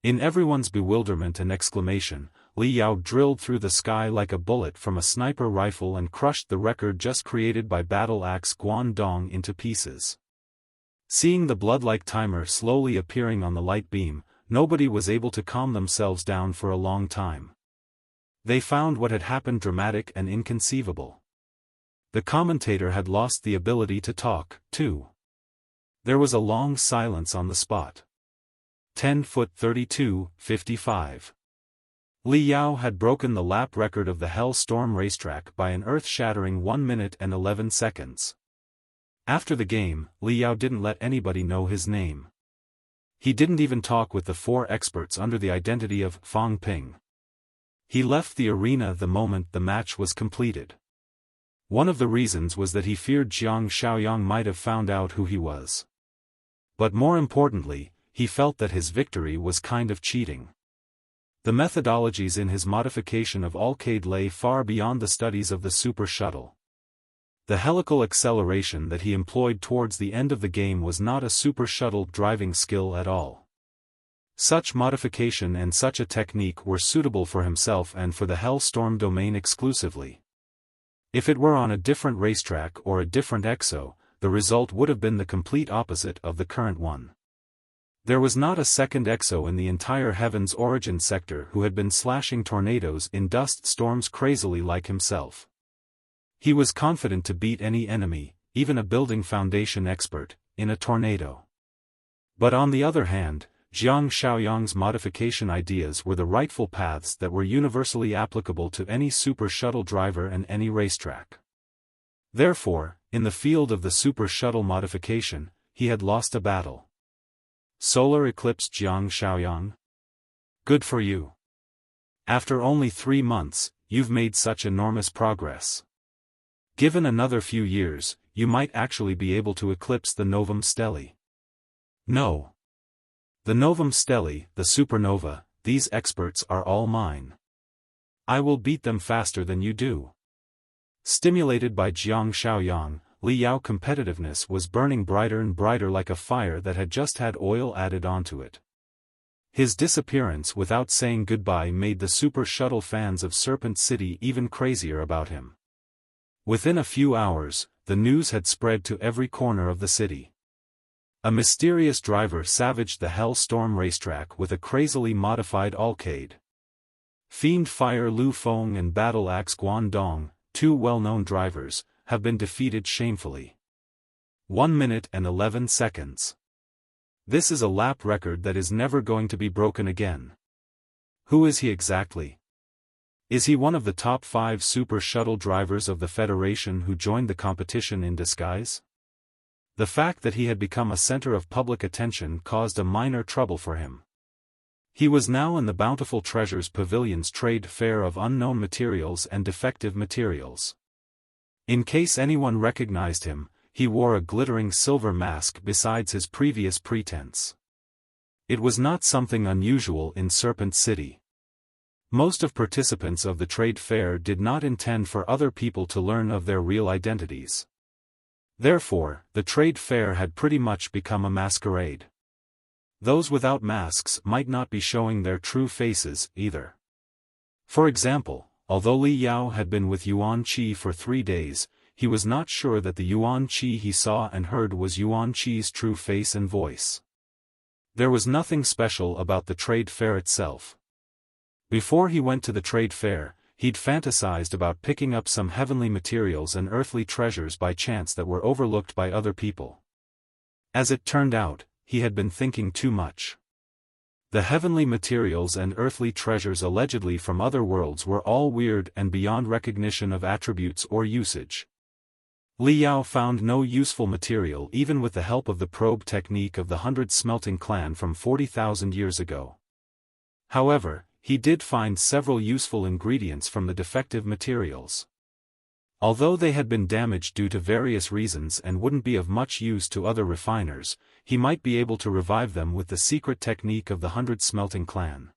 Speaker 1: In everyone's bewilderment and exclamation, Li Yao drilled through the sky like a bullet from a sniper rifle and crushed the record just created by Battle Axe Guangdong into pieces. Seeing the blood-like timer slowly appearing on the light beam, nobody was able to calm themselves down for a long time. They found what had happened dramatic and inconceivable. The commentator had lost the ability to talk, too. There was a long silence on the spot. 10:32:55. Li Yao had broken the lap record of the Hell Storm racetrack by an earth-shattering 1 minute and 11 seconds. After the game, Li Yao didn't let anybody know his name. He didn't even talk with the four experts under the identity of Fang Ping. He left the arena the moment the match was completed. One of the reasons was that he feared Jiang Shaoyang might have found out who he was. But more importantly, he felt that his victory was kind of cheating. The methodologies in his modification of ALKAID lay far beyond the studies of the super shuttle. The helical acceleration that he employed towards the end of the game was not a super shuttle driving skill at all. Such modification and such a technique were suitable for himself and for the Hellstorm domain exclusively. If it were on a different racetrack or a different exo, the result would have been the complete opposite of the current one. There was not a second exo in the entire Heaven's Origin sector who had been slashing tornadoes in dust storms crazily like himself. He was confident to beat any enemy, even a building foundation expert, in a tornado. But on the other hand, Jiang Shaoyang's modification ideas were the rightful paths that were universally applicable to any super shuttle driver and any racetrack. Therefore, in the field of the super shuttle modification, he had lost a battle. Solar Eclipse Jiang Shaoyang? Good for you. After only 3 months, you've made such enormous progress. Given another few years, you might actually be able to eclipse the Novum Stelae. No. The Novum Stelae, the supernova, these experts are all mine. I will beat them faster than you do. Stimulated by Jiang Shaoyang, Li Yao's competitiveness was burning brighter and brighter like a fire that had just had oil added onto it. His disappearance without saying goodbye made the Super Shuttle fans of Serpent City even crazier about him. Within a few hours, the news had spread to every corner of the city. A mysterious driver savaged the Hellstorm racetrack with a crazily modified ALKAID. Fiend Fire Lu Feng and Battle Axe Guangdong, two well-known drivers, have been defeated shamefully. 1 minute and 11 seconds. This is a lap record that is never going to be broken again. Who is he exactly? Is he one of the top 5 Super Shuttle drivers of the Federation who joined the competition in disguise? The fact that he had become a center of public attention caused a minor trouble for him. He was now in the Bountiful Treasures Pavilion's trade fair of unknown materials and defective materials. In case anyone recognized him, he wore a glittering silver mask besides his previous pretense. It was not something unusual in Serpent City. Most of participants of the trade fair did not intend for other people to learn of their real identities. Therefore, the trade fair had pretty much become a masquerade. Those without masks might not be showing their true faces, either. For example, although Li Yao had been with Yuan Qi for 3 days, he was not sure that the Yuan Qi he saw and heard was Yuan Qi's true face and voice. There was nothing special about the trade fair itself. Before he went to the trade fair, he'd fantasized about picking up some heavenly materials and earthly treasures by chance that were overlooked by other people. As it turned out, he had been thinking too much. The heavenly materials and earthly treasures allegedly from other worlds were all weird and beyond recognition of attributes or usage. Li Yao found no useful material even with the help of the probe technique of the 100 Smelting Clan from 40,000 years ago. However, he did find several useful ingredients from the defective materials. Although they had been damaged due to various reasons and wouldn't be of much use to other refiners, he might be able to revive them with the secret technique of the 100 Smelting Clan.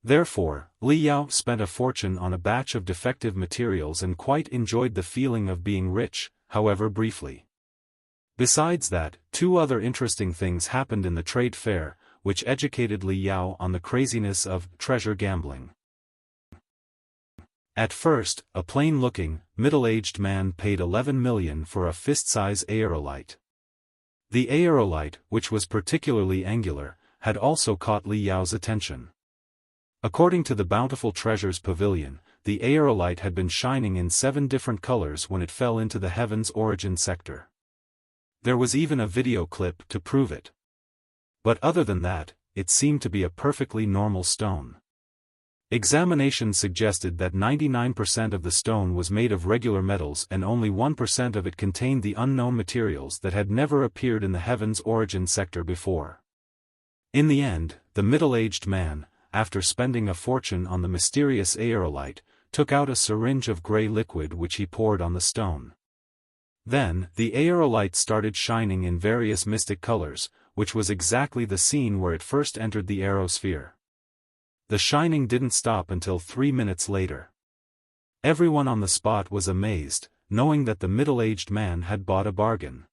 Speaker 1: Therefore, Li Yao spent a fortune on a batch of defective materials and quite enjoyed the feeling of being rich, however briefly. Besides that, 2 other interesting things happened in the trade fair, which educated Li Yao on the craziness of treasure gambling. At first, a plain-looking, middle-aged man paid 11 million for a fist-size aerolite. The aerolite, which was particularly angular, had also caught Li Yao's attention. According to the Bountiful Treasures Pavilion, the aerolite had been shining in 7 different colors when it fell into the Heaven's Origin sector. There was even a video clip to prove it. But other than that, it seemed to be a perfectly normal stone. Examination suggested that 99% of the stone was made of regular metals and only 1% of it contained the unknown materials that had never appeared in the Heaven's Origin sector before. In the end, the middle-aged man, after spending a fortune on the mysterious aerolite, took out a syringe of gray liquid which he poured on the stone. Then, the aerolite started shining in various mystic colors, which was exactly the scene where it first entered the aerosphere. The shining didn't stop until 3 minutes later. Everyone on the spot was amazed, knowing that the middle-aged man had bought a bargain.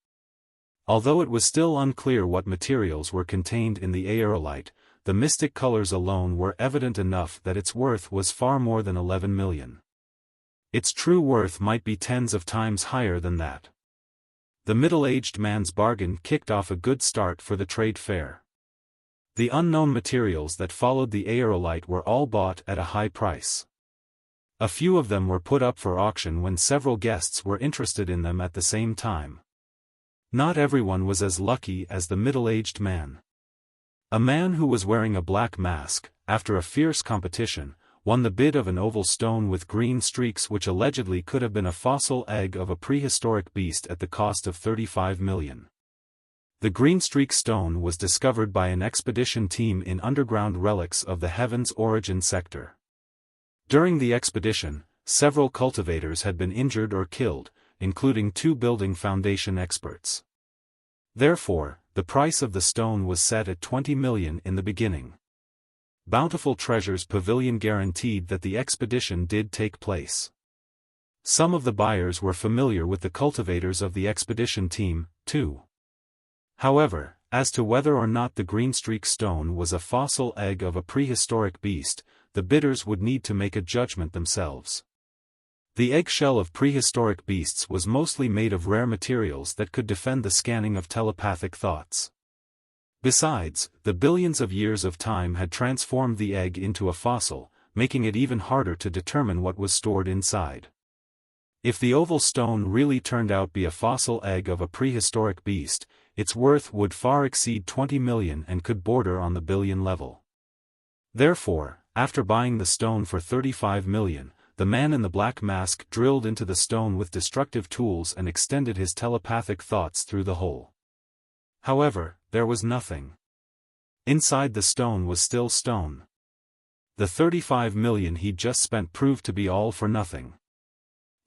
Speaker 1: Although it was still unclear what materials were contained in the aerolite, the mystic colors alone were evident enough that its worth was far more than 11 million. Its true worth might be tens of times higher than that. The middle-aged man's bargain kicked off a good start for the trade fair. The unknown materials that followed the aerolite were all bought at a high price. A few of them were put up for auction when several guests were interested in them at the same time. Not everyone was as lucky as the middle-aged man. A man who was wearing a black mask, after a fierce competition, won the bid of an oval stone with green streaks which allegedly could have been a fossil egg of a prehistoric beast at the cost of 35 million. The green streak stone was discovered by an expedition team in underground relics of the Heaven's Origin sector. During the expedition, several cultivators had been injured or killed, including 2 building foundation experts. Therefore, the price of the stone was set at 20 million in the beginning. Bountiful Treasures Pavilion guaranteed that the expedition did take place. Some of the buyers were familiar with the cultivators of the expedition team, too. However, as to whether or not the greenstreak stone was a fossil egg of a prehistoric beast, the bidders would need to make a judgment themselves. The eggshell of prehistoric beasts was mostly made of rare materials that could defend the scanning of telepathic thoughts. Besides, the billions of years of time had transformed the egg into a fossil, making it even harder to determine what was stored inside. If the oval stone really turned out to be a fossil egg of a prehistoric beast, its worth would far exceed 20 million and could border on the billion level. Therefore, after buying the stone for 35 million, the man in the black mask drilled into the stone with destructive tools and extended his telepathic thoughts through the hole. However, there was nothing. Inside the stone was still stone. The 35 million he'd just spent proved to be all for nothing.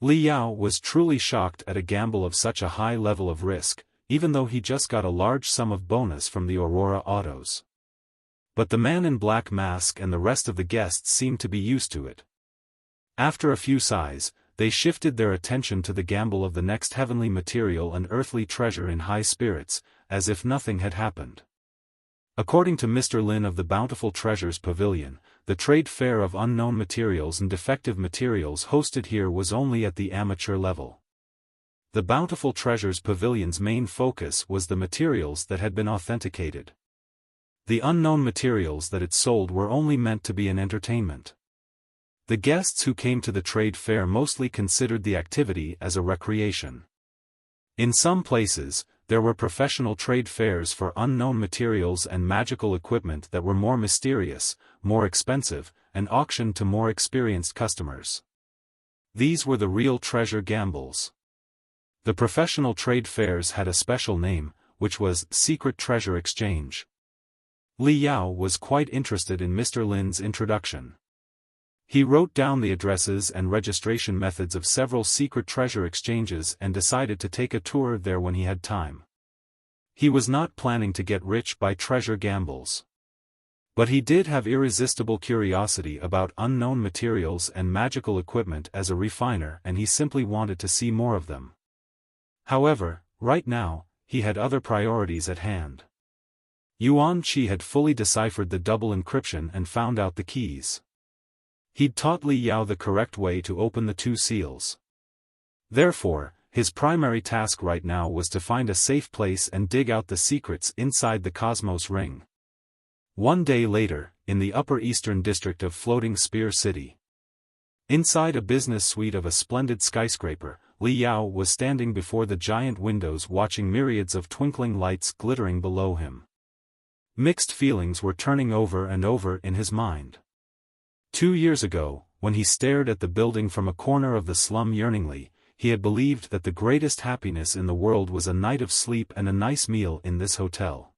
Speaker 1: Li Yao was truly shocked at a gamble of such a high level of risk, even though he just got a large sum of bonus from the Aurora Autos. But the man in black mask and the rest of the guests seemed to be used to it. After a few sighs, they shifted their attention to the gamble of the next heavenly material and earthly treasure in high spirits, as if nothing had happened. According to Mr. Lin of the Bountiful Treasures Pavilion, the trade fair of unknown materials and defective materials hosted here was only at the amateur level. The Bountiful Treasures Pavilion's main focus was the materials that had been authenticated. The unknown materials that it sold were only meant to be an entertainment. The guests who came to the trade fair mostly considered the activity as a recreation. In some places, there were professional trade fairs for unknown materials and magical equipment that were more mysterious, more expensive, and auctioned to more experienced customers. These were the real treasure gambles. The professional trade fairs had a special name, which was Secret Treasure Exchange. Li Yao was quite interested in Mr. Lin's introduction. He wrote down the addresses and registration methods of several secret treasure exchanges and decided to take a tour there when he had time. He was not planning to get rich by treasure gambles. But he did have irresistible curiosity about unknown materials and magical equipment as a refiner, and he simply wanted to see more of them. However, right now, he had other priorities at hand. Yuan Qi had fully deciphered the double encryption and found out the keys. He'd taught Li Yao the correct way to open the two seals. Therefore, his primary task right now was to find a safe place and dig out the secrets inside the Cosmos Ring. One day later, in the Upper Eastern District of Floating Spear City. Inside a business suite of a splendid skyscraper, Li Yao was standing before the giant windows watching myriads of twinkling lights glittering below him. Mixed feelings were turning over and over in his mind. 2 years ago, when he stared at the building from a corner of the slum yearningly, he had believed that the greatest happiness in the world was a night of sleep and a nice meal in this hotel.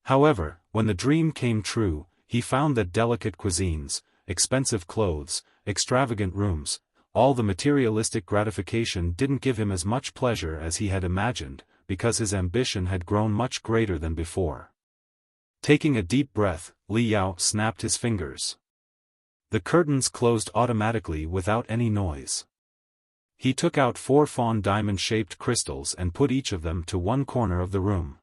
Speaker 1: However, when the dream came true, he found that delicate cuisines, expensive clothes, extravagant rooms, all the materialistic gratification didn't give him as much pleasure as he had imagined, because his ambition had grown much greater than before. Taking a deep breath, Li Yao snapped his fingers. The curtains closed automatically without any noise. He took out 4 fawn diamond-shaped crystals and put each of them to one corner of the room.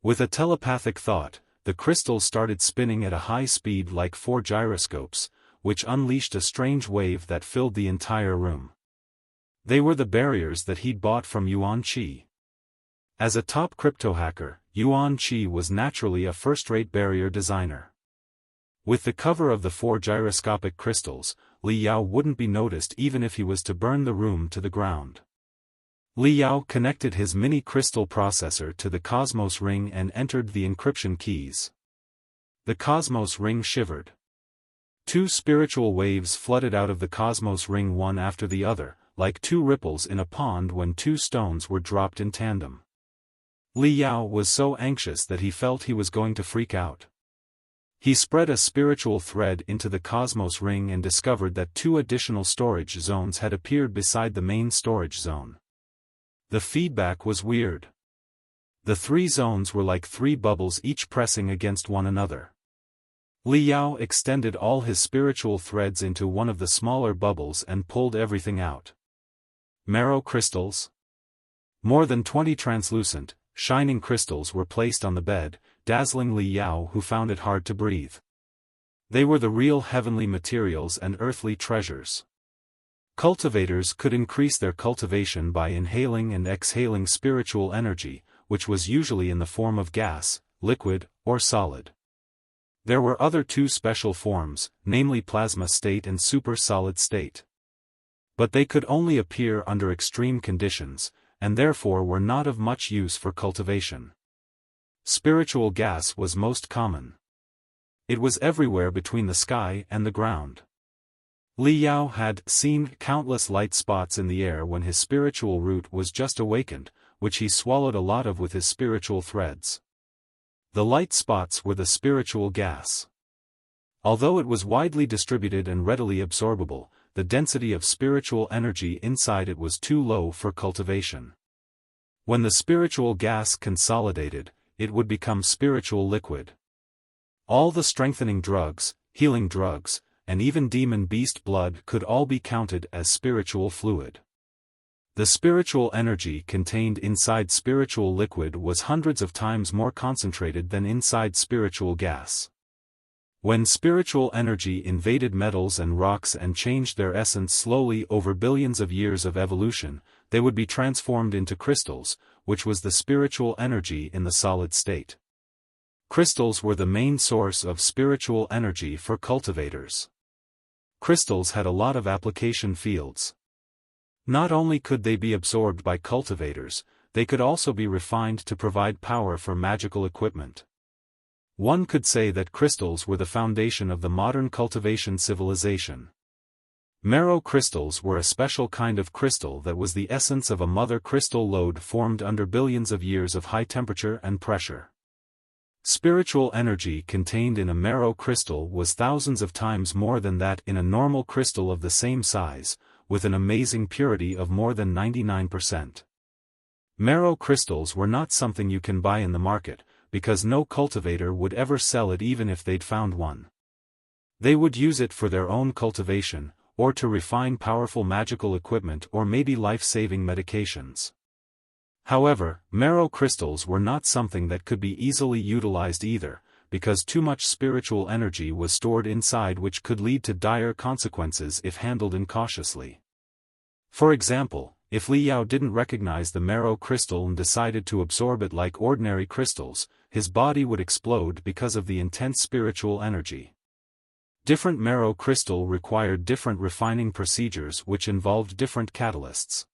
Speaker 1: With a telepathic thought, the crystals started spinning at a high speed like 4 gyroscopes, which unleashed a strange wave that filled the entire room. They were the barriers that he'd bought from Yuan Qi. As a top crypto hacker, Yuan Qi was naturally a first-rate barrier designer. With the cover of the 4 gyroscopic crystals, Li Yao wouldn't be noticed even if he was to burn the room to the ground. Li Yao connected his mini crystal processor to the Cosmos Ring and entered the encryption keys. The Cosmos Ring shivered. 2 spiritual waves flooded out of the Cosmos Ring one after the other, like 2 ripples in a pond when 2 stones were dropped in tandem. Li Yao was so anxious that he felt he was going to freak out. He spread a spiritual thread into the Cosmos Ring and discovered that 2 additional storage zones had appeared beside the main storage zone. The feedback was weird. The 3 zones were like 3 bubbles each pressing against one another. Li Yao extended all his spiritual threads into one of the smaller bubbles and pulled everything out. Marrow crystals? More than 20 translucent, shining crystals were placed on the bed, dazzling Li Yao, who found it hard to breathe. They were the real heavenly materials and earthly treasures. Cultivators could increase their cultivation by inhaling and exhaling spiritual energy, which was usually in the form of gas, liquid, or solid. There were other two special forms, namely plasma state and super solid state. But they could only appear under extreme conditions, and therefore were not of much use for cultivation. Spiritual gas was most common. It was everywhere between the sky and the ground. Li Yao had seen countless light spots in the air when his spiritual root was just awakened, which he swallowed a lot of with his spiritual threads. The light spots were the spiritual gas. Although it was widely distributed and readily absorbable, the density of spiritual energy inside it was too low for cultivation. When the spiritual gas consolidated, it would become spiritual liquid. All the strengthening drugs, healing drugs, and even demon beast blood could all be counted as spiritual fluid. The spiritual energy contained inside spiritual liquid was hundreds of times more concentrated than inside spiritual gas. When spiritual energy invaded metals and rocks and changed their essence slowly over billions of years of evolution, they would be transformed into crystals, which was the spiritual energy in the solid state. Crystals were the main source of spiritual energy for cultivators. Crystals had a lot of application fields. Not only could they be absorbed by cultivators, they could also be refined to provide power for magical equipment. One could say that crystals were the foundation of the modern cultivation civilization. Marrow crystals were a special kind of crystal that was the essence of a mother crystal lode formed under billions of years of high temperature and pressure. Spiritual energy contained in a marrow crystal was thousands of times more than that in a normal crystal of the same size, with an amazing purity of more than 99%. Marrow crystals were not something you can buy in the market, because no cultivator would ever sell it even if they'd found one. They would use it for their own cultivation, or to refine powerful magical equipment or maybe life-saving medications. However, marrow crystals were not something that could be easily utilized either, because too much spiritual energy was stored inside, which could lead to dire consequences if handled incautiously. For example, if Li Yao didn't recognize the marrow crystal and decided to absorb it like ordinary crystals, his body would explode because of the intense spiritual energy. Different marrow crystal required different refining procedures which involved different catalysts.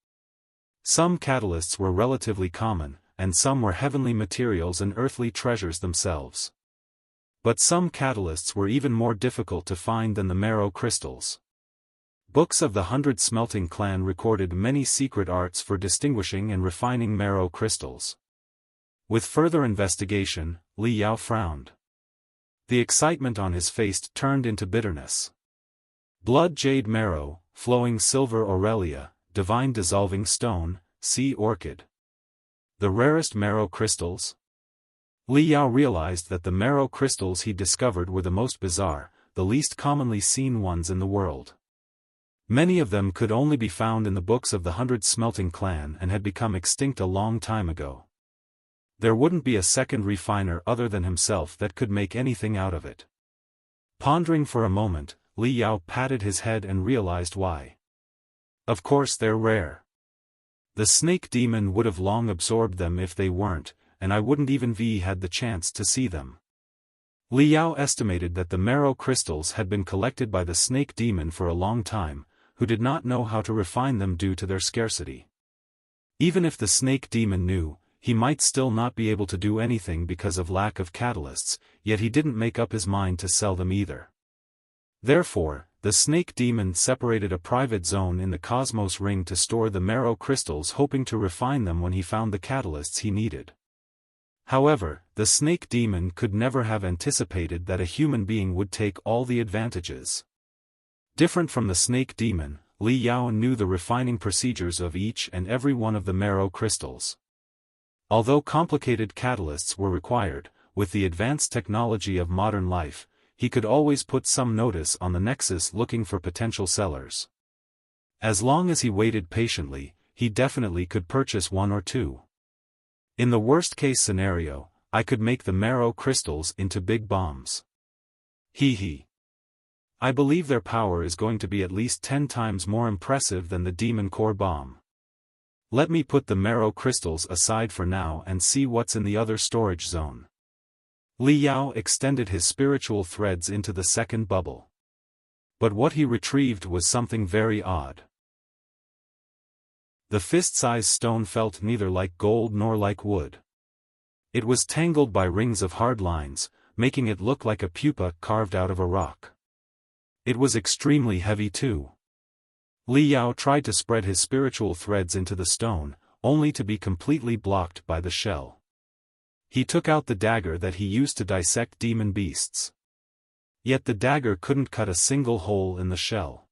Speaker 1: Some catalysts were relatively common, and some were heavenly materials and earthly treasures themselves. But some catalysts were even more difficult to find than the marrow crystals. Books of the 100 Smelting Clan recorded many secret arts for distinguishing and refining marrow crystals. With further investigation, Li Yao frowned. The excitement on his face turned into bitterness. Blood jade marrow, flowing silver aurelia, divine dissolving stone, sea orchid. The rarest marrow crystals? Li Yao realized that the marrow crystals he discovered were the most bizarre, the least commonly seen ones in the world. Many of them could only be found in the books of the 100 Smelting Clan and had become extinct a long time ago. There wouldn't be a second refiner other than himself that could make anything out of it. Pondering for a moment, Li Yao patted his head and realized why. Of course they're rare. The snake demon would have long absorbed them if they weren't, and I wouldn't even have had the chance to see them. Li Yao estimated that the marrow crystals had been collected by the snake demon for a long time, who did not know how to refine them due to their scarcity. Even if the snake demon knew, he might still not be able to do anything because of lack of catalysts, yet he didn't make up his mind to sell them either. Therefore, the snake demon separated a private zone in the cosmos ring to store the marrow crystals, hoping to refine them when he found the catalysts he needed. However, the snake demon could never have anticipated that a human being would take all the advantages. Different from the snake demon, Li Yao knew the refining procedures of each and every one of the marrow crystals. Although complicated catalysts were required, with the advanced technology of modern life, he could always put some notice on the Nexus looking for potential sellers. As long as he waited patiently, he definitely could purchase one or two. In the worst-case scenario, I could make the Marrow crystals into big bombs. Hee. I believe their power is going to be at least 10 times more impressive than the Demon Core bomb. Let me put the Marrow crystals aside for now and see what's in the other storage zone. Li Yao extended his spiritual threads into the second bubble. But what he retrieved was something very odd. The fist-sized stone felt neither like gold nor like wood. It was tangled by rings of hard lines, making it look like a pupa carved out of a rock. It was extremely heavy too. Li Yao tried to spread his spiritual threads into the stone, only to be completely blocked by the shell. He took out the dagger that he used to dissect demon beasts. Yet the dagger couldn't cut a single hole in the shell.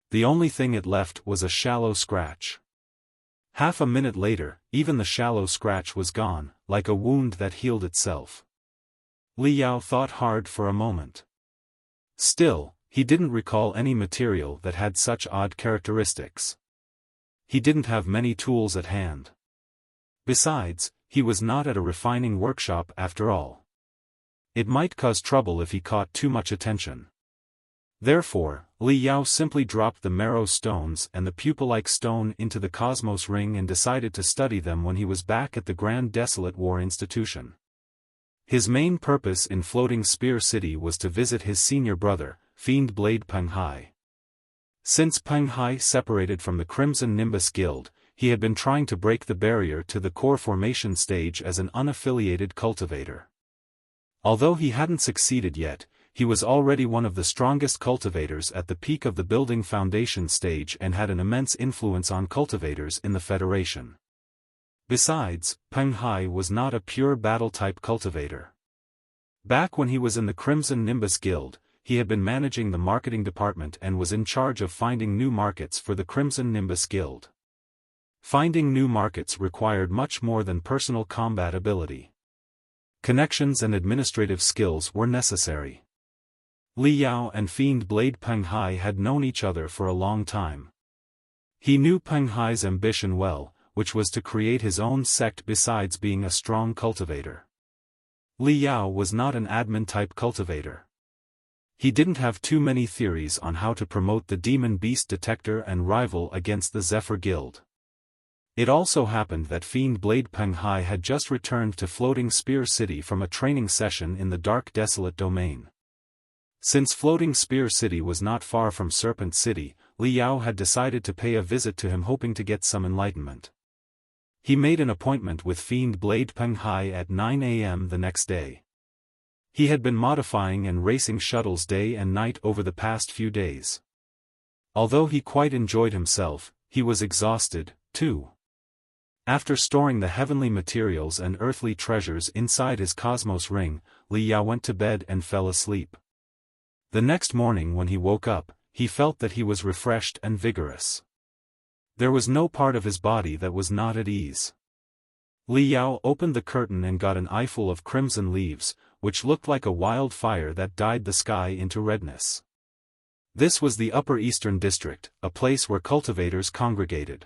Speaker 1: The only thing it left was a shallow scratch. Half a minute later, even the shallow scratch was gone, like a wound that healed itself. Li Yao thought hard for a moment. Still, he didn't recall any material that had such odd characteristics. He didn't have many tools at hand. Besides, he was not at a refining workshop after all. It might cause trouble if he caught too much attention. Therefore, Li Yao simply dropped the Marrow stones and the pupa-like stone into the Cosmos Ring and decided to study them when he was back at the Grand Desolate War Institution. His main purpose in Floating Spear City was to visit his senior brother, Fiend Blade Penghai. Since Penghai separated from the Crimson Nimbus Guild, he had been trying to break the barrier to the core formation stage as an unaffiliated cultivator. Although he hadn't succeeded yet, he was already one of the strongest cultivators at the peak of the building foundation stage and had an immense influence on cultivators in the Federation. Besides, Penghai was not a pure battle-type cultivator. Back when he was in the Crimson Nimbus Guild, he had been managing the marketing department and was in charge of finding new markets for the Crimson Nimbus Guild. Finding new markets required much more than personal combat ability. Connections and administrative skills were necessary. Li Yao and Fiend Blade Penghai had known each other for a long time. He knew Penghai's ambition well, which was to create his own sect besides being a strong cultivator. Li Yao was not an admin-type cultivator. He didn't have too many theories on how to promote the Demon Beast Detector and rival against the Zephyr Guild. It also happened that Fiend Blade Penghai had just returned to Floating Spear City from a training session in the Dark Desolate domain. Since Floating Spear City was not far from Serpent City, Li Yao had decided to pay a visit to him hoping to get some enlightenment. He made an appointment with Fiend Blade Penghai at 9 a.m. the next day. He had been modifying and racing shuttles day and night over the past few days. Although he quite enjoyed himself, he was exhausted, too. After storing the heavenly materials and earthly treasures inside his Cosmos Ring, Li Yao went to bed and fell asleep. The next morning when he woke up, he felt that he was refreshed and vigorous. There was no part of his body that was not at ease. Li Yao opened the curtain and got an eyeful of crimson leaves, which looked like a wildfire that dyed the sky into redness. This was the Upper Eastern District, a place where cultivators congregated.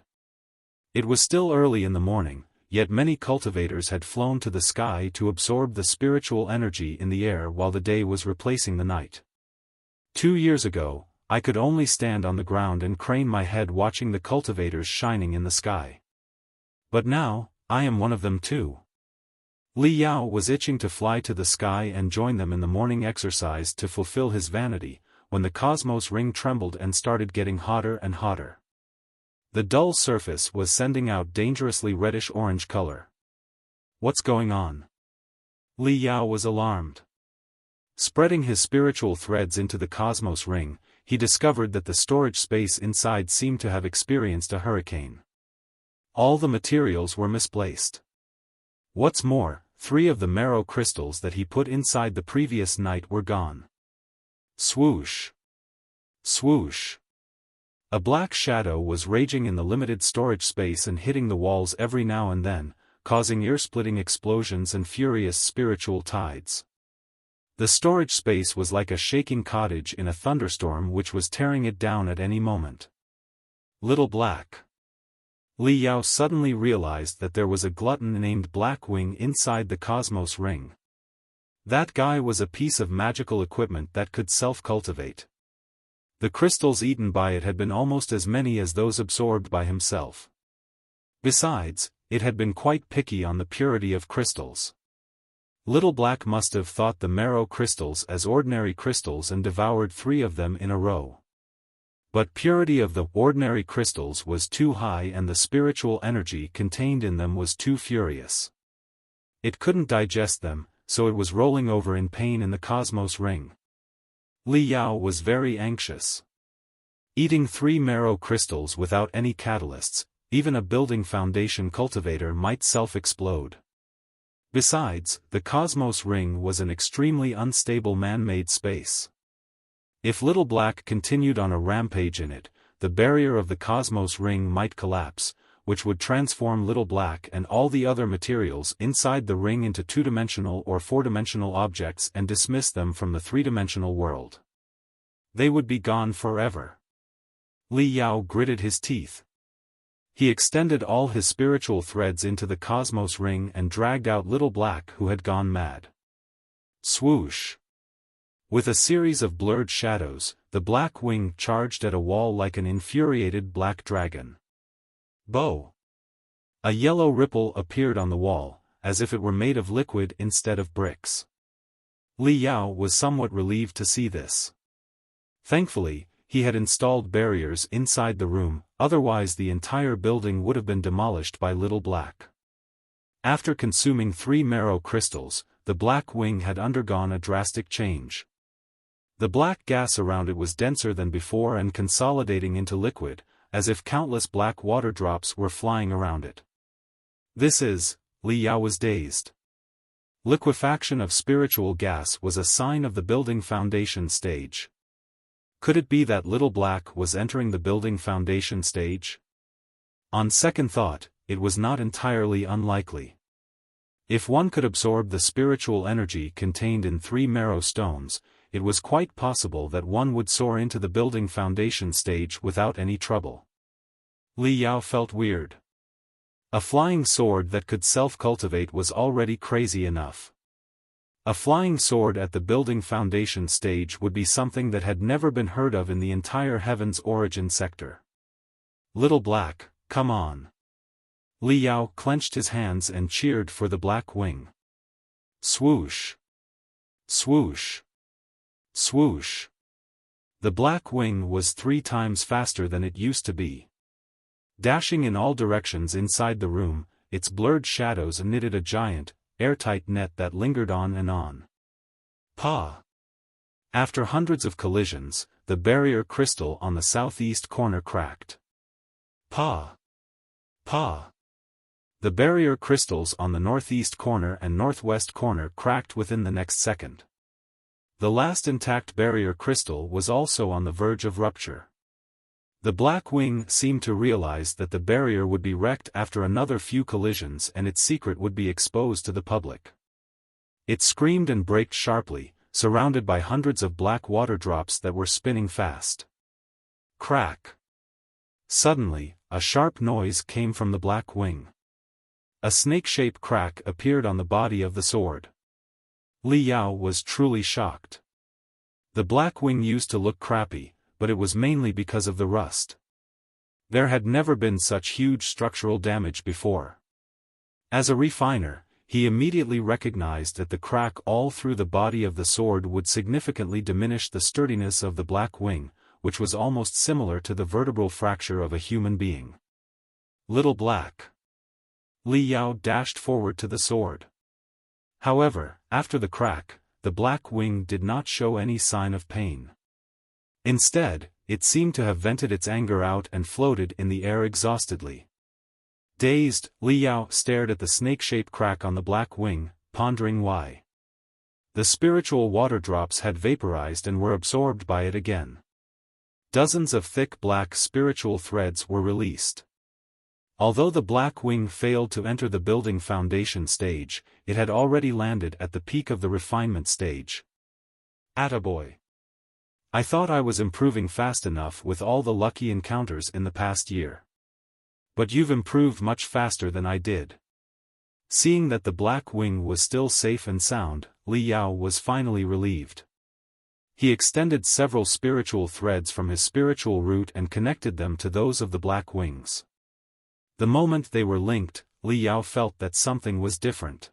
Speaker 1: It was still early in the morning, yet many cultivators had flown to the sky to absorb the spiritual energy in the air while the day was replacing the night. 2 years ago, I could only stand on the ground and crane my head watching the cultivators shining in the sky. But now, I am one of them too. Li Yao was itching to fly to the sky and join them in the morning exercise to fulfill his vanity, when the Cosmos Ring trembled and started getting hotter and hotter. The dull surface was sending out dangerously reddish-orange color. What's going on? Li Yao was alarmed. Spreading his spiritual threads into the Cosmos Ring, he discovered that the storage space inside seemed to have experienced a hurricane. All the materials were misplaced. What's more, 3 of the Marrow crystals that he put inside the previous night were gone. Swoosh! Swoosh! A black shadow was raging in the limited storage space and hitting the walls every now and then, causing ear-splitting explosions and furious spiritual tides. The storage space was like a shaking cottage in a thunderstorm which was tearing it down at any moment. Little Black. Li Yao suddenly realized that there was a glutton named Blackwing inside the Cosmos Ring. That guy was a piece of magical equipment that could self-cultivate. The crystals eaten by it had been almost as many as those absorbed by himself. Besides, it had been quite picky on the purity of crystals. Little Black must have thought the Marrow crystals as ordinary crystals and devoured 3 of them in a row. But purity of the ordinary crystals was too high and the spiritual energy contained in them was too furious. It couldn't digest them, so it was rolling over in pain in the Cosmos Ring. Li Yao was very anxious. Eating 3 Marrow crystals without any catalysts, even a building foundation cultivator might self-explode. Besides, the Cosmos Ring was an extremely unstable man-made space. If Little Black continued on a rampage in it, the barrier of the Cosmos Ring might collapse, which would transform Little Black and all the other materials inside the ring into 2-dimensional or 4-dimensional objects and dismiss them from the 3-dimensional world. They would be gone forever. Li Yao gritted his teeth. He extended all his spiritual threads into the Cosmos Ring and dragged out Little Black who had gone mad. Swoosh! With a series of blurred shadows, the Black Wing charged at a wall like an infuriated black dragon. Bow! A yellow ripple appeared on the wall, as if it were made of liquid instead of bricks. Li Yao was somewhat relieved to see this. Thankfully, he had installed barriers inside the room, otherwise the entire building would have been demolished by Little Black. After consuming 3 Marrow crystals, the Black Wing had undergone a drastic change. The black gas around it was denser than before and consolidating into liquid, as if countless black water drops were flying around it. Li Yao was dazed. Liquefaction of spiritual gas was a sign of the building foundation stage. Could it be that Little Black was entering the building foundation stage? On second thought, it was not entirely unlikely. If one could absorb the spiritual energy contained in 3 Marrow stones, it was quite possible that one would soar into the building foundation stage without any trouble. Li Yao felt weird. A flying sword that could self-cultivate was already crazy enough. A flying sword at the building foundation stage would be something that had never been heard of in the entire Heaven's Origin sector. Little Black, come on. Li Yao clenched his hands and cheered for the Black Wing. Swoosh! Swoosh! Swoosh! The Black Wing was 3 times faster than it used to be. Dashing in all directions inside the room, its blurred shadows knitted a giant, airtight net that lingered on and on. Pa! After hundreds of collisions, the barrier crystal on the southeast corner cracked. Pa! Pa! The barrier crystals on the northeast corner and northwest corner cracked within the next second. The last intact barrier crystal was also on the verge of rupture. The Black Wing seemed to realize that the barrier would be wrecked after another few collisions and its secret would be exposed to the public. It screamed and braked sharply, surrounded by hundreds of black water drops that were spinning fast. Crack! Suddenly, a sharp noise came from the Black Wing. A snake-shaped crack appeared on the body of the sword. Li Yao was truly shocked. The Black Wing used to look crappy, but it was mainly because of the rust. There had never been such huge structural damage before. As a refiner, he immediately recognized that the crack all through the body of the sword would significantly diminish the sturdiness of the Black Wing, which was almost similar to the vertebral fracture of a human being. Little Black! Li Yao dashed forward to the sword. However, after the crack, the Black Wing did not show any sign of pain. Instead, it seemed to have vented its anger out and floated in the air exhaustedly. Dazed, Li Yao stared at the snake-shaped crack on the Black Wing, pondering why. The spiritual water drops had vaporized and were absorbed by it again. Dozens of thick black spiritual threads were released. Although the Black Wing failed to enter the building foundation stage, it had already landed at the peak of the refinement stage. Attaboy. I thought I was improving fast enough with all the lucky encounters in the past year. But you've improved much faster than I did. Seeing that the Black Wing was still safe and sound, Li Yao was finally relieved. He extended several spiritual threads from his spiritual root and connected them to those of the Black Wings. The moment they were linked, Li Yao felt that something was different.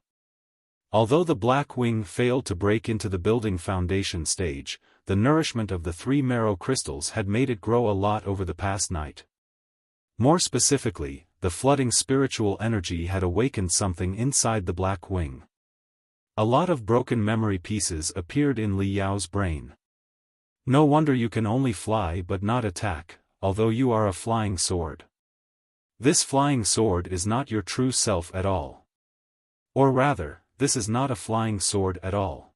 Speaker 1: Although the Black Wing failed to break into the building foundation stage, the nourishment of the 3 marrow crystals had made it grow a lot over the past night. More specifically, the flooding spiritual energy had awakened something inside the Black Wing. A lot of broken memory pieces appeared in Li Yao's brain. No wonder you can only fly but not attack, although you are a flying sword. This flying sword is not your true self at all. Or rather, this is not a flying sword at all.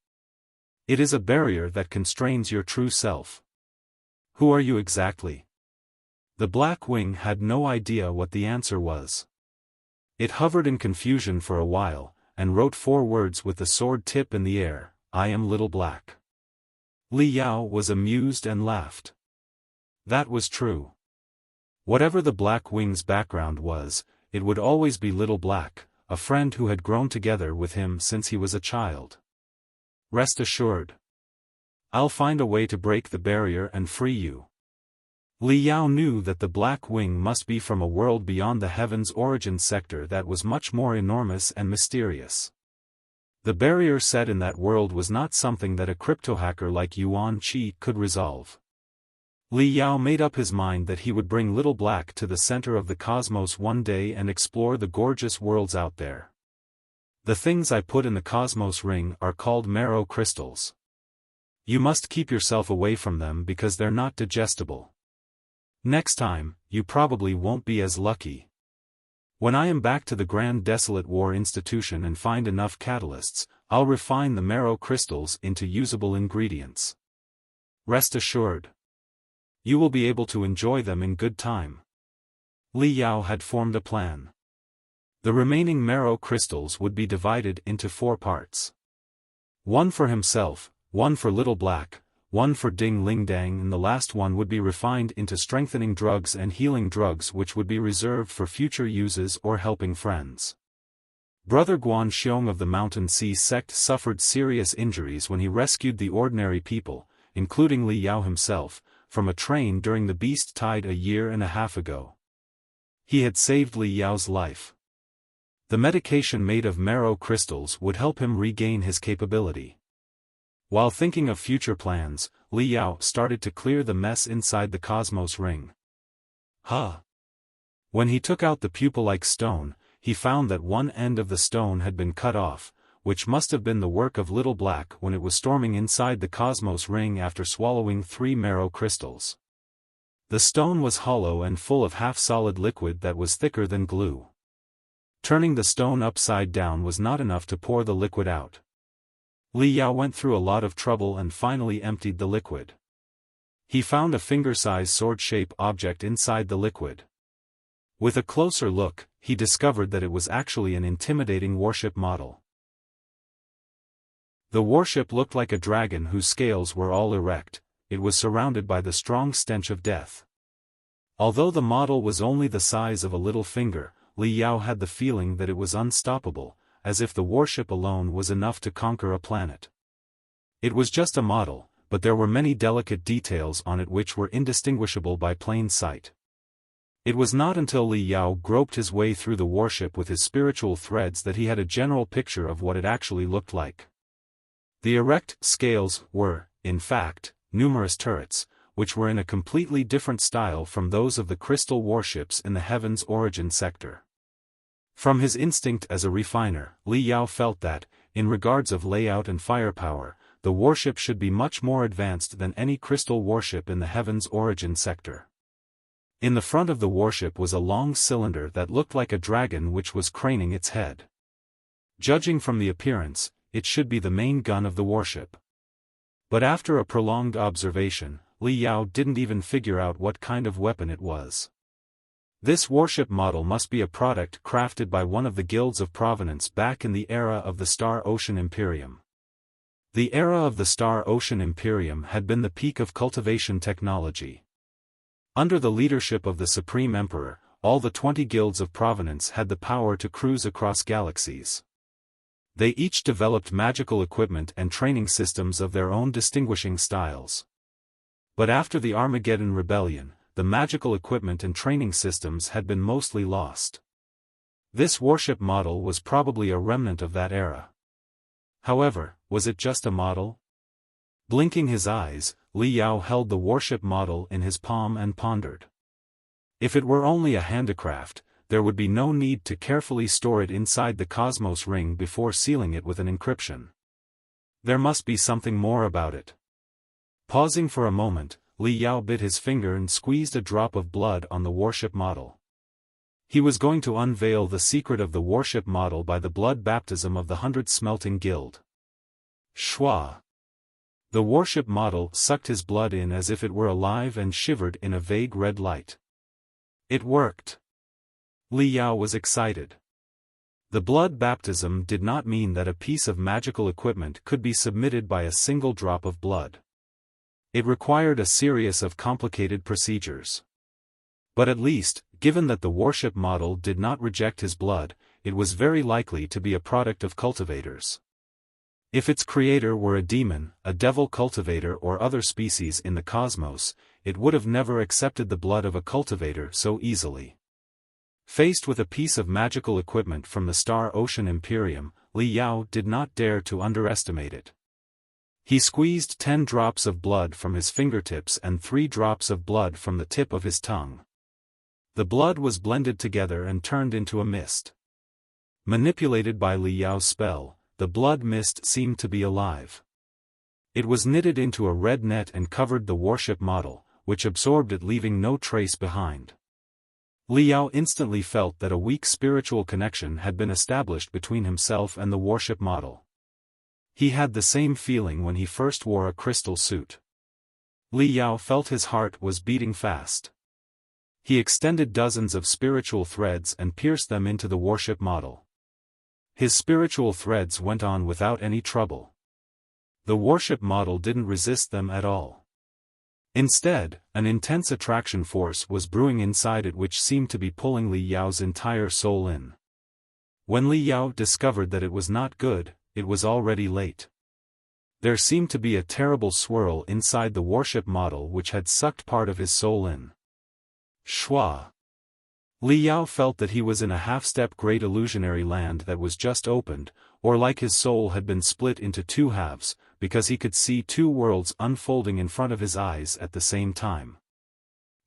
Speaker 1: It is a barrier that constrains your true self. Who are you exactly? The Black Wing had no idea what the answer was. It hovered in confusion for a while, and wrote 4 words with the sword tip in the air: I am Little Black. Li Yao was amused and laughed. That was true. Whatever the Black Wing's background was, it would always be Little Black, a friend who had grown together with him since he was a child. Rest assured. I'll find a way to break the barrier and free you. Li Yao knew that the Black Wing must be from a world beyond the Heaven's origin sector that was much more enormous and mysterious. The barrier set in that world was not something that a cryptohacker like Yuan Qi could resolve. Li Yao made up his mind that he would bring Little Black to the center of the cosmos one day and explore the gorgeous worlds out there. The things I put in the cosmos ring are called marrow crystals. You must keep yourself away from them because they're not digestible. Next time, you probably won't be as lucky. When I am back to the Grand Desolate War Institution and find enough catalysts, I'll refine the marrow crystals into usable ingredients. Rest assured. You will be able to enjoy them in good time. Li Yao had formed a plan. The remaining marrow crystals would be divided into 4 parts. 1 for himself, 1 for Little Black, 1 for Ding Ling Dang, and the last one would be refined into strengthening drugs and healing drugs which would be reserved for future uses or helping friends. Brother Guan Xiong of the Mountain Sea sect suffered serious injuries when he rescued the ordinary people, including Li Yao himself, from a train during the Beast Tide a year and a half ago. He had saved Li Yao's life. The medication made of marrow crystals would help him regain his capability. While thinking of future plans, Li Yao started to clear the mess inside the cosmos ring. When he took out the pupil-like stone, he found that one end of the stone had been cut off, which must have been the work of Little Black when it was storming inside the cosmos ring after swallowing 3 marrow crystals. The stone was hollow and full of half-solid liquid that was thicker than glue. Turning the stone upside down was not enough to pour the liquid out. Li Yao went through a lot of trouble and finally emptied the liquid. He found a finger-sized sword-shaped object inside the liquid. With a closer look, he discovered that it was actually an intimidating warship model. The warship looked like a dragon whose scales were all erect. It was surrounded by the strong stench of death. Although the model was only the size of a little finger, Li Yao had the feeling that it was unstoppable, as if the warship alone was enough to conquer a planet. It was just a model, but there were many delicate details on it which were indistinguishable by plain sight. It was not until Li Yao groped his way through the warship with his spiritual threads that he had a general picture of what it actually looked like. The erect scales were, in fact, numerous turrets, which were in a completely different style from those of the crystal warships in the Heaven's origin sector. From his instinct as a refiner, Li Yao felt that, in regards of layout and firepower, the warship should be much more advanced than any crystal warship in the Heaven's origin sector. In the front of the warship was a long cylinder that looked like a dragon which was craning its head. Judging from the appearance, it should be the main gun of the warship. But after a prolonged observation, Li Yao didn't even figure out what kind of weapon it was. This warship model must be a product crafted by one of the guilds of provenance back in the era of the Star Ocean Imperium. The era of the Star Ocean Imperium had been the peak of cultivation technology. Under the leadership of the Supreme Emperor, all the 20 guilds of provenance had the power to cruise across galaxies. They each developed magical equipment and training systems of their own distinguishing styles. But after the Armageddon Rebellion, the magical equipment and training systems had been mostly lost. This warship model was probably a remnant of that era. However, was it just a model? Blinking his eyes, Li Yao held the warship model in his palm and pondered. If it were only a handicraft, there would be no need to carefully store it inside the Cosmos Ring before sealing it with an encryption. There must be something more about it. Pausing for a moment, Li Yao bit his finger and squeezed a drop of blood on the warship model. He was going to unveil the secret of the warship model by the blood baptism of the 100 Smelting Guild. Schwa. The warship model sucked his blood in as if it were alive and shivered in a vague red light. It worked. Li Yao was excited. The blood baptism did not mean that a piece of magical equipment could be submitted by a single drop of blood. It required a series of complicated procedures. But at least, given that the warship model did not reject his blood, it was very likely to be a product of cultivators. If its creator were a demon, a devil cultivator or other species in the cosmos, it would have never accepted the blood of a cultivator so easily. Faced with a piece of magical equipment from the Star Ocean Imperium, Li Yao did not dare to underestimate it. He squeezed 10 drops of blood from his fingertips and 3 drops of blood from the tip of his tongue. The blood was blended together and turned into a mist. Manipulated by Li Yao's spell, the blood mist seemed to be alive. It was knitted into a red net and covered the warship model, which absorbed it, leaving no trace behind. Li Yao instantly felt that a weak spiritual connection had been established between himself and the warship model. He had the same feeling when he first wore a crystal suit. Li Yao felt his heart was beating fast. He extended dozens of spiritual threads and pierced them into the warship model. His spiritual threads went on without any trouble. The warship model didn't resist them at all. Instead, an intense attraction force was brewing inside it which seemed to be pulling Li Yao's entire soul in. When Li Yao discovered that it was not good, it was already late. There seemed to be a terrible swirl inside the warship model which had sucked part of his soul in. Schwa. Li Yao felt that he was in a half-step great illusionary land that was just opened, or like his soul had been split into 2 halves, because he could see 2 worlds unfolding in front of his eyes at the same time.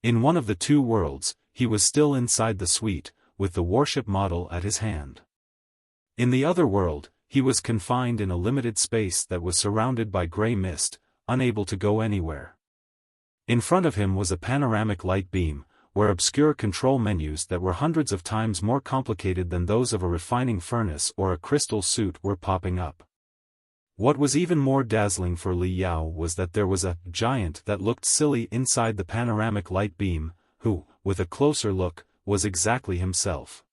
Speaker 1: In one of the 2 worlds, he was still inside the suite, with the warship model at his hand. In the other world, he was confined in a limited space that was surrounded by gray mist, unable to go anywhere. In front of him was a panoramic light beam, where obscure control menus that were hundreds of times more complicated than those of a refining furnace or a crystal suit were popping up. What was even more dazzling for Li Yao was that there was a giant that looked silly inside the panoramic light beam, who, with a closer look, was exactly himself.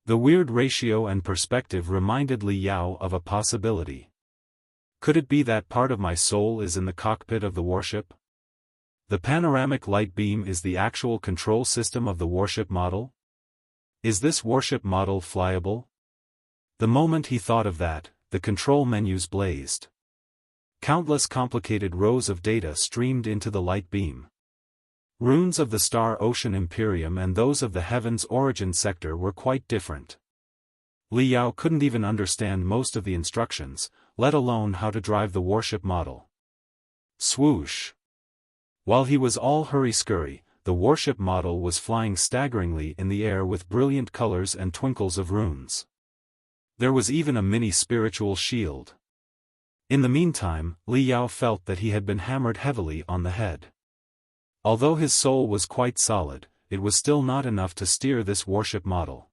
Speaker 1: The weird ratio and perspective reminded Li Yao of a possibility. Could it be that part of my soul is in the cockpit of the warship? The panoramic light beam is the actual control system of the warship model? Is this warship model flyable? The moment he thought of that, the control menus blazed. Countless complicated rows of data streamed into the light beam. Runes of the Star Ocean Imperium and those of the Heaven's Origin sector were quite different. Li Yao couldn't even understand most of the instructions, let alone how to drive the warship model. Swoosh! While he was all hurry-scurry, the warship model was flying staggeringly in the air with brilliant colors and twinkles of runes. There was even a mini spiritual shield. In the meantime, Li Yao felt that he had been hammered heavily on the head. Although his soul was quite solid, it was still not enough to steer this warship model.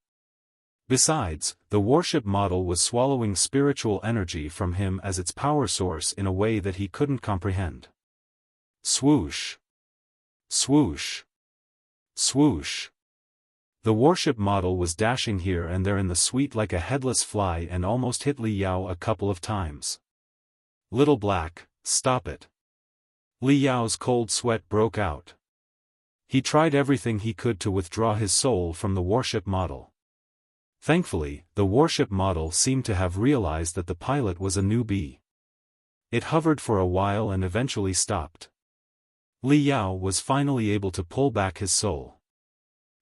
Speaker 1: Besides, the warship model was swallowing spiritual energy from him as its power source in a way that he couldn't comprehend. Swoosh! Swoosh! Swoosh! The warship model was dashing here and there in the suite like a headless fly and almost hit Li Yao a couple of times. Little Black, stop it. Li Yao's cold sweat broke out. He tried everything he could to withdraw his soul from the warship model. Thankfully, the warship model seemed to have realized that the pilot was a newbie. It hovered for a while and eventually stopped. Li Yao was finally able to pull back his soul.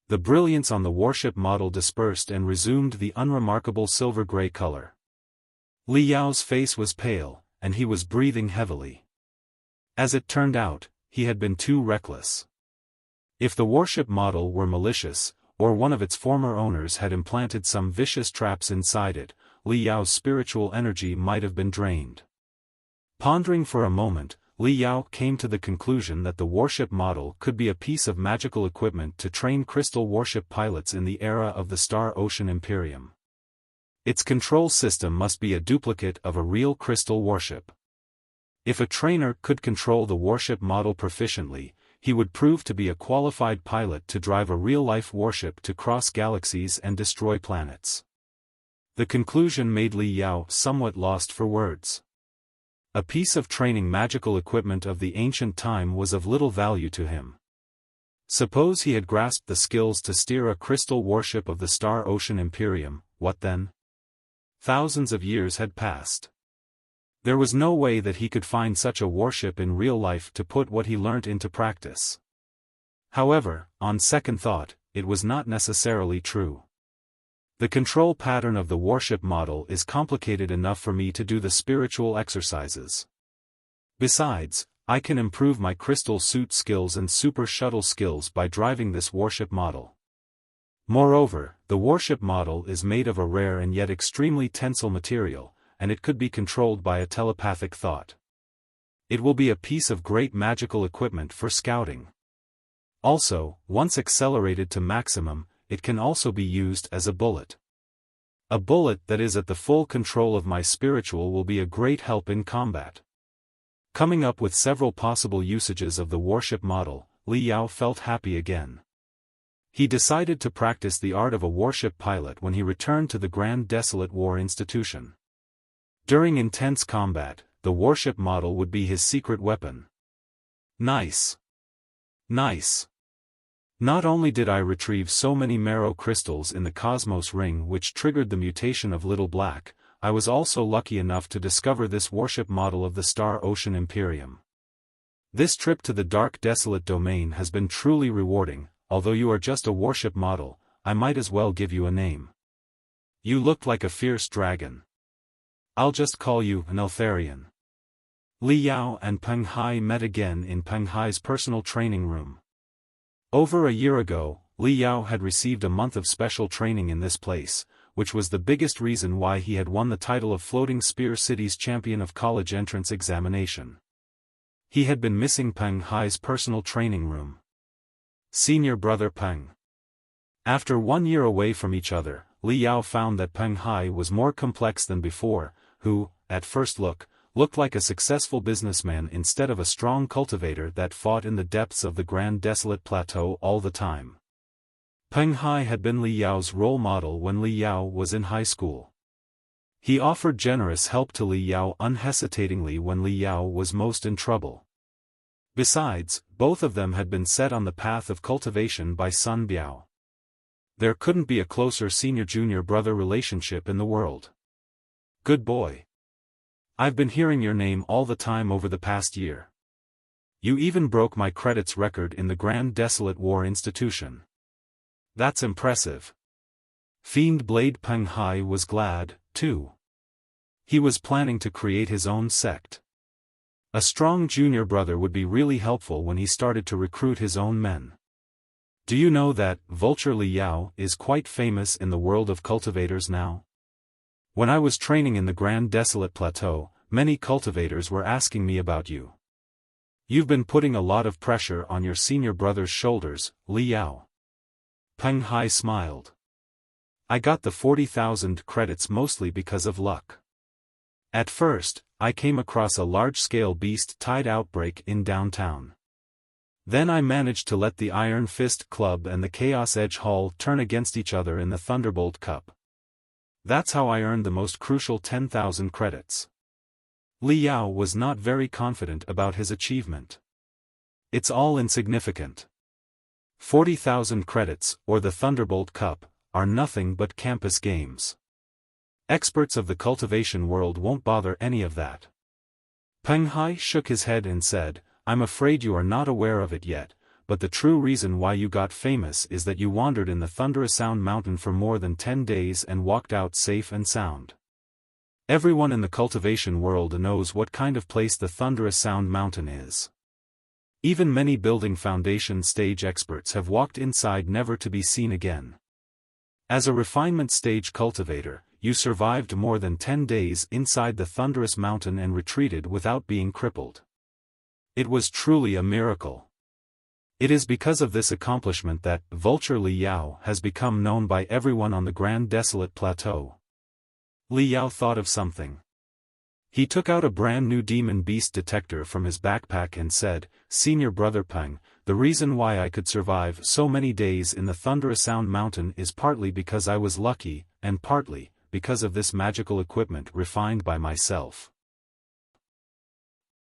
Speaker 1: The brilliance on the warship model dispersed and resumed the unremarkable silver-gray color. Li Yao's face was pale, and he was breathing heavily. As it turned out, he had been too reckless. If the warship model were malicious, or one of its former owners had implanted some vicious traps inside it, Li Yao's spiritual energy might have been drained. Pondering for a moment, Li Yao came to the conclusion that the warship model could be a piece of magical equipment to train crystal warship pilots in the era of the Star Ocean Imperium. Its control system must be a duplicate of a real crystal warship. If a trainer could control the warship model proficiently, he would prove to be a qualified pilot to drive a real-life warship to cross galaxies and destroy planets. The conclusion made Li Yao somewhat lost for words. A piece of training magical equipment of the ancient time was of little value to him. Suppose he had grasped the skills to steer a crystal warship of the Star Ocean Imperium, what then? Thousands of years had passed. There was no way that he could find such a warship in real life to put what he learnt into practice. However, on second thought, it was not necessarily true. The control pattern of the warship model is complicated enough for me to do the spiritual exercises. Besides, I can improve my crystal suit skills and super shuttle skills by driving this warship model. Moreover, the warship model is made of a rare and yet extremely tensile material, and it could be controlled by a telepathic thought. It will be a piece of great magical equipment for scouting. Also, once accelerated to maximum, it can also be used as a bullet. A bullet that is at the full control of my spiritual will be a great help in combat. Coming up with several possible usages of the warship model, Li Yao felt happy again. He decided to practice the art of a warship pilot when he returned to the Grand Desolate War Institution. During intense combat, the warship model would be his secret weapon. Nice. Nice. Not only did I retrieve so many Marrow crystals in the Cosmos Ring which triggered the mutation of Little Black, I was also lucky enough to discover this warship model of the Star Ocean Imperium. This trip to the Dark Desolate domain has been truly rewarding. Although you are just a warship model, I might as well give you a name. You look like a fierce dragon. I'll just call you Neltharion. Li Yao and Peng Hai met again in Peng Hai's personal training room. Over a year ago, Li Yao had received a month of special training in this place, which was the biggest reason why he had won the title of Floating Spear City's champion of college entrance examination. He had been missing Peng Hai's personal training room. Senior brother Peng. After 1 year away from each other, Li Yao found that Peng Hai was more complex than before, who, at first look, looked like a successful businessman instead of a strong cultivator that fought in the depths of the Grand Desolate Plateau all the time. Peng Hai had been Li Yao's role model when Li Yao was in high school. He offered generous help to Li Yao unhesitatingly when Li Yao was most in trouble. Besides, both of them had been set on the path of cultivation by Sun Biao. There couldn't be a closer senior-junior brother relationship in the world. Good boy. I've been hearing your name all the time over the past year. You even broke my credits record in the Grand Desolate War Institution. That's impressive. Fiend Blade Peng Hai was glad, too. He was planning to create his own sect. A strong junior brother would be really helpful when he started to recruit his own men. Do you know that Vulture Li Yao is quite famous in the world of cultivators now? When I was training in the Grand Desolate Plateau, many cultivators were asking me about you. You've been putting a lot of pressure on your senior brother's shoulders, Li Yao. Peng Hai smiled. I got the 40,000 credits mostly because of luck. At first, I came across a large-scale beast-tide outbreak in downtown. Then I managed to let the Iron Fist Club and the Chaos Edge Hall turn against each other in the Thunderbolt Cup. That's how I earned the most crucial 10,000 credits. Li Yao was not very confident about his achievement. It's all insignificant. 40,000 credits, or the Thunderbolt Cup, are nothing but campus games. Experts of the cultivation world won't bother any of that. Peng Hai shook his head and said, I'm afraid you are not aware of it yet, but the true reason why you got famous is that you wandered in the Thunderous Sound Mountain for more than 10 days and walked out safe and sound. Everyone in the cultivation world knows what kind of place the Thunderous Sound Mountain is. Even many building foundation stage experts have walked inside never to be seen again. As a refinement stage cultivator, you survived more than 10 days inside the Thunderous Mountain and retreated without being crippled. It was truly a miracle. It is because of this accomplishment that Vulture Li Yao has become known by everyone on the Grand Desolate Plateau. Li Yao thought of something. He took out a brand new demon beast detector from his backpack and said, Senior Brother Peng, the reason why I could survive so many days in the Thunderous Sound Mountain is partly because I was lucky, and partly because of this magical equipment refined by myself.